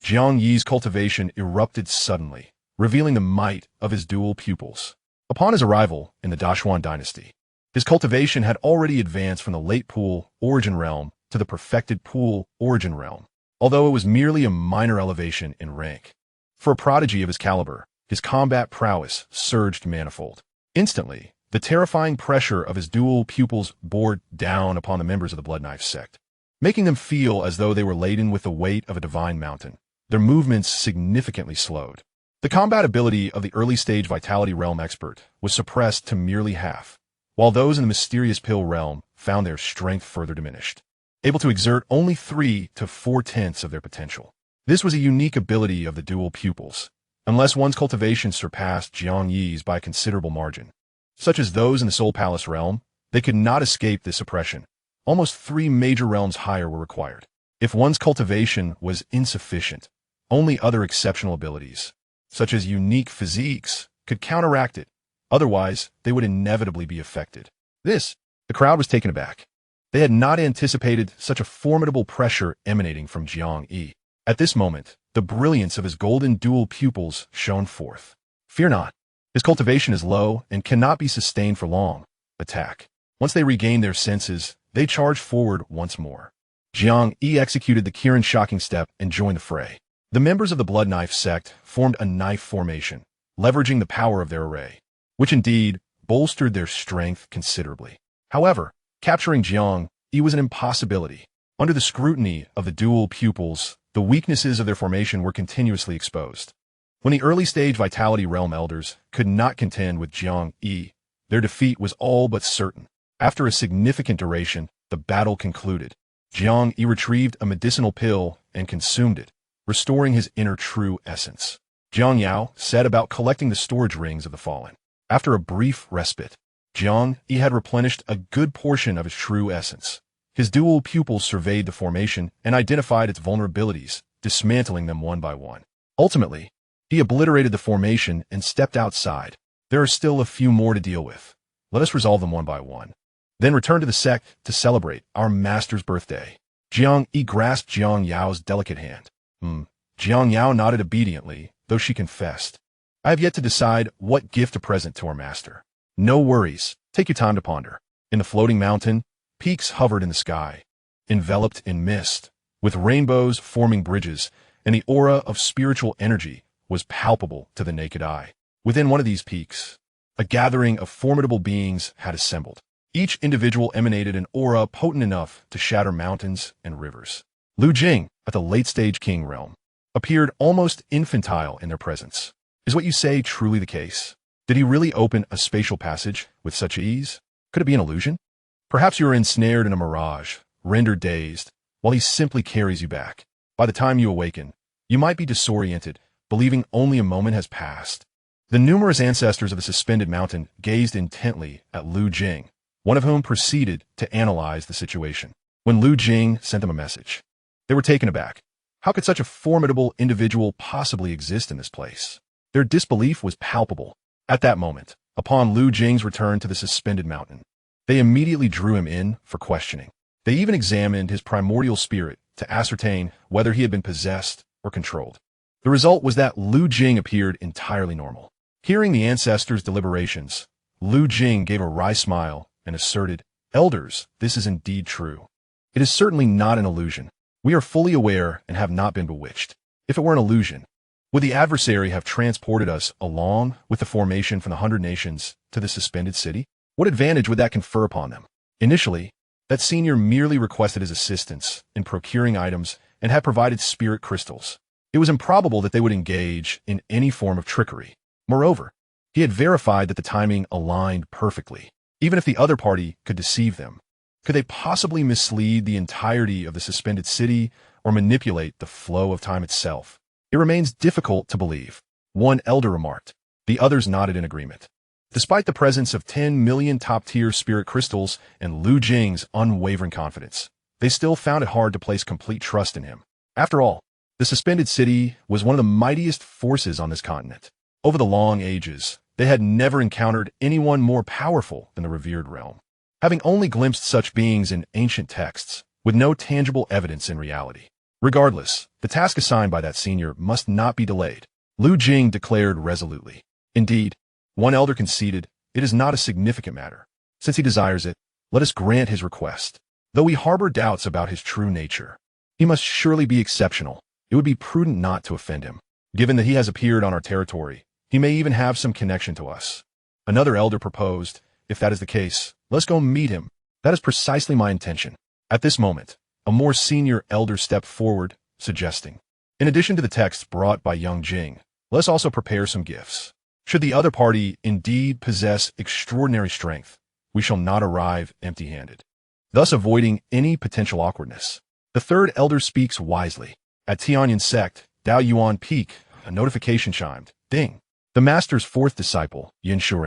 Xianxia's cultivation erupted suddenly, revealing the might of his dual pupils. Upon his arrival in the Dashuan dynasty, his cultivation had already advanced from the late pool origin realm to the perfected pool origin realm, although it was merely a minor elevation in rank. For a prodigy of his caliber, his combat prowess surged manifold. Instantly, the terrifying pressure of his dual pupils bore down upon the members of the Blood Knife sect, making them feel as though they were laden with the weight of a divine mountain. Their movements significantly slowed. The combat ability of the early-stage Vitality Realm expert was suppressed to merely half, while those in the Mysterious Pill realm found their strength further diminished, able to exert only 3 to 4/10 of their potential. This was a unique ability of the dual pupils, unless one's cultivation surpassed Xianxia's by a considerable margin. Such as those in the Soul Palace realm, they could not escape this suppression. Almost 3 major realms higher were required. If one's cultivation was insufficient, only other exceptional abilities, such as unique physiques, could counteract it. Otherwise, they would inevitably be affected. The crowd was taken aback. They had not anticipated such a formidable pressure emanating from Xianxia. At this moment, the brilliance of his golden dual pupils shone forth. Fear not. His cultivation is low and cannot be sustained for long. Attack. Once they regained their senses, they charged forward once more. Xianxia executed the Kirin shocking step and joined the fray. The members of the Blood Knife sect formed a knife formation, leveraging the power of their array, which indeed bolstered their strength considerably. However, capturing Xianxia was an impossibility. Under the scrutiny of the dual pupils, the weaknesses of their formation were continuously exposed. When the early-stage Vitality Realm elders could not contend with Xianxia, their defeat was all but certain. After a significant duration, the battle concluded. Xianxia retrieved a medicinal pill and consumed it, restoring his inner true essence. Xianxia set about collecting the storage rings of the fallen. After a brief respite, Xianxia had replenished a good portion of his true essence. His dual pupils surveyed the formation and identified its vulnerabilities, dismantling them one by one. Ultimately, he obliterated the formation and stepped outside. There are still a few more to deal with. Let us resolve them one by one. Then return to the sect to celebrate our master's birthday. Xianxia grasped Xianxiao's delicate hand. Xianxiao nodded obediently, though she confessed. I have yet to decide what gift to present to our master. No worries. Take your time to ponder. In the floating mountain, peaks hovered in the sky, enveloped in mist, with rainbows forming bridges, and the aura of spiritual energy was palpable to the naked eye. Within one of these peaks, a gathering of formidable beings had assembled. Each individual emanated an aura potent enough to shatter mountains and rivers. Lu Jing, at the late-stage king realm, appeared almost infantile in their presence. Is what you say truly the case? Did he really open a spatial passage with such ease? Could it be an illusion? Perhaps you are ensnared in a mirage, rendered dazed, while he simply carries you back. By the time you awaken, you might be disoriented, believing only a moment has passed. The numerous ancestors of the suspended mountain gazed intently at Lu Jing, one of whom proceeded to analyze the situation. When Lu Jing sent them a message, they were taken aback. How could such a formidable individual possibly exist in this place? Their disbelief was palpable. At that moment, upon Lu Jing's return to the suspended mountain, they immediately drew him in for questioning. They even examined his primordial spirit to ascertain whether he had been possessed or controlled. The result was that Lu Jing appeared entirely normal. Hearing the ancestors' deliberations, Lu Jing gave a wry smile and asserted, Elders, this is indeed true. It is certainly not an illusion. We are fully aware and have not been bewitched. If it were an illusion, would the adversary have transported us along with the formation from the 100 nations to the suspended city? What advantage would that confer upon them? Initially, that senior merely requested his assistance in procuring items and had provided spirit crystals. It was improbable that they would engage in any form of trickery. Moreover, he had verified that the timing aligned perfectly. Even if the other party could deceive them, could they possibly mislead the entirety of the suspended city or manipulate the flow of time itself? It remains difficult to believe. One elder remarked. The others nodded in agreement. Despite the presence of 10 million top-tier spirit crystals and Lu Jing's unwavering confidence, they still found it hard to place complete trust in him. After all, the suspended city was one of the mightiest forces on this continent. Over the long ages, they had never encountered anyone more powerful than the revered realm. Having only glimpsed such beings in ancient texts, with no tangible evidence in reality. Regardless, the task assigned by that senior must not be delayed. Lu Jing declared resolutely. Indeed, one elder conceded, it is not a significant matter. Since he desires it, let us grant his request. Though we harbor doubts about his true nature, he must surely be exceptional. It would be prudent not to offend him. Given that he has appeared on our territory, he may even have some connection to us. Another elder proposed, if that is the case, let's go meet him. That is precisely my intention. At this moment, a more senior elder stepped forward, suggesting, in addition to the texts brought by young Jing, let's also prepare some gifts. Should the other party indeed possess extraordinary strength, we shall not arrive empty-handed, thus avoiding any potential awkwardness. The third elder speaks wisely. At Tianyun Sect, Dao Yuan Peak, a notification chimed. Ding. The master's fourth disciple, Chu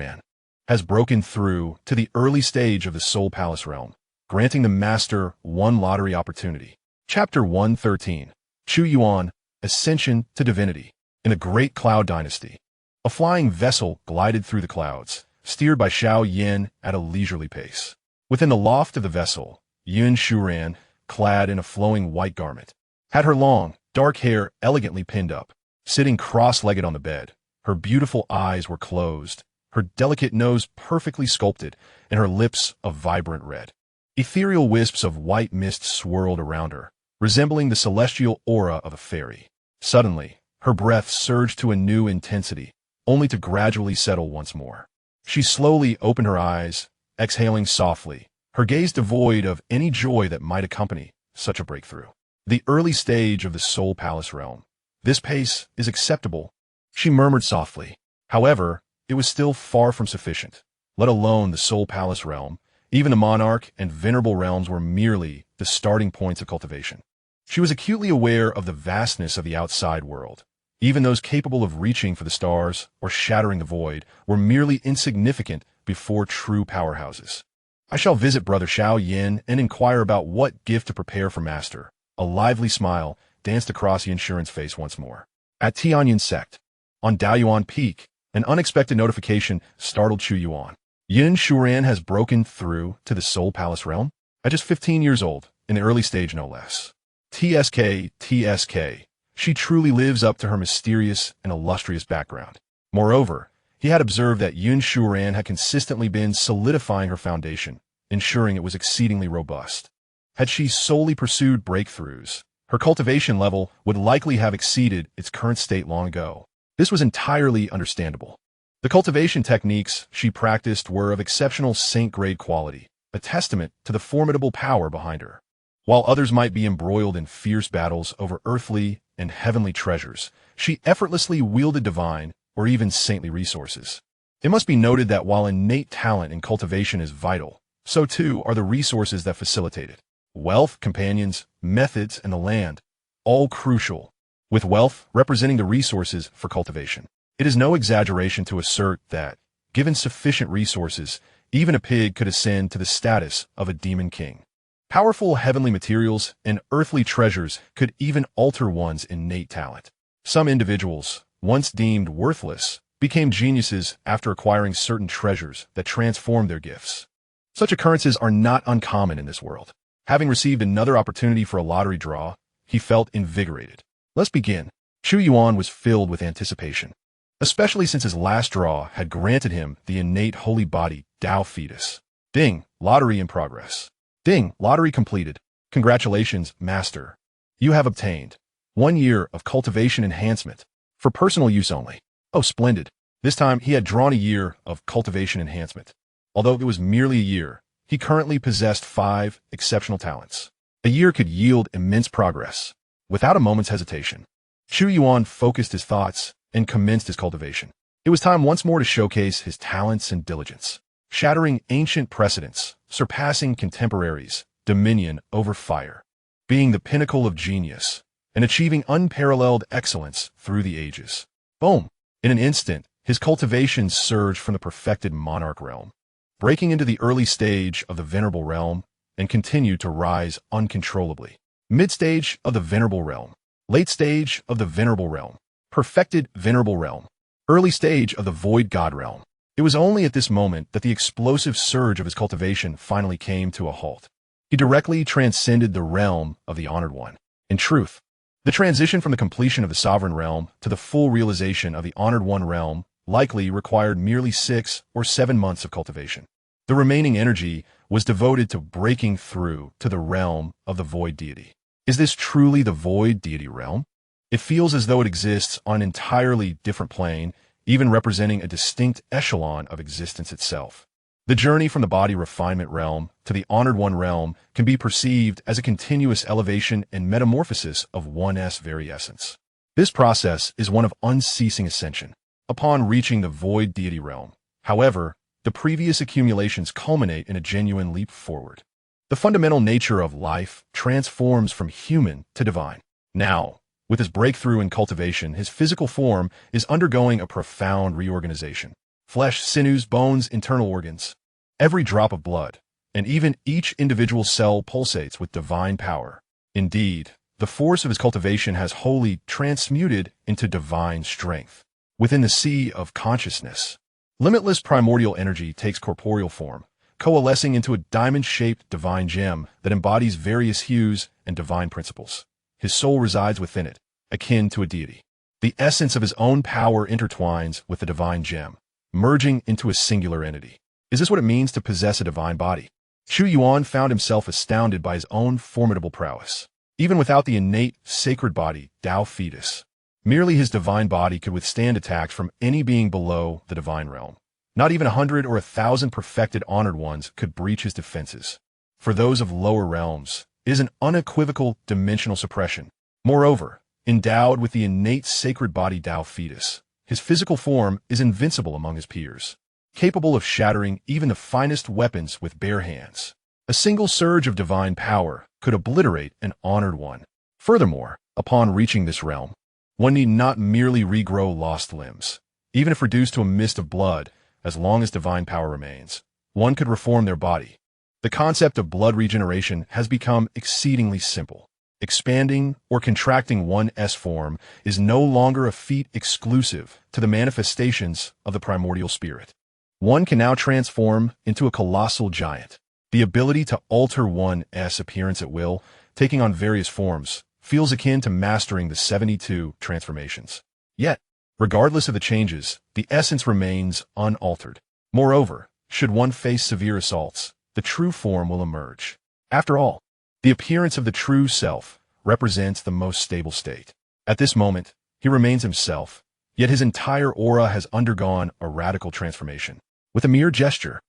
has broken through to the early stage of the Soul Palace realm, granting the master one lottery opportunity. Chapter 113. Chu Yuan, Ascension to Divinity. In the Great Cloud Dynasty, a flying vessel glided through the clouds, steered by Xiao Yin at a leisurely pace. Within the loft of the vessel, Yun Shuran, clad in a flowing white garment, had her long, dark hair elegantly pinned up. Sitting cross-legged on the bed, her beautiful eyes were closed, her delicate nose perfectly sculpted, and her lips a vibrant red. Ethereal wisps of white mist swirled around her, resembling the celestial aura of a fairy. Suddenly, her breath surged to a new intensity, only to gradually settle once more. She slowly opened her eyes, exhaling softly, her gaze devoid of any joy that might accompany such a breakthrough. The early stage of the Soul Palace realm. This pace is acceptable, she murmured softly. However, it was still far from sufficient. Let alone the Soul Palace realm, even the Monarch and Venerable realms were merely the starting points of cultivation. She was acutely aware of the vastness of the outside world. Even those capable of reaching for the stars or shattering the void were merely insignificant before true powerhouses. I shall visit Brother Xiao Yin and inquire about what gift to prepare for Master. A lively smile danced across Xianxia's face once more. At Tianyun Sect, on Daoyuan Peak, an unexpected notification startled Chu Yuan. Yin Shuran has broken through to the Soul Palace realm? At just 15 years old, in the early stage no less. TSK. She truly lives up to her mysterious and illustrious background. Moreover, he had observed that Yin Shuran had consistently been solidifying her foundation, ensuring it was exceedingly robust. Had she solely pursued breakthroughs, her cultivation level would likely have exceeded its current state long ago. This was entirely understandable. The cultivation techniques she practiced were of exceptional saint-grade quality, a testament to the formidable power behind her. While others might be embroiled in fierce battles over earthly and heavenly treasures, she effortlessly wielded divine or even saintly resources. It must be noted that while innate talent in cultivation is vital, so too are the resources that facilitate it. Wealth, companions, methods, and the land, all crucial, with wealth representing the resources for cultivation. It is no exaggeration to assert that, given sufficient resources, even a pig could ascend to the status of a demon king. Powerful heavenly materials and earthly treasures could even alter one's innate talent. Some individuals, once deemed worthless, became geniuses after acquiring certain treasures that transformed their gifts. Such occurrences are not uncommon in this world. Having received another opportunity for a lottery draw, he felt invigorated. Let's begin. Chu Yuan was filled with anticipation, especially since his last draw had granted him the innate holy body Tao fetus. Ding, lottery in progress. Ding, lottery completed. Congratulations, Master. You have obtained 1 year of cultivation enhancement for personal use only. Oh, splendid. This time he had drawn a year of cultivation enhancement. Although it was merely a year, he currently possessed 5 exceptional talents. A year could yield immense progress. Without a moment's hesitation, Chu Yuan focused his thoughts and commenced his cultivation. It was time once more to showcase his talents and diligence, shattering ancient precedents, surpassing contemporaries, dominion over fire, being the pinnacle of genius, and achieving unparalleled excellence through the ages. Boom! In an instant, his cultivation surged from the perfected monarch realm, breaking into the early stage of the venerable realm, and continued to rise uncontrollably. Mid-stage of the venerable realm, late stage of the venerable realm, perfected venerable realm, early stage of the void god realm. It was only at this moment that the explosive surge of his cultivation finally came to a halt. He directly transcended the realm of the Honored One. In truth, the transition from the completion of the Sovereign Realm to the full realization of the Honored One realm likely required merely 6 or 7 months of cultivation. The remaining energy was devoted to breaking through to the realm of the Void Deity. Is this truly the Void Deity realm? It feels as though it exists on an entirely different plane, even representing a distinct echelon of existence itself. The journey from the body refinement realm to the Honored One realm can be perceived as a continuous elevation and metamorphosis of one's very essence. This process is one of unceasing ascension. Upon reaching the Void Deity realm, however, the previous accumulations culminate in a genuine leap forward. The fundamental nature of life transforms from human to divine. Now, with his breakthrough in cultivation, his physical form is undergoing a profound reorganization. Flesh, sinews, bones, internal organs. Every drop of blood, and even each individual cell pulsates with divine power. Indeed, the force of his cultivation has wholly transmuted into divine strength. Within the sea of consciousness, limitless primordial energy takes corporeal form, coalescing into a diamond-shaped divine gem that embodies various hues and divine principles. his soul resides within it, akin to a deity. The essence of his own power intertwines with the divine gem, merging into a singular entity. Is this what it means to possess a divine body? Chu Yuan found himself astounded by his own formidable prowess. Even without the innate sacred body, Tao fetus, merely his divine body could withstand attacks from any being below the divine realm. Not even 100 or 1,000 perfected honored ones could breach his defenses. For those of lower realms, it is an unequivocal dimensional suppression. Moreover, endowed with the innate sacred body Tao fetus, his physical form is invincible among his peers, capable of shattering even the finest weapons with bare hands. A single surge of divine power could obliterate an honored one. Furthermore, upon reaching this realm, one need not merely regrow lost limbs. Even if reduced to a mist of blood, as long as divine power remains, one could reform their body. The concept of blood regeneration has become exceedingly simple. Expanding or contracting one's form is no longer a feat exclusive to the manifestations of the primordial spirit. One can now transform into a colossal giant. The ability to alter one's appearance at will, taking on various forms, feels akin to mastering the 72 transformations. Yet, regardless of the changes, the essence remains unaltered. Moreover, should one face severe assaults, the true form will emerge. After all, the appearance of the true self represents the most stable state. At this moment, he remains himself, yet his entire aura has undergone a radical transformation. With a mere gesture,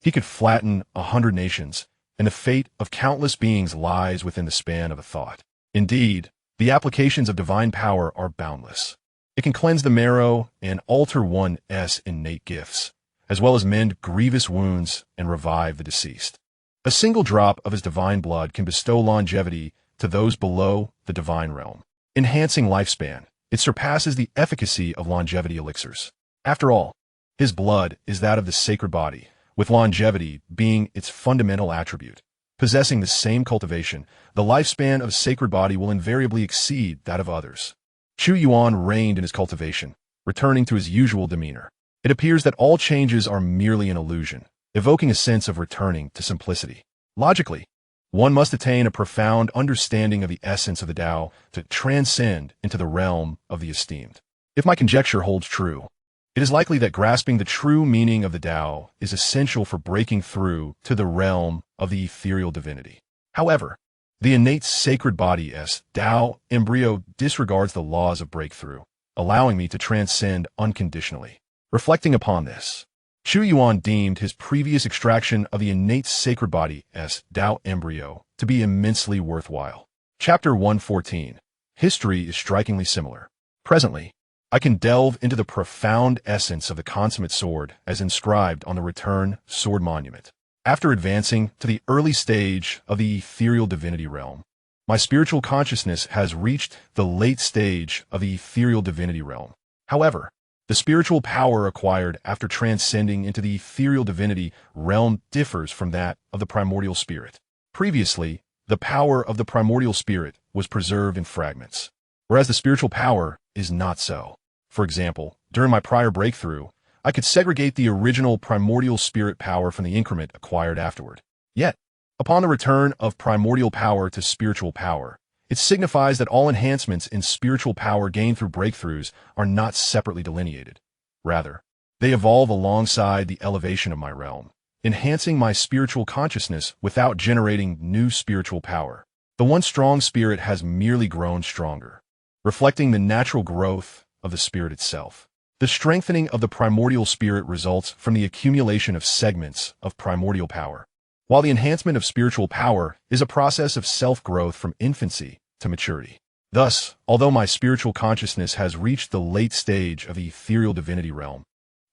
he could flatten 100 nations, and the fate of countless beings lies within the span of a thought. Indeed, the applications of divine power are boundless. It can cleanse the marrow and alter one's innate gifts, as well as mend grievous wounds and revive the deceased. A single drop of his divine blood can bestow longevity to those below the divine realm, enhancing lifespan. It surpasses the efficacy of longevity elixirs. After all, his blood is that of the sacred body, with longevity being its fundamental attribute. Possessing the same cultivation, the lifespan of a sacred body will invariably exceed that of others. Chu Yuan reigned in his cultivation, returning to his usual demeanor. It appears that all changes are merely an illusion, evoking a sense of returning to simplicity. Logically, one must attain a profound understanding of the essence of the Tao to transcend into the realm of the esteemed. If my conjecture holds true, it is likely that grasping the true meaning of the Tao is essential for breaking through to the realm of the ethereal divinity. However, the innate sacred body Tao embryo disregards the laws of breakthrough, allowing me to transcend unconditionally. Reflecting upon this, Chu Yuan deemed his previous extraction of the innate sacred body Tao embryo to be immensely worthwhile. Chapter 114. History is strikingly similar. Presently, I can delve into the profound essence of the consummate sword as inscribed on the return sword monument. After advancing to the early stage of the ethereal divinity realm, my spiritual consciousness has reached the late stage of the ethereal divinity realm. However, the spiritual power acquired after transcending into the ethereal divinity realm differs from that of the primordial spirit. Previously, the power of the primordial spirit was preserved in fragments, whereas the spiritual power is not so. For example, during my prior breakthrough, I could segregate the original primordial spirit power from the increment acquired afterward. Yet, upon the return of primordial power to spiritual power, it signifies that all enhancements in spiritual power gained through breakthroughs are not separately delineated. Rather, they evolve alongside the elevation of my realm, enhancing my spiritual consciousness without generating new spiritual power. The one strong spirit has merely grown stronger, reflecting the natural growth of the spirit itself. The strengthening of the primordial spirit results from the accumulation of segments of primordial power, while the enhancement of spiritual power is a process of self-growth from infancy to maturity. Thus, although my spiritual consciousness has reached the late stage of the ethereal divinity realm,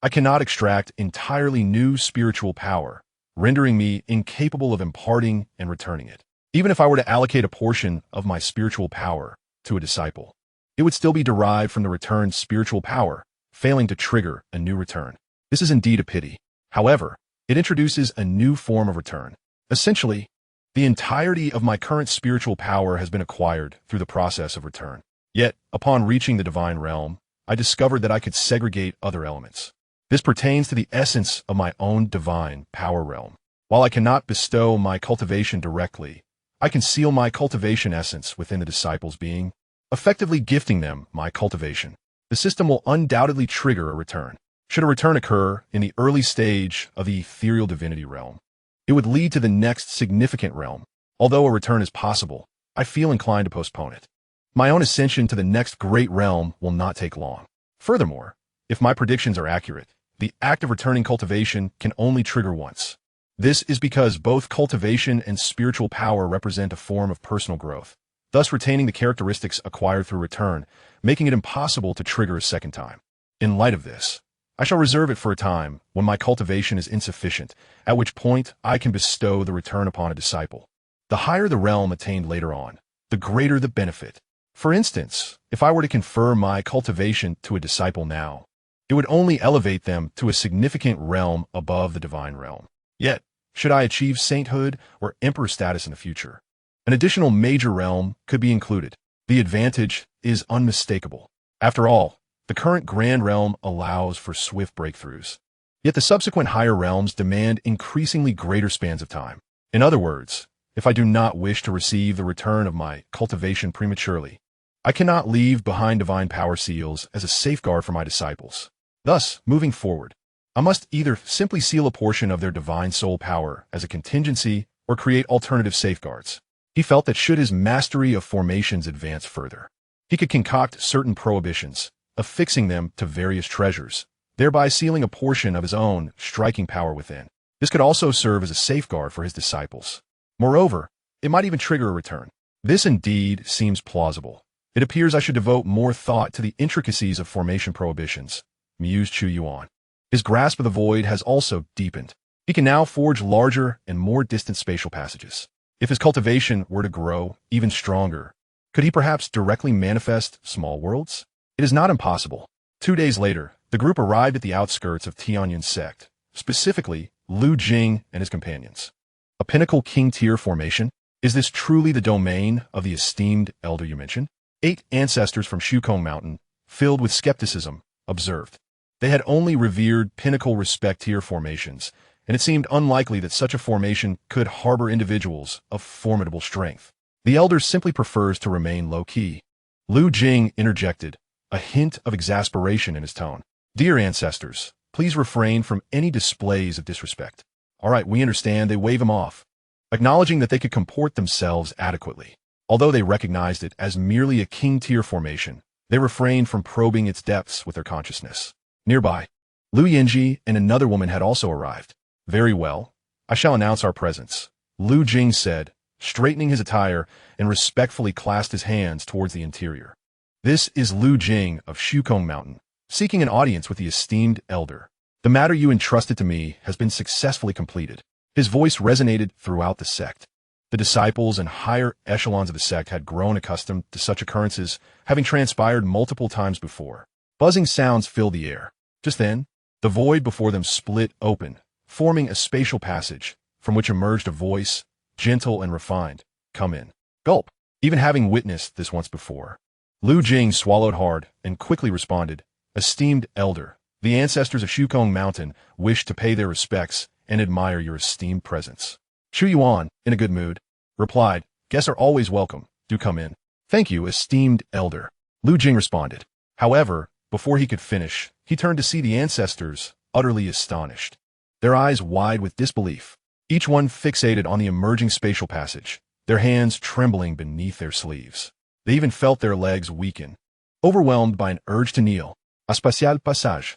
I cannot extract entirely new spiritual power, rendering me incapable of imparting and returning it. Even if I were to allocate a portion of my spiritual power to a disciple, it would still be derived from the returned spiritual power, failing to trigger a new return. This is indeed a pity. However, it introduces a new form of return. Essentially, the entirety of my current spiritual power has been acquired through the process of return. Yet, upon reaching the divine realm, I discovered that I could segregate other elements. This pertains to the essence of my own divine power realm. While I cannot bestow my cultivation directly, I can seal my cultivation essence within the disciple's being, effectively gifting them my cultivation. The system will undoubtedly trigger a return. Should a return occur in the early stage of the ethereal divinity realm, it would lead to the next significant realm. Although a return is possible, I feel inclined to postpone it. My own ascension to the next great realm will not take long. Furthermore, if my predictions are accurate, the act of returning cultivation can only trigger once. This is because both cultivation and spiritual power represent a form of personal growth, thus retaining the characteristics acquired through return, making it impossible to trigger a second time. In light of this, I shall reserve it for a time when my cultivation is insufficient, at which point I can bestow the return upon a disciple. The higher the realm attained later on, the greater the benefit. For instance, if I were to confer my cultivation to a disciple now, it would only elevate them to a significant realm above the divine realm. Yet, should I achieve sainthood or emperor status in the future, an additional major realm could be included. The advantage is unmistakable. After all, the current grand realm allows for swift breakthroughs. Yet the subsequent higher realms demand increasingly greater spans of time. In other words, if I do not wish to receive the return of my cultivation prematurely, I cannot leave behind divine power seals as a safeguard for my disciples. Thus, moving forward, I must either simply seal a portion of their divine soul power as a contingency or create alternative safeguards. He felt that should his mastery of formations advance further, he could concoct certain prohibitions, affixing them to various treasures, thereby sealing a portion of his own striking power within. This could also serve as a safeguard for his disciples. Moreover, it might even trigger a return. This indeed seems plausible. It appears I should devote more thought to the intricacies of formation prohibitions, mused Chu Yuan. His grasp of the void has also deepened. He can now forge larger and more distant spatial passages. If his cultivation were to grow even stronger, could he perhaps directly manifest small worlds? It is not impossible. 2 days later, the group arrived at the outskirts of Tianyun Sect, specifically Lu Jing and his companions. A pinnacle king-tier formation? Is this truly the domain of the esteemed elder you mentioned? 8 ancestors from Shukong Mountain, filled with skepticism, observed. They had only revered pinnacle respect-tier formations, and it seemed unlikely that such a formation could harbor individuals of formidable strength. The elder simply prefers to remain low-key. Lu Jing interjected, a hint of exasperation in his tone. Dear ancestors, please refrain from any displays of disrespect. All right, we understand. They wave him off, acknowledging that they could comport themselves adequately. Although they recognized it as merely a king-tier formation, they refrained from probing its depths with their consciousness. Nearby, Lu Yinji and another woman had also arrived. Very well, I shall announce our presence, Lu Jing said, straightening his attire and respectfully clasped his hands towards the interior. This is Lu Jing of Shukong Mountain, seeking an audience with the esteemed elder. The matter you entrusted to me has been successfully completed. His voice resonated throughout the sect. The disciples and higher echelons of the sect had grown accustomed to such occurrences, having transpired multiple times before. Buzzing sounds filled the air. Just then, the void before them split open, forming a spatial passage, from which emerged a voice, gentle and refined. Come in. Gulp. Even having witnessed this once before, Lu Jing swallowed hard and quickly responded, Esteemed elder, the ancestors of Shukong Mountain wish to pay their respects and admire your esteemed presence. Chu Yuan, in a good mood, replied, Guests are always welcome. Do come in. Thank you, esteemed elder. Lu Jing responded. However, before he could finish, he turned to see the ancestors, utterly astonished. Their eyes wide with disbelief, each one fixated on the emerging spatial passage, their hands trembling beneath their sleeves. They even felt their legs weaken, overwhelmed by an urge to kneel. A spatial passage.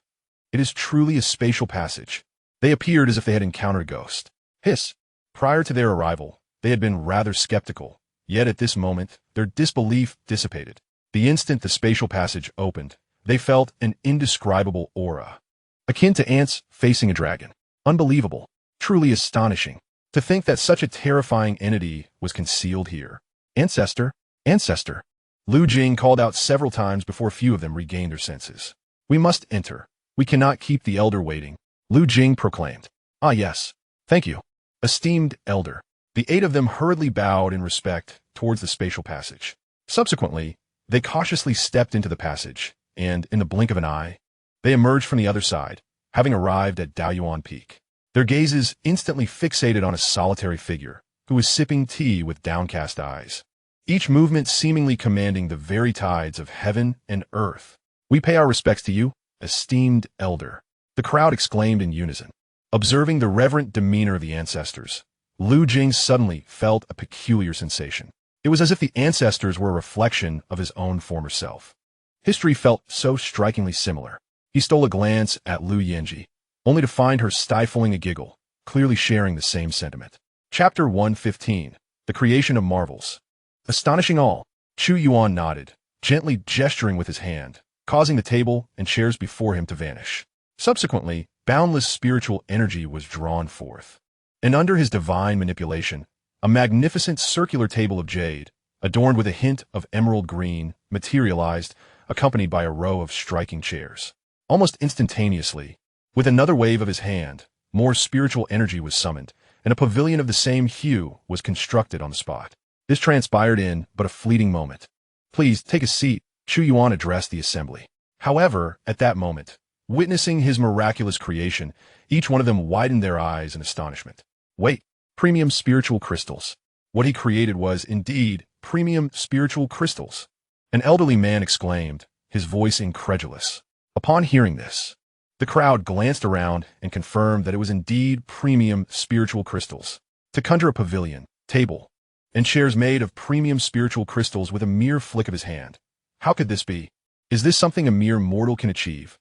It is truly a spatial passage. They appeared as if they had encountered a ghost. Hiss. Prior to their arrival, they had been rather skeptical, yet at this moment, their disbelief dissipated. The instant the spatial passage opened, they felt an indescribable aura, akin to ants facing a dragon. Unbelievable. Truly astonishing. To think that such a terrifying entity was concealed here. Ancestor. Ancestor. Lu Jing called out several times before few of them regained their senses. We must enter. We cannot keep the elder waiting. Lu Jing proclaimed. Ah yes. Thank you. Esteemed elder. The 8 of them hurriedly bowed in respect towards the spatial passage. Subsequently, they cautiously stepped into the passage, and in the blink of an eye, they emerged from the other side, having arrived at Daoyuan Peak. Their gazes instantly fixated on a solitary figure, who was sipping tea with downcast eyes, each movement seemingly commanding the very tides of heaven and earth. "We pay our respects to you, esteemed elder," the crowd exclaimed in unison. Observing the reverent demeanor of the ancestors, Lu Jing suddenly felt a peculiar sensation. It was as if the ancestors were a reflection of his own former self. History felt so strikingly similar. He stole a glance at Lu Yanji, only to find her stifling a giggle, clearly sharing the same sentiment. Chapter 115. The Creation of Marvels. Astonishing all, Chu Yuan nodded, gently gesturing with his hand, causing the table and chairs before him to vanish. Subsequently, boundless spiritual energy was drawn forth. And under his divine manipulation, a magnificent circular table of jade, adorned with a hint of emerald green, materialized, accompanied by a row of striking chairs. Almost instantaneously, with another wave of his hand, more spiritual energy was summoned, and a pavilion of the same hue was constructed on the spot. This transpired in but a fleeting moment. "Please take a seat," Chu Yuan addressed the assembly. However, at that moment, witnessing his miraculous creation, each one of them widened their eyes in astonishment. Wait, premium spiritual crystals. What he created was, indeed, premium spiritual crystals. An elderly man exclaimed, his voice incredulous. Upon hearing this, the crowd glanced around and confirmed that it was indeed premium spiritual crystals. To conjure a pavilion, table, and chairs made of premium spiritual crystals with a mere flick of his hand. How could this be? Is this something a mere mortal can achieve?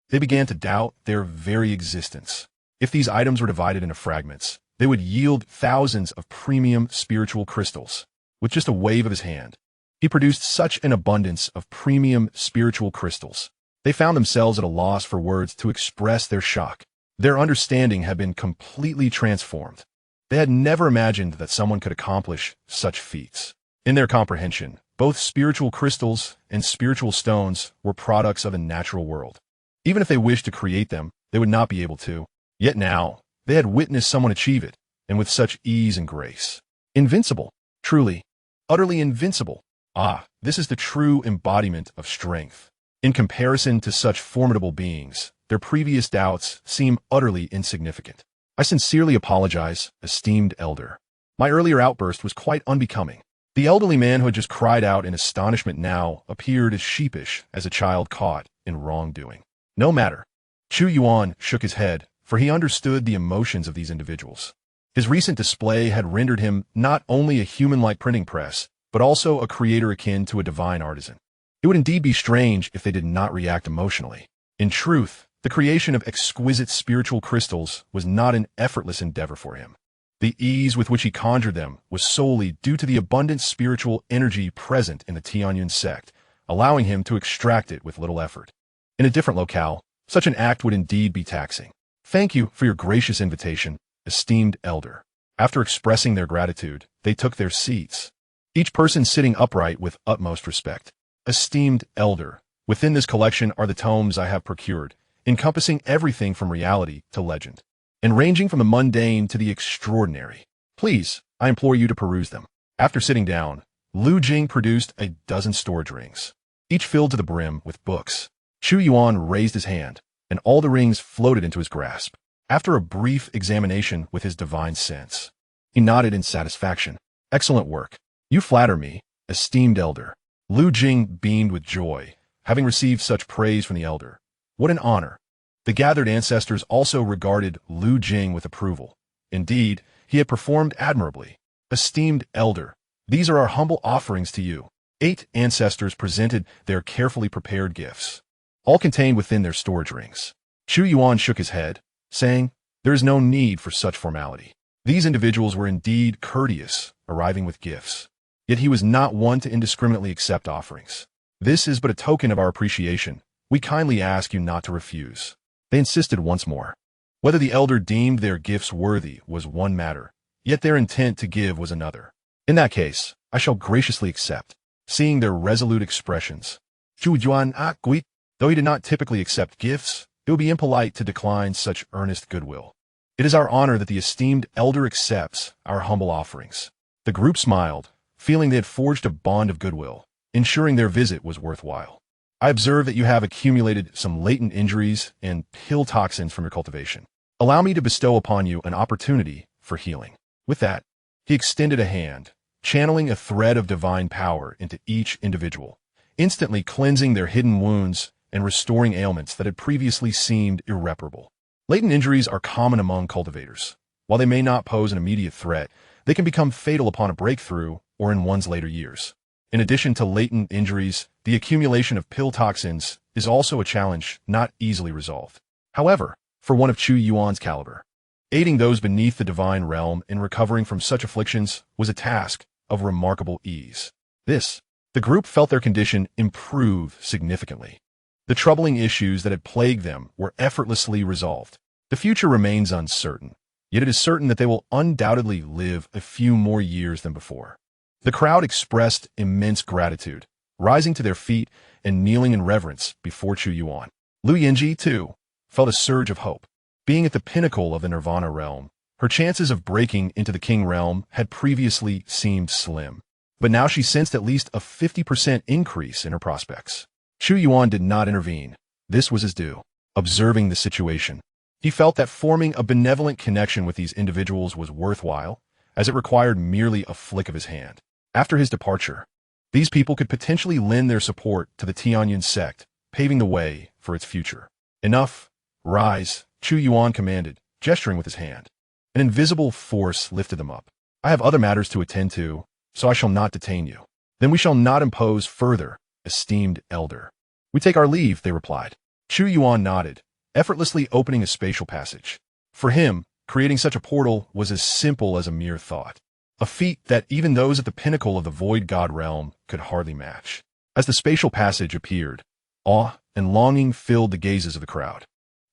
They began to doubt their very existence. If these items were divided into fragments, they would yield thousands of premium spiritual crystals. With just a wave of his hand, he produced such an abundance of premium spiritual crystals. They found themselves at a loss for words to express their shock. Their understanding had been completely transformed. They had never imagined that someone could accomplish such feats. In their comprehension, both spiritual crystals and spiritual stones were products of the natural world. Even if they wished to create them, they would not be able to. Yet now, they had witnessed someone achieve it, and with such ease and grace. Invincible. Truly. Utterly invincible. Ah, this is the true embodiment of strength. In comparison to such formidable beings, their previous doubts seem utterly insignificant. I sincerely apologize, esteemed elder. My earlier outburst was quite unbecoming. The elderly man who had just cried out in astonishment now appeared as sheepish as a child caught in wrongdoing. No matter. Chu Yuan shook his head, for he understood the emotions of these individuals. His recent display had rendered him not only a human-like printing press, but also a creator akin to a divine artisan. It would indeed be strange if they did not react emotionally. In truth, the creation of exquisite spiritual crystals was not an effortless endeavor for him. The ease with which he conjured them was solely due to the abundant spiritual energy present in the Tianyun Sect, allowing him to extract it with little effort. In a different locale, such an act would indeed be taxing. Thank you for your gracious invitation, esteemed elder. After expressing their gratitude, they took their seats, each person sitting upright with utmost respect. Esteemed elder, within this collection are the tomes I have procured, encompassing everything from reality to legend, and ranging from the mundane to the extraordinary. Please, I implore you to peruse them. After sitting down, Lu Jing produced a dozen storage rings, each filled to the brim with books. Chu Yuan raised his hand, and all the rings floated into his grasp. After a brief examination with his divine sense, he nodded in satisfaction. Excellent work. You flatter me, esteemed elder. Lu Jing beamed with joy, having received such praise from the elder. What an honor. The gathered ancestors also regarded Lu Jing with approval. Indeed, he had performed admirably. Esteemed elder, these are our humble offerings to you. 8 ancestors presented their carefully prepared gifts, all contained within their storage rings. Chu Yuan shook his head, saying, there is no need for such formality. These individuals were indeed courteous, arriving with gifts. Yet he was not one to indiscriminately accept offerings. This is but a token of our appreciation. We kindly ask you not to refuse. They insisted once more. Whether the elder deemed their gifts worthy was one matter, yet their intent to give was another. In that case, I shall graciously accept. Seeing their resolute expressions, Chu Yuan agreed. Though he did not typically accept gifts, it would be impolite to decline such earnest goodwill. It is our honor that the esteemed elder accepts our humble offerings. The group smiled, feeling they had forged a bond of goodwill, ensuring their visit was worthwhile. I observe that you have accumulated some latent injuries and pill toxins from your cultivation. Allow me to bestow upon you an opportunity for healing. With that, He extended a hand, channeling a thread of divine power into each individual, instantly cleansing their hidden wounds and restoring ailments that had previously seemed irreparable. Latent injuries are common among cultivators. While they may not pose an immediate threat, they can become fatal upon a breakthrough or in one's later years. In addition to latent injuries, the accumulation of pill toxins is also a challenge not easily resolved. However, for one of Chu Yuan's caliber, aiding those beneath the divine realm in recovering from such afflictions was a task of remarkable ease. The group felt their condition improve significantly. The troubling issues that had plagued them were effortlessly resolved. The future remains uncertain, yet it is certain that they will undoubtedly live a few more years than before. The crowd expressed immense gratitude, rising to their feet and kneeling in reverence before Chu Yuan. Lu Yinji, too, felt a surge of hope. Being at the pinnacle of the Nirvana realm, her chances of breaking into the King realm had previously seemed slim. But now she sensed at least a 50% increase in her prospects. Chu Yuan did not intervene. This was his due. Observing the situation, he felt that forming a benevolent connection with these individuals was worthwhile, as it required merely a flick of his hand. After his departure, these people could potentially lend their support to the Tianyun Sect, paving the way for its future. Enough. Rise, Chu Yuan commanded, gesturing with his hand. An invisible force lifted them up. I have other matters to attend to, so I shall not detain you. Then we shall not impose further, esteemed elder. We take our leave, they replied. Chu Yuan nodded, effortlessly opening a spatial passage. For him, creating such a portal was as simple as a mere thought. A feat that even those at the pinnacle of the Void God realm could hardly match. As the spatial passage appeared, awe and longing filled the gazes of the crowd.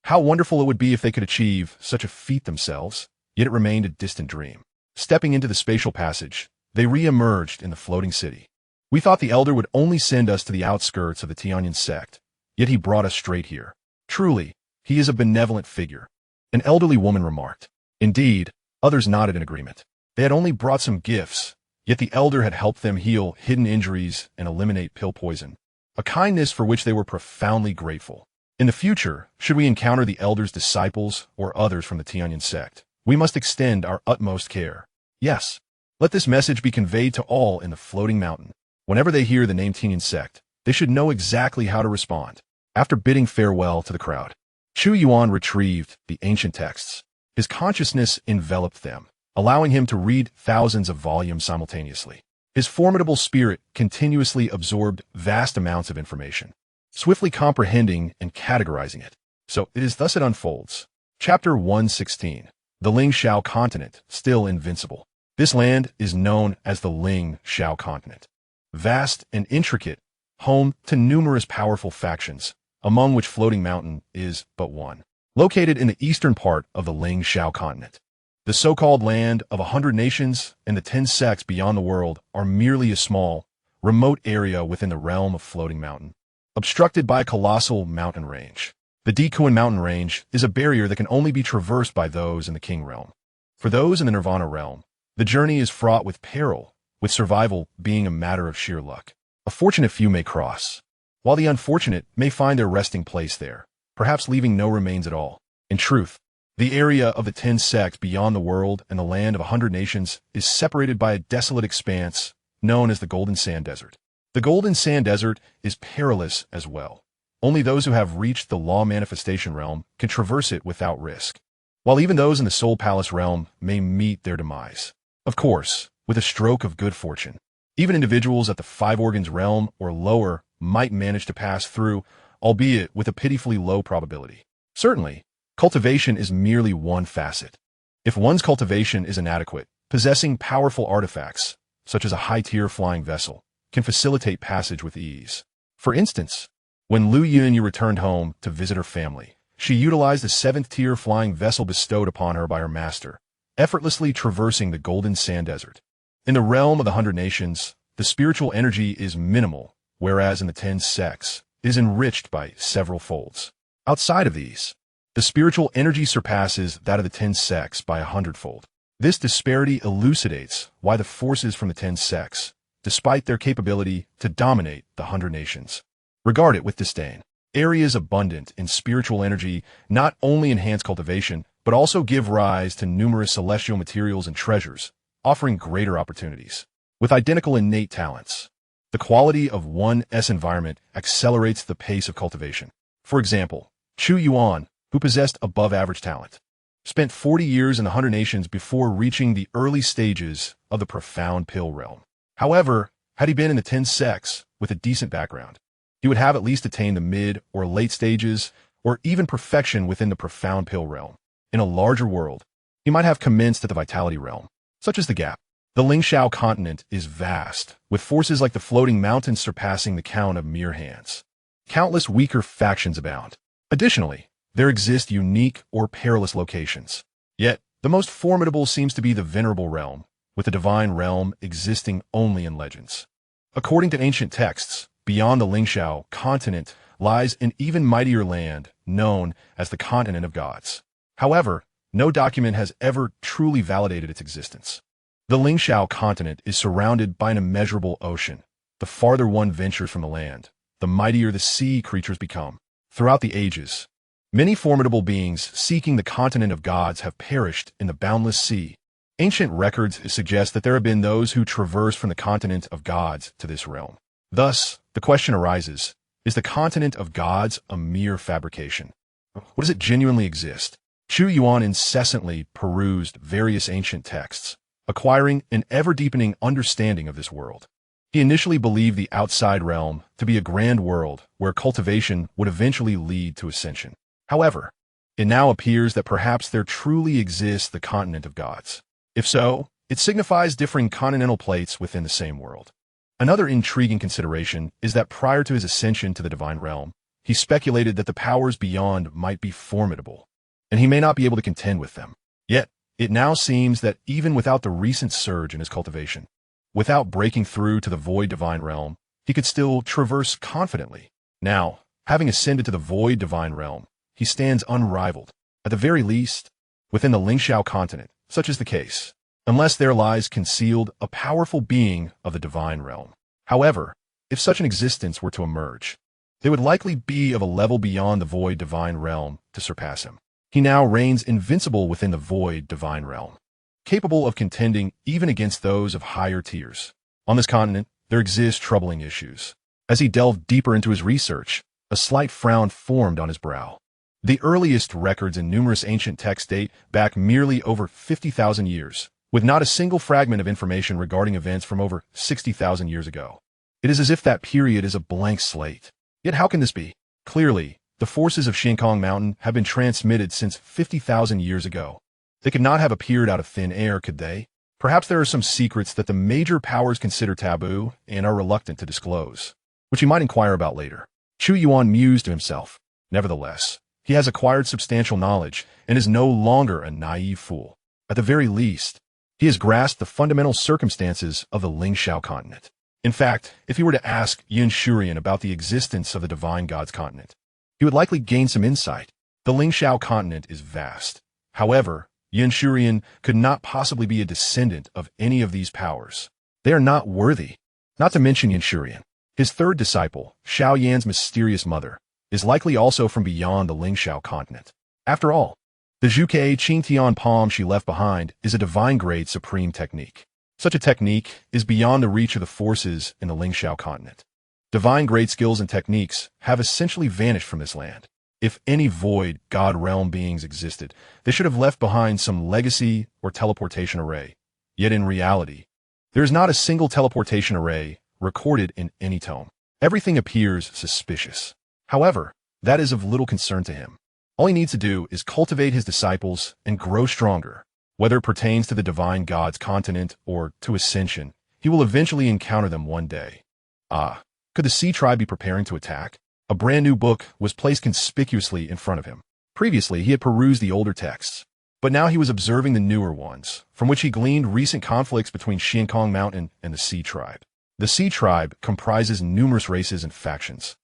How wonderful it would be if they could achieve such a feat themselves, yet it remained a distant dream. Stepping into the spatial passage, they re-emerged in the floating city. We thought the elder would only send us to the outskirts of the Tianyun Sect, yet he brought us straight here. Truly, he is a benevolent figure, an elderly woman remarked. Indeed, others nodded in agreement. They had only brought some gifts, yet the elder had helped them heal hidden injuries and eliminate pill poison, a kindness for which they were profoundly grateful. In the future, should we encounter the elder's disciples or others from the Tianyun Sect, we must extend our utmost care. Yes, let this message be conveyed to all in the floating mountain. Whenever they hear the name Tianyun Sect, they should know exactly how to respond. After bidding farewell to the crowd, Chu Yuan retrieved the ancient texts. His consciousness enveloped them, allowing him to read thousands of volumes simultaneously. His formidable spirit continuously absorbed vast amounts of information, swiftly comprehending and categorizing it. So it is thus it unfolds. Chapter 116. The Ling Shao Continent, still invincible. This land is known as the Ling Shao Continent. Vast and intricate, home to numerous powerful factions, among which Floating Mountain is but one. Located in the eastern part of the Ling Shao Continent, the so-called land of 100 nations and the 10 sects beyond the world are merely a small, remote area within the realm of Floating Mountain, obstructed by a colossal mountain range. The Dikuan mountain range is a barrier that can only be traversed by those in the King realm. For those in the Nirvana realm, the journey is fraught with peril, with survival being a matter of sheer luck. A fortunate few may cross, while the unfortunate may find their resting place there, perhaps leaving no remains at all. In truth, the area of the 10 sects beyond the world and the land of 100 nations is separated by a desolate expanse known as the Golden Sand Desert. The Golden Sand Desert is perilous as well. Only those who have reached the law manifestation realm can traverse it without risk, while even those in the Soul Palace realm may meet their demise. Of course, with a stroke of good fortune, even individuals at the Five Organs realm or lower might manage to pass through, albeit with a pitifully low probability. Certainly, cultivation is merely one facet. If one's cultivation is inadequate, possessing powerful artifacts, such as a high-tier flying vessel, can facilitate passage with ease. For instance, when Lu Yunyi returned home to visit her family, she utilized the 7th-tier flying vessel bestowed upon her by her master, effortlessly traversing the Golden Sand Desert. In the realm of the 100 nations, the spiritual energy is minimal, whereas in the 10 sects, it is enriched by several folds. Outside of these, the spiritual energy surpasses that of the 10 sects by 100-fold. This disparity elucidates why the forces from the 10 sects, despite their capability to dominate the 100 nations, regard it with disdain. Areas abundant in spiritual energy not only enhance cultivation, but also give rise to numerous celestial materials and treasures, offering greater opportunities. With identical innate talents, the quality of one's environment accelerates the pace of cultivation. For example, Chu Yuan, who possessed above-average talent, spent 40 years in the 100 nations before reaching the early stages of the profound pill realm. However, had he been in the 10 sects with a decent background, he would have at least attained the mid or late stages, or even perfection within the profound pill realm. In a larger world, he might have commenced at the vitality realm, such as the gap. The Lingxiao continent is vast, with forces like the floating mountains surpassing the count of mere hands. Countless weaker factions abound. Additionally, there exist unique or peerless locations. Yet, the most formidable seems to be the venerable realm, with the divine realm existing only in legends. According to ancient texts, beyond the Lingxiao continent lies an even mightier land known as the continent of gods. However, no document has ever truly validated its existence. The Lingxiao continent is surrounded by an immeasurable ocean. The farther one ventures from the land, the mightier the sea creatures become. Throughout the ages, many formidable beings seeking the continent of gods have perished in the boundless sea. Ancient records suggest that there have been those who traverse from the continent of gods to this realm. Thus, the question arises, is the continent of gods a mere fabrication? Or does it genuinely exist? Chu Yuan incessantly perused various ancient texts, acquiring an ever-deepening understanding of this world. He initially believed the outside realm to be a grand world where cultivation would eventually lead to ascension. However, it now appears that perhaps there truly exists the continent of gods. If so, it signifies differing continental plates within the same world. Another intriguing consideration is that prior to his ascension to the divine realm, he speculated that the powers beyond might be formidable, and he may not be able to contend with them. Yet, it now seems that even without the recent surge in his cultivation, without breaking through to the void divine realm, he could still traverse confidently. Now, having ascended to the void divine realm, he stands unrivaled, at the very least, within the Lingxiao continent, such is the case, unless there lies concealed a powerful being of the divine realm. However, if such an existence were to emerge, they would likely be of a level beyond the void divine realm to surpass him. He now reigns invincible within the void divine realm, capable of contending even against those of higher tiers. On this continent, there exist troubling issues. As he delved deeper into his research, a slight frown formed on his brow. The earliest records in numerous ancient texts date back merely over 50,000 years, with not a single fragment of information regarding events from over 60,000 years ago. It is as if that period is a blank slate. Yet how can this be? Clearly, the forces of Xianxia Mountain have been transmitted since 50,000 years ago. They could not have appeared out of thin air, could they? Perhaps there are some secrets that the major powers consider taboo and are reluctant to disclose, which he might inquire about later. Chu Yuan mused to himself. Nevertheless, he has acquired substantial knowledge and is no longer a naive fool. At the very least, he has grasped the fundamental circumstances of the Lingxiao continent. In fact, if he were to ask Xianxia about the existence of the divine god's continent, he would likely gain some insight. The Lingxiao continent is vast. However, Xianxia could not possibly be a descendant of any of these powers. They are not worthy. Not to mention Xianxia. His third disciple, Xiaoyan's mysterious mother, is likely also from beyond the Lingxiao continent. After all, the Zhuke Qingtian palm she left behind is a divine-grade supreme technique. Such a technique is beyond the reach of the forces in the Lingxiao continent. Divine-grade skills and techniques have essentially vanished from this land. If any void god realm beings existed, they should have left behind some legacy or teleportation array. Yet in reality, there is not a single teleportation array recorded in any tome. Everything appears suspicious. However, that is of little concern to him. All he needs to do is cultivate his disciples and grow stronger. Whether it pertains to the divine god's continent or to ascension, he will eventually encounter them one day. Could the Sea Tribe be preparing to attack? A brand new book was placed conspicuously in front of him. Previously, he had perused the older texts, but now he was observing the newer ones, from which he gleaned recent conflicts between Xianxia Mountain and the Sea Tribe. The Sea Tribe comprises numerous races and factions,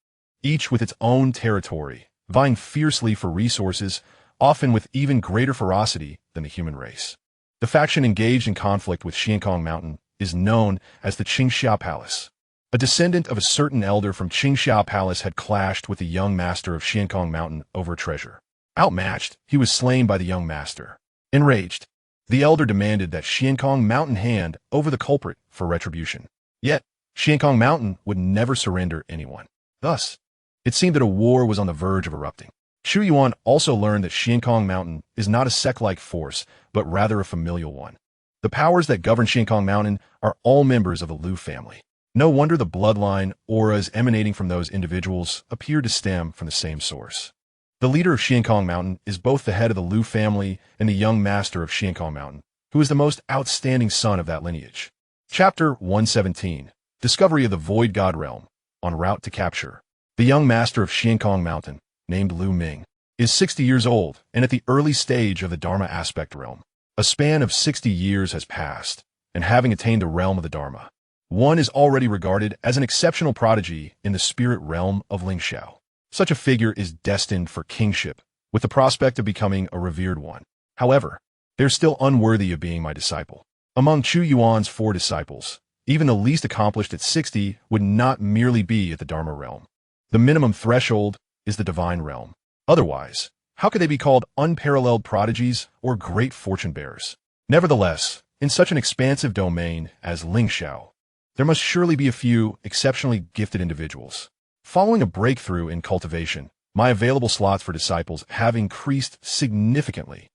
each with its own territory, vying fiercely for resources, often with even greater ferocity than the human race. The faction engaged in conflict with Xianxia Mountain is known as the Xianxia Palace. A descendant of a certain elder from Xianxia Palace had clashed with the young master of Xianxia Mountain over treasure. Outmatched, he was slain by the young master. Enraged, The elder demanded that Xiankong Mountain hand over the culprit for retribution. Yet, Xiankong Mountain would never surrender anyone. Thus, it seemed that a war was on the verge of erupting. Chu Yuan also learned that Xiankong Mountain is not a sect-like force, but rather a familial one. The powers that govern Xiankong Mountain are all members of the Liu family. No wonder the bloodline auras emanating from those individuals appear to stem from the same source. The leader of Xiankong Mountain is both the head of the Liu family and the young master of Xiankong Mountain, who is the most outstanding son of that lineage. Chapter 117. Discovery of the Void God Realm, en route to capture. The young master of Xiankong Mountain, named Lu Ming, is 60 years old and at the early stage of the Dharma aspect realm. A span of 60 years has passed, and having attained the realm of the Dharma, one is already regarded as an exceptional prodigy in the spirit realm of Lingxiao. Such a figure is destined for kingship, with the prospect of becoming a revered one. However, they're still unworthy of being my disciple. Among Chu Yuan's 4 disciples, even the least accomplished at 60 would not merely be at the Dharma realm. The minimum threshold is the divine realm. Otherwise, how could they be called unparalleled prodigies or great fortune bearers? Nevertheless, in such an expansive domain as Lingxiao, there must surely be a few exceptionally gifted individuals. Following a breakthrough in cultivation, my available slots for disciples have increased significantly.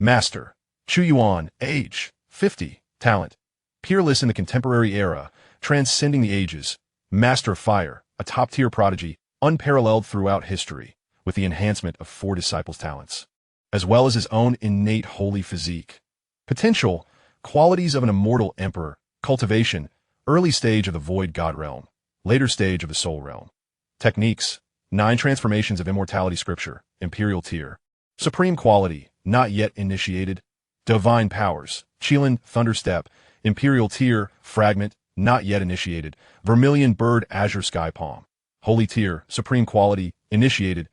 Master, Chu Yuan, age, 50, talent, peerless in the contemporary era, transcending the ages, Master of Fire, a top-tier prodigy, unparalleled throughout history, with the enhancement of 4 disciples' talents, as well as his own innate holy physique. Potential, qualities of an immortal emperor, cultivation, early stage of the void god realm, later stage of the soul realm. Techniques, 9 transformations of immortality scripture, imperial tier. Supreme quality, not yet initiated. Divine powers, Qilin, thunderstep, imperial tier, fragment, not yet initiated. Vermilion bird, azure sky palm. Holy tier, supreme quality, initiated.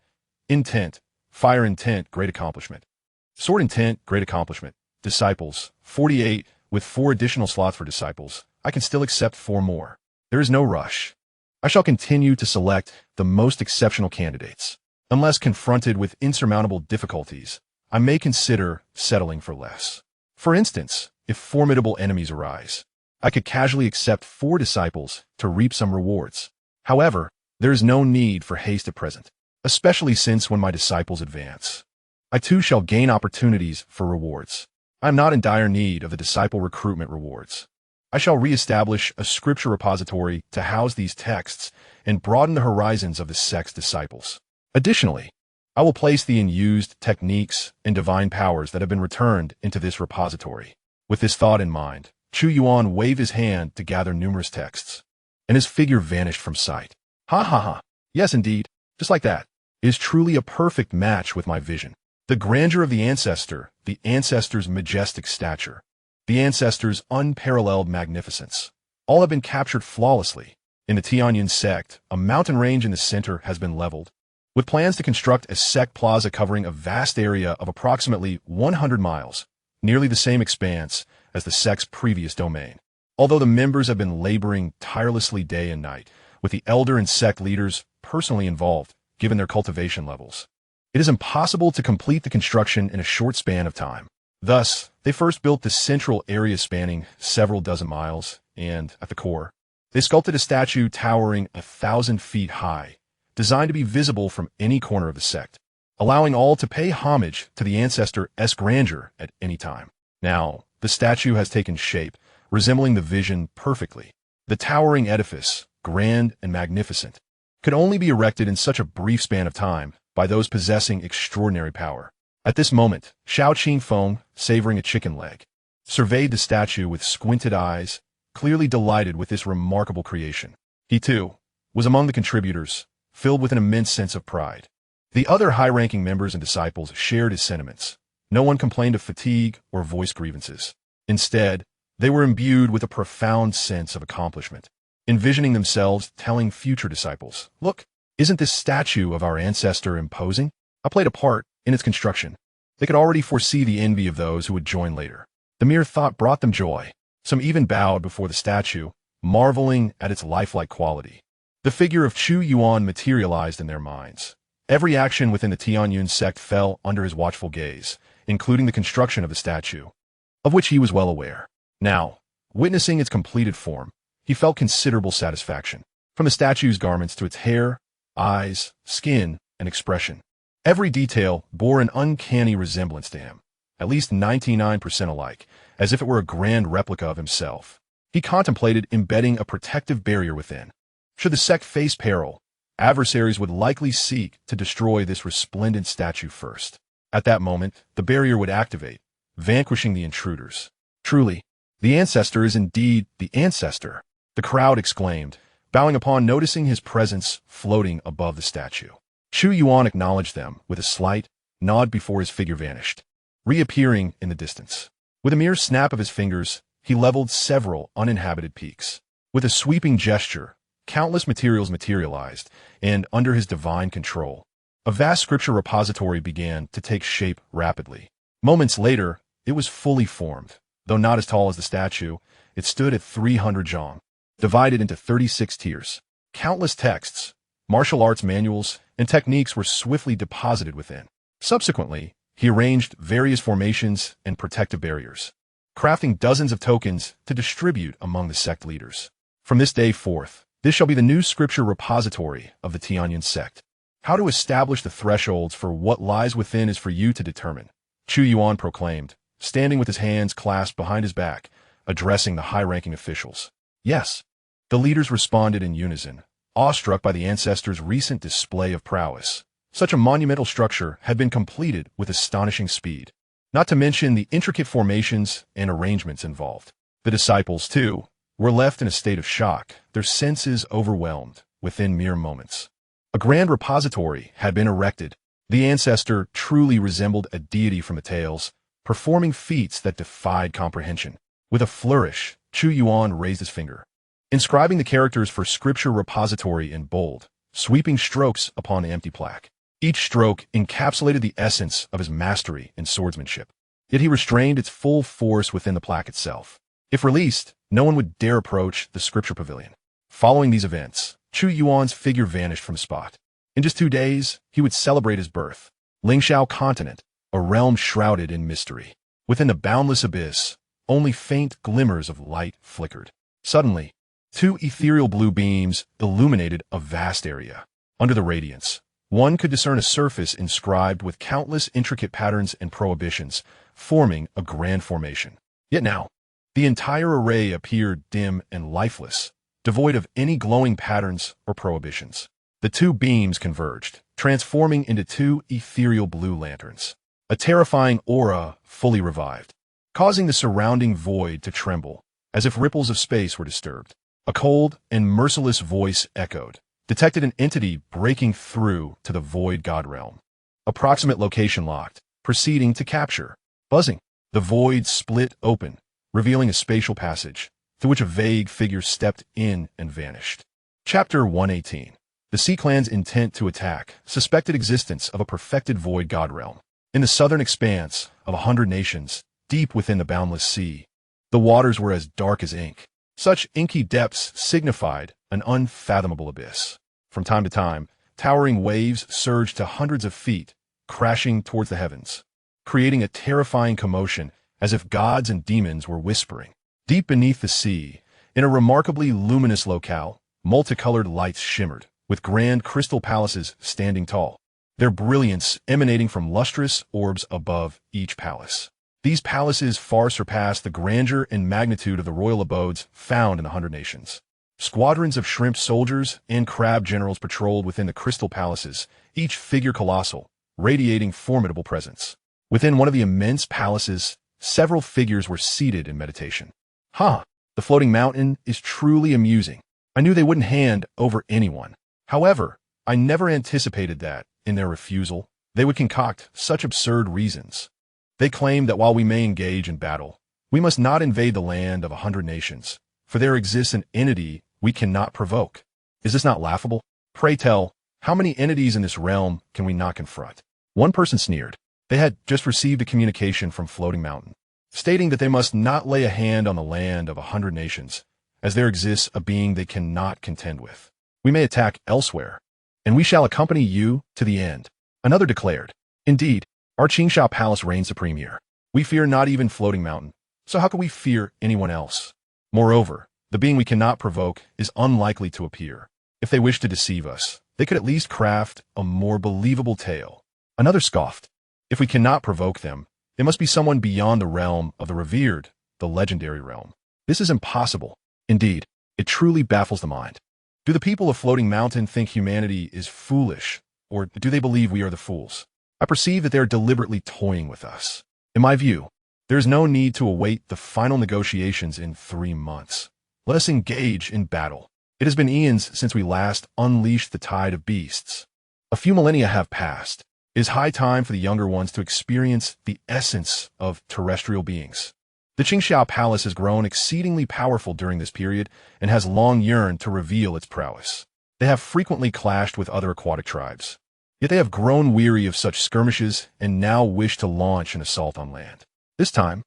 Intent, fire intent, great accomplishment. Sword intent, great accomplishment. Disciples, 48, with 4 additional slots for disciples. I can still accept 4 more. There is no rush. I shall continue to select the most exceptional candidates. Unless confronted with insurmountable difficulties, I may consider settling for less. For instance, if formidable enemies arise, I could casually accept 4 disciples to reap some rewards. However, there is no need for haste at present, especially since when my disciples advance, I too shall gain opportunities for rewards. I am not in dire need of the disciple recruitment rewards. I shall re-establish a scripture repository to house these texts and broaden the horizons of the sect's disciples. Additionally, I will place the unused techniques and divine powers that have been returned into this repository. With this thought in mind, Chu Yuan waved his hand to gather numerous texts, and his figure vanished from sight. Ha ha ha. Yes, indeed. Just like that. It is truly a perfect match with my vision. The grandeur of the ancestor's majestic stature, the ancestor's unparalleled magnificence, all have been captured flawlessly. In the Tianyun Sect, a mountain range in the center has been leveled, with plans to construct a sect plaza covering a vast area of approximately 100 miles, nearly the same expanse as the sect's previous domain. Although the members have been laboring tirelessly day and night, with the elder and sect leaders personally involved, given their cultivation levels, it is impossible to complete the construction in a short span of time. Thus, they first built the central area spanning several dozen miles, and, at the core, they sculpted a statue towering 1,000 feet high, designed to be visible from any corner of the sect, allowing all to pay homage to the ancestor's grandeur at any time. Now, the statue has taken shape, resembling the vision perfectly. The towering edifice, grand and magnificent, could only be erected in such a brief span of time by those possessing extraordinary power. At this moment, Xiao Qingfeng, savoring a chicken leg, surveyed the statue with squinted eyes, clearly delighted with this remarkable creation. He, too, was among the contributors, filled with an immense sense of pride. The other high-ranking members and disciples shared his sentiments. No one complained of fatigue or voiced grievances. Instead, they were imbued with a profound sense of accomplishment, envisioning themselves telling future disciples, "Look, isn't this statue of our ancestor imposing? I played a part in its construction." They could already foresee the envy of those who would join later. The mere thought brought them joy. Some even bowed before the statue, marveling at its lifelike quality. The figure of Chu Yuan materialized in their minds. Every action within the Tianyun Sect fell under his watchful gaze, including the construction of the statue. of which he was well aware. Now, witnessing its completed form, he felt considerable satisfaction. From the statue's garments to its hair, eyes, skin, and expression, every detail bore an uncanny resemblance to him, at least 99% alike, as if it were a grand replica of himself. He contemplated embedding a protective barrier within. Should the sect face peril, adversaries would likely seek to destroy this resplendent statue first. At that moment, the barrier would activate, vanquishing the intruders. Truly, the ancestor is indeed the ancestor, the crowd exclaimed, bowing upon noticing his presence floating above the statue. Chu Yuan acknowledged them with a slight nod before his figure vanished, reappearing in the distance. With a mere snap of his fingers, he leveled several uninhabited peaks. With a sweeping gesture, countless materials materialized, and under his divine control, a vast scripture repository began to take shape rapidly. Moments later, it was fully formed. Though not as tall as the statue, it stood at 300 zhang, divided into 36 tiers. Countless texts, martial arts manuals, and techniques were swiftly deposited within. Subsequently, he arranged various formations and protective barriers, crafting dozens of tokens to distribute among the sect leaders. From this day forth, this shall be the new scripture repository of the Tianyun Sect. How to establish the thresholds for what lies within is for you to determine, Chu Yuan proclaimed, standing with his hands clasped behind his back, addressing the high-ranking officials. Yes, the leaders responded in unison, awestruck by the ancestors' recent display of prowess. Such a monumental structure had been completed with astonishing speed, not to mention the intricate formations and arrangements involved. The disciples, too, were left in a state of shock, their senses overwhelmed within mere moments. A grand repository had been erected. The ancestor truly resembled a deity from the tales, performing feats that defied comprehension. With a flourish, Chu Yuan raised his finger, inscribing the characters for scripture repository in bold, sweeping strokes upon the empty plaque. Each stroke encapsulated the essence of his mastery in swordsmanship, yet he restrained its full force within the plaque itself. If released, no one would dare approach the scripture pavilion. Following these events, Chu Yuan's figure vanished from the spot. In just 2 days, he would celebrate his birth. Lingxiao continent, a realm shrouded in mystery. Within the boundless abyss, only faint glimmers of light flickered. Suddenly, 2 ethereal blue beams illuminated a vast area. Under the radiance, one could discern a surface inscribed with countless intricate patterns and prohibitions, forming a grand formation. Yet now, the entire array appeared dim and lifeless, devoid of any glowing patterns or prohibitions. The 2 beams converged, transforming into 2 ethereal blue lanterns. A terrifying aura fully revived, causing the surrounding void to tremble, as if ripples of space were disturbed. A cold and merciless voice echoed, detected an entity breaking through to the void god realm. Approximate location locked, proceeding to capture. Buzzing, the void split open, revealing a spatial passage, through which a vague figure stepped in and vanished. Chapter 118. The Sea Clan's intent to attack, suspected existence of a perfected void god realm. In the southern expanse of 100 nations, deep within the boundless sea, the waters were as dark as ink. Such inky depths signified an unfathomable abyss. From time to time, towering waves surged to hundreds of feet, crashing towards the heavens, creating a terrifying commotion as if gods and demons were whispering. Deep beneath the sea, in a remarkably luminous locale, multicolored lights shimmered, with grand crystal palaces standing tall, their brilliance emanating from lustrous orbs above each palace. These palaces far surpassed the grandeur and magnitude of the royal abodes found in the 100 nations. Squadrons of shrimp soldiers and crab generals patrolled within the crystal palaces, each figure colossal, radiating formidable presence. Within one of the immense palaces, several figures were seated in meditation. The floating mountain is truly amusing. I knew they wouldn't hand over anyone. However, I never anticipated that, in their refusal, they would concoct such absurd reasons. They claim that while we may engage in battle, we must not invade the land of 100 nations, for there exists an entity we cannot provoke. Is this not laughable? Pray tell, how many entities in this realm can we not confront? One person sneered. They had just received a communication from Floating Mountain, stating that they must not lay a hand on the land of 100 nations, as there exists a being they cannot contend with. We may attack elsewhere, and we shall accompany you to the end. Another declared, indeed, our Xianxia Palace reigns supreme here. We fear not even Floating Mountain, so how can we fear anyone else? Moreover, the being we cannot provoke is unlikely to appear. If they wish to deceive us, they could at least craft a more believable tale. Another scoffed. If we cannot provoke them, it must be someone beyond the realm of the revered, the legendary realm. This is impossible. Indeed, it truly baffles the mind. Do the people of Floating Mountain think humanity is foolish, or do they believe we are the fools? I perceive that they are deliberately toying with us. In my view, there is no need to await the final negotiations in 3 months. Let us engage in battle. It has been eons since we last unleashed the tide of beasts. A few millennia have passed. It is high time for the younger ones to experience the essence of terrestrial beings. The Xianxia Palace has grown exceedingly powerful during this period and has long yearned to reveal its prowess. They have frequently clashed with other aquatic tribes. Yet they have grown weary of such skirmishes and now wish to launch an assault on land. This time,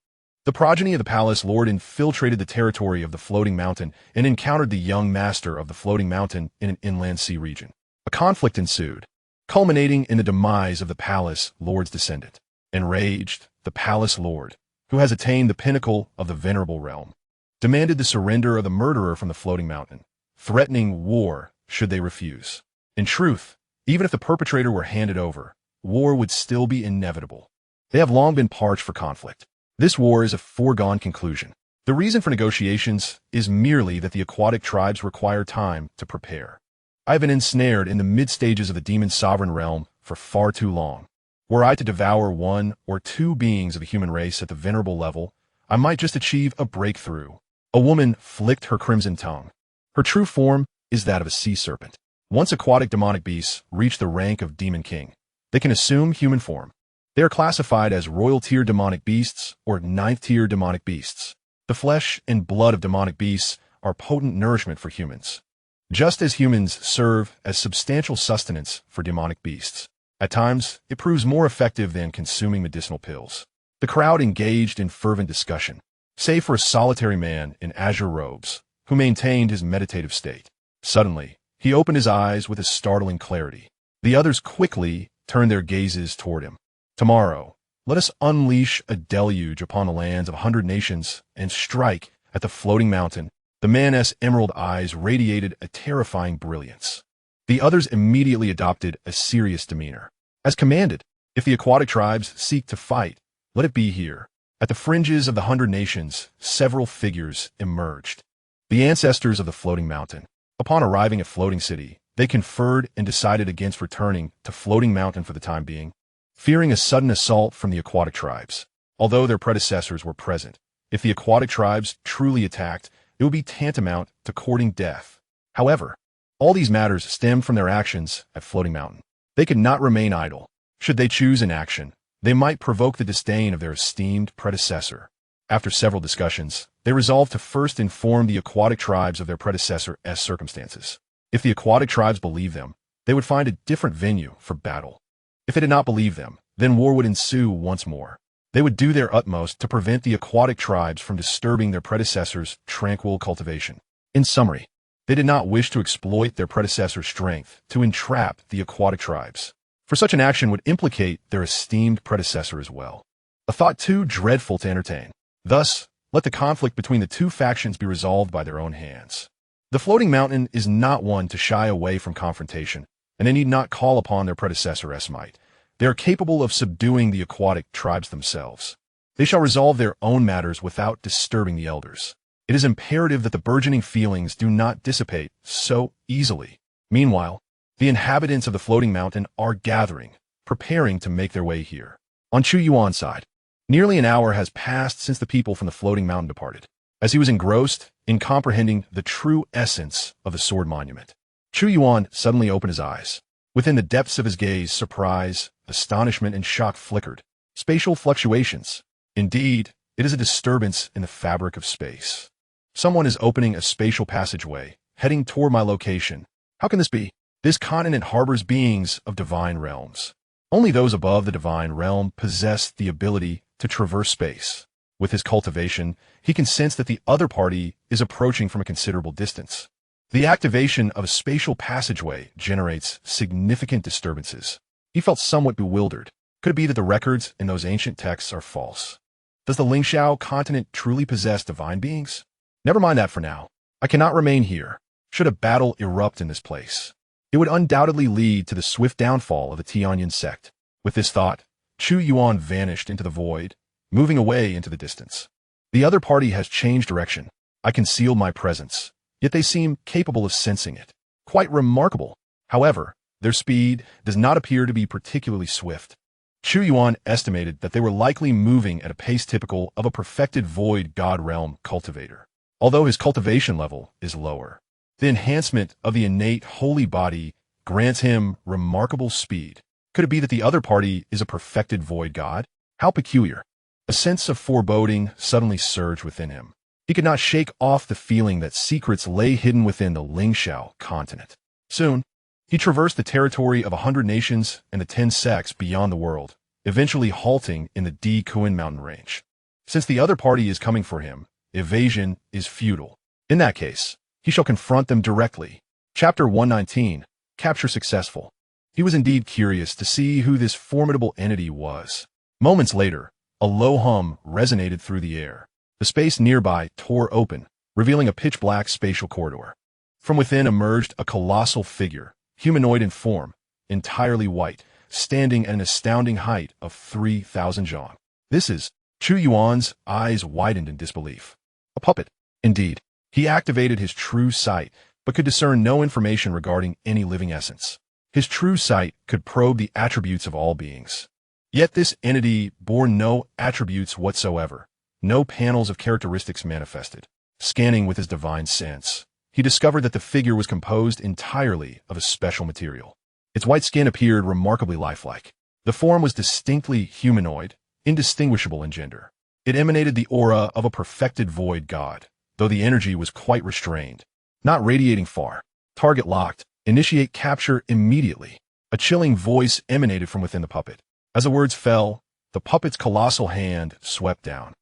the progeny of the palace lord infiltrated the territory of the Floating Mountain and encountered the young master of the Floating Mountain in an inland sea region. A conflict ensued, culminating in the demise of the palace lord's descendant. Enraged, the palace lord, who has attained the pinnacle of the venerable realm, demanded the surrender of the murderer from the Floating Mountain, threatening war should they refuse. In truth, even if the perpetrator were handed over, war would still be inevitable. They have long been parched for conflict. This war is a foregone conclusion. The reason for negotiations is merely that the aquatic tribes require time to prepare. I have been ensnared in the mid-stages of the demon sovereign realm for far too long. Were I to devour 1 or 2 beings of the human race at the venerable level, I might just achieve a breakthrough. A woman flicked her crimson tongue. Her true form is that of a sea serpent. Once aquatic demonic beasts reach the rank of demon king, they can assume human form. They are classified as royal-tier demonic beasts or 9th-tier demonic beasts. The flesh and blood of demonic beasts are potent nourishment for humans, just as humans serve as substantial sustenance for demonic beasts. At times, it proves more effective than consuming medicinal pills. The crowd engaged in fervent discussion, save for a solitary man in azure robes, who maintained his meditative state. Suddenly, he opened his eyes with a startling clarity. The others quickly turned their gazes toward him. Tomorrow, let us unleash a deluge upon the lands of 100 nations and strike at the Floating Mountain. The man's emerald eyes radiated a terrifying brilliance. The others immediately adopted a serious demeanor. As commanded, if the aquatic tribes seek to fight, let it be here. At the fringes of the 100 nations, several figures emerged. The ancestors of the Floating Mountain. Upon arriving at Floating City, they conferred and decided against returning to Floating Mountain for the time being, fearing a sudden assault from the aquatic tribes. Although their predecessors were present, if the aquatic tribes truly attacked, it would be tantamount to courting death. However, all these matters stemmed from their actions at Floating Mountain. They could not remain idle. Should they choose inaction, they might provoke the disdain of their esteemed predecessor. After several discussions, they resolved to first inform the aquatic tribes of their predecessor's circumstances. If the aquatic tribes believed them, they would find a different venue for battle. If they did not believe them, then war would ensue once more. They would do their utmost to prevent the aquatic tribes from disturbing their predecessors' tranquil cultivation. In summary, they did not wish to exploit their predecessor's strength to entrap the aquatic tribes, for such an action would implicate their esteemed predecessor as well. A thought too dreadful to entertain. Thus, let the conflict between the two factions be resolved by their own hands. The Floating Mountain is not one to shy away from confrontation, and they need not call upon their predecessor's might. They are capable of subduing the aquatic tribes themselves. They shall resolve their own matters without disturbing the elders. It is imperative that the burgeoning feelings do not dissipate so easily. Meanwhile, the inhabitants of the Floating Mountain are gathering, preparing to make their way here. On Chu Yuan's side, nearly an hour has passed since the people from the Floating Mountain departed. As he was engrossed in comprehending the true essence of the sword monument, Chu Yuan suddenly opened his eyes. Within the depths of his gaze, surprise, astonishment, and shock flickered. Spatial fluctuations. Indeed, it is a disturbance in the fabric of space. Someone is opening a spatial passageway, heading toward my location. How can this be? This continent harbors beings of divine realms. Only those above the divine realm possess the ability to traverse space. With his cultivation, he can sense that the other party is approaching from a considerable distance. The activation of a spatial passageway generates significant disturbances. He felt somewhat bewildered. Could it be that the records in those ancient texts are false? Does the Lingxiao continent truly possess divine beings? Never mind that for now. I cannot remain here. Should a battle erupt in this place, it would undoubtedly lead to the swift downfall of the Tianyun Sect. With this thought, Chu Yuan vanished into the void, moving away into the distance. The other party has changed direction. I concealed my presence, yet they seem capable of sensing it. Quite remarkable. However, their speed does not appear to be particularly swift. Chu Yuan estimated that they were likely moving at a pace typical of a perfected void god realm cultivator, although his cultivation level is lower. The enhancement of the innate holy body grants him remarkable speed. Could it be that the other party is a perfected void god? How peculiar. A sense of foreboding suddenly surged within him. He could not shake off the feeling that secrets lay hidden within the Lingxiao continent. Soon, he traversed the territory of 100 nations and the 10 sects beyond the world, eventually halting in the Di Kuan mountain range. Since the other party is coming for him, evasion is futile. In that case, he shall confront them directly. Chapter 119, Capture Successful. He was indeed curious to see who this formidable entity was. Moments later, a low hum resonated through the air. The space nearby tore open, revealing a pitch-black spatial corridor. From within emerged a colossal figure, humanoid in form, entirely white, standing at an astounding height of 3,000 zhang. This is Chu Yuan's eyes widened in disbelief. A puppet. Indeed, he activated his true sight, but could discern no information regarding any living essence. His true sight could probe the attributes of all beings. Yet this entity bore no attributes whatsoever, no panels of characteristics manifested. Scanning with his divine sense, he discovered that the figure was composed entirely of a special material. Its white skin appeared remarkably lifelike. The form was distinctly humanoid, indistinguishable in gender. It emanated the aura of a perfected void god, though the energy was quite restrained, not radiating far. Target locked. Initiate capture immediately. A chilling voice emanated from within the puppet. As the words fell, the puppet's colossal hand swept down,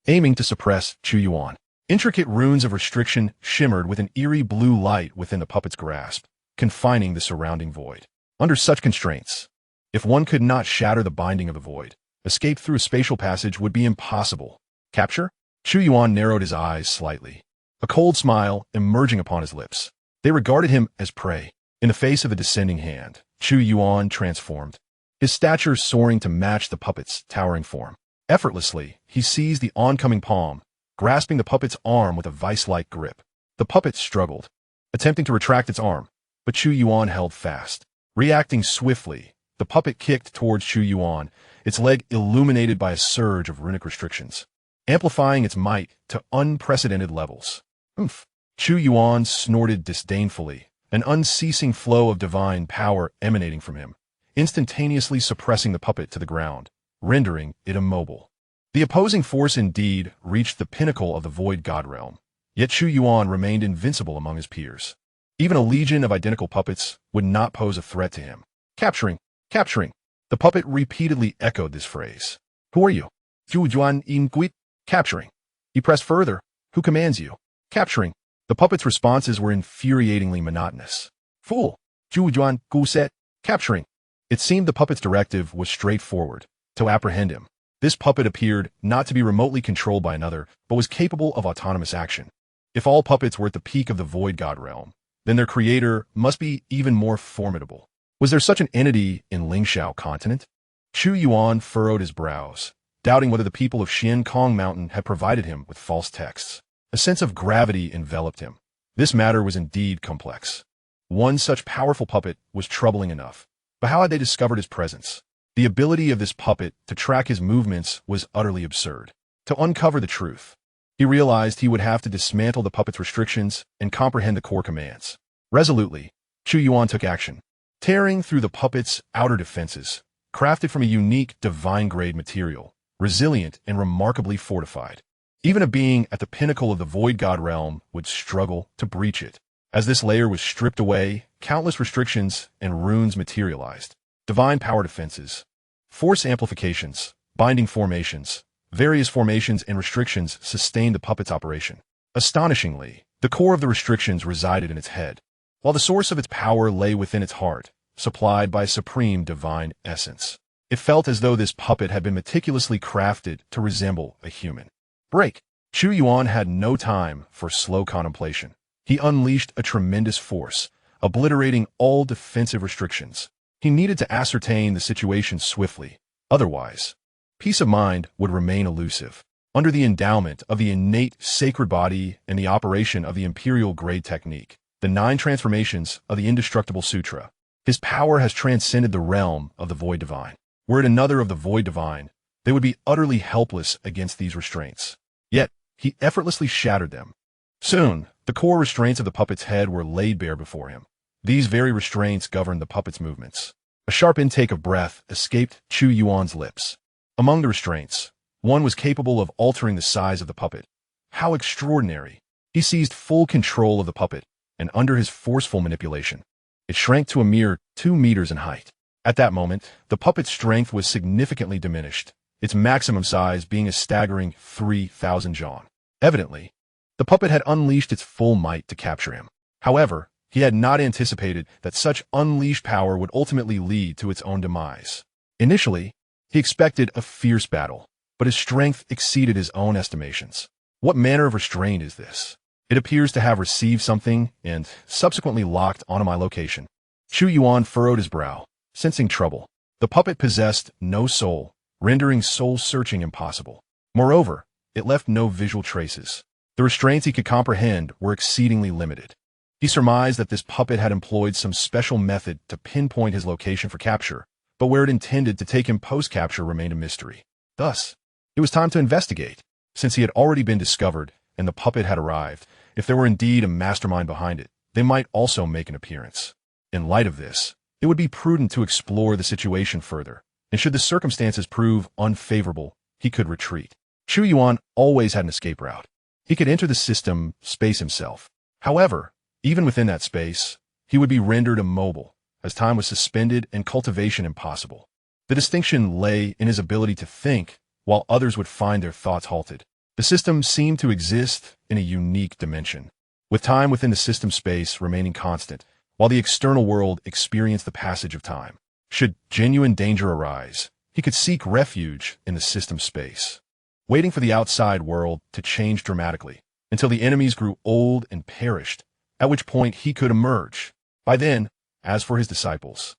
aiming to suppress Chu Yuan. Intricate runes of restriction shimmered with an eerie blue light within the puppet's grasp, confining the surrounding void. Under such constraints, if one could not shatter the binding of the void, escape through a spatial passage would be impossible. Capture? Chu Yuan narrowed his eyes slightly, a cold smile emerging upon his lips. They regarded him as prey. In the face of the descending hand, Chu Yuan transformed, his stature soaring to match the puppet's towering form. Effortlessly, he seized the oncoming palm, grasping the puppet's arm with a vice-like grip. The puppet struggled, attempting to retract its arm, but Chu Yuan held fast. Reacting swiftly, the puppet kicked towards Chu Yuan, its leg illuminated by a surge of runic restrictions, amplifying its might to unprecedented levels. Oomph! Chu Yuan snorted disdainfully, an unceasing flow of divine power emanating from him, instantaneously suppressing the puppet to the ground, rendering it immobile. The opposing force indeed reached the pinnacle of the void god realm, yet Chu Yuan remained invincible among his peers. Even a legion of identical puppets would not pose a threat to him. Capturing, capturing. The puppet repeatedly echoed this phrase. Who are you? Chu Yuan Inquit. Capturing. He pressed further. Who commands you? Capturing. The puppet's responses were infuriatingly monotonous. Fool! Chu Yuan Guset. Capturing. It seemed the puppet's directive was straightforward, to apprehend him. This puppet appeared not to be remotely controlled by another, but was capable of autonomous action. If all puppets were at the peak of the void god realm, then their creator must be even more formidable. Was there such an entity in Lingxiao continent? Chu Yuan furrowed his brows, doubting whether the people of Xiankong Mountain had provided him with false texts. A sense of gravity enveloped him. This matter was indeed complex. One such powerful puppet was troubling enough, but how had they discovered his presence? The ability of this puppet to track his movements was utterly absurd. To uncover the truth, he realized he would have to dismantle the puppet's restrictions and comprehend the core commands. Resolutely, Chu Yuan took action, tearing through the puppet's outer defenses, crafted from a unique divine-grade material, resilient and remarkably fortified. Even a being at the pinnacle of the void god realm would struggle to breach it. As this layer was stripped away, countless restrictions and runes materialized. Divine power defenses, force amplifications, binding formations, various formations and restrictions sustained the puppet's operation. Astonishingly, the core of the restrictions resided in its head, while the source of its power lay within its heart, supplied by a supreme divine essence. It felt as though this puppet had been meticulously crafted to resemble a human. Break. Chu Yuan had no time for slow contemplation. He unleashed a tremendous force, obliterating all defensive restrictions. He needed to ascertain the situation swiftly. Otherwise, peace of mind would remain elusive. Under the endowment of the innate sacred body and the operation of the imperial grade technique, the 9 transformations of the indestructible sutra, his power has transcended the realm of the void divine. Were it another of the void divine, they would be utterly helpless against these restraints. Yet, he effortlessly shattered them. Soon, the core restraints of the puppet's head were laid bare before him. These very restraints governed the puppet's movements. A sharp intake of breath escaped Chu Yuan's lips. Among the restraints, one was capable of altering the size of the puppet. How extraordinary! He seized full control of the puppet, and under his forceful manipulation, it shrank to a mere 2 meters in height. At that moment, the puppet's strength was significantly diminished, its maximum size being a staggering 3,000 zhong. Evidently, the puppet had unleashed its full might to capture him. However, he had not anticipated that such unleashed power would ultimately lead to its own demise. Initially, he expected a fierce battle, but his strength exceeded his own estimations. What manner of restraint is this? It appears to have received something and subsequently locked onto my location. Chu Yuan furrowed his brow, sensing trouble. The puppet possessed no soul, rendering soul-searching impossible. Moreover, it left no visual traces. The restraints he could comprehend were exceedingly limited. He surmised that this puppet had employed some special method to pinpoint his location for capture, but where it intended to take him post-capture remained a mystery. Thus, it was time to investigate. Since he had already been discovered and the puppet had arrived, if there were indeed a mastermind behind it, they might also make an appearance. In light of this, it would be prudent to explore the situation further, and should the circumstances prove unfavorable, he could retreat. Chu Yuan always had an escape route. He could enter the system space himself. However, even within that space, he would be rendered immobile, as time was suspended and cultivation impossible. The distinction lay in his ability to think, while others would find their thoughts halted. The system seemed to exist in a unique dimension, with time within the system space remaining constant, while the external world experienced the passage of time. Should genuine danger arise, he could seek refuge in the system space, waiting for the outside world to change dramatically, until the enemies grew old and perished, at which point he could emerge. By then, as for his disciples,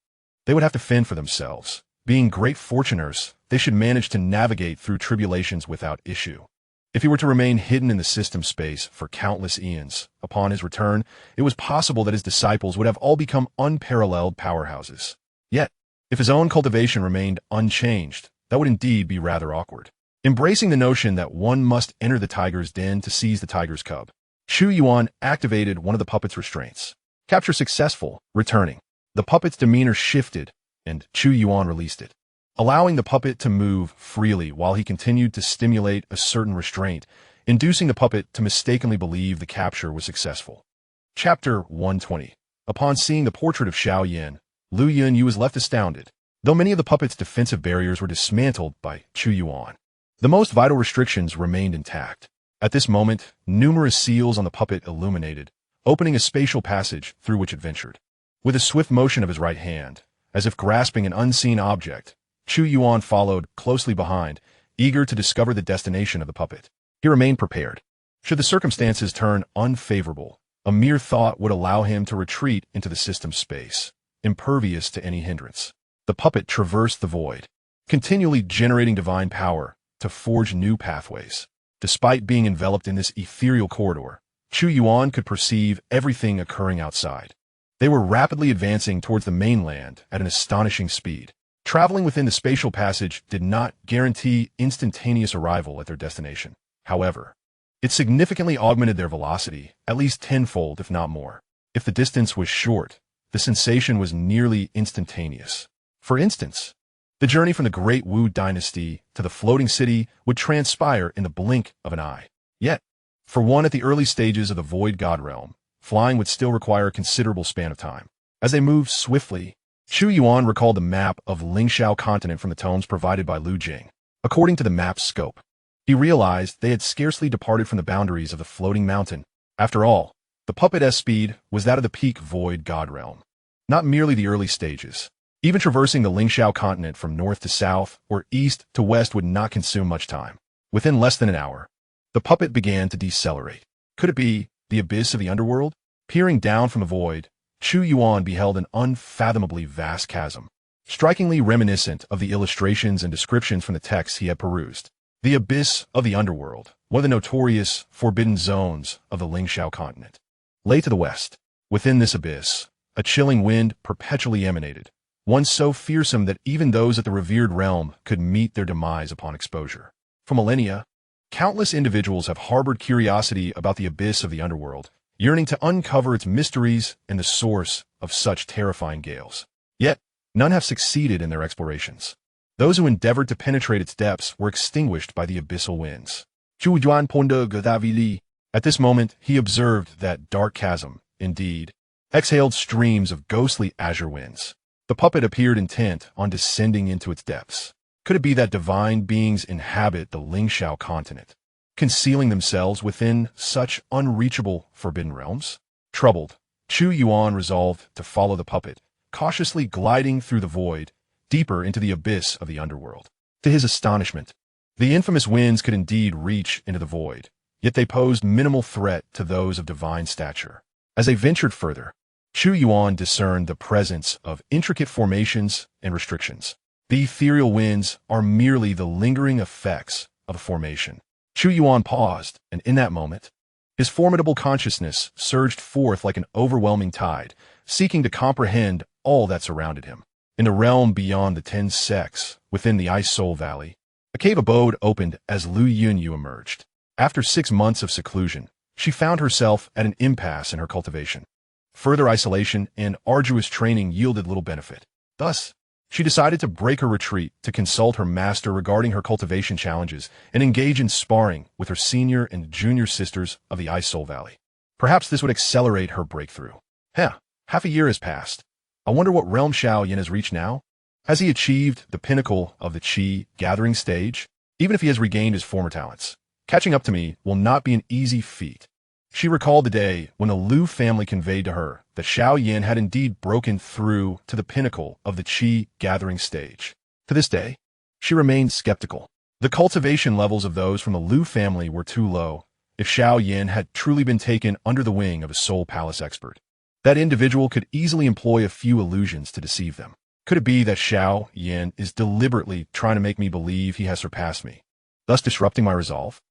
they would have to fend for themselves. Being great fortuners, they should manage to navigate through tribulations without issue. If he were to remain hidden in the system space for countless eons, upon his return, it was possible that his disciples would have all become unparalleled powerhouses. Yet, if his own cultivation remained unchanged, that would indeed be rather awkward. Embracing the notion that one must enter the tiger's den to seize the tiger's cub, Chu Yuan activated one of the puppet's restraints. Capture successful, returning. The puppet's demeanor shifted, and Chu Yuan released it, allowing the puppet to move freely while he continued to stimulate a certain restraint, inducing the puppet to mistakenly believe the capture was successful. Chapter 120. Upon seeing the portrait of Xiaoyan, Lu Yunyu was left astounded, though many of the puppet's defensive barriers were dismantled by Chu Yuan. The most vital restrictions remained intact. At this moment, numerous seals on the puppet illuminated, opening a spatial passage through which it ventured. With a swift motion of his right hand, as if grasping an unseen object, Chu Yuan followed closely behind, eager to discover the destination of the puppet. He remained prepared. Should the circumstances turn unfavorable, a mere thought would allow him to retreat into the system space, impervious to any hindrance. The puppet traversed the void, continually generating divine power to forge new pathways. Despite being enveloped in this ethereal corridor, Chu Yuan could perceive everything occurring outside. They were rapidly advancing towards the mainland at an astonishing speed. Traveling within the spatial passage did not guarantee instantaneous arrival at their destination. However, it significantly augmented their velocity, at least tenfold if not more. If the distance was short, the sensation was nearly instantaneous. For instance, the journey from the Great Wu Dynasty to the floating city would transpire in the blink of an eye. Yet, for one at the early stages of the Void God Realm, flying would still require a considerable span of time. As they moved swiftly, Chu Yuan recalled the map of Lingxiao continent from the tomes provided by Lu Jing. According to the map's scope, he realized they had scarcely departed from the boundaries of the floating mountain. After all, the puppet's speed was that of the peak Void God Realm, not merely the early stages. Even traversing the Lingxiao continent from north to south or east to west would not consume much time. Within less than an hour, the puppet began to decelerate. Could it be the abyss of the underworld? Peering down from the void, Chu Yuan beheld an unfathomably vast chasm, strikingly reminiscent of the illustrations and descriptions from the texts he had perused. The abyss of the underworld, one of the notorious forbidden zones of the Lingxiao continent, lay to the west. Within this abyss, a chilling wind perpetually emanated, one so fearsome that even those at the revered realm could meet their demise upon exposure. For millennia, countless individuals have harbored curiosity about the abyss of the underworld, yearning to uncover its mysteries and the source of such terrifying gales. Yet, none have succeeded in their explorations. Those who endeavored to penetrate its depths were extinguished by the abyssal winds. Chu Yuan ponde Gadavili. At this moment, he observed that dark chasm, indeed, exhaled streams of ghostly azure winds. The puppet appeared intent on descending into its depths. Could it be that divine beings inhabit the Lingxiao continent, concealing themselves within such unreachable forbidden realms? Troubled, Chu Yuan resolved to follow the puppet, cautiously gliding through the void, deeper into the abyss of the underworld. To his astonishment, the infamous winds could indeed reach into the void, yet they posed minimal threat to those of divine stature. As they ventured further, Chu Yuan discerned the presence of intricate formations and restrictions. The ethereal winds are merely the lingering effects of a formation. Chu Yuan paused, and in that moment, his formidable consciousness surged forth like an overwhelming tide, seeking to comprehend all that surrounded him. In the realm beyond the 10 sects, within the Ice Soul Valley, a cave abode opened as Lu Yunyu emerged. After 6 months of seclusion, she found herself at an impasse in her cultivation. Further isolation and arduous training yielded little benefit. Thus, she decided to break her retreat to consult her master regarding her cultivation challenges and engage in sparring with her senior and junior sisters of the Ice Soul Valley. Perhaps this would accelerate her breakthrough. Half a year has passed. I wonder what realm Xianxia has reached now? Has he achieved the pinnacle of the Qi gathering stage? Even if he has regained his former talents, catching up to me will not be an easy feat. She recalled the day when the Lu family conveyed to her that Xianxia had indeed broken through to the pinnacle of the Qi gathering stage. To this day, she remained skeptical. The cultivation levels of those from the Lu family were too low. If Xianxia had truly been taken under the wing of a soul palace expert, that individual could easily employ a few illusions to deceive them. Could it be that Xianxia is deliberately trying to make me believe he has surpassed me, thus disrupting my resolve?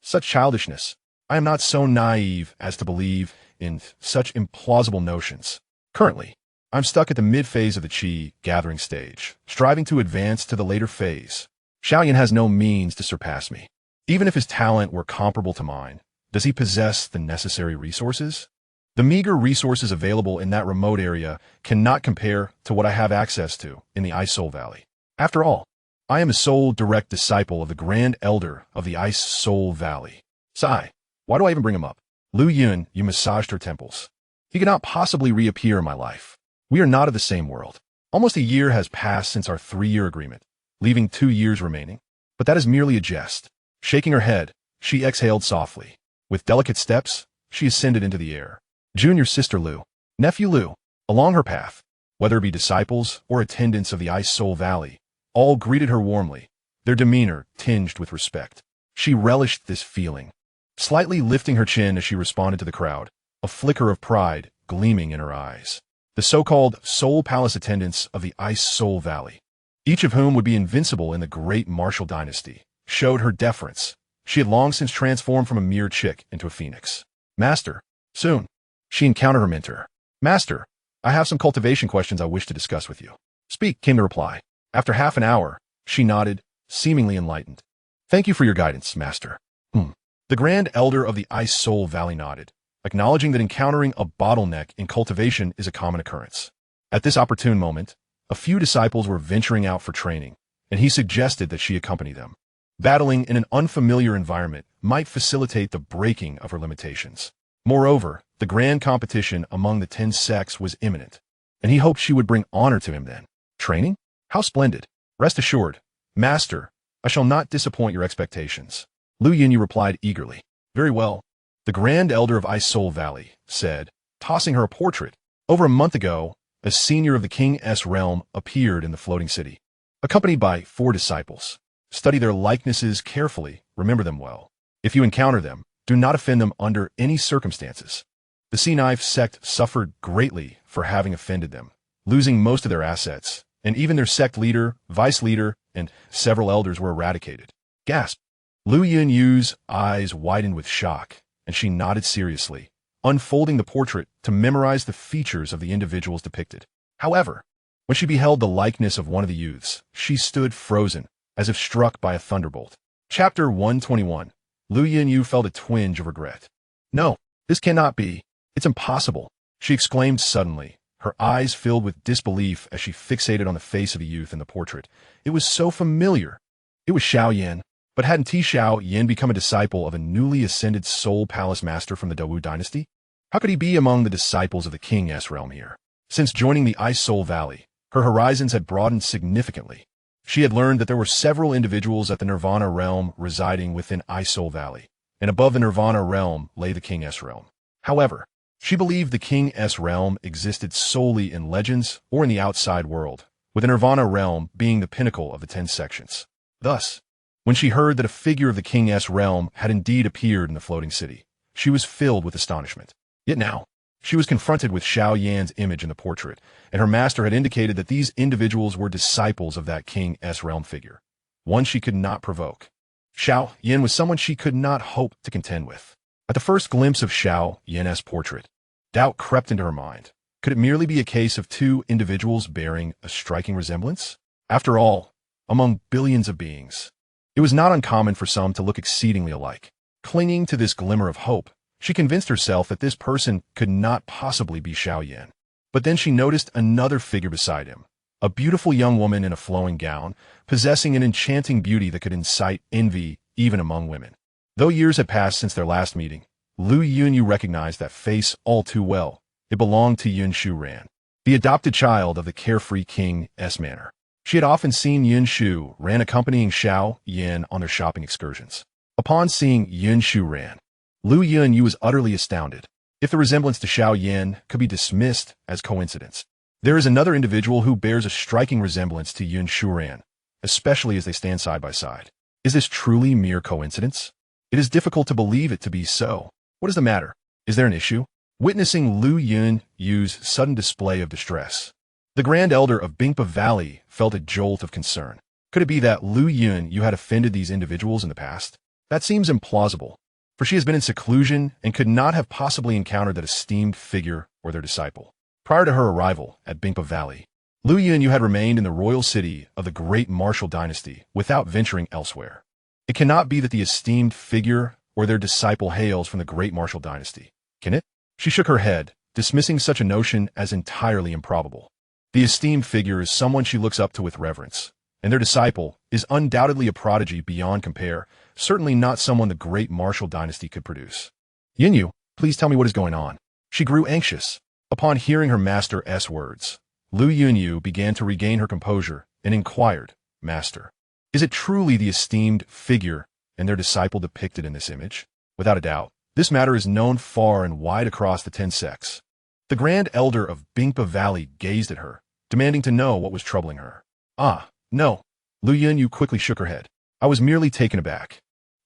Such childishness. I am not so naive as to believe in such implausible notions. Currently, I'm stuck at the mid-phase of the Qi gathering stage, striving to advance to the later phase. Xianxia has no means to surpass me. Even if his talent were comparable to mine, does he possess the necessary resources? The meager resources available in that remote area cannot compare to what I have access to in the Ice Soul Valley. After all, I am a sole direct disciple of the Grand Elder of the Ice Soul Valley. Sigh. Why do I even bring him up? Lu Yun, you massaged her temples. He cannot possibly reappear in my life. We are not of the same world. Almost a year has passed since our 3-year agreement, leaving 2 years remaining. But that is merely a jest. Shaking her head, she exhaled softly. With delicate steps, she ascended into the air. Junior sister Lu, nephew Lu, along her path, whether it be disciples or attendants of the Ice Soul Valley, all greeted her warmly, their demeanor tinged with respect. She relished this feeling, slightly lifting her chin as she responded to the crowd, a flicker of pride gleaming in her eyes. The so-called Soul Palace attendants of the Ice Soul Valley, each of whom would be invincible in the great martial dynasty, showed her deference. She had long since transformed from a mere chick into a phoenix. Master, soon. She encountered her mentor. Master, I have some cultivation questions I wish to discuss with you. Speak, came the reply. After half an hour, she nodded, seemingly enlightened. Thank you for your guidance, Master. The Grand Elder of the Ice Soul Valley nodded, acknowledging that encountering a bottleneck in cultivation is a common occurrence. At this opportune moment, a few disciples were venturing out for training, and he suggested that she accompany them. Battling in an unfamiliar environment might facilitate the breaking of her limitations. Moreover, the grand competition among the 10 sects was imminent, and he hoped she would bring honor to him then. Training? How splendid. Rest assured, Master, I shall not disappoint your expectations. Lu Yunyu replied eagerly. Very well. The Grand Elder of Ice Soul Valley said, tossing her a portrait. Over a month ago, a senior of the king's realm appeared in the floating city, accompanied by 4 disciples. Study their likenesses carefully, remember them well. If you encounter them, do not offend them under any circumstances. The Tianyun Sect suffered greatly for having offended them, losing most of their assets, and even their sect leader, vice leader, and several elders were eradicated. Gasp! Lu Yunyu's eyes widened with shock, and she nodded seriously, unfolding the portrait to memorize the features of the individuals depicted. However, when she beheld the likeness of one of the youths, she stood frozen, as if struck by a thunderbolt. Chapter 121. Lu Yunyu felt a twinge of regret. No, this cannot be. It's impossible, she exclaimed suddenly, her eyes filled with disbelief as she fixated on the face of a youth in the portrait. It was so familiar. It was Xianxia. But hadn't Xianxia become a disciple of a newly ascended Soul Palace Master from the Dou dynasty? How could he be among the disciples of the king's realm here? Since joining the Ice Soul Valley, her horizons had broadened significantly. She had learned that there were several individuals at the Nirvana realm residing within Ice Soul Valley, and above the Nirvana realm lay the king's realm. However, she believed the king's realm existed solely in legends or in the outside world, with the Nirvana realm being the pinnacle of the 10 sections. Thus, when she heard that a figure of the king's realm had indeed appeared in the floating city, she was filled with astonishment. Yet now, she was confronted with Xianxia's image in the portrait, and her master had indicated that these individuals were disciples of that king's realm figure, one she could not provoke. Xianxia was someone she could not hope to contend with. At the first glimpse of Xianxia's portrait, doubt crept into her mind. Could it merely be a case of 2 individuals bearing a striking resemblance? After all, among billions of beings, it was not uncommon for some to look exceedingly alike. Clinging to this glimmer of hope, she convinced herself that this person could not possibly be Xianxia. But then she noticed another figure beside him, a beautiful young woman in a flowing gown, possessing an enchanting beauty that could incite envy even among women. Though years had passed since their last meeting, Lu Yunyu recognized that face all too well. It belonged to Chu Yuan, the adopted child of the carefree king's manor. She had often seen Chu Yuan accompanying Xianxia on their shopping excursions. Upon seeing Chu Yuan, Lu Yunyu was utterly astounded. If the resemblance to Xianxia could be dismissed as coincidence, there is another individual who bears a striking resemblance to Chu Yuan, especially as they stand side by side. Is this truly mere coincidence? It is difficult to believe it to be so. What is the matter? Is there an issue? Witnessing Lu Yunyu's sudden display of distress, the Grand Elder of Bingpa Valley felt a jolt of concern. Could it be that Lu Yunyu had offended these individuals in the past? That seems implausible, for she has been in seclusion and could not have possibly encountered that esteemed figure or their disciple. Prior to her arrival at Bingpa Valley, Lu Yunyu had remained in the royal city of the great martial dynasty without venturing elsewhere. It cannot be that the esteemed figure or their disciple hails from the great martial dynasty, can it? She shook her head, dismissing such a notion as entirely improbable. The esteemed figure is someone she looks up to with reverence, and their disciple is undoubtedly a prodigy beyond compare, certainly not someone the great martial dynasty could produce. Yunyu, please tell me what is going on. She grew anxious. Upon hearing her master's words, Lu Yunyu began to regain her composure and inquired, Master, is it truly the esteemed figure and their disciple depicted in this image? Without a doubt, this matter is known far and wide across the 10 sects. The Grand Elder of Bingpa Valley gazed at her, demanding to know what was troubling her. Ah, no. Lu Yunyu quickly shook her head. I was merely taken aback.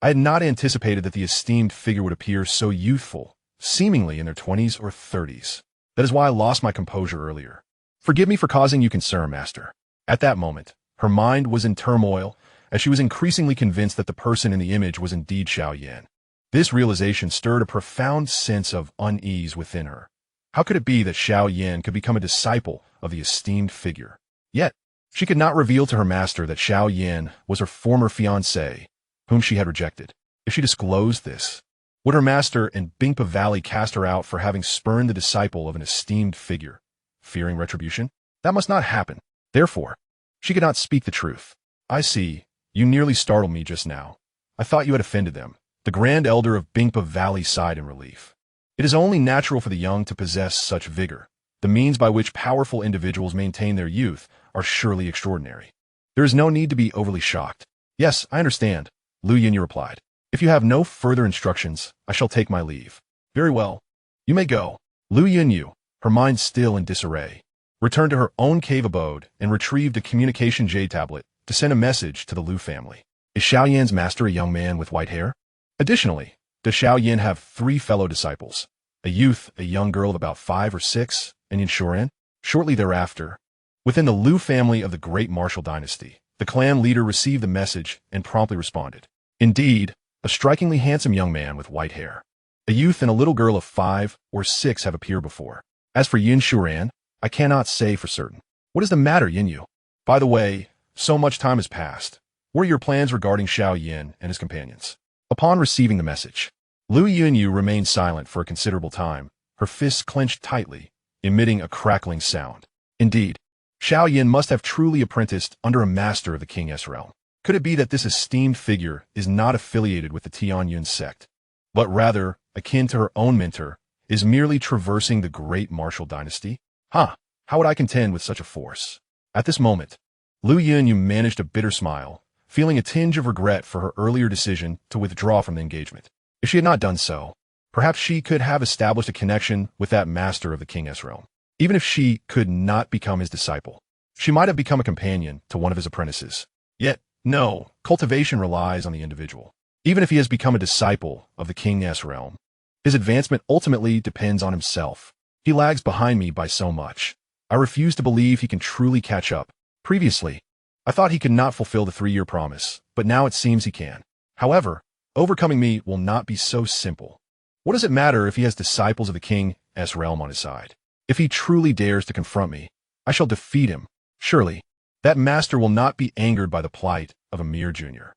I had not anticipated that the esteemed figure would appear so youthful, seemingly in their 20s or 30s. That is why I lost my composure earlier. Forgive me for causing you concern, Master. At that moment, her mind was in turmoil, as she was increasingly convinced that the person in the image was indeed Xianxia. This realization stirred a profound sense of unease within her. How could it be that Xianxia could become a disciple of the esteemed figure? Yet, she could not reveal to her master that Xianxia was her former fiancé, whom she had rejected. If she disclosed this, would her master in Bingpa Valley cast her out for having spurned the disciple of an esteemed figure, fearing retribution? That must not happen. Therefore, she could not speak the truth. I see. You nearly startled me just now. I thought you had offended them. The Grand Elder of Bingpa Valley sighed in relief. It is only natural for the young to possess such vigor. The means by which powerful individuals maintain their youth are surely extraordinary. There is no need to be overly shocked. Yes, I understand, Lu Yunyu replied. If you have no further instructions, I shall take my leave. Very well. You may go. Lu Yunyu, her mind still in disarray, returned to her own cave abode and retrieved a communication Jade tablet to send a message to the Liu family. Is Xiaoyan's master a young man with white hair? Additionally, does Xiaoyan have 3 fellow disciples, a youth, a young girl of about 5 or 6, and Yuan? Shortly thereafter, within the Liu family of the Great Martial Dynasty, the clan leader received the message and promptly responded. Indeed, a strikingly handsome young man with white hair. A youth and a little girl of 5 or 6 have appeared before. As for Yuan, I cannot say for certain. What is the matter, Yu? By the way, so much time has passed. What are your plans regarding Xiaoyan and his companions? Upon receiving the message, Liu Yunyu remained silent for a considerable time, her fists clenched tightly, emitting a crackling sound. Indeed, Xiaoyan must have truly apprenticed under a master of the King's realm. Could it be that this esteemed figure is not affiliated with the Tianyun Sect, but rather, akin to her own mentor, is merely traversing the Great Martial Dynasty? How would I contend with such a force? At this moment, Liu Yunyu managed a bitter smile, feeling a tinge of regret for her earlier decision to withdraw from the engagement. If she had not done so, perhaps she could have established a connection with that master of the King's realm. Even if she could not become his disciple, she might have become a companion to one of his apprentices. Yet, no, cultivation relies on the individual. Even if he has become a disciple of the King's realm, his advancement ultimately depends on himself. He lags behind me by so much. I refuse to believe he can truly catch up. Previously, I thought he could not fulfill the 3-year promise, but now it seems he can. However, overcoming me will not be so simple. What does it matter if he has disciples of the King's realm on his side? If he truly dares to confront me, I shall defeat him. Surely, that master will not be angered by the plight of a mere junior.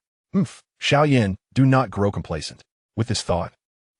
Xiaoyan, do not grow complacent. With this thought,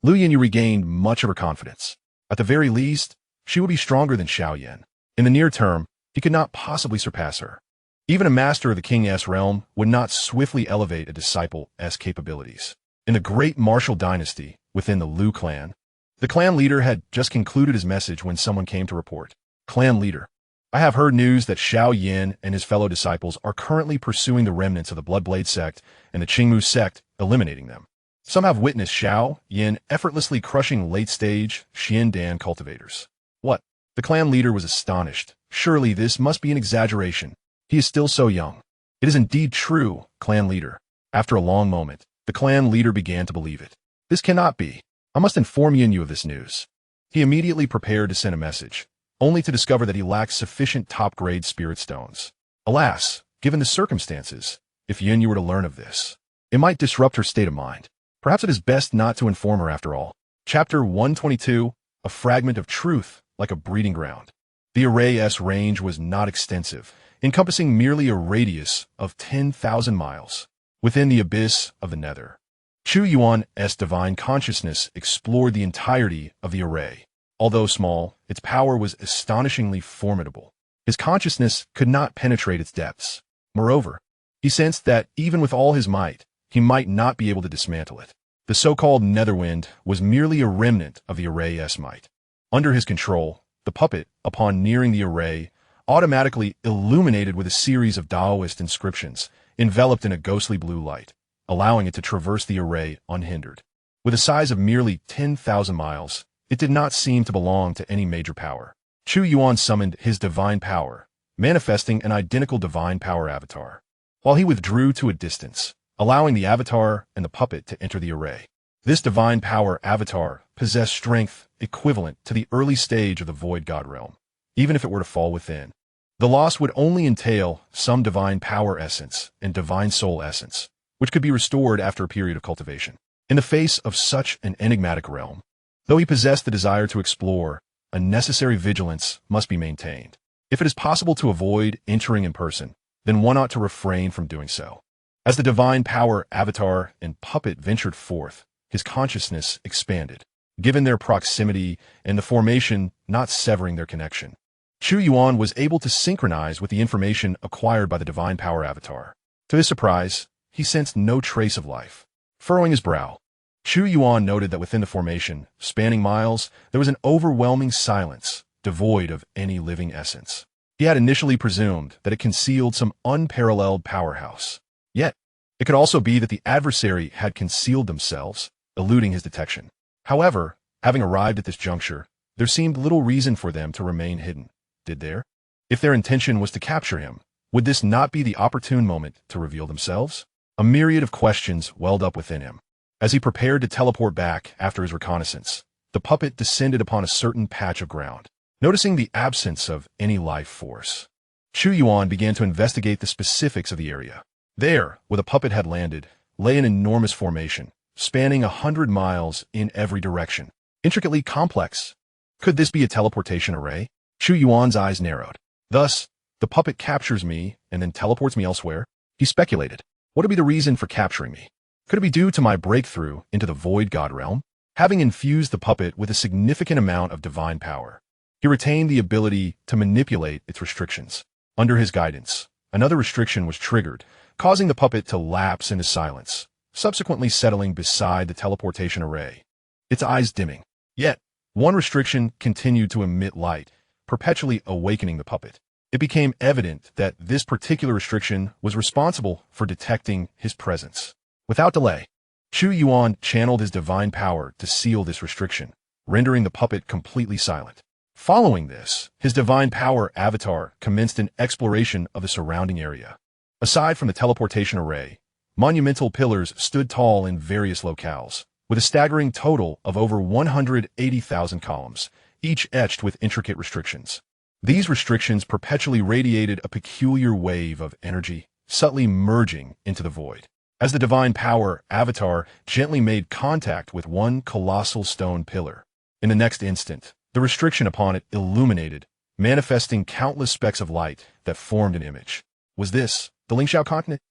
Liu Yunyu regained much of her confidence. At the very least, she would be stronger than Xiaoyan. In the near term, he could not possibly surpass her. Even a master of the King's realm would not swiftly elevate a disciple's capabilities. In the Great Martial Dynasty, within the Liu clan, the clan leader had just concluded his message when someone came to report. Clan leader, I have heard news that Xiaoyan and his fellow disciples are currently pursuing the remnants of the Bloodblade sect and the Qingmu sect, eliminating them. Some have witnessed Xiaoyan effortlessly crushing late-stage Xiandan cultivators. What? The clan leader was astonished. Surely this must be an exaggeration. He is still so young. It is indeed true, clan leader. After a long moment, the clan leader began to believe it. This cannot be. I must inform Yunyu of this news. He immediately prepared to send a message, only to discover that he lacked sufficient top-grade spirit stones. Alas, given the circumstances, if Yunyu were to learn of this, it might disrupt her state of mind. Perhaps it is best not to inform her after all. Chapter 122, A Fragment of Truth, like a breeding ground. The array's range was not extensive, encompassing merely a radius of 10,000 miles. Within the abyss of the nether, Chu Yuan's divine consciousness explored the entirety of the array. Although small, its power was astonishingly formidable. His consciousness could not penetrate its depths. Moreover, he sensed that even with all his might, he might not be able to dismantle it. The so-called Netherwind was merely a remnant of the array's might. Under his control, the puppet, upon nearing the array, automatically illuminated with a series of Taoist inscriptions, enveloped in a ghostly blue light, allowing it to traverse the array unhindered. With a size of merely 10,000 miles, it did not seem to belong to any major power. Chu Yuan summoned his divine power, manifesting an identical divine power avatar, while he withdrew to a distance, allowing the avatar and the puppet to enter the array. This divine power avatar possessed strength equivalent to the early stage of the Void God realm, even if it were to fall within. The loss would only entail some divine power essence and divine soul essence, which could be restored after a period of cultivation. In the face of such an enigmatic realm, though he possessed the desire to explore, a necessary vigilance must be maintained. If it is possible to avoid entering in person, then one ought to refrain from doing so. As the divine power avatar and puppet ventured forth, his consciousness expanded, given their proximity and the formation not severing their connection. Chu Yuan was able to synchronize with the information acquired by the divine power avatar. To his surprise, he sensed no trace of life. Furrowing his brow, Chu Yuan noted that within the formation, spanning miles, there was an overwhelming silence, devoid of any living essence. He had initially presumed that it concealed some unparalleled powerhouse. Yet, it could also be that the adversary had concealed themselves, eluding his detection. However, having arrived at this juncture, there seemed little reason for them to remain hidden, did there? If their intention was to capture him, would this not be the opportune moment to reveal themselves? A myriad of questions welled up within him. As he prepared to teleport back after his reconnaissance, the puppet descended upon a certain patch of ground. Noticing the absence of any life force, Chu Yuan began to investigate the specifics of the area. There, where the puppet had landed, lay an enormous formation, spanning 100 miles in every direction. Intricately complex. Could this be a teleportation array? Chu Yuan's eyes narrowed. Thus, the puppet captures me and then teleports me elsewhere? He speculated. What would be the reason for capturing me? Could it be due to my breakthrough into the void god realm? Having infused the puppet with a significant amount of divine power, he retained the ability to manipulate its restrictions. Under his guidance, another restriction was triggered, causing the puppet to lapse into silence, subsequently settling beside the teleportation array, its eyes dimming. Yet, one restriction continued to emit light, perpetually awakening the puppet. It became evident that this particular restriction was responsible for detecting his presence. Without delay, Chu Yuan channeled his divine power to seal this restriction, rendering the puppet completely silent. Following this, his divine power avatar commenced an exploration of the surrounding area. Aside from the teleportation array, monumental pillars stood tall in various locales, with a staggering total of over 180,000 columns, each etched with intricate restrictions. These restrictions perpetually radiated a peculiar wave of energy, subtly merging into the void. As the divine power avatar gently made contact with one colossal stone pillar, in the next instant, the restriction upon it illuminated, manifesting countless specks of light that formed an image. Was this the Lingxiao continent?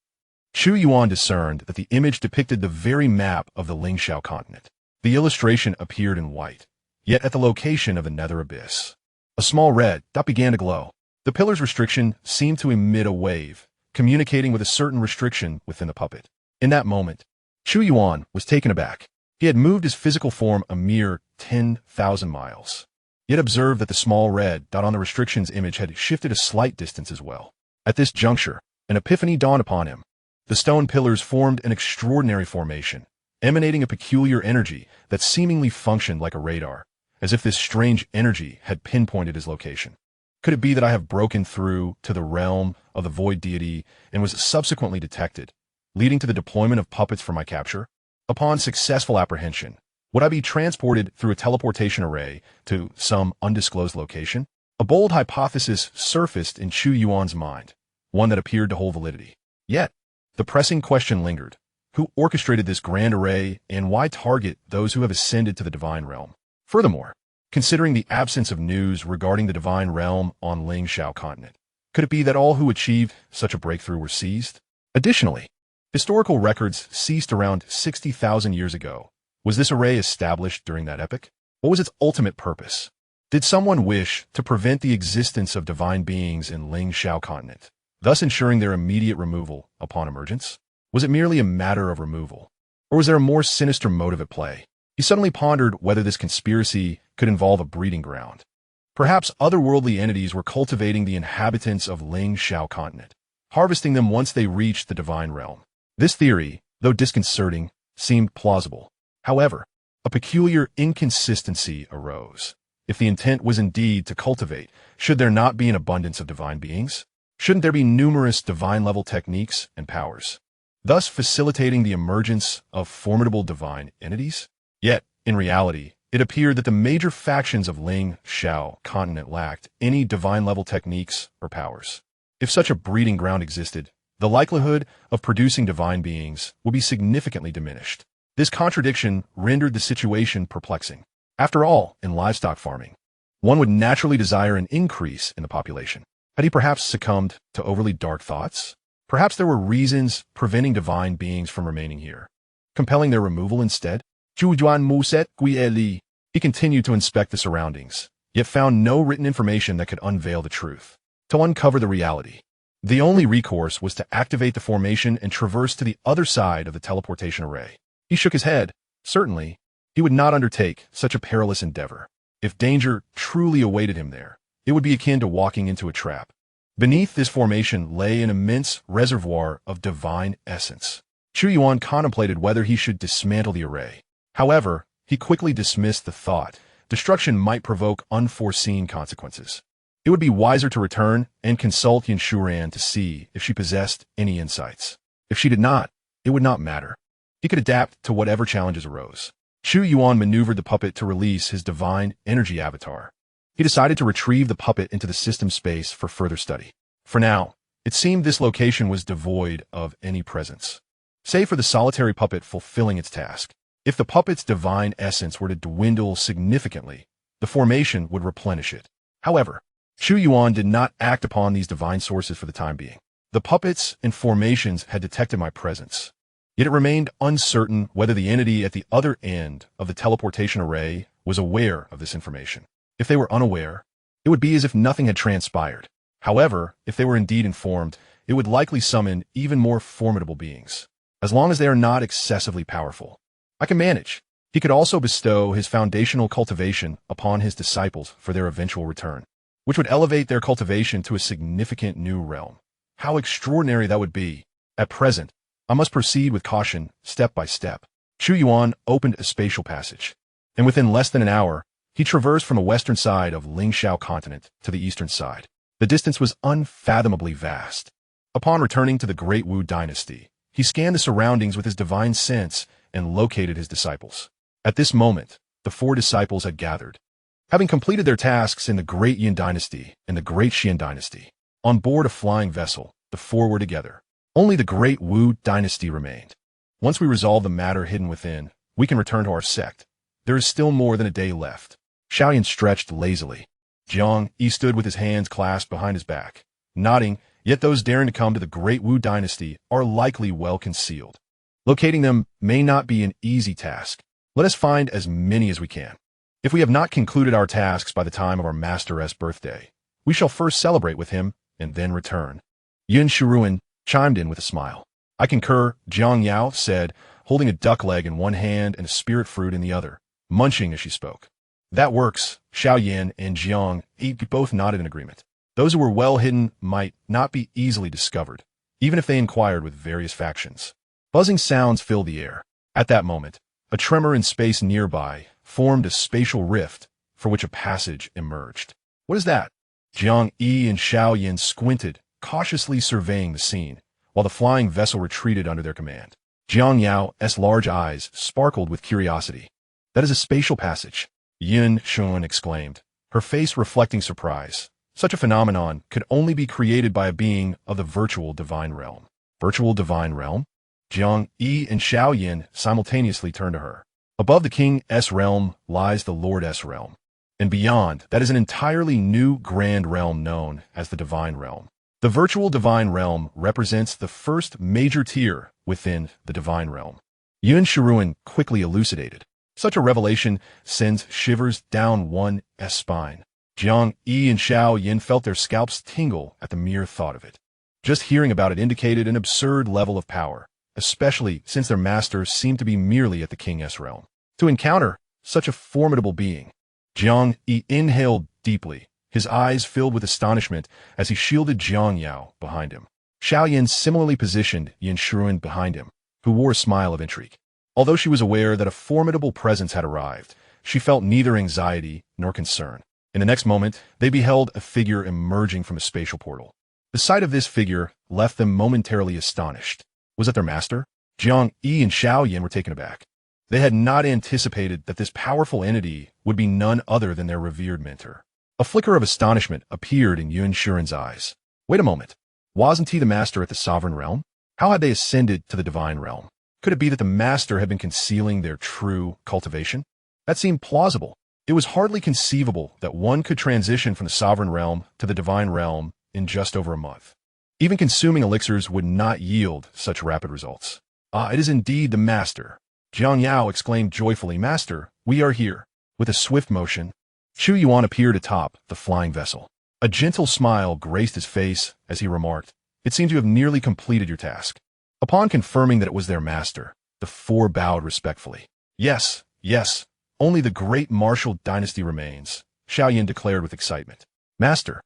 Chu Yuan discerned that the image depicted the very map of the Lingxiao continent. The illustration appeared in white, yet at the location of the nether abyss, a small red dot began to glow. The pillar's restriction seemed to emit a wave, communicating with a certain restriction within the puppet. In that moment, Chu Yuan was taken aback. He had moved his physical form a mere 10,000 miles, yet observed that the small red dot on the restriction's image had shifted a slight distance as well. At this juncture, an epiphany dawned upon him. The stone pillars formed an extraordinary formation, emanating a peculiar energy that seemingly functioned like a radar, as if this strange energy had pinpointed his location. Could it be that I have broken through to the realm of the void deity and was subsequently detected, leading to the deployment of puppets for my capture? Upon successful apprehension, would I be transported through a teleportation array to some undisclosed location? A bold hypothesis surfaced in Chu Yuan's mind, one that appeared to hold validity. Yet, the pressing question lingered. Who orchestrated this grand array, and why target those who have ascended to the divine realm? Furthermore, considering the absence of news regarding the divine realm on Lingxiao continent, could it be that all who achieved such a breakthrough were seized? Additionally, historical records ceased around 60,000 years ago. Was this array established during that epoch? What was its ultimate purpose? Did someone wish to prevent the existence of divine beings in Lingxiao continent, thus ensuring their immediate removal upon emergence? Was it merely a matter of removal? Or was there a more sinister motive at play? He suddenly pondered whether this conspiracy could involve a breeding ground. Perhaps otherworldly entities were cultivating the inhabitants of Lingxiao continent, harvesting them once they reached the divine realm. This theory, though disconcerting, seemed plausible. However, a peculiar inconsistency arose. If the intent was indeed to cultivate, should there not be an abundance of divine beings? Shouldn't there be numerous divine-level techniques and powers, thus facilitating the emergence of formidable divine entities? Yet, in reality, it appeared that the major factions of Lingxiao continent lacked any divine-level techniques or powers. If such a breeding ground existed, the likelihood of producing divine beings would be significantly diminished. This contradiction rendered the situation perplexing. After all, in livestock farming, one would naturally desire an increase in the population. Had he perhaps succumbed to overly dark thoughts? Perhaps there were reasons preventing divine beings from remaining here, compelling their removal instead? Chu Yuan Muset Gui. He continued to inspect the surroundings, yet found no written information that could unveil the truth. To uncover the reality, the only recourse was to activate the formation and traverse to the other side of the teleportation array. He shook his head. Certainly, he would not undertake such a perilous endeavor. If danger truly awaited him there, it would be akin to walking into a trap. Beneath this formation lay an immense reservoir of divine essence. Chu Yuan contemplated whether he should dismantle the array. However, he quickly dismissed the thought. Destruction might provoke unforeseen consequences. It would be wiser to return and consult Xianxia to see if she possessed any insights. If she did not, it would not matter. He could adapt to whatever challenges arose. Chu Yuan maneuvered the puppet to release his divine energy avatar. He decided to retrieve the puppet into the system space for further study. For now, it seemed this location was devoid of any presence, save for the solitary puppet fulfilling its task. If the puppet's divine essence were to dwindle significantly, the formation would replenish it. However, Chu Yuan did not act upon these divine sources for the time being. The puppets and formations had detected my presence, yet it remained uncertain whether the entity at the other end of the teleportation array was aware of this information. If they were unaware, it would be as if nothing had transpired. However, if they were indeed informed, it would likely summon even more formidable beings. As long as they are not excessively powerful, I can manage. He could also bestow his foundational cultivation upon his disciples for their eventual return, which would elevate their cultivation to a significant new realm. How extraordinary that would be! At present, I must proceed with caution, step by step. Chu Yuan opened a spatial passage, and within less than an hour, he traversed from the western side of Lingxiao continent to the eastern side. The distance was unfathomably vast. Upon returning to the Great Wu dynasty, he scanned the surroundings with his divine sense and located his disciples. At this moment, the 4 disciples had gathered, having completed their tasks in the Great Yin dynasty and the Great Xian dynasty. On board a flying vessel, the 4 were together. Only the Great Wu dynasty remained. Once we resolve the matter hidden within, we can return to our sect. There is still more than a day left. Xiaoyan stretched lazily. Jiang Yi stood with his hands clasped behind his back, nodding, yet those daring to come to the Great Wu dynasty are likely well concealed. Locating them may not be an easy task. Let us find as many as we can. If we have not concluded our tasks by the time of our master's birthday, we shall first celebrate with him and then return. Xianxia chimed in with a smile. I concur, Jiang Yao said, holding a duck leg in one hand and a spirit fruit in the other, munching as she spoke. That works, Xiaoyan and Jiang Yi both nodded in agreement. Those who were well hidden might not be easily discovered, even if they inquired with various factions. Buzzing sounds filled the air. At that moment, a tremor in space nearby formed a spatial rift for which a passage emerged. What is that? Jiang Yi and Xiaoyan squinted, cautiously surveying the scene, while the flying vessel retreated under their command. Jiang Yao's large eyes sparkled with curiosity. That is a spatial passage, Xianxia exclaimed, her face reflecting surprise. Such a phenomenon could only be created by a being of the virtual divine realm. Virtual divine realm? Jiang Yi and Xiaoyan simultaneously turned to her. Above the King's realm lies the Lord's realm. And beyond, that is an entirely new grand realm known as the divine realm. The virtual divine realm represents the first major tier within the divine realm. Xianxia quickly elucidated. Such a revelation sends shivers down one's spine. Jiang Yi and Xiaoyan felt their scalps tingle at the mere thought of it. Just hearing about it indicated an absurd level of power, especially since their masters seemed to be merely at the King's realm. To encounter such a formidable being, Jiang Yi inhaled deeply, his eyes filled with astonishment as he shielded Jiang Yao behind him. Xiaoyan similarly positioned Xianxia behind him, who wore a smile of intrigue. Although she was aware that a formidable presence had arrived, she felt neither anxiety nor concern. In the next moment, they beheld a figure emerging from a spatial portal. The sight of this figure left them momentarily astonished. Was it their master? Jiang Yi and Xiaoyan were taken aback. They had not anticipated that this powerful entity would be none other than their revered mentor. A flicker of astonishment appeared in Xianxia's eyes. Wait a moment. Wasn't he the master at the sovereign realm? How had they ascended to the divine realm? Could it be that the master had been concealing their true cultivation? That seemed plausible. It was hardly conceivable that one could transition from the sovereign realm to the divine realm in just over a month. Even consuming elixirs would not yield such rapid results. Ah, it is indeed the master. Jiang Yao exclaimed joyfully, Master, we are here. With a swift motion, Chu Yuan appeared atop the flying vessel. A gentle smile graced his face as he remarked, It seems you have nearly completed your task. Upon confirming that it was their master, the 4 bowed respectfully. Yes, only the great martial dynasty remains, Xiaoyan declared with excitement. Master,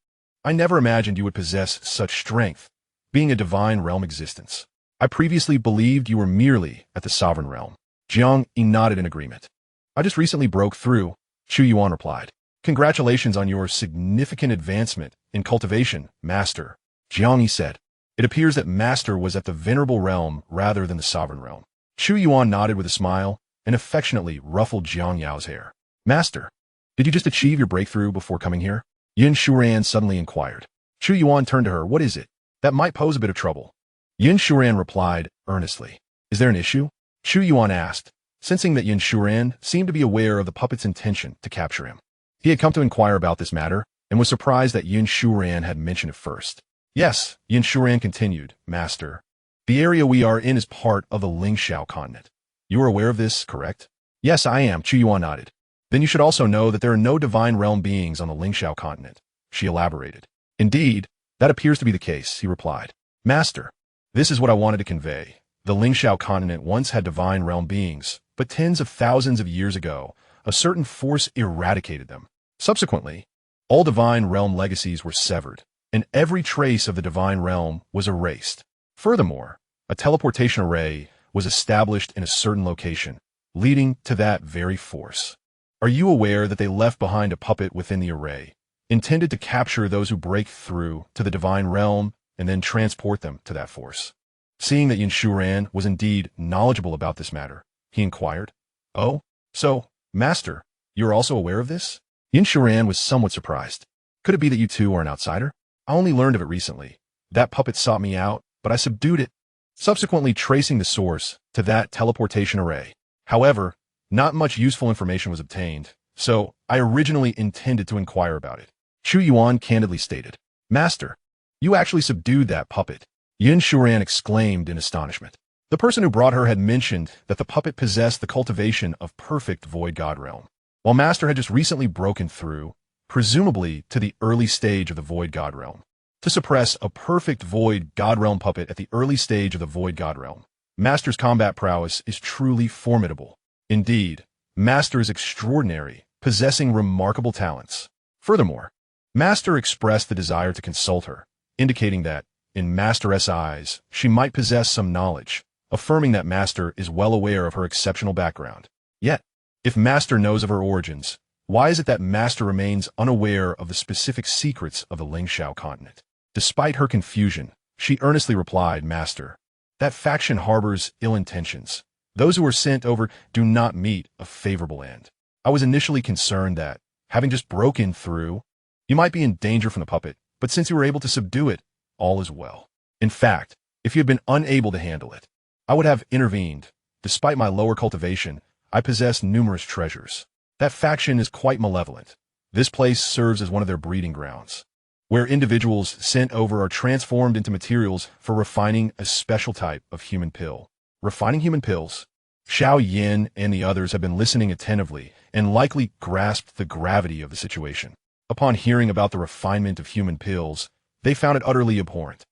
I never imagined you would possess such strength, being a divine realm existence. I previously believed you were merely at the sovereign realm. Jiang Yi nodded in agreement. I just recently broke through, Chu Yuan replied. Congratulations on your significant advancement in cultivation, Master, Xianxia said. It appears that Master was at the venerable realm rather than the sovereign realm. Chu Yuan nodded with a smile and affectionately ruffled Xiangyao's hair. Master, did you just achieve your breakthrough before coming here? Yin Shuran suddenly inquired. Chu Yuan turned to her. What is it? That might pose a bit of trouble. Yin Shuran replied earnestly. Is there an issue? Chu Yuan asked, sensing that Yin Shuran seemed to be aware of the puppet's intention to capture him. He had come to inquire about this matter and was surprised that Yin Shuran had mentioned it first. Yes, Yin Shuran continued, Master. The area we are in is part of the Lingxiao continent. You are aware of this, correct? Yes, I am, Chu Yuan nodded. Then you should also know that there are no divine realm beings on the Lingxiao continent, she elaborated. Indeed, that appears to be the case, he replied. Master, this is what I wanted to convey. The Lingxiao continent once had divine realm beings, but tens of thousands of years ago, a certain force eradicated them. Subsequently, all divine realm legacies were severed, and every trace of the divine realm was erased. Furthermore, a teleportation array was established in a certain location, leading to that very force. Are you aware that they left behind a puppet within the array, intended to capture those who break through to the divine realm and then transport them to that force? Seeing that Yin Shuran was indeed knowledgeable about this matter, he inquired, Oh, so, Master, you are also aware of this? Yin Shuran was somewhat surprised. Could it be that you too are an outsider? I only learned of it recently. That puppet sought me out, but I subdued it, subsequently tracing the source to that teleportation array. However, not much useful information was obtained, so I originally intended to inquire about it. Chu Yuan candidly stated, Master, you actually subdued that puppet. Yin Shuran exclaimed in astonishment. The person who brought her had mentioned that the puppet possessed the cultivation of perfect void god realm, while Master had just recently broken through, presumably to the early stage of the void god realm. To suppress a perfect void god realm puppet at the early stage of the void god realm, Master's combat prowess is truly formidable. Indeed, Master is extraordinary, possessing remarkable talents. Furthermore, Master expressed the desire to consult her, indicating that, in Master's eyes, she might possess some knowledge, affirming that Master is well aware of her exceptional background. Yet, if Master knows of her origins, why is it that Master remains unaware of the specific secrets of the Lingxiao continent? Despite her confusion, she earnestly replied, Master, that faction harbors ill intentions. Those who are sent over do not meet a favorable end. I was initially concerned that, having just broken through, you might be in danger from the puppet, but since you were able to subdue it, all is well. In fact, if you had been unable to handle it, I would have intervened. Despite my lower cultivation, I possess numerous treasures. That faction is quite malevolent. This place serves as one of their breeding grounds, where individuals sent over are transformed into materials for refining a special type of human pill. Refining human pills? Xiao Yin and the others have been listening attentively and likely grasped the gravity of the situation. Upon hearing about the refinement of human pills, they found it utterly abhorrent.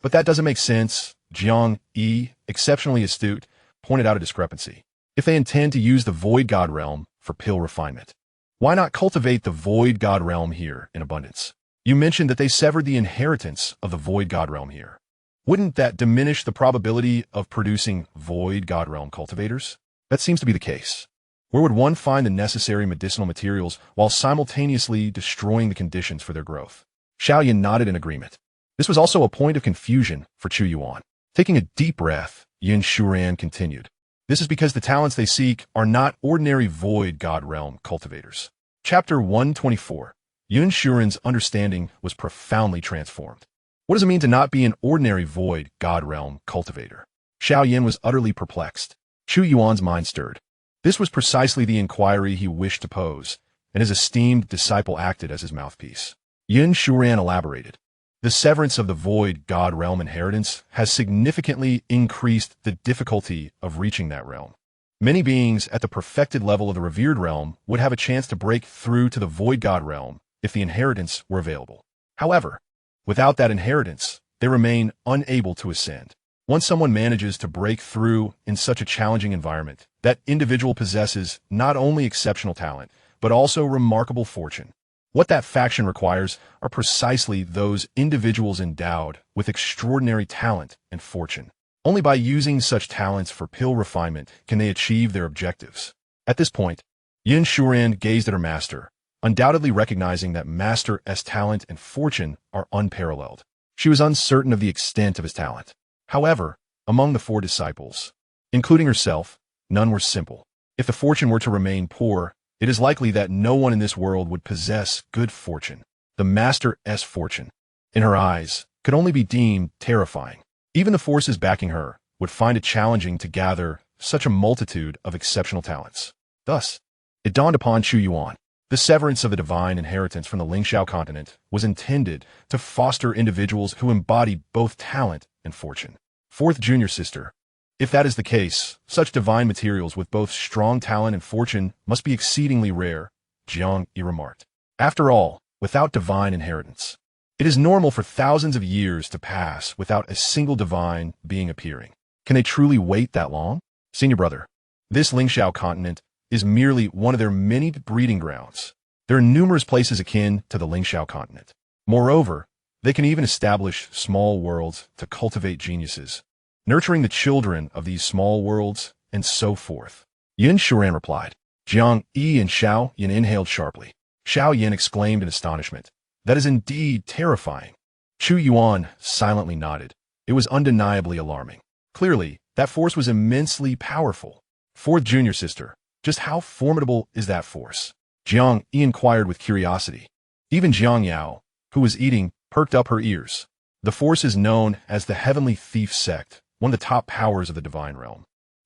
But that doesn't make sense. Jiang Yi, exceptionally astute, pointed out a discrepancy. If they intend to use the Void God Realm for pill refinement, why not cultivate the Void God Realm here in abundance? You mentioned that they severed the inheritance of the Void God Realm here. Wouldn't that diminish the probability of producing Void God Realm cultivators? That seems to be the case. Where would one find the necessary medicinal materials while simultaneously destroying the conditions for their growth? Xiao Yin nodded in agreement. This was also a point of confusion for Chu Yuan. Taking a deep breath, Yin Shuran continued. This is because the talents they seek are not ordinary Void God Realm cultivators. Chapter 124. Yin Shuran's understanding was profoundly transformed. What does it mean to not be an ordinary Void God Realm cultivator? Xiao Yin was utterly perplexed. Chu Yuan's mind stirred. This was precisely the inquiry he wished to pose, and his esteemed disciple acted as his mouthpiece. Yin Shuran elaborated. The severance of the Void God Realm inheritance has significantly increased the difficulty of reaching that realm. Many beings at the perfected level of the revered realm would have a chance to break through to the Void God Realm if the inheritance were available. However, without that inheritance, they remain unable to ascend. Once someone manages to break through in such a challenging environment, that individual possesses not only exceptional talent, but also remarkable fortune. What that faction requires are precisely those individuals endowed with extraordinary talent and fortune. Only by using such talents for pill refinement can they achieve their objectives. At this point, Yin Shuran gazed at her master, undoubtedly recognizing that Master S' talent and fortune are unparalleled. She was uncertain of the extent of his talent. However, among the 4 disciples, including herself, none were simple. If the fortune were to remain poor, it is likely that no one in this world would possess good fortune. The Master S' fortune, in her eyes, could only be deemed terrifying. Even the forces backing her would find it challenging to gather such a multitude of exceptional talents. Thus, it dawned upon Chu Yuan. The severance of the divine inheritance from the Lingxiao continent was intended to foster individuals who embodied both talent and fortune. 4th junior sister. If that is the case, such divine materials with both strong talent and fortune must be exceedingly rare, Xianxia remarked. After all, without divine inheritance, it is normal for thousands of years to pass without a single divine being appearing. Can they truly wait that long? Senior brother, this Lingxiao continent is merely one of their many breeding grounds. There are numerous places akin to the Lingxiao continent. Moreover, they can even establish small worlds to cultivate geniuses, nurturing the children of these small worlds, and so forth. Xianxia replied. Jiang Yi and Xiao Yan inhaled sharply. Xiao Yan exclaimed in astonishment. That is indeed terrifying. Chu Yuan silently nodded. It was undeniably alarming. Clearly, that force was immensely powerful. 4th junior sister, just how formidable is that force? Jiang Yi inquired with curiosity. Even Jiang Yao, who was eating, perked up her ears. The force is known as the Heavenly Thief Sect, one of the top powers of the Divine Realm.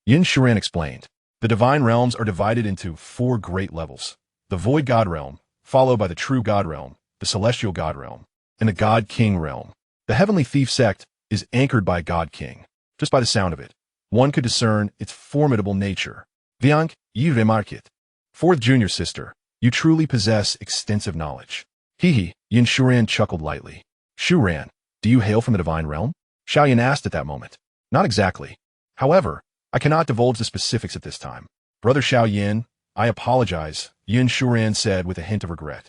Xianxia explained. The Divine Realms are divided into 4 great levels. The Void God Realm, followed by the True God Realm, the Celestial God Realm, and the God King Realm. The Heavenly Thief Sect is anchored by God King. Just by the sound of it, one could discern its formidable nature. Viank, you remark it. 4th junior sister, you truly possess extensive knowledge. Hee, Xianxia chuckled lightly. Shuran, do you hail from the Divine Realm? Xiaoyan asked at that moment. Not exactly. However, I cannot divulge the specifics at this time. Brother Xiaoyan, I apologize, Xianxia said with a hint of regret.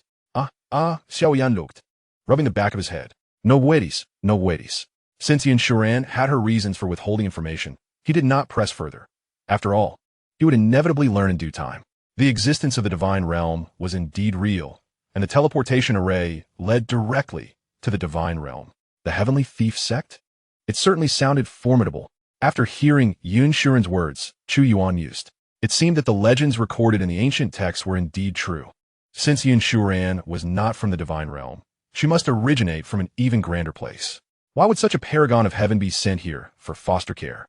Xiaoyan looked, rubbing the back of his head. No worries, no worries. Since Xianxia had her reasons for withholding information, he did not press further. After all, he would inevitably learn in due time. The existence of the Divine Realm was indeed real, and the teleportation array led directly to the Divine Realm. The Heavenly Thief Sect? It certainly sounded formidable. After hearing Xianxia's words, Chu Yuan mused. It seemed that the legends recorded in the ancient texts were indeed true. Since Xianxia was not from the Divine Realm, she must originate from an even grander place. Why would such a paragon of heaven be sent here for foster care?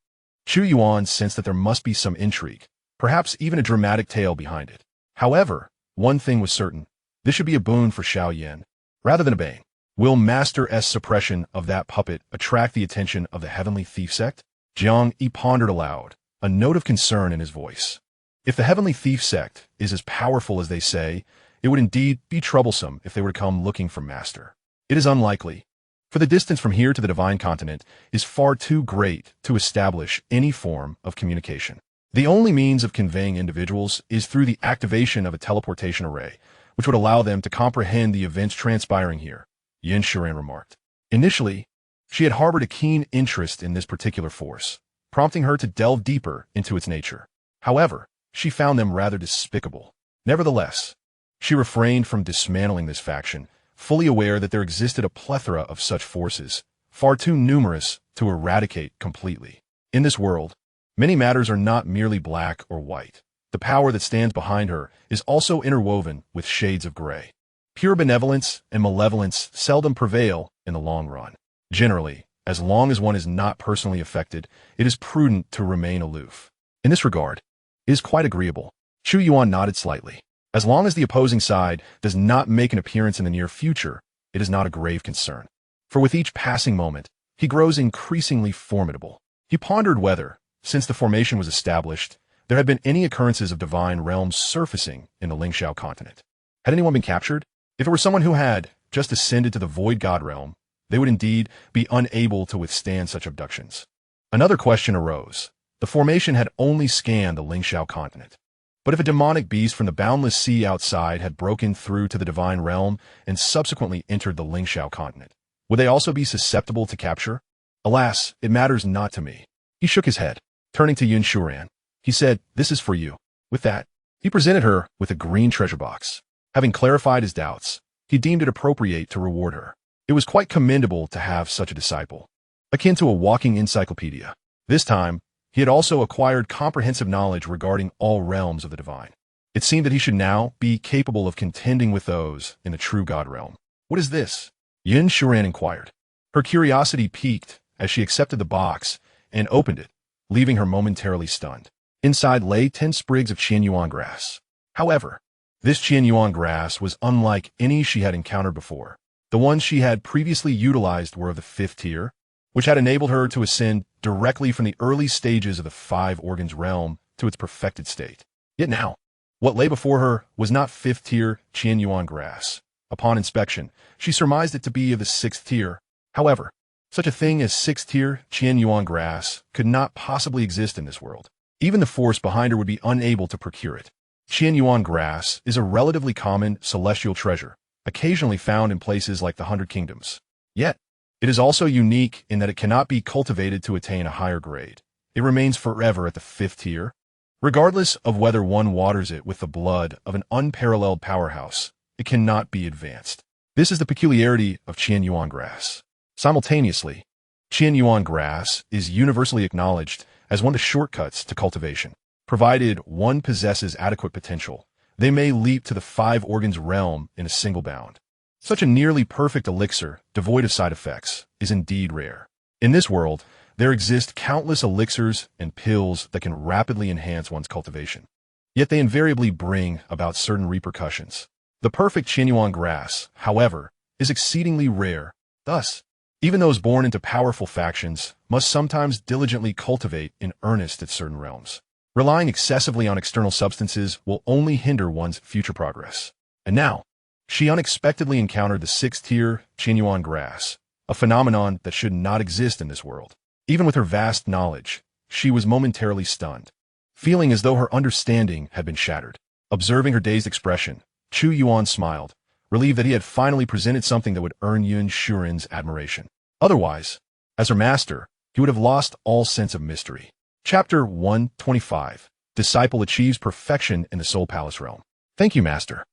Chu Yuan sensed that there must be some intrigue, perhaps even a dramatic tale behind it. However, one thing was certain. This should be a boon for Xiaoyan, rather than a bane. Will Master S' suppression of that puppet attract the attention of the Heavenly Thief Sect? Jiang Yi pondered aloud, a note of concern in his voice. If the Heavenly Thief Sect is as powerful as they say, it would indeed be troublesome if they were to come looking for Master. It is unlikely, for the distance from here to the Divine Continent is far too great to establish any form of communication. The only means of conveying individuals is through the activation of a teleportation array, which would allow them to comprehend the events transpiring here, Xianxia remarked. Initially, she had harbored a keen interest in this particular force, prompting her to delve deeper into its nature. However, she found them rather despicable. Nevertheless, she refrained from dismantling this faction, fully aware that there existed a plethora of such forces, far too numerous to eradicate completely. In this world, many matters are not merely black or white. The power that stands behind her is also interwoven with shades of gray. Pure benevolence and malevolence seldom prevail in the long run. Generally, as long as one is not personally affected, it is prudent to remain aloof. In this regard, it is quite agreeable. Chu Yuan nodded slightly. As long as the opposing side does not make an appearance in the near future, it is not a grave concern. For with each passing moment, he grows increasingly formidable. He pondered whether, since the formation was established, there had been any occurrences of divine realms surfacing in the Lingxiao continent. Had anyone been captured? If it were someone who had just ascended to the Void God realm, they would indeed be unable to withstand such abductions. Another question arose. The formation had only scanned the Lingxiao continent. But if a demonic beast from the boundless sea outside had broken through to the divine realm and subsequently entered the Lingxiao continent, would they also be susceptible to capture? Alas, it matters not to me. He shook his head. Turning to Xianxia, he said, "This is for you." With that, he presented her with a green treasure box. Having clarified his doubts, he deemed it appropriate to reward her. It was quite commendable to have such a disciple, akin to a walking encyclopedia. This time, he had also acquired comprehensive knowledge regarding all realms of the divine. It seemed that he should now be capable of contending with those in the true God realm. What is this? Xianxia inquired. Her curiosity piqued as she accepted the box and opened it, leaving her momentarily stunned. Inside lay 10 sprigs of Tianyun grass. However, this Tianyun grass was unlike any she had encountered before. The ones she had previously utilized were of the 5th tier, which had enabled her to ascend directly from the early stages of the 5 organs realm to its perfected state. Yet now, what lay before her was not 5th tier Tianyun grass. Upon inspection, she surmised it to be of the 6th tier. However, such a thing as 6th tier Tianyun grass could not possibly exist in this world. Even the force behind her would be unable to procure it. Tianyun grass is a relatively common celestial treasure, occasionally found in places like the 100 Kingdoms. Yet, it is also unique in that it cannot be cultivated to attain a higher grade. It remains forever at the 5th tier, regardless of whether one waters it with the blood of an unparalleled powerhouse. It cannot be advanced. This is the peculiarity of Tianyun grass. Simultaneously, Tianyun grass is universally acknowledged as one of the shortcuts to cultivation. Provided one possesses adequate potential, they may leap to the 5 organs realm in a single bound. Such a nearly perfect elixir, devoid of side effects, is indeed rare. In this world, there exist countless elixirs and pills that can rapidly enhance one's cultivation. Yet they invariably bring about certain repercussions. The perfect Tianyun grass, however, is exceedingly rare. Thus, even those born into powerful factions must sometimes diligently cultivate in earnest at certain realms. Relying excessively on external substances will only hinder one's future progress. And now, she unexpectedly encountered the 6th tier Tianyun grass, a phenomenon that should not exist in this world. Even with her vast knowledge, she was momentarily stunned, feeling as though her understanding had been shattered. Observing her dazed expression, Chu Yuan smiled, relieved that he had finally presented something that would earn Xianxia's admiration. Otherwise, as her master, he would have lost all sense of mystery. Chapter 125. Disciple achieves perfection in the Soul Palace realm. Thank you, Master.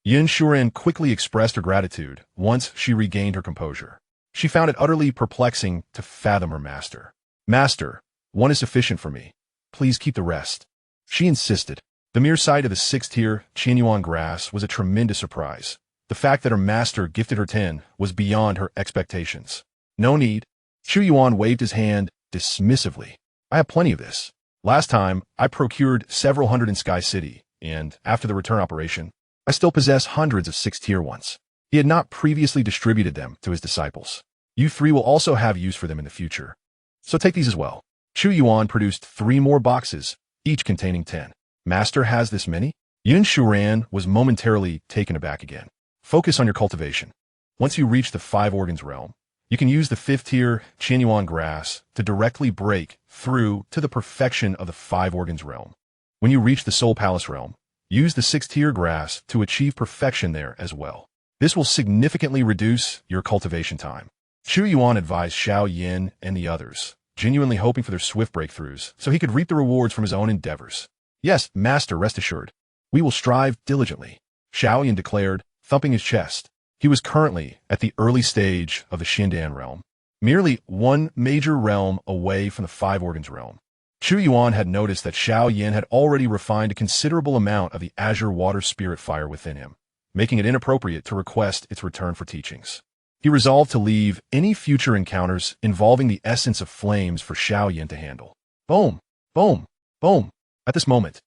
Xianxia quickly expressed her gratitude once she regained her composure. She found it utterly perplexing to fathom her master. Master, one is sufficient for me. Please keep the rest. She insisted. The mere sight of the 6th tier Tianyun grass was a tremendous surprise. The fact that her master gifted her 10 was beyond her expectations. No need. Chu Yuan waved his hand dismissively. I have plenty of this. Last time, I procured several hundred in Sky City, and after the return operation, I still possess hundreds of 6th tier ones. He had not previously distributed them to his disciples. You 3 will also have use for them in the future. So take these as well. Chu Yuan produced 3 more boxes, each containing 10. Master has this many? Xianxia was momentarily taken aback again. Focus on your cultivation. Once you reach the 5 organs realm, you can use the 5th tier Tianyun grass to directly break through to the perfection of the 5 organs realm. When you reach the Soul Palace realm, use the 6th tier grass to achieve perfection there as well. This will significantly reduce your cultivation time. Chu Yuan advised Xiao Yin and the others, genuinely hoping for their swift breakthroughs so he could reap the rewards from his own endeavors. Yes, Master, rest assured. We will strive diligently, Xiao Yin declared, thumping his chest. He was currently at the early stage of the Xindan realm, merely one major realm away from the 5 organs realm. Chu Yuan had noticed that Xiao Yin had already refined a considerable amount of the azure water spirit fire within him, making it inappropriate to request its return for teachings. He resolved to leave any future encounters involving the essence of flames for Xiao Yin to handle. Boom! Boom! Boom! At this moment,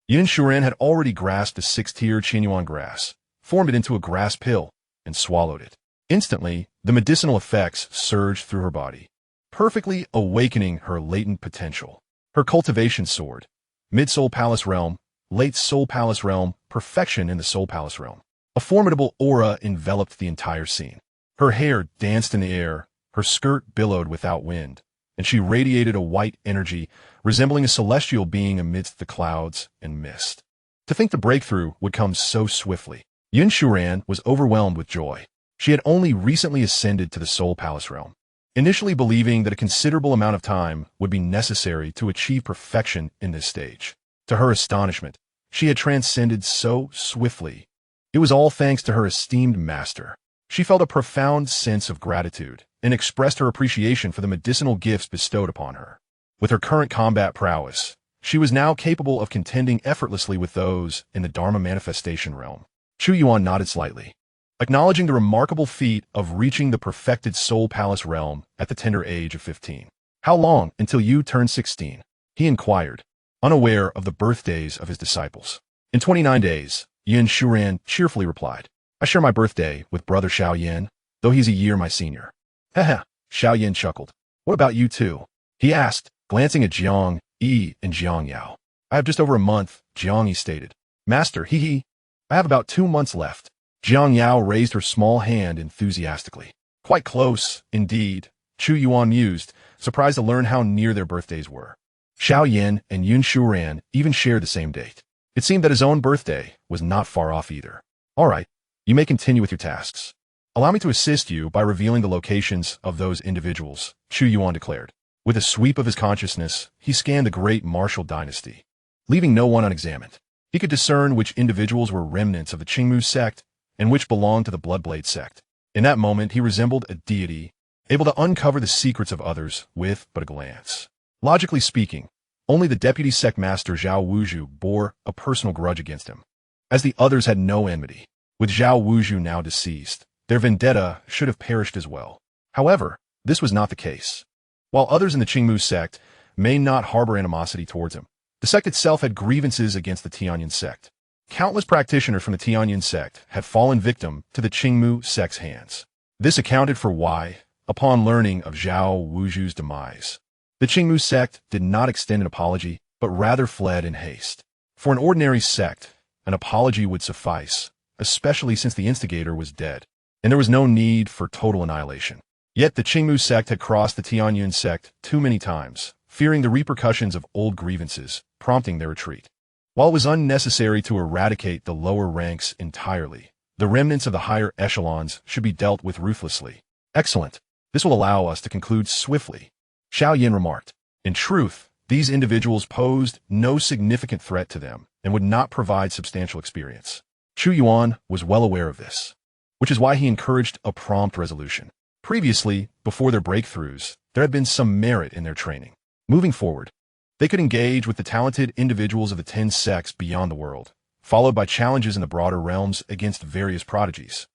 Xianxia had already grasped the 6th tier Tianyun grass, formed it into a grass pill, and swallowed it. Instantly, the medicinal effects surged through her body, perfectly awakening her latent potential. Her cultivation soared. Mid-Soul Palace realm, late Soul Palace realm, perfection in the Soul Palace realm. A formidable aura enveloped the entire scene. Her hair danced in the air, her skirt billowed without wind, and she radiated a white energy resembling a celestial being amidst the clouds and mist. To think the breakthrough would come so swiftly. Xianxia was overwhelmed with joy. She had only recently ascended to the Soul Palace realm, initially believing that a considerable amount of time would be necessary to achieve perfection in this stage. To her astonishment, she had transcended so swiftly It was all thanks to her esteemed master. She felt a profound sense of gratitude and expressed her appreciation for the medicinal gifts bestowed upon her. With her current combat prowess, she was now capable of contending effortlessly with those in the Dharma manifestation realm. Chu Yuan nodded slightly, acknowledging the remarkable feat of reaching the perfected Soul Palace realm at the tender age of 15. How long until you turn 16? He inquired, unaware of the birthdays of his disciples. In 29 days, Yuan cheerfully replied. I share my birthday with brother Xiaoyan, though he's a year my senior. Haha, Xiaoyan chuckled. What about you two? He asked, glancing at Jiang Yi and Jiang Yao. I have just over a month, Jiang Yi stated. Master, hee. I have about 2 months left. Jiang Yao raised her small hand enthusiastically. Quite close, indeed, Chu Yuan mused, surprised to learn how near their birthdays were. Xiaoyan and Yuan even shared the same date. It seemed that his own birthday was not far off either. All right, you may continue with your tasks. Allow me to assist you by revealing the locations of those individuals, Chu Yuan declared. With a sweep of his consciousness, he scanned the great martial dynasty, leaving no one unexamined. He could discern which individuals were remnants of the Tianyun Sect and which belonged to the Bloodblade sect. In that moment, he resembled a deity, able to uncover the secrets of others with but a glance. Logically speaking, only the deputy sect master Zhao Wuzhu bore a personal grudge against him, as the others had no enmity. With Zhao Wuzhu now deceased, their vendetta should have perished as well. However, this was not the case. While others in the Tianyun Sect may not harbor animosity towards him, the sect itself had grievances against the Tianyun Sect. Countless practitioners from the Tianyun Sect had fallen victim to the Tianyun Sect's hands. This accounted for why, upon learning of Zhao Wuzhu's demise, the Tianyun Sect did not extend an apology, but rather fled in haste. For an ordinary sect, an apology would suffice, especially since the instigator was dead, and there was no need for total annihilation. Yet the Tianyun Sect had crossed the Tianyun Sect too many times, fearing the repercussions of old grievances, prompting their retreat. While it was unnecessary to eradicate the lower ranks entirely, the remnants of the higher echelons should be dealt with ruthlessly. Excellent. This will allow us to conclude swiftly, Xiaoyan remarked. In truth, these individuals posed no significant threat to them and would not provide substantial experience. Chu Yuan was well aware of this, which is why he encouraged a prompt resolution. Previously, before their breakthroughs, there had been some merit in their training. Moving forward, they could engage with the talented individuals of the 10 sects beyond the world, followed by challenges in the broader realms against various prodigies.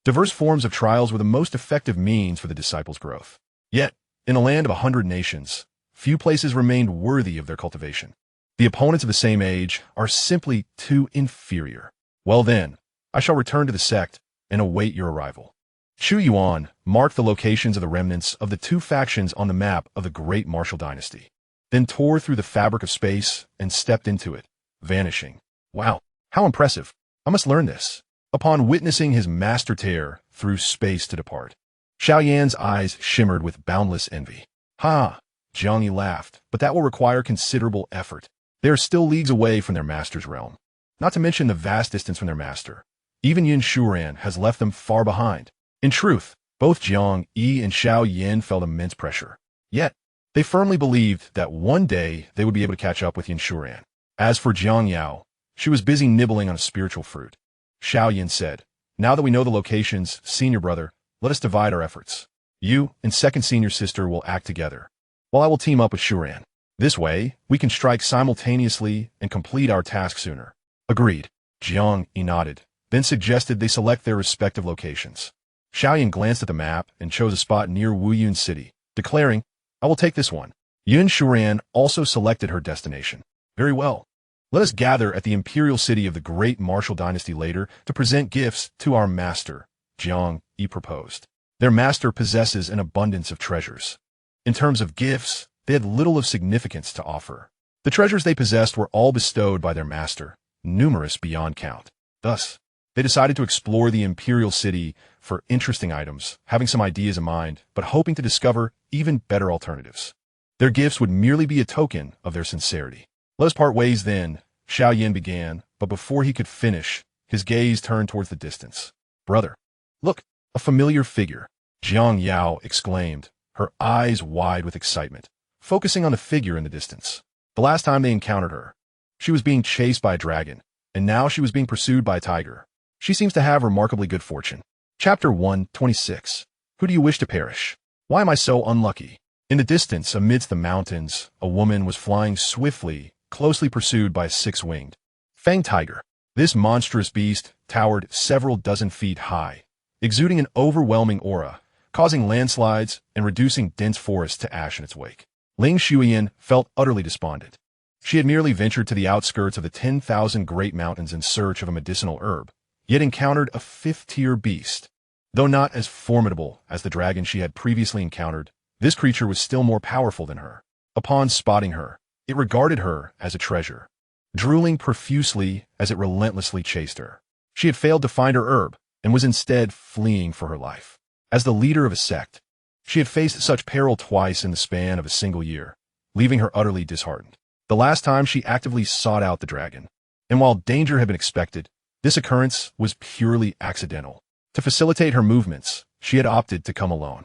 Diverse forms of trials were the most effective means for the disciples' growth. Yet, in a land of 100 nations, few places remained worthy of their cultivation. The opponents of the same age are simply too inferior. Well then, I shall return to the sect and await your arrival. Chu Yuan marked the locations of the remnants of the 2 factions on the map of the great martial dynasty, then tore through the fabric of space and stepped into it, vanishing. Wow, how impressive. I must learn this. Upon witnessing his master tear through space to depart, Xiaoyan's eyes shimmered with boundless envy. Ha! Jiang Yi laughed, but that will require considerable effort. They are still leagues away from their master's realm, not to mention the vast distance from their master. Even Yuan has left them far behind. In truth, both Jiang Yi and Xiaoyan felt immense pressure. Yet, they firmly believed that one day they would be able to catch up with Yuan. As for Jiang Yao, she was busy nibbling on a spiritual fruit. Xiaoyan said, now that we know the locations, senior brother, let us divide our efforts. You and second senior sister will act together, while I will team up with Shuran. This way, we can strike simultaneously and complete our task sooner. Agreed. Jiang Yi nodded, then suggested they select their respective locations. Xiaoyan glanced at the map and chose a spot near Wuyun City, declaring, I will take this one. Shuran also selected her destination. Very well. Let us gather at the imperial city of the great martial dynasty later to present gifts to our master, Jiang Yi proposed. Their master possesses an abundance of treasures. In terms of gifts, they had little of significance to offer. The treasures they possessed were all bestowed by their master, numerous beyond count. Thus, they decided to explore the imperial city for interesting items, having some ideas in mind, but hoping to discover even better alternatives. Their gifts would merely be a token of their sincerity. Let us part ways then, Xiaoyan began, but before he could finish, his gaze turned towards the distance. Brother, look, a familiar figure, Jiang Yao exclaimed, her eyes wide with excitement, focusing on the figure in the distance. The last time they encountered her, she was being chased by a dragon, and now she was being pursued by a tiger. She seems to have remarkably good fortune. Chapter 126. Who do you wish to perish? Why am I so unlucky? In the distance, amidst the mountains, a woman was flying swiftly, closely pursued by a six-winged fanged tiger. This monstrous beast towered several dozen feet high, exuding an overwhelming aura, causing landslides and reducing dense forests to ash in its wake. Ling Xuyan felt utterly despondent. She had merely ventured to the outskirts of the 10,000 great mountains in search of a medicinal herb, yet encountered a fifth-tier beast. Though not as formidable as the dragon she had previously encountered, this creature was still more powerful than her. Upon spotting her, it regarded her as a treasure, drooling profusely as it relentlessly chased her. She had failed to find her herb and was instead fleeing for her life. As the leader of a sect, she had faced such peril twice in the span of a single year, leaving her utterly disheartened. The last time she actively sought out the dragon, and while danger had been expected, this occurrence was purely accidental. To facilitate her movements, she had opted to come alone.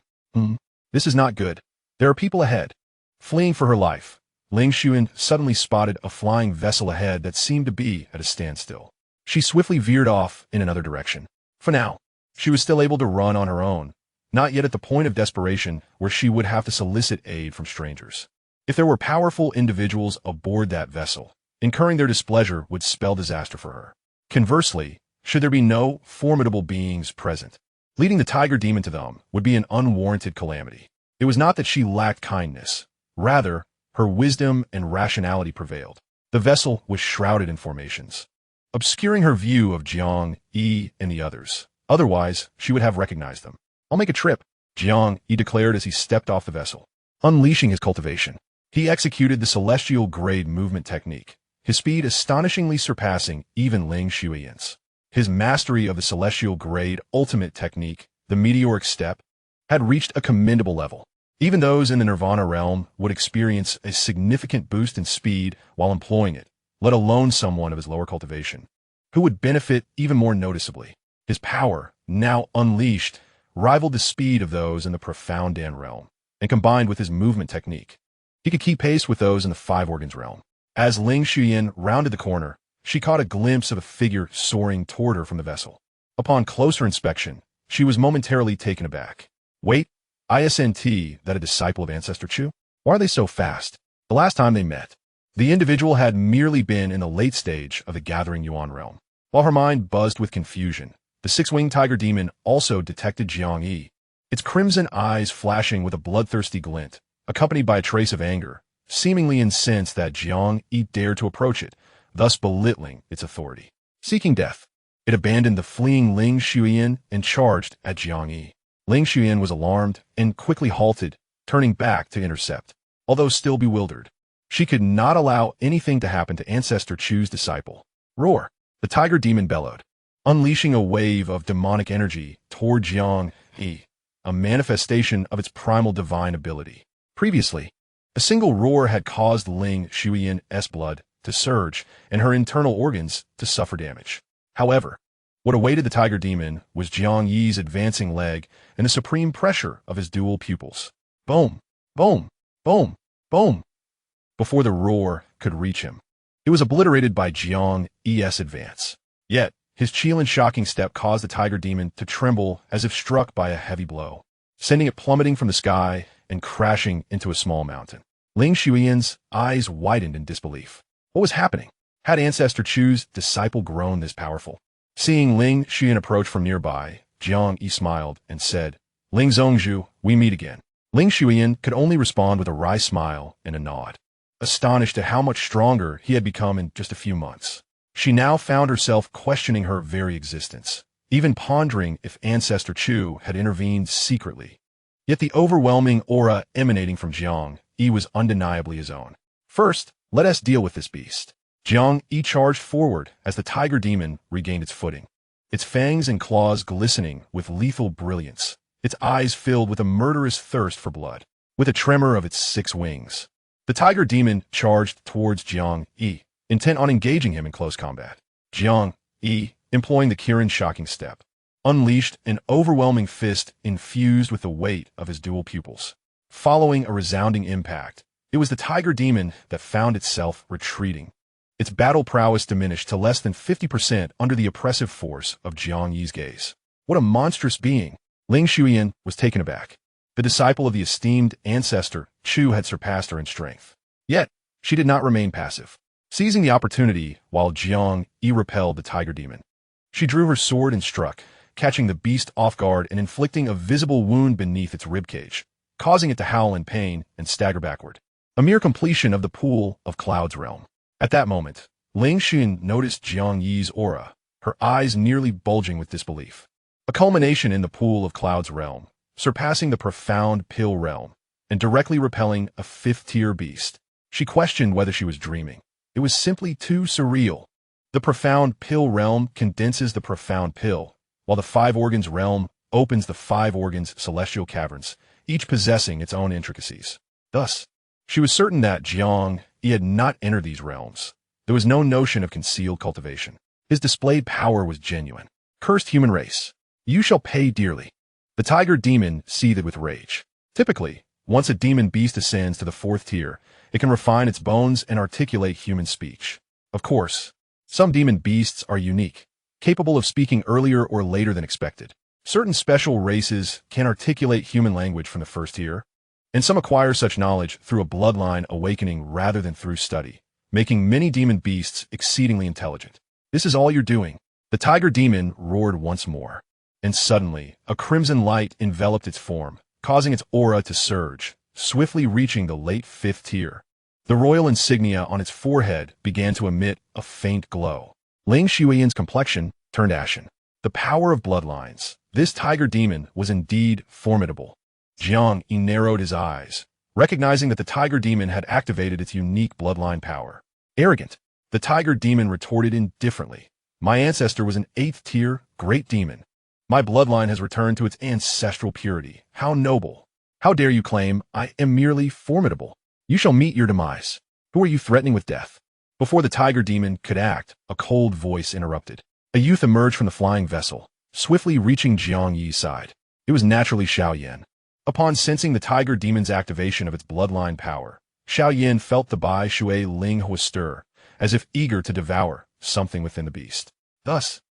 This is not good. There are people ahead. Fleeing for her life, Ling Xuan suddenly spotted a flying vessel ahead that seemed to be at a standstill. She swiftly veered off in another direction. For now, she was still able to run on her own, not yet at the point of desperation where she would have to solicit aid from strangers. If there were powerful individuals aboard that vessel, incurring their displeasure would spell disaster for her. Conversely, should there be no formidable beings present, leading the tiger demon to them would be an unwarranted calamity. It was not that she lacked kindness. Rather, her wisdom and rationality prevailed. The vessel was shrouded in formations, obscuring her view of Jiang Yi and the others. Otherwise, she would have recognized them. I'll make a trip, Jiang Yi declared as he stepped off the vessel. Unleashing his cultivation, he executed the celestial grade movement technique, his speed astonishingly surpassing even Ling Xuyan's. His mastery of the celestial grade ultimate technique, the meteoric step, had reached a commendable level. Even those in the Nirvana realm would experience a significant boost in speed while employing it, let alone someone of his lower cultivation, who would benefit even more noticeably. His power, now unleashed, rivaled the speed of those in the profound Dan realm, and combined with his movement technique, he could keep pace with those in the Five Organs realm. As Ling Xuyan rounded the corner, she caught a glimpse of a figure soaring toward her from the vessel. Upon closer inspection, she was momentarily taken aback. Wait, isn't that a disciple of Ancestor Chu? Why are they so fast? The last time they met, the individual had merely been in the late stage of the Gathering Yuan realm. While her mind buzzed with confusion, the six-winged tiger demon also detected Jiang Yi, its crimson eyes flashing with a bloodthirsty glint, accompanied by a trace of anger, seemingly incensed that Jiang Yi dared to approach it, thus belittling its authority. Seeking death, it abandoned the fleeing Ling Xuyan and charged at Jiang Yi. Ling Xuyan was alarmed and quickly halted, turning back to intercept. Although still bewildered, she could not allow anything to happen to Ancestor Chu's disciple. Roar! The tiger demon bellowed, unleashing a wave of demonic energy toward Jiang Yi, a manifestation of its primal divine ability. Previously, a single roar had caused Ling Xuyan's blood to surge and her internal organs to suffer damage. However, what awaited the tiger demon was Jiang Yi's advancing leg and the supreme pressure of his dual pupils. Boom! Boom! Boom! Boom! Before the roar could reach him, it was obliterated by Jiang Yi's advance. Yet, his chill and shocking step caused the tiger demon to tremble as if struck by a heavy blow, sending it plummeting from the sky and crashing into a small mountain. Ling Xuyan's eyes widened in disbelief. What was happening? Had Ancestor Chu's disciple grown this powerful? Seeing Ling Xuyan approach from nearby, Jiang Yi smiled and said, Ling Zhongzhu, we meet again. Ling Xuyan could only respond with a wry smile and a nod, astonished at how much stronger he had become in just a few months. She now found herself questioning her very existence, even pondering if Ancestor Chu had intervened secretly. Yet the overwhelming aura emanating from Jiang Yi was undeniably his own. First, let us deal with this beast. Jiang Yi charged forward as the tiger demon regained its footing, its fangs and claws glistening with lethal brilliance, its eyes filled with a murderous thirst for blood. With a tremor of its six wings, the tiger demon charged towards Jiang Yi, intent on engaging him in close combat. Jiang Yi, employing the Kirin shocking step, unleashed an overwhelming fist infused with the weight of his dual pupils. Following a resounding impact, it was the tiger demon that found itself retreating, its battle prowess diminished to less than 50% under the oppressive force of Jiang Yi's gaze. What a monstrous being! Ling Xuyan was taken aback. The disciple of the esteemed ancestor, Chu, had surpassed her in strength. Yet, she did not remain passive. Seizing the opportunity while Jiang Yi repelled the tiger demon, she drew her sword and struck, catching the beast off guard and inflicting a visible wound beneath its ribcage, causing it to howl in pain and stagger backward. A mere completion of the Pool of Clouds realm. At that moment, Ling Xuyan noticed Jiang Yi's aura, her eyes nearly bulging with disbelief. A culmination in the Pool of Clouds realm, surpassing the profound Pill realm, and directly repelling a fifth-tier beast. She questioned whether she was dreaming. It was simply too surreal. The profound Pill realm condenses the profound Pill, while the Five Organs realm opens the Five Organs celestial caverns, each possessing its own intricacies. Thus, she was certain that Jiang Yi had not entered these realms. There was no notion of concealed cultivation. His displayed power was genuine. Cursed human race, you shall pay dearly. The tiger demon seethed with rage. Typically, once a demon beast ascends to the fourth tier, it can refine its bones and articulate human speech. Of course, some demon beasts are unique, capable of speaking earlier or later than expected. Certain special races can articulate human language from the first tier, and some acquire such knowledge through a bloodline awakening rather than through study, making many demon beasts exceedingly intelligent. This is all you're doing. The tiger demon roared once more, and suddenly a crimson light enveloped its form, causing its aura to surge, swiftly reaching the late fifth tier. The royal insignia on its forehead began to emit a faint glow. Ling Xuyan's complexion turned ashen. The power of bloodlines. This tiger demon was indeed formidable. Jiang Yi narrowed his eyes, recognizing that the tiger demon had activated its unique bloodline power. Arrogant, the tiger demon retorted indifferently. My ancestor was an 8th tier great demon. My bloodline has returned to its ancestral purity. How noble! How dare you claim I am merely formidable? You shall meet your demise. Who are you threatening with death? Before the tiger demon could act, a cold voice interrupted. A youth emerged from the flying vessel, swiftly reaching Jiang Yi's side. It was naturally Xiaoyan. Upon sensing the tiger demon's activation of its bloodline power, Xiaoyan felt the Bai Shui Ling Hua stir, as if eager to devour something within the beast. Thus,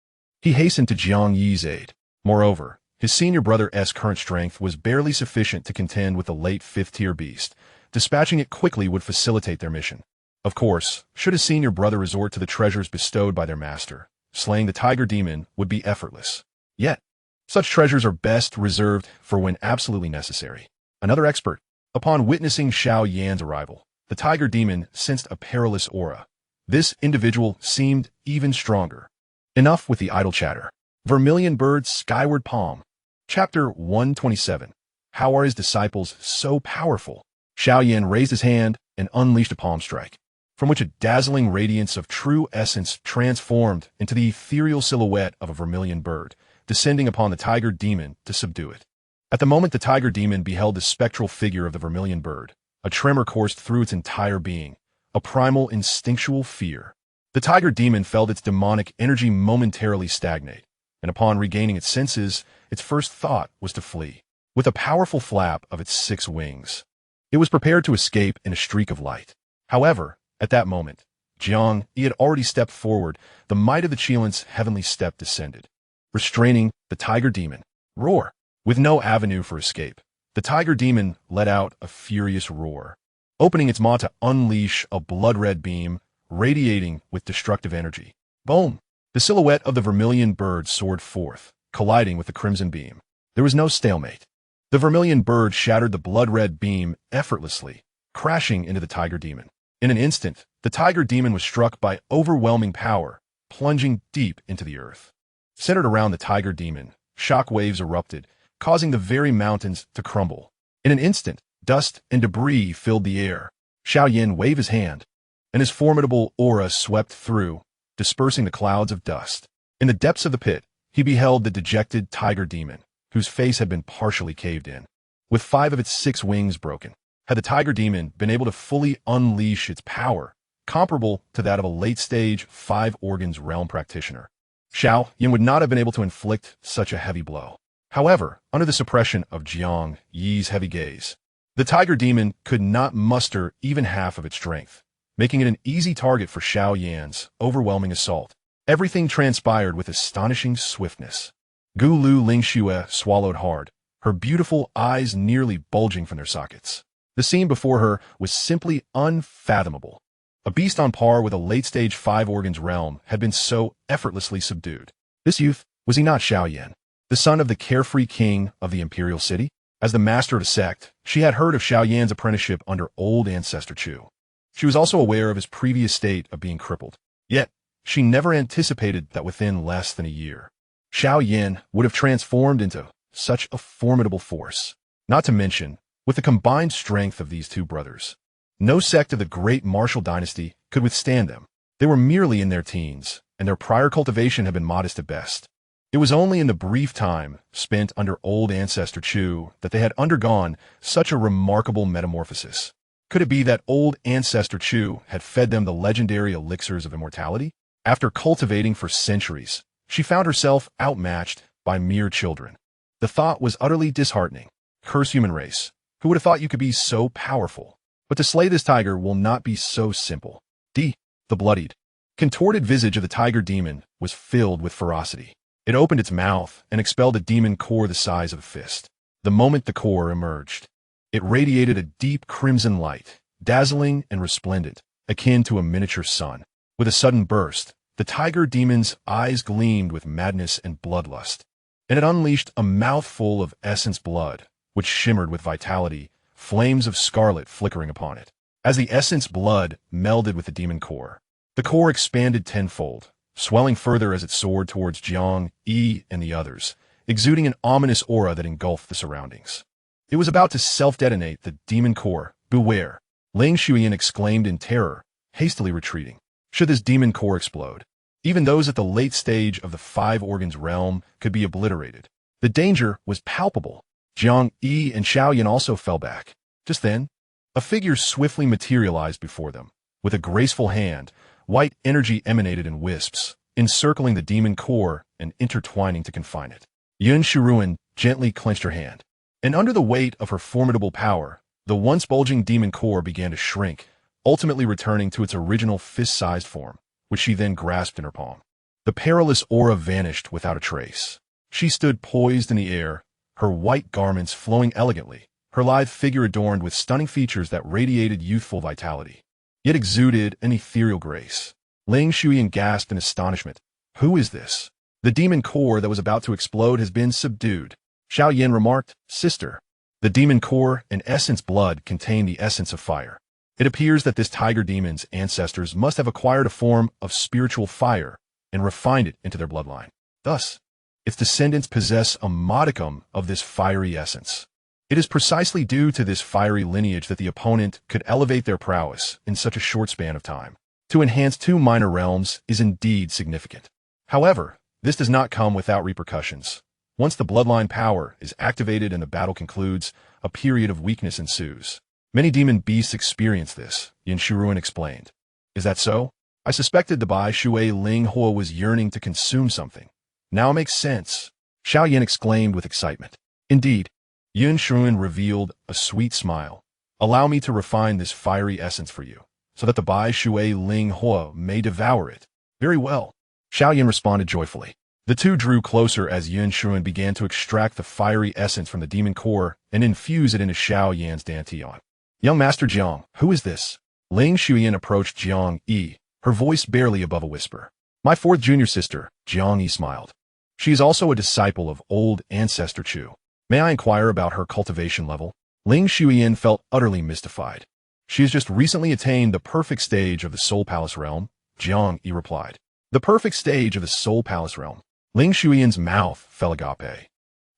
he hastened to Jiang Yi's aid. Moreover, his senior brother's current strength was barely sufficient to contend with the late fifth-tier beast. Dispatching it quickly would facilitate their mission. Of course, should his senior brother resort to the treasures bestowed by their master, slaying the tiger demon would be effortless. Yet, such treasures are best reserved for when absolutely necessary. Another expert. Upon witnessing Xiaoyan's arrival, the tiger demon sensed a peerless aura. This individual seemed even stronger. Enough with the idle chatter. Vermilion Bird's Skyward Palm. Chapter 127. How are his disciples so powerful? Xiaoyan raised his hand and unleashed a palm strike, from which a dazzling radiance of true essence transformed into the ethereal silhouette of a vermilion bird, descending upon the tiger demon to subdue it. At the moment the tiger demon beheld the spectral figure of the vermilion bird, a tremor coursed through its entire being, a primal instinctual fear. The tiger demon felt its demonic energy momentarily stagnate, and upon regaining its senses, its first thought was to flee. With a powerful flap of its 6 wings, it was prepared to escape in a streak of light. However, at that moment, Jiang Yi had already stepped forward. The might of the Qilin's heavenly step descended, restraining the tiger demon. Roar! With no avenue for escape, the tiger demon let out a furious roar, opening its maw to unleash a blood-red beam, radiating with destructive energy. Boom! The silhouette of the vermilion bird soared forth, colliding with the crimson beam. There was no stalemate. The vermilion bird shattered the blood-red beam effortlessly, crashing into the tiger demon. In an instant, the tiger demon was struck by overwhelming power, plunging deep into the earth. Centered around the tiger demon, shock waves erupted, causing the very mountains to crumble. In an instant, dust and debris filled the air. Xiaoyan waved his hand, and his formidable aura swept through, dispersing the clouds of dust. In the depths of the pit, he beheld the dejected tiger demon, whose face had been partially caved in, with 5 of its 6 wings broken. Had the tiger demon been able to fully unleash its power, comparable to that of a late-stage 5 organs realm practitioner, Xiaoyan would not have been able to inflict such a heavy blow. However, under the suppression of Jiang Yi's heavy gaze, the tiger demon could not muster even half of its strength, making it an easy target for Xiao Yan's overwhelming assault. Everything transpired with astonishing swiftness. Gu Lu Lingxue swallowed hard, her beautiful eyes nearly bulging from their sockets. The scene before her was simply unfathomable. A beast on par with a late-stage five-organs realm had been so effortlessly subdued. This youth, was he not Xiao Yan, the son of the carefree king of the imperial city? As the master of a sect, she had heard of Xiao Yan's apprenticeship under old ancestor Chu. She was also aware of his previous state of being crippled. Yet, she never anticipated that within less than a year, Xiao Yan would have transformed into such a formidable force. Not to mention, with the combined strength of these two brothers, no sect of the great martial dynasty could withstand them. They were merely in their teens, and their prior cultivation had been modest at best. It was only in the brief time spent under old ancestor Chu that they had undergone such a remarkable metamorphosis. Could it be that old ancestor Chu had fed them the legendary elixirs of immortality? After cultivating for centuries, she found herself outmatched by mere children. The thought was utterly disheartening. Curse human race. Who would have thought you could be so powerful? But to slay this tiger will not be so simple. The bloodied, contorted visage of the tiger demon was filled with ferocity. It opened its mouth and expelled a demon core the size of a fist. The moment the core emerged, it radiated a deep crimson light, dazzling and resplendent, akin to a miniature sun. With a sudden burst, the tiger demon's eyes gleamed with madness and bloodlust, and it unleashed a mouthful of essence blood, which shimmered with vitality, flames of scarlet flickering upon it. As the essence blood melded with the demon core, the core expanded tenfold, swelling further as it soared towards Jiang, Yi, and the others, exuding an ominous aura that engulfed the surroundings. It was about to self-detonate the demon core. Beware! Ling Xuyan exclaimed in terror, hastily retreating. Should this demon core explode, even those at the late stage of the five organs realm could be obliterated. The danger was palpable. Jiang, Yi, and Xiaoyan also fell back. Just then, a figure swiftly materialized before them. With a graceful hand, white energy emanated in wisps, encircling the demon core and intertwining to confine it. Yun Shiruan gently clenched her hand, and under the weight of her formidable power, the once bulging demon core began to shrink, ultimately returning to its original fist-sized form, which she then grasped in her palm. The peerless aura vanished without a trace. She stood poised in the air, her white garments flowing elegantly, her lithe figure adorned with stunning features that radiated youthful vitality, yet exuded an ethereal grace. Ling Xuyan gasped in astonishment. Who is this? The demon core that was about to explode has been subdued. Xiao Yan remarked, Sister, the demon core and essence blood contain the essence of fire. It appears that this tiger demon's ancestors must have acquired a form of spiritual fire and refined it into their bloodline. Thus, its descendants possess a modicum of this fiery essence. It is precisely due to this fiery lineage that the opponent could elevate their prowess in such a short span of time. To enhance two minor realms is indeed significant. However, this does not come without repercussions. Once the bloodline power is activated and the battle concludes, a period of weakness ensues. Many demon beasts experience this, Yin Shiruan explained. Is that so? I suspected the Bai Shui Ling Hua was yearning to consume something. Now it makes sense. Xiao Yan exclaimed with excitement. Indeed, Yun Shiruan revealed a sweet smile. Allow me to refine this fiery essence for you, so that the Bai Shui Ling Hua may devour it. Very well. Xiao Yan responded joyfully. The two drew closer as Yun Shiruan began to extract the fiery essence from the demon core and infuse it into Xiao Yan's dantian. Young Master Jiang, who is this? Ling Xuyan approached Jiang Yi, her voice barely above a whisper. My fourth junior sister, Jiang Yi smiled. She is also a disciple of old ancestor Chu. May I inquire about her cultivation level? Ling Xuyan felt utterly mystified. She has just recently attained the perfect stage of the Soul Palace realm, Jiang Yi replied. The perfect stage of the Soul Palace realm. Ling Xuyan's mouth fell agape,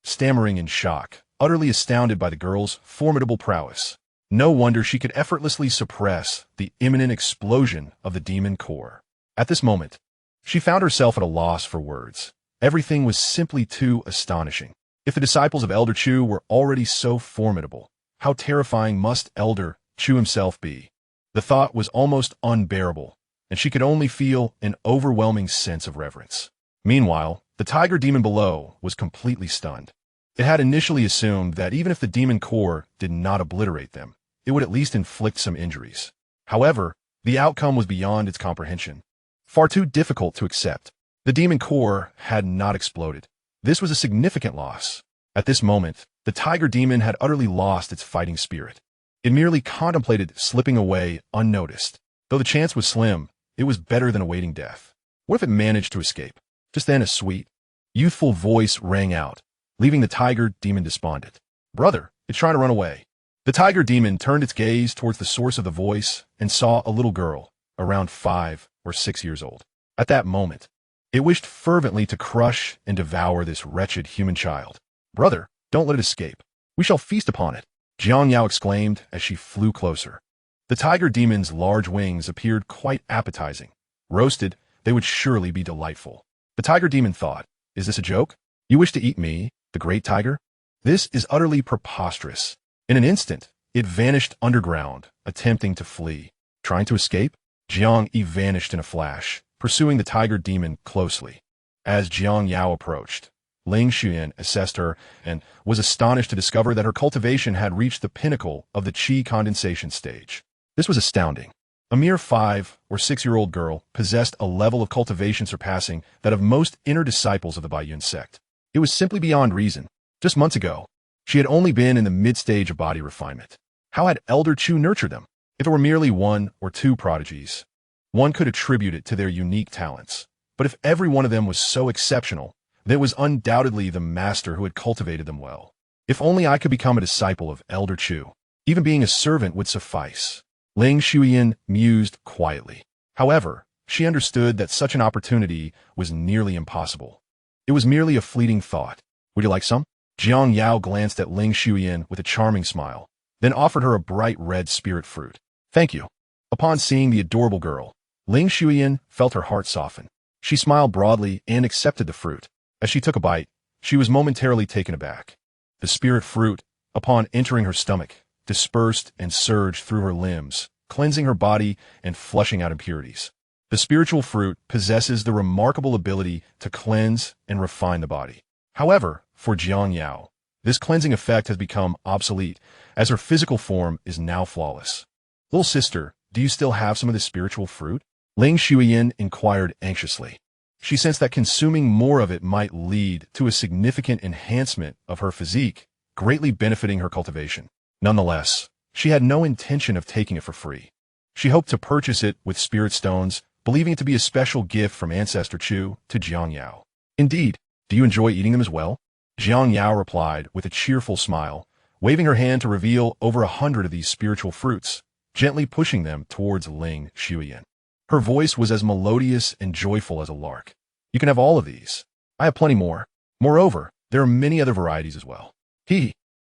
stammering in shock, utterly astounded by the girl's formidable prowess. No wonder she could effortlessly suppress the imminent explosion of the demon core. At this moment, she found herself at a loss for words. Everything was simply too astonishing. If the disciples of Elder Chu were already so formidable, how terrifying must Elder Chu himself be? The thought was almost unbearable, and she could only feel an overwhelming sense of reverence. Meanwhile, the tiger demon below was completely stunned. It had initially assumed that even if the demon core did not obliterate them, it would at least inflict some injuries. However, The outcome was beyond its comprehension. Far too difficult to accept. The demon core had not exploded. This was a significant loss. At this moment, the tiger demon had utterly lost its fighting spirit. It merely contemplated slipping away unnoticed. Though the chance was slim, it was better than awaiting death. What if it managed to escape? Just then a sweet, youthful voice rang out, leaving the tiger demon despondent. Brother, it's trying to run away. The tiger demon turned its gaze towards the source of the voice and saw a little girl, around 5 or 6 years old. At that moment, it wished fervently to crush and devour this wretched human child. Brother, don't let it escape. We shall feast upon it, Xianxia exclaimed as she flew closer. The tiger demon's large wings appeared quite appetizing. Roasted, they would surely be delightful. The tiger demon thought, is this a joke? You wish to eat me, the great tiger? This is utterly preposterous. In an instant, it vanished underground, attempting to flee. Trying to escape? Xianxia vanished in a flash, pursuing the tiger demon closely. As Xianxia approached, Chu Yuan assessed her and was astonished to discover that her cultivation had reached the pinnacle of the qi condensation stage. This was astounding. A mere 5 or 6-year-old girl possessed a level of cultivation surpassing that of most inner disciples of the Tianyun Sect. It was simply beyond reason. Just months ago, she had only been in the mid-stage of body refinement. How had Elder Chu nurtured them? If it were merely 1 or 2 prodigies, one could attribute it to their unique talents. But if every one of them was so exceptional, then it was undoubtedly the master who had cultivated them well. If only I could become a disciple of Elder Chu. Even being a servant would suffice. Chu Yuan mused quietly. However, she understood that such an opportunity was nearly impossible. It was merely a fleeting thought. Would you like some? Xianxia glanced at Chu Yuan with a charming smile, then offered her a bright red spirit fruit. Thank you. Upon seeing the adorable girl, Chu Yuan felt her heart soften. She smiled broadly and accepted the fruit. As she took a bite, she was momentarily taken aback. The spirit fruit, upon entering her stomach, dispersed and surged through her limbs, cleansing her body and flushing out impurities. The spiritual fruit possesses the remarkable ability to cleanse and refine the body. However, for Xianxia, this cleansing effect has become obsolete, as her physical form is now flawless. Little sister, do you still have some of this spiritual fruit? Chu Yuan inquired anxiously. She sensed that consuming more of it might lead to a significant enhancement of her physique, greatly benefiting her cultivation. Nonetheless, she had no intention of taking it for free. She hoped to purchase it with spirit stones, believing it to be a special gift from Ancestor Chu to Xianxia. Indeed, do you enjoy eating them as well? Xianxia replied with a cheerful smile, waving her hand to reveal over 100 of these spiritual fruits, gently pushing them towards Chu Yuan. Her voice was as melodious and joyful as a lark. You can have all of these. I have plenty more. Moreover, there are many other varieties as well.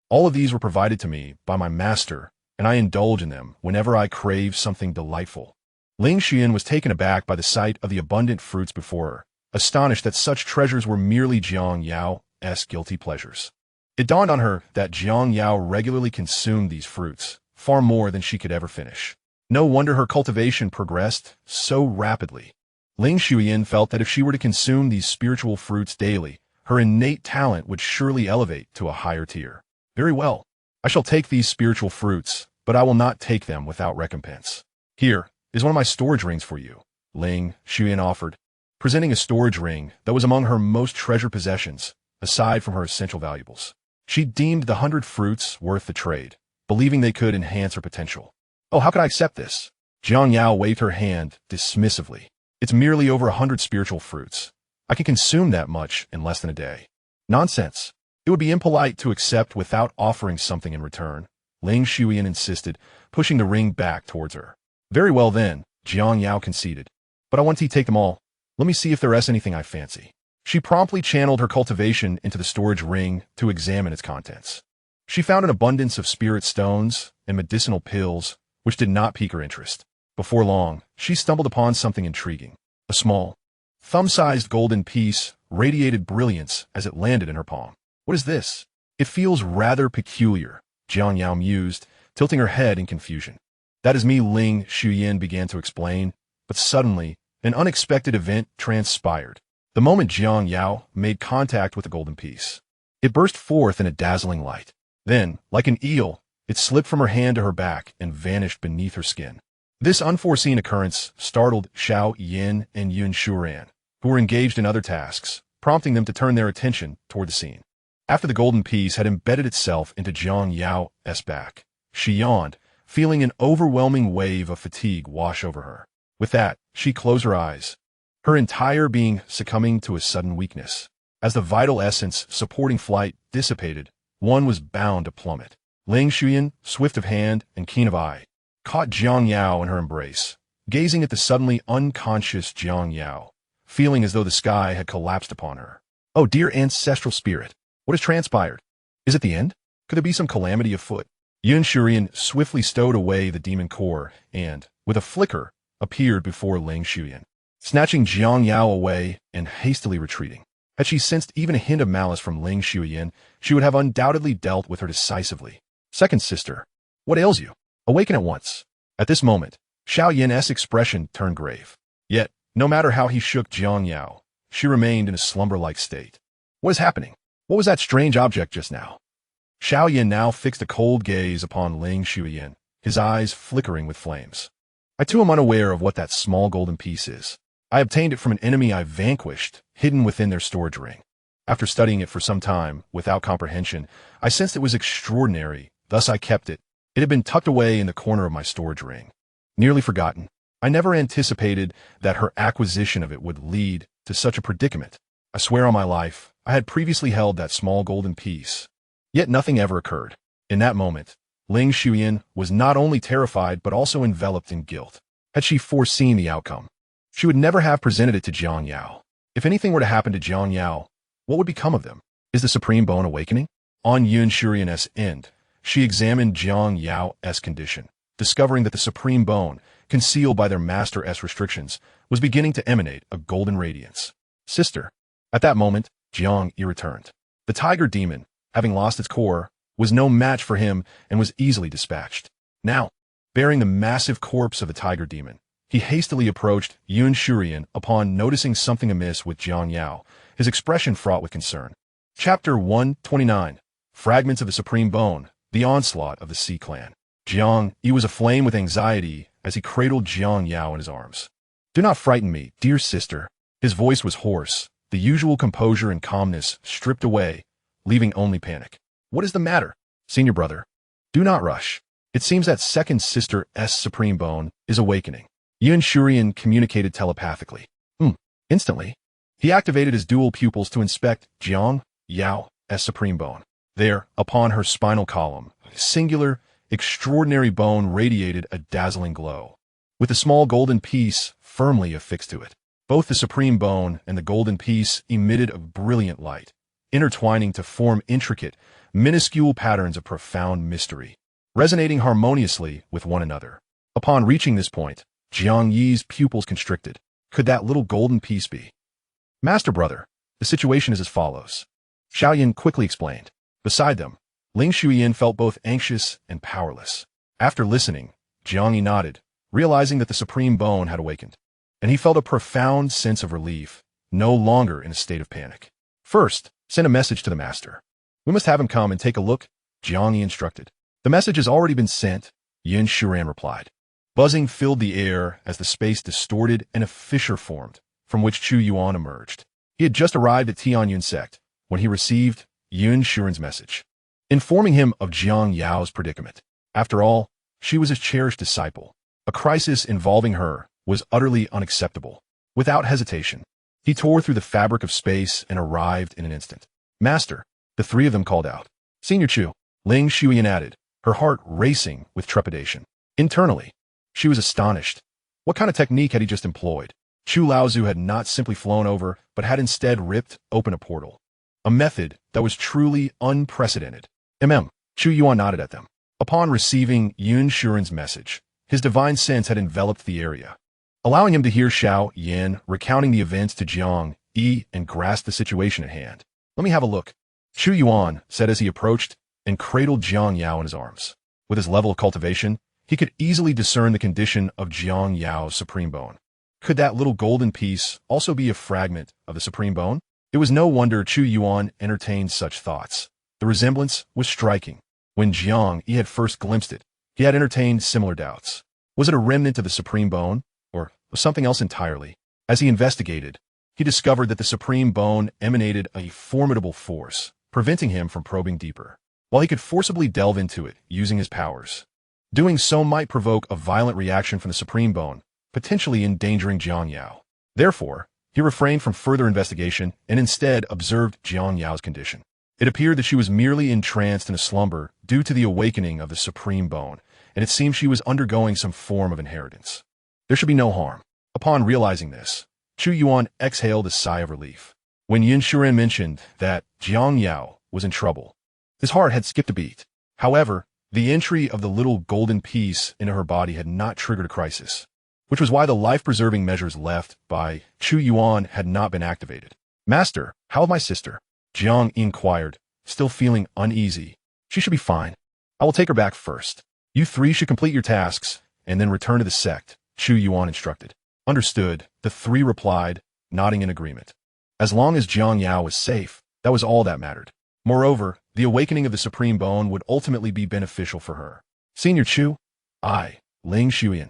All of these were provided to me by my master, and I indulge in them whenever I crave something delightful. Chu Yuan was taken aback by the sight of the abundant fruits before her, astonished that such treasures were merely Xianxia's guilty pleasures. It dawned on her that Xianxia regularly consumed these fruits, far more than she could ever finish. No wonder her cultivation progressed so rapidly. Chu Yuan felt that if she were to consume these spiritual fruits daily, her innate talent would surely elevate to a higher tier. Very well. I shall take these spiritual fruits, but I will not take them without recompense. Here is one of my storage rings for you, Chu Yuan offered, presenting a storage ring that was among her most treasured possessions, aside from her essential valuables. She deemed the 100 fruits worth the trade, believing they could enhance her potential. Oh, how could I accept this? Xianxia waved her hand dismissively. It's merely over 100 spiritual fruits. I can consume that much in less than a day. Nonsense. It would be impolite to accept without offering something in return, Chu Yuan insisted, pushing the ring back towards her. Very well then, Xianxia conceded. But I want to take them all. Let me see if there is anything I fancy. She promptly channeled her cultivation into the storage ring to examine its contents. She found an abundance of spirit stones and medicinal pills, which did not pique her interest. Before long, she stumbled upon something intriguing. A small, thumb-sized golden piece radiated brilliance as it landed in her palm. What is this? It feels rather peculiar, Xianxia mused, tilting her head in confusion. That is me, Chu Yuan began to explain, but suddenly, an unexpected event transpired. The moment Xianxia made contact with the golden piece, it burst forth in a dazzling light. Then, like an eel, it slipped from her hand to her back and vanished beneath her skin. This unforeseen occurrence startled Xiao Yin and Yun Shuran, who were engaged in other tasks, prompting them to turn their attention toward the scene. After the golden piece had embedded itself into Jiang Yao's back, she yawned, feeling an overwhelming wave of fatigue wash over her. With that, she closed her eyes, her entire being succumbing to a sudden weakness. As the vital essence supporting flight dissipated, one was bound to plummet. Ling Xuyan, swift of hand and keen of eye, caught Jiang Yao in her embrace, gazing at the suddenly unconscious Jiang Yao, feeling as though the sky had collapsed upon her. Oh, dear ancestral spirit, what has transpired? Is it the end? Could there be some calamity afoot? Yun Shurian swiftly stowed away the demon core and, with a flicker, appeared before Ling Xuyan, snatching Jiang Yao away and hastily retreating. Had she sensed even a hint of malice from Ling Xuyan, she would have undoubtedly dealt with her decisively. Second sister, what ails you? Awaken at once. At this moment, Xiao Yin's expression turned grave. Yet, no matter how he shook Jiang Yao, she remained in a slumber-like state. What is happening? What was that strange object just now? Xiao Yin now fixed a cold gaze upon Ling Xuyan, his eyes flickering with flames. I too am unaware of what that small golden piece is. I obtained it from an enemy I vanquished, hidden within their storage ring. After studying it for some time, without comprehension, I sensed it was extraordinary, thus I kept it. It had been tucked away in the corner of my storage ring. Nearly forgotten, I never anticipated that her acquisition of it would lead to such a predicament. I swear on my life, I had previously held that small golden piece. Yet nothing ever occurred. In that moment, Ling Xuyan was not only terrified but also enveloped in guilt. Had she foreseen the outcome, she would never have presented it to Jiang Yao. If anything were to happen to Jiang Yao, what would become of them? Is the Supreme Bone awakening? On Yun Shurian's end, she examined Jiang Yao's condition, discovering that the Supreme Bone, concealed by their Master's restrictions, was beginning to emanate a golden radiance. Sister. At that moment, Jiang Yi returned. The tiger demon, having lost its core, was no match for him and was easily dispatched. Now, bearing the massive corpse of the tiger demon, he hastily approached Yun Shurian upon noticing something amiss with Jiang Yao, his expression fraught with concern. Chapter 129. Fragments of the Supreme Bone, the Onslaught of the Sea Clan. Jiang Yi was aflame with anxiety as he cradled Jiang Yao in his arms. Do not frighten me, dear sister. His voice was hoarse, the usual composure and calmness stripped away, leaving only panic. What is the matter, senior brother? Do not rush. It seems that second sister's Supreme Bone is awakening. Yun Shurian communicated telepathically. Instantly, he activated his dual pupils to inspect Jiang Yao's Supreme Bone. There, upon her spinal column, a singular, extraordinary bone radiated a dazzling glow, with a small golden piece firmly affixed to it. Both the Supreme Bone and the golden piece emitted a brilliant light, intertwining to form intricate, minuscule patterns of profound mystery, resonating harmoniously with one another. Upon reaching this point, Jiang Yi's pupils constricted. Could that little golden piece be? Master brother, the situation is as follows. Xiao Yin quickly explained. Beside them, Ling Xuyan felt both anxious and powerless. After listening, Jiang Yi nodded, realizing that the Supreme Bone had awakened, and he felt a profound sense of relief, no longer in a state of panic. First, send a message to the master. We must have him come and take a look, Jiang Yi instructed. The message has already been sent, Yun Shuran replied. Buzzing filled the air as the space distorted and a fissure formed, from which Chu Yuan emerged. He had just arrived at Tianyun Sect when he received Yun Shuran's message, informing him of Jiang Yao's predicament. After all, she was his cherished disciple. A crisis involving her was utterly unacceptable. Without hesitation, he tore through the fabric of space and arrived in an instant. Master, the three of them called out. Senior Chu, Ling Xuyan added, her heart racing with trepidation. Internally, she was astonished. What kind of technique had he just employed? Chu Laozu had not simply flown over, but had instead ripped open a portal. A method that was truly unprecedented. Chu Yuan nodded at them. Upon receiving Yun Shuran's message, his divine sense had enveloped the area, allowing him to hear Xiao Yin recounting the events to Jiang Yi and grasp the situation at hand. Let me have a look, Chu Yuan said as he approached and cradled Jiang Yao in his arms. With his level of cultivation, he could easily discern the condition of Jiang Yao's Supreme Bone. Could that little golden piece also be a fragment of the Supreme Bone? It was no wonder Chu Yuan entertained such thoughts. The resemblance was striking. When Jiang Yi had first glimpsed it, he had entertained similar doubts. Was it a remnant of the Supreme Bone, or was something else entirely? As he investigated, he discovered that the Supreme Bone emanated a formidable force, preventing him from probing deeper. While he could forcibly delve into it using his powers, doing so might provoke a violent reaction from the Supreme Bone, potentially endangering Xianxia. Therefore, he refrained from further investigation and instead observed Xianxia's condition. It appeared that she was merely entranced in a slumber due to the awakening of the Supreme Bone, and it seemed she was undergoing some form of inheritance. There should be no harm. Upon realizing this, Chu Yuan exhaled a sigh of relief. When Yin Shuren mentioned that Xianxia was in trouble, his heart had skipped a beat. However, the entry of the little golden piece into her body had not triggered a crisis, which was why the life-preserving measures left by Chu Yuan had not been activated. "Master, how is my sister?" Jiang inquired, still feeling uneasy. "She should be fine. I will take her back first. You three should complete your tasks and then return to the sect," Chu Yuan instructed. "Understood," the three replied, nodding in agreement. As long as Xianxia was safe, that was all that mattered. Moreover, the awakening of the Supreme Bone would ultimately be beneficial for her. "Senior Chu, I, Ling Xuyan,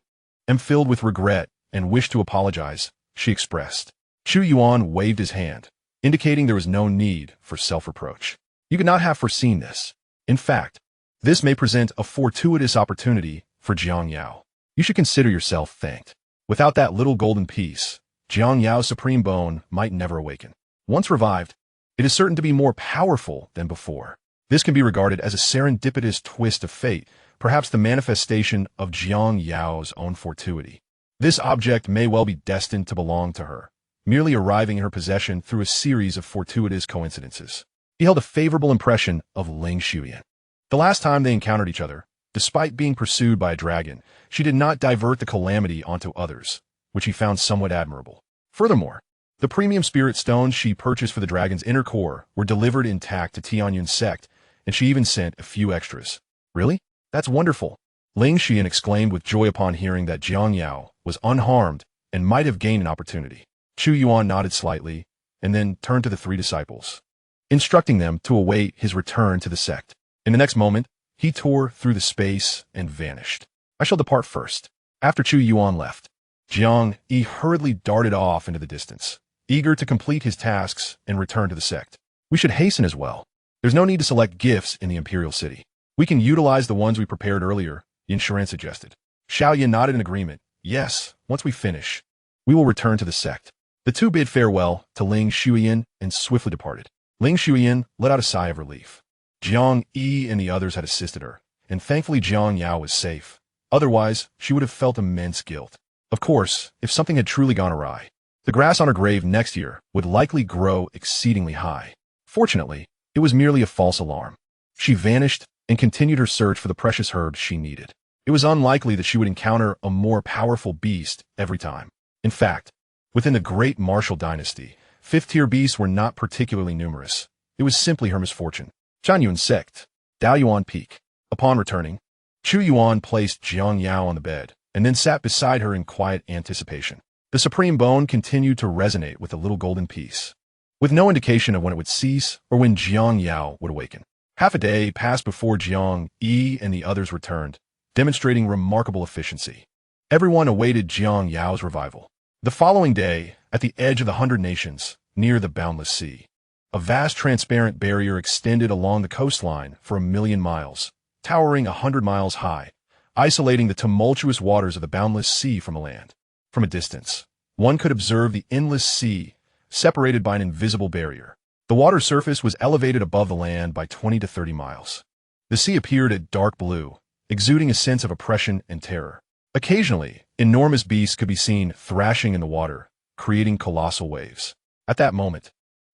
am filled with regret and wish to apologize," she expressed. Chu Yuan waved his hand, indicating there was no need for self-reproach. "You could not have foreseen this. In fact, this may present a fortuitous opportunity for Xianxia. You should consider yourself thanked. Without that little golden piece, Xianxia's Supreme Bone might never awaken. Once revived, it is certain to be more powerful than before. This can be regarded as a serendipitous twist of fate, perhaps the manifestation of Xianxia's own fortuity. This object may well be destined to belong to her, merely arriving in her possession through a series of fortuitous coincidences." He held a favorable impression of Ling Xuyan. The last time they encountered each other, despite being pursued by a dragon, she did not divert the calamity onto others, which he found somewhat admirable. Furthermore, the premium spirit stones she purchased for the dragon's inner core were delivered intact to Tianyun Sect, and she even sent a few extras. "Really? That's wonderful." Ling Xuyan exclaimed with joy upon hearing that Xianxia was unharmed and might have gained an opportunity. Chu Yuan nodded slightly, and then turned to the three disciples, instructing them to await his return to the sect. In the next moment, he tore through the space and vanished. "I shall depart first." After Chu Yuan left, Jiang Yi hurriedly darted off into the distance, eager to complete his tasks and return to the sect. "We should hasten as well. There's no need to select gifts in the Imperial City. We can utilize the ones we prepared earlier," Yin Shuren suggested. Xiaoyan nodded in agreement. "Yes, once we finish, we will return to the sect." The two bid farewell to Ling Xuyan and swiftly departed. Ling Xuyan let out a sigh of relief. Jiang Yi and the others had assisted her, and thankfully Xianxia was safe. Otherwise, she would have felt immense guilt. Of course, if something had truly gone awry, the grass on her grave next year would likely grow exceedingly high. Fortunately, it was merely a false alarm. She vanished and continued her search for the precious herbs she needed. It was unlikely that she would encounter a more powerful beast every time. In fact, within the great martial dynasty, fifth-tier beasts were not particularly numerous. It was simply her misfortune. Tianyun Sect, Daoyuan Peak. Upon returning, Chu Yuan placed Xianxia on the bed, and then sat beside her in quiet anticipation. The Supreme Bone continued to resonate with the little golden piece, with no indication of when it would cease or when Xianxia would awaken. Half a day passed before Jiang Yi and the others returned, demonstrating remarkable efficiency. Everyone awaited Xianxia's revival. The following day, at the edge of the 100 Nations, near the boundless sea, a vast transparent barrier extended along the coastline for 1,000,000 miles, towering 100 miles high, isolating the tumultuous waters of the boundless sea from the land. From a distance, one could observe the endless sea, separated by an invisible barrier. The water surface was elevated above the land by 20 to 30 miles. The sea appeared a dark blue, exuding a sense of oppression and terror. Occasionally, enormous beasts could be seen thrashing in the water, creating colossal waves. At that moment,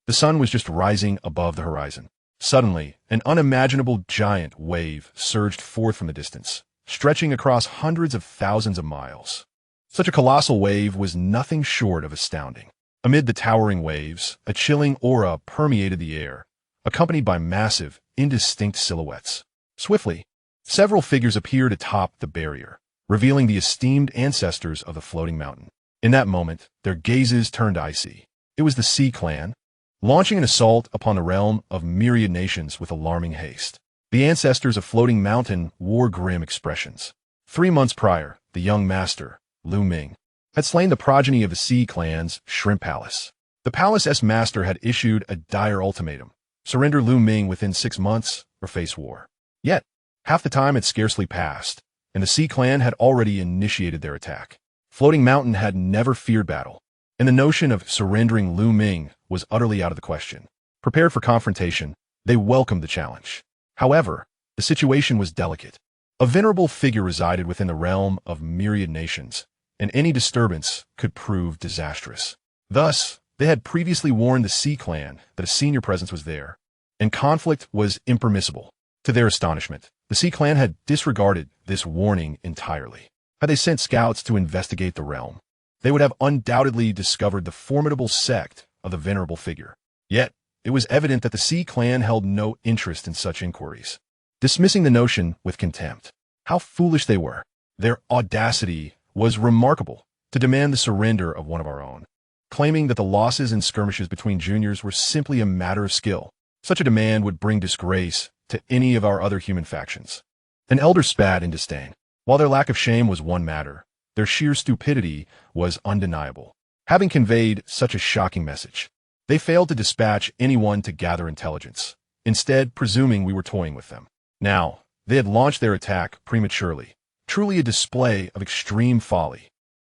the sun was just rising above the horizon. Suddenly, an unimaginable giant wave surged forth from the distance, stretching across hundreds of thousands of miles. Such a colossal wave was nothing short of astounding. Amid the towering waves, a chilling aura permeated the air, accompanied by massive, indistinct silhouettes. Swiftly, several figures appeared atop the barrier, revealing the esteemed ancestors of the floating mountain. In that moment, their gazes turned icy. It was the Sea Clan, launching an assault upon the realm of myriad nations with alarming haste. The ancestors of Floating Mountain wore grim expressions. 3 months prior, the young master, Lu Ming, had slain the progeny of the Sea clan's Shrimp Palace. The palace's master had issued a dire ultimatum: surrender Lu Ming within 6 months or face war. Yet, half the time had scarcely passed, and the Sea clan had already initiated their attack. Floating Mountain had never feared battle, and the notion of surrendering Lu Ming was utterly out of the question. Prepared for confrontation, they welcomed the challenge. However, the situation was delicate. A venerable figure resided within the realm of myriad nations, and any disturbance could prove disastrous. Thus, they had previously warned the Sea clan that a senior presence was there, and conflict was impermissible. To their astonishment, the Sea clan had disregarded this warning entirely. Had they sent scouts to investigate the realm, they would have undoubtedly discovered the formidable sect of the venerable figure. Yet, it was evident that the Sea clan held no interest in such inquiries, dismissing the notion with contempt. How foolish they were! Their audacity was remarkable to demand the surrender of one of our own, claiming that the losses and skirmishes between juniors were simply a matter of skill. Such a demand would bring disgrace to any of our other human factions. An elder spat in disdain. While their lack of shame was one matter, their sheer stupidity was undeniable. Having conveyed such a shocking message, they failed to dispatch anyone to gather intelligence, instead presuming we were toying with them. Now, they had launched their attack prematurely, truly a display of extreme folly.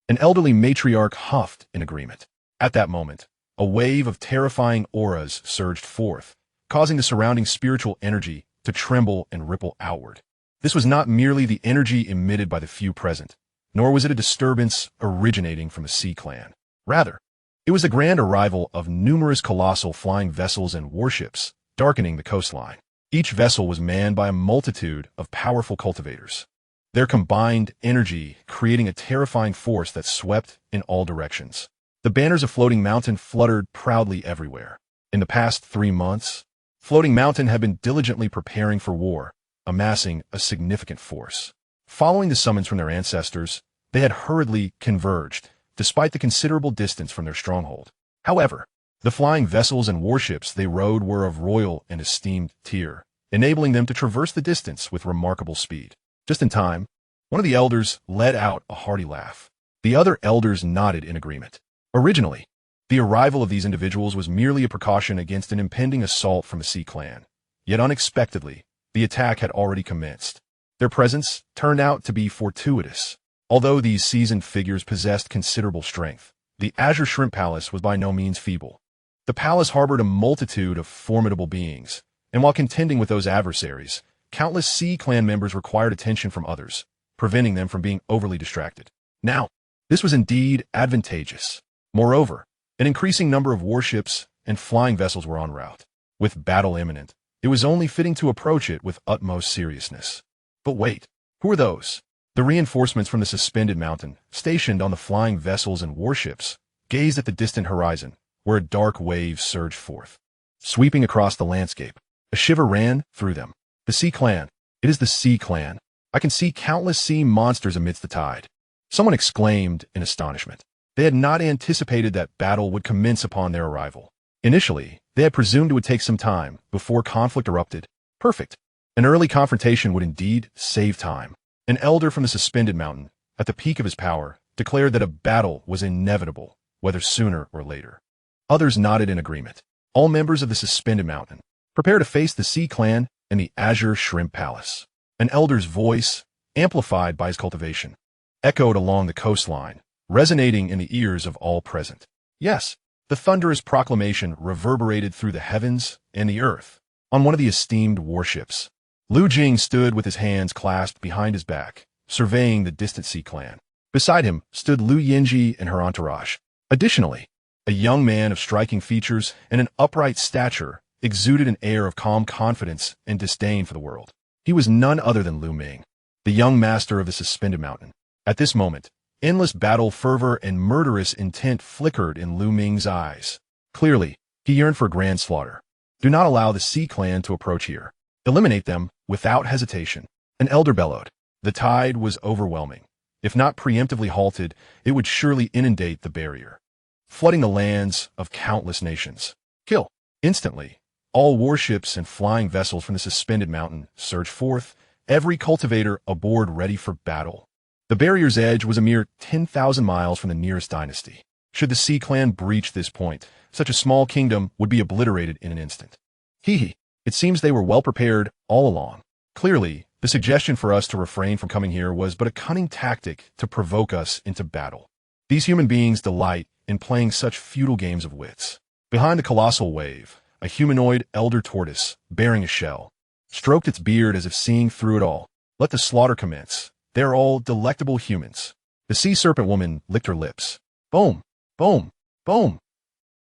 An elderly matriarch huffed in agreement. At that moment, a wave of terrifying auras surged forth, causing the surrounding spiritual energy to tremble and ripple outward. This was not merely the energy emitted by the few present, nor was it a disturbance originating from the Sea clan. Rather, it was the grand arrival of numerous colossal flying vessels and warships, darkening the coastline. Each vessel was manned by a multitude of powerful cultivators, their combined energy creating a terrifying force that swept in all directions. The banners of Floating Mountain fluttered proudly everywhere. In the past 3 months, Floating Mountain had been diligently preparing for war, amassing a significant force. Following the summons from their ancestors, they had hurriedly converged, despite the considerable distance from their stronghold. However, the flying vessels and warships they rode were of royal and esteemed tier, enabling them to traverse the distance with remarkable speed. Just in time, one of the elders let out a hearty laugh. The other elders nodded in agreement. Originally, the arrival of these individuals was merely a precaution against an impending assault from the Sea clan. Yet unexpectedly, the attack had already commenced. Their presence turned out to be fortuitous. Although these seasoned figures possessed considerable strength, the Azure Shrimp Palace was by no means feeble. The palace harbored a multitude of formidable beings, and while contending with those adversaries, countless Sea clan members required attention from others, preventing them from being overly distracted. Now, this was indeed advantageous. Moreover, an increasing number of warships and flying vessels were en route. With battle imminent, it was only fitting to approach it with utmost seriousness. But wait, who are those? The reinforcements from the suspended mountain, stationed on the flying vessels and warships, gazed at the distant horizon, where a dark wave surged forth. Sweeping across the landscape, a shiver ran through them. The Sea clan. It is the Sea clan. I can see countless sea monsters amidst the tide. Someone exclaimed in astonishment. They had not anticipated that battle would commence upon their arrival. Initially, they had presumed it would take some time before conflict erupted. Perfect. An early confrontation would indeed save time. An elder from the suspended mountain, at the peak of his power, declared that a battle was inevitable, whether sooner or later. Others nodded in agreement. All members of the suspended mountain, prepare to face the Sea clan and the Azure Shrimp Palace. An elder's voice, amplified by his cultivation, echoed along the coastline, resonating in the ears of all present. Yes, the thunderous proclamation reverberated through the heavens and the earth. On one of the esteemed warships, Lu Jing stood with his hands clasped behind his back, surveying the distant Sea clan. Beside him stood Lu Yinji and her entourage. Additionally, a young man of striking features and an upright stature exuded an air of calm confidence and disdain for the world. He was none other than Lu Ming, the young master of the suspended mountain. At this moment, endless battle fervor and murderous intent flickered in Lu Ming's eyes. Clearly, he yearned for grand slaughter. Do not allow the Sea clan to approach here. Eliminate them without hesitation. An elder bellowed. The tide was overwhelming. If not preemptively halted, it would surely inundate the barrier, flooding the lands of countless nations. Kill. Instantly, all warships and flying vessels from the suspended mountain surged forth, every cultivator aboard ready for battle. The barrier's edge was a mere 10,000 miles from the nearest dynasty. Should the Sea clan breach this point, such a small kingdom would be obliterated in an instant. Hee. It seems they were well prepared all along. Clearly, the suggestion for us to refrain from coming here was but a cunning tactic to provoke us into battle. These human beings delight in playing such futile games of wits. Behind the colossal wave, a humanoid elder tortoise, bearing a shell, stroked its beard as if seeing through it all. Let the slaughter commence. They are all delectable humans. The sea serpent woman licked her lips. Boom! Boom! Boom!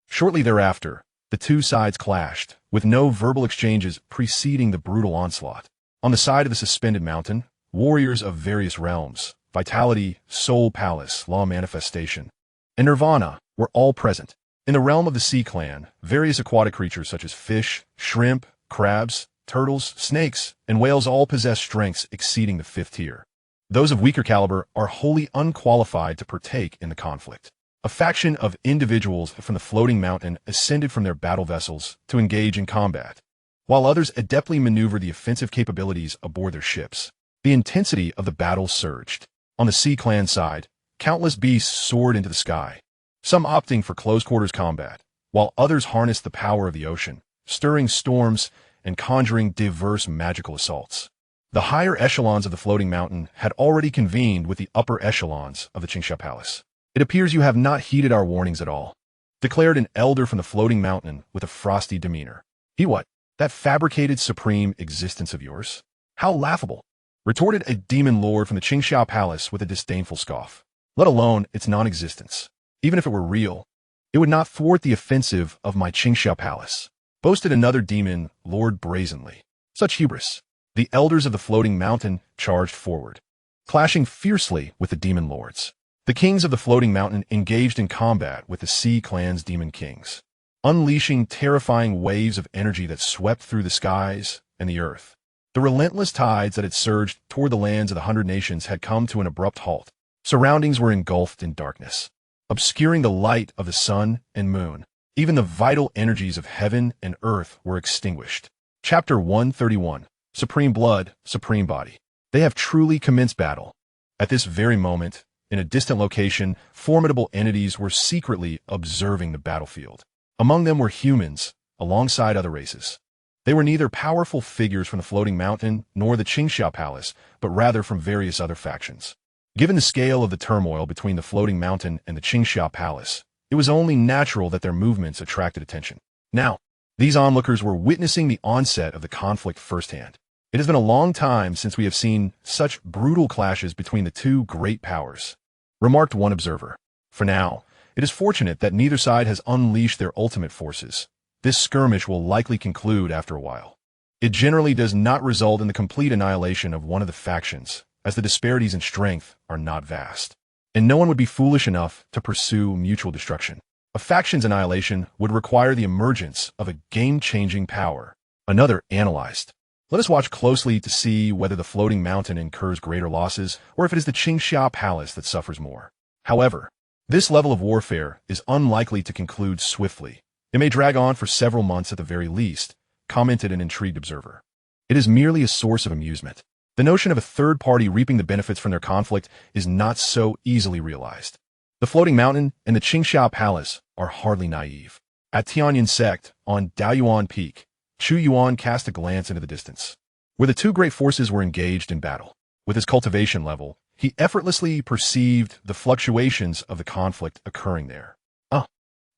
Shortly thereafter, the two sides clashed, with no verbal exchanges preceding the brutal onslaught. On the side of the suspended mountain, warriors of various realms, vitality, soul palace, law manifestation, and nirvana were all present. In the realm of the Sea clan, various aquatic creatures such as fish, shrimp, crabs, turtles, snakes, and whales all possess strengths exceeding the 5th tier. Those of weaker caliber are wholly unqualified to partake in the conflict. A faction of individuals from the floating mountain ascended from their battle vessels to engage in combat, while others adeptly maneuvered the offensive capabilities aboard their ships. The intensity of the battle surged. On the Sea clan side, countless beasts soared into the sky, some opting for close-quarters combat, while others harnessed the power of the ocean, stirring storms and conjuring diverse magical assaults. The higher echelons of the floating mountain had already convened with the upper echelons of the Xianxia palace. It appears you have not heeded our warnings at all, declared an elder from the floating mountain with a frosty demeanor. He what? That fabricated supreme existence of yours? How laughable! Retorted a demon lord from the Xianxia palace with a disdainful scoff. Let alone its non-existence. Even if it were real, it would not thwart the offensive of my Xianxia palace, boasted another demon lord brazenly. Such hubris. The elders of the floating mountain charged forward, clashing fiercely with the demon lords. The kings of the floating mountain engaged in combat with the Sea clan's demon kings, unleashing terrifying waves of energy that swept through the skies and the earth. The relentless tides that had surged toward the lands of the 100 nations had come to an abrupt halt. Surroundings were engulfed in darkness, obscuring the light of the sun and moon. Even the vital energies of heaven and earth were extinguished. Chapter 131. Supreme Blood, Supreme Body. They have truly commenced battle. At this very moment, in a distant location, formidable entities were secretly observing the battlefield. Among them were humans, alongside other races. They were neither powerful figures from the floating mountain nor the Xianxia palace, but rather from various other factions. Given the scale of the turmoil between the floating mountain and the Xianxia palace, it was only natural that their movements attracted attention. Now, these onlookers were witnessing the onset of the conflict firsthand. It has been a long time since we have seen such brutal clashes between the two great powers, remarked one observer. For now, it is fortunate that neither side has unleashed their ultimate forces. This skirmish will likely conclude after a while. It generally does not result in the complete annihilation of one of the factions, as the disparities in strength are not vast, and no one would be foolish enough to pursue mutual destruction. A faction's annihilation would require the emergence of a game-changing power. Another analyzed. Let us watch closely to see whether the floating mountain incurs greater losses or if it is the Xianxia palace that suffers more. However, this level of warfare is unlikely to conclude swiftly. It may drag on for several months at the very least, commented an intrigued observer. It is merely a source of amusement. The notion of a third party reaping the benefits from their conflict is not so easily realized. The floating mountain and the Xianxia palace are hardly naive. At Tianyun Sect, on Yuan Peak, Chu Yuan cast a glance into the distance, where the two great forces were engaged in battle. With his cultivation level, he effortlessly perceived the fluctuations of the conflict occurring there.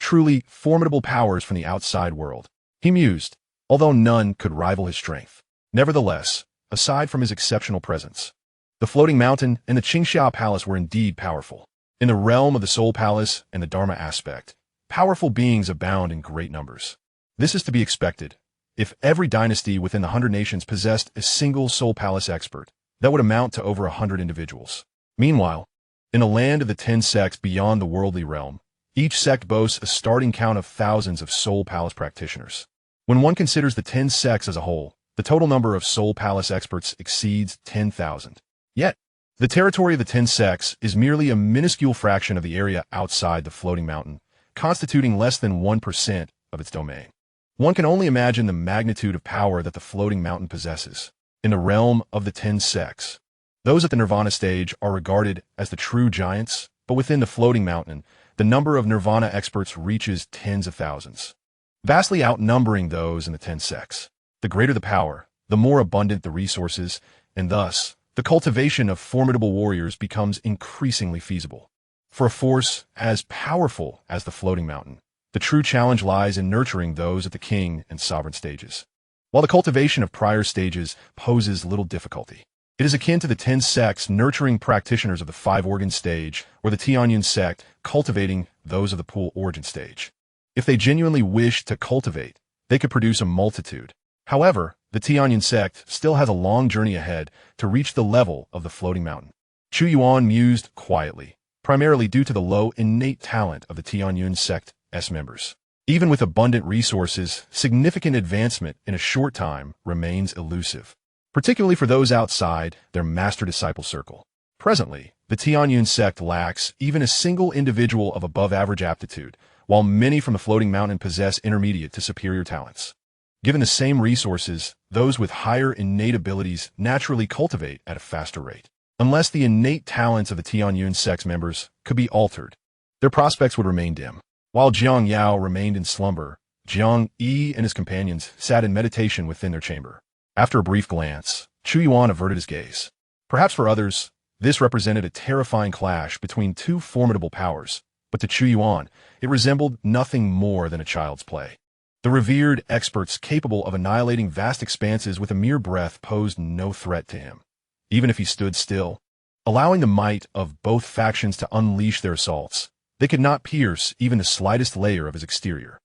Truly formidable powers from the outside world, he mused, although none could rival his strength. Nevertheless, aside from his exceptional presence, the floating mountain and the Xianxia palace were indeed powerful. In the realm of the soul palace and the Dharma aspect, powerful beings abound in great numbers. This is to be expected. If every dynasty within the 100 nations possessed a single soul palace expert, that would amount to over 100 individuals. Meanwhile, in the land of the 10 sects beyond the worldly realm, each sect boasts a starting count of thousands of soul palace practitioners. When one considers the 10 sects as a whole, the total number of soul palace experts exceeds 10,000. Yet, the territory of the 10 sects is merely a minuscule fraction of the area outside the floating mountain, constituting less than 1% of its domain. One can only imagine the magnitude of power that the floating mountain possesses. In the realm of the 10 sects, Those at the Nirvana stage are regarded as the true giants, but within the floating mountain, the number of Nirvana experts reaches tens of thousands, vastly outnumbering those in the 10 sects. The greater the power, the more abundant the resources, and thus, the cultivation of formidable warriors becomes increasingly feasible. For a force as powerful as the floating mountain, the true challenge lies in nurturing those at the king and sovereign stages. While the cultivation of prior stages poses little difficulty, it is akin to the 10 sects nurturing practitioners of the 5-organ stage or the Tianyun Sect cultivating those of the pool origin stage. If they genuinely wish to cultivate, they could produce a multitude. However, the Tianyun Sect still has a long journey ahead to reach the level of the floating mountain. Chu Yuan mused quietly, primarily due to the low innate talent of the Tianyun Sect's members. Even with abundant resources, significant advancement in a short time remains elusive, particularly for those outside their master-disciple circle. Presently, the Tianyun Sect lacks even a single individual of above-average aptitude, while many from the floating mountain possess intermediate to superior talents. Given the same resources, those with higher innate abilities naturally cultivate at a faster rate. Unless the innate talents of the Tianyun Sect's members could be altered, their prospects would remain dim. While Xianxia remained in slumber, Jiang Yi and his companions sat in meditation within their chamber. After a brief glance, Chu Yuan averted his gaze. Perhaps for others, this represented a terrifying clash between two formidable powers, but to Chu Yuan, it resembled nothing more than a child's play. The revered experts capable of annihilating vast expanses with a mere breath posed no threat to him, even if he stood still. Allowing the might of both factions to unleash their assaults, they could not pierce even the slightest layer of his exterior.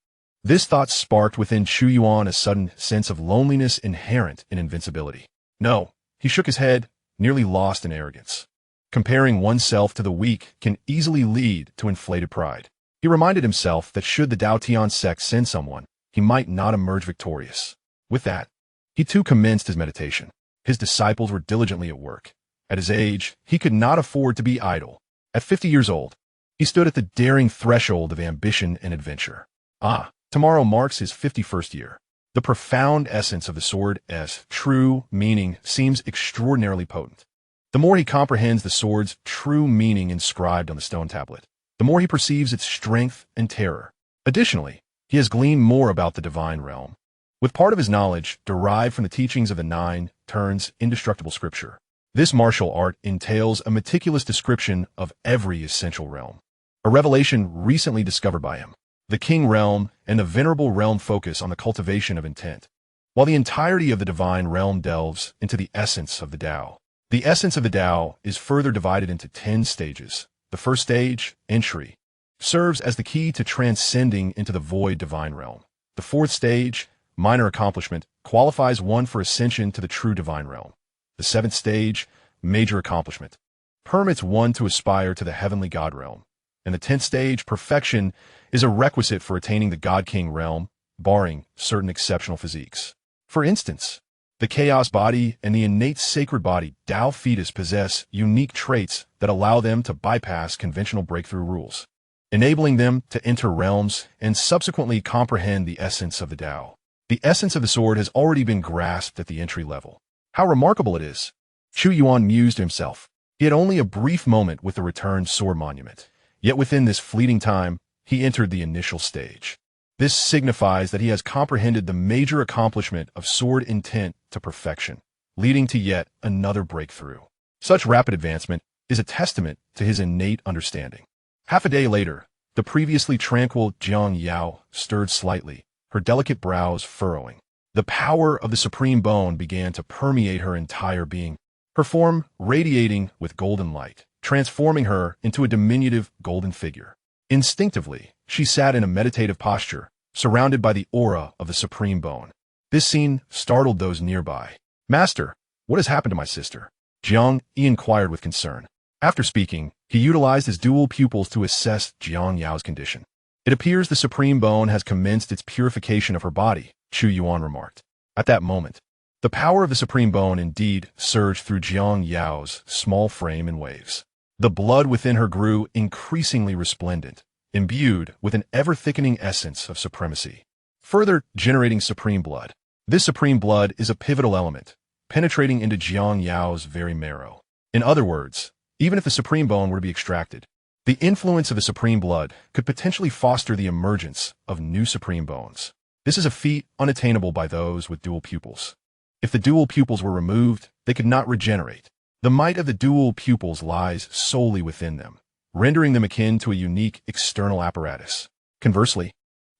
This thought sparked within Chu Yuan a sudden sense of loneliness inherent in invincibility. No, he shook his head, nearly lost in arrogance. Comparing oneself to the weak can easily lead to inflated pride. He reminded himself that should the Tianyun Sect send someone, he might not emerge victorious. With that, he too commenced his meditation. His disciples were diligently at work. At his age, he could not afford to be idle. At 50 years old, he stood at the daring threshold of ambition and adventure. Tomorrow marks his 51st year. The profound essence of the sword's true meaning seems extraordinarily potent. The more he comprehends the sword's true meaning inscribed on the stone tablet, the more he perceives its strength and terror. Additionally, he has gleaned more about the divine realm, with part of his knowledge derived from the teachings of the 9 turns indestructible scripture. This martial art entails a meticulous description of every essential realm, a revelation recently discovered by him. The king realm and the venerable realm focus on the cultivation of intent, while the entirety of the divine realm delves into the essence of the Tao. The essence of the Tao is further divided into 10 stages. The first stage, entry, serves as the key to transcending into the void divine realm. The fourth stage, minor accomplishment, qualifies one for ascension to the true divine realm. The seventh stage, major accomplishment, permits one to aspire to the heavenly God realm. And the 10th stage, perfection, is a requisite for attaining the God-King realm, barring certain exceptional physiques. For instance, the chaos body and the innate sacred body Tao fetus possess unique traits that allow them to bypass conventional breakthrough rules, enabling them to enter realms and subsequently comprehend the essence of the Tao. The essence of the sword has already been grasped at the entry level. How remarkable it is! Chu Yuan mused to himself. He had only a brief moment with the returned sword monument, yet within this fleeting time, he entered the initial stage. This signifies that he has comprehended the major accomplishment of sword intent to perfection, leading to yet another breakthrough. Such rapid advancement is a testament to his innate understanding. Half a day later, the previously tranquil Xianxia stirred slightly, her delicate brows furrowing. The power of the supreme bone began to permeate her entire being, her form radiating with golden light, transforming her into a diminutive golden figure. Instinctively, she sat in a meditative posture, surrounded by the aura of the supreme bone. This scene startled those nearby. "Master, what has happened to my sister?" Jiang Yi inquired with concern. After speaking, he utilized his dual pupils to assess Xianxia's condition. "It appears the supreme bone has commenced its purification of her body," Chu Yuan remarked. At that moment, the power of the supreme bone indeed surged through Xianxia's small frame in waves. The blood within her grew increasingly resplendent, imbued with an ever-thickening essence of supremacy, further generating supreme blood. This supreme blood is a pivotal element, penetrating into Xianxia's very marrow. In other words, even if the supreme bone were to be extracted, the influence of the supreme blood could potentially foster the emergence of new supreme bones. This is a feat unattainable by those with dual pupils. If the dual pupils were removed, they could not regenerate. The might of the dual pupils lies solely within them, rendering them akin to a unique external apparatus. Conversely,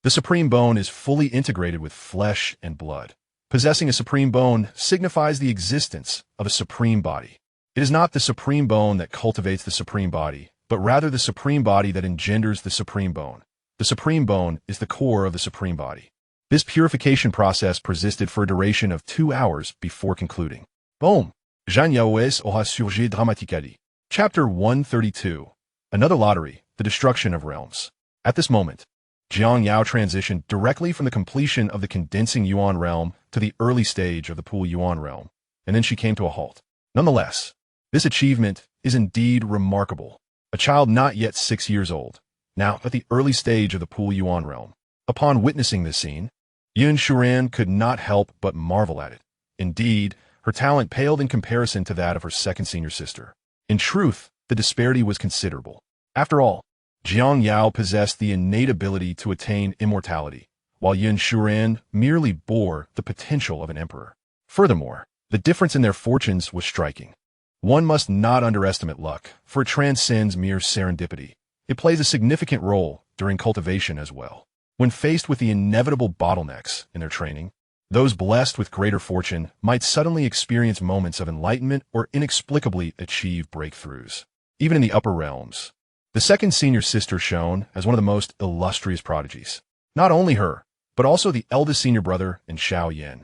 the supreme bone is fully integrated with flesh and blood. Possessing a supreme bone signifies the existence of a supreme body. It is not the supreme bone that cultivates the supreme body, but rather the supreme body that engenders the supreme bone. The supreme bone is the core of the supreme body. This purification process persisted for a duration of 2 hours before concluding. Boom! Xianxia aura surgi dramatically. Chapter 132. Another lottery, the destruction of realms. At this moment, Xianxia transitioned directly from the completion of the condensing Yuan realm to the early stage of the Pool Yuan realm, and then she came to a halt. Nonetheless, this achievement is indeed remarkable. A child not yet 6 years old, now at the early stage of the Pool Yuan realm. Upon witnessing this scene, Chu Yuan could not help but marvel at it. Indeed, her talent paled in comparison to that of her second senior sister. In truth, the disparity was considerable. After all, Xianxia possessed the innate ability to attain immortality, while Chu Yuan merely bore the potential of an emperor. Furthermore, the difference in their fortunes was striking. One must not underestimate luck, for it transcends mere serendipity. It plays a significant role during cultivation as well. When faced with the inevitable bottlenecks in their training, those blessed with greater fortune might suddenly experience moments of enlightenment or inexplicably achieve breakthroughs. Even in the upper realms, the second senior sister shone as one of the most illustrious prodigies. Not only her, but also the eldest senior brother and Xiaoyan,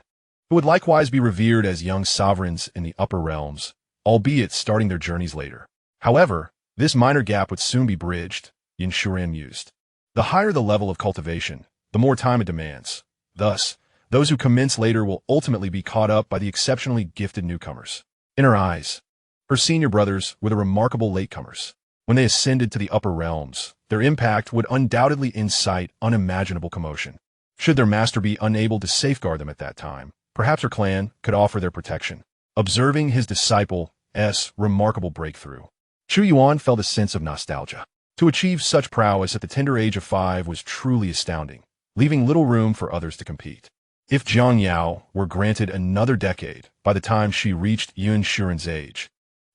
who would likewise be revered as young sovereigns in the upper realms, albeit starting their journeys later. However, this minor gap would soon be bridged, Chu Yuan mused. The higher the level of cultivation, the more time it demands. Thus, those who commence later will ultimately be caught up by the exceptionally gifted newcomers. In her eyes, her senior brothers were the remarkable latecomers. When they ascended to the upper realms, their impact would undoubtedly incite unimaginable commotion. Should their master be unable to safeguard them at that time, perhaps her clan could offer their protection. Observing his disciple's remarkable breakthrough, Chu Yuan felt a sense of nostalgia. To achieve such prowess at the tender age of 5 was truly astounding, leaving little room for others to compete. If Xianxia were granted another decade by the time she reached Chu Yuan's age,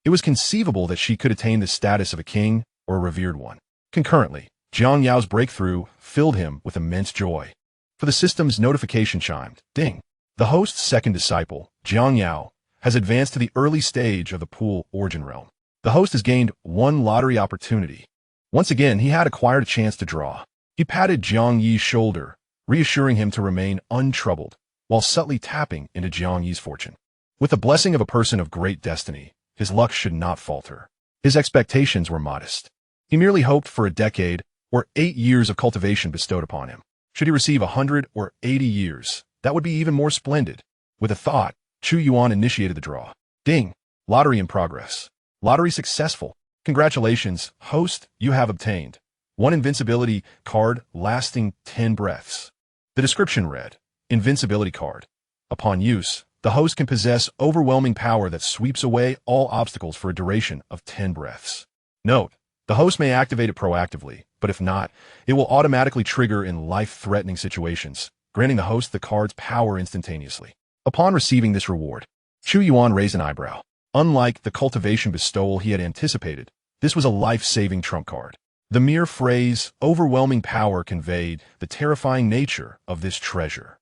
it was conceivable that she could attain the status of a king or a revered one. Concurrently, Xianxia's breakthrough filled him with immense joy. For the system's notification chimed. Ding! The host's second disciple, Xianxia, has advanced to the early stage of the Pool Origin realm. The host has gained one lottery opportunity. Once again, he had acquired a chance to draw. He patted Jiang Yi's shoulder, reassuring him to remain untroubled, while subtly tapping into Jiang Yi's fortune. With the blessing of a person of great destiny, his luck should not falter. His expectations were modest. He merely hoped for a decade or 8 years of cultivation bestowed upon him. Should he receive 100 or 80 years, that would be even more splendid. With a thought, Chu Yuan initiated the draw. Ding! Lottery in progress. Lottery successful. Congratulations, host, you have obtained one invincibility card lasting 10 breaths. The description read, Invincibility card. Upon use, the host can possess overwhelming power that sweeps away all obstacles for a duration of 10 breaths. Note, the host may activate it proactively, but if not, it will automatically trigger in life-threatening situations, granting the host the card's power instantaneously. Upon receiving this reward, Chu Yuan raised an eyebrow. Unlike the cultivation bestowal he had anticipated, this was a life-saving trump card. The mere phrase, overwhelming power, conveyed the terrifying nature of this treasure.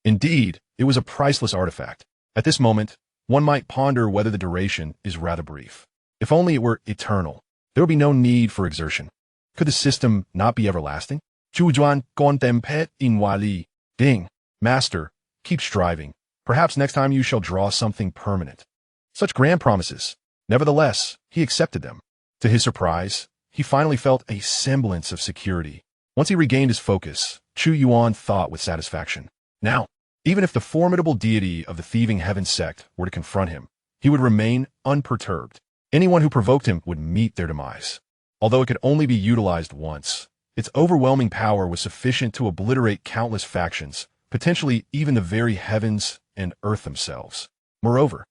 Indeed, it was a priceless artifact. At this moment, one might ponder whether the duration is rather brief. If only it were eternal, there would be no need for exertion. Could the system not be everlasting? Chu Yuan contemplait in wali. Ding. Master, keep striving. Perhaps next time you shall draw something permanent. Such grand promises. Nevertheless, he accepted them. To his surprise, he finally felt a semblance of security. Once he regained his focus, Chu Yuan thought with satisfaction. Now, even if the formidable deity of the thieving heaven sect were to confront him, he would remain unperturbed. Anyone who provoked him would meet their demise. Although it could only be utilized once, its overwhelming power was sufficient to obliterate countless factions, potentially even the very heavens and earth themselves. Moreover,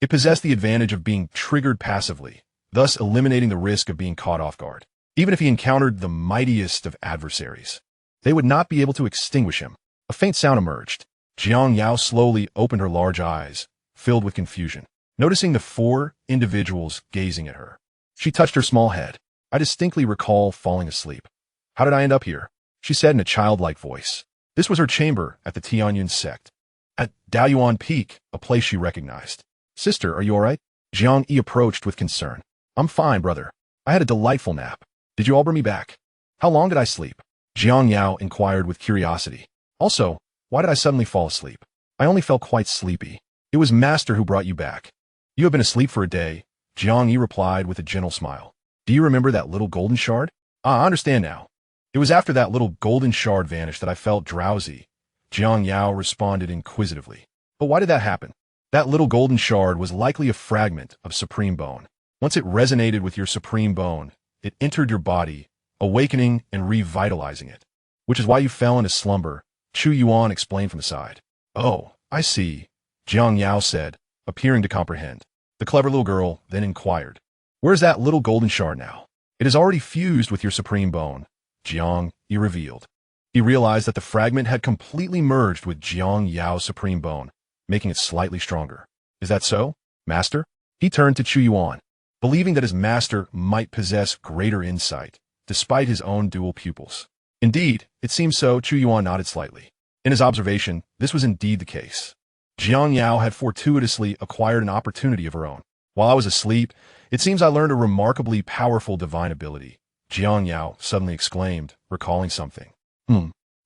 It possessed the advantage of being triggered passively, thus eliminating the risk of being caught off guard. Even if he encountered the mightiest of adversaries, they would not be able to extinguish him. A faint sound emerged. Xianxia slowly opened her large eyes, filled with confusion, noticing the 4 individuals gazing at her. She touched her small head. I distinctly recall falling asleep. How did I end up here? She said in a childlike voice. This was her chamber at the Tianyun Sect, at Daoyuan Peak, a place she recognized. Sister, are you all right? Xianxia approached with concern. I'm fine, brother. I had a delightful nap. Did you all bring me back? How long did I sleep? Xianxia inquired with curiosity. Also, why did I suddenly fall asleep? I only felt quite sleepy. It was Master who brought you back. You have been asleep for a day, Xianxia replied with a gentle smile. Do you remember that little golden shard? Ah, I understand now. It was after that little golden shard vanished that I felt drowsy, Xianxia responded inquisitively. But why did that happen? That little golden shard was likely a fragment of Supreme Bone. Once it resonated with your Supreme Bone, it entered your body, awakening and revitalizing it. Which is why you fell into slumber, Chu Yuan explained from the side. Oh, I see, Xianxia said, appearing to comprehend. The clever little girl then inquired. Where's that little golden shard now? It is already fused with your Supreme Bone, Xianxia revealed. He realized that the fragment had completely merged with Xianxiao's Supreme Bone, making it slightly stronger. Is that so, Master? He turned to Chu Yuan, believing that his master might possess greater insight, despite his own dual pupils. Indeed, it seems so, Chu Yuan nodded slightly. In his observation, this was indeed the case. Xianxia had fortuitously acquired an opportunity of her own. While I was asleep, it seems I learned a remarkably powerful divine ability, Xianxia suddenly exclaimed, recalling something.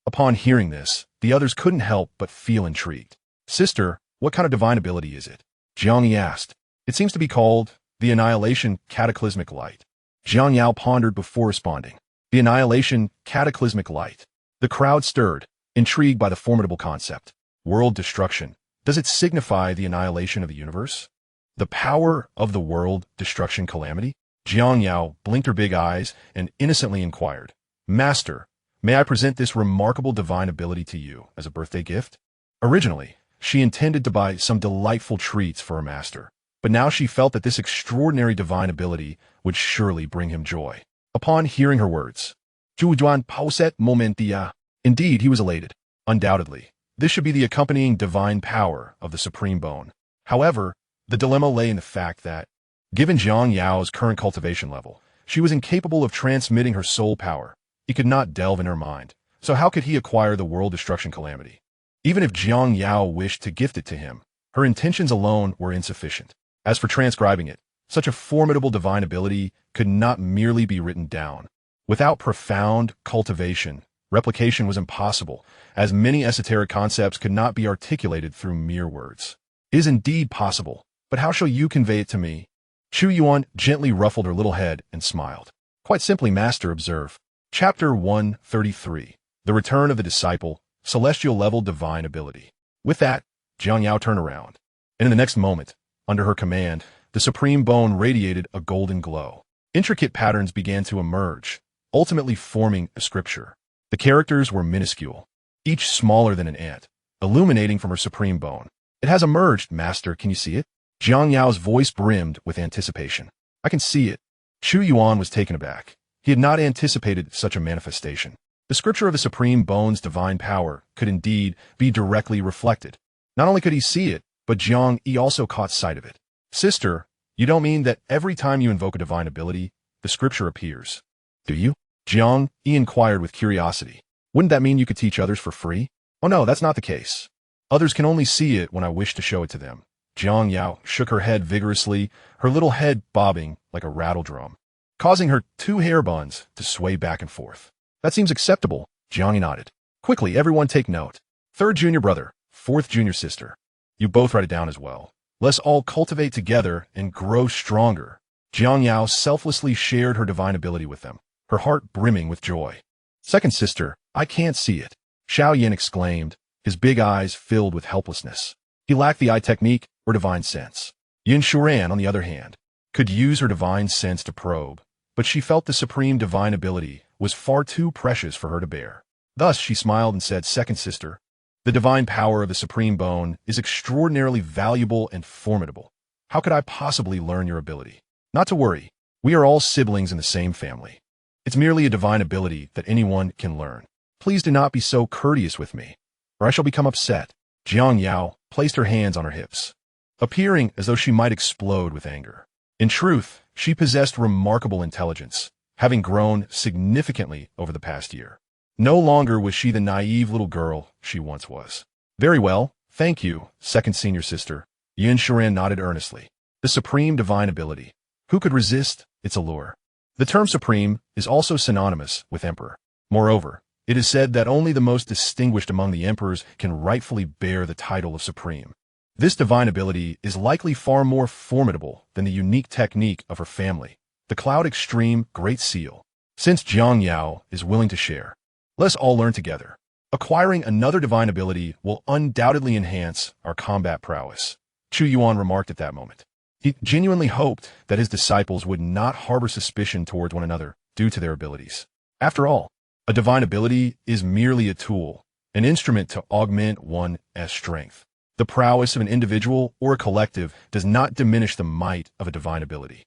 Upon hearing this, the others couldn't help but feel intrigued. Sister, what kind of divine ability is it? Xianxia asked. It seems to be called the Annihilation Cataclysmic Light. Xianxia pondered before responding. The Annihilation Cataclysmic Light. The crowd stirred, intrigued by the formidable concept. World destruction. Does it signify the annihilation of the universe? The power of the world destruction calamity? Xianxia blinked her big eyes and innocently inquired. Master, may I present this remarkable divine ability to you as a birthday gift? Originally, she intended to buy some delightful treats for her master, but now she felt that this extraordinary divine ability would surely bring him joy. Upon hearing her words, Chu Yuan pauset momentia. Indeed, he was elated. Undoubtedly, this should be the accompanying divine power of the Supreme Bone. However, the dilemma lay in the fact that, given Xianxiao's current cultivation level, she was incapable of transmitting her soul power. He could not delve in her mind, so how could he acquire the world destruction calamity? Even if Xianxia wished to gift it to him, her intentions alone were insufficient. As for transcribing it, such a formidable divine ability could not merely be written down. Without profound cultivation, replication was impossible, as many esoteric concepts could not be articulated through mere words. It is indeed possible, but how shall you convey it to me? Chu Yuan gently ruffled her little head and smiled. Quite simply, Master, observe. Chapter 133. The Return of the Disciple, Celestial Level Divine Ability. With that, Xianxia turned around, and in the next moment, under her command, the Supreme Bone radiated a golden glow. Intricate patterns began to emerge, ultimately forming a scripture. The characters were minuscule, each smaller than an ant, illuminating from her Supreme Bone. It has emerged, Master, can you see it? Xianxiao's voice brimmed with anticipation. I can see it. Chu Yuan was taken aback. He had not anticipated such a manifestation. The scripture of the Supreme Bone's divine power could indeed be directly reflected. Not only could he see it, but Xianxia also caught sight of it. Sister, you don't mean that every time you invoke a divine ability, the scripture appears, do you? Xianxia inquired with curiosity. Wouldn't that mean you could teach others for free? Oh no, that's not the case. Others can only see it when I wish to show it to them. Xianxia shook her head vigorously, her little head bobbing like a rattle drum, causing her 2 hair buns to sway back and forth. That seems acceptable, Xianxia nodded. Quickly, everyone take note. 3rd junior brother, 4th junior sister. You both write it down as well. Let's all cultivate together and grow stronger. Xianxia selflessly shared her divine ability with them, her heart brimming with joy. 2nd sister, I can't see it, Xiaoyan exclaimed, his big eyes filled with helplessness. He lacked the eye technique or divine sense. Yin Shuran, on the other hand, could use her divine sense to probe, but she felt the supreme divine ability was far too precious for her to bear. Thus she smiled and said, 2nd sister, the divine power of the Supreme Bone is extraordinarily valuable and formidable. How could I possibly learn your ability? Not to worry. We are all siblings in the same family. It's merely a divine ability that anyone can learn. Please do not be so courteous with me, or I shall become upset. Xianxia placed her hands on her hips, appearing as though she might explode with anger. In truth, she possessed remarkable intelligence, having grown significantly over the past year. No longer was she the naive little girl she once was. Very well, thank you, second senior sister. Xianxia nodded earnestly. The supreme divine ability. Who could resist its allure? The term supreme is also synonymous with emperor. Moreover, it is said that only the most distinguished among the emperors can rightfully bear the title of supreme. This divine ability is likely far more formidable than the unique technique of her family, the Cloud Extreme Great Seal. Since Xianxia is willing to share, let us all learn together. Acquiring another divine ability will undoubtedly enhance our combat prowess, Chu Yuan remarked at that moment. He genuinely hoped that his disciples would not harbor suspicion towards one another due to their abilities. After all, a divine ability is merely a tool, an instrument to augment one's strength. The prowess of an individual or a collective does not diminish the might of a divine ability.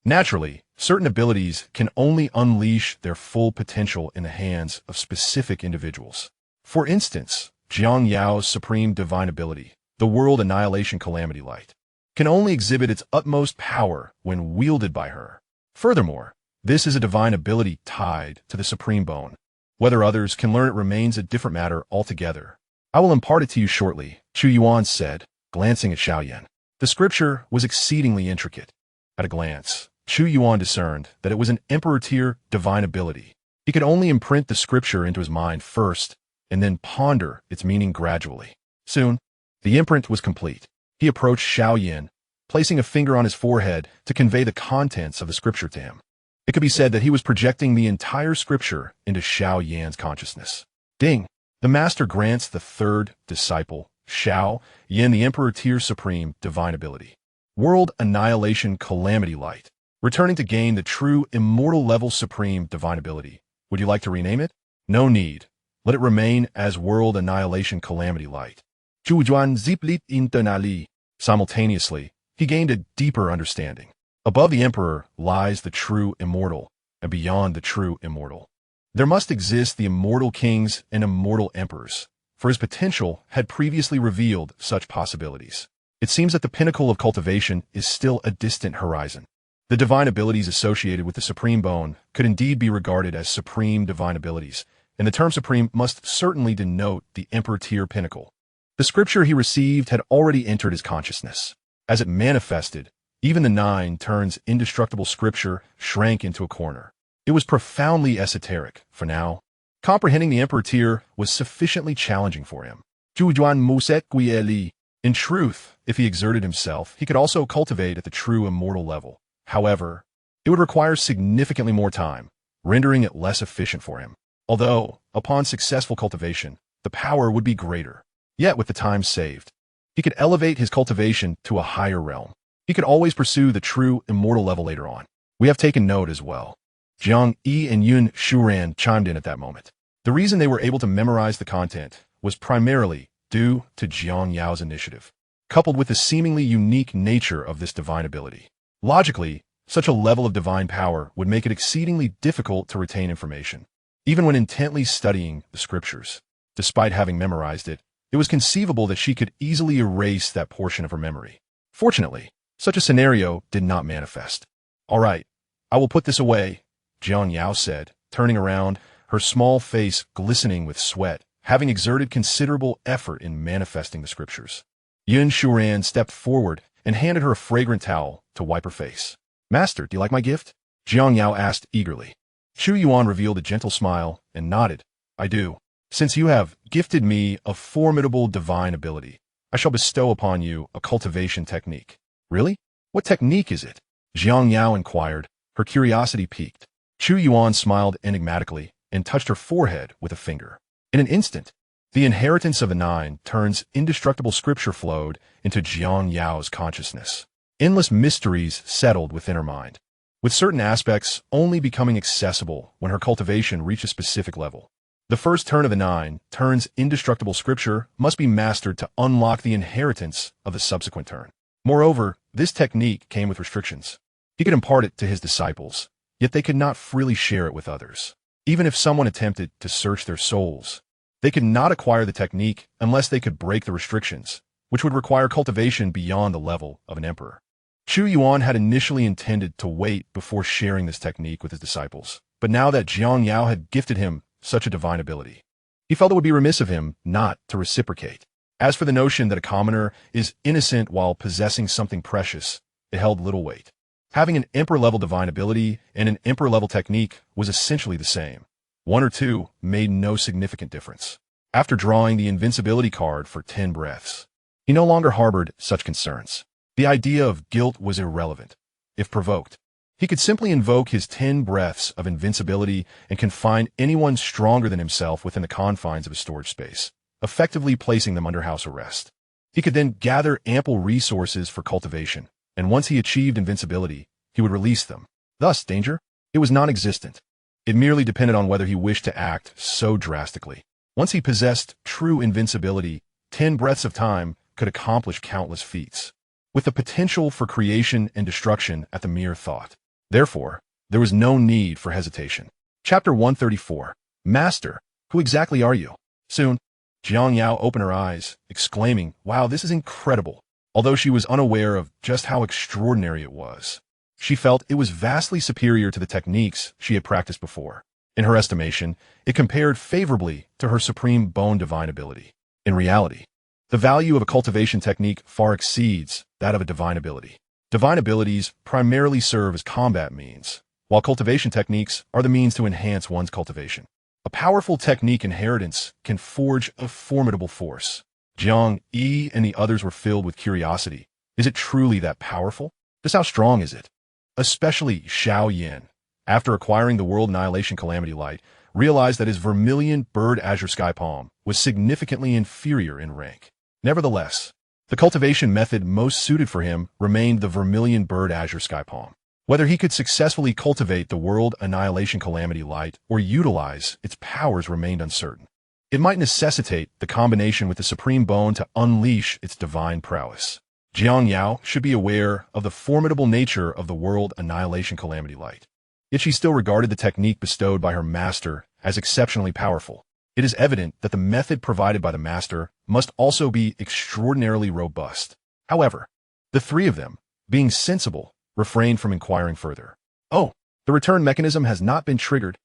Naturally, certain abilities can only unleash their full potential in the hands of specific individuals. For instance, Xianxia's supreme divine ability, the World Annihilation Calamity Light, can only exhibit its utmost power when wielded by her. Furthermore, this is a divine ability tied to the supreme bone. Whether others can learn it remains a different matter altogether. I will impart it to you shortly, Chu Yuan said, glancing at Xiaoyan. The scripture was exceedingly intricate. At a glance, Chu Yuan discerned that it was an emperor-tier divine ability. He could only imprint the scripture into his mind first, and then ponder its meaning gradually. Soon, the imprint was complete. He approached Xiaoyan, placing a finger on his forehead to convey the contents of the scripture to him. It could be said that he was projecting the entire scripture into Xiaoyan's consciousness. Ding! The master grants the third disciple, Xiaoyan, the emperor-tier supreme divine ability. World Annihilation Calamity Light. Returning to gain the true immortal level supreme divine ability. Would you like to rename it? No need. Let it remain as World Annihilation Calamity Light. Chu Yuan ziplit internally. Simultaneously, he gained a deeper understanding. Above the emperor lies the true immortal, and beyond the true immortal, there must exist the immortal kings and immortal emperors, for his potential had previously revealed such possibilities. It seems that the pinnacle of cultivation is still a distant horizon. The divine abilities associated with the supreme bone could indeed be regarded as supreme divine abilities, and the term supreme must certainly denote the emperor-tier pinnacle. The scripture he received had already entered his consciousness. As it manifested, even the 9 turns indestructible scripture shrank into a corner. It was profoundly esoteric, for now. Comprehending the emperor-tier was sufficiently challenging for him. Chu Yuan muset guieli. In truth, if he exerted himself, he could also cultivate at the true immortal level. However, it would require significantly more time, rendering it less efficient for him. Although, upon successful cultivation, the power would be greater. Yet with the time saved, he could elevate his cultivation to a higher realm. He could always pursue the true immortal level later on. We have taken note as well. Jiang Yi and Yun Shuran chimed in at that moment. The reason they were able to memorize the content was primarily due to Xianxia's initiative, coupled with the seemingly unique nature of this divine ability. Logically, such a level of divine power would make it exceedingly difficult to retain information, even when intently studying the scriptures. Despite having memorized it, it was conceivable that she could easily erase that portion of her memory. Fortunately, such a scenario did not manifest. All right, I will put this away, Xianxia said, turning around, her small face glistening with sweat, having exerted considerable effort in manifesting the scriptures. Yun Shuran stepped forward and handed her a fragrant towel to wipe her face. Master, do you like my gift? Xianxia asked eagerly. Chu Yuan revealed a gentle smile and nodded. I do. Since you have gifted me a formidable divine ability, I shall bestow upon you a cultivation technique. Really? What technique is it? Xianxia inquired, her curiosity piqued. Chu Yuan smiled enigmatically and touched her forehead with a finger. In an instant, the inheritance of the 9 turns indestructible scripture flowed into Xianxia's consciousness. Endless mysteries settled within her mind, with certain aspects only becoming accessible when her cultivation reached a specific level. The first turn of the 9 turns indestructible scripture must be mastered to unlock the inheritance of the subsequent turn. Moreover, This technique came with restrictions. He could impart it to his disciples, yet they could not freely share it with others. Even if someone attempted to search their souls, they could not acquire the technique unless they could break the restrictions, which would require cultivation beyond the level of an emperor. Chu Yuan had initially intended to wait before sharing this technique with his disciples, but now that Xianxia had gifted him such a divine ability, he felt it would be remiss of him not to reciprocate. As for the notion that a commoner is innocent while possessing something precious, it held little weight. Having an emperor-level divine ability and an emperor-level technique was essentially the same. One or two made no significant difference. After drawing the invincibility card for 10 breaths, he no longer harbored such concerns. The idea of guilt was irrelevant. If provoked, he could simply invoke his 10 breaths of invincibility and confine anyone stronger than himself within the confines of his storage space, effectively placing them under house arrest. He could then gather ample resources for cultivation, and once he achieved invincibility, he would release them. Thus, danger? It was non-existent. It merely depended on whether he wished to act so drastically. Once he possessed true invincibility, 10 breaths of time could accomplish countless feats, with the potential for creation and destruction at the mere thought. Therefore, there was no need for hesitation. Chapter 134. Master, who exactly are you? Soon, Xianxia opened her eyes, exclaiming, "Wow, this is incredible." Although she was unaware of just how extraordinary it was, she felt it was vastly superior to the techniques she had practiced before. In her estimation, it compared favorably to her supreme bone divine ability. In reality, the value of a cultivation technique far exceeds that of a divine ability. Divine abilities primarily serve as combat means, while cultivation techniques are the means to enhance one's cultivation. A powerful technique inheritance can forge a formidable force. Jiang Yi and the others were filled with curiosity. Is it truly that powerful? Just how strong is it? Especially Xiao Yin, after acquiring the World Annihilation Calamity Light, realized that his vermilion bird azure sky palm was significantly inferior in rank. Nevertheless, the cultivation method most suited for him remained the vermilion bird azure sky palm. Whether he could successfully cultivate the World Annihilation Calamity Light or utilize its powers remained uncertain. It might necessitate the combination with the Supreme Bone to unleash its divine prowess. Xianxia should be aware of the formidable nature of the World Annihilation Calamity Light. Yet she still regarded the technique bestowed by her master as exceptionally powerful. It is evident that the method provided by the master must also be extraordinarily robust. However, the three of them, being sensible, refrained from inquiring further. Oh, the return mechanism has not been triggered.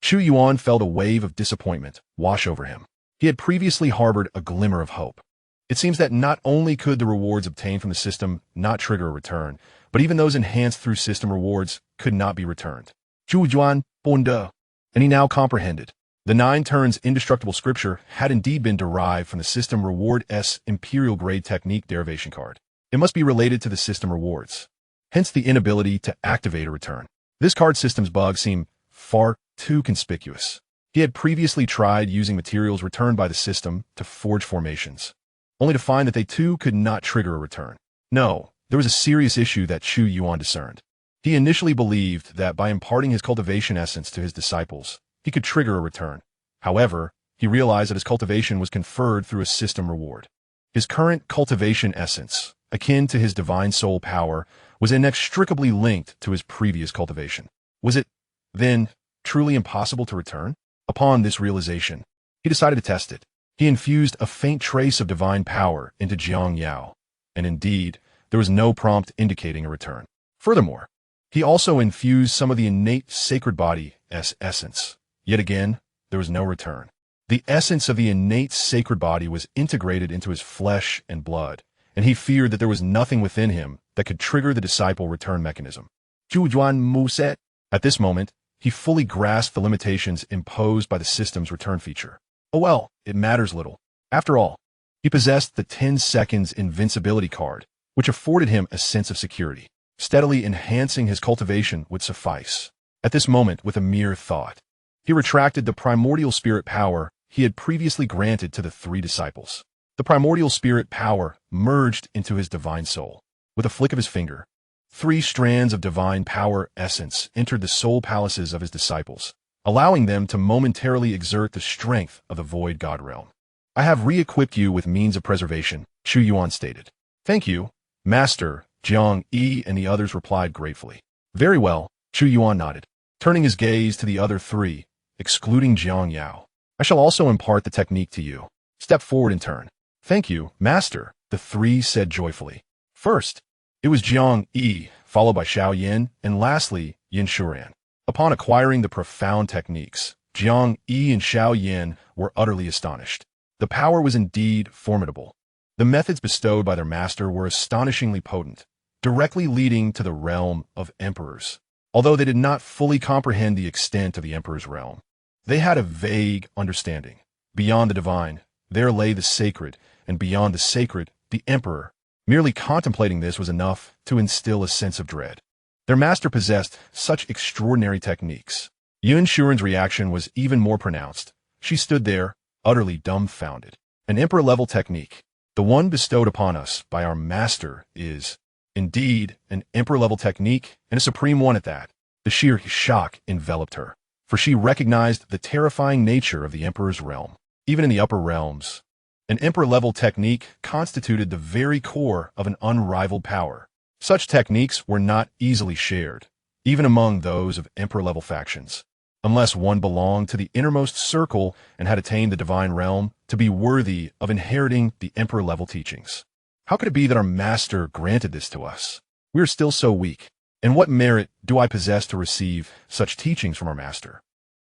Chu Yuan felt a wave of disappointment wash over him. He had previously harbored a glimmer of hope. It seems that not only could the rewards obtained from the system not trigger a return, but even those enhanced through system rewards could not be returned. Chu Yuan bonde, and he now comprehended. The 9 turns indestructible scripture had indeed been derived from the system reward S imperial grade technique derivation card. It must be related to the system rewards. Hence the inability to activate a return. This card system's bug seemed far too conspicuous. He had previously tried using materials returned by the system to forge formations, only to find that they too could not trigger a return. No, there was a serious issue that Chu Yuan discerned. He initially believed that by imparting his cultivation essence to his disciples, he could trigger a return. However, he realized that his cultivation was conferred through a system reward. His current cultivation essence, akin to his divine soul power, was inextricably linked to his previous cultivation. Was it, then, truly impossible to return? Upon this realization, he decided to test it. He infused a faint trace of divine power into Xianxia, and indeed, there was no prompt indicating a return. Furthermore, he also infused some of the innate sacred body's essence. Yet again, there was no return. The essence of the innate sacred body was integrated into his flesh and blood, and he feared that there was nothing within him that could trigger the disciple return mechanism. Chu Yuan Muset. At this moment, he fully grasped the limitations imposed by the system's return feature. Oh well, it matters little. After all, he possessed the 10 seconds invincibility card, which afforded him a sense of security. Steadily enhancing his cultivation would suffice. At this moment, with a mere thought, he retracted the primordial spirit power he had previously granted to the 3 disciples. The primordial spirit power merged into his divine soul. With a flick of his finger, 3 strands of divine power essence entered the soul palaces of his disciples, allowing them to momentarily exert the strength of the void god realm. I have re-equipped you with means of preservation, Chu Yuan stated. Thank you, Master, Jiang Yi and the others replied gratefully. Very well, Chu Yuan nodded, turning his gaze to the other three, excluding Jiang Yao. I shall also impart the technique to you. Step forward in turn. Thank you, Master, the three said joyfully. First, it was Jiang Yi, followed by Xiao Yin, and lastly, Yin Shuran. Upon acquiring the profound techniques, Jiang Yi and Xiao Yin were utterly astonished. The power was indeed formidable. The methods bestowed by their master were astonishingly potent, directly leading to the realm of emperors. Although they did not fully comprehend the extent of the emperor's realm, they had a vague understanding. Beyond the divine, there lay the sacred, and beyond the sacred, the emperor. Merely contemplating this was enough to instill a sense of dread. Their master possessed such extraordinary techniques. Yun Shuren's reaction was even more pronounced. She stood there, utterly dumbfounded. An emperor-level technique. The one bestowed upon us by our master is, indeed, an emperor-level technique, and a supreme one at that. The sheer shock enveloped her, for she recognized the terrifying nature of the emperor's realm. Even in the upper realms, an emperor-level technique constituted the very core of an unrivaled power. Such techniques were not easily shared, even among those of emperor-level factions, unless one belonged to the innermost circle and had attained the divine realm to be worthy of inheriting the emperor-level teachings. How could it be that our master granted this to us? We are still so weak, and what merit do I possess to receive such teachings from our master?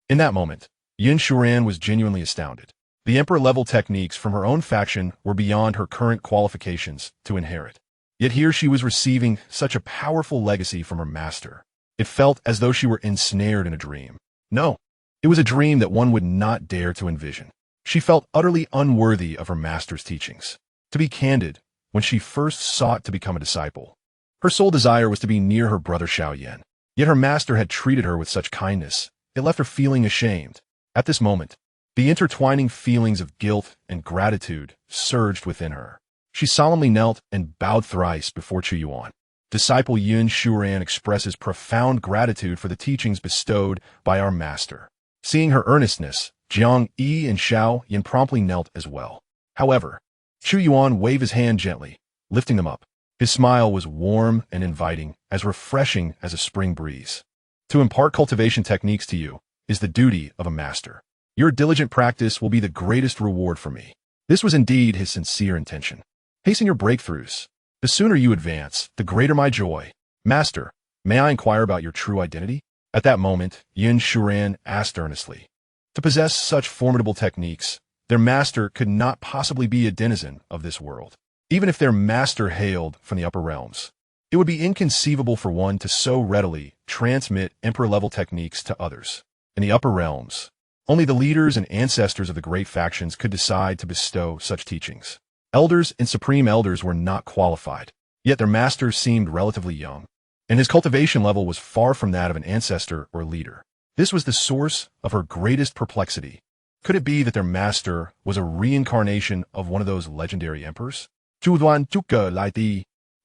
In that moment, Yin Shuran was genuinely astounded. The emperor-level techniques from her own faction were beyond her current qualifications to inherit. Yet here she was receiving such a powerful legacy from her master. It felt as though she were ensnared in a dream. No, it was a dream that one would not dare to envision. She felt utterly unworthy of her master's teachings. To be candid, when she first sought to become a disciple, her sole desire was to be near her brother Xiao Yan. Yet her master had treated her with such kindness, it left her feeling ashamed. At this moment, the intertwining feelings of guilt and gratitude surged within her. She solemnly knelt and bowed thrice before Chu Yuan. Disciple Yin Shuran expresses profound gratitude for the teachings bestowed by our master. Seeing her earnestness, Jiang Yi and Xiao Yin promptly knelt as well. However, Chu Yuan waved his hand gently, lifting them up. His smile was warm and inviting, as refreshing as a spring breeze. To impart cultivation techniques to you is the duty of a master. Your diligent practice will be the greatest reward for me. This was indeed his sincere intention. Hasten your breakthroughs. The sooner you advance, the greater my joy. Master, may I inquire about your true identity? At that moment, Yin Shuran asked earnestly. To possess such formidable techniques, their master could not possibly be a denizen of this world. Even if their master hailed from the upper realms, it would be inconceivable for one to so readily transmit emperor-level techniques to others. In the upper realms, only the leaders and ancestors of the great factions could decide to bestow such teachings. Elders and supreme elders were not qualified, yet their master seemed relatively young, and his cultivation level was far from that of an ancestor or leader. This was the source of her greatest perplexity. Could it be that their master was a reincarnation of one of those legendary emperors?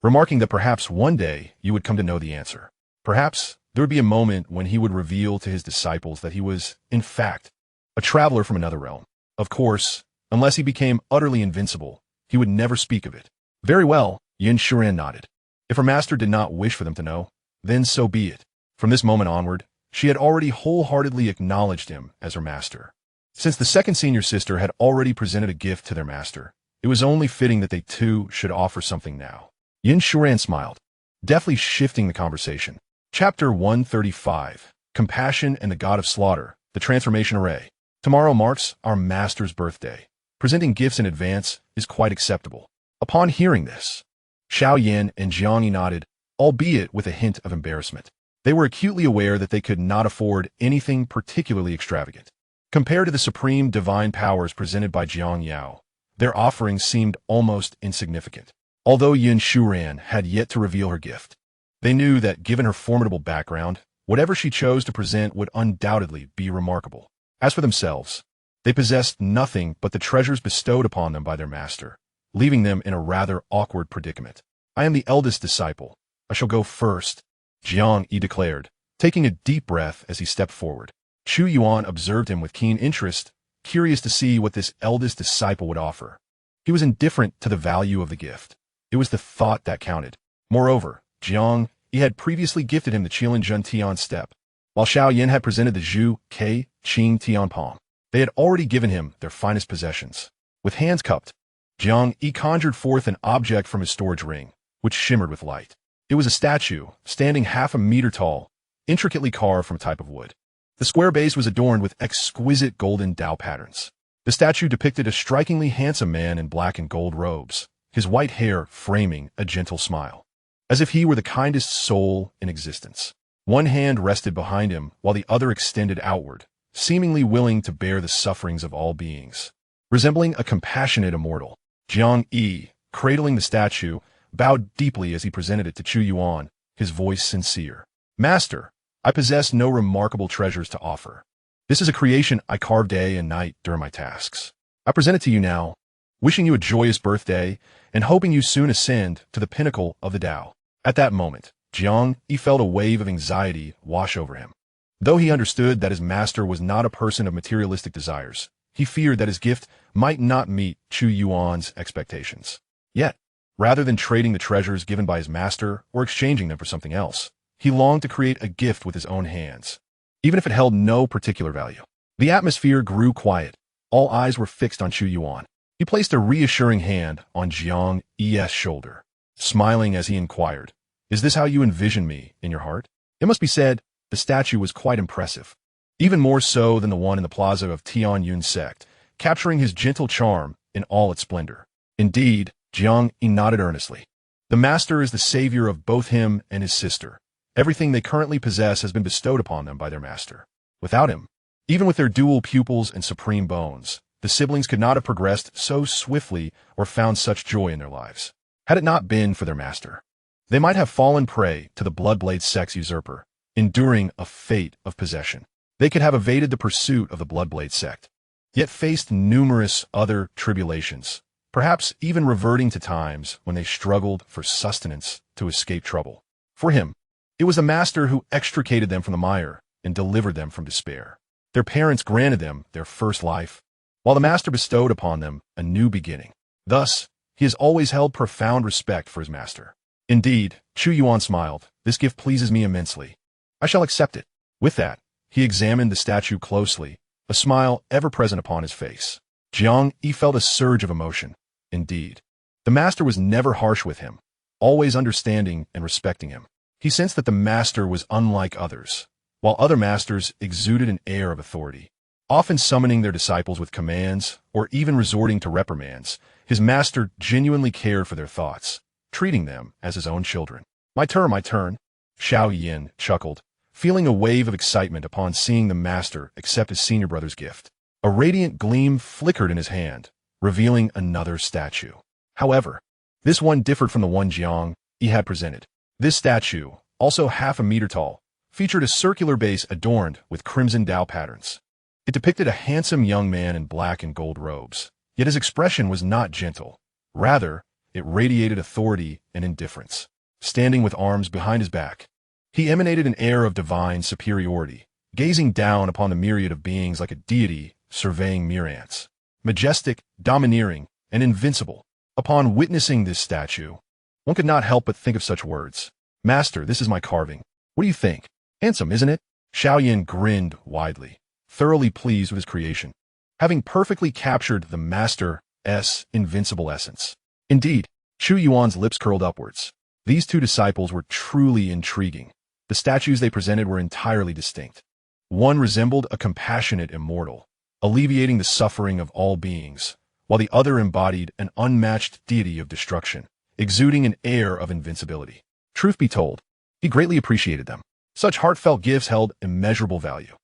Remarking that perhaps one day you would come to know the answer. Perhaps there would be a moment when he would reveal to his disciples that he was, in fact, a traveler from another realm. Of course, unless he became utterly invincible, he would never speak of it. Very well, Yin Shuran nodded. If her master did not wish for them to know, then so be it. From this moment onward, she had already wholeheartedly acknowledged him as her master. Since the second senior sister had already presented a gift to their master, it was only fitting that they too should offer something now. Yin Shuran smiled, deftly shifting the conversation. Chapter 135, Compassion and the God of Slaughter, the Transformation Array. Tomorrow marks our master's birthday. Presenting gifts in advance is quite acceptable. Upon hearing this, Xiao Yin and Jiang Yi nodded, albeit with a hint of embarrassment. They were acutely aware that they could not afford anything particularly extravagant. Compared to the supreme divine powers presented by Jiang Yao, their offerings seemed almost insignificant. Although Yin Shuran had yet to reveal her gift, they knew that given her formidable background, whatever she chose to present would undoubtedly be remarkable. As for themselves, they possessed nothing but the treasures bestowed upon them by their master, leaving them in a rather awkward predicament. I am the eldest disciple. I shall go first, Jiang Yi declared, taking a deep breath as he stepped forward. Chu Yuan observed him with keen interest, curious to see what this eldest disciple would offer. He was indifferent to the value of the gift. It was the thought that counted. Moreover, Jiang Yi had previously gifted him the Tianyun Tian step, while Xiaoyan had presented the Zhu Ke Qing Tian palm. They had already given him their finest possessions. With hands cupped, Jiang Yi conjured forth an object from his storage ring, which shimmered with light. It was a statue, standing half a meter tall, intricately carved from a type of wood. The square base was adorned with exquisite golden Dao patterns. The statue depicted a strikingly handsome man in black and gold robes, his white hair framing a gentle smile, as if he were the kindest soul in existence. One hand rested behind him while the other extended outward, seemingly willing to bear the sufferings of all beings. Resembling a compassionate immortal, Jiang Yi, cradling the statue, bowed deeply as he presented it to Chu Yuan, his voice sincere. Master, I possess no remarkable treasures to offer. This is a creation I carve day and night during my tasks. I present it to you now, wishing you a joyous birthday and hoping you soon ascend to the pinnacle of the Tao. At that moment, Jiang Yi felt a wave of anxiety wash over him. Though he understood that his master was not a person of materialistic desires, he feared that his gift might not meet Chu Yuan's expectations. Yet, rather than trading the treasures given by his master or exchanging them for something else, he longed to create a gift with his own hands, even if it held no particular value. The atmosphere grew quiet. All eyes were fixed on Chu Yuan. He placed a reassuring hand on Jiang Yi's shoulder, smiling as he inquired, "Is this how you envision me in your heart?" It must be said, the statue was quite impressive, even more so than the one in the plaza of Tianyun Sect, capturing his gentle charm in all its splendor. Indeed, Jiang Yi nodded earnestly. The master is the savior of both him and his sister. Everything they currently possess has been bestowed upon them by their master. Without him, even with their dual pupils and supreme bones, the siblings could not have progressed so swiftly or found such joy in their lives. Had it not been for their master, they might have fallen prey to the Bloodblade Sect's usurper, enduring a fate of possession. They could have evaded the pursuit of the Bloodblade Sect, yet faced numerous other tribulations, perhaps even reverting to times when they struggled for sustenance to escape trouble. For him, it was the master who extricated them from the mire and delivered them from despair. Their parents granted them their first life, while the master bestowed upon them a new beginning. Thus, he has always held profound respect for his master. Indeed, Chu Yuan smiled. This gift pleases me immensely. I shall accept it. With that, he examined the statue closely, a smile ever present upon his face. Jiang Yi felt a surge of emotion. Indeed, the master was never harsh with him, always understanding and respecting him. He sensed that the master was unlike others, while other masters exuded an air of authority, often summoning their disciples with commands or even resorting to reprimands. His master genuinely cared for their thoughts, treating them as his own children. My turn, my turn, Xiaoyan chuckled, feeling a wave of excitement upon seeing the master accept his senior brother's gift. A radiant gleam flickered in his hand, revealing another statue. However, this one differed from the one Jiang Yi had presented. This statue, also half a meter tall, featured a circular base adorned with crimson Dao patterns. It depicted a handsome young man in black and gold robes, yet his expression was not gentle. Rather, it radiated authority and indifference. Standing with arms behind his back, he emanated an air of divine superiority, gazing down upon the myriad of beings like a deity surveying mere ants. Majestic, domineering, and invincible. Upon witnessing this statue, one could not help but think of such words. Master, this is my carving. What do you think? Handsome, isn't it? Xiaoyan grinned widely, thoroughly pleased with his creation, having perfectly captured the master's invincible essence. Indeed, Chu Yuan's lips curled upwards. These two disciples were truly intriguing. The statues they presented were entirely distinct. One resembled a compassionate immortal, alleviating the suffering of all beings, while the other embodied an unmatched deity of destruction, exuding an air of invincibility. Truth be told, he greatly appreciated them. Such heartfelt gifts held immeasurable value.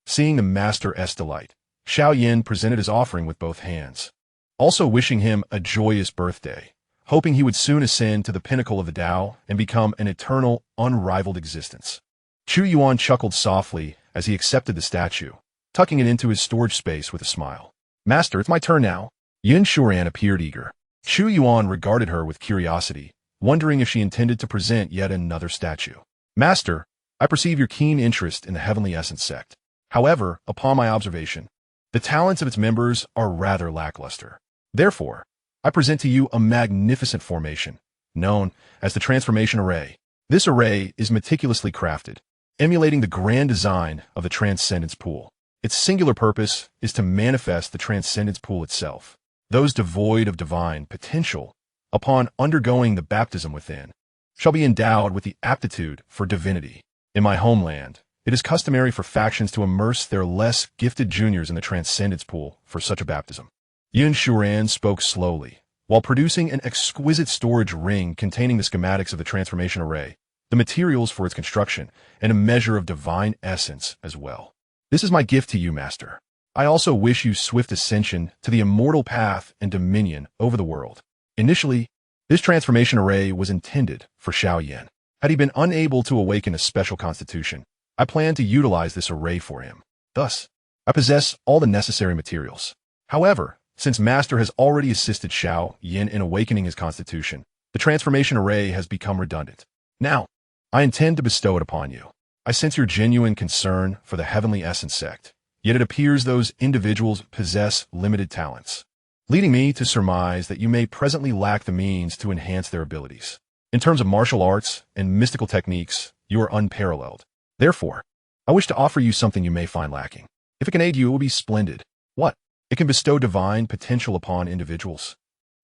Seeing the master's delight, Xiaoyan presented his offering with both hands, also wishing him a joyous birthday, hoping he would soon ascend to the pinnacle of the Tao and become an eternal, unrivaled existence. Chu Yuan chuckled softly as he accepted the statue, tucking it into his storage space with a smile. Master, it's my turn now. Yin Shuran appeared eager. Chu Yuan regarded her with curiosity, wondering if she intended to present yet another statue. Master, I perceive your keen interest in the Heavenly Essence sect. However, upon my observation, the talents of its members are rather lackluster. Therefore, I present to you a magnificent formation, known as the transformation array. This array is meticulously crafted, emulating the grand design of the transcendence pool. Its singular purpose is to manifest the transcendence pool itself. Those devoid of divine potential, upon undergoing the baptism within, shall be endowed with the aptitude for divinity. In my homeland, it is customary for factions to immerse their less gifted juniors in the transcendence pool for such a baptism. Yuan spoke slowly, while producing an exquisite storage ring containing the schematics of the transformation array, the materials for its construction, and a measure of divine essence as well. This is my gift to you, Master. I also wish you swift ascension to the immortal path and dominion over the world. Initially, this transformation array was intended for Xianxia. Had he been unable to awaken a special constitution, I planned to utilize this array for him. Thus, I possess all the necessary materials. However, since Master has already assisted Xianxia in awakening his constitution, the transformation array has become redundant. Now, I intend to bestow it upon you. I sense your genuine concern for the Heavenly Essence Sect, yet it appears those individuals possess limited talents, leading me to surmise that you may presently lack the means to enhance their abilities. In terms of martial arts and mystical techniques, you are unparalleled. Therefore, I wish to offer you something you may find lacking. If it can aid you, it will be splendid. What? It can bestow divine potential upon individuals.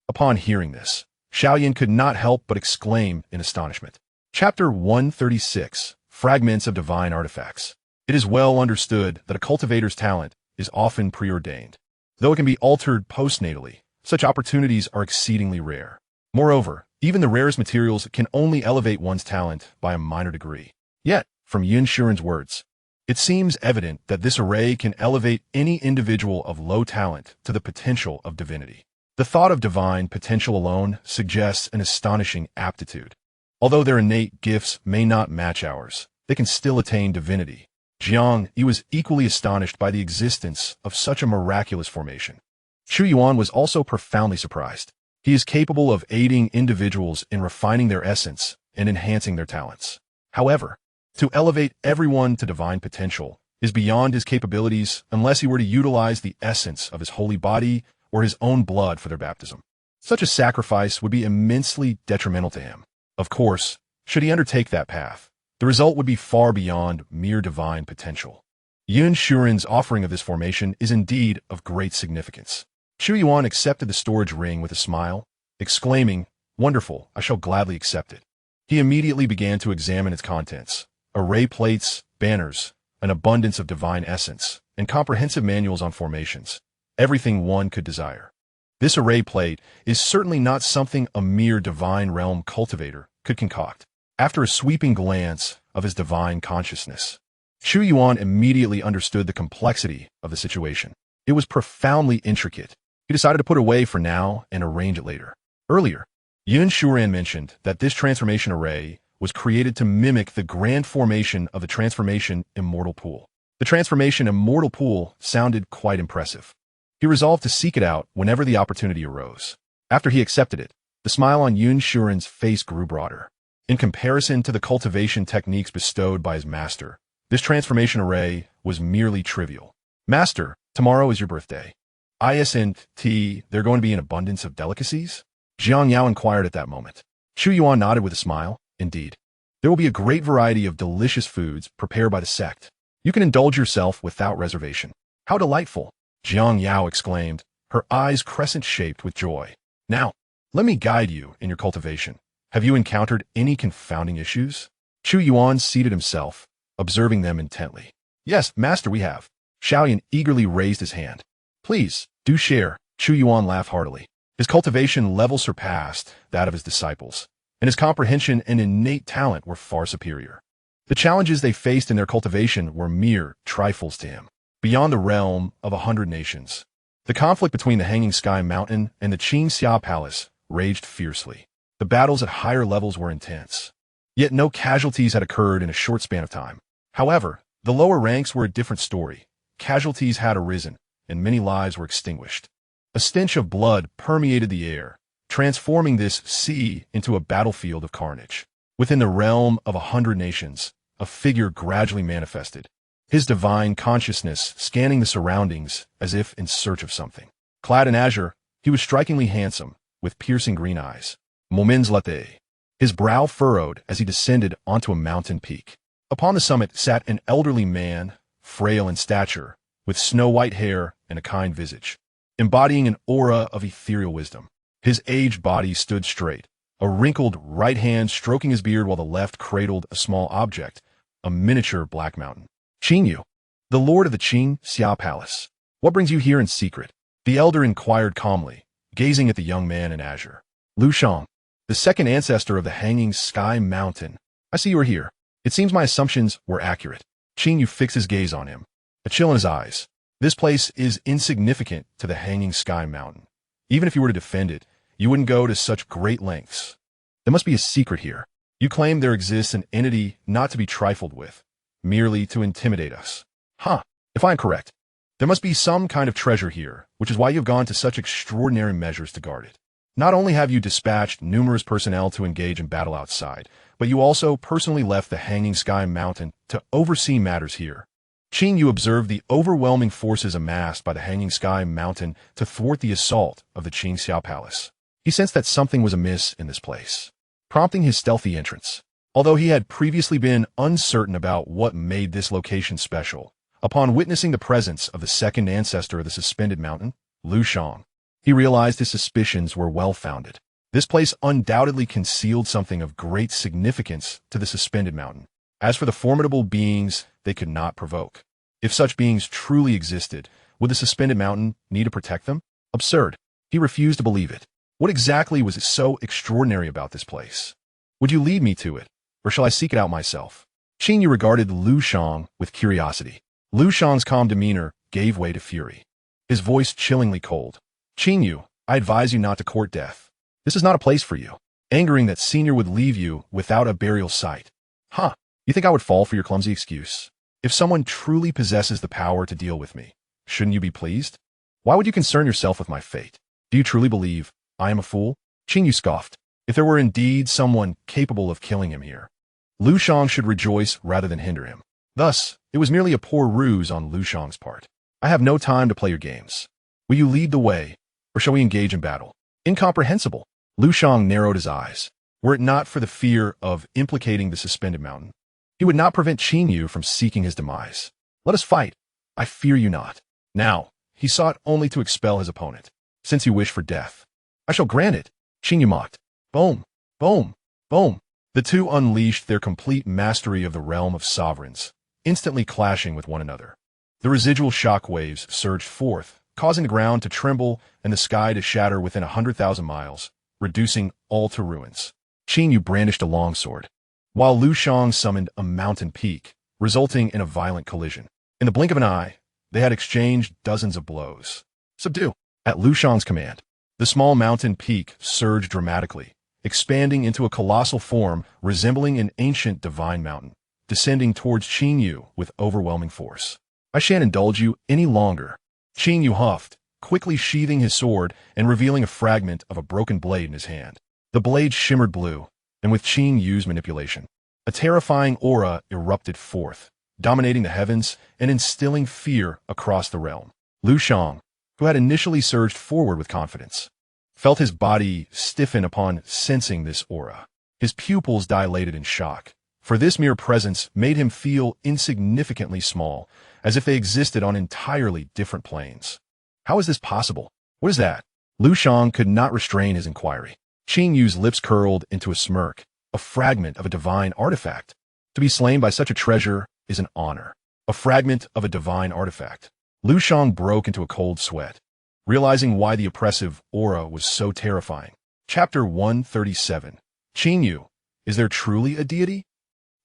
Upon hearing this, Xianxia could not help but exclaim in astonishment. Chapter 136, Fragments of Divine Artifacts. It is well understood that a cultivator's talent is often preordained. Though it can be altered postnatally, such opportunities are exceedingly rare. Moreover, even the rarest materials can only elevate one's talent by a minor degree. Yet, from Xianxia's words, it seems evident that this array can elevate any individual of low talent to the potential of divinity. The thought of divine potential alone suggests an astonishing aptitude. Although their innate gifts may not match ours, they can still attain divinity. Xianxia was equally astonished by the existence of such a miraculous formation. Chu Yuan was also profoundly surprised. He is capable of aiding individuals in refining their essence and enhancing their talents. However, to elevate everyone to divine potential is beyond his capabilities unless he were to utilize the essence of his holy body or his own blood for their baptism. Such a sacrifice would be immensely detrimental to him. Of course, should he undertake that path, the result would be far beyond mere divine potential. Xianxia's offering of this formation is indeed of great significance. Chu Yuan accepted the storage ring with a smile, exclaiming, "Wonderful, I shall gladly accept it." He immediately began to examine its contents: array plates, banners, an abundance of divine essence, and comprehensive manuals on formations, everything one could desire. This array plate is certainly not something a mere divine realm cultivator could concoct. After a sweeping glance of his divine consciousness, Chu Yuan immediately understood the complexity of the situation. It was profoundly intricate. He decided to put it away for now and arrange it later. Earlier, Xianxia mentioned that this transformation array was created to mimic the grand formation of the transformation Immortal Pool. The transformation Immortal Pool sounded quite impressive. He resolved to seek it out whenever the opportunity arose. After he accepted it, the smile on Xianxia's face grew broader. In comparison to the cultivation techniques bestowed by his master, this transformation array was merely trivial. "Master, tomorrow is your birthday. Isn't there going to be an abundance of delicacies?" Xianxia inquired at that moment. Chu Yuan nodded with a smile. "Indeed. There will be a great variety of delicious foods prepared by the sect. You can indulge yourself without reservation." "How delightful!" Xianxia exclaimed, her eyes crescent-shaped with joy. "Now, let me guide you in your cultivation. Have you encountered any confounding issues?" Chu Yuan seated himself, observing them intently. "Yes, Master, we have." Xianxia eagerly raised his hand. "Please, do share." Chu Yuan laughed heartily. His cultivation level surpassed that of his disciples, and his comprehension and innate talent were far superior. The challenges they faced in their cultivation were mere trifles to him. Beyond the realm of 100 nations, the conflict between the Hanging Sky Mountain and the Xianxia Palace raged fiercely. The battles at higher levels were intense. Yet no casualties had occurred in a short span of time. However, the lower ranks were a different story. Casualties had arisen, and many lives were extinguished. A stench of blood permeated the air, transforming this sea into a battlefield of carnage. Within the realm of 100 nations, a figure gradually manifested, his divine consciousness scanning the surroundings as if in search of something. Clad in azure, he was strikingly handsome, with piercing green eyes. Moments latte. His brow furrowed as he descended onto a mountain peak. Upon the summit sat an elderly man, frail in stature, with snow-white hair and a kind visage, embodying an aura of ethereal wisdom. His aged body stood straight, a wrinkled right hand stroking his beard while the left cradled a small object, a miniature black mountain. Yu, the lord of the Xianxia palace. What brings you here in secret? The elder inquired calmly, gazing at the young man in azure. Lu Shang, the second ancestor of the hanging sky mountain. I see you are here. It seems my assumptions were accurate. Yu fixed his gaze on him, a chill in his eyes. This place is insignificant to the hanging sky mountain. Even if you were to defend it, you wouldn't go to such great lengths. There must be a secret here. You claim there exists an entity not to be trifled with, merely to intimidate us. If I am correct, there must be some kind of treasure here, which is why you've gone to such extraordinary measures to guard it. Not only have you dispatched numerous personnel to engage in battle outside, but you also personally left the Hanging Sky Mountain to oversee matters here. Yu observed the overwhelming forces amassed by the Hanging Sky Mountain to thwart the assault of the Xianxia Palace. He sensed that something was amiss in this place, prompting his stealthy entrance. Although he had previously been uncertain about what made this location special, upon witnessing the presence of the second ancestor of the suspended mountain, Lu Shang, he realized his suspicions were well-founded. This place undoubtedly concealed something of great significance to the suspended mountain. As for the formidable beings they could not provoke, if such beings truly existed, would the suspended mountain need to protect them? Absurd. He refused to believe it. What exactly was so extraordinary about this place? Would you lead me to it, or shall I seek it out myself? Yu regarded Lu Shang with curiosity. Lu Shang's calm demeanor gave way to fury, his voice chillingly cold. Yu, I advise you not to court death. This is not a place for you. Angering that senior would leave you without a burial site. You think I would fall for your clumsy excuse? If someone truly possesses the power to deal with me, shouldn't you be pleased? Why would you concern yourself with my fate? Do you truly believe I am a fool? Yu scoffed. If there were indeed someone capable of killing him here, Lu Shang should rejoice rather than hinder him. Thus, it was merely a poor ruse on Lu Shang's part. I have no time to play your games. Will you lead the way, or shall we engage in battle? Incomprehensible. Lu Shang narrowed his eyes. Were it not for the fear of implicating the suspended mountain, he would not prevent Yu from seeking his demise. Let us fight. I fear you not. Now, he sought only to expel his opponent. Since you wish for death, I shall grant it. Yu mocked. Boom, boom, boom. The two unleashed their complete mastery of the realm of sovereigns, instantly clashing with one another. The residual shock waves surged forth, causing the ground to tremble and the sky to shatter within 100,000 miles, reducing all to ruins. Yu brandished a longsword, while Lu Shang summoned a mountain peak, resulting in a violent collision. In the blink of an eye, they had exchanged dozens of blows. Subdue. At Lu Shang's command, the small mountain peak surged dramatically, expanding into a colossal form resembling an ancient divine mountain, descending towards Yu with overwhelming force. I shan't indulge you any longer. Yu huffed, quickly sheathing his sword and revealing a fragment of a broken blade in his hand. The blade shimmered blue, and with Yu's manipulation, a terrifying aura erupted forth, dominating the heavens and instilling fear across the realm. Lu Shang, who had initially surged forward with confidence, felt his body stiffen upon sensing this aura. His pupils dilated in shock, for this mere presence made him feel insignificantly small, as if they existed on entirely different planes. How is this possible? What is that? Lu Shang could not restrain his inquiry. Yu's lips curled into a smirk, a fragment of a divine artifact. To be slain by such a treasure is an honor. A fragment of a divine artifact. Lu Shang broke into a cold sweat, realizing why the oppressive aura was so terrifying. Chapter 137. Yu, is there truly a deity?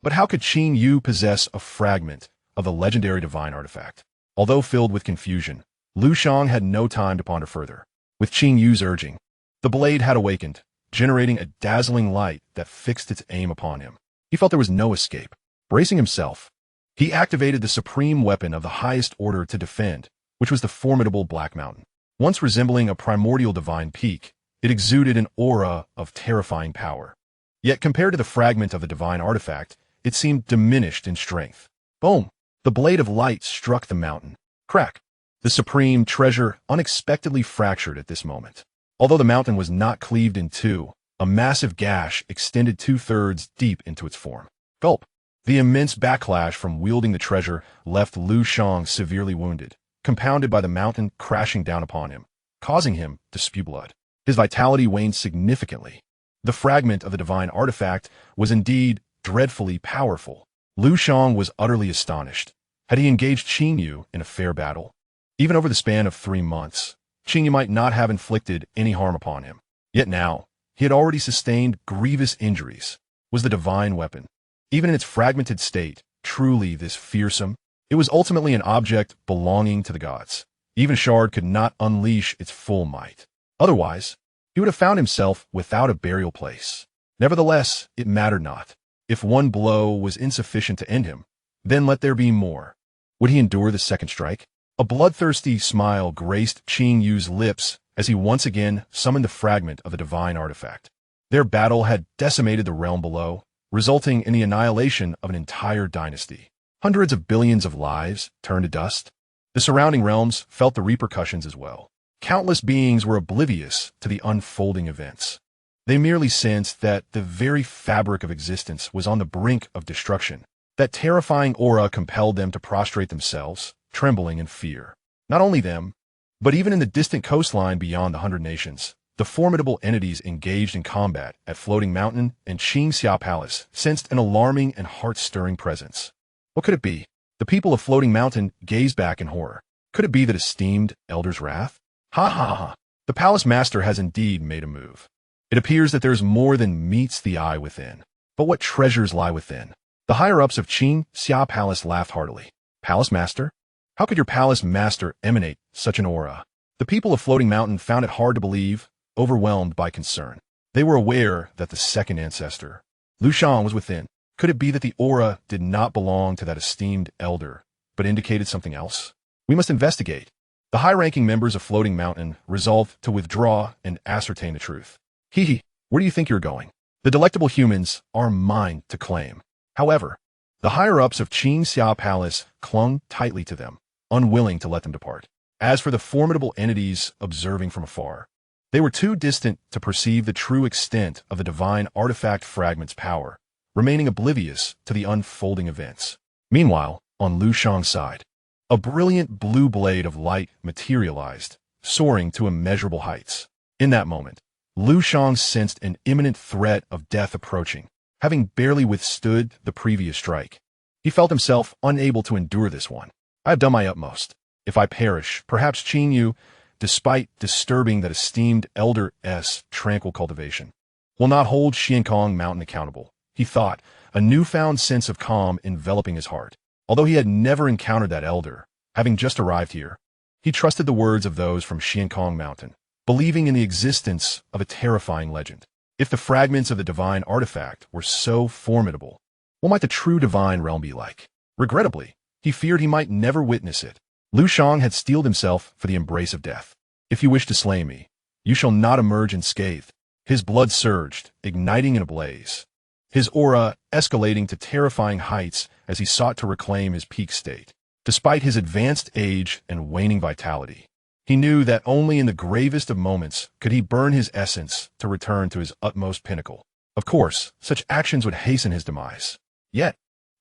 But how could Yu possess a fragment of the legendary divine artifact? Although filled with confusion, Lu Shang had no time to ponder further. With Yu's urging, the blade had awakened, generating a dazzling light that fixed its aim upon him. He felt there was no escape. Bracing himself, he activated the supreme weapon of the highest order to defend, which was the formidable Black Mountain. Once resembling a primordial divine peak, it exuded an aura of terrifying power. Yet compared to the fragment of the divine artifact, it seemed diminished in strength. Boom! The blade of light struck the mountain. Crack! The supreme treasure unexpectedly fractured at this moment. Although the mountain was not cleaved in two, A massive gash extended 2/3 deep into its form. Gulp. The immense backlash from wielding the treasure left Lu Shang severely wounded, compounded by the mountain crashing down upon him, causing him to spew blood. His vitality waned significantly. The fragment of the divine artifact was indeed dreadfully powerful. Lu Shang was utterly astonished. Had he engaged Qing Yu in a fair battle? Even over the span of 3 months, Qing Yu might not have inflicted any harm upon him. Yet now, he had already sustained grievous injuries. Was the divine weapon, even in its fragmented state, truly this fearsome? It was ultimately an object belonging to the gods. Even a shard could not unleash its full might. Otherwise, he would have found himself without a burial place. Nevertheless, it mattered not. If one blow was insufficient to end him, then let there be more. Would he endure the second strike? A bloodthirsty smile graced Qing Yu's lips as he once again summoned the fragment of the divine artifact. Their battle had decimated the realm below, resulting in the annihilation of an entire dynasty. Hundreds of billions of lives turned to dust. The surrounding realms felt the repercussions as well. Countless beings were oblivious to the unfolding events. They merely sensed that the very fabric of existence was on the brink of destruction. That terrifying aura compelled them to prostrate themselves, trembling in fear. Not only them, but even in the distant coastline beyond the 100 nations, the formidable entities engaged in combat at Floating Mountain and Xianxia Palace sensed an alarming and heart-stirring presence. What could it be? The people of Floating Mountain gazed back in horror. Could it be that esteemed Elder's wrath? Ha ha ha! The palace master has indeed made a move. It appears that there is more than meets the eye within. But what treasures lie within? The higher-ups of Xianxia Palace laughed heartily. Palace master? How could your palace master emanate such an aura? The people of Floating Mountain found it hard to believe, overwhelmed by concern. They were aware that the second ancestor, Lu Shang, was within. Could it be that the aura did not belong to that esteemed elder, but indicated something else? We must investigate. The high-ranking members of Floating Mountain resolved to withdraw and ascertain the truth. Hee, where do you think you're going? The delectable humans are mine to claim. However, the higher-ups of Xianxia Palace clung tightly to them, unwilling to let them depart. As for the formidable entities observing from afar, they were too distant to perceive the true extent of the divine artifact fragment's power, remaining oblivious to the unfolding events. Meanwhile, on Lu Shang's side, a brilliant blue blade of light materialized, soaring to immeasurable heights. In that moment, Lu Shang sensed an imminent threat of death approaching, having barely withstood the previous strike. He felt himself unable to endure this one. I have done my utmost. If I perish, perhaps Qing Yu, despite disturbing that esteemed elder's tranquil cultivation, will not hold Xiankong Mountain accountable, he thought, a newfound sense of calm enveloping his heart. Although he had never encountered that elder, having just arrived here, he trusted the words of those from Xiankong Mountain, believing in the existence of a terrifying legend. If the fragments of the divine artifact were so formidable, what might the true divine realm be like? Regrettably, he feared he might never witness it. Lu Shang had steeled himself for the embrace of death. If you wish to slay me, you shall not emerge unscathed. His blood surged, igniting in a blaze, his aura escalating to terrifying heights as he sought to reclaim his peak state. Despite his advanced age and waning vitality, he knew that only in the gravest of moments could he burn his essence to return to his utmost pinnacle. Of course, such actions would hasten his demise. Yet,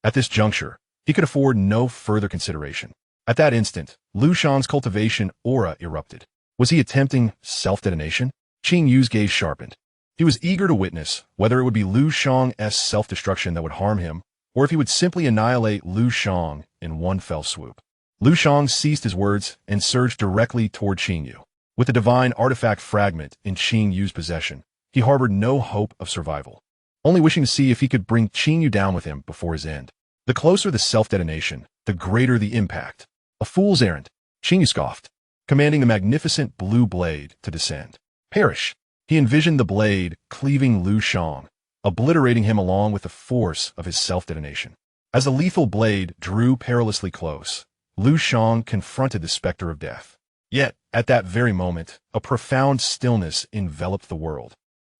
at this juncture, he could afford no further consideration. At that instant, Lu Shang's cultivation aura erupted. Was he attempting self-detonation? Qing Yu's gaze sharpened. He was eager to witness whether it would be Lu Shang's self-destruction that would harm him, or if he would simply annihilate Lu Shang in one fell swoop. Lu Shang ceased his words and surged directly toward Qing Yu. With the divine artifact fragment in Qing Yu's possession, he harbored no hope of survival, only wishing to see if he could bring Qing Yu down with him before his end. The closer the self-detonation, the greater the impact. A fool's errand, Qing Yu scoffed, commanding the magnificent blue blade to descend. Perish! He envisioned the blade cleaving Lu Shang, obliterating him along with the force of his self-detonation. As the lethal blade drew perilously close, Lu Shang confronted the specter of death. Yet, at that very moment, a profound stillness enveloped the world.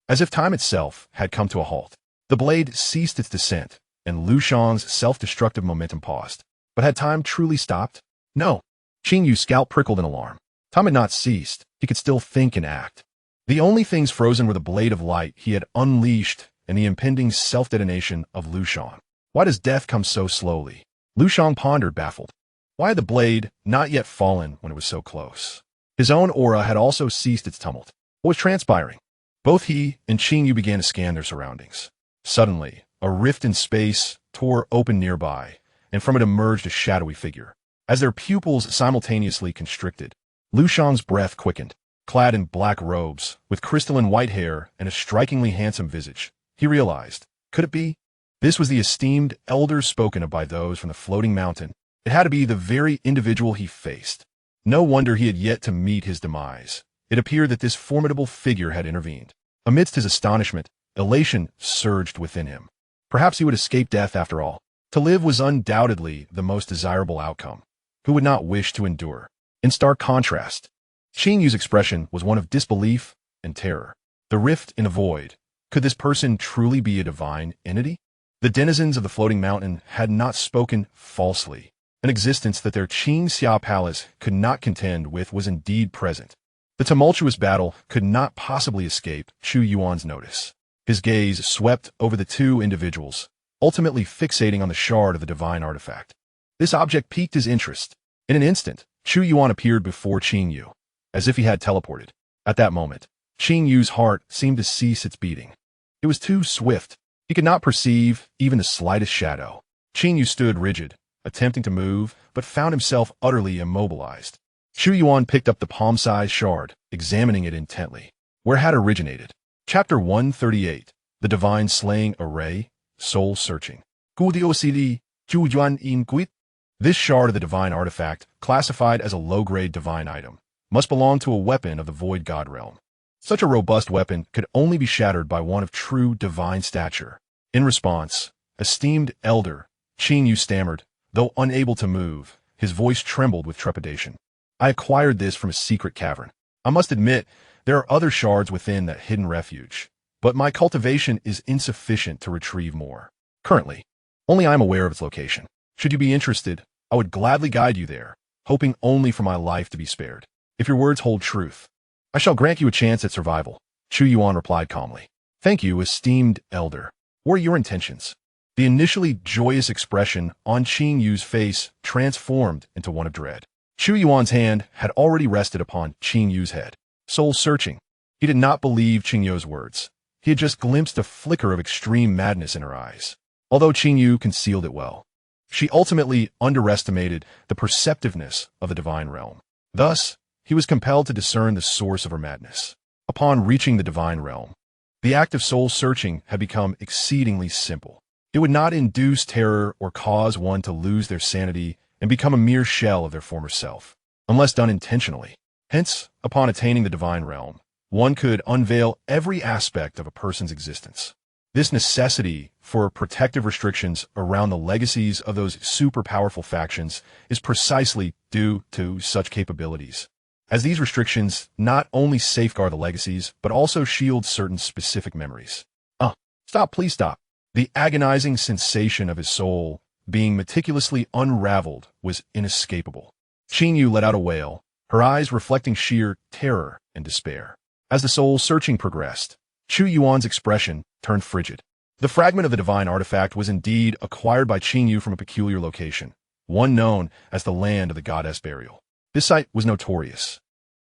As if time itself had come to a halt, the blade ceased its descent, and Lu Shang's self-destructive momentum paused. But had time truly stopped? No. Qing Yu's scalp prickled in alarm. Time had not ceased. He could still think and act. The only things frozen were the blade of light he had unleashed and the impending self-detonation of Lu Shang. Why does death come so slowly? Lu Shang pondered, baffled. Why had the blade not yet fallen when it was so close? His own aura had also ceased its tumult. What was transpiring? Both he and Yu began to scan their surroundings. Suddenly, a rift in space tore open nearby, and from it emerged a shadowy figure. As their pupils simultaneously constricted, Lu Shang's breath quickened. Clad in black robes, with crystalline white hair and a strikingly handsome visage, he realized, could it be? This was the esteemed elder spoken of by those from the floating mountain. It had to be the very individual he faced. No wonder he had yet to meet his demise. It appeared that this formidable figure had intervened. Amidst his astonishment, elation surged within him. Perhaps he would escape death after all. To live was undoubtedly the most desirable outcome. Who would not wish to endure? In stark contrast, Yu's expression was one of disbelief and terror. The rift in the void. Could this person truly be a divine entity? The denizens of the floating mountain had not spoken falsely. An existence that their Xianxia palace could not contend with was indeed present. The tumultuous battle could not possibly escape Chu Yuan's notice. His gaze swept over the two individuals, ultimately fixating on the shard of the divine artifact. This object piqued his interest. In an instant, Chu Yuan appeared before Yu, as if he had teleported. At that moment, Yu's heart seemed to cease its beating. It was too swift. He could not perceive even the slightest shadow. Yu stood rigid, attempting to move, but found himself utterly immobilized. Chu Yuan picked up the palm-sized shard, examining it intently. Where had it originated? Chapter 138, The Divine Slaying Array, Soul Searching. Chu Yuan in Guit. This shard of the divine artifact, classified as a low-grade divine item, must belong to a weapon of the void god realm. Such a robust weapon could only be shattered by one of true divine stature. In response, esteemed elder, Yu stammered, though unable to move. His voice trembled with trepidation. I acquired this from a secret cavern. I must admit, there are other shards within that hidden refuge, but my cultivation is insufficient to retrieve more. Currently, only I am aware of its location. Should you be interested, I would gladly guide you there, hoping only for my life to be spared. If your words hold truth, I shall grant you a chance at survival. Chu Yuan replied calmly. Thank you, esteemed elder. What are your intentions? The initially joyous expression on Yu's face transformed into one of dread. Chu Yuan's hand had already rested upon Yu's head. Soul searching. He did not believe Yu's words. He had just glimpsed a flicker of extreme madness in her eyes. Although Yu concealed it well, she ultimately underestimated the perceptiveness of the divine realm. Thus, he was compelled to discern the source of her madness. Upon reaching the divine realm, the act of soul-searching had become exceedingly simple. It would not induce terror or cause one to lose their sanity and become a mere shell of their former self, unless done intentionally. Hence, upon attaining the divine realm, one could unveil every aspect of a person's existence. This necessity for protective restrictions around the legacies of those super-powerful factions is precisely due to such capabilities, as these restrictions not only safeguard the legacies, but also shield certain specific memories. Stop, please stop. The agonizing sensation of his soul being meticulously unraveled was inescapable. Yu let out a wail, her eyes reflecting sheer terror and despair. As the soul-searching progressed, Chu Yuan's expression turned frigid. The fragment of the divine artifact was indeed acquired by Yu from a peculiar location, one known as the land of the goddess burial. This site was notorious,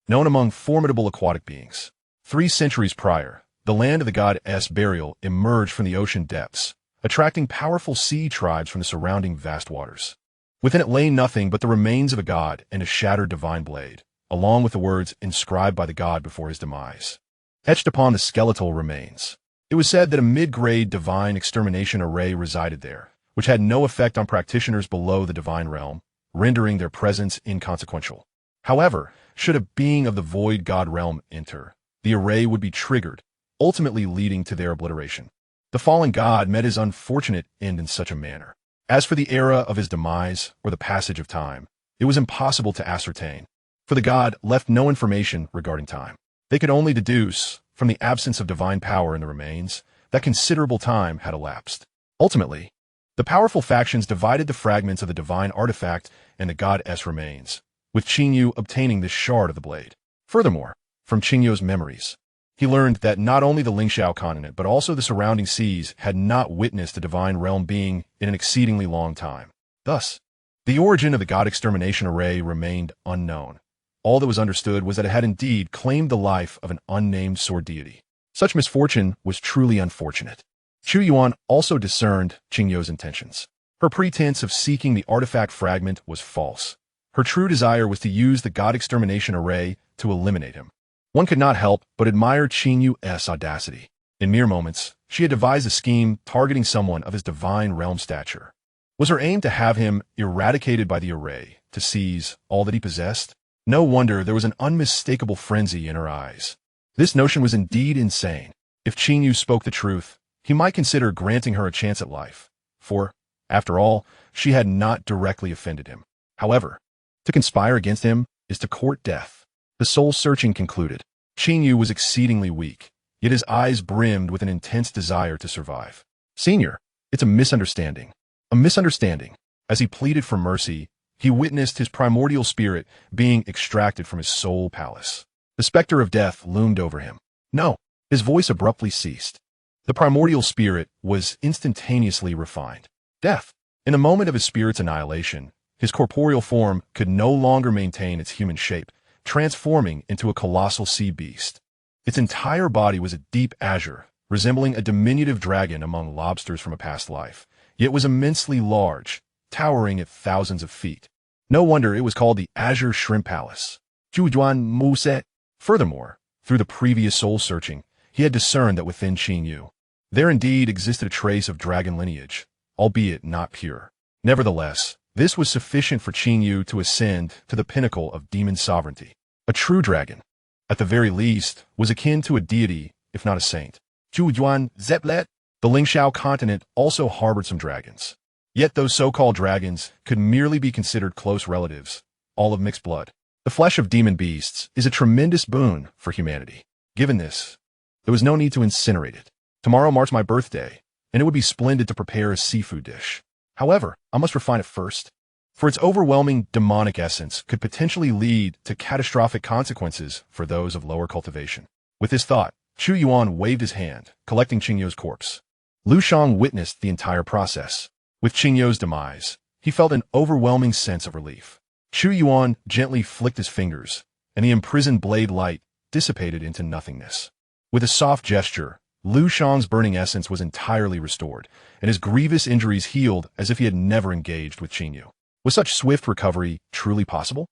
known among formidable aquatic beings. 3 centuries prior, the land of the goddess burial emerged from the ocean depths, attracting powerful sea tribes from the surrounding vast waters. Within it lay nothing but the remains of a god and a shattered divine blade, along with the words inscribed by the god before his demise, etched upon the skeletal remains. It was said that a mid-grade divine extermination array resided there, which had no effect on practitioners below the divine realm, rendering their presence inconsequential. However, should a being of the void god realm enter, the array would be triggered, ultimately leading to their obliteration. The fallen god met his unfortunate end in such a manner. As for the era of his demise or the passage of time, it was impossible to ascertain, for the god left no information regarding time. They could only deduce, from the absence of divine power in the remains, that considerable time had elapsed. Ultimately, the powerful factions divided the fragments of the divine artifact and the goddess remains, with Yu obtaining this shard of the blade. Furthermore, from Yu's memories, He learned that not only the Lingxiao continent, but also the surrounding seas had not witnessed a divine realm being in an exceedingly long time. Thus, the origin of the god extermination array remained unknown. All that was understood was that it had indeed claimed the life of an unnamed sword deity. Such misfortune was truly unfortunate. Chu Yuan also discerned Qingyou's intentions. Her pretense of seeking the artifact fragment was false. Her true desire was to use the god extermination array to eliminate him. One could not help but admire Qingyou's audacity. In mere moments, she had devised a scheme targeting someone of his divine realm stature. Was her aim to have him eradicated by the array, to seize all that he possessed? No wonder there was an unmistakable frenzy in her eyes. This notion was indeed insane. If Qingyou spoke the truth, he might consider granting her a chance at life. For, after all, she had not directly offended him. However, to conspire against him is to court death. The soul-searching concluded. Qingyou was exceedingly weak, yet his eyes brimmed with an intense desire to survive. Senior, it's a misunderstanding. A misunderstanding. As he pleaded for mercy, he witnessed his primordial spirit being extracted from his soul palace. The specter of death loomed over him. No, his voice abruptly ceased. The primordial spirit was instantaneously refined. Death. In the moment of his spirit's annihilation, his corporeal form could no longer maintain its human shape, transforming into a colossal sea beast. Its entire body was a deep azure, resembling a diminutive dragon among lobsters from a past life, yet was immensely large, towering at thousands of feet. No wonder it was called the Azure Shrimp Palace. Chu Yuan said. Furthermore, through the previous soul-searching, he had discerned that within Qingyou, there indeed existed a trace of dragon lineage, albeit not pure. Nevertheless, this was sufficient for Qingyou to ascend to the pinnacle of demon sovereignty. A true dragon, at the very least, was akin to a deity, if not a saint. Chu Yuan Zeplet, the Lingxiao continent also harbored some dragons. Yet those so-called dragons could merely be considered close relatives, all of mixed blood. The flesh of demon beasts is a tremendous boon for humanity. Given this, there was no need to incinerate it. Tomorrow marks my birthday, and it would be splendid to prepare a seafood dish. However, I must refine it first, for its overwhelming demonic essence could potentially lead to catastrophic consequences for those of lower cultivation. With this thought, Chu Yuan waved his hand, collecting Qingyou's corpse. Lu Shang witnessed the entire process. With Qingyou's demise, he felt an overwhelming sense of relief. Chu Yuan gently flicked his fingers, and the imprisoned blade light dissipated into nothingness. With a soft gesture, Lu Shang's burning essence was entirely restored, and his grievous injuries healed as if he had never engaged with Qingyou. Was such swift recovery truly possible?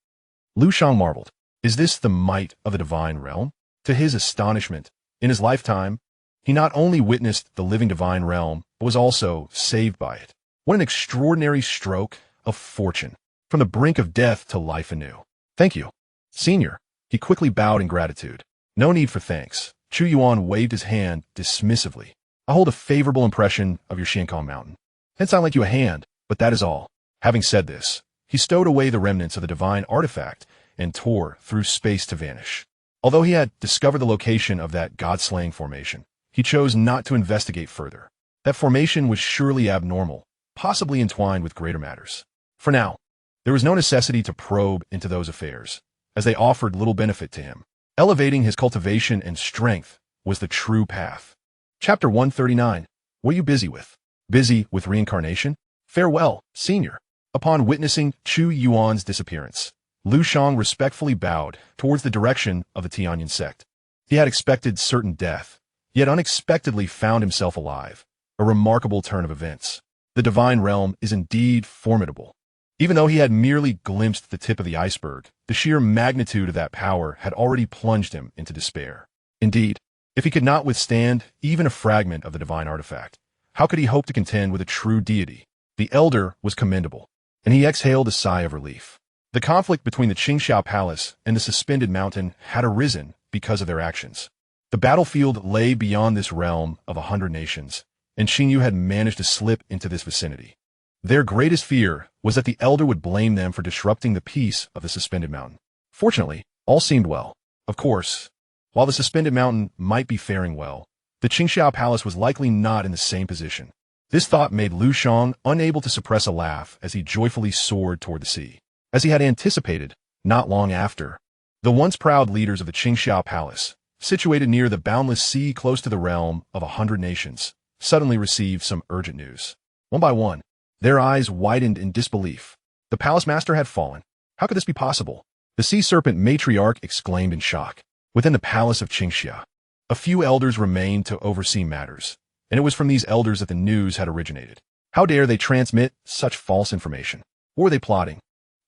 Lu Shang marveled. Is this the might of the divine realm? To his astonishment, in his lifetime, he not only witnessed the living divine realm, but was also saved by it. What an extraordinary stroke of fortune, from the brink of death to life anew. Thank you, Senior. He quickly bowed in gratitude. No need for thanks. Chu Yuan waved his hand dismissively. I hold a favorable impression of your Xianxia mountain. Hence I lent you a hand, but that is all. Having said this, he stowed away the remnants of the divine artifact and tore through space to vanish. Although he had discovered the location of that god-slaying formation, he chose not to investigate further. That formation was surely abnormal, possibly entwined with greater matters. For now, there was no necessity to probe into those affairs, as they offered little benefit to him. Elevating his cultivation and strength was the true path. Chapter 139. What are you busy with? Busy with reincarnation? Farewell, Senior. Upon witnessing Chu Yuan's disappearance, Lu Shang respectfully bowed towards the direction of the Tianyun Sect. He had expected certain death, yet unexpectedly found himself alive, a remarkable turn of events. The divine realm is indeed formidable. Even though he had merely glimpsed the tip of the iceberg, the sheer magnitude of that power had already plunged him into despair. Indeed, if he could not withstand even a fragment of the divine artifact, how could he hope to contend with a true deity? The elder was commendable, and he exhaled a sigh of relief. The conflict between the Xianxia Palace and the suspended mountain had arisen because of their actions. The battlefield lay beyond this realm of 100 nations, and Qingyou had managed to slip into this vicinity. Their greatest fear was that the elder would blame them for disrupting the peace of the suspended mountain. Fortunately, all seemed well. Of course, while the suspended mountain might be faring well, the Xianxia Palace was likely not in the same position. This thought made Lu Shang unable to suppress a laugh as he joyfully soared toward the sea. As he had anticipated, not long after, the once proud leaders of the Xianxia Palace situated near the boundless sea close to the realm of 100 nations, suddenly received some urgent news. One by one, their eyes widened in disbelief. The palace master had fallen. How could this be possible? The sea serpent matriarch exclaimed in shock. Within the palace of Xianxia, a few elders remained to oversee matters, and it was from these elders that the news had originated. How dare they transmit such false information? What were they plotting?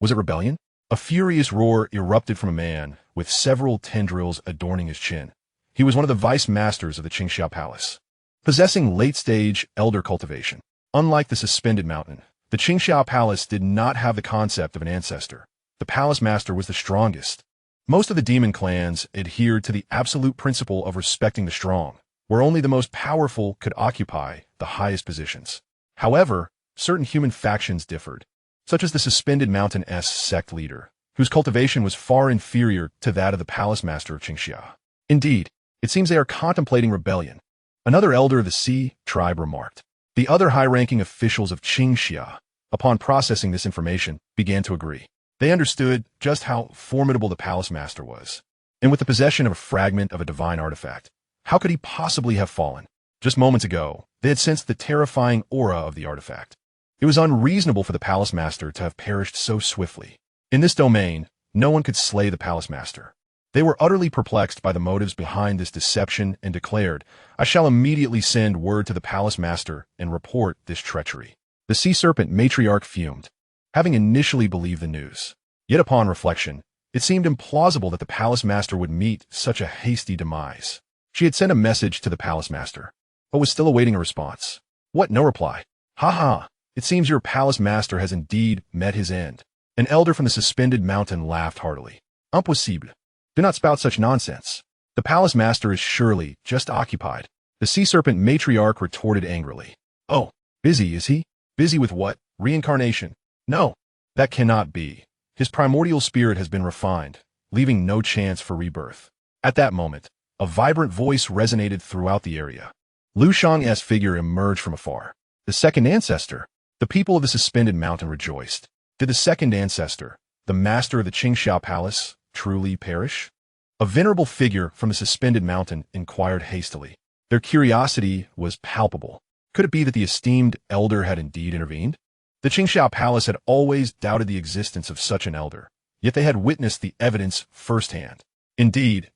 Was it rebellion? A furious roar erupted from a man with several tendrils adorning his chin. He was one of the vice masters of the Xianxia palace, possessing late-stage elder cultivation. Unlike the suspended mountain, the Xianxia palace did not have the concept of an ancestor. The palace master was the strongest. Most of the demon clans adhered to the absolute principle of respecting the strong, where only the most powerful could occupy the highest positions. However, certain human factions differed, such as the suspended mountain sect leader, whose cultivation was far inferior to that of the palace master of Xianxia. Indeed, it seems they are contemplating rebellion. Another elder of the Sea tribe remarked. The other high-ranking officials of Xianxia, upon processing this information, began to agree. They understood just how formidable the palace master was. And with the possession of a fragment of a divine artifact, how could he possibly have fallen? Just moments ago, they had sensed the terrifying aura of the artifact. It was unreasonable for the palace master to have perished so swiftly. In this domain, no one could slay the palace master. They were utterly perplexed by the motives behind this deception and declared, I shall immediately send word to the palace master and report this treachery. The sea serpent matriarch fumed, having initially believed the news. Yet upon reflection, it seemed implausible that the palace master would meet such a hasty demise. She had sent a message to the palace master, but was still awaiting a response. What? No reply. Ha ha! It seems your palace master has indeed met his end. An elder from the suspended mountain laughed heartily. Impossible. Do not spout such nonsense. The palace master is surely just occupied. The sea serpent matriarch retorted angrily. Oh, busy, is he? Busy with what? Reincarnation? No, that cannot be. His primordial spirit has been refined, leaving no chance for rebirth. At that moment, a vibrant voice resonated throughout the area. Lu Shang's figure emerged from afar. The second ancestor. The people of the suspended mountain rejoiced. Did the second ancestor, the master of the Xianxia palace, truly perish? A venerable figure from the suspended mountain inquired hastily. Their curiosity was palpable. Could it be that the esteemed elder had indeed intervened? The Xianxia palace had always doubted the existence of such an elder, yet they had witnessed the evidence firsthand. Indeed,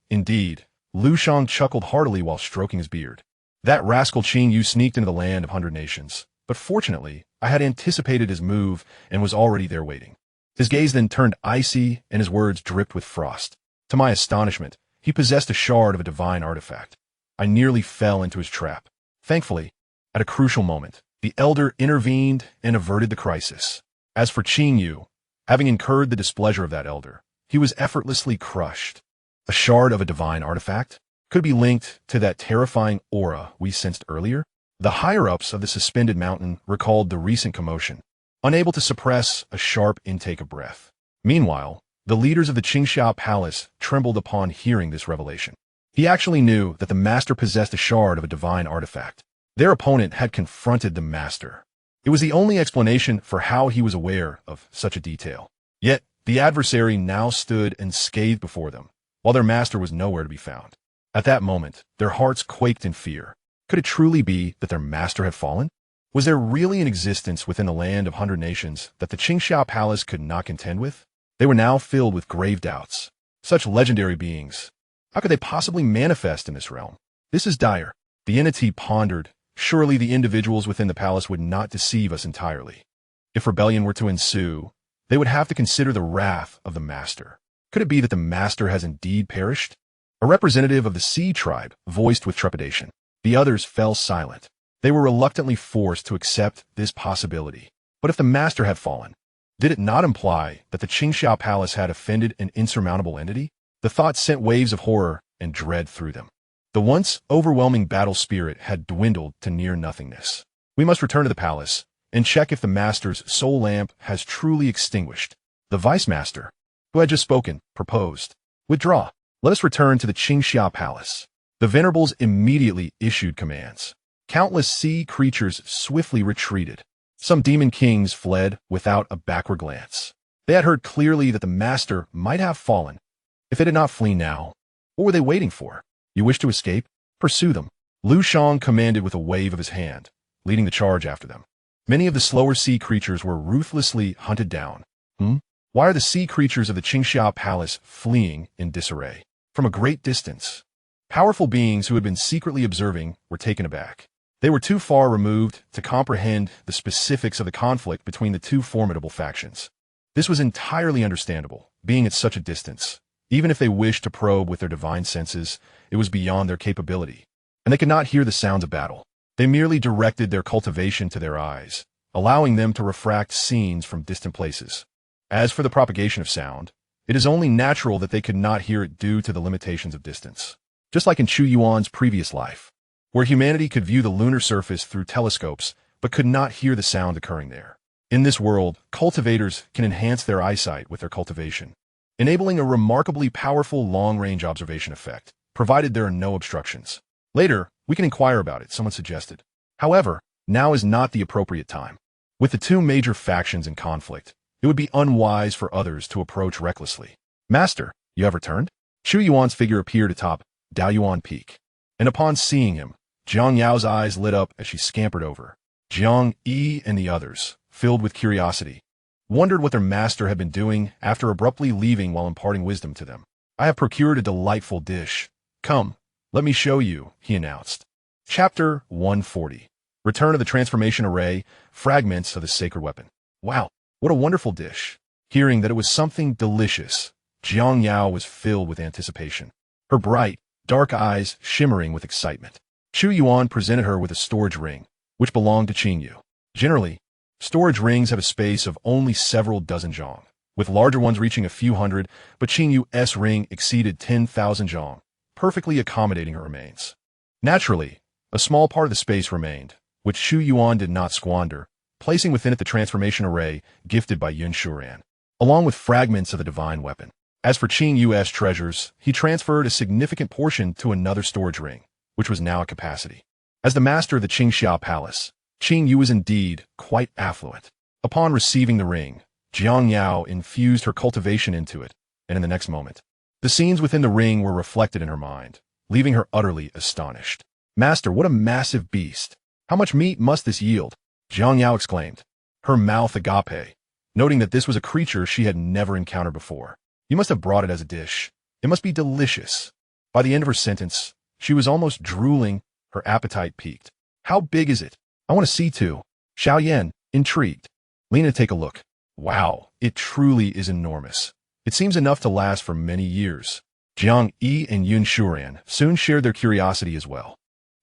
Lu Shang chuckled heartily while stroking his beard. That rascal Qing Yu sneaked into the land of 100 nations, but fortunately, I had anticipated his move and was already there waiting. His gaze then turned icy and his words dripped with frost. To my astonishment, he possessed a shard of a divine artifact. I nearly fell into his trap. Thankfully, at a crucial moment, the elder intervened and averted the crisis. As for Qing Yu, having incurred the displeasure of that elder, he was effortlessly crushed. A shard of a divine artifact? Could be linked to that terrifying aura we sensed earlier? The higher-ups of the suspended mountain recalled the recent commotion, unable to suppress a sharp intake of breath. Meanwhile, the leaders of the Xianxia palace trembled upon hearing this revelation. He actually knew that the master possessed a shard of a divine artifact. Their opponent had confronted the master. It was the only explanation for how he was aware of such a detail. Yet, the adversary now stood unscathed before them, while their master was nowhere to be found. At that moment, their hearts quaked in fear. Could it truly be that their master had fallen? Was there really an existence within the land of 100 nations that the Xianxia palace could not contend with? They were now filled with grave doubts. Such legendary beings, how could they possibly manifest in this realm? This is dire. The entity pondered. Surely the individuals within the palace would not deceive us entirely. If rebellion were to ensue, they would have to consider the wrath of the master. Could it be that the master has indeed perished? A representative of the Sea tribe voiced with trepidation. The others fell silent. They were reluctantly forced to accept this possibility. But if the master had fallen, did it not imply that the Xianxia palace had offended an insurmountable entity? The thought sent waves of horror and dread through them. The once overwhelming battle spirit had dwindled to near nothingness. We must return to the palace and check if the master's soul lamp has truly extinguished. The vice master, who had just spoken, proposed, "Withdraw. Let us return to the Xianxia palace." The venerables immediately issued commands. Countless sea creatures swiftly retreated. Some demon kings fled without a backward glance. They had heard clearly that the master might have fallen. If they did not flee now, what were they waiting for? You wish to escape? Pursue them. Lu Shang commanded with a wave of his hand, leading the charge after them. Many of the slower sea creatures were ruthlessly hunted down. Why are the sea creatures of the Xianxia palace fleeing in disarray? From a great distance, powerful beings who had been secretly observing were taken aback. They were too far removed to comprehend the specifics of the conflict between the two formidable factions. This was entirely understandable, being at such a distance. Even if they wished to probe with their divine senses, it was beyond their capability, and they could not hear the sounds of battle. They merely directed their cultivation to their eyes, allowing them to refract scenes from distant places. As for the propagation of sound, it is only natural that they could not hear it due to the limitations of distance. Just like in Chu Yuan's previous life, where humanity could view the lunar surface through telescopes but could not hear the sound occurring there. In this world, cultivators can enhance their eyesight with their cultivation, enabling a remarkably powerful long-range observation effect, provided there are no obstructions. Later, we can inquire about it, someone suggested. However, now is not the appropriate time. With the two major factions in conflict, it would be unwise for others to approach recklessly. Master, you have returned? Chu Yuan's figure appeared atop Daoyuan Peak, and upon seeing him, Jiang Yao's eyes lit up as she scampered over. Jiang Yi and the others, filled with curiosity, wondered what their master had been doing after abruptly leaving while imparting wisdom to them. I have procured a delightful dish. Come, let me show you, he announced. Chapter 140. Return of the Transformation Array, Fragments of the Sacred Weapon. Wow, what a wonderful dish. Hearing that it was something delicious, Jiang Yao was filled with anticipation, her bright, dark eyes shimmering with excitement. Chu Yuan presented her with a storage ring, which belonged to Qingyu. Generally, storage rings have a space of only several dozen zhong, with larger ones reaching a few hundred, but Qingyu's ring exceeded 10,000 zhong, perfectly accommodating her remains. Naturally, a small part of the space remained, which Chu Yuan did not squander, placing within it the transformation array gifted by Yun Shuran, along with fragments of the divine weapon. As for Qingyu's treasures, he transferred a significant portion to another storage ring, which was now at capacity. As the master of the Xianxia palace, Qingyu was indeed quite affluent. Upon receiving the ring, Jiang Yao infused her cultivation into it, and in the next moment, the scenes within the ring were reflected in her mind, leaving her utterly astonished. Master, what a massive beast! How much meat must this yield? Jiang Yao exclaimed, her mouth agape, noting that this was a creature she had never encountered before. You must have brought it as a dish. It must be delicious. By the end of her sentence, she was almost drooling, her appetite peaked. How big is it? I want to see too. Xiaoyan, intrigued. Lena, take a look. Wow, it truly is enormous. It seems enough to last for many years. Jiang Yi and Yun Shuran soon shared their curiosity as well.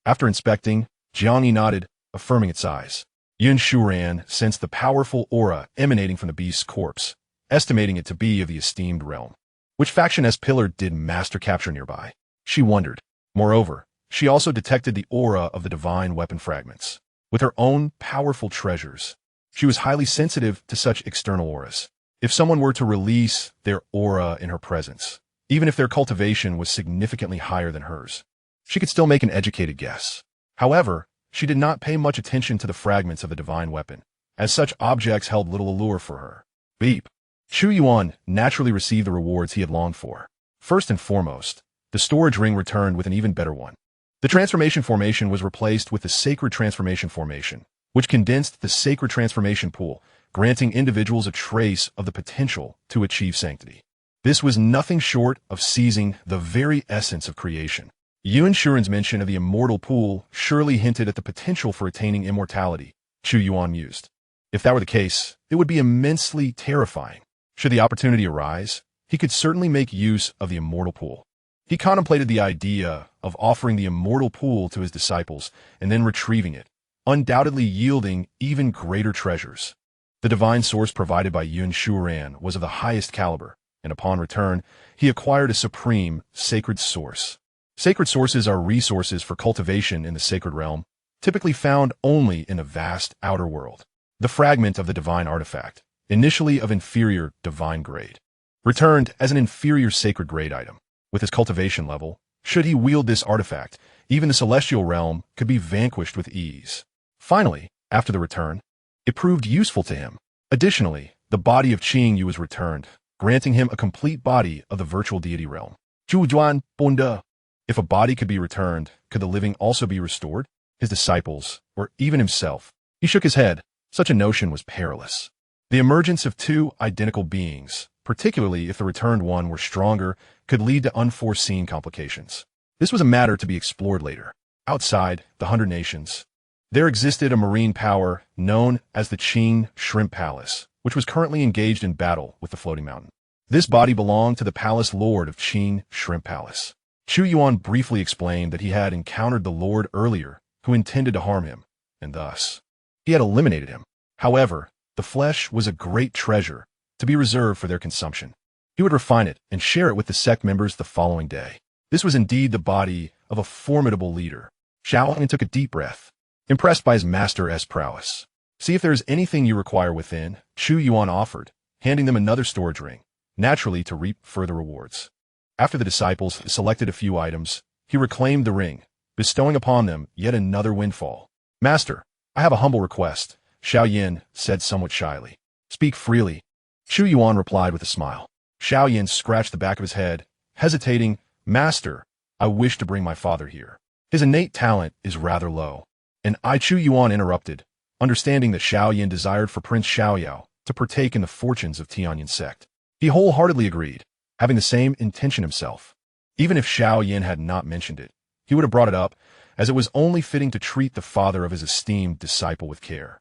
After inspecting, Jiang Yi nodded, affirming its size. Yun Shuran sensed the powerful aura emanating from the beast's corpse, estimating it to be of the esteemed realm. Which faction's pillar did master capture nearby? She wondered. Moreover, she also detected the aura of the divine weapon fragments. With her own powerful treasures, she was highly sensitive to such external auras. If someone were to release their aura in her presence, even if their cultivation was significantly higher than hers, she could still make an educated guess. However, she did not pay much attention to the fragments of the divine weapon, as such objects held little allure for her. Beep. Chu Yuan naturally received the rewards he had longed for. First and foremost, the storage ring returned with an even better one. The transformation formation was replaced with the sacred transformation formation, which condensed the sacred transformation pool, granting individuals a trace of the potential to achieve sanctity. This was nothing short of seizing the very essence of creation. Yun Shuran's mention of the immortal pool surely hinted at the potential for attaining immortality, Chu Yuan mused. If that were the case, it would be immensely terrifying. Should the opportunity arise, he could certainly make use of the immortal pool. He contemplated the idea of offering the immortal pool to his disciples and then retrieving it, undoubtedly yielding even greater treasures. The divine source provided by Yun Shuran was of the highest caliber, and upon return, he acquired a supreme, sacred source. Sacred sources are resources for cultivation in the sacred realm, typically found only in a vast outer world. The fragment of the divine artifact, initially of inferior divine grade, returned as an inferior sacred grade item. With his cultivation level, should he wield this artifact, even the celestial realm could be vanquished with ease. Finally, after the return, it proved useful to him. Additionally, the body of Qingyu was returned, granting him a complete body of the virtual deity realm. Chu Yuan, Bonda. If a body could be returned, could the living also be restored? His disciples, or even himself? He shook his head. Such a notion was perilous. The emergence of two identical beings, particularly if the returned one were stronger, could lead to unforeseen complications. This was a matter to be explored later. Outside the 100 Nations, there existed a marine power known as the Qing Shrimp Palace, which was currently engaged in battle with the Floating Mountain. This body belonged to the palace lord of Qing Shrimp Palace. Chu Yuan briefly explained that he had encountered the lord earlier, who intended to harm him, and thus he had eliminated him. However, the flesh was a great treasure to be reserved for their consumption. He would refine it and share it with the sect members the following day. This was indeed the body of a formidable leader. Xiaoyan took a deep breath, impressed by his master's prowess. See if there is anything you require within, Chu Yuan offered, handing them another storage ring, naturally to reap further rewards. After the disciples selected a few items, he reclaimed the ring, bestowing upon them yet another windfall. Master, I have a humble request, Xiaoyan said somewhat shyly. Speak freely. Chu Yuan replied with a smile. Xiaoyan scratched the back of his head, hesitating. Master, I wish to bring my father here. His innate talent is rather low. And Chu Yuan interrupted, understanding that Xiaoyan desired for Prince Xiaoyao to partake in the fortunes of Tianyun Sect. He wholeheartedly agreed, having the same intention himself. Even if Xiaoyan had not mentioned it, he would have brought it up, as it was only fitting to treat the father of his esteemed disciple with care.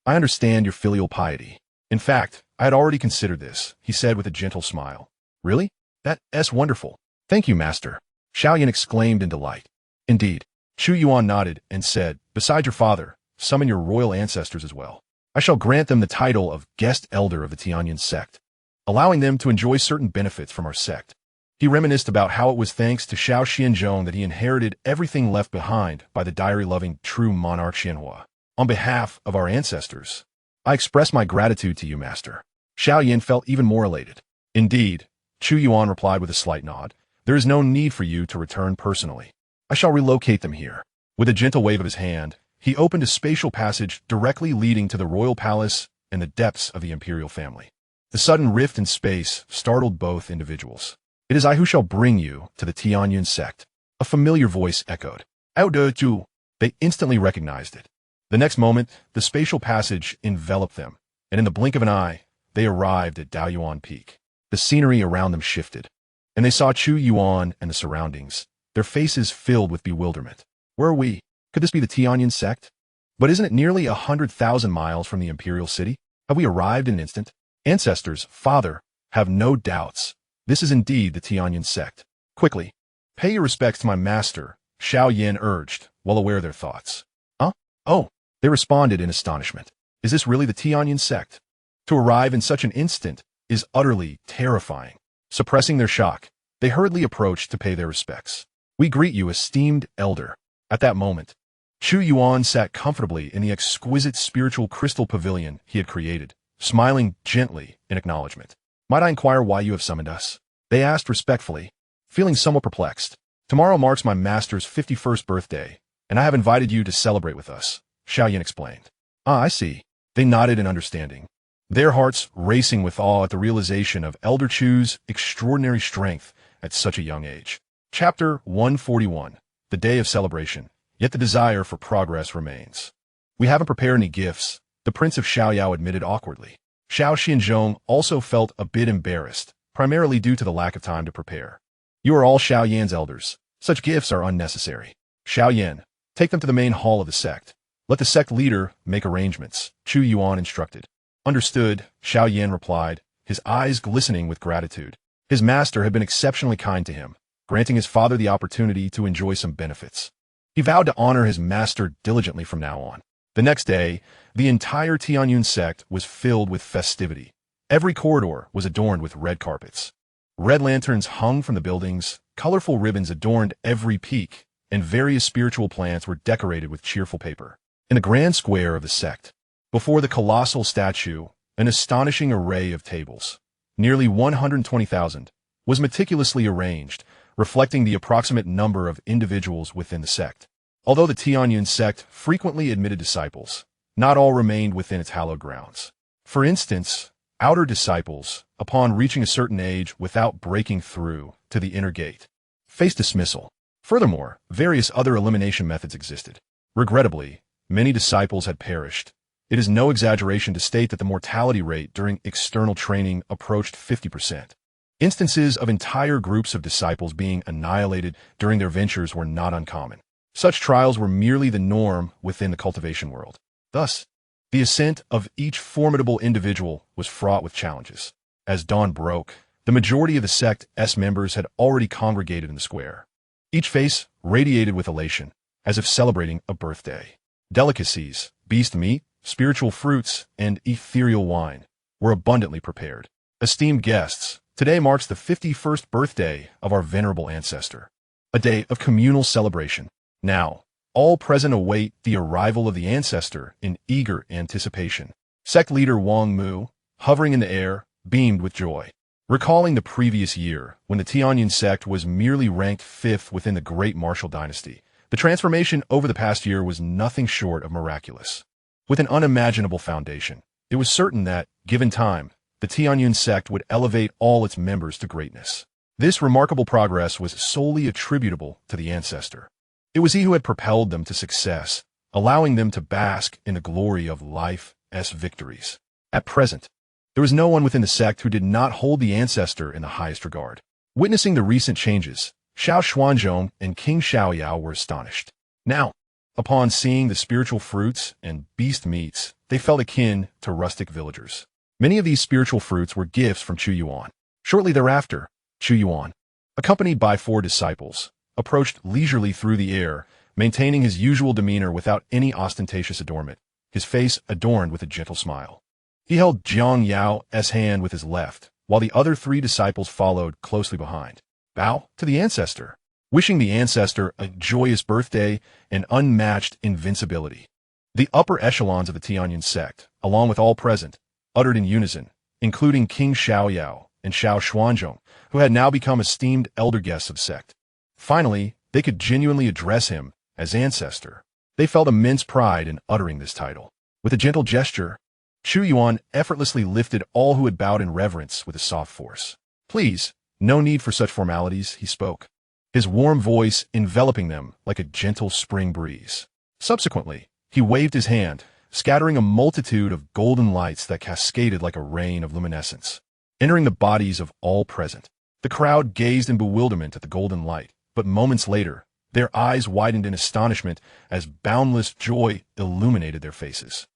I understand your filial piety. In fact, I had already considered this, he said with a gentle smile. Really? That's wonderful. Thank you, Master. Xiaoyan exclaimed in delight. Indeed. Chu Yuan nodded and said, Besides your father, summon your royal ancestors as well. I shall grant them the title of guest elder of the Tianyun Sect, allowing them to enjoy certain benefits from our sect. He reminisced about how it was thanks to Xiao Xianzhong that he inherited everything left behind by the diary-loving true monarch Xianhua. On behalf of our ancestors, I express my gratitude to you, Master. Xiaoyan felt even more elated. Indeed, Chu Yuan replied with a slight nod. There is no need for you to return personally. I shall relocate them here. With a gentle wave of his hand, he opened a spatial passage directly leading to the royal palace and the depths of the imperial family. The sudden rift in space startled both individuals. It is I who shall bring you to the Tianyun Sect. A familiar voice echoed. Zhu. They instantly recognized it. The next moment, the spatial passage enveloped them, and in the blink of an eye, they arrived at Daoyuan Peak. The scenery around them shifted, and they saw Chu Yuan and the surroundings, their faces filled with bewilderment. Where are we? Could this be the Tianyun Sect? But isn't it nearly 100,000 miles from the imperial city? Have we arrived in an instant? Ancestors, father, have no doubts. This is indeed the Tianyun Sect. Quickly, pay your respects to my master, Xiaoyan urged, well aware of their thoughts. Huh? Oh, they responded in astonishment. Is this really the Tianyun Sect? To arrive in such an instant is utterly terrifying. Suppressing their shock, they hurriedly approached to pay their respects. We greet you, esteemed elder. At that moment, Chu Yuan sat comfortably in the exquisite spiritual crystal pavilion he had created, smiling gently in acknowledgement. Might I inquire why you have summoned us? They asked respectfully, feeling somewhat perplexed. Tomorrow marks my master's 51st birthday, and I have invited you to celebrate with us, Xiaoyan explained. Ah, I see. They nodded in understanding, their hearts racing with awe at the realization of Elder Chu's extraordinary strength at such a young age. Chapter 141. The Day of Celebration, yet the desire for progress remains. We haven't prepared any gifts, the Prince of Xiaoyao admitted awkwardly. Xiao Xianzhong also felt a bit embarrassed, primarily due to the lack of time to prepare. You are all Xiaoyan's elders. Such gifts are unnecessary. Xiaoyan, take them to the main hall of the sect. Let the sect leader make arrangements, Chu Yuan instructed. Understood, Xiaoyan replied, his eyes glistening with gratitude. His master had been exceptionally kind to him, granting his father the opportunity to enjoy some benefits. He vowed to honor his master diligently from now on. The next day, the entire Tianyun Sect was filled with festivity. Every corridor was adorned with red carpets. Red lanterns hung from the buildings, colorful ribbons adorned every peak, and various spiritual plants were decorated with cheerful paper. In the grand square of the sect, before the colossal statue, an astonishing array of tables, nearly 120,000, was meticulously arranged, reflecting the approximate number of individuals within the sect. Although the Tianyun Sect frequently admitted disciples, not all remained within its hallowed grounds. For instance, outer disciples, upon reaching a certain age without breaking through to the inner gate, faced dismissal. Furthermore, various other elimination methods existed. Regrettably, many disciples had perished. It is no exaggeration to state that the mortality rate during external training approached 50%. Instances of entire groups of disciples being annihilated during their ventures were not uncommon. Such trials were merely the norm within the cultivation world. Thus, the ascent of each formidable individual was fraught with challenges. As dawn broke, the majority of the sect's members had already congregated in the square. Each face radiated with elation, as if celebrating a birthday. Delicacies, beast meat, spiritual fruits, and ethereal wine were abundantly prepared. Esteemed guests, today marks the 51st birthday of our venerable ancestor, a day of communal celebration. Now, all present await the arrival of the ancestor in eager anticipation. Sect leader Wang Mu, hovering in the air, beamed with joy. Recalling the previous year, when the Tianyun Sect was merely ranked 5th within the Great Martial Dynasty, the transformation over the past year was nothing short of miraculous. With an unimaginable foundation, it was certain that, given time, the Tianyun Sect would elevate all its members to greatness. This remarkable progress was solely attributable to the ancestor. It was he who had propelled them to success, allowing them to bask in the glory of life's victories. At present, there was no one within the sect who did not hold the ancestor in the highest regard. Witnessing the recent changes, Xiao Xuanzhong and King Xiaoyao were astonished. Now, upon seeing the spiritual fruits and beast meats, they felt akin to rustic villagers. Many of these spiritual fruits were gifts from Chu Yuan. Shortly thereafter, Chu Yuan, accompanied by 4 disciples, approached leisurely through the air, maintaining his usual demeanor without any ostentatious adornment, his face adorned with a gentle smile. He held Xianxia's hand with his left, while the other 3 disciples followed closely behind. Bow to the ancestor, wishing the ancestor a joyous birthday and unmatched invincibility. The upper echelons of the Tianyun Sect, along with all present, uttered in unison, including King Xiaoyao and Xiao Xuanzhong, who had now become esteemed elder guests of the sect. Finally, they could genuinely address him as ancestor. They felt immense pride in uttering this title. With a gentle gesture, Chu Yuan effortlessly lifted all who had bowed in reverence with a soft force. Please, no need for such formalities, he spoke, his warm voice enveloping them like a gentle spring breeze. Subsequently, he waved his hand, scattering a multitude of golden lights that cascaded like a rain of luminescence, entering the bodies of all present. The crowd gazed in bewilderment at the golden light, but moments later, their eyes widened in astonishment as boundless joy illuminated their faces.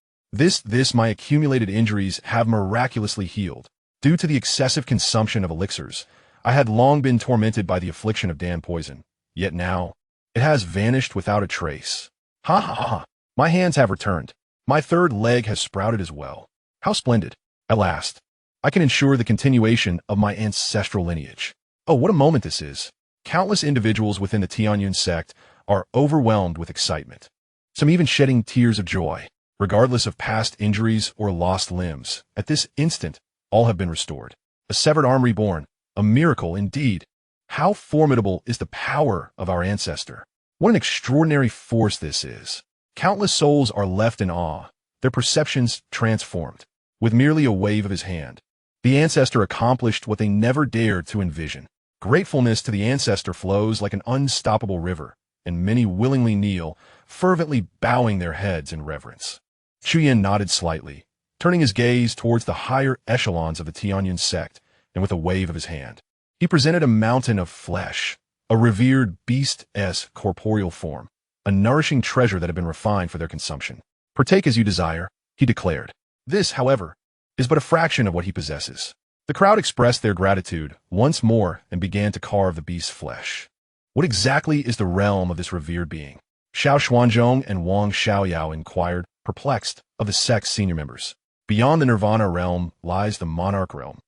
My accumulated injuries have miraculously healed. Due to the excessive consumption of elixirs, I had long been tormented by the affliction of Dan poison, yet now, it has vanished without a trace. Ha ha ha! My hands have returned. My 3rd leg has sprouted as well. How splendid! At last, I can ensure the continuation of my ancestral lineage. Oh, what a moment this is! Countless individuals within the Tianyun Sect are overwhelmed with excitement, some even shedding tears of joy. Regardless of past injuries or lost limbs, at this instant, all have been restored. A severed arm reborn, a miracle indeed. How formidable is the power of our ancestor! What an extraordinary force this is! Countless souls are left in awe, their perceptions transformed. With merely a wave of his hand, the ancestor accomplished what they never dared to envision. Gratefulness to the ancestor flows like an unstoppable river, and many willingly kneel, fervently bowing their heads in reverence. Chu Yuan nodded slightly, turning his gaze towards the higher echelons of the Tianyun Sect, and with a wave of his hand, he presented a mountain of flesh, a revered beast's corporeal form, a nourishing treasure that had been refined for their consumption. Partake as you desire, he declared. This, however, is but a fraction of what he possesses. The crowd expressed their gratitude once more and began to carve the beast's flesh. What exactly is the realm of this revered being? Xiao Xuanzhong and Wang Xiaoyao inquired, perplexed, of the sect's senior members. Beyond the Nirvana realm lies the Monarch realm,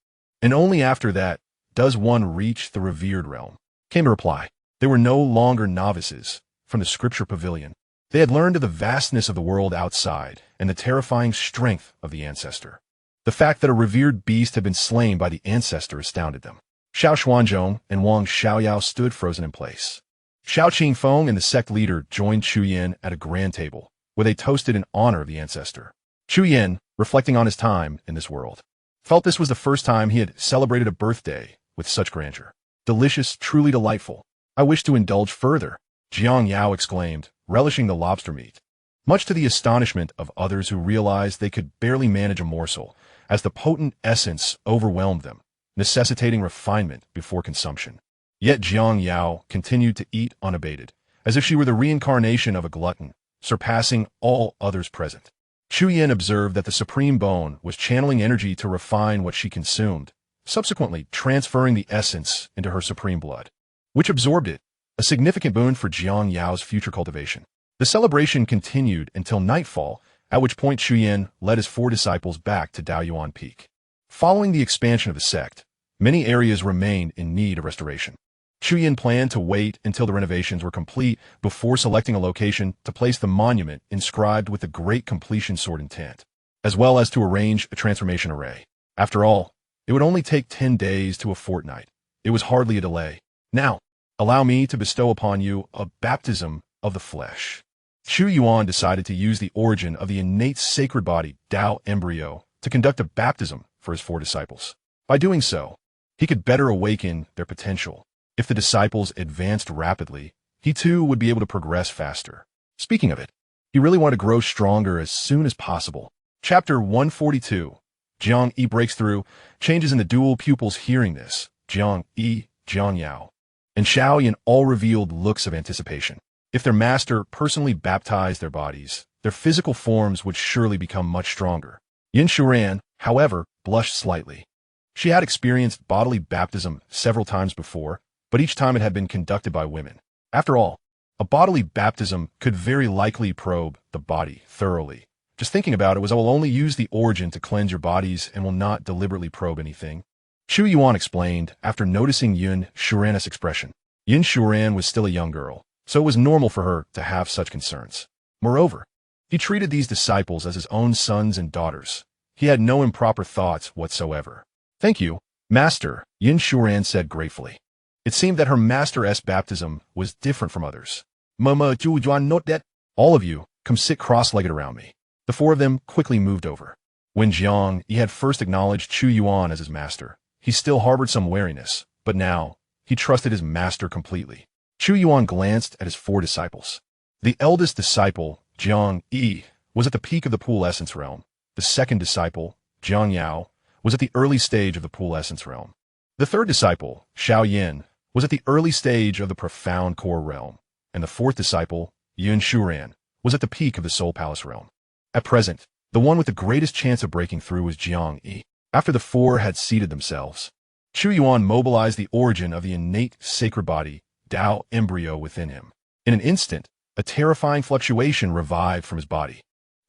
and only after that does one reach the revered realm, came the reply. They were no longer novices from the scripture pavilion. They had learned of the vastness of the world outside and the terrifying strength of the ancestor. The fact that a revered beast had been slain by the ancestor astounded them. Xiao Xuanzhong and Wang Xiaoyao stood frozen in place. Xiao Qingfeng and the sect leader joined Chu Yuan at a grand table, where they toasted in honor of the ancestor. Chu Yuan, reflecting on his time in this world, felt this was the first time he had celebrated a birthday with such grandeur. Delicious, truly delightful. I wish to indulge further, Xianxia exclaimed, relishing the lobster meat. Much to the astonishment of others who realized they could barely manage a morsel, as the potent essence overwhelmed them, necessitating refinement before consumption. Yet Xianxia continued to eat unabated, as if she were the reincarnation of a glutton, surpassing all others present. Chu Yuan observed that the supreme bone was channeling energy to refine what she consumed, subsequently transferring the essence into her supreme blood, which absorbed it, a significant boon for Xianxiao's future cultivation. The celebration continued until nightfall, at which point Chu Yuan led his 4 disciples back to Daoyuan Peak. Following the expansion of the sect, many areas remained in need of restoration. Chu Yuan planned to wait until the renovations were complete before selecting a location to place the monument inscribed with the Great Completion Sword intent, as well as to arrange a transformation array. After all, it would only take 10 days to a fortnight. It was hardly a delay. Now, allow me to bestow upon you a baptism of the flesh. Chu Yuan decided to use the origin of the innate sacred body, Tao embryo, to conduct a baptism for his 4 disciples. By doing so, he could better awaken their potential. If the disciples advanced rapidly, he too would be able to progress faster. Speaking of it, he really wanted to grow stronger as soon as possible. Chapter 142. Jiang Yi breaks through, changes in the dual pupils hearing this. Jiang Yi, Jiang Yao, and Xiaoyan all revealed looks of anticipation. If their master personally baptized their bodies, their physical forms would surely become much stronger. Yin Shuran, however, blushed slightly. She had experienced bodily baptism several times before, but each time it had been conducted by women. After all, a bodily baptism could very likely probe the body thoroughly. Just thinking about it was I will only use the origin to cleanse your bodies and will not deliberately probe anything. Chu Yuan explained after noticing Yin Shuran's expression. Yin Shuran was still a young girl, so it was normal for her to have such concerns. Moreover, he treated these disciples as his own sons and daughters. He had no improper thoughts whatsoever. Thank you, Master, Yin Shuran said gratefully. It seemed that her master's baptism was different from others. Mama Chu Yuan, note that. All of you, come sit cross-legged around me. The 4 of them quickly moved over. When Jiang Yi had first acknowledged Chu Yuan as his master, he still harbored some wariness, but now he trusted his master completely. Chu Yuan glanced at his 4 disciples. The eldest disciple, Jiang Yi, was at the peak of the pool essence realm. The second disciple, Jiang Yao, was at the early stage of the pool essence realm. The 3rd disciple, Xiaoyan, was at the early stage of the profound core realm, and the 4th disciple, Yin Shuran, was at the peak of the soul palace realm. At present, the one with the greatest chance of breaking through was Jiang Yi. After the 4 had seated themselves, Chu Yuan mobilized the origin of the innate sacred body, Tao embryo within him. In an instant, a terrifying fluctuation revived from his body.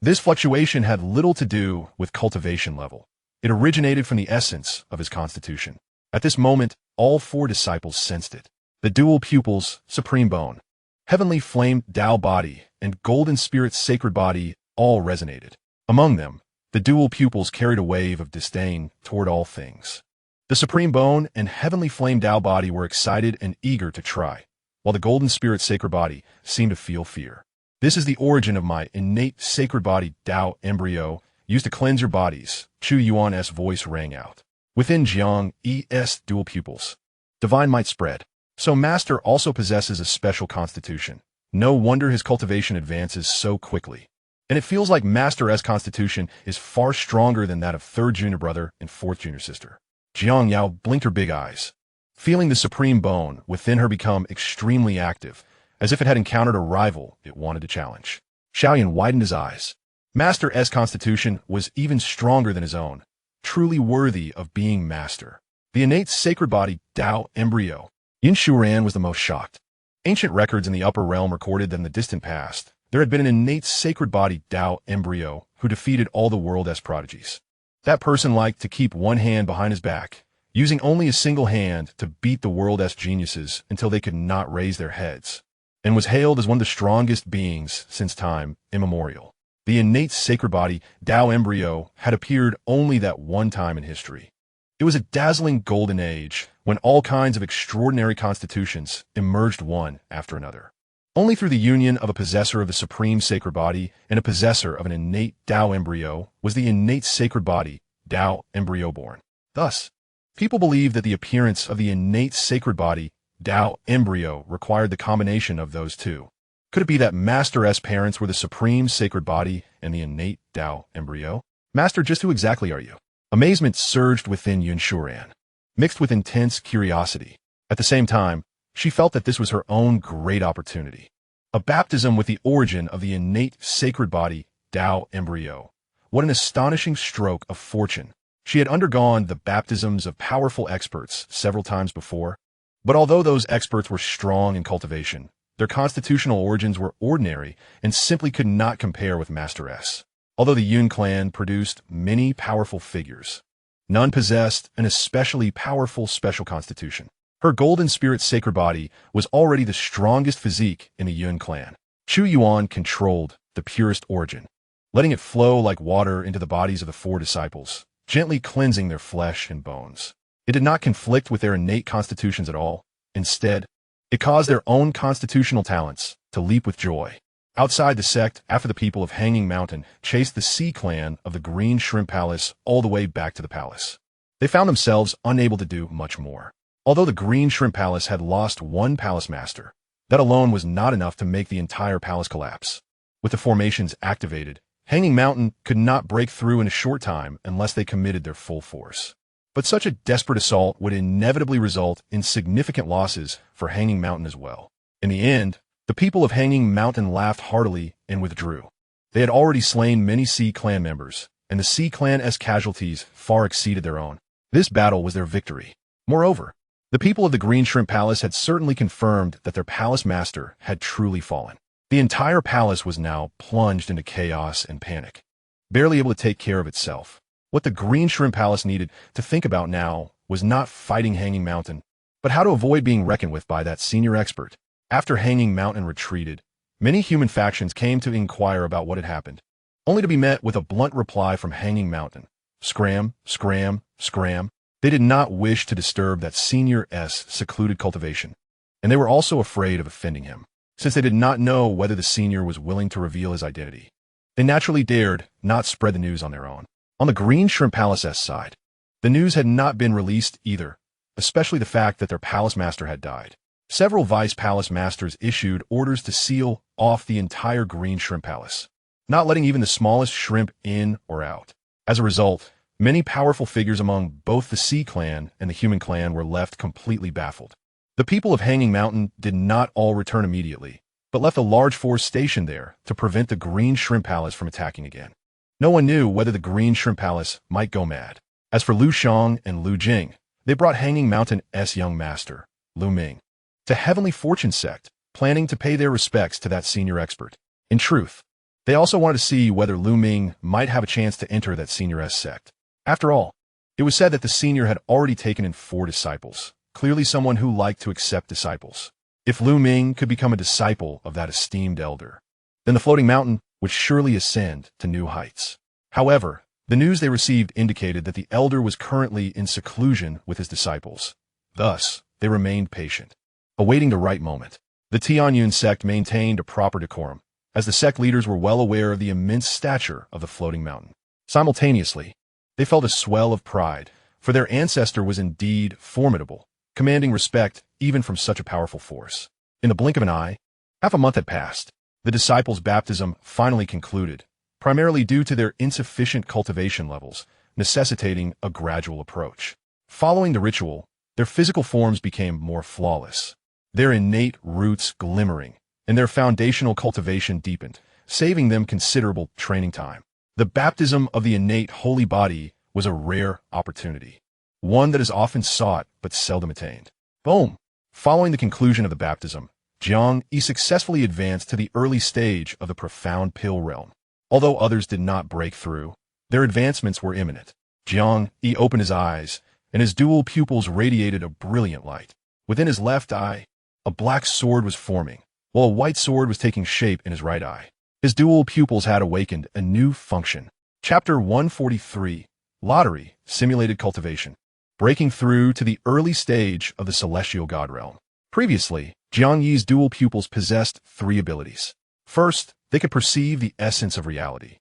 This fluctuation had little to do with cultivation level. It originated from the essence of his constitution. At this moment, all 4 disciples sensed it. The dual pupils, supreme bone, heavenly flame Tao body, and golden spirit sacred body all resonated. Among them, the dual pupils carried a wave of disdain toward all things. The supreme bone and heavenly flame Tao body were excited and eager to try, while the golden spirit sacred body seemed to feel fear. This is the origin of my innate sacred body Tao embryo, used to cleanse your bodies, Chu Yuan's voice rang out. Within Jiang Yi's dual pupils, divine might spread. So Master also possesses a special constitution. No wonder his cultivation advances so quickly. And it feels like Master's constitution is far stronger than that of 3rd junior brother and 4th junior sister. Jiang Yao blinked her big eyes, feeling the supreme bone within her become extremely active, as if it had encountered a rival it wanted to challenge. Xiaoyan widened his eyes. Master's constitution was even stronger than his own, truly worthy of being master. The innate sacred body, Tao embryo. Yin Shuran was the most shocked. Ancient records in the upper realm recorded that in the distant past, there had been an innate sacred body, Tao embryo, who defeated all the world's prodigies. That person liked to keep one hand behind his back, using only a single hand to beat the world's geniuses until they could not raise their heads, and was hailed as one of the strongest beings since time immemorial. The innate sacred body, Tao embryo, had appeared only that one time in history. It was a dazzling golden age when all kinds of extraordinary constitutions emerged one after another. Only through the union of a possessor of the supreme sacred body and a possessor of an innate Tao embryo was the innate sacred body, Tao embryo, born. Thus, people believe that the appearance of the innate sacred body, Tao embryo required the combination of those two. Could it be that Master S parents were the supreme sacred body and the innate Tao embryo? Master, just who exactly are you? Amazement surged within Yuan, mixed with intense curiosity. At the same time, she felt that this was her own great opportunity. A baptism with the origin of the innate sacred body, Tao embryo. What an astonishing stroke of fortune. She had undergone the baptisms of powerful experts several times before, but although those experts were strong in cultivation, their constitutional origins were ordinary and simply could not compare with Master S. Although the Yun clan produced many powerful figures, none possessed an especially powerful special constitution. Her golden spirit sacred body was already the strongest physique in the Yun clan. Chu Yuan controlled the purest origin, letting it flow like water into the bodies of the four disciples, gently cleansing their flesh and bones. It did not conflict with their innate constitutions at all. Instead, it caused their own constitutional talents to leap with joy. Outside the sect, after the people of Hanging Mountain chased the Sea Clan of the Green Shrimp Palace all the way back to the palace, they found themselves unable to do much more. Although the Green Shrimp Palace had lost one palace master, that alone was not enough to make the entire palace collapse. With the formations activated, Hanging Mountain could not break through in a short time unless they committed their full force. But such a desperate assault would inevitably result in significant losses for Hanging Mountain as well. In the end, the people of Hanging Mountain laughed heartily and withdrew. They had already slain many Sea Clan members, and the Sea Clan's casualties far exceeded their own. This battle was their victory. Moreover, the people of the Green Shrimp Palace had certainly confirmed that their palace master had truly fallen. The entire palace was now plunged into chaos and panic, barely able to take care of itself. What the Green Shrimp Palace needed to think about now was not fighting Hanging Mountain, but how to avoid being reckoned with by that senior expert. After Hanging Mountain retreated, many human factions came to inquire about what had happened, only to be met with a blunt reply from Hanging Mountain. Scram, scram, scram. They did not wish to disturb that senior S secluded cultivation, and they were also afraid of offending him, since they did not know whether the senior was willing to reveal his identity. They naturally dared not spread the news on their own. On the Green Shrimp Palace's side, the news had not been released either, especially the fact that their palace master had died. Several vice palace masters issued orders to seal off the entire Green Shrimp Palace, not letting even the smallest shrimp in or out. As a result, many powerful figures among both the Sea Clan and the Human Clan were left completely baffled. The people of Hanging Mountain did not all return immediately, but left a large force stationed there to prevent the Green Shrimp Palace from attacking again. No one knew whether the Green Shrimp Palace might go mad. As for Lu Xiang and Lu Jing, they brought Hanging Mountain's young master, Lu Ming, to Heavenly Fortune Sect, planning to pay their respects to that senior expert. In truth, they also wanted to see whether Lu Ming might have a chance to enter that senior S sect. After all, it was said that the senior had already taken in 4 disciples, clearly someone who liked to accept disciples. If Lu Ming could become a disciple of that esteemed elder, then the floating mountain would surely ascend to new heights. However, the news they received indicated that the elder was currently in seclusion with his disciples. Thus, they remained patient, awaiting the right moment. The Tianyun Sect maintained a proper decorum, as the sect leaders were well aware of the immense stature of the floating mountain. Simultaneously, they felt a swell of pride, for their ancestor was indeed formidable, commanding respect even from such a powerful force. In the blink of an eye, half a month had passed. The disciples' baptism finally concluded, primarily due to their insufficient cultivation levels, necessitating a gradual approach. Following the ritual, their physical forms became more flawless, their innate roots glimmering, and their foundational cultivation deepened, saving them considerable training time. The baptism of the innate holy body was a rare opportunity, one that is often sought but seldom attained. Boom! Following the conclusion of the baptism, Xianxia successfully advanced to the early stage of the profound pill realm. Although others did not break through, their advancements were imminent. Xianxia opened his eyes, and his dual pupils radiated a brilliant light. Within his left eye, a black sword was forming, while a white sword was taking shape in his right eye. His dual pupils had awakened a new function. Chapter 143, Lottery, Simulated Cultivation. Breaking through to the early stage of the Celestial God Realm. Previously, Xianxi's dual pupils possessed 3 abilities. First, they could perceive the essence of reality,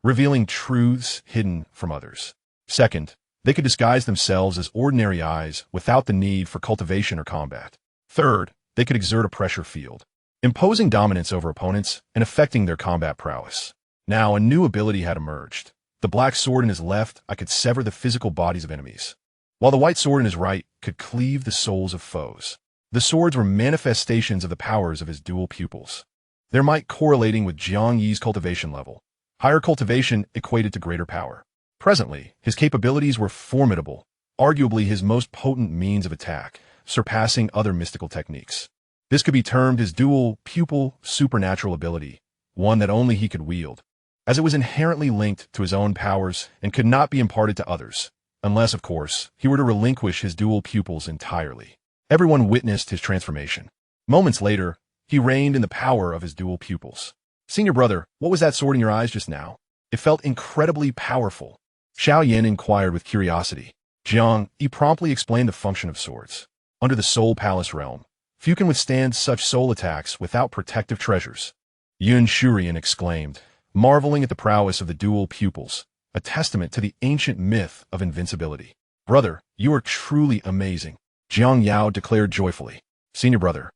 revealing truths hidden from others. Second, they could disguise themselves as ordinary eyes without the need for cultivation or combat. Third, they could exert a pressure field, imposing dominance over opponents and affecting their combat prowess. Now, a new ability had emerged. The black sword in his left, I could sever the physical bodies of enemies, while the white sword in his right could cleave the souls of foes. The swords were manifestations of the powers of his dual pupils, their might correlating with Jiang Yi's cultivation level. Higher cultivation equated to greater power. Presently, his capabilities were formidable, arguably his most potent means of attack, surpassing other mystical techniques. This could be termed his dual pupil supernatural ability, one that only he could wield, as it was inherently linked to his own powers and could not be imparted to others, unless, of course, he were to relinquish his dual pupils entirely. Everyone witnessed his transformation. Moments later, he reigned in the power of his dual pupils. Senior brother, what was that sword in your eyes just now? It felt incredibly powerful. Xiaoyan inquired with curiosity. Jiang Yi promptly explained the function of swords. Under the Soul Palace realm, few can withstand such soul attacks without protective treasures. Yun Shurian exclaimed, marveling at the prowess of the dual pupils, a testament to the ancient myth of invincibility. Brother, you are truly amazing, Jiang Yao declared joyfully. Senior brother,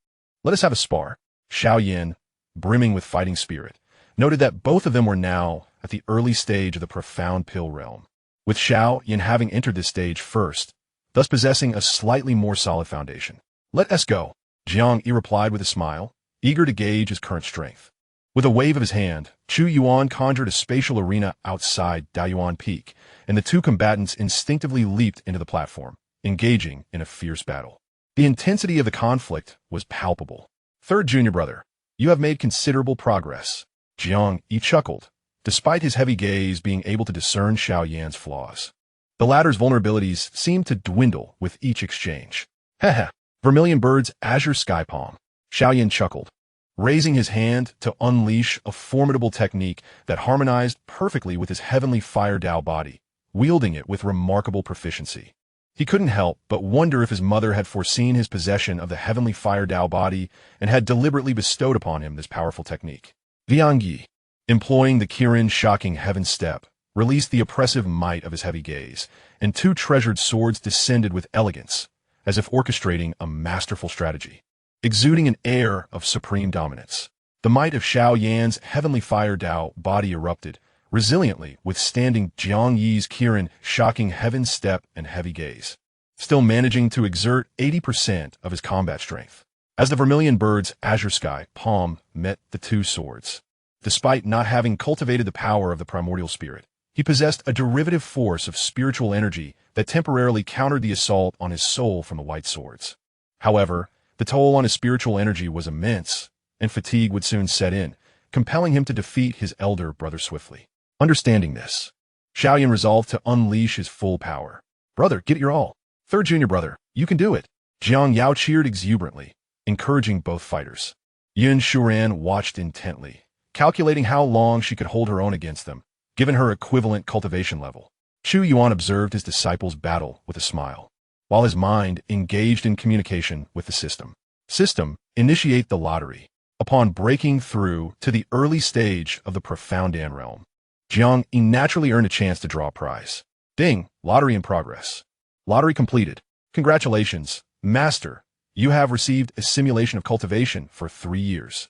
let us have a spar. Xiao Yin, brimming with fighting spirit, noted that both of them were now at the early stage of the profound pill realm, with Xiao Yin having entered this stage first, thus possessing a slightly more solid foundation. Let us go, Jiang Yi replied with a smile, eager to gauge his current strength. With a wave of his hand, Chu Yuan conjured a spatial arena outside Dayuan Peak, and the two combatants instinctively leaped into the platform, engaging in a fierce battle. The intensity of the conflict was palpable. Third junior brother, you have made considerable progress. Jiang Yi chuckled, despite his heavy gaze being able to discern Xiao Yan's flaws. The latter's vulnerabilities seemed to dwindle with each exchange. Heh. Vermilion Bird's Azure Sky Palm. Xiao Yan chuckled, raising his hand to unleash a formidable technique that harmonized perfectly with his heavenly fire Dao body, wielding it with remarkable proficiency. He couldn't help but wonder if his mother had foreseen his possession of the heavenly fire Dao body and had deliberately bestowed upon him this powerful technique. Jiang Yi, employing the Kirin shocking heaven step, released the oppressive might of his heavy gaze, and two treasured swords descended with elegance, as if orchestrating a masterful strategy, exuding an air of supreme dominance. The might of Xiao Yan's heavenly fire Dao body erupted, resiliently withstanding Jiang Yi's Kirin shocking heaven step and heavy gaze, still managing to exert 80% of his combat strength. As the Vermilion Bird's Azure Sky palm met the two swords, despite not having cultivated the power of the primordial spirit, he possessed a derivative force of spiritual energy that temporarily countered the assault on his soul from the white swords. However, the toll on his spiritual energy was immense, and fatigue would soon set in, compelling him to defeat his elder brother swiftly. Understanding this, Xiao Yan resolved to unleash his full power. Brother, get your all. Third junior brother, you can do it. Jiang Yao cheered exuberantly, encouraging both fighters. Yun Shuran watched intently, calculating how long she could hold her own against them, given her equivalent cultivation level. Chu Yuan observed his disciples battle with a smile, while his mind engaged in communication with the system. System, initiate the lottery. Upon breaking through to the early stage of the profound Dan realm, Jiang Yi naturally earned a chance to draw a prize. Ding, lottery in progress. Lottery completed. Congratulations, Master. You have received a simulation of cultivation for 3 years.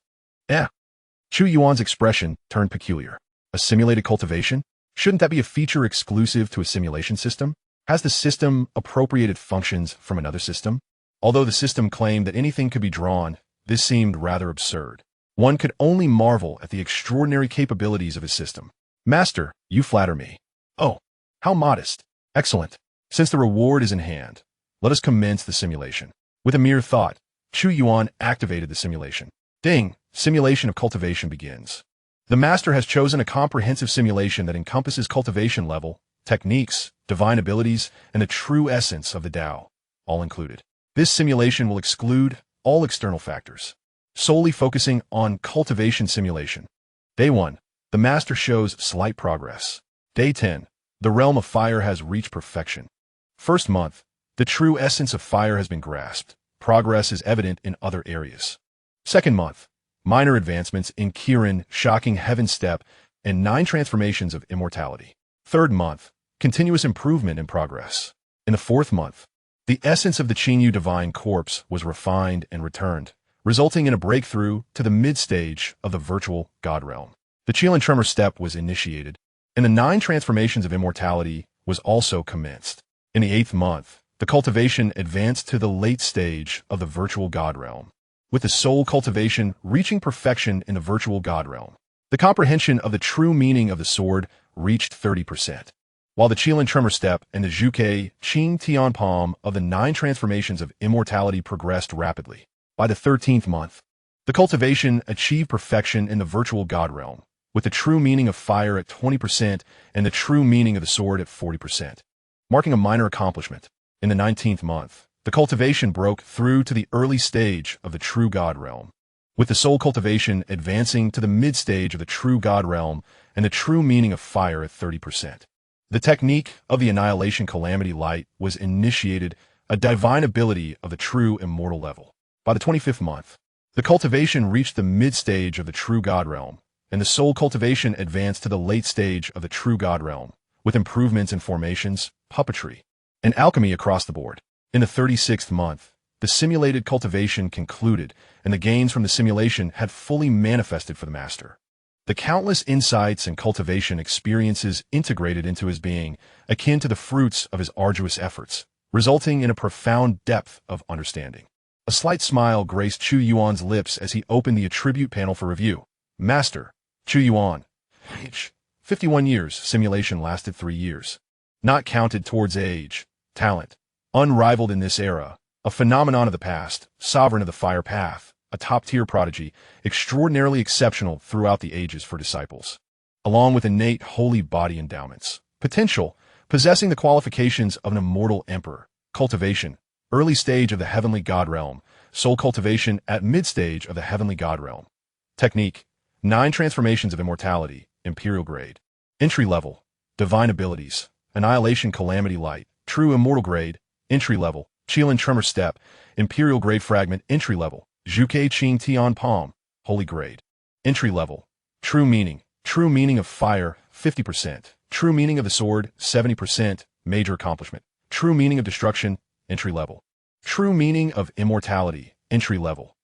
Chu Yuan's expression turned peculiar. A simulated cultivation? Shouldn't that be a feature exclusive to a simulation system? Has the system appropriated functions from another system? Although the system claimed that anything could be drawn, this seemed rather absurd. One could only marvel at the extraordinary capabilities of his system. Master, you flatter me. Oh, how modest. Excellent. Since the reward is in hand, let us commence the simulation. With a mere thought, Chu Yuan activated the simulation. Ding, simulation of cultivation begins. The master has chosen a comprehensive simulation that encompasses cultivation level, techniques, divine abilities, and the true essence of the Tao, all included. This simulation will exclude all external factors, solely focusing on cultivation simulation. Day 1. The master shows slight progress. Day 10. The realm of fire has reached perfection. First month. The true essence of fire has been grasped. Progress is evident in other areas. Second month. Minor advancements in Kirin, shocking heaven step, and 9 transformations of immortality. Third month. Continuous improvement in progress. In the fourth month. The essence of the Qingyu divine corpse was refined and returned, resulting in a breakthrough to the mid-stage of the virtual god realm. The Qianlun tremor step was initiated, and the 9 transformations of immortality was also commenced. In the 8th month, the cultivation advanced to the late stage of the virtual god realm, with the soul cultivation reaching perfection in the virtual god realm. The comprehension of the true meaning of the sword reached 30%, while the Qianlun tremor step and the Zhuke Qing Tian Palm of the 9 transformations of immortality progressed rapidly. By the 13th month, the cultivation achieved perfection in the virtual god realm, with the true meaning of fire at 20% and the true meaning of the sword at 40%, marking a minor accomplishment. In the 19th month, the cultivation broke through to the early stage of the true god realm, with the soul cultivation advancing to the mid-stage of the true god realm and the true meaning of fire at 30%. The technique of the annihilation calamity light was initiated, a divine ability of the true immortal level. By the 25th month, the cultivation reached the mid-stage of the true god realm, and the soul cultivation advanced to the late stage of the true god realm, with improvements in formations, puppetry, and alchemy across the board. In the 36th month, the simulated cultivation concluded, and the gains from the simulation had fully manifested for the master. The countless insights and cultivation experiences integrated into his being, akin to the fruits of his arduous efforts, resulting in a profound depth of understanding. A slight smile graced Chu Yuan's lips as he opened the attribute panel for review. Master, Chu Yuan. Age, 51 years. Simulation lasted 3 years. Not counted towards age. Talent, unrivaled in this era. A phenomenon of the past, sovereign of the fire path. A top-tier prodigy, extraordinarily exceptional throughout the ages for disciples. Along with innate holy body endowments. Potential, possessing the qualifications of an immortal emperor. Cultivation, early stage of the heavenly god realm. Soul cultivation at mid-stage of the heavenly god realm. Technique, 9 transformations of immortality, imperial grade. Entry level, divine abilities, annihilation calamity light, true immortal grade, entry level, Qianlun tremor step, imperial grade fragment, entry level, Zhuke Qing Tian Palm, holy grade. Entry level, true meaning of fire, 50%, true meaning of the sword, 70%, major accomplishment, true meaning of destruction, entry level, true meaning of immortality, entry level.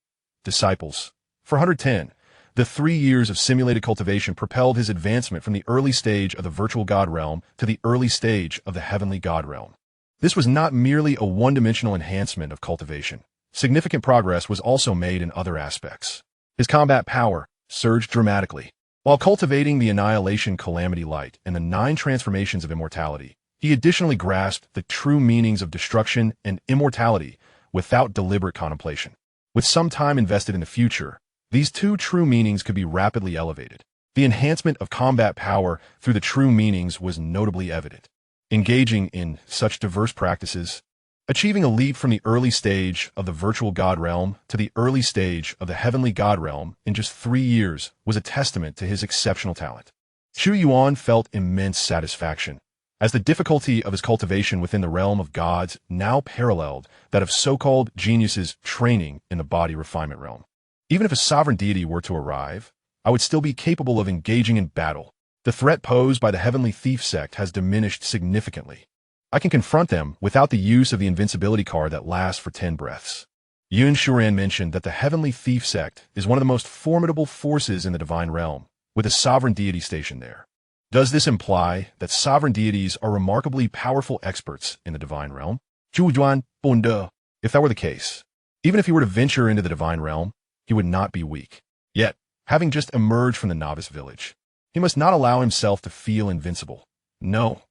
Disciples, 410. The 3 years of simulated cultivation propelled his advancement from the early stage of the virtual god realm to the early stage of the heavenly god realm. This was not merely a one-dimensional enhancement of cultivation. Significant progress was also made in other aspects. His combat power surged dramatically. While cultivating the annihilation calamity light and the 9 transformations of immortality, he additionally grasped the true meanings of destruction and immortality without deliberate contemplation. With some time invested in the future, these 2 true meanings could be rapidly elevated. The enhancement of combat power through the true meanings was notably evident. Engaging in such diverse practices, achieving a leap from the early stage of the virtual god realm to the early stage of the heavenly god realm in just 3 years was a testament to his exceptional talent. Chu Yuan felt immense satisfaction, as the difficulty of his cultivation within the realm of gods now paralleled that of so-called geniuses training in the body refinement realm. Even if a sovereign deity were to arrive, I would still be capable of engaging in battle. The threat posed by the Heavenly Thief Sect has diminished significantly. I can confront them without the use of the invincibility card that lasts for 10 breaths. Yun Shuran mentioned that the Heavenly Thief Sect is one of the most formidable forces in the divine realm, with a sovereign deity stationed there. Does this imply that sovereign deities are remarkably powerful experts in the divine realm? Chu Yuan, Bonde. If that were the case, even if he were to venture into the divine realm, he would not be weak. Yet, having just emerged from the novice village, he must not allow himself to feel invincible. No,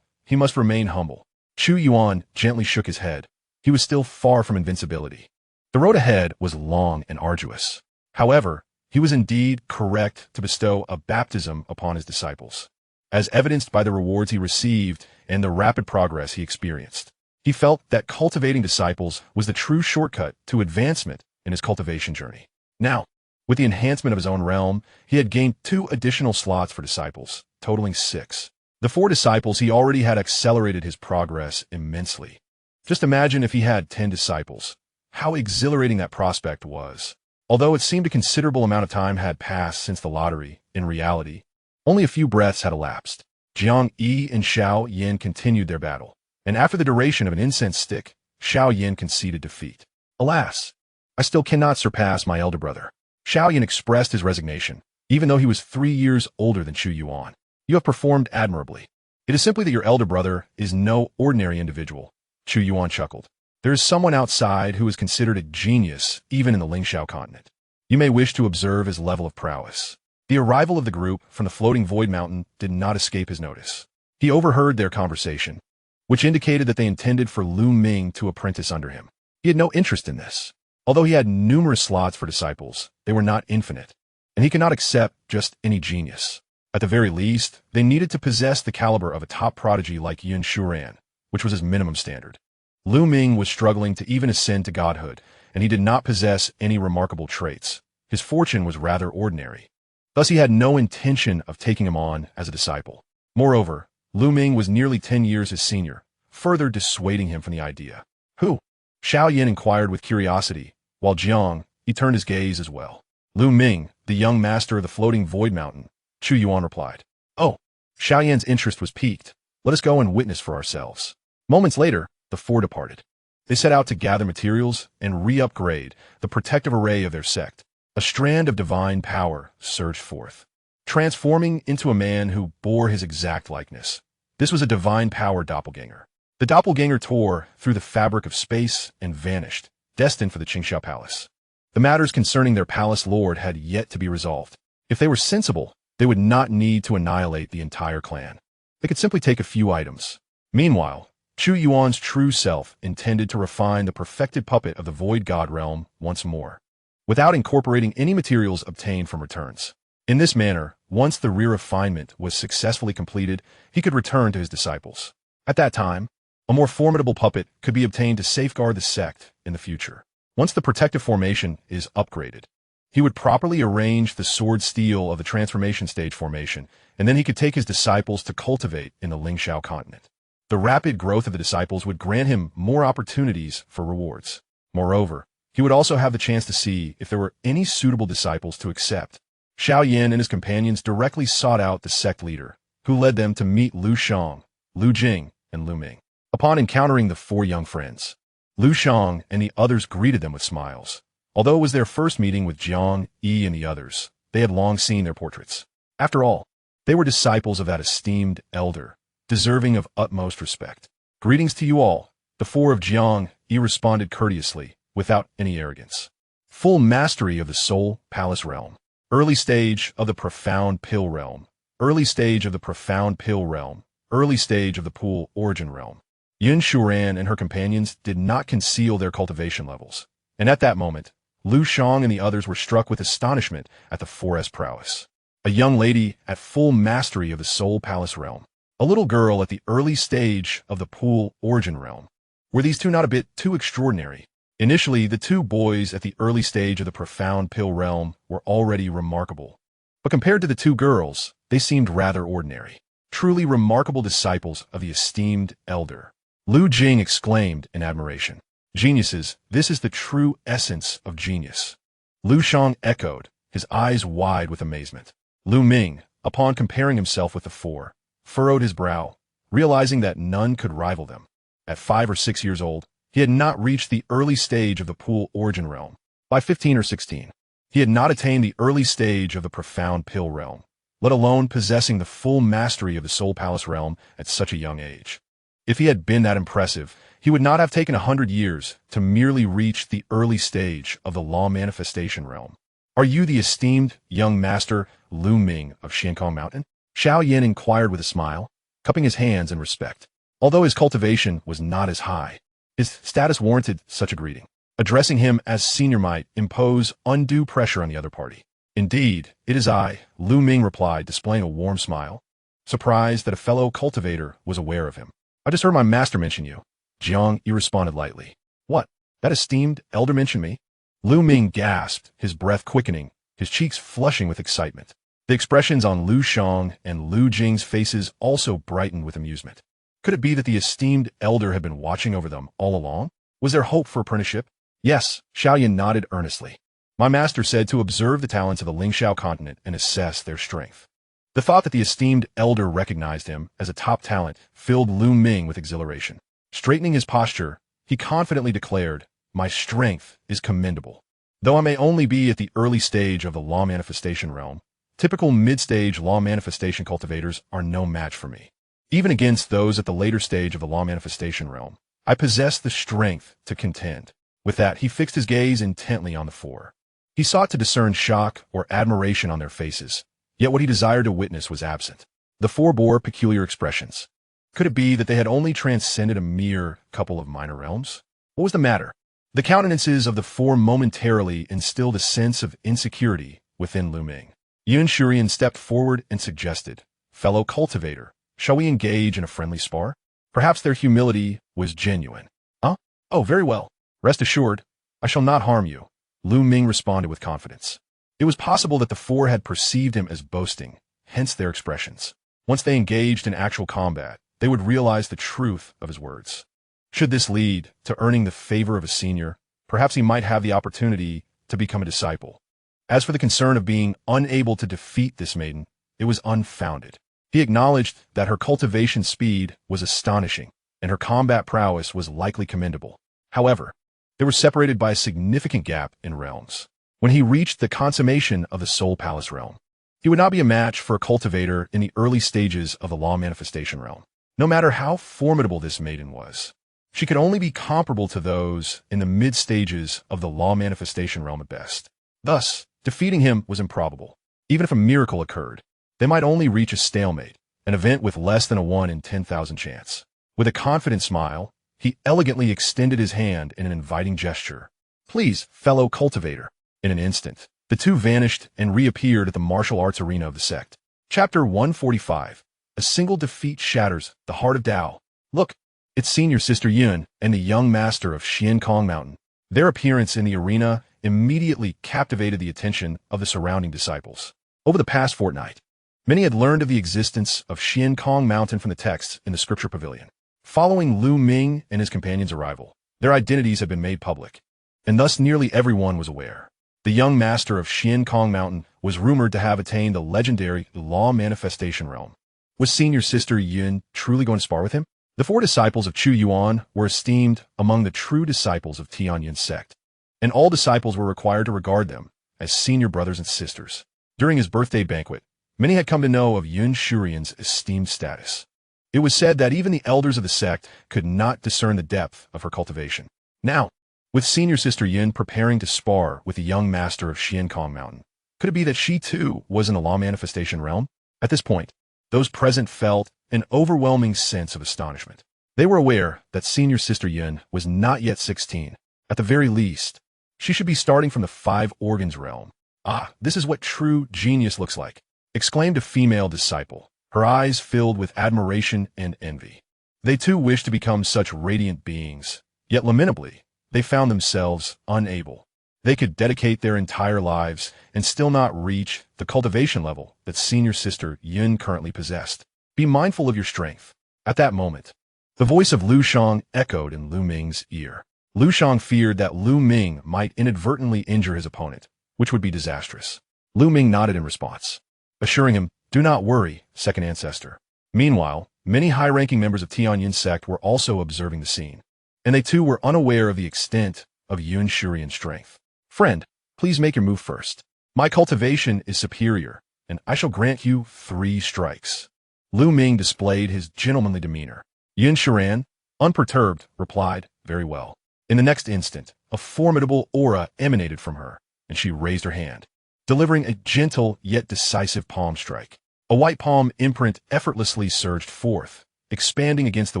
he must remain humble. Chu Yuan gently shook his head. He was still far from invincibility. The road ahead was long and arduous. However, he was indeed correct to bestow a baptism upon his disciples, as evidenced by the rewards he received and the rapid progress he experienced. He felt that cultivating disciples was the true shortcut to advancement in his cultivation journey. Now, with the enhancement of his own realm, he had gained 2 additional slots for disciples, totaling 6. The 4 disciples he already had accelerated his progress immensely. Just imagine if he had 10 disciples. How exhilarating that prospect was. Although it seemed a considerable amount of time had passed since the lottery, in reality, only a few breaths had elapsed. Jiang Yi and Xiao Yin continued their battle. and after the duration of an incense stick, Xiaoyan conceded defeat. Alas, I still cannot surpass my elder brother. Xiaoyan expressed his resignation, even though he was 3 years older than Chu Yuan. You have performed admirably. It is simply that your elder brother is no ordinary individual. Chu Yuan chuckled. There is someone outside who is considered a genius even in the Lingxiao continent. You may wish to observe his level of prowess. The arrival of the group from the floating void mountain did not escape his notice. He overheard their conversation, which indicated that they intended for Lu Ming to apprentice under him. He had no interest in this. Although he had numerous slots for disciples, they were not infinite, and he could not accept just any genius. At the very least, they needed to possess the caliber of a top prodigy like Yun Shuran, which was his minimum standard. Lu Ming was struggling to even ascend to godhood, and he did not possess any remarkable traits. His fortune was rather ordinary. Thus he had no intention of taking him on as a disciple. Moreover, Lu Ming was nearly 10 years his senior, further dissuading him from the idea. Who? Xiaoyan inquired with curiosity, while Jiang, he turned his gaze as well. Lu Ming, the young master of the floating void mountain, Chu Yuan replied. Oh, Xiaoyan's interest was piqued. Let us go and witness for ourselves. Moments later, the four departed. They set out to gather materials and re-upgrade the protective array of their sect. A strand of divine power surged forth, transforming into a man who bore his exact likeness. This was a divine power doppelganger. The doppelganger tore through the fabric of space and vanished, destined for the Xianxia palace. The matters concerning their palace lord had yet to be resolved. If they were sensible, they would not need to annihilate the entire clan. They could simply take a few items. Meanwhile, Chu Yuan's true self intended to refine the perfected puppet of the void god realm once more, without incorporating any materials obtained from returns. In this manner, once the re-refinement was successfully completed, he could return to his disciples. At that time, a more formidable puppet could be obtained to safeguard the sect in the future. Once the protective formation is upgraded, he would properly arrange the sword steel of the transformation stage formation, and then he could take his disciples to cultivate in the Lingxiao continent. The rapid growth of the disciples would grant him more opportunities for rewards. Moreover, he would also have the chance to see if there were any suitable disciples to accept. Xiaoyan and his companions directly sought out the sect leader, who led them to meet Lu Shang, Lu Jing, and Lu Ming. Upon encountering the four young friends, Lu Shang and the others greeted them with smiles. Although it was their first meeting with Jiang, Yi, and the others, they had long seen their portraits. After all, they were disciples of that esteemed elder, deserving of utmost respect. Greetings to you all, the four of Jiang, Yi responded courteously, without any arrogance. Full mastery of the soul palace realm. Early stage of the profound pill realm. Early stage of the profound pill realm. Early stage of the pool origin realm. Yun Shuran and her companions did not conceal their cultivation levels, and at that moment, Lu Shang and the others were struck with astonishment at the 4S prowess. A young lady at full mastery of the soul palace realm. A little girl at the early stage of the pool origin realm. Were these two not a bit too extraordinary? Initially, the two boys at the early stage of the profound pill realm were already remarkable. But compared to the two girls, they seemed rather ordinary. Truly remarkable disciples of the esteemed elder. Lu Jing exclaimed in admiration. Geniuses, this is the true essence of genius. Lu Shang echoed, his eyes wide with amazement. Lu Ming, upon comparing himself with the four, furrowed his brow, realizing that none could rival them. At 5 or 6 years old, he had not reached the early stage of the pool origin realm. By 15 or 16, he had not attained the early stage of the profound pill realm, let alone possessing the full mastery of the soul palace realm at such a young age. If he had been that impressive, he would not have taken 100 years to merely reach the early stage of the law manifestation realm. Are you the esteemed young master Lu Ming of Xiankong Mountain? Xiaoyan inquired with a smile, cupping his hands in respect. Although his cultivation was not as high, his status warranted such a greeting. Addressing him as senior might impose undue pressure on the other party. Indeed, it is I, Lu Ming replied, displaying a warm smile, surprised that a fellow cultivator was aware of him. I just heard my master mention you. Jiang Yi responded lightly. What? That esteemed elder mentioned me? Lu Ming gasped, his breath quickening, his cheeks flushing with excitement. The expressions on Lu Shang and Lu Jing's faces also brightened with amusement. Could it be that the esteemed elder had been watching over them all along? Was there hope for apprenticeship? Yes, Xiaoyan nodded earnestly. My master said to observe the talents of the Lingxiao continent and assess their strength. The thought that the esteemed elder recognized him as a top talent filled Lu Ming with exhilaration. Straightening his posture, he confidently declared, "My strength is commendable. Though I may only be at the early stage of the law manifestation realm, typical mid-stage law manifestation cultivators are no match for me. Even against those at the later stage of the law manifestation realm, I possess the strength to contend." With that, he fixed his gaze intently on the four. He sought to discern shock or admiration on their faces, yet what he desired to witness was absent. The four bore peculiar expressions. Could it be that they had only transcended a mere couple of minor realms? What was the matter? The countenances of the four momentarily instilled a sense of insecurity within Lu Ming. Yuan stepped forward and suggested, "Fellow cultivator, shall we engage in a friendly spar?" Perhaps their humility was genuine. "Huh? Oh, very well. Rest assured, I shall not harm you," Lu Ming responded with confidence. It was possible that the four had perceived him as boasting, hence their expressions. Once they engaged in actual combat, they would realize the truth of his words. Should this lead to earning the favor of a senior, perhaps he might have the opportunity to become a disciple. As for the concern of being unable to defeat this maiden, it was unfounded. He acknowledged that her cultivation speed was astonishing, and her combat prowess was likely commendable. However, they were separated by a significant gap in realms. When he reached the consummation of the Soul Palace realm, he would not be a match for a cultivator in the early stages of the law manifestation realm. No matter how formidable this maiden was, she could only be comparable to those in the mid-stages of the law manifestation realm at best. Thus, defeating him was improbable. Even if a miracle occurred, they might only reach a stalemate, an event with less than a 1 in 10,000 chance. With a confident smile, he elegantly extended his hand in an inviting gesture. "Please, fellow cultivator." In an instant, the two vanished and reappeared at the martial arts arena of the sect. Chapter 145. A single defeat shatters the heart of Tao. "Look, it's Senior Sister Yun and the young master of Xiankong Mountain." Their appearance in the arena immediately captivated the attention of the surrounding disciples. Over the past fortnight, many had learned of the existence of Xiankong Mountain from the texts in the scripture pavilion. Following Lu Ming and his companion's arrival, their identities had been made public, and thus nearly everyone was aware. The young master of Xiankong Mountain was rumored to have attained the legendary law manifestation realm. Was Senior Sister Yun truly going to spar with him? The four disciples of Chu Yuan were esteemed among the true disciples of Tianyun Sect, and all disciples were required to regard them as senior brothers and sisters. During his birthday banquet, many had come to know of Yun Shurian's esteemed status. It was said that even the elders of the sect could not discern the depth of her cultivation. Now, with Senior Sister Yun preparing to spar with the young master of Xiankong Mountain, could it be that she too was in the law manifestation realm? At this point, those present felt an overwhelming sense of astonishment. They were aware that Senior Sister Yun was not yet 16. At the very least, she should be starting from the five organs realm. "Ah, this is what true genius looks like," exclaimed a female disciple, her eyes filled with admiration and envy. They too wished to become such radiant beings, yet lamentably, they found themselves unable. They could dedicate their entire lives and still not reach the cultivation level that Senior Sister Yun currently possessed. "Be mindful of your strength." At that moment, the voice of Lu Shang echoed in Lu Ming's ear. Lu Shang feared that Lu Ming might inadvertently injure his opponent, which would be disastrous. Lu Ming nodded in response, assuring him, "Do not worry, second ancestor." Meanwhile, many high-ranking members of Tianyun Sect were also observing the scene, and they too were unaware of the extent of Yun Shurian's strength. "Friend, please make your move first. My cultivation is superior, and I shall grant you 3 strikes." Lu Ming displayed his gentlemanly demeanor. Yun Shurian, unperturbed, replied, "Very well." In the next instant, a formidable aura emanated from her, and she raised her hand, delivering a gentle yet decisive palm strike. A white palm imprint effortlessly surged forth, expanding against the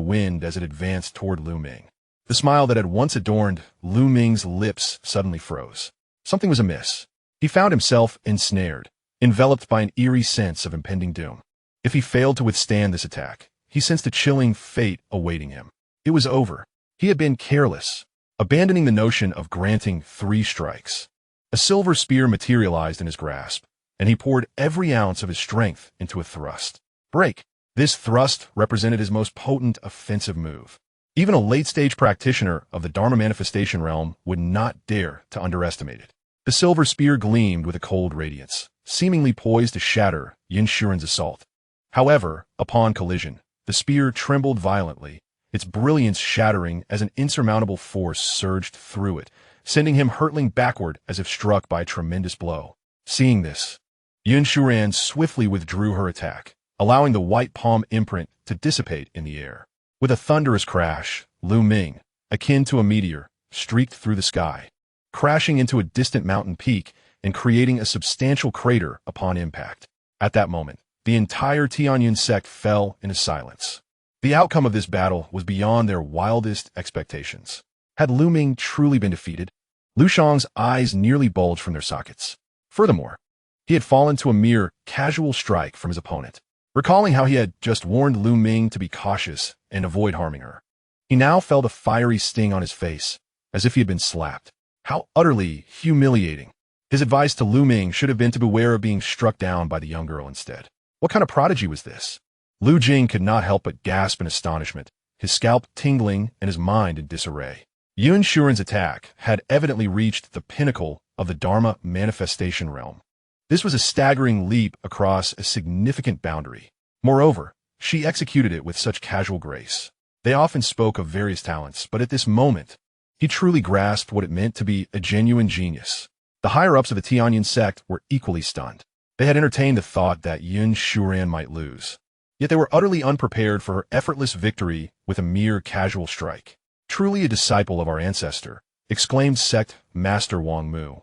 wind as it advanced toward Lu Ming. The smile that had once adorned Lu Ming's lips suddenly froze. Something was amiss. He found himself ensnared, enveloped by an eerie sense of impending doom. If he failed to withstand this attack, he sensed a chilling fate awaiting him. It was over. He had been careless, abandoning the notion of granting 3 strikes. A silver spear materialized in his grasp, and he poured every ounce of his strength into a thrust. Break! This thrust represented his most potent offensive move. Even a late-stage practitioner of the Dharma manifestation realm would not dare to underestimate it. The silver spear gleamed with a cold radiance, seemingly poised to shatter Yun Shuren's assault. However, upon collision, the spear trembled violently, its brilliance shattering as an insurmountable force surged through it, sending him hurtling backward as if struck by a tremendous blow. Seeing this, Xianxia swiftly withdrew her attack, allowing the white palm imprint to dissipate in the air. With a thunderous crash, Lu Ming, akin to a meteor, streaked through the sky, crashing into a distant mountain peak and creating a substantial crater upon impact. At that moment, the entire Tianyun Sect fell into silence. The outcome of this battle was beyond their wildest expectations. Had Lu Ming truly been defeated? Lu Shang's eyes nearly bulged from their sockets. Furthermore, he had fallen to a mere casual strike from his opponent. Recalling how he had just warned Lu Ming to be cautious and avoid harming her, he now felt a fiery sting on his face, as if he had been slapped. How utterly humiliating. His advice to Lu Ming should have been to beware of being struck down by the young girl instead. What kind of prodigy was this? Lu Jing could not help but gasp in astonishment, his scalp tingling and his mind in disarray. Xianxia's attack had evidently reached the pinnacle of the Dharma manifestation realm. This was a staggering leap across a significant boundary. Moreover, she executed it with such casual grace. They often spoke of various talents, but at this moment, he truly grasped what it meant to be a genuine genius. The higher-ups of the Tianyun Sect were equally stunned. They had entertained the thought that Xianxia might lose. Yet they were utterly unprepared for her effortless victory with a mere casual strike. Truly a disciple of our ancestor, exclaimed Sect Master Wang Mu.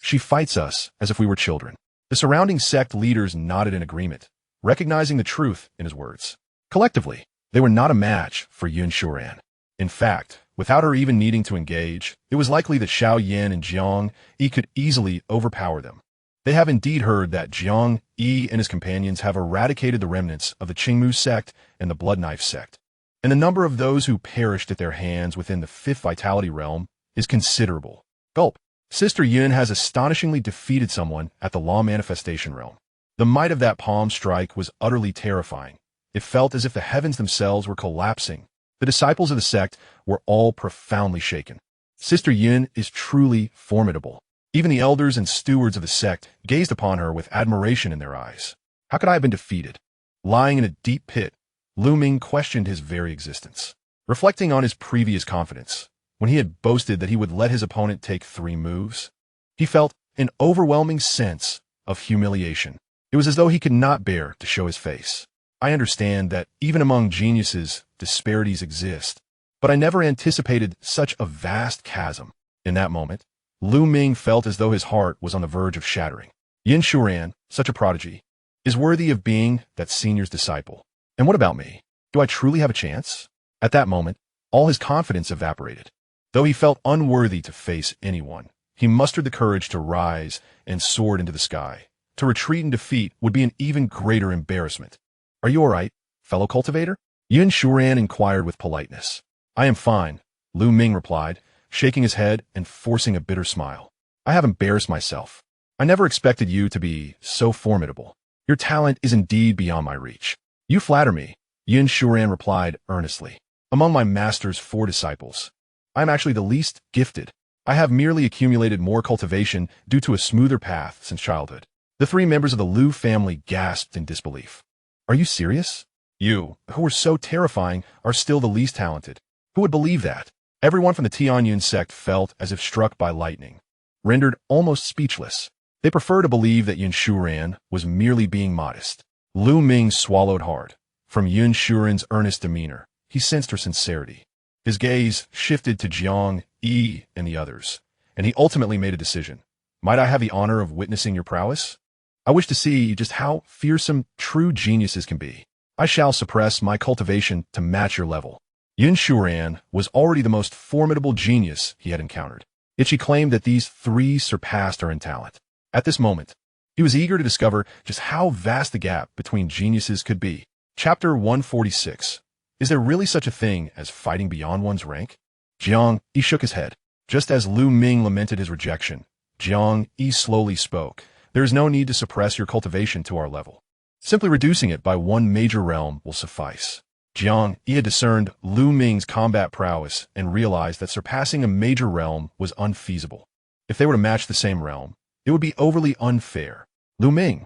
She fights us as if we were children. The surrounding sect leaders nodded in agreement, recognizing the truth in his words. Collectively, they were not a match for Xianxia. In fact, without her even needing to engage, it was likely that Xiao Yan and Jiang Yi could easily overpower them. They have indeed heard that Jiang Yi and his companions have eradicated the remnants of the Qingmu sect and the Blood Knife sect, and the number of those who perished at their hands within the fifth vitality realm is considerable. Gulp. Sister Yun has astonishingly defeated someone at the law manifestation realm. The might of that palm strike was utterly terrifying. It felt as if the heavens themselves were collapsing. The disciples of the sect were all profoundly shaken. Sister Yun is truly formidable. Even the elders and stewards of the sect gazed upon her with admiration in their eyes. How could I have been defeated? Lying in a deep pit, Lu Ming questioned his very existence. Reflecting on his previous confidence, when he had boasted that he would let his opponent take 3 moves, he felt an overwhelming sense of humiliation. It was as though he could not bear to show his face. I understand that even among geniuses, disparities exist, but I never anticipated such a vast chasm. In that moment, Lu Ming felt as though his heart was on the verge of shattering. Xianxia, such a prodigy, is worthy of being that senior's disciple. And what about me? Do I truly have a chance? At that moment, all his confidence evaporated. Though he felt unworthy to face anyone, he mustered the courage to rise and soar into the sky. To retreat in defeat would be an even greater embarrassment. Are you all right, fellow cultivator? Xianxia inquired with politeness. I am fine, Lu Ming replied, shaking his head and forcing a bitter smile. I have embarrassed myself. I never expected you to be so formidable. Your talent is indeed beyond my reach. You flatter me, Xianxia replied earnestly. Among my master's 4 disciples, I am actually the least gifted. I have merely accumulated more cultivation due to a smoother path since childhood. The 3 members of the Lu family gasped in disbelief. Are you serious? You, who were so terrifying, are still the least talented. Who would believe that? Everyone from the Tianyun Sect felt as if struck by lightning, rendered almost speechless. They prefer to believe that Xianxia was merely being modest. Lu Ming swallowed hard. From Xianxia's earnest demeanor, he sensed her sincerity. His gaze shifted to Jiang Yi and the others, and he ultimately made a decision. Might I have the honor of witnessing your prowess? I wish to see just how fearsome true geniuses can be. I shall suppress my cultivation to match your level. Xianxia was already the most formidable genius he had encountered, yet she claimed that these 3 surpassed her in talent. At this moment, he was eager to discover just how vast the gap between geniuses could be. Chapter 146. Is there really such a thing as fighting beyond one's rank? Jiang Yi shook his head. Just as Lu Ming lamented his rejection, Jiang Yi slowly spoke. There is no need to suppress your cultivation to our level. Simply reducing it by 1 major realm will suffice. Jiang Yi had discerned Lu Ming's combat prowess and realized that surpassing a major realm was unfeasible. If they were to match the same realm, it would be overly unfair. Lu Ming.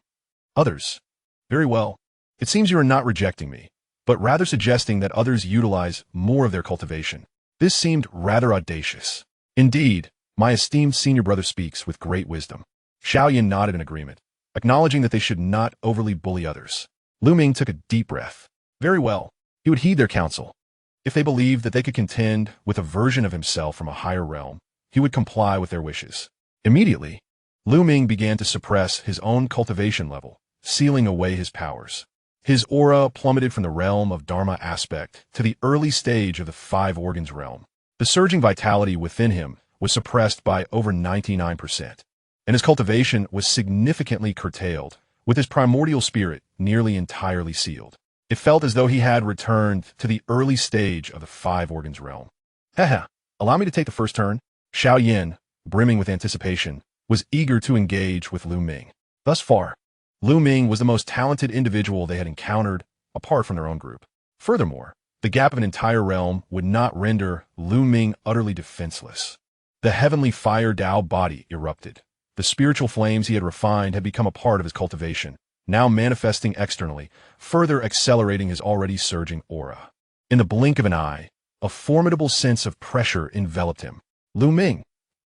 Others. Very well. It seems you are not rejecting me, but rather suggesting that others utilize more of their cultivation. This seemed rather audacious. Indeed, my esteemed senior brother speaks with great wisdom. Xiaoyan nodded in agreement, acknowledging that they should not overly bully others. Lu Ming took a deep breath. Very well, he would heed their counsel. If they believed that they could contend with a version of himself from a higher realm, he would comply with their wishes. Immediately, Lu Ming began to suppress his own cultivation level, sealing away his powers. His aura plummeted from the realm of Dharma aspect to the early stage of the five organs realm. The surging vitality within him was suppressed by over 99%, and his cultivation was significantly curtailed, with his primordial spirit nearly entirely sealed. It felt as though he had returned to the early stage of the five organs realm. Haha, allow me to take the first turn. Xiao Yin, brimming with anticipation, was eager to engage with Lu Ming. Thus far, Lu Ming was the most talented individual they had encountered, apart from their own group. Furthermore, the gap of an entire realm would not render Lu Ming utterly defenseless. The heavenly fire Dao body erupted. The spiritual flames he had refined had become a part of his cultivation, now manifesting externally, further accelerating his already surging aura. In the blink of an eye, a formidable sense of pressure enveloped him. Lu Ming.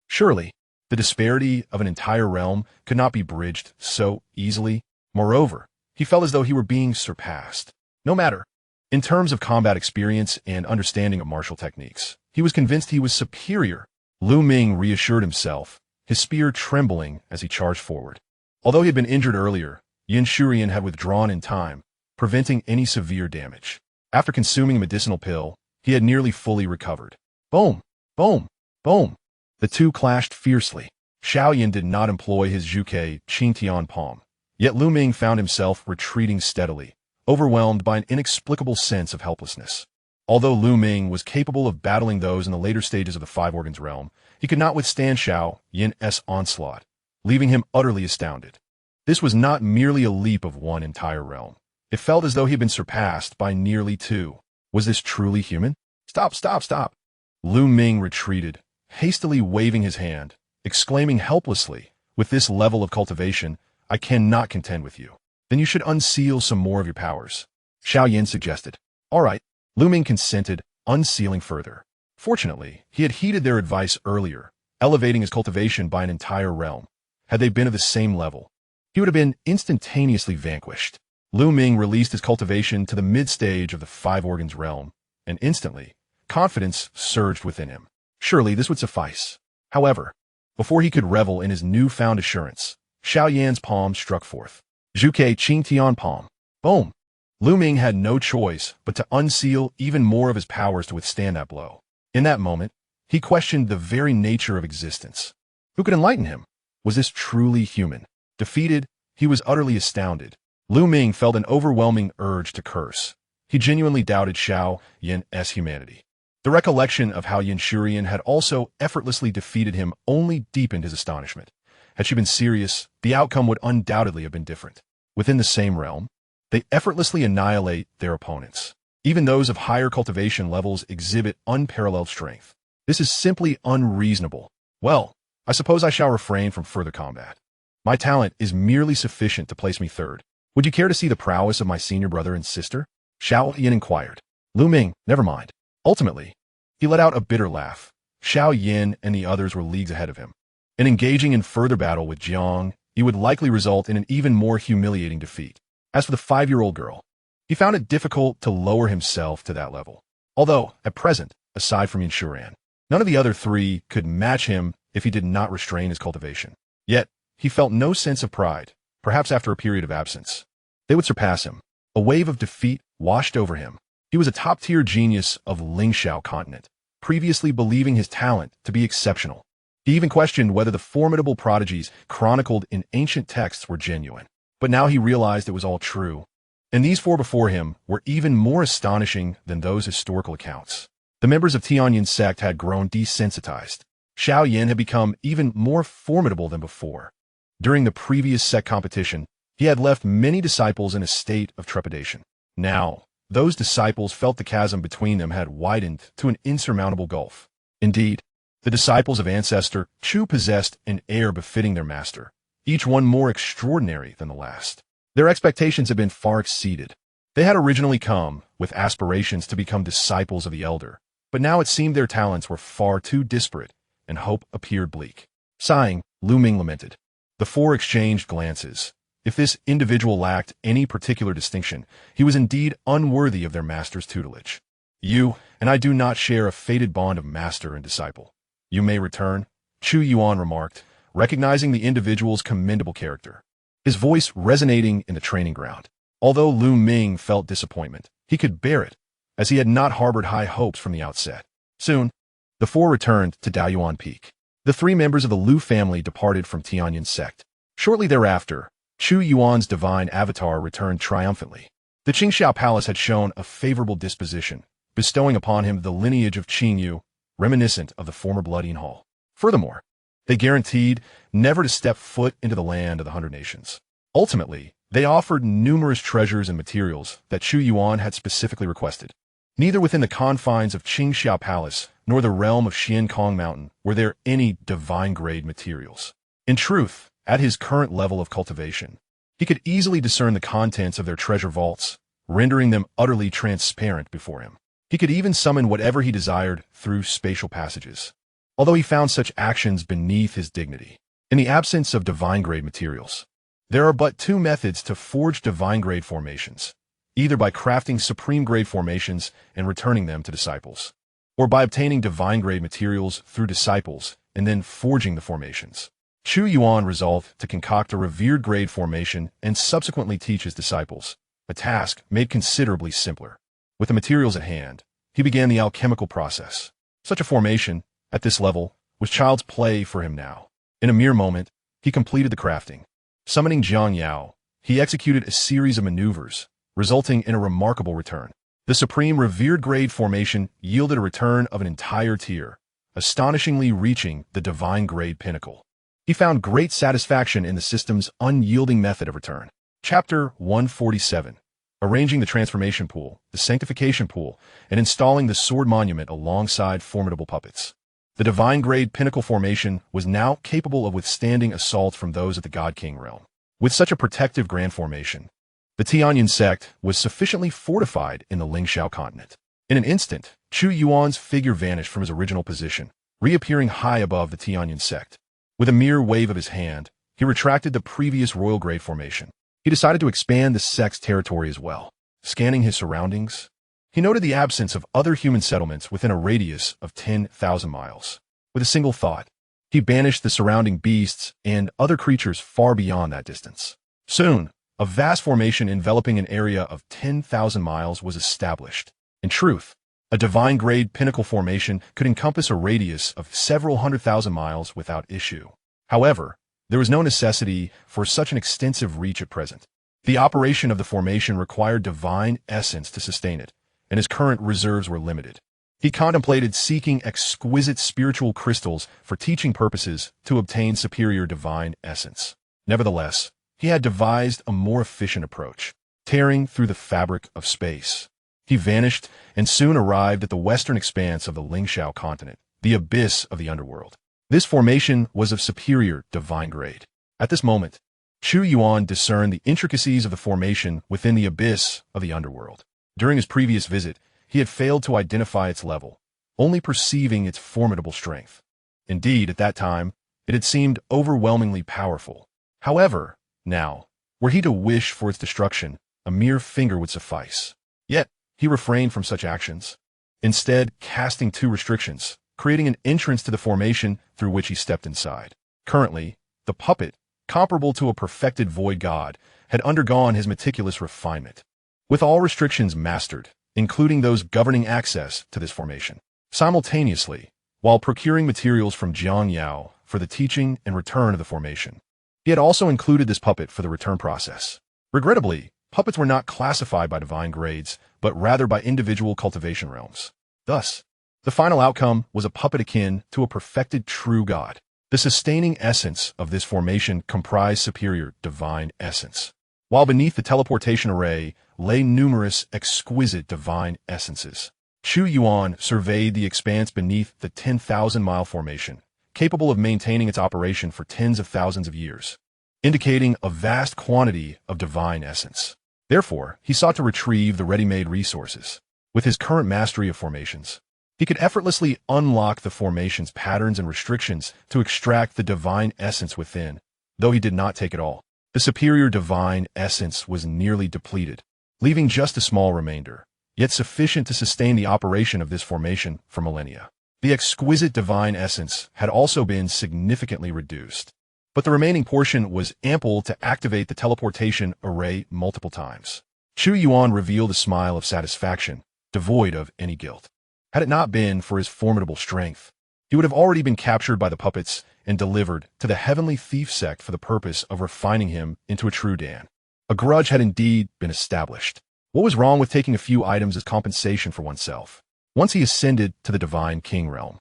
Surely, the disparity of an entire realm could not be bridged so easily. Moreover, he felt as though he were being surpassed. No matter. In terms of combat experience and understanding of martial techniques, he was convinced he was superior. Lu Ming reassured himself, his spear trembling as he charged forward. Although he had been injured earlier, Xianxia had withdrawn in time, preventing any severe damage. After consuming a medicinal pill, he had nearly fully recovered. Boom! Boom! Boom! The two clashed fiercely. Xiaoyan did not employ his Zhuke Qingtian palm, yet Lu Ming found himself retreating steadily, overwhelmed by an inexplicable sense of helplessness. Although Lu Ming was capable of battling those in the later stages of the Five Organs realm, he could not withstand Xiao Yin's onslaught, leaving him utterly astounded. This was not merely a leap of one entire realm. It felt as though he had been surpassed by nearly two. Was this truly human? Stop, stop, stop! Lu Ming retreated, hastily waving his hand, exclaiming helplessly, with this level of cultivation, I cannot contend with you. Then you should unseal some more of your powers. Xiao Yin suggested. All right. Lu Ming consented, unsealing further. Fortunately, he had heeded their advice earlier, elevating his cultivation by an entire realm. Had they been of the same level, he would have been instantaneously vanquished. Lu Ming released his cultivation to the mid-stage of the Five Organs realm, and instantly, confidence surged within him. Surely this would suffice. However, before he could revel in his newfound assurance, Xiao Yan's palm struck forth. Zhuke Qingtian palm. Boom! Lu Ming had no choice but to unseal even more of his powers to withstand that blow. In that moment, he questioned the very nature of existence. Who could enlighten him? Was this truly human? Defeated, he was utterly astounded. Lu Ming felt an overwhelming urge to curse. He genuinely doubted Xiao Yin's humanity. The recollection of how Xianxia had also effortlessly defeated him only deepened his astonishment. Had she been serious, the outcome would undoubtedly have been different. Within the same realm, they effortlessly annihilate their opponents. Even those of higher cultivation levels exhibit unparalleled strength. This is simply unreasonable. Well, I suppose I shall refrain from further combat. My talent is merely sufficient to place me third. Would you care to see the prowess of my senior brother and sister? Xiao Yin inquired. Lu Ming, never mind. Ultimately, he let out a bitter laugh. Xiao Yin and the others were leagues ahead of him. In engaging in further battle with Jiang, he would likely result in an even more humiliating defeat. As for the 5-year-old girl, he found it difficult to lower himself to that level. Although, at present, aside from Xianxia, none of the other three could match him if he did not restrain his cultivation. Yet, he felt no sense of pride, perhaps after a period of absence. They would surpass him. A wave of defeat washed over him. He was a top-tier genius of Lingxiao continent, previously believing his talent to be exceptional. He even questioned whether the formidable prodigies chronicled in ancient texts were genuine. But now he realized it was all true. And these four before him were even more astonishing than those historical accounts. The members of Tianyun Sect had grown desensitized. Xiao Yin had become even more formidable than before. During the previous sect competition, he had left many disciples in a state of trepidation. Now, those disciples felt the chasm between them had widened to an insurmountable gulf. Indeed, the disciples of Ancestor Chu possessed an air befitting their master, each one more extraordinary than the last. Their expectations had been far exceeded. They had originally come with aspirations to become disciples of the Elder, but now it seemed their talents were far too disparate, and hope appeared bleak. Sighing, Lu Ming lamented. The four exchanged glances. If this individual lacked any particular distinction, he was indeed unworthy of their master's tutelage. You and I do not share a fated bond of master and disciple. You may return, Chu Yuan remarked, recognizing the individual's commendable character. His voice resonating in the training ground. Although Lu Ming felt disappointment, he could bear it, as he had not harbored high hopes from the outset. Soon, the four returned to Daoyuan Peak. The three members of the Lu family departed from Tianyun Sect. Shortly thereafter, Chu Yuan's divine avatar returned triumphantly. The Xianxia palace had shown a favorable disposition, bestowing upon him the lineage of Qingyu, reminiscent of the former Bloodine Hall. Furthermore, they guaranteed never to step foot into the land of the 100 nations. Ultimately, they offered numerous treasures and materials that Chu Yuan had specifically requested. Neither within the confines of Xianxia Palace nor the realm of Xiankong Mountain were there any divine-grade materials. In truth, at his current level of cultivation, he could easily discern the contents of their treasure vaults, rendering them utterly transparent before him. He could even summon whatever he desired through spatial passages, although he found such actions beneath his dignity. In the absence of divine-grade materials, there are but two methods to forge divine-grade formations, either by crafting supreme-grade formations and returning them to disciples, or by obtaining divine-grade materials through disciples and then forging the formations. Chu Yuan resolved to concoct a revered-grade formation and subsequently teach his disciples, a task made considerably simpler. With the materials at hand, he began the alchemical process. Such a formation, at this level, was child's play for him now. In a mere moment, he completed the crafting. Summoning Xianxia, he executed a series of maneuvers, resulting in a remarkable return. The supreme revered-grade formation yielded a return of an entire tier, astonishingly reaching the divine-grade pinnacle. He found great satisfaction in the system's unyielding method of return. Chapter 147. Arranging the transformation pool, the sanctification pool, and installing the sword monument alongside formidable puppets. The divine-grade pinnacle formation was now capable of withstanding assaults from those of the God King realm. With such a protective grand formation, the Tianyun Sect was sufficiently fortified in the Lingxiao continent. In an instant, Chu Yuan's figure vanished from his original position, reappearing high above the Tianyun Sect. With a mere wave of his hand, he retracted the previous royal grade formation. He decided to expand the sect's territory as well. Scanning his surroundings, he noted the absence of other human settlements within a radius of 10,000 miles. With a single thought, he banished the surrounding beasts and other creatures far beyond that distance. Soon, a vast formation enveloping an area of 10,000 miles was established. In truth, a divine-grade pinnacle formation could encompass a radius of several 100,000 miles without issue. However, there was no necessity for such an extensive reach at present. The operation of the formation required divine essence to sustain it, and his current reserves were limited. He contemplated seeking exquisite spiritual crystals for teaching purposes to obtain superior divine essence. Nevertheless, he had devised a more efficient approach, tearing through the fabric of space. He vanished and soon arrived at the western expanse of the Lingxiao continent, the abyss of the underworld. This formation was of superior divine grade. At this moment, Chu Yuan discerned the intricacies of the formation within the abyss of the underworld. During his previous visit, he had failed to identify its level, only perceiving its formidable strength. Indeed, at that time, it had seemed overwhelmingly powerful. However, now, were he to wish for its destruction, a mere finger would suffice. Yet, he refrained from such actions, instead casting two restrictions, creating an entrance to the formation through which he stepped inside. Currently, the puppet, comparable to a perfected void god, had undergone his meticulous refinement. With all restrictions mastered, including those governing access to this formation. Simultaneously, while procuring materials from Xianxia for the teaching and return of the formation, he had also included this puppet for the return process. Regrettably, puppets were not classified by divine grades, but rather by individual cultivation realms. Thus, the final outcome was a puppet akin to a perfected true god. The sustaining essence of this formation comprised superior divine essence, while beneath the teleportation array lay numerous exquisite divine essences. Chu Yuan surveyed the expanse beneath the 10,000-mile formation, capable of maintaining its operation for tens of thousands of years, indicating a vast quantity of divine essence. Therefore, he sought to retrieve the ready-made resources. With his current mastery of formations, he could effortlessly unlock the formation's patterns and restrictions to extract the divine essence within, though he did not take it all. The superior divine essence was nearly depleted, leaving just a small remainder, yet sufficient to sustain the operation of this formation for millennia. The exquisite divine essence had also been significantly reduced, but the remaining portion was ample to activate the teleportation array multiple times. Chu Yuan revealed a smile of satisfaction, devoid of any guilt. Had it not been for his formidable strength, he would have already been captured by the puppets and delivered to the heavenly thief sect for the purpose of refining him into a true Dan. A grudge had indeed been established. What was wrong with taking a few items as compensation for oneself? Once he ascended to the divine king realm,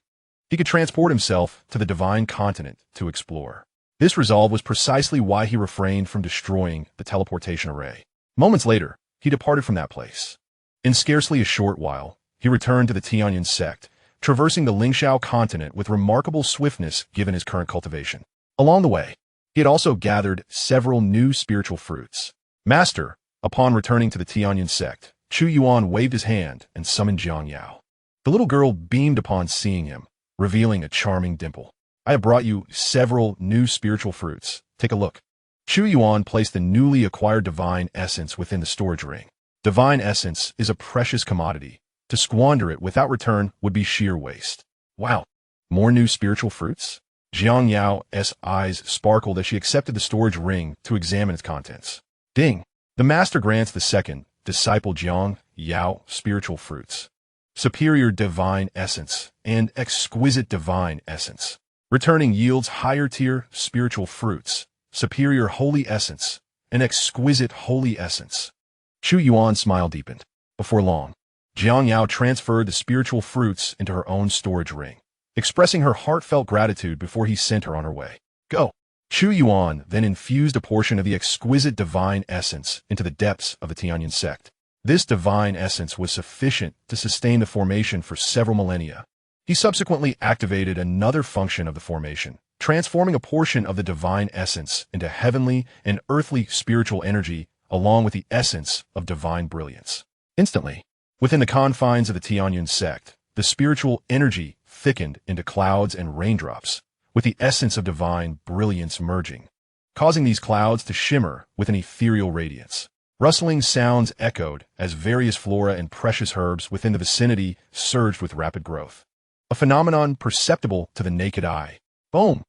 he could transport himself to the divine continent to explore. This resolve was precisely why he refrained from destroying the teleportation array. Moments later, he departed from that place. In scarcely a short while, he returned to the Tianyun Sect, traversing the Xianxia continent with remarkable swiftness given his current cultivation. Along the way, he had also gathered several new spiritual fruits. Master, upon returning to the Tianyun Sect, Chu Yuan waved his hand and summoned Xianxia. The little girl beamed upon seeing him, revealing a charming dimple. I have brought you several new spiritual fruits. Take a look. Chu Yuan placed the newly acquired divine essence within the storage ring. Divine essence is a precious commodity. To squander it without return would be sheer waste. Wow, more new spiritual fruits? Xianxia's eyes sparkled as she accepted the storage ring to examine its contents. Ding! The master grants the second, disciple Xianxia, spiritual fruits. Superior divine essence and exquisite divine essence. Returning yields higher tier spiritual fruits, superior holy essence, and exquisite holy essence. Chu Yuan's smile deepened. Before long, Xianxia transferred the spiritual fruits into her own storage ring, expressing her heartfelt gratitude before he sent her on her way. Go! Chu Yuan then infused a portion of the exquisite divine essence into the depths of the Tianyun Sect. This divine essence was sufficient to sustain the formation for several millennia. He subsequently activated another function of the formation, transforming a portion of the divine essence into heavenly and earthly spiritual energy along with the essence of divine brilliance. Instantly, within the confines of the Tianyun Sect, the spiritual energy thickened into clouds and raindrops, with the essence of divine brilliance merging, causing these clouds to shimmer with an ethereal radiance. Rustling sounds echoed as various flora and precious herbs within the vicinity surged with rapid growth, a phenomenon perceptible to the naked eye. Boom!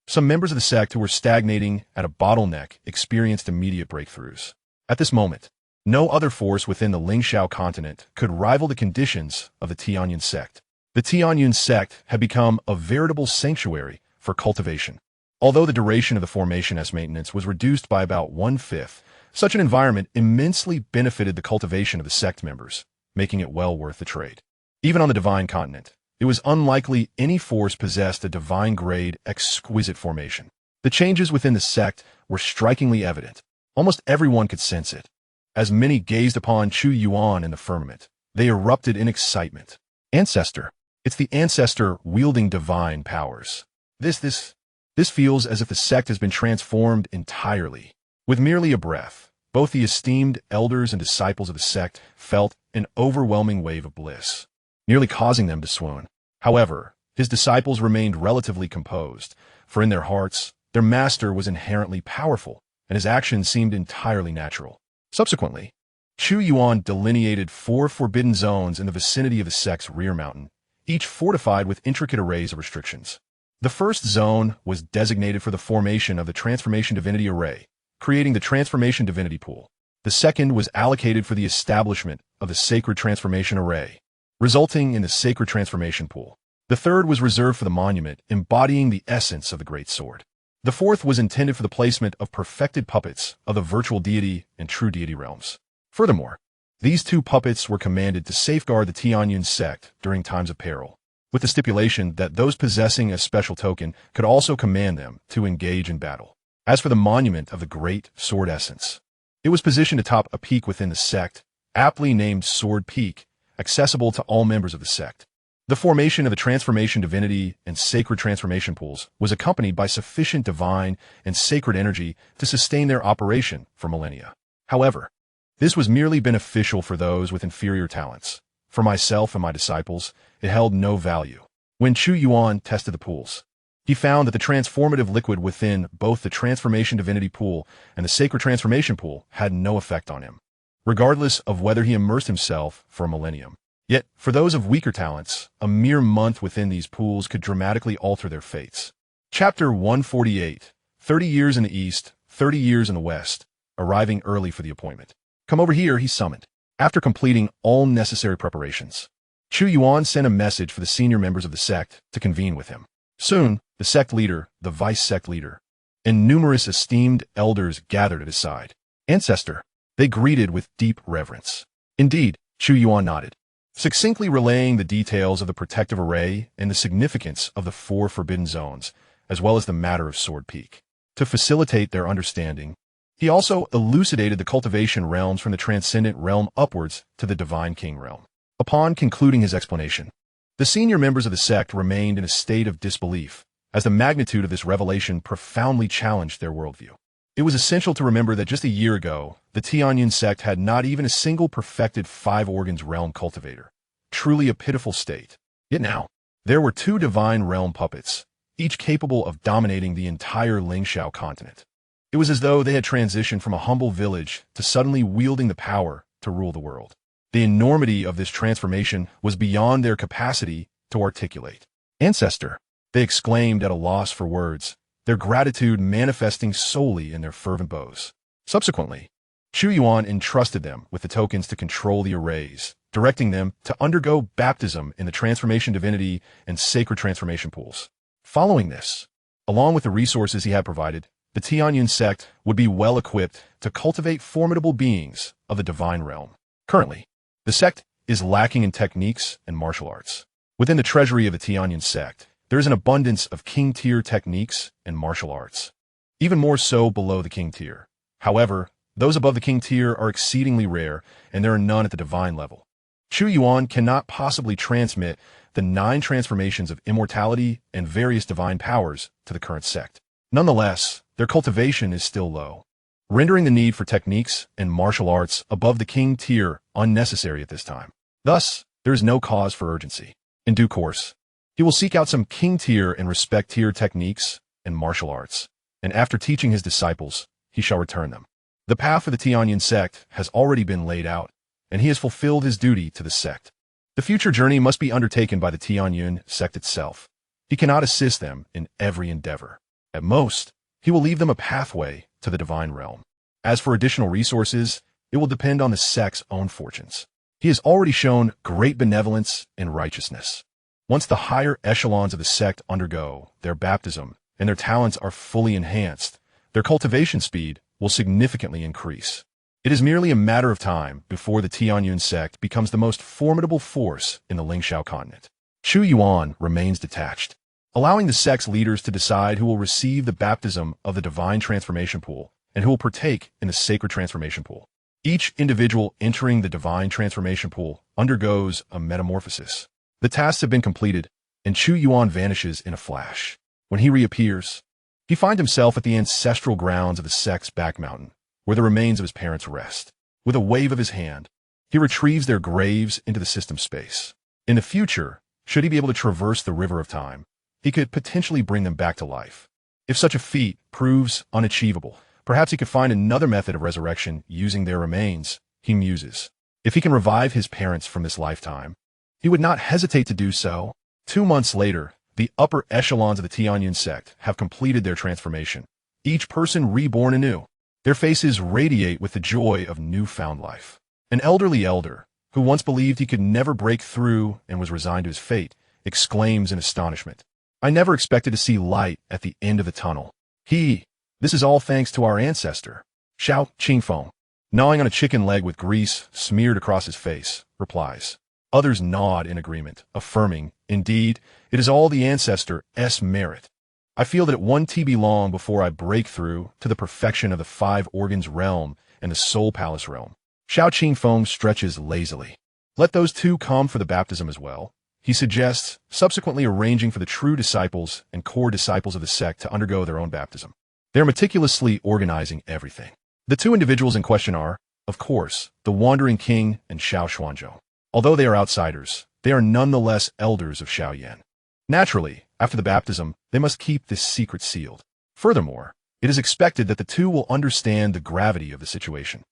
Some members of the sect who were stagnating at a bottleneck experienced immediate breakthroughs. At this moment, no other force within the Xianxia continent could rival the conditions of the Tianyun Sect. The Tianyun Sect had become a veritable sanctuary for cultivation. Although the duration of the formation as maintenance was reduced by about 1/5, such an environment immensely benefited the cultivation of the sect members, making it well worth the trade. Even on the divine continent, it was unlikely any force possessed a divine-grade, exquisite formation. The changes within the sect were strikingly evident. Almost everyone could sense it. As many gazed upon Chu Yuan in the firmament, they erupted in excitement. Ancestor. It's the ancestor wielding divine powers. This feels as if the sect has been transformed entirely. With merely a breath, both the esteemed elders and disciples of the sect felt an overwhelming wave of bliss, nearly causing them to swoon. However, his disciples remained relatively composed, for in their hearts, their master was inherently powerful, and his actions seemed entirely natural. Subsequently, Chu Yuan delineated 4 forbidden zones in the vicinity of the sect's rear mountain, each fortified with intricate arrays of restrictions. The first zone was designated for the formation of the Transformation Divinity Array, creating the Transformation Divinity Pool. The second was allocated for the establishment of the Sacred Transformation Array, resulting in the Sacred Transformation Pool. The third was reserved for the monument, embodying the essence of the Great Sword. The fourth was intended for the placement of perfected puppets of the virtual deity and true deity realms. Furthermore, these 2 puppets were commanded to safeguard the Tianyun Sect during times of peril, with the stipulation that those possessing a special token could also command them to engage in battle. As for the monument of the Great Sword Essence, it was positioned atop a peak within the sect, aptly named Sword Peak, accessible to all members of the sect. The formation of the Transformation Divinity and Sacred Transformation Pools was accompanied by sufficient divine and sacred energy to sustain their operation for millennia. However, This was merely beneficial for those with inferior talents. For myself and my disciples, it held no value. When Chu Yuan tested the pools, he found that the transformative liquid within both the transformation divinity pool and the sacred transformation pool had no effect on him, regardless of whether he immersed himself for a millennium. Yet, for those of weaker talents, a mere month within these pools could dramatically alter their fates. Chapter 148, 30 years in the east, 30 years in the west, arriving early for the appointment. Come over here, he summoned. After completing all necessary preparations, Chu Yuan sent a message for the senior members of the sect to convene with him. Soon, the sect leader, the vice-sect leader, and numerous esteemed elders gathered at his side. Ancestor, they greeted with deep reverence. Indeed, Chu Yuan nodded, succinctly relaying the details of the protective array and the significance of the 4 forbidden zones, as well as the matter of Sword Peak. To facilitate their understanding, he also elucidated the cultivation realms from the transcendent realm upwards to the divine king realm. Upon concluding his explanation, the senior members of the sect remained in a state of disbelief, as the magnitude of this revelation profoundly challenged their worldview. It was essential to remember that just a year ago, the Tianyun Sect had not even a single perfected 5 organs realm cultivator. Truly a pitiful state. Yet now, there were 2 divine realm puppets, each capable of dominating the entire Xianxia continent. It was as though they had transitioned from a humble village to suddenly wielding the power to rule the world. The enormity of this transformation was beyond their capacity to articulate. Ancestor, they exclaimed at a loss for words, their gratitude manifesting solely in their fervent bows. Subsequently, Chu Yuan entrusted them with the tokens to control the arrays, directing them to undergo baptism in the transformation divinity and sacred transformation pools. Following this, along with the resources he had provided, the Tianyun Sect would be well equipped to cultivate formidable beings of the divine realm. Currently, the sect is lacking in techniques and martial arts. Within the treasury of the Tianyun Sect, there is an abundance of king-tier techniques and martial arts, even more so below the king tier. However, those above the king tier are exceedingly rare, and there are none at the divine level. Chu Yuan cannot possibly transmit the 9 transformations of immortality and various divine powers to the current sect. Nonetheless, their cultivation is still low, rendering the need for techniques and martial arts above the king tier unnecessary at this time. Thus, there is no cause for urgency. In due course, he will seek out some king tier and respect tier techniques and martial arts, and after teaching his disciples, he shall return them. The path for the Tianyun Sect has already been laid out, and he has fulfilled his duty to the sect. The future journey must be undertaken by the Tianyun Sect itself. He cannot assist them in every endeavor. At most, he will leave them a pathway to the divine realm. As for additional resources, it will depend on the sect's own fortunes. He has already shown great benevolence and righteousness. Once the higher echelons of the sect undergo their baptism and their talents are fully enhanced, their cultivation speed will significantly increase. It is merely a matter of time before the Tianyun Sect becomes the most formidable force in the Xianxia continent. Chu Yuan remains detached, allowing the sect's leaders to decide who will receive the baptism of the divine transformation pool and who will partake in the sacred transformation pool. Each individual entering the divine transformation pool undergoes a metamorphosis. The tasks have been completed, and Chu Yuan vanishes in a flash. When he reappears, he finds himself at the ancestral grounds of the sect's back mountain, where the remains of his parents rest. With a wave of his hand, he retrieves their graves into the system space. In the future, should he be able to traverse the river of time, he could potentially bring them back to life. If such a feat proves unachievable, perhaps he could find another method of resurrection using their remains, he muses. If he can revive his parents from this lifetime, he would not hesitate to do so. 2 months later, the upper echelons of the Tianyun Sect have completed their transformation, each person reborn anew. Their faces radiate with the joy of newfound life. An elderly elder, who once believed he could never break through and was resigned to his fate, exclaims in astonishment, "I never expected to see light at the end of the tunnel. This is all thanks to our ancestor." Xiao Qingfeng, gnawing on a chicken leg with grease smeared across his face, replies. Others nod in agreement, affirming, "Indeed, it is all the ancestor's merit. I feel that it won't be long before I break through to the perfection of the 5 organs realm and the soul palace realm." Xiao Qingfeng stretches lazily. "Let those 2 come for the baptism as well," he suggests, subsequently arranging for the true disciples and core disciples of the sect to undergo their own baptism. They are meticulously organizing everything. The 2 individuals in question are Of course, the Wandering King and Xiao Xuanzhou. Although they are outsiders, they are nonetheless elders of Xiaoyan. Naturally, after the baptism, they must keep this secret sealed. Furthermore, it is expected that the two will understand the gravity of the situation.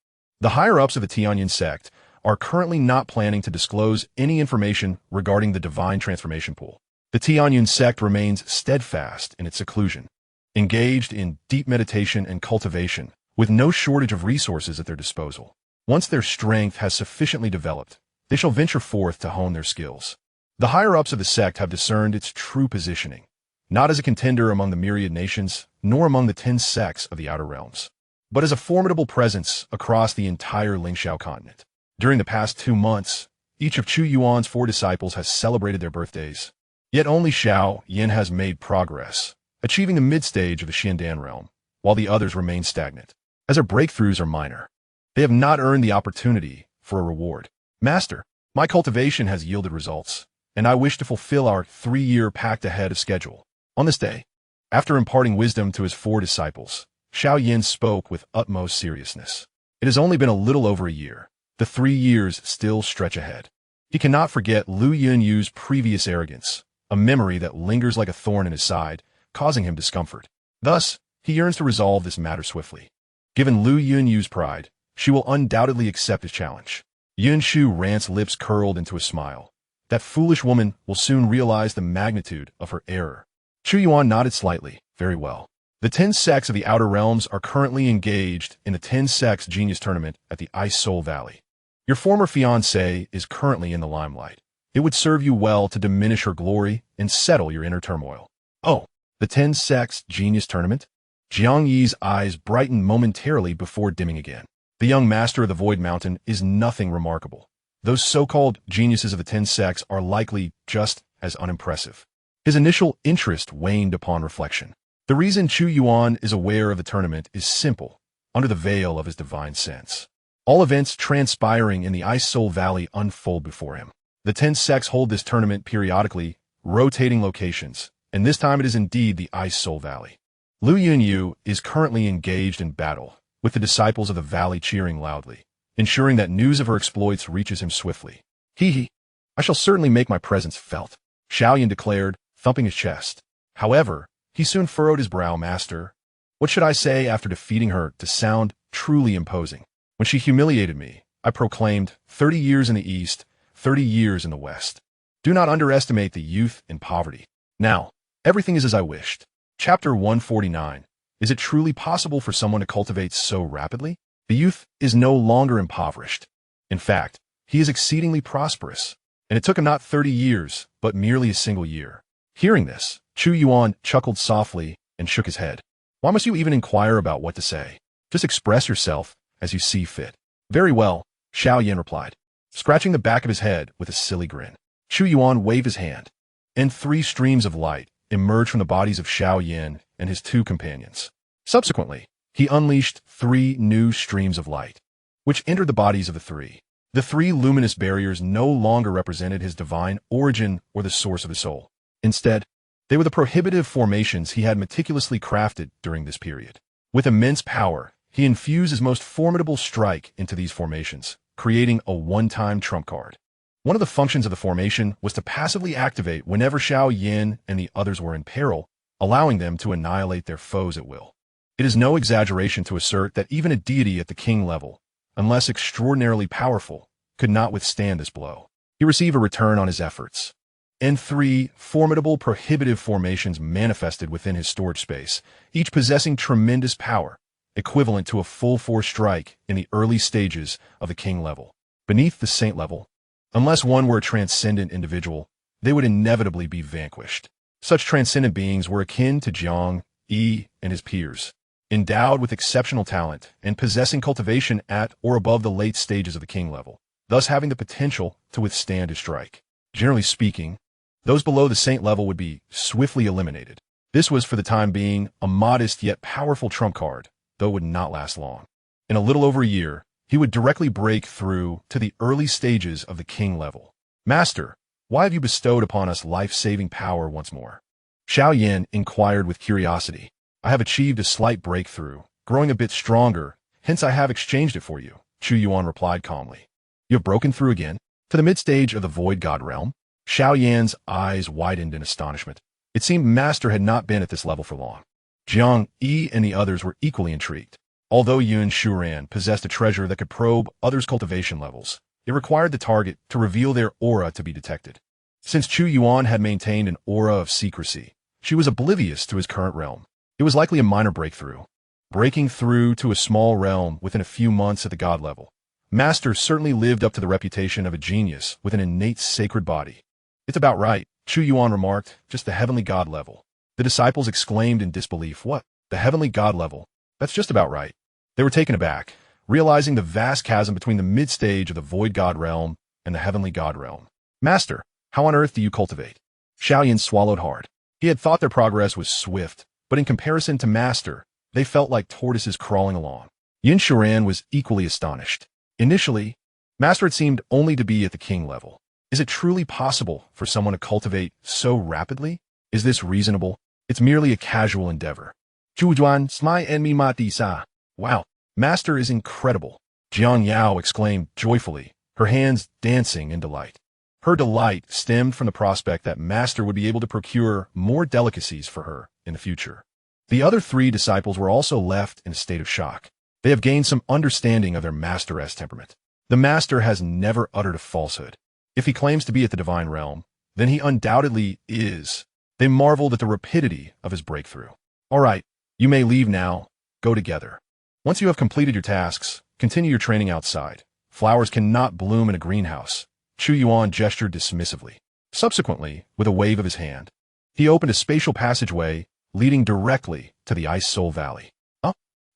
The higher-ups of the Tianyun Sect are currently not planning to disclose any information regarding the divine transformation pool. The Tianyun Sect remains steadfast in its seclusion, engaged in deep meditation and cultivation, with no shortage of resources at their disposal. Once their strength has sufficiently developed, they shall venture forth to hone their skills. The higher-ups of the sect have discerned its true positioning, not as a contender among the myriad nations, nor among the 10 sects of the Outer Realms, but as a formidable presence across the entire Lingxiao continent. During the past 2 months, each of Chu Yuan's 4 disciples has celebrated their birthdays. Yet only Xiao Yin has made progress, achieving the mid-stage of the Xiandan realm, while the others remain stagnant. As their breakthroughs are minor, they have not earned the opportunity for a reward. Master, my cultivation has yielded results, and I wish to fulfill our 3-year pact ahead of schedule. On this day, after imparting wisdom to his 4 disciples, Xiao Yin spoke with utmost seriousness. It has only been a little over a year. The 3 years still stretch ahead. He cannot forget Lu Yunyu's previous arrogance, a memory that lingers like a thorn in his side, causing him discomfort. Thus, he yearns to resolve this matter swiftly. Given Lu Yunyu's pride, she will undoubtedly accept his challenge. Yunshu Rant's lips curled into a smile. That foolish woman will soon realize the magnitude of her error. Chu Yuan nodded slightly. Very well. The 10 sects of the Outer Realms are currently engaged in the 10 sects Genius Tournament at the Ice Soul Valley. Your former fiancée is currently in the limelight. It would serve you well to diminish her glory and settle your inner turmoil. Oh, the 10 sects Genius Tournament? Jiang Yi's eyes brightened momentarily before dimming again. The young master of the Void Mountain is nothing remarkable. Those so-called geniuses of the 10 sects are likely just as unimpressive. His initial interest waned upon reflection. The reason Chu Yuan is aware of the tournament is simple, under the veil of his divine sense. All events transpiring in the Ice Soul Valley unfold before him. The 10 sects hold this tournament periodically, rotating locations, and this time it is indeed the Ice Soul Valley. Lu Yunyu is currently engaged in battle, with the disciples of the valley cheering loudly, ensuring that news of her exploits reaches him swiftly. I shall certainly make my presence felt, Xiaoyan declared, thumping his chest. However, he soon furrowed his brow. Master, what should I say after defeating her to sound truly imposing? When she humiliated me, I proclaimed 30 years in the east, 30 years in the west. Do not underestimate the youth in poverty. Now, everything is as I wished. Chapter 149. Is it truly possible for someone to cultivate so rapidly? The youth is no longer impoverished. In fact, he is exceedingly prosperous, and it took him not 30 years, but merely a single year. Hearing this, Chu Yuan chuckled softly and shook his head. Why must you even inquire about what to say? Just express yourself as you see fit. Very well, Xiao Yin replied, scratching the back of his head with a silly grin. Chu Yuan waved his hand, and 3 streams of light emerged from the bodies of Xiao Yin and his 2 companions. Subsequently, he unleashed 3 new streams of light, which entered the bodies of the 3. The 3 luminous barriers no longer represented his divine origin or the source of his soul. Instead, they were the prohibitive formations he had meticulously crafted during this period. With immense power, he infused his most formidable strike into these formations, creating a one-time trump card. One of the functions of the formation was to passively activate whenever Xiao Yin and the others were in peril, allowing them to annihilate their foes at will. It is no exaggeration to assert that even a deity at the king level, unless extraordinarily powerful, could not withstand this blow. He received a return on his efforts. And 3 formidable prohibitive formations manifested within his storage space, each possessing tremendous power, equivalent to a full-force strike in the early stages of the king level. Beneath the saint level, unless one were a transcendent individual, they would inevitably be vanquished. Such transcendent beings were akin to Jiang Yi and his peers, endowed with exceptional talent and possessing cultivation at or above the late stages of the king level, thus having the potential to withstand a strike. Generally speaking, those below the saint level would be swiftly eliminated. This was for the time being a modest yet powerful trump card, though it would not last long. In a little over a year, he would directly break through to the early stages of the king level. Master, why have you bestowed upon us life-saving power once more? Xiao Yin inquired with curiosity. I have achieved a slight breakthrough, growing a bit stronger, hence I have exchanged it for you, Chu Yuan replied calmly. You have broken through again? To the mid-stage of the Void God realm? Xiaoyan's eyes widened in astonishment. It seemed Master had not been at this level for long. Jiang Yi and the others were equally intrigued. Although Yun Shuran possessed a treasure that could probe others' cultivation levels, it required the target to reveal their aura to be detected. Since Chu Yuan had maintained an aura of secrecy, she was oblivious to his current realm. It was likely a minor breakthrough. Breaking through to a small realm within a few months at the god level, Master certainly lived up to the reputation of a genius with an innate sacred body. It's about right, Chu Yuan remarked, just the heavenly god level. The disciples exclaimed in disbelief, what? The heavenly god level? That's just about right. They were taken aback, realizing the vast chasm between the mid-stage of the void god realm and the heavenly god realm. Master, how on earth do you cultivate? Xiaoyan swallowed hard. He had thought their progress was swift, but in comparison to Master, they felt like tortoises crawling along. Yin Shuran was equally astonished. Initially, Master had seemed only to be at the king level. Is it truly possible for someone to cultivate so rapidly? Is this reasonable? It's merely a casual endeavor. Chu Yuan, smai en mi mati sa. Wow, Master is incredible. Jiang Yao exclaimed joyfully, her hands dancing in delight. Her delight stemmed from the prospect that Master would be able to procure more delicacies for her in the future. The other three disciples were also left in a state of shock. They have gained some understanding of their Master's temperament. The Master has never uttered a falsehood. If he claims to be at the divine realm, then he undoubtedly is. They marveled at the rapidity of his breakthrough. All right, you may leave now. Go together. Once you have completed your tasks, continue your training outside. Flowers cannot bloom in a greenhouse. Chu Yuan gestured dismissively. Subsequently, with a wave of his hand, he opened a spatial passageway leading directly to the Ice Soul Valley.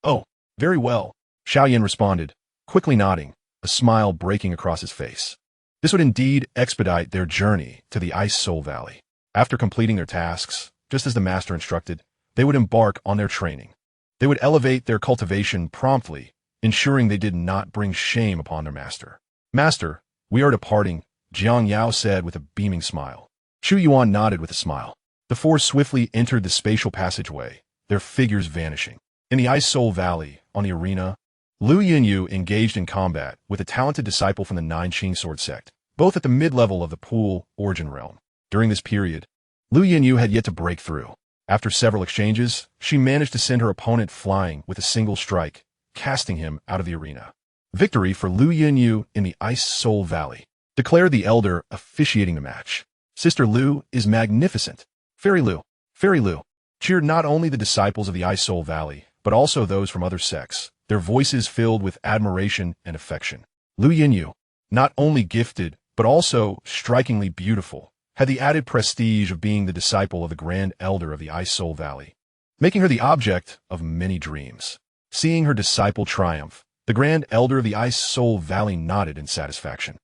Oh, very well, Xiaoyan responded, quickly nodding, a smile breaking across his face. This would indeed expedite their journey to the Ice Soul Valley. After completing their tasks, just as the Master instructed, they would embark on their training. They would elevate their cultivation promptly, ensuring they did not bring shame upon their Master. Master, we are departing, Jiang Yao said with a beaming smile. Chu Yuan nodded with a smile. The four swiftly entered the spatial passageway, their figures vanishing. In the Ice Soul Valley, on the arena, Lu Yinyu engaged in combat with a talented disciple from the Tianyun Sect, both at the mid-level of the Pool Origin realm. During this period, Lu Yinyu had yet to break through. After several exchanges, she managed to send her opponent flying with a single strike, casting him out of the arena. Victory for Lu Yinyu in the Ice Soul Valley, declared the elder officiating the match. Sister Lu is magnificent. Fairy Lu, cheered not only the disciples of the Ice Soul Valley, but also those from other sects, their voices filled with admiration and affection. Lu Yinyu, not only gifted, but also strikingly beautiful, had the added prestige of being the disciple of the Grand Elder of the Ice Soul Valley, making her the object of many dreams. Seeing her disciple triumph, the Grand Elder of the Ice Soul Valley nodded in satisfaction.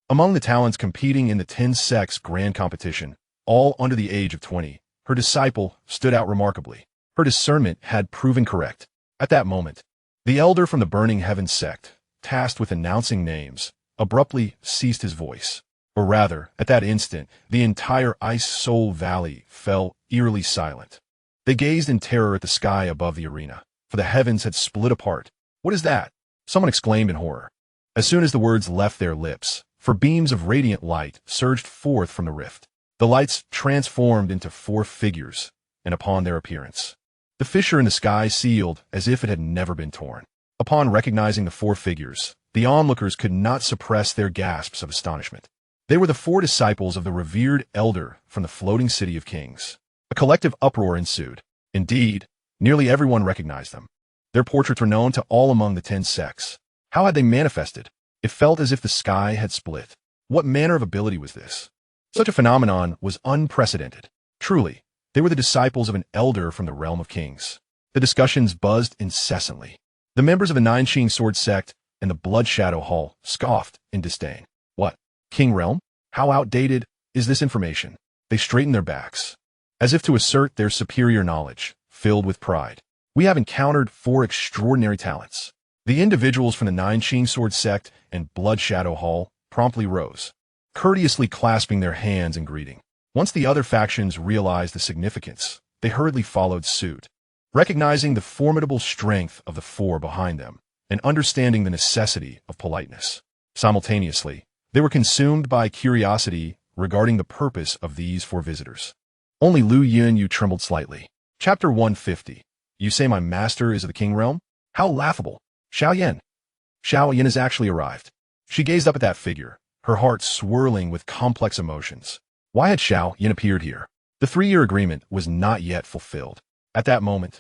Among the talents competing in the 10 sects grand competition, all under the age of 20, her disciple stood out remarkably. Her discernment had proven correct. At that moment, the elder from the Burning Heaven sect, tasked with announcing names, abruptly ceased his voice. Or rather, at that instant, the entire Ice Soul Valley fell eerily silent. They gazed in terror at the sky above the arena, for the heavens had split apart. What is that? Someone exclaimed in horror. As soon as the words left their lips, for beams of radiant light surged forth from the rift. The lights transformed into 4 figures, and upon their appearance, the fissure in the sky sealed as if it had never been torn. Upon recognizing the 4 figures, the onlookers could not suppress their gasps of astonishment. They were the 4 disciples of the revered elder from the floating city of kings. A collective uproar ensued. Indeed, nearly everyone recognized them. Their portraits were known to all among the 10 sects. How had they manifested? It felt as if the sky had split. What manner of ability was this? Such a phenomenon was unprecedented. Truly, they were the disciples of an elder from the realm of kings. The discussions buzzed incessantly. The members of the Tianyun Sword sect and the Blood Shadow Hall scoffed in disdain. What? King realm? How outdated is this information? They straightened their backs, as if to assert their superior knowledge, filled with pride. We have encountered 4 extraordinary talents. The individuals from the Tianyun Sword sect and Blood Shadow Hall promptly rose, courteously clasping their hands in greeting. Once the other factions realized the significance, they hurriedly followed suit. Recognizing the formidable strength of the 4 behind them, and understanding the necessity of politeness. Simultaneously, they were consumed by curiosity regarding the purpose of these four visitors. Only Lu Yunyu trembled slightly. Chapter 150. You say my master is of the King Realm? How laughable. Xiao Yan has actually arrived. She gazed up at that figure, her heart swirling with complex emotions. Why had Xiao Yan appeared here? The 3-year agreement was not yet fulfilled. At that moment,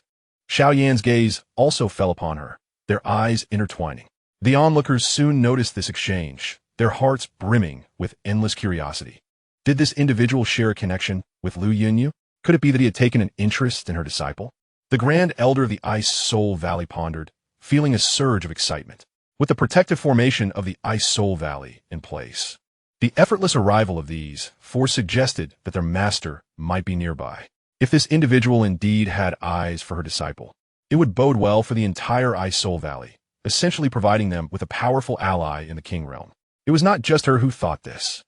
Xiao Yan's gaze also fell upon her, their eyes intertwining. The onlookers soon noticed this exchange, their hearts brimming with endless curiosity. Did this individual share a connection with Lu Yunyu? Could it be that he had taken an interest in her disciple? The Grand Elder of the Ice Soul Valley pondered, feeling a surge of excitement. With the protective formation of the Ice Soul Valley in place, the effortless arrival of these four suggested that their master might be nearby. If this individual indeed had eyes for her disciple, it would bode well for the entire Ice Soul Valley, essentially providing them with a powerful ally in the King Realm. It was not just her who thought this.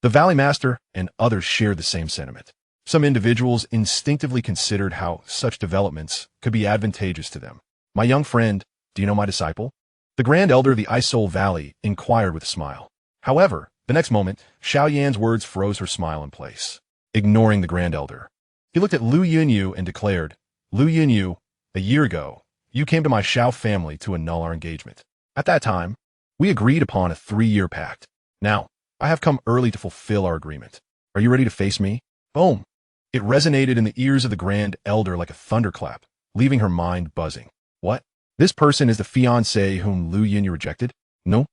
The Valley Master and others shared the same sentiment. Some individuals instinctively considered how such developments could be advantageous to them. My young friend, do you know my disciple? The Grand Elder of the Ice Soul Valley inquired with a smile. However, the next moment, Xiao Yan's words froze her smile in place. Ignoring the Grand Elder, he looked at Lu Yunyu and declared, Lu Yunyu, a year ago, you came to my Xiao family to annul our engagement. At that time, we agreed upon a 3-year pact. Now, I have come early to fulfill our agreement. Are you ready to face me? Boom! It resonated in the ears of the Grand Elder like a thunderclap, leaving her mind buzzing. What? This person is the fiancé whom Lu Yunyu rejected? No.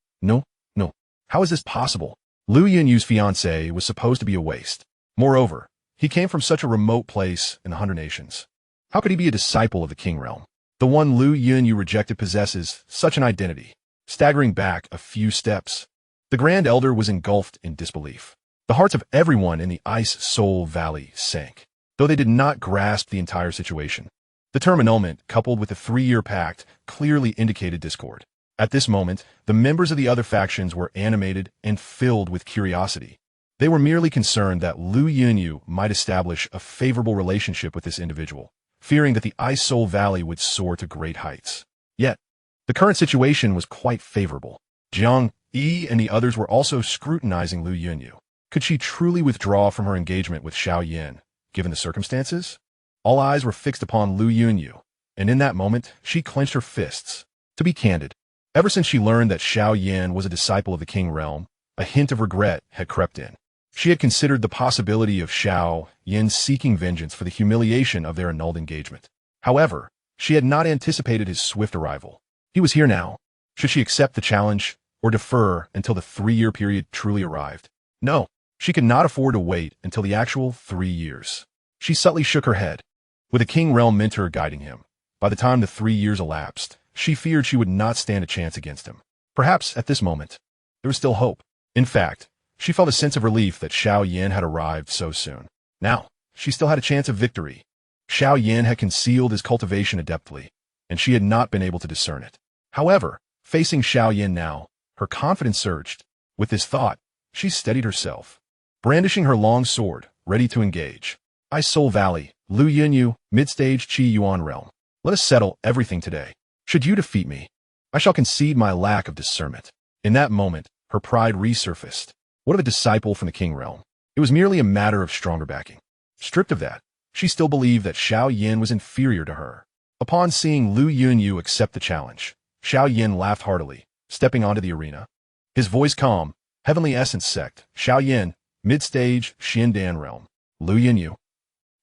How is this possible? Lu Yunyu's fiancé was supposed to be a waste. Moreover, he came from such a remote place in the 100 Nations. How could he be a disciple of the King Realm? The one Lu Yunyu rejected possesses such an identity. Staggering back a few steps, the Grand Elder was engulfed in disbelief. The hearts of everyone in the Ice Soul Valley sank, though they did not grasp the entire situation. The term annulment, coupled with the 3-year pact, clearly indicated discord. At this moment, the members of the other factions were animated and filled with curiosity. They were merely concerned that Lu Yunyu might establish a favorable relationship with this individual, fearing that the Ice Soul Valley would soar to great heights. Yet, the current situation was quite favorable. Jiang Yi and the others were also scrutinizing Lu Yunyu. Could she truly withdraw from her engagement with Xiao Yan, given the circumstances? All eyes were fixed upon Lu Yunyu, and in that moment, she clenched her fists. To be candid, ever since she learned that Xiao Yan was a disciple of the King Realm, a hint of regret had crept in. She had considered the possibility of Xiao Yan seeking vengeance for the humiliation of their annulled engagement. However, she had not anticipated his swift arrival. He was here now. Should she accept the challenge or defer until the 3-year period truly arrived? No, she could not afford to wait until the actual 3 years. She subtly shook her head. With a King Realm mentor guiding him, by the time the 3 years elapsed, she feared she would not stand a chance against him. Perhaps, at this moment, there was still hope. In fact, she felt a sense of relief that Xiao Yan had arrived so soon. Now, she still had a chance of victory. Xiao Yan had concealed his cultivation adeptly, and she had not been able to discern it. However, facing Xiao Yan now, her confidence surged. With this thought, she steadied herself, brandishing her long sword, ready to engage. Ice Soul Valley, Lu Yunyu, mid-stage Chu Yuan realm. Let us settle everything today. Should you defeat me, I shall concede my lack of discernment. In that moment, her pride resurfaced. What of a disciple from the King Realm? It was merely a matter of stronger backing. Stripped of that, she still believed that Xiao Yan was inferior to her. Upon seeing Lu Yunyu accept the challenge, Xiao Yan laughed heartily, stepping onto the arena. His voice calm. Heavenly Essence Sect, Xiao Yan, mid-stage Xiandan realm. Lu Yunyu,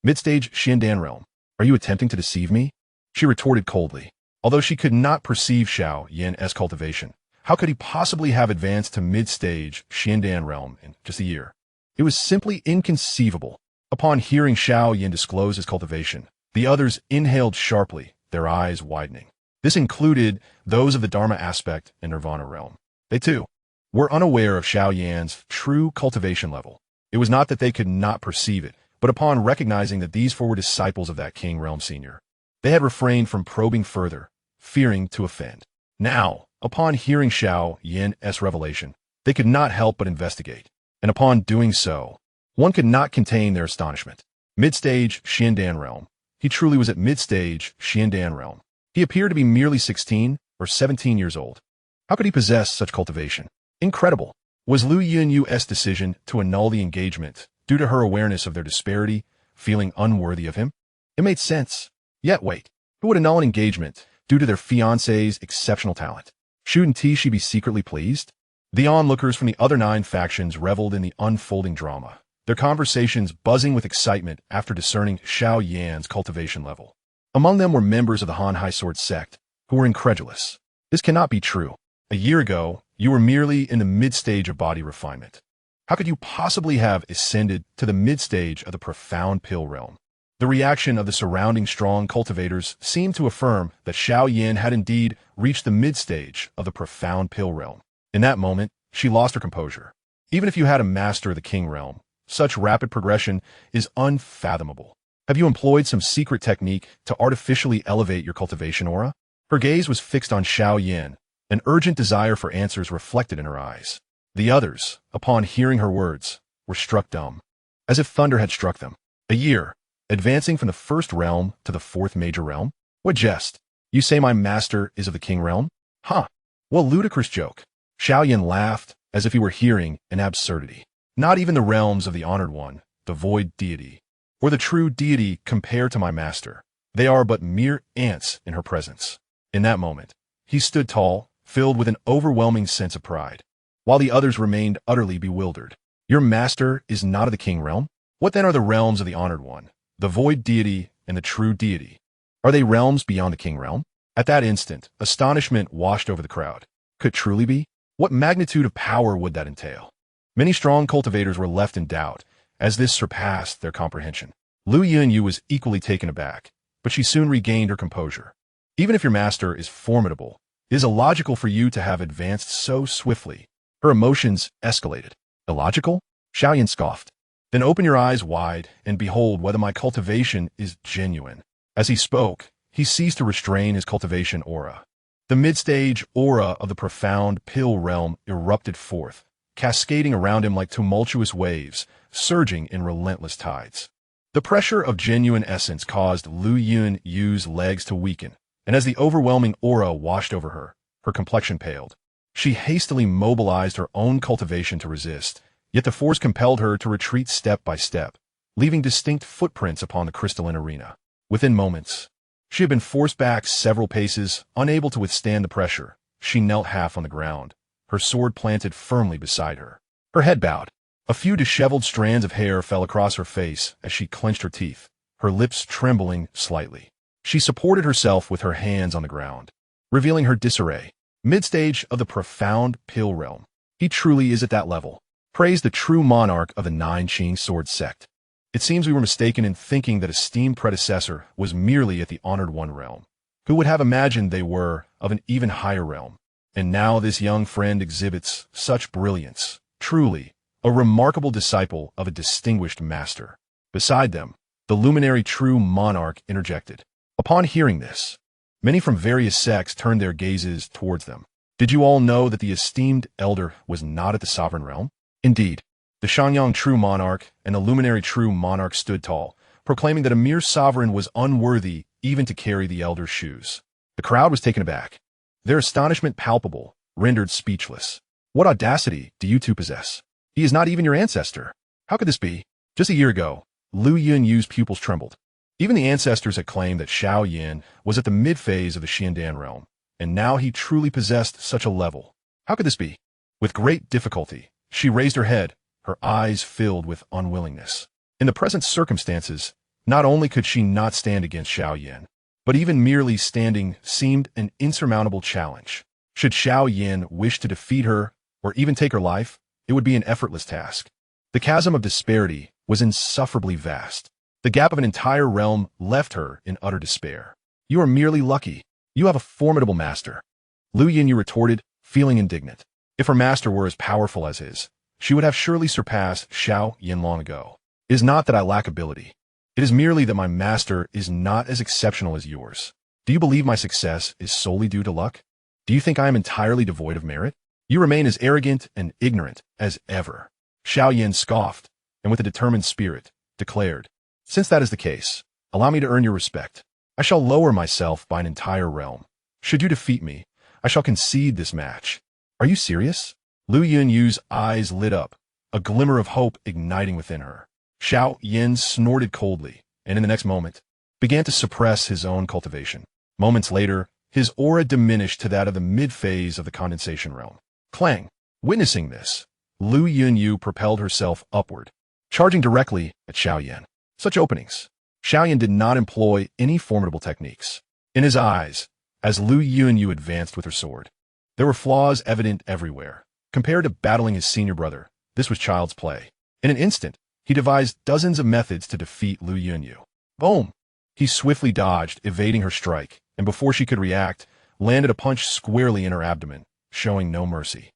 mid-stage Xiandan realm. Are you attempting to deceive me? She retorted coldly. Although she could not perceive Xiao Yan's cultivation, how could he possibly have advanced to mid-stage Xiandan realm in just a year? It was simply inconceivable. Upon hearing Xiao Yan disclose his cultivation, the others inhaled sharply, their eyes widening. This included those of the Dharma aspect and Nirvana realm. They, too, were unaware of Xiao Yan's true cultivation level. It was not that they could not perceive it, but upon recognizing that these four were disciples of that King Realm Senior, they had refrained from probing further, fearing to offend. Now, upon hearing Xiao Yan's revelation, they could not help but investigate, and upon doing so, one could not contain their astonishment. Mid-stage Xiandan realm. He truly was at mid-stage Xiandan realm. He appeared to be merely 16, or 17 years old. How could he possess such cultivation? Incredible. Was Lu Yunyu's decision to annul the engagement due to her awareness of their disparity, feeling unworthy of him? It made sense. Yet wait, who would annul an engagement due to their fiancé's exceptional talent? Shouldn't she be secretly pleased? The onlookers from the other 9 factions reveled in the unfolding drama, their conversations buzzing with excitement after discerning Xiao Yan's cultivation level. Among them were members of the Han High Sword Sect, who were incredulous. This cannot be true. A year ago, you were merely in the mid-stage of body refinement. How could you possibly have ascended to the mid-stage of the profound pill realm? The reaction of the surrounding strong cultivators seemed to affirm that Xiao Yan had indeed reached the mid-stage of the profound pill realm. In that moment, she lost her composure. Even if you had a master of the king realm, such rapid progression is unfathomable. Have you employed some secret technique to artificially elevate your cultivation aura? Her gaze was fixed on Xiao Yan, an urgent desire for answers reflected in her eyes. The others, upon hearing her words, were struck dumb, as if thunder had struck them. A year, advancing from the first realm to the 4th major realm? What jest? You say my master is of the king realm? Huh. What ludicrous joke. Xiao Yan laughed as if he were hearing an absurdity. Not even the realms of the honored one, the void deity, or the true deity compare to my master. They are but mere ants in her presence. In that moment, he stood tall, filled with an overwhelming sense of pride, while the others remained utterly bewildered. Your master is not of the king realm? What then are the realms of the honored one, the void deity and the true deity? Are they realms beyond the king realm? At that instant, astonishment washed over the crowd. Could it truly be? What magnitude of power would that entail? Many strong cultivators were left in doubt, as this surpassed their comprehension. Lu Yunyu was equally taken aback, but she soon regained her composure. Even if your master is formidable, it is illogical for you to have advanced so swiftly. Her emotions escalated. Illogical? Xiao Yan scoffed. Then open your eyes wide and behold whether my cultivation is genuine. As he spoke, he ceased to restrain his cultivation aura. The mid-stage aura of the profound pill realm erupted forth, cascading around him like tumultuous waves, surging in relentless tides. The pressure of genuine essence caused Lu Yunyu's legs to weaken, and as the overwhelming aura washed over her, her complexion paled. She hastily mobilized her own cultivation to resist, yet the force compelled her to retreat step by step, leaving distinct footprints upon the crystalline arena. Within moments, she had been forced back several paces, unable to withstand the pressure. She knelt half on the ground, her sword planted firmly beside her. Her head bowed. A few disheveled strands of hair fell across her face as she clenched her teeth, her lips trembling slightly. She supported herself with her hands on the ground, revealing her disarray. Mid-stage of the profound pill realm. He truly is at that level. Praise the true monarch of the Tianyun Sword Sect. It seems we were mistaken in thinking that esteemed predecessor was merely at the honored one realm. Who would have imagined they were of an even higher realm? And now this young friend exhibits such brilliance. Truly, a remarkable disciple of a distinguished master. Beside them, the luminary true monarch interjected. Upon hearing this, many from various sects turned their gazes towards them. Did you all know that the esteemed elder was not at the sovereign realm? Indeed, the Xianxia true monarch and the luminary true monarch stood tall, proclaiming that a mere sovereign was unworthy even to carry the elder's shoes. The crowd was taken aback, their astonishment palpable, rendered speechless. What audacity do you two possess? He is not even your ancestor. How could this be? Just a year ago, Lu Yunyu's pupils trembled. Even the ancestors had claimed that Xiao Yan was at the mid-phase of the Xiandan realm, and now he truly possessed such a level. How could this be? With great difficulty, she raised her head, her eyes filled with unwillingness. In the present circumstances, not only could she not stand against Xiao Yan, but even merely standing seemed an insurmountable challenge. Should Xiao Yan wish to defeat her, or even take her life, it would be an effortless task. The chasm of disparity was insufferably vast. The gap of an entire realm left her in utter despair. You are merely lucky. You have a formidable master. Lu Yunyu retorted, feeling indignant. If her master were as powerful as his, she would have surely surpassed Xiao Yan long ago. It is not that I lack ability. It is merely that my master is not as exceptional as yours. Do you believe my success is solely due to luck? Do you think I am entirely devoid of merit? You remain as arrogant and ignorant as ever. Xiao Yan scoffed, and with a determined spirit, declared, Since that is the case, allow me to earn your respect. I shall lower myself by an entire realm. Should you defeat me, I shall concede this match. Are you serious? Lu Yunyu's eyes lit up, a glimmer of hope igniting within her. Xianxia snorted coldly, and in the next moment, began to suppress his own cultivation. Moments later, his aura diminished to that of the mid-phase of the condensation realm. Clang! Witnessing this, Lu Yunyu propelled herself upward, charging directly at Xiaoyan. Such openings. Xiaoyan did not employ any formidable techniques. In his eyes, as Lu Yunyu advanced with her sword, there were flaws evident everywhere. Compared to battling his senior brother, this was child's play. In an instant, he devised dozens of methods to defeat Lu Yunyu. Boom! He swiftly dodged, evading her strike, and before she could react, landed a punch squarely in her abdomen, showing no mercy.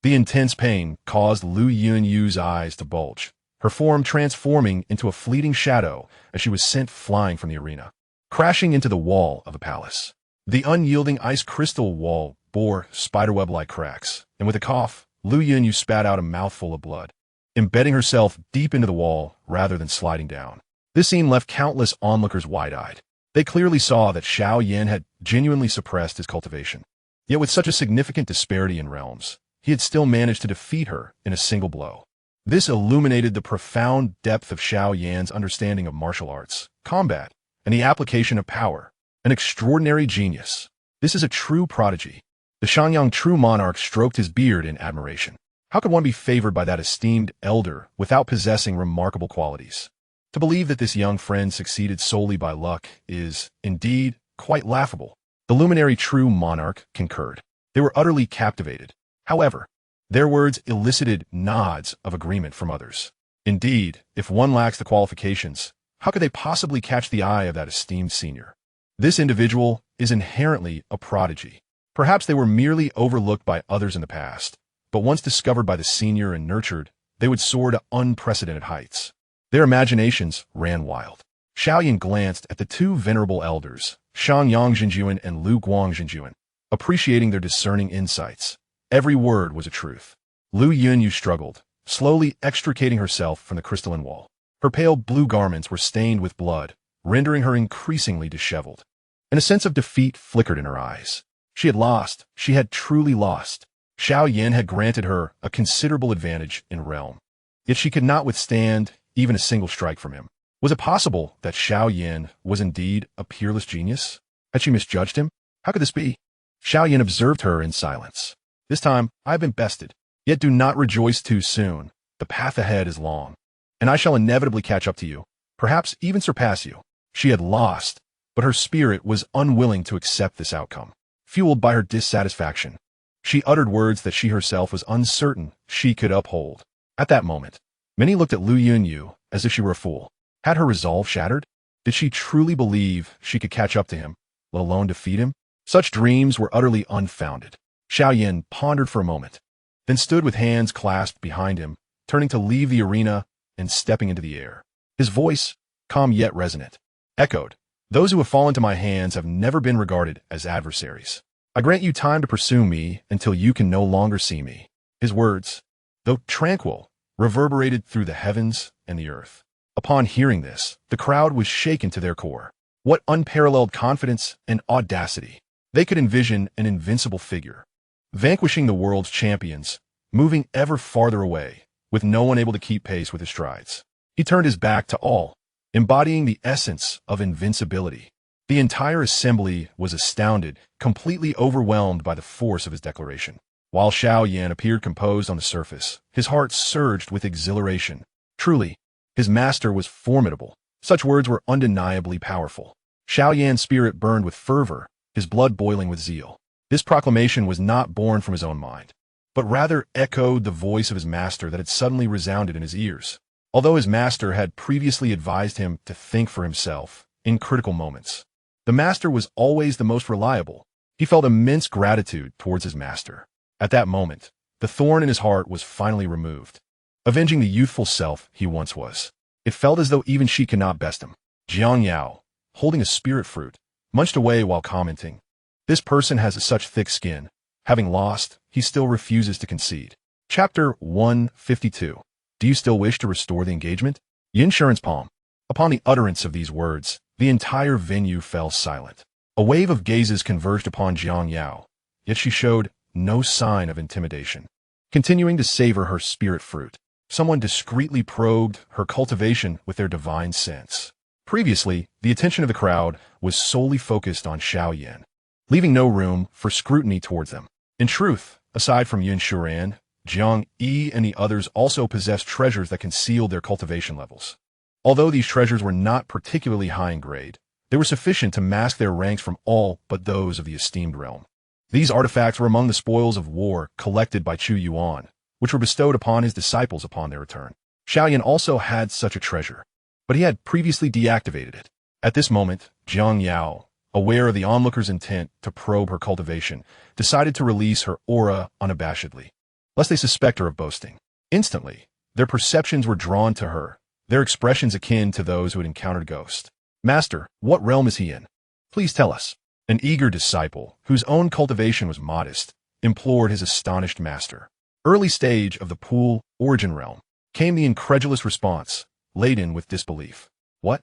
The intense pain caused Lu Yunyu's eyes to bulge, her form transforming into a fleeting shadow as she was sent flying from the arena, crashing into the wall of the palace. The unyielding ice crystal wall bore spiderweb-like cracks, and with a cough, Lu Yunyu spat out a mouthful of blood, embedding herself deep into the wall rather than sliding down. This scene left countless onlookers wide-eyed. They clearly saw that Xiaoyan had genuinely suppressed his cultivation. Yet with such a significant disparity in realms, he had still managed to defeat her in a single blow. This illuminated the profound depth of Xiaoyan's understanding of martial arts, combat, and the application of power. An extraordinary genius. This is a true prodigy. The Xiangyang true monarch stroked his beard in admiration. How could one be favored by that esteemed elder without possessing remarkable qualities? To believe that this young friend succeeded solely by luck is, indeed, quite laughable. The luminary true monarch concurred. They were utterly captivated. However, their words elicited nods of agreement from others. Indeed, if one lacks the qualifications, how could they possibly catch the eye of that esteemed senior? This individual is inherently a prodigy. Perhaps they were merely overlooked by others in the past, but once discovered by the senior and nurtured, they would soar to unprecedented heights. Their imaginations ran wild. Xiaoyan glanced at the two venerable elders, Xiangyang Zhenjuan and Lu Guang Zhenjuan, appreciating their discerning insights. Every word was a truth. Lu Yunyu struggled, slowly extricating herself from the crystalline wall. Her pale blue garments were stained with blood, rendering her increasingly disheveled. And a sense of defeat flickered in her eyes. She had lost. She had truly lost. Xiaoyan had granted her a considerable advantage in realm. Yet she could not withstand even a single strike from him. Was it possible that Xiaoyan was indeed a peerless genius? Had she misjudged him? How could this be? Xiaoyan observed her in silence. This time, I have been bested. Yet do not rejoice too soon. The path ahead is long, and I shall inevitably catch up to you, perhaps even surpass you. She had lost, but her spirit was unwilling to accept this outcome. Fueled by her dissatisfaction, she uttered words that she herself was uncertain she could uphold. At that moment, many looked at Lu Yunyu as if she were a fool. Had her resolve shattered? Did she truly believe she could catch up to him, let alone defeat him? Such dreams were utterly unfounded. Xiaoyan pondered for a moment, then stood with hands clasped behind him, turning to leave the arena and stepping into the air. His voice, calm yet resonant, echoed, "Those who have fallen to my hands have never been regarded as adversaries. I grant you time to pursue me until you can no longer see me." His words, though tranquil, reverberated through the heavens and the earth. Upon hearing this, the crowd was shaken to their core. What unparalleled confidence and audacity! They could envision an invincible figure, vanquishing the world's champions, moving ever farther away, with no one able to keep pace with his strides. He turned his back to all, embodying the essence of invincibility. The entire assembly was astounded, completely overwhelmed by the force of his declaration. While Xiaoyan appeared composed on the surface, his heart surged with exhilaration. Truly, his master was formidable. Such words were undeniably powerful. Xiaoyan's spirit burned with fervor, his blood boiling with zeal. This proclamation was not born from his own mind, but rather echoed the voice of his master that had suddenly resounded in his ears. Although his master had previously advised him to think for himself in critical moments, the master was always the most reliable. He felt immense gratitude towards his master. At that moment, the thorn in his heart was finally removed, avenging the youthful self he once was. It felt as though even she could not best him. Jiang Yao, holding a spirit fruit, munched away while commenting, "This person has such thick skin. Having lost, he still refuses to concede." Chapter 152. Do you still wish to restore the engagement? Insurance palm. Upon the utterance of these words, the entire venue fell silent. A wave of gazes converged upon Jiang Yao, yet she showed no sign of intimidation. Continuing to savor her spirit fruit, someone discreetly probed her cultivation with their divine sense. Previously, the attention of the crowd was solely focused on Xianxia, leaving no room for scrutiny towards them. In truth, aside from Yun Shuran, Jiang Yi and the others also possessed treasures that concealed their cultivation levels. Although these treasures were not particularly high in grade, they were sufficient to mask their ranks from all but those of the esteemed realm. These artifacts were among the spoils of war collected by Chu Yuan, which were bestowed upon his disciples upon their return. Xiaoyan also had such a treasure, but he had previously deactivated it. At this moment, Jiang Yao, aware of the onlooker's intent to probe her cultivation, decided to release her aura unabashedly, lest they suspect her of boasting. Instantly, their perceptions were drawn to her, their expressions akin to those who had encountered a ghost. "Master, what realm is he in? Please tell us." An eager disciple, whose own cultivation was modest, implored his astonished master. Early stage of the pool origin realm, came the incredulous response, laden with disbelief. What?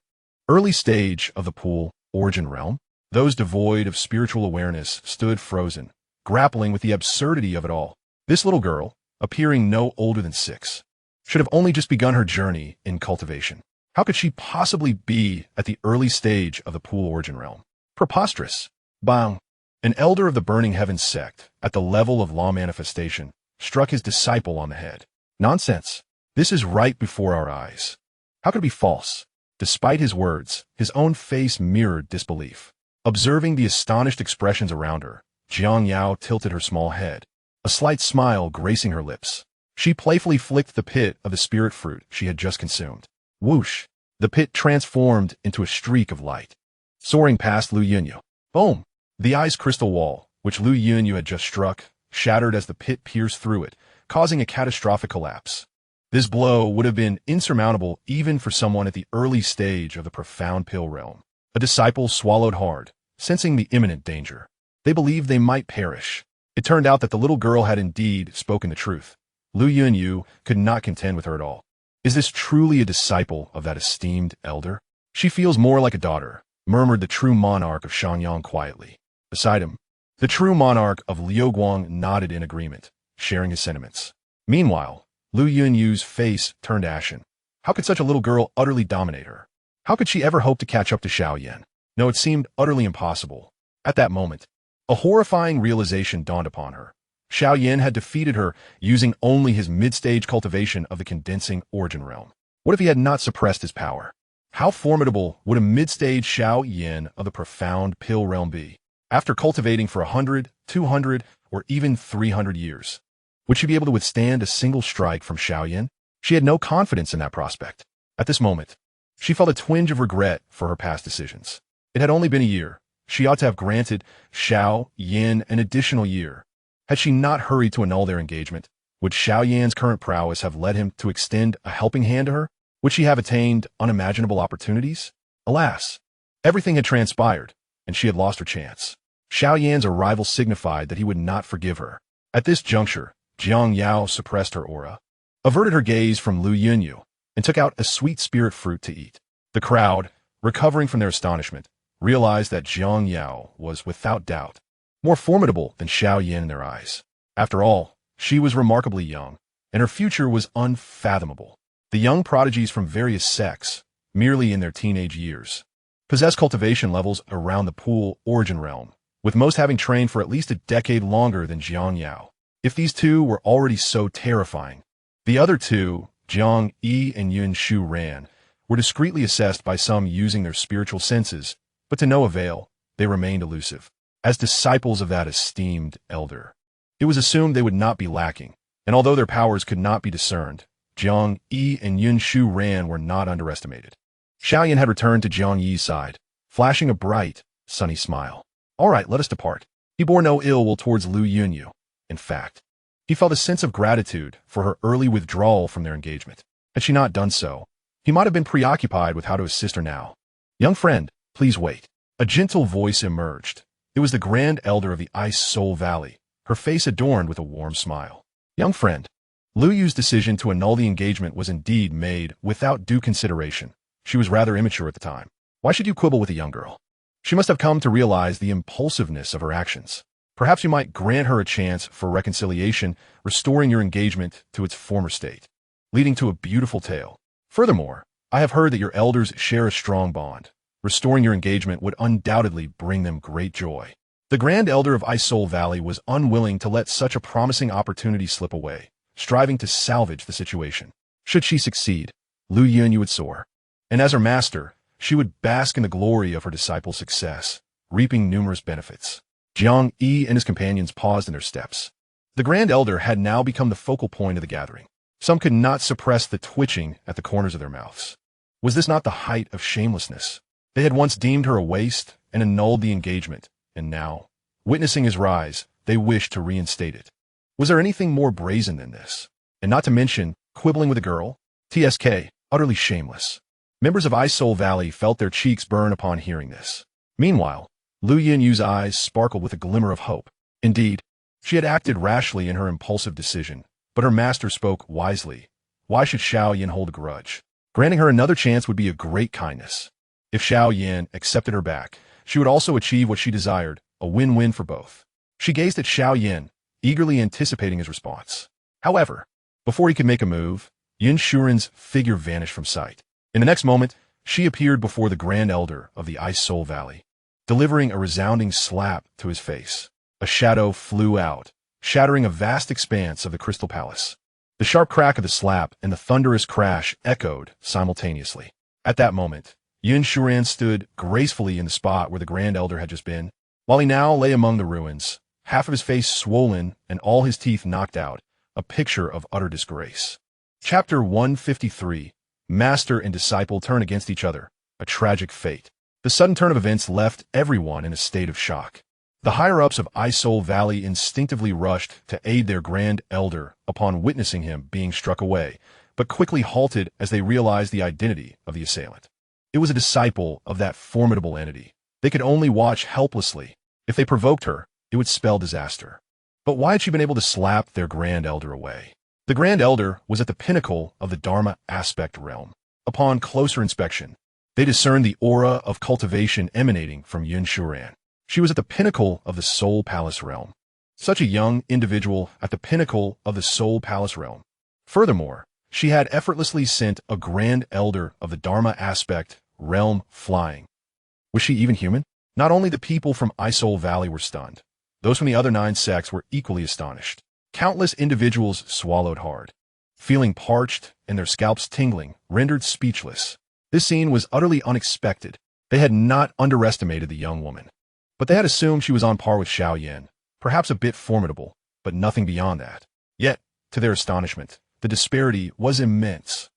Early stage of the pool origin realm? Those devoid of spiritual awareness stood frozen, grappling with the absurdity of it all. This little girl, appearing no older than 6, should have only just begun her journey in cultivation. How could she possibly be at the early stage of the pool origin realm? Preposterous. Bang! An elder of the Burning Heaven sect, at the level of law manifestation, struck his disciple on the head. Nonsense. This is right before our eyes. How could it be false? Despite his words, his own face mirrored disbelief. Observing the astonished expressions around her, Jiang Yao tilted her small head, a slight smile gracing her lips. She playfully flicked the pit of the spirit fruit she had just consumed. Whoosh! The pit transformed into a streak of light, soaring past Lu Yunyu. Boom! The ice crystal wall, which Lu Yunyu had just struck, shattered as the pit pierced through it, causing a catastrophic collapse. This blow would have been insurmountable even for someone at the early stage of the profound pill realm. A disciple swallowed hard, sensing the imminent danger. They believed they might perish. It turned out that the little girl had indeed spoken the truth. Lu Yunyu could not contend with her at all. Is this truly a disciple of that esteemed elder? She feels more like a daughter, murmured the true monarch of Xiangyang quietly. Beside him, the true monarch of Liuguang nodded in agreement, sharing his sentiments. Meanwhile, Lu Yunyu's face turned ashen. How could such a little girl utterly dominate her? How could she ever hope to catch up to Xiaoyan? No, it seemed utterly impossible. At that moment, a horrifying realization dawned upon her. Xiaoyan had defeated her using only his mid-stage cultivation of the condensing origin realm. What if he had not suppressed his power? How formidable would a mid-stage Xiaoyan of the profound pill realm be? After cultivating for 100, 200, or even 300 years, would she be able to withstand a single strike from Xiaoyan? She had no confidence in that prospect. At this moment, she felt a twinge of regret for her past decisions. It had only been a year. She ought to have granted Xiaoyan an additional year. Had she not hurried to annul their engagement, would Xiaoyan's current prowess have led him to extend a helping hand to her? Would she have attained unimaginable opportunities? Alas, everything had transpired, and she had lost her chance. Xiaoyan's arrival signified that he would not forgive her. At this juncture, Jiang Yao suppressed her aura, averted her gaze from Lu Yunyu, and took out a sweet spirit fruit to eat. The crowd, recovering from their astonishment, realized that Jiang Yao was, without doubt, more formidable than Xiaoyan in their eyes. After all, she was remarkably young, and her future was unfathomable. The young prodigies from various sects, merely in their teenage years, possess cultivation levels around the pool origin realm, with most having trained for at least a decade longer than Jiang Yao. If these two were already so terrifying, the other two, Jiang Yi and Yun Shuran, were discreetly assessed by some using their spiritual senses, but to no avail. They remained elusive. As disciples of that esteemed elder, it was assumed they would not be lacking, and although their powers could not be discerned, Jiang Yi and Yun Shuran were not underestimated. Xiaoyan had returned to Jiang Yi's side, flashing a bright, sunny smile. All right, let us depart. He bore no ill will towards Lu Yunyu. In fact, he felt a sense of gratitude for her early withdrawal from their engagement. Had she not done so, he might have been preoccupied with how to assist her now. Young friend, please wait. A gentle voice emerged. It was the Grand Elder of the Ice Soul Valley, her face adorned with a warm smile. Young friend, Lu Yu's decision to annul the engagement was indeed made without due consideration. She was rather immature at the time. Why should you quibble with a young girl? She must have come to realize the impulsiveness of her actions. Perhaps you might grant her a chance for reconciliation, restoring your engagement to its former state, leading to a beautiful tale. Furthermore, I have heard that your elders share a strong bond. Restoring your engagement would undoubtedly bring them great joy. The Grand Elder of Isole Valley was unwilling to let such a promising opportunity slip away, striving to salvage the situation. Should she succeed, Lu Yun would soar. And as her master, she would bask in the glory of her disciple's success, reaping numerous benefits. Jiang Yi and his companions paused in their steps. The Grand Elder had now become the focal point of the gathering. Some could not suppress the twitching at the corners of their mouths. Was this not the height of shamelessness? They had once deemed her a waste and annulled the engagement, and now, witnessing his rise, they wished to reinstate it. Was there anything more brazen than this? And not to mention, quibbling with a girl? TSK, utterly shameless. Members of Isole Valley felt their cheeks burn upon hearing this. Meanwhile, Lu Yunyu's eyes sparkled with a glimmer of hope. Indeed, she had acted rashly in her impulsive decision, but her master spoke wisely. Why should Xiaoyan hold a grudge? Granting her another chance would be a great kindness. If Xiaoyan accepted her back, she would also achieve what she desired, a win-win for both. She gazed at Xiaoyan, eagerly anticipating his response. However, before he could make a move, Yin Shuren's figure vanished from sight. In the next moment, she appeared before the Grand Elder of the Isole Valley, delivering a resounding slap to his face. A shadow flew out, shattering a vast expanse of the Crystal Palace. The sharp crack of the slap and the thunderous crash echoed simultaneously. At that moment, Yin Shuren stood gracefully in the spot where the Grand Elder had just been. While he now lay among the ruins, half of his face swollen and all his teeth knocked out, a picture of utter disgrace. Chapter 153, Master and Disciple Turn Against Each Other, a Tragic Fate. The sudden turn of events left everyone in a state of shock. The higher-ups of Isole Valley instinctively rushed to aid their Grand Elder upon witnessing him being struck away, but quickly halted as they realized the identity of the assailant. It was a disciple of that formidable entity. They could only watch helplessly. If they provoked her, it would spell disaster. But why had she been able to slap their Grand Elder away? The Grand Elder was at the pinnacle of the Dharma aspect realm. Upon closer inspection, they discerned the aura of cultivation emanating from Yin Shuren. She was at the pinnacle of the Soul Palace realm. Such a young individual at the pinnacle of the Soul Palace realm. Furthermore, she had effortlessly sent a Grand Elder of the Dharma aspect realm flying. Was she even human? Not only the people from Isole Valley were stunned. Those from the other 9 sects were equally astonished. Countless individuals swallowed hard, feeling parched and their scalps tingling, rendered speechless. This scene was utterly unexpected. They had not underestimated the young woman, but they had assumed she was on par with Xiaoyan, perhaps a bit formidable, but nothing beyond that. Yet, to their astonishment, the disparity was immense.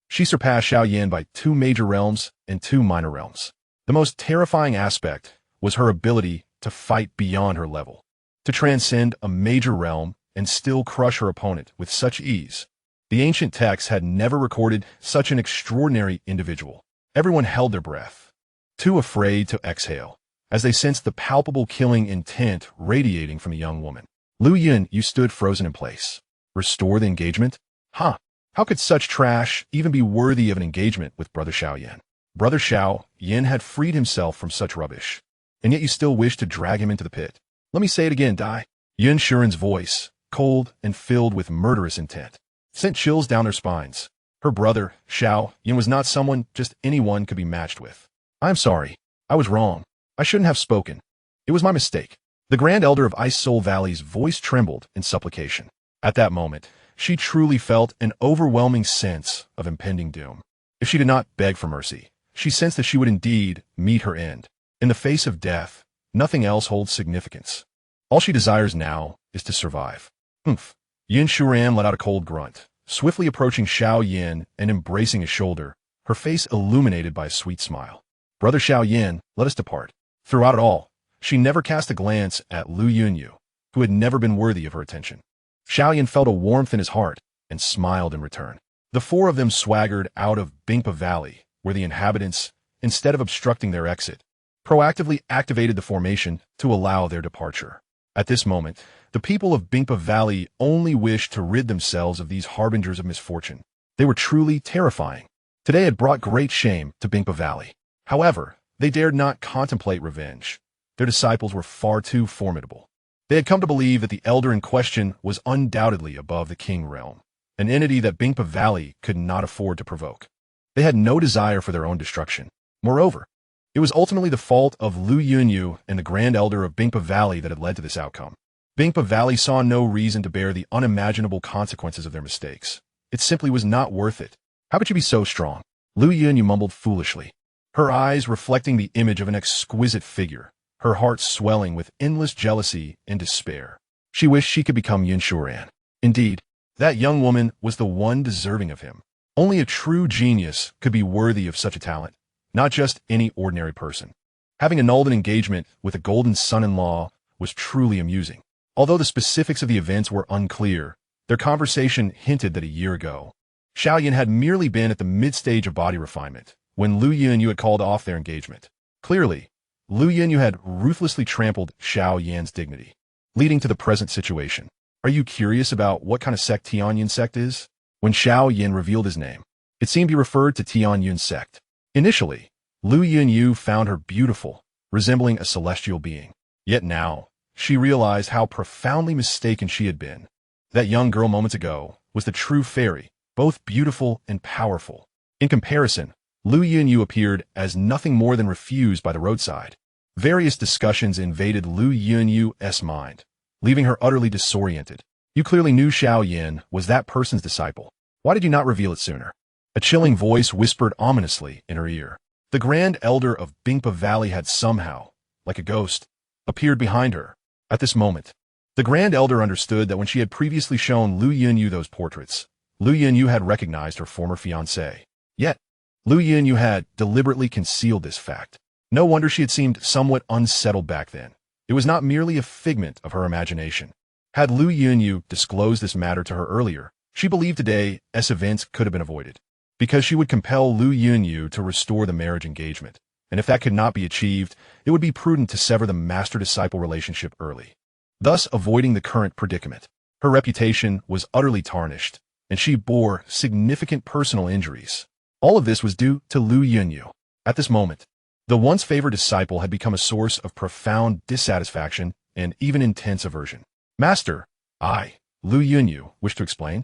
She surpassed Xiaoyan by 2 major realms and 2 minor realms. The most terrifying aspect was her ability to fight beyond her level, to transcend a major realm and still crush her opponent with such ease. The ancient texts had never recorded such an extraordinary individual. Everyone held their breath, too afraid to exhale, as they sensed the palpable killing intent radiating from the young woman. Lu Yun, you stood frozen in place. Restore the engagement? Huh. How could such trash even be worthy of an engagement with Brother Xiaoyan? Brother Xiao Yin had freed himself from such rubbish, and yet you still wish to drag him into the pit. Let me say it again, Dai. Yin Shuren's voice, cold and filled with murderous intent, sent chills down their spines. Her brother, Xiao Yin, was not someone just anyone could be matched with. I'm sorry. I was wrong. I shouldn't have spoken. It was my mistake. The Grand Elder of Isole Valley's voice trembled in supplication. At that moment, she truly felt an overwhelming sense of impending doom. If she did not beg for mercy, she sensed that she would indeed meet her end. In the face of death, nothing else holds significance. All she desires now is to survive. Humph. Yin Shuren let out a cold grunt, swiftly approaching Xiao Yin and embracing his shoulder, her face illuminated by a sweet smile. Brother Xiao Yin, let us depart. Throughout it all, she never cast a glance at Lu Yunyu, who had never been worthy of her attention. Xiao Yin felt a warmth in his heart and smiled in return. The 4 of them swaggered out of Bingpa Valley, where the inhabitants, instead of obstructing their exit, proactively activated the formation to allow their departure. At this moment, the people of Bingpa Valley only wished to rid themselves of these harbingers of misfortune. They were truly terrifying. Today had brought great shame to Bingpa Valley. However, they dared not contemplate revenge. Their disciples were far too formidable. They had come to believe that the elder in question was undoubtedly above the king realm, an entity that Bingpa Valley could not afford to provoke. They had no desire for their own destruction. Moreover, it was ultimately the fault of Lu Yunyu and the Grand Elder of Bingpa Valley that had led to this outcome. Bingpa Valley saw no reason to bear the unimaginable consequences of their mistakes. It simply was not worth it. How could you be so strong? Lu Yunyu mumbled foolishly, her eyes reflecting the image of an exquisite figure, her heart swelling with endless jealousy and despair. She wished she could become Yuan. Indeed, that young woman was the one deserving of him. Only a true genius could be worthy of such a talent, not just any ordinary person. Having annulled an engagement with a golden son-in-law was truly amusing. Although the specifics of the events were unclear, their conversation hinted that a year ago, Xiaoyan had merely been at the mid-stage of body refinement when Lu Yunyu had called off their engagement. Clearly, Lu Yunyu had ruthlessly trampled Xiaoyan's dignity, leading to the present situation. Are you curious about what kind of sect Tianyun Sect is? When Xiaoyan revealed his name, it seemed he referred to Tianyun Sect. Initially, Lu Yunyu found her beautiful, resembling a celestial being. Yet now, she realized how profoundly mistaken she had been. That young girl moments ago was the true fairy, both beautiful and powerful. In comparison, Lu Yunyu appeared as nothing more than refused by the roadside. Various discussions invaded Lu Yunyu's mind, leaving her utterly disoriented. You clearly knew Xiaoyan was that person's disciple. Why did you not reveal it sooner? A chilling voice whispered ominously in her ear. The Grand Elder of Bingpa Valley had somehow, like a ghost, appeared behind her. At this moment, the Grand Elder understood that when she had previously shown Lu Yunyu those portraits, Lu Yunyu had recognized her former fiancé. Yet, Lu Yunyu had deliberately concealed this fact. No wonder she had seemed somewhat unsettled back then. It was not merely a figment of her imagination. Had Lu Yunyu disclosed this matter to her earlier, she believed today's events could have been avoided, because she would compel Lu Yunyu to restore the marriage engagement. And if that could not be achieved, it would be prudent to sever the master-disciple relationship early, thus avoiding the current predicament. Her reputation was utterly tarnished, and she bore significant personal injuries. All of this was due to Lu Yunyu. At this moment, the once favored disciple had become a source of profound dissatisfaction and even intense aversion. Master, I, Lu Yunyu, wish to explain,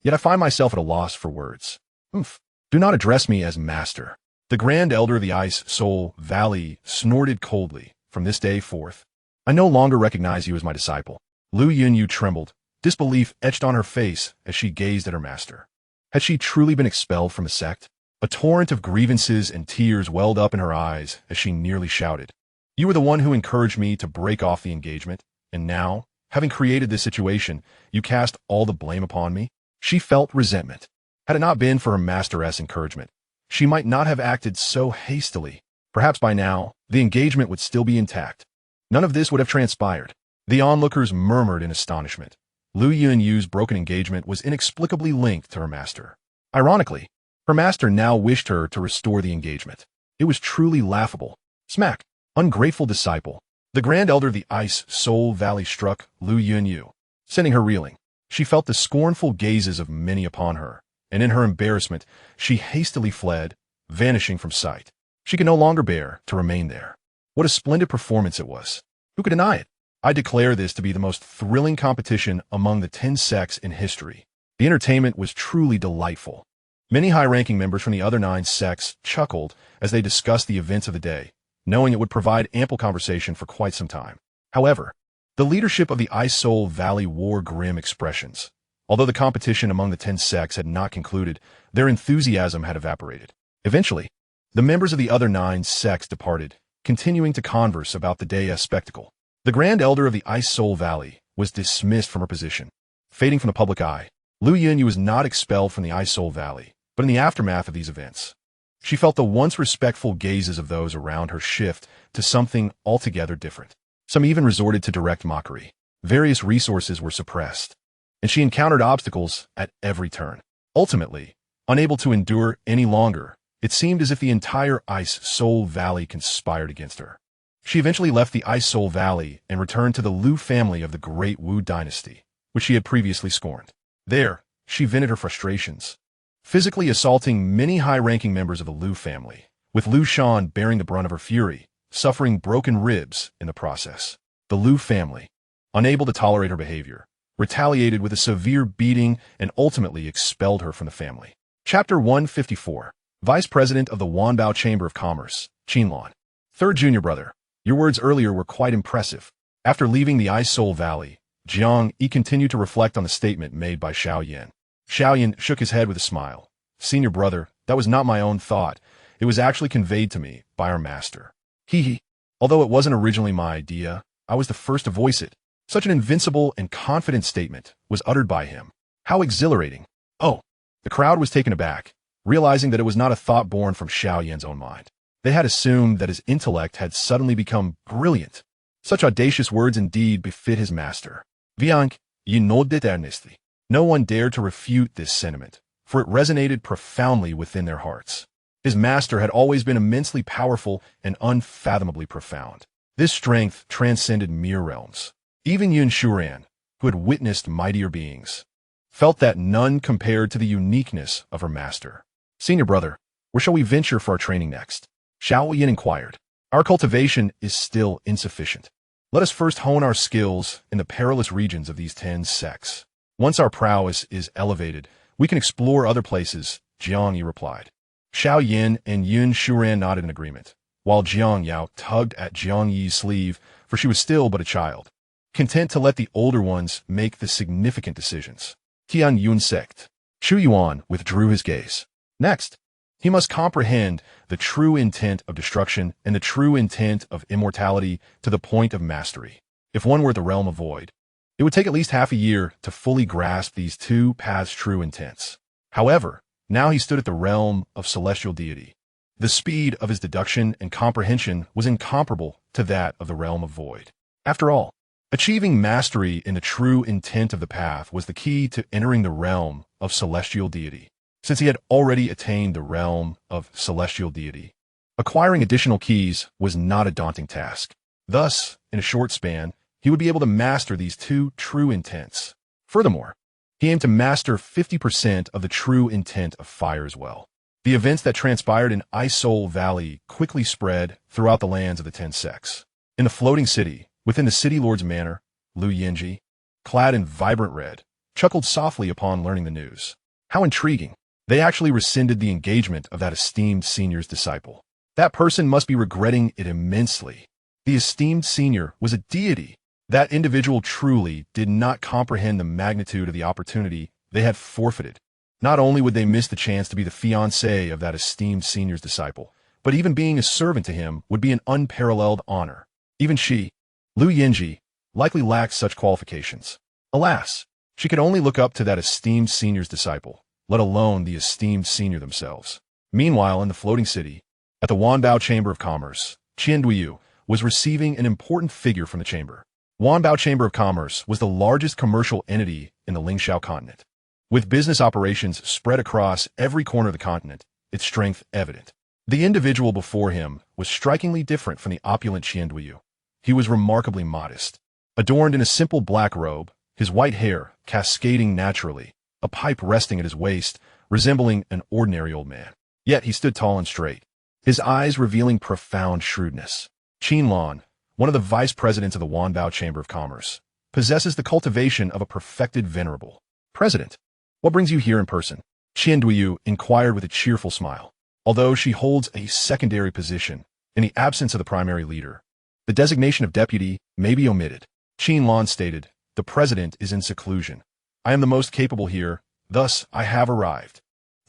yet I find myself at a loss for words. Do not address me as master. The Grand Elder of the Ice Soul Valley snorted coldly. From this day forth, I no longer recognize you as my disciple. Lu Yunyu trembled, disbelief etched on her face as she gazed at her master. Had she truly been expelled from a sect? A torrent of grievances and tears welled up in her eyes as she nearly shouted. You were the one who encouraged me to break off the engagement, and now, having created this situation, you cast all the blame upon me? She felt resentment. Had it not been for her master's encouragement, she might not have acted so hastily. Perhaps by now, the engagement would still be intact. None of this would have transpired. The onlookers murmured in astonishment. Lu Yunyu's broken engagement was inexplicably linked to her master. Ironically, her master now wished her to restore the engagement. It was truly laughable. Smack! Ungrateful disciple. The Grand Elder of the Ice Soul Valley struck Lu Yunyu, sending her reeling. She felt the scornful gazes of many upon her, and in her embarrassment, she hastily fled, vanishing from sight. She could no longer bear to remain there. What a splendid performance it was. Who could deny it? I declare this to be the most thrilling competition among the 10 sects in history. The entertainment was truly delightful. Many high-ranking members from the other 9 sects chuckled as they discussed the events of the day, knowing it would provide ample conversation for quite some time. However, the leadership of the Ice Soul Valley wore grim expressions. Although the competition among the 10 sects had not concluded, their enthusiasm had evaporated. Eventually, the members of the other 9 sects departed, continuing to converse about the day's spectacle. The Grand Elder of the Ice Soul Valley was dismissed from her position. Fading from the public eye, Lu Yunyu was not expelled from the Ice Soul Valley, but in the aftermath of these events, she felt the once respectful gazes of those around her shift to something altogether different. Some even resorted to direct mockery. Various resources were suppressed, and she encountered obstacles at every turn. Ultimately, unable to endure any longer, it seemed as if the entire Ice Soul Valley conspired against her. She eventually left the Ice Soul Valley and returned to the Lu family of the Great Wu Dynasty, which she had previously scorned. There, she vented her frustrations, physically assaulting many high-ranking members of the Lu family, with Lu Shan bearing the brunt of her fury, suffering broken ribs in the process. The Lu family, unable to tolerate her behavior, retaliated with a severe beating and ultimately expelled her from the family. Chapter 154. Vice President of the Wanbao Chamber of Commerce, Qinlan. Third junior brother, your words earlier were quite impressive. After leaving the Ice Soul Valley, Jiang Yi continued to reflect on the statement made by Xiao Yan. Xiao Yan shook his head with a smile. Senior brother, that was not my own thought. It was actually conveyed to me by our master. Hee. Although it wasn't originally my idea, I was the first to voice it. Such an invincible and confident statement was uttered by him. How exhilarating. Oh, the crowd was taken aback, realizing that it was not a thought born from Xiao Yan's own mind. They had assumed that his intellect had suddenly become brilliant. Such audacious words indeed befit his master. Viank, ye nodded earnestly. No one dared to refute this sentiment, for it resonated profoundly within their hearts. His master had always been immensely powerful and unfathomably profound. This strength transcended mere realms. Even Yun Shuran, who had witnessed mightier beings, felt that none compared to the uniqueness of her master. Senior brother, where shall we venture for our training next? Xiao Yan inquired. Our cultivation is still insufficient. Let us first hone our skills in the perilous regions of these 10 sects. Once our prowess is elevated, we can explore other places, Jiang Yi replied. Xiao Yan and Yun Shuran nodded in agreement, while Jiang Yao tugged at Jiang Yi's sleeve, for she was still but a child, content to let the older ones make the significant decisions. Tianyun Sect. Chu Yuan withdrew his gaze. Next, he must comprehend the true intent of destruction and the true intent of immortality to the point of mastery. If one were at the realm of void, it would take at least half a year to fully grasp these two paths' true intents. However, now he stood at the realm of celestial deity. The speed of his deduction and comprehension was incomparable to that of the realm of void. After all, achieving mastery in the true intent of the path was the key to entering the realm of celestial deity. Since he had already attained the realm of celestial deity, acquiring additional keys was not a daunting task. Thus, in a short span, he would be able to master these two true intents. Furthermore, he aimed to master 50% of the true intent of fire as well. The events that transpired in Ice Soul Valley quickly spread throughout the lands of the 10 sects. In the floating city, within the city lord's manor, Lu Yinji, clad in vibrant red, chuckled softly upon learning the news. How intriguing. They actually rescinded the engagement of that esteemed senior's disciple. That person must be regretting it immensely. The esteemed senior was a deity. That individual truly did not comprehend the magnitude of the opportunity they had forfeited. Not only would they miss the chance to be the fiancé of that esteemed senior's disciple, but even being a servant to him would be an unparalleled honor. Even she, Lu Yinji, likely lacked such qualifications. Alas, she could only look up to that esteemed senior's disciple, let alone the esteemed senior themselves. Meanwhile, in the floating city, at the Wanbao Chamber of Commerce, Qian Duiyu was receiving an important figure from the chamber. Wanbao Chamber of Commerce was the largest commercial entity in the Lingxiao continent. With business operations spread across every corner of the continent, its strength evident. The individual before him was strikingly different from the opulent Qian Duiyu. He was remarkably modest. Adorned in a simple black robe, his white hair cascading naturally, a pipe resting at his waist, resembling an ordinary old man. Yet he stood tall and straight, his eyes revealing profound shrewdness. Qinlan, one of the vice presidents of the Wanbao Chamber of Commerce, possesses the cultivation of a perfected venerable. President, what brings you here in person? Qian Duiyu inquired with a cheerful smile. Although she holds a secondary position in the absence of the primary leader, the designation of deputy may be omitted. Qinlan stated, the president is in seclusion. I am the most capable here, thus I have arrived.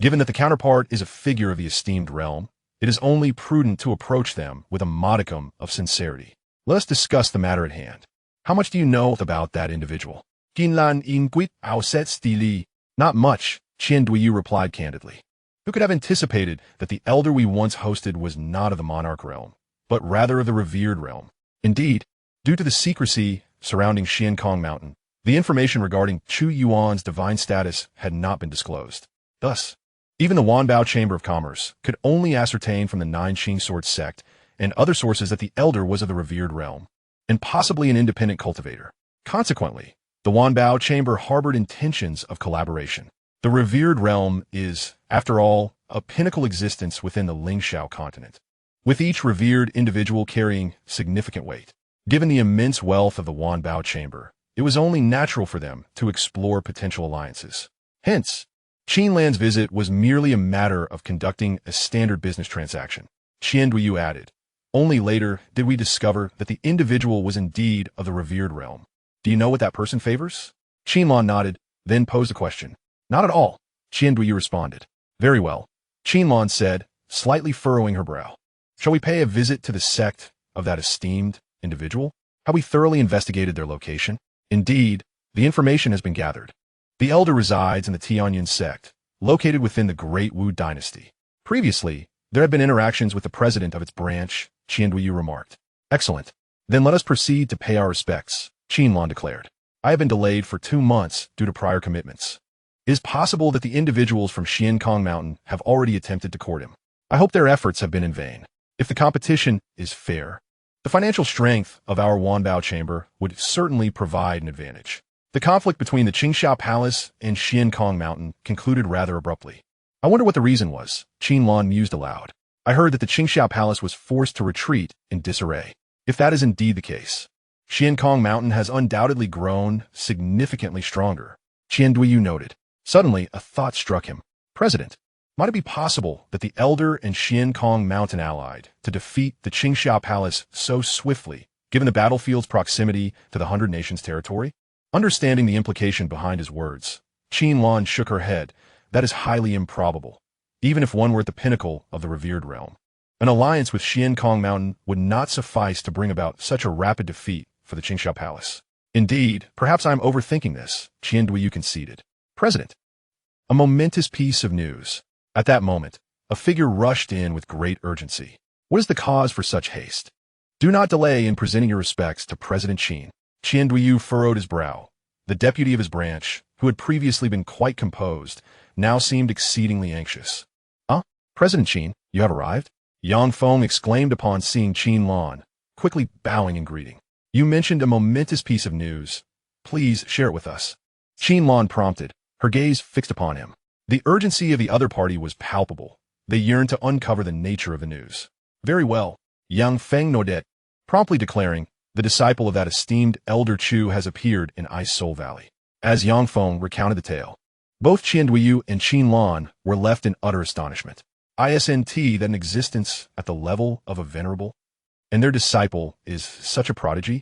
Given that the counterpart is a figure of the esteemed realm, it is only prudent to approach them with a modicum of sincerity. Let us discuss the matter at hand. How much do you know about that individual? Qinlan inquit auset stili. Not much, Qian Duiyu replied candidly. Who could have anticipated that the elder we once hosted was not of the monarch realm, but rather of the revered realm? Indeed, due to the secrecy surrounding Xiankong Mountain, the information regarding Chu Yuan's divine status had not been disclosed. Thus, even the Wanbao Chamber of Commerce could only ascertain from the Nine Sword sect and other sources that the elder was of the revered realm, and possibly an independent cultivator. Consequently, the Wanbao Chamber harbored intentions of collaboration. The revered realm is, after all, a pinnacle existence within the Lingxiao continent, with each revered individual carrying significant weight. Given the immense wealth of the Wanbao chamber, it was only natural for them to explore potential alliances. Hence, Qinlan's visit was merely a matter of conducting a standard business transaction. Qian Duyu added, only later did we discover that the individual was indeed of the revered realm. Do you know what that person favors? Qinlan nodded, then posed a question. Not at all, Qian Duyu responded. Very well, Qinlan said, slightly furrowing her brow. Shall we pay a visit to the sect of that esteemed individual? Have we thoroughly investigated their location? Indeed, the information has been gathered. The elder resides in the Tianyun Sect, located within the Great Wu dynasty. Previously, there had been interactions with the president of its branch, Qian Duyu remarked. Excellent. Then let us proceed to pay our respects, Qinlan declared. I have been delayed for 2 months due to prior commitments. It is possible that the individuals from Xiankong Mountain have already attempted to court him. I hope their efforts have been in vain. If the competition is fair, the financial strength of our Wanbao chamber would certainly provide an advantage. The conflict between the Xianxia Palace and Xiankong Mountain concluded rather abruptly. I wonder what the reason was, Qinlan mused aloud. I heard that the Xianxia Palace was forced to retreat in disarray. If that is indeed the case, Xiankong Mountain has undoubtedly grown significantly stronger, Qian Duyu noted. Suddenly, a thought struck him. President, might it be possible that the Elder and Xiankong Mountain allied to defeat the Xianxia Palace so swiftly, given the battlefield's proximity to the 100 Nations territory? Understanding the implication behind his words, Qinlan shook her head. That is highly improbable, even if one were at the pinnacle of the revered realm. An alliance with Xiankong Mountain would not suffice to bring about such a rapid defeat for the Xianxia Palace. Indeed, perhaps I am overthinking this, Qian Duyu conceded. President, a momentous piece of news. At that moment, a figure rushed in with great urgency. What is the cause for such haste? Do not delay in presenting your respects to President Qin. Qian Duyu furrowed his brow. The deputy of his branch, who had previously been quite composed, now seemed exceedingly anxious. President Qin, you have arrived? Yang Feng exclaimed upon seeing Qinlan, quickly bowing in greeting. You mentioned a momentous piece of news. Please share it with us. Qinlan prompted, her gaze fixed upon him. The urgency of the other party was palpable. They yearned to uncover the nature of the news. Very well, Yang Feng nodded, promptly declaring, the disciple of that esteemed Elder Chu has appeared in Ice Soul Valley. As Yang Feng recounted the tale, both Qian Duyu and Qinlan were left in utter astonishment. Isn't that an existence at the level of a venerable? And their disciple is such a prodigy?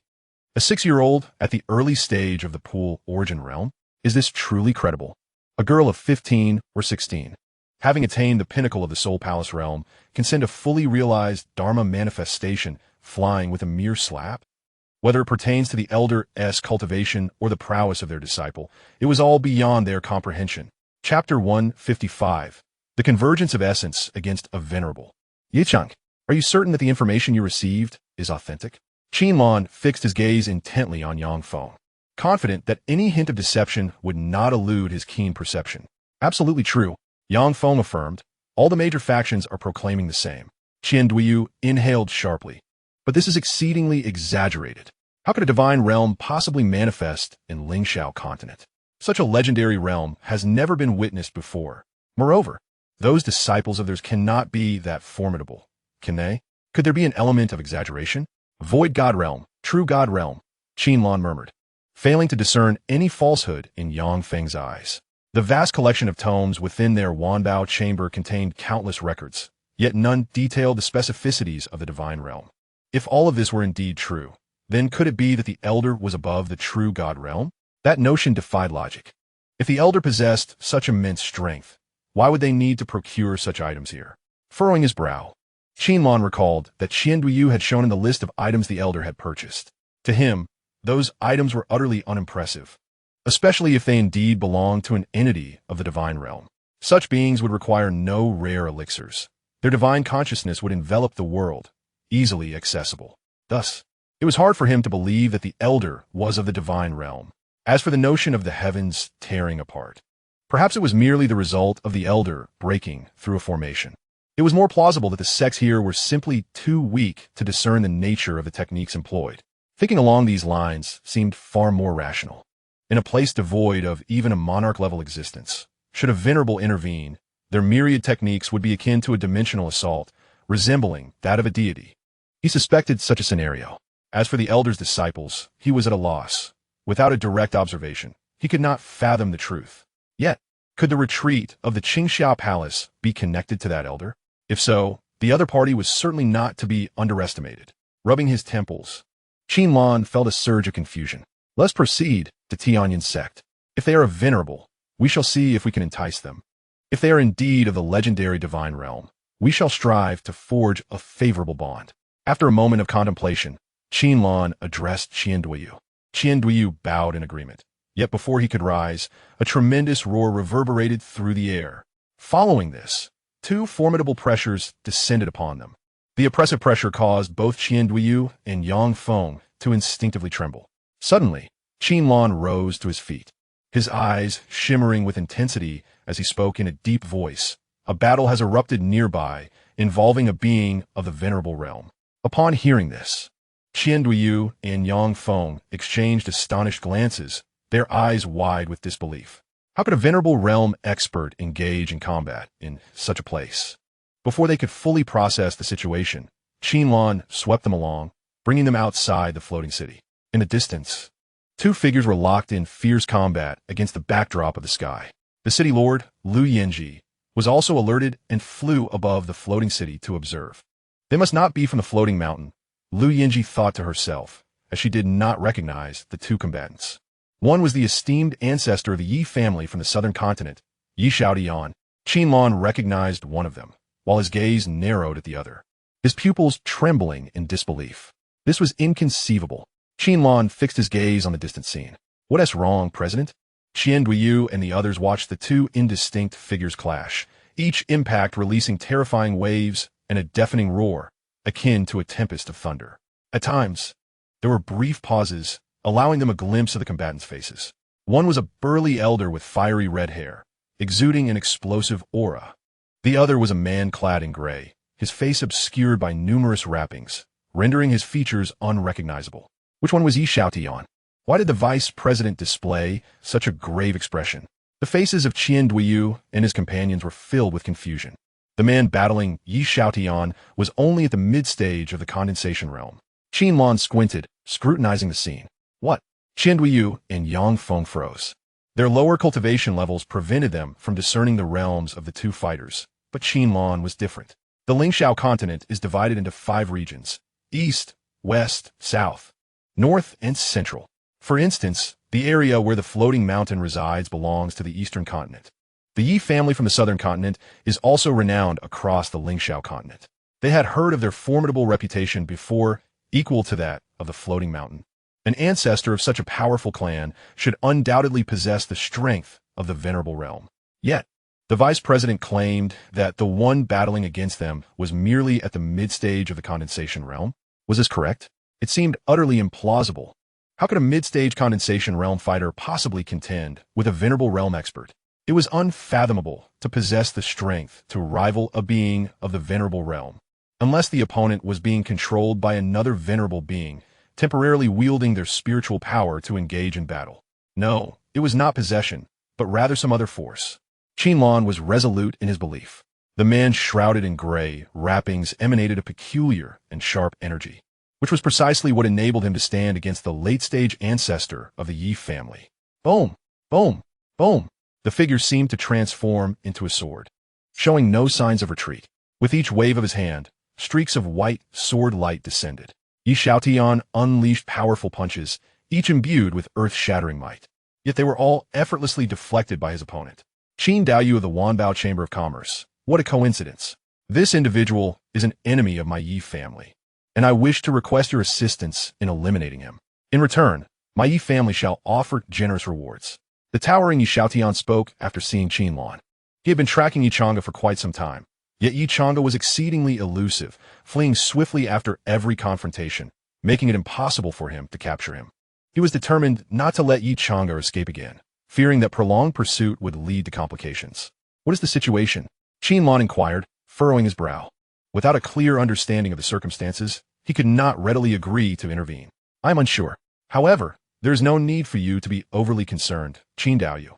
A 6-year-old at the early stage of the pool origin realm? Is this truly credible? A girl of 15 or 16, having attained the pinnacle of the Soul Palace realm, can send a fully realized Dharma manifestation flying with a mere slap? Whether it pertains to the Elder's cultivation or the prowess of their disciple, it was all beyond their comprehension. Chapter 155. The Convergence of Essence Against a Venerable. Yichang, are you certain that the information you received is authentic? Qinlan fixed his gaze intently on Yang Feng, confident that any hint of deception would not elude his keen perception. Absolutely true, Yang Feng affirmed. All the major factions are proclaiming the same. Qian Duyu inhaled sharply. But this is exceedingly exaggerated. How could a divine realm possibly manifest in Lingxiao continent? Such a legendary realm has never been witnessed before. Moreover, those disciples of theirs cannot be that formidable, can they? Could there be an element of exaggeration? Void God realm, true God realm, Qinlan murmured, failing to discern any falsehood in Yang Feng's eyes. The vast collection of tomes within their Wanbao chamber contained countless records, yet none detailed the specificities of the divine realm. If all of this were indeed true, then could it be that the Elder was above the true God realm? That notion defied logic. If the Elder possessed such immense strength, why would they need to procure such items here? Furrowing his brow, Qinlan recalled that Qian Duyu had shown in the list of items the Elder had purchased. To him, those items were utterly unimpressive, especially if they indeed belonged to an entity of the divine realm. Such beings would require no rare elixirs. Their divine consciousness would envelop the world, easily accessible. Thus, it was hard for him to believe that the Elder was of the divine realm. As for the notion of the heavens tearing apart, perhaps it was merely the result of the Elder breaking through a formation. It was more plausible that the sects here were simply too weak to discern the nature of the techniques employed. Thinking along these lines seemed far more rational. In a place devoid of even a monarch-level existence, should a venerable intervene, their myriad techniques would be akin to a dimensional assault, resembling that of a deity. He suspected such a scenario. As for the elder's disciples, he was at a loss. Without a direct observation, he could not fathom the truth. Yet, could the retreat of the Xianxia palace be connected to that elder? If so, the other party was certainly not to be underestimated. Rubbing his temples, Chu Yuan felt a surge of confusion. Let's proceed to Tianyun Sect. If they are venerable, we shall see if we can entice them. If they are indeed of the legendary divine realm, we shall strive to forge a favorable bond. After a moment of contemplation, Chu Yuan addressed Xianduoyu. Xianduoyu bowed in agreement. Yet before he could rise, a tremendous roar reverberated through the air. Following this, two formidable pressures descended upon them. The oppressive pressure caused both Xianduoyu and Yang Feng to instinctively tremble. Suddenly, Chu Yuan rose to his feet, his eyes shimmering with intensity as he spoke in a deep voice. A battle has erupted nearby, involving a being of the venerable realm. Upon hearing this, Xianduoyu and Yang Feng exchanged astonished glances, their eyes wide with disbelief. How could a venerable realm expert engage in combat in such a place? Before they could fully process the situation, Chu Yuan swept them along, bringing them outside the floating city. In the distance, two figures were locked in fierce combat against the backdrop of the sky. The city lord, Lu Yenji, was also alerted and flew above the floating city to observe. They must not be from the floating mountain, Lu Yenji thought to herself, as she did not recognize the two combatants. One was the esteemed ancestor of the Yi family from the southern continent, Yi Xiaotian. Chu Yuan recognized one of them, while his gaze narrowed at the other, his pupils trembling in disbelief. This was inconceivable. Chu Yuan fixed his gaze on the distant scene. What is wrong, President? Xianduoyu and the others watched the two indistinct figures clash, each impact releasing terrifying waves and a deafening roar, akin to a tempest of thunder. At times, there were brief pauses, allowing them a glimpse of the combatants' faces. One was a burly elder with fiery red hair, exuding an explosive aura. The other was a man clad in gray, his face obscured by numerous wrappings, rendering his features unrecognizable. Which one was Yi Xiaotian? Why did the vice president display such a grave expression? The faces of Xianduoyu and his companions were filled with confusion. The man battling Yi Xiaotian was only at the mid-stage of the condensation realm. Chu Yuan squinted, scrutinizing the scene. What? Xianduoyu and Yang Feng froze. Their lower cultivation levels prevented them from discerning the realms of the two fighters, but Chu Yuan was different. The Lingxiao continent is divided into 5 regions: East, West, South, North, and Central. For instance, the area where the floating mountain resides belongs to the Eastern continent. The Yi family from the Southern continent is also renowned across the Lingxiao continent. They had heard of their formidable reputation before, equal to that of the floating mountain. An ancestor of such a powerful clan should undoubtedly possess the strength of the venerable realm. Yet, the vice president claimed that the one battling against them was merely at the mid-stage of the condensation realm. Was this correct? It seemed utterly implausible. How could a mid-stage condensation realm fighter possibly contend with a venerable realm expert? It was unfathomable to possess the strength to rival a being of the venerable realm, unless the opponent was being controlled by another venerable being, temporarily wielding their spiritual power to engage in battle. No, it was not possession, but rather some other force. Chu Yuan was resolute in his belief. The man shrouded in gray wrappings emanated a peculiar and sharp energy, which was precisely what enabled him to stand against the late-stage ancestor of the Yi family. Boom! Boom! Boom! The figure seemed to transform into a sword, showing no signs of retreat. With each wave of his hand, streaks of white sword light descended. Yi Xiaotian unleashed powerful punches, each imbued with earth-shattering might. Yet they were all effortlessly deflected by his opponent. Qin Daoyu of the Wanbao Chamber of Commerce. What a coincidence. This individual is an enemy of my Yi family, and I wish to request your assistance in eliminating him. In return, my Yi family shall offer generous rewards. The towering Yi Xiaotian spoke after seeing Chu Yuan. He had been tracking Yichanga for quite some time, yet Yichanga was exceedingly elusive, fleeing swiftly after every confrontation, making it impossible for him to capture him. He was determined not to let Yichanga escape again, fearing that prolonged pursuit would lead to complications. What is the situation? Chu Yuan inquired, furrowing his brow. Without a clear understanding of the circumstances, he could not readily agree to intervene. I am unsure. However, there is no need for you to be overly concerned, Qin Daoyu.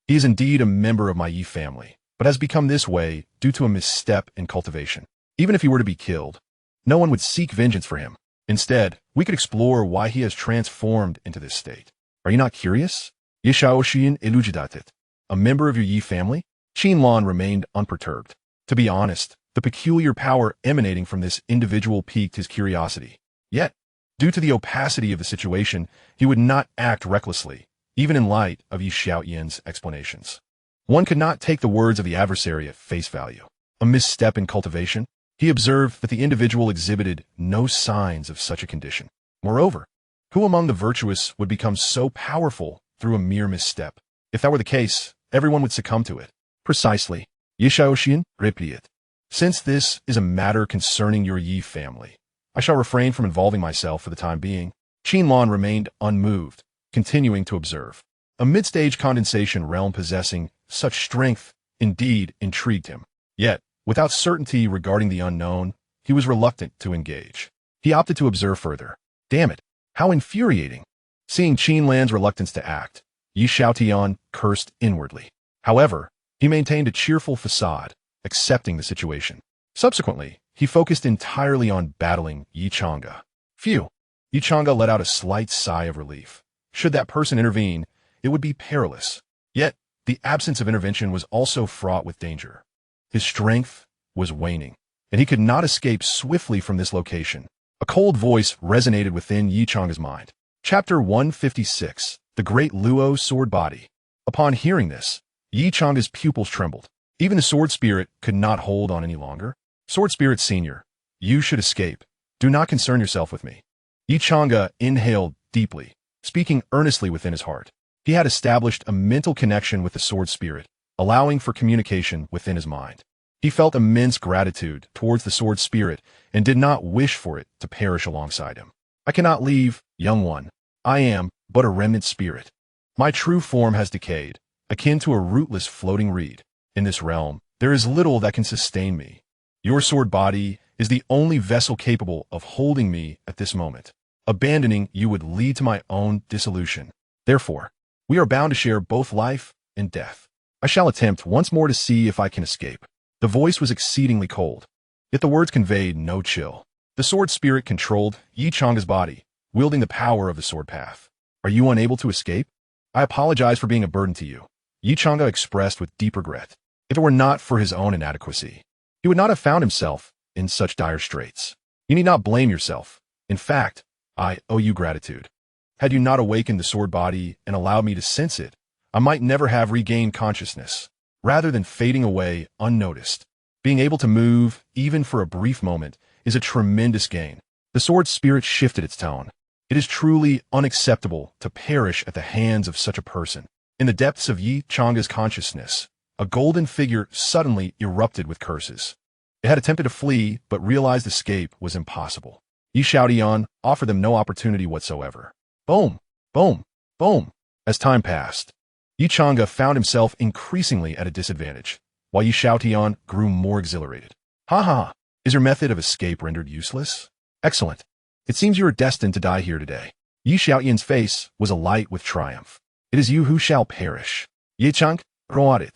He is indeed a member of my Yi family, but has become this way due to a misstep in cultivation. Even if he were to be killed, no one would seek vengeance for him. Instead, we could explore why he has transformed into this state. Are you not curious? Ye Xiaoxian elucidated. A member of your Yi family? Qin Lan remained unperturbed. To be honest, the peculiar power emanating from this individual piqued his curiosity. Yet, due to the opacity of the situation, he would not act recklessly, even in light of Yi Xiaoyan's explanations. One could not take the words of the adversary at face value. A misstep in cultivation? He observed that the individual exhibited no signs of such a condition. Moreover, who among the virtuous would become so powerful through a mere misstep? If that were the case, everyone would succumb to it. Precisely. Yi Xiaoxian replied. Since this is a matter concerning your Yi family, I shall refrain from involving myself for the time being. Qin Lan remained unmoved, continuing to observe. A mid-stage condensation realm possessing such strength indeed intrigued him. Yet, without certainty regarding the unknown, he was reluctant to engage. He opted to observe further. Damn it, how infuriating. Seeing Qin Lan's reluctance to act, Yi Xiaotian cursed inwardly. However, he maintained a cheerful facade, accepting the situation. Subsequently, he focused entirely on battling Yi Chang'e. Phew! Yi Chang'e let out a slight sigh of relief. Should that person intervene, it would be perilous. Yet, the absence of intervention was also fraught with danger. His strength was waning, and he could not escape swiftly from this location. A cold voice resonated within Yi Chang'e's mind. Chapter 156, The Great Luo Sword Body. Upon hearing this, Yi Chang'e's pupils trembled. Even the sword spirit could not hold on any longer. Sword spirit senior, you should escape. Do not concern yourself with me. Yi Chang'e inhaled deeply, speaking earnestly within his heart. He had established a mental connection with the sword spirit, allowing for communication within his mind. He felt immense gratitude towards the sword spirit and did not wish for it to perish alongside him. I cannot leave, young one. I am but a remnant spirit. My true form has decayed, akin to a rootless floating reed. In this realm, there is little that can sustain me. Your sword body is the only vessel capable of holding me at this moment. Abandoning you would lead to my own dissolution. Therefore, we are bound to share both life and death. I shall attempt once more to see if I can escape. The voice was exceedingly cold, yet the words conveyed no chill. The sword spirit controlled Yi Chang'e's body, wielding the power of the sword path. Are you unable to escape? I apologize for being a burden to you, Yi Chang'e expressed with deep regret. If it were not for his own inadequacy, he would not have found himself in such dire straits. You need not blame yourself. In fact, I owe you gratitude. Had you not awakened the sword body and allowed me to sense it, I might never have regained consciousness. Rather than fading away unnoticed, being able to move, even for a brief moment, is a tremendous gain. The sword spirit shifted its tone. It is truly unacceptable to perish at the hands of such a person. In the depths of Yi Chang'e's consciousness, a golden figure suddenly erupted with curses. It had attempted to flee, but realized escape was impossible. Yi Xiaotian offered them no opportunity whatsoever. Boom! Boom! Boom! As time passed, Yi Chang'e found himself increasingly at a disadvantage, while Yi Xiaotian grew more exhilarated. Ha ha! Is your method of escape rendered useless? Excellent. It seems you are destined to die here today. Yi Xiaotian's face was alight with triumph. It is you who shall perish. Yi Chang'e roared.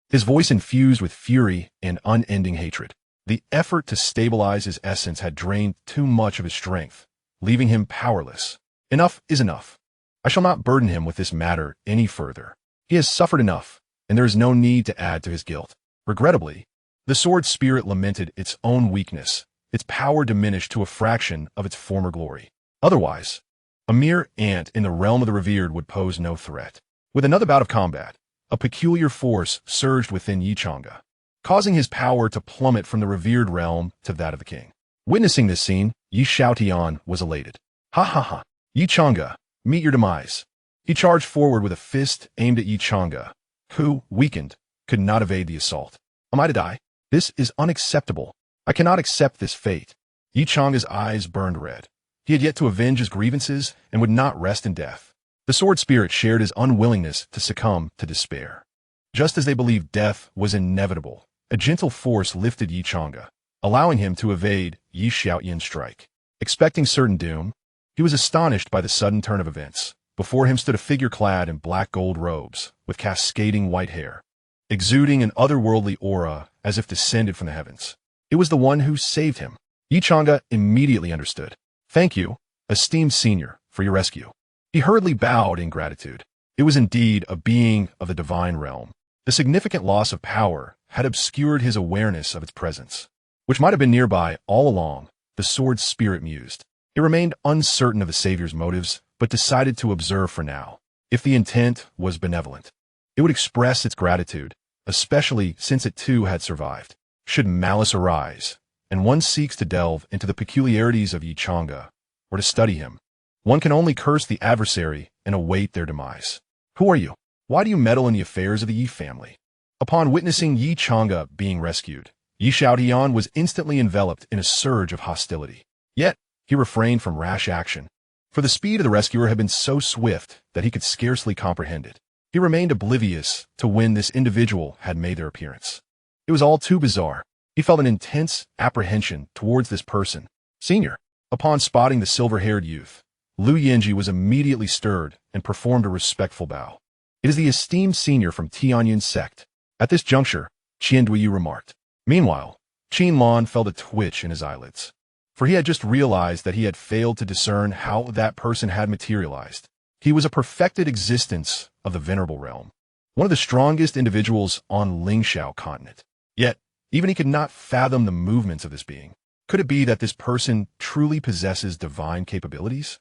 His voice infused with fury and unending hatred. The effort to stabilize his essence had drained too much of his strength, leaving him powerless. Enough is enough. I shall not burden him with this matter any further. He has suffered enough, and there is no need to add to his guilt. Regrettably, the sword spirit lamented its own weakness, its power diminished to a fraction of its former glory. Otherwise, a mere ant in the realm of the revered would pose no threat. With another bout of combat, a peculiar force surged within Yi Chang'e, causing his power to plummet from the revered realm to that of the king. Witnessing this scene, Yi Xiaotian was elated. Ha ha ha! Yi Chang'e, meet your demise. He charged forward with a fist aimed at Yi Chang'e, who, weakened, could not evade the assault. Am I to die? This is unacceptable. I cannot accept this fate. Yi Chang'e's eyes burned red. He had yet to avenge his grievances and would not rest in death. The sword spirit shared his unwillingness to succumb to despair. Just as they believed death was inevitable, a gentle force lifted Yi Chang'e, allowing him to evade Yi Xiaotian's strike. Expecting certain doom, he was astonished by the sudden turn of events. Before him stood a figure clad in black gold robes, with cascading white hair, exuding an otherworldly aura as if descended from the heavens. It was the one who saved him. Yi Chang'e immediately understood. Thank you, esteemed senior, for your rescue. He hurriedly bowed in gratitude. It was indeed a being of the divine realm. The significant loss of power had obscured his awareness of its presence, which might have been nearby all along, the sword's spirit mused. It remained uncertain of the Savior's motives, but decided to observe for now. If the intent was benevolent, it would express its gratitude, especially since it too had survived. Should malice arise, and one seeks to delve into the peculiarities of Xianxia, or to study him, one can only curse the adversary and await their demise. Who are you? Why do you meddle in the affairs of the Yi family? Upon witnessing Xianxia being rescued, Xianxia was instantly enveloped in a surge of hostility. Yet, he refrained from rash action, for the speed of the rescuer had been so swift that he could scarcely comprehend it. He remained oblivious to when this individual had made their appearance. It was all too bizarre. He felt an intense apprehension towards this person. Senior. Upon spotting the silver-haired youth, Lu Yinji was immediately stirred and performed a respectful bow. It is the esteemed senior from Tianyun Sect. At this juncture, Qian Duyu remarked. Meanwhile, Qin Lan felt a twitch in his eyelids, for he had just realized that he had failed to discern how that person had materialized. He was a perfected existence of the Venerable Realm, one of the strongest individuals on Lingxiao continent. Yet, even he could not fathom the movements of this being. Could it be that this person truly possesses divine capabilities?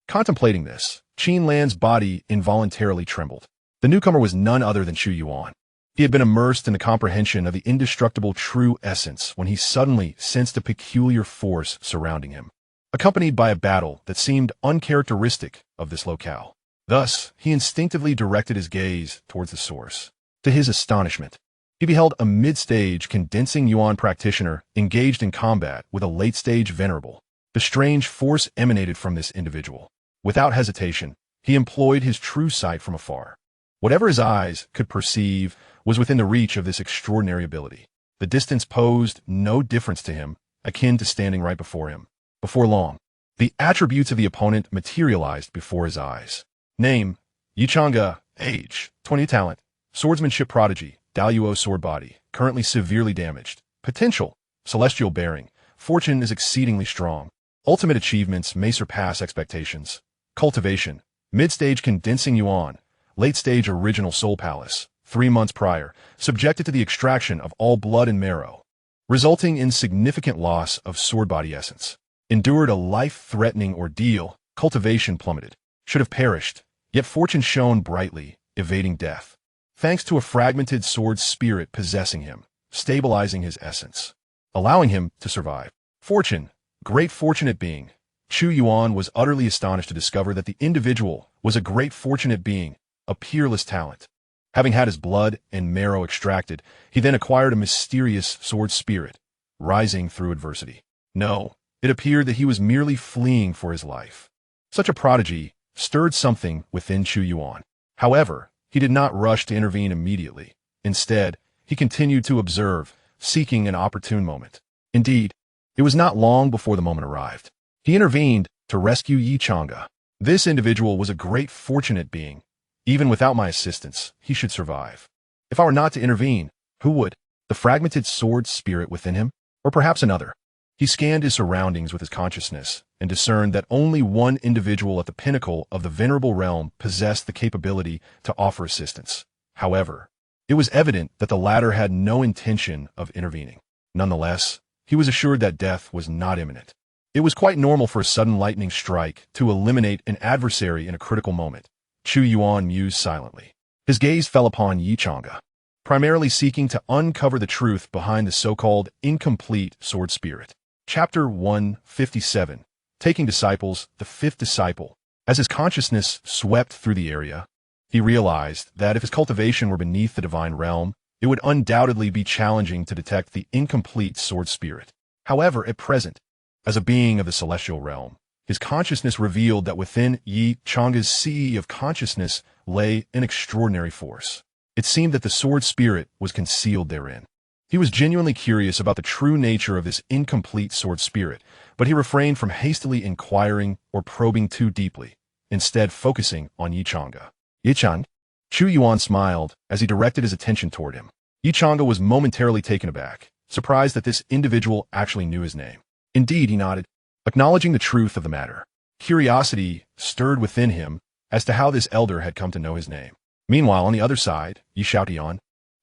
Contemplating this, Qin Lan's body involuntarily trembled. The newcomer was none other than Chu Yuan. He had been immersed in the comprehension of the indestructible true essence when he suddenly sensed a peculiar force surrounding him, accompanied by a battle that seemed uncharacteristic of this locale. Thus, he instinctively directed his gaze towards the source. To his astonishment, he beheld a mid-stage condensing yuan practitioner engaged in combat with a late-stage venerable. The strange force emanated from this individual. Without hesitation, he employed his true sight from afar. Whatever his eyes could perceive was within the reach of this extraordinary ability. The distance posed no difference to him, akin to standing right before him. Before long, the attributes of the opponent materialized before his eyes. Name, Xianxia. Age, 20. Talent, swordsmanship prodigy, Daluo sword body, currently severely damaged. Potential, celestial bearing, fortune is exceedingly strong. Ultimate achievements may surpass expectations. Cultivation, mid-stage condensing yuan, late-stage original soul palace, 3 months prior, subjected to the extraction of all blood and marrow, resulting in significant loss of sword body essence. Endured a life-threatening ordeal, cultivation plummeted, should have perished, yet fortune shone brightly, evading death, thanks to a fragmented sword spirit possessing him, stabilizing his essence, allowing him to survive. Fortune, great fortunate being. Chu Yuan was utterly astonished to discover that the individual was a great fortunate being, a peerless talent. Having had his blood and marrow extracted, he then acquired a mysterious sword spirit, rising through adversity. No, it appeared that he was merely fleeing for his life. Such a prodigy stirred something within Chu Yuan. However, he did not rush to intervene immediately. Instead, he continued to observe, seeking an opportune moment. Indeed, it was not long before the moment arrived. He intervened to rescue Xianxia. This individual was a great fortunate being. Even without my assistance, he should survive. If I were not to intervene, who would? The fragmented sword spirit within him? Or perhaps another? He scanned his surroundings with his consciousness and discerned that only one individual at the pinnacle of the venerable realm possessed the capability to offer assistance. However, it was evident that the latter had no intention of intervening. Nonetheless, he was assured that death was not imminent. It was quite normal for a sudden lightning strike to eliminate an adversary in a critical moment. Chu Yuan mused silently. His gaze fell upon Xianxia, primarily seeking to uncover the truth behind the so-called incomplete sword spirit. Chapter 157, Taking Disciples, the Fifth Disciple. As his consciousness swept through the area, he realized that if his cultivation were beneath the divine realm, it would undoubtedly be challenging to detect the incomplete sword spirit. However, at present, as a being of the celestial realm, his consciousness revealed that within Xianxia's sea of consciousness lay an extraordinary force. It seemed that the sword spirit was concealed therein. He was genuinely curious about the true nature of this incomplete sword spirit, but he refrained from hastily inquiring or probing too deeply, instead focusing on Xianxia. Yichang? Chu Yuan smiled as he directed his attention toward him. Xianxia was momentarily taken aback, surprised that this individual actually knew his name. Indeed, he nodded. Acknowledging the truth of the matter, curiosity stirred within him as to how this elder had come to know his name. Meanwhile, on the other side, Xianxia,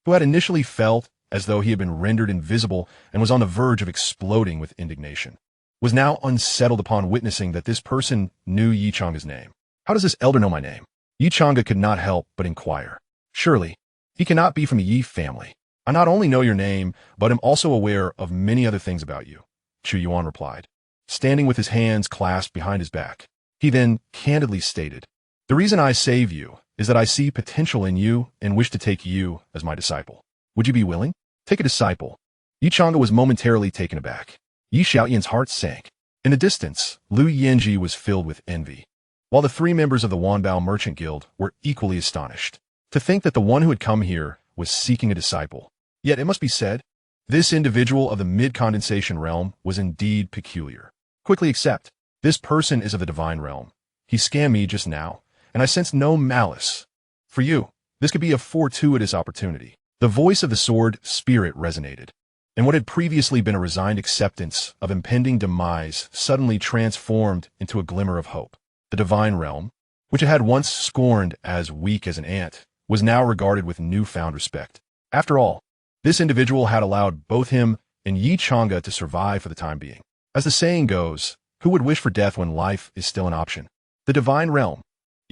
who had initially felt as though he had been rendered invisible and was on the verge of exploding with indignation, was now unsettled upon witnessing that this person knew Xianxia's name. How does this elder know my name? Xianxia could not help but inquire. Surely, he cannot be from the Yi family. I not only know your name, but am also aware of many other things about you, Chu Yuan replied, standing with his hands clasped behind his back. He then candidly stated, the reason I save you is that I see potential in you and wish to take you as my disciple. Would you be willing? Take a disciple. Xianxia was momentarily taken aback. Yi Xiaoyan's heart sank. In the distance, Lu Yanji was filled with envy, while the three members of the Wanbao Merchant Guild were equally astonished. To think that the one who had come here was seeking a disciple. Yet it must be said, this individual of the mid-condensation realm was indeed peculiar. Quickly accept, this person is of the divine realm. He scammed me just now, and I sense no malice. For you, this could be a fortuitous opportunity. The voice of the sword spirit resonated, and what had previously been a resigned acceptance of impending demise suddenly transformed into a glimmer of hope. The divine realm, which it had once scorned as weak as an ant, was now regarded with newfound respect. After all, this individual had allowed both him and Xianxia to survive for the time being. As the saying goes, who would wish for death when life is still an option? The divine realm.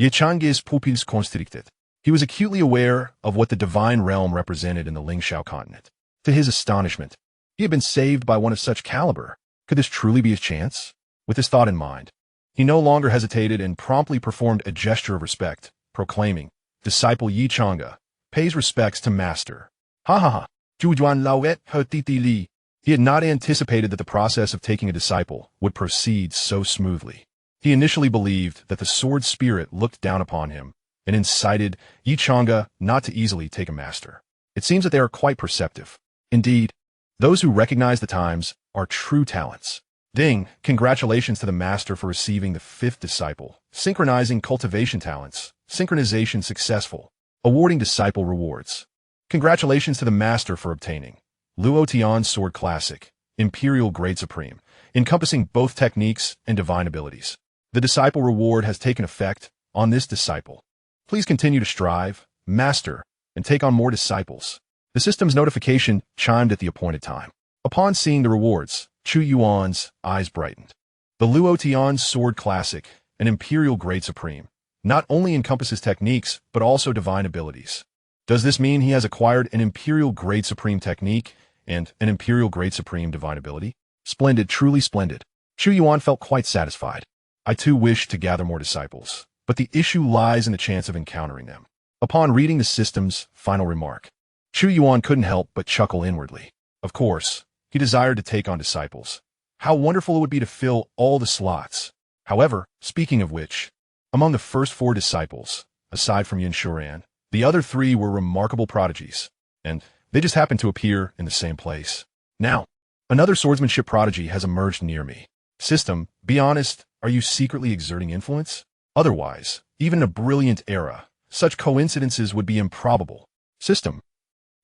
Xianxia's pupils constricted. He was acutely aware of what the divine realm represented in the Lingxiao continent. To his astonishment, he had been saved by one of such caliber. Could this truly be his chance? With this thought in mind, he no longer hesitated and promptly performed a gesture of respect, proclaiming, Disciple Xianxia, pays respects to Master. Ha ha ha. Chu Yuan lauet he titi li. He had not anticipated that the process of taking a disciple would proceed so smoothly. He initially believed that the sword spirit looked down upon him and incited Xianxia not to easily take a master. It seems that they are quite perceptive. Indeed, those who recognize the times are true talents. Ding, congratulations to the master for receiving the 5th disciple. Synchronizing cultivation talents. Synchronization successful. Awarding disciple rewards. Congratulations to the master for obtaining Luo Tian's Sword Classic, Imperial Grade Supreme, encompassing both techniques and divine abilities. The disciple reward has taken effect on this disciple. Please continue to strive, master, and take on more disciples. The system's notification chimed at the appointed time. Upon seeing the rewards, Chu Yuan's eyes brightened. The Luo Tian's Sword Classic, an Imperial Grade Supreme, not only encompasses techniques, but also divine abilities. Does this mean he has acquired an Imperial Grade Supreme technique and an Imperial Grade Supreme divine ability? Splendid, truly splendid. Chu Yuan felt quite satisfied. I too wish to gather more disciples, but the issue lies in the chance of encountering them. Upon reading the system's final remark, Chu Yuan couldn't help but chuckle inwardly. Of course, he desired to take on disciples. How wonderful it would be to fill all the slots. However, speaking of which, among the first 4 disciples, aside from Xianxia, the other 3 were remarkable prodigies, and they just happened to appear in the same place. Now, another swordsmanship prodigy has emerged near me. System, be honest, are you secretly exerting influence? Otherwise, even in a brilliant era, such coincidences would be improbable. System,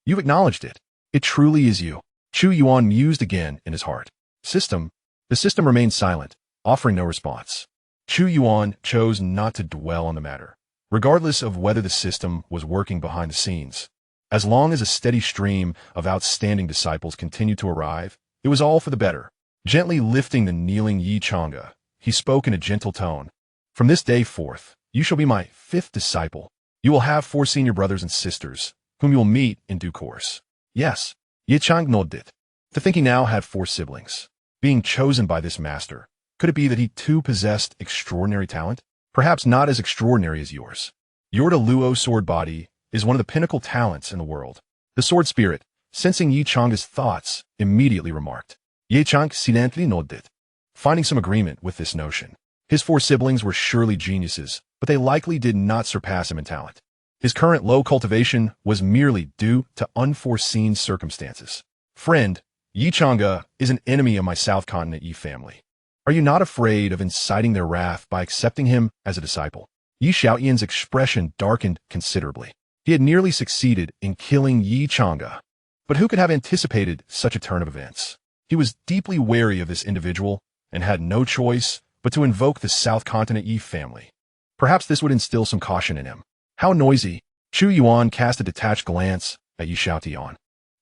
you've acknowledged it. It truly is you. Chu Yuan mused again in his heart. System, the system remained silent, offering no response. Chu Yuan chose not to dwell on the matter, regardless of whether the system was working behind the scenes. As long as a steady stream of outstanding disciples continued to arrive, it was all for the better. Gently lifting the kneeling Xianxia, he spoke in a gentle tone. From this day forth, you shall be my 5th disciple. You will have 4 senior brothers and sisters, whom you will meet in due course. Yes, Xianxia nodded. To think he now had 4 siblings. Being chosen by this master, could it be that he too possessed extraordinary talent? Perhaps not as extraordinary as yours. Your Luo sword body is one of the pinnacle talents in the world. The sword spirit, sensing Xianxia's thoughts, immediately remarked. Xianxia silently nodded, finding some agreement with this notion. His 4 siblings were surely geniuses, but they likely did not surpass him in talent. His current low cultivation was merely due to unforeseen circumstances. Friend, Xianxia is an enemy of my South Continent Yi family. Are you not afraid of inciting their wrath by accepting him as a disciple? Yi Xiaoyan's expression darkened considerably. He had nearly succeeded in killing Xianxia, but who could have anticipated such a turn of events? He was deeply wary of this individual and had no choice but to invoke the South Continent Yi family. Perhaps this would instill some caution in him. How noisy! Chu Yuan cast a detached glance at Yi Xiaotian.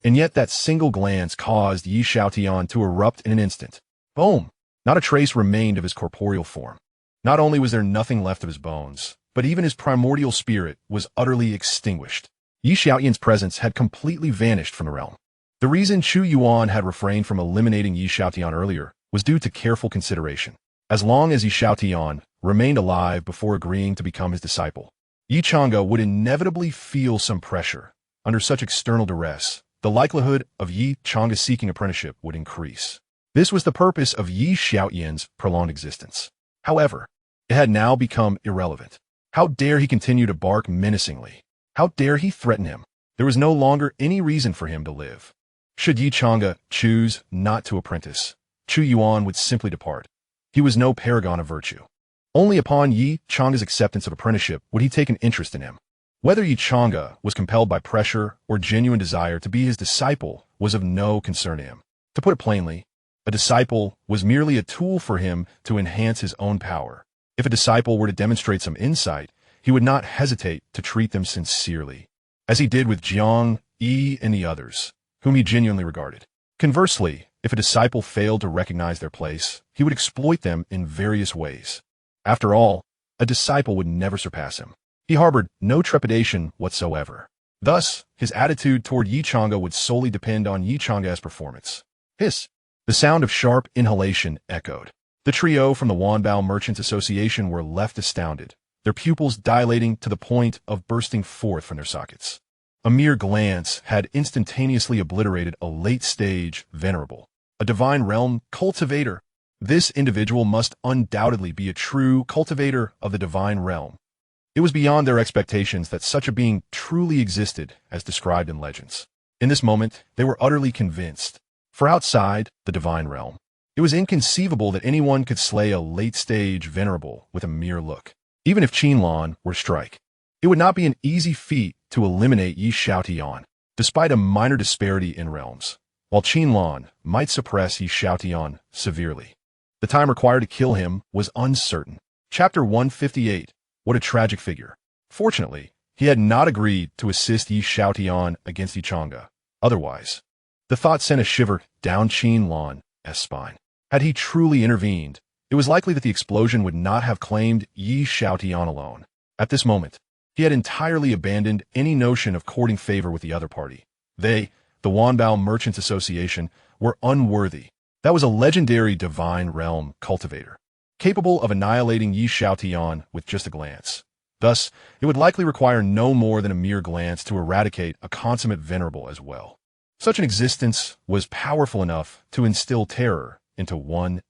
And yet that single glance caused Yi Xiaotian to erupt in an instant. Boom! Not a trace remained of his corporeal form. Not only was there nothing left of his bones, but even his primordial spirit was utterly extinguished. Yi Xiaotian's presence had completely vanished from the realm. The reason Chu Yuan had refrained from eliminating Yi Xiaotian earlier was due to careful consideration. As long as Yi Xiaotian remained alive before agreeing to become his disciple, Yi Chang'e would inevitably feel some pressure. Under such external duress, the likelihood of Yi Chang'e seeking apprenticeship would increase. This was the purpose of Yi Xiaotian's prolonged existence. However, it had now become irrelevant. How dare he continue to bark menacingly? How dare he threaten him? There was no longer any reason for him to live. Should Yi Chang'e choose not to apprentice, Chu Yuan would simply depart. He was no paragon of virtue. Only upon Yi Chang'e's acceptance of apprenticeship would he take an interest in him. Whether Yi Chang'e was compelled by pressure or genuine desire to be his disciple was of no concern to him. To put it plainly, a disciple was merely a tool for him to enhance his own power. If a disciple were to demonstrate some insight, he would not hesitate to treat them sincerely, as he did with Jiang, Yi, and the others, whom he genuinely regarded. Conversely, if a disciple failed to recognize their place, he would exploit them in various ways. After all, a disciple would never surpass him. He harbored no trepidation whatsoever. Thus, his attitude toward Yi Chang'e would solely depend on Yi Chang'e's performance. Hiss! The sound of sharp inhalation echoed. The trio from the Wanbao Merchants Association were left astounded, their pupils dilating to the point of bursting forth from their sockets. A mere glance had instantaneously obliterated a late-stage venerable, a divine realm cultivator. This individual must undoubtedly be a true cultivator of the divine realm. It was beyond their expectations that such a being truly existed as described in legends. In this moment, they were utterly convinced. For outside the divine realm, it was inconceivable that anyone could slay a late-stage venerable with a mere look. Even if Qianlan were to strike, it would not be an easy feat to eliminate Yi Xiaotian, despite a minor disparity in realms. While Qianlan might suppress Yi Xiaotian severely, the time required to kill him was uncertain. Chapter 158. What a tragic figure. Fortunately, he had not agreed to assist Yi Xiaotian against Yi Chang'e. Otherwise, the thought sent a shiver down Qianlan's spine. Had he truly intervened, it was likely that the explosion would not have claimed Yi Xiaotian alone. At this moment, he had entirely abandoned any notion of courting favor with the other party. They, the Wanbao Merchants Association, were unworthy. That was a legendary divine realm cultivator, capable of annihilating Yi Xiaotian with just a glance. Thus, it would likely require no more than a mere glance to eradicate a consummate venerable as well. Such an existence was powerful enough to instill terror into one's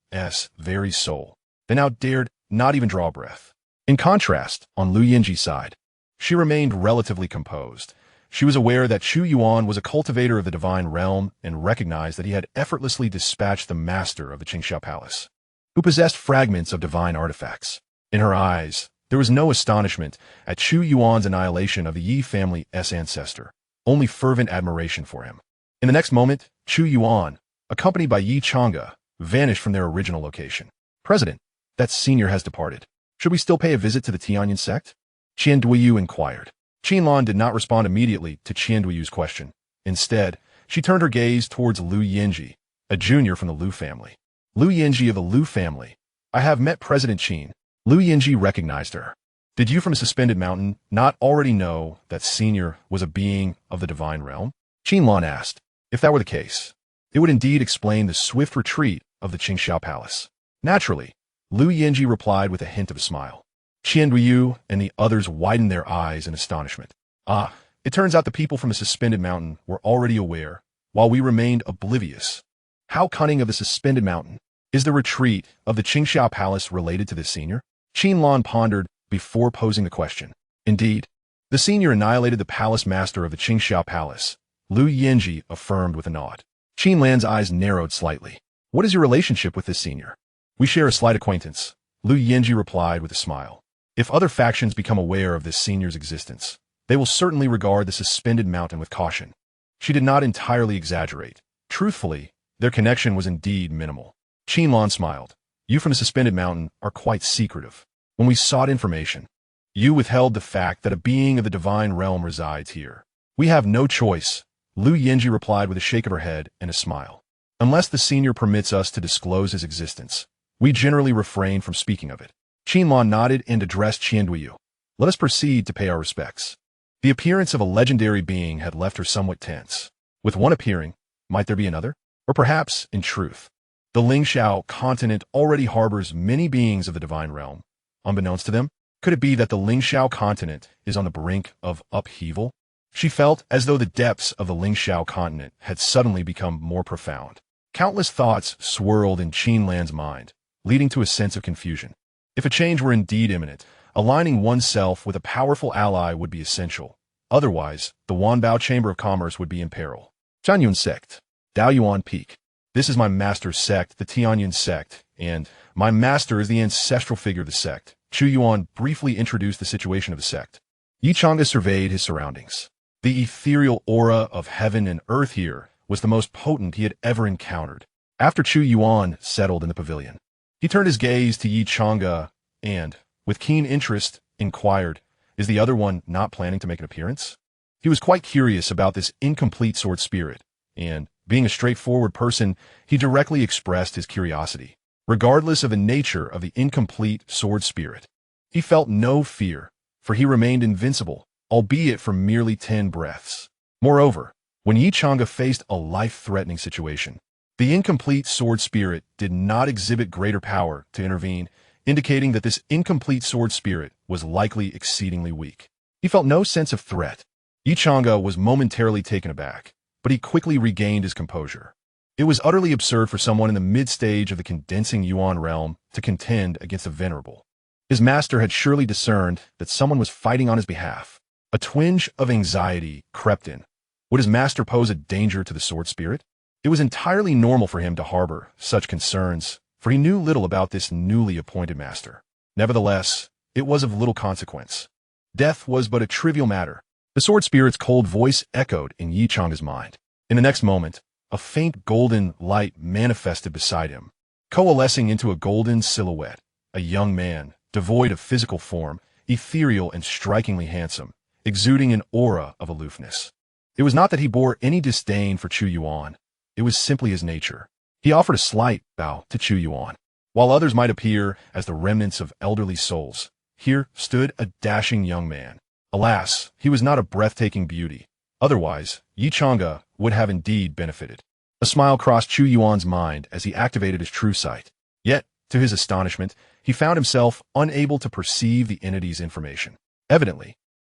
very soul. They now dared not even draw a breath. In contrast, on Lu Yinji's side, she remained relatively composed. She was aware that Chu Yuan was a cultivator of the divine realm and recognized that he had effortlessly dispatched the master of the Xianxia Palace, who possessed fragments of divine artifacts. In her eyes, there was no astonishment at Chu Yuan's annihilation of the Yi family's ancestor, only fervent admiration for him. In the next moment, Chu Yuan, accompanied by Yi Chang'e, vanished from their original location. President, that senior has departed. Should we still pay a visit to the Tianyun Sect? Qian Duiyu inquired. Qianlan did not respond immediately to Qian Duiyu's question. Instead, she turned her gaze towards Lu Yinji, a junior from the Lu family. Lu Yinji of the Lu family. I have met President Qin. Lu Yinji recognized her. Did you from a suspended mountain not already know that senior was a being of the divine realm? Qianlan asked. If that were the case, it would indeed explain the swift retreat of the Xianxia Palace. Naturally, Lu Yinji replied with a hint of a smile. Qian Duiyu and the others widened their eyes in astonishment. Ah, it turns out the people from the suspended mountain were already aware, while we remained oblivious. How cunning of the suspended mountain. Is the retreat of the Xianxia Palace related to this senior? Qianlan pondered before posing the question. Indeed, the senior annihilated the palace master of the Xianxia Palace, Lu Yinji affirmed with a nod. Qianlan's eyes narrowed slightly. What is your relationship with this senior? We share a slight acquaintance, Lu Yinji replied with a smile. If other factions become aware of this senior's existence, they will certainly regard the suspended mountain with caution. She did not entirely exaggerate. Truthfully, their connection was indeed minimal. Qianlan smiled. You from the suspended mountain are quite secretive. When we sought information, you withheld the fact that a being of the divine realm resides here. We have no choice, Lu Yinji replied with a shake of her head and a smile. Unless the senior permits us to disclose his existence, we generally refrain from speaking of it. Qinlan nodded and addressed Qianduyu. Let us proceed to pay our respects. The appearance of a legendary being had left her somewhat tense. With one appearing, might there be another? Or perhaps, in truth, the Lingxiao continent already harbors many beings of the divine realm. Unbeknownst to them, could it be that the Lingxiao continent is on the brink of upheaval? She felt as though the depths of the Lingxiao continent had suddenly become more profound. Countless thoughts swirled in Qinlan's mind, leading to a sense of confusion. If a change were indeed imminent, aligning oneself with a powerful ally would be essential. Otherwise, the Wanbao Chamber of Commerce would be in peril. Tianyun Sect, Daoyuan Peak. This is my master's sect, the Tianyun Sect, and my master is the ancestral figure of the sect. Chu Yuan briefly introduced the situation of the sect. Xianxia surveyed his surroundings. The ethereal aura of heaven and earth here was the most potent he had ever encountered. After Chu Yuan settled in the pavilion, he turned his gaze to Xianxia and, with keen interest, inquired, "Is the other one not planning to make an appearance?" He was quite curious about this incomplete sword spirit, and, being a straightforward person, he directly expressed his curiosity. Regardless of the nature of the incomplete sword spirit, he felt no fear, for he remained invincible, albeit for merely 10 breaths. Moreover, when Xianxia faced a life-threatening situation, the incomplete sword spirit did not exhibit greater power to intervene, indicating that this incomplete sword spirit was likely exceedingly weak. He felt no sense of threat. Xianxia was momentarily taken aback, but he quickly regained his composure. It was utterly absurd for someone in the mid-stage of the condensing Yuan realm to contend against a venerable. His master had surely discerned that someone was fighting on his behalf. A twinge of anxiety crept in. Would his master pose a danger to the sword spirit? It was entirely normal for him to harbor such concerns, for he knew little about this newly appointed master. Nevertheless, it was of little consequence. Death was but a trivial matter. The sword spirit's cold voice echoed in Xianxia's mind. In the next moment, a faint golden light manifested beside him, coalescing into a golden silhouette, a young man, devoid of physical form, ethereal and strikingly handsome, exuding an aura of aloofness. It was not that he bore any disdain for Chu Yuan. It was simply his nature. He offered a slight bow to Chu Yuan. While others might appear as the remnants of elderly souls, here stood a dashing young man. Alas, he was not a breathtaking beauty. Otherwise, Xianxia would have indeed benefited. A smile crossed Chu Yuan's mind as he activated his true sight. Yet, to his astonishment, he found himself unable to perceive the entity's information. Evidently,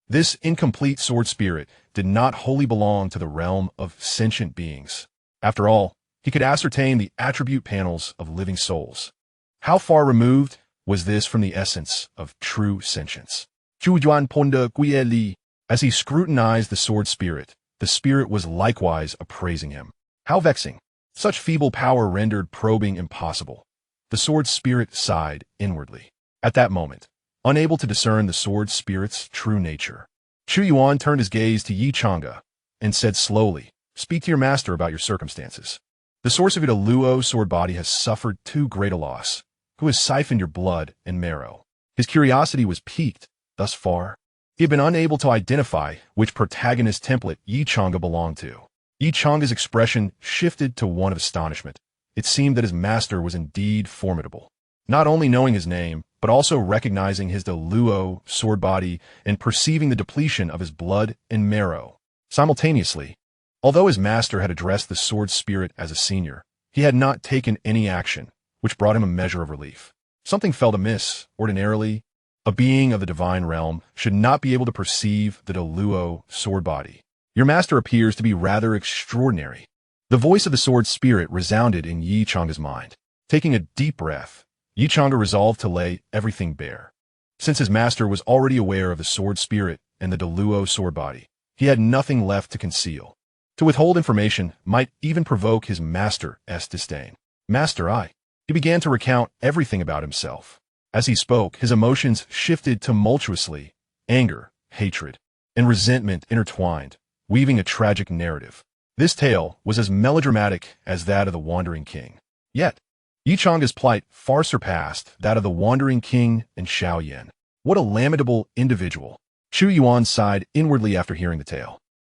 this incomplete sword spirit did not wholly belong to the realm of sentient beings. After all, he could ascertain the attribute panels of living souls. How far removed was this from the essence of true sentience? Chu Yuan ponde guili. As he scrutinized the sword spirit, the spirit was likewise appraising him. How vexing! Such feeble power rendered probing impossible. The sword spirit sighed inwardly. At that moment, unable to discern the sword spirit's true nature, Chu Yuan turned his gaze to Xianxia and said slowly, "Speak to your master about your circumstances. The source of your Luo sword body has suffered too great a loss, who has siphoned your blood and marrow." His curiosity was piqued. Thus far, he had been unable to identify which protagonist template Xianxia belonged to. Xianxia's expression shifted to one of astonishment. It seemed that his master was indeed formidable. Not only knowing his name, but also recognizing his Luo sword body and perceiving the depletion of his blood and marrow. Simultaneously, although his master had addressed the sword spirit as a senior, he had not taken any action, which brought him a measure of relief. Something felt amiss. Ordinarily, a being of the divine realm should not be able to perceive the Luo sword body. Your master appears to be rather extraordinary. The voice of the sword spirit resounded in Xianxia's mind. Taking a deep breath, Xianxia resolved to lay everything bare. Since his master was already aware of the sword spirit and the Luo sword body, he had nothing left to conceal. To withhold information might even provoke his master's disdain. "Master, He began to recount everything about himself. As he spoke, his emotions shifted tumultuously. Anger, hatred, and resentment intertwined, weaving a tragic narrative. This tale was as melodramatic as that of the Wandering King. Yet, Yichang's plight far surpassed that of the wandering king and Xiaoyan. What a lamentable individual. Chu Yuan sighed inwardly after hearing the tale.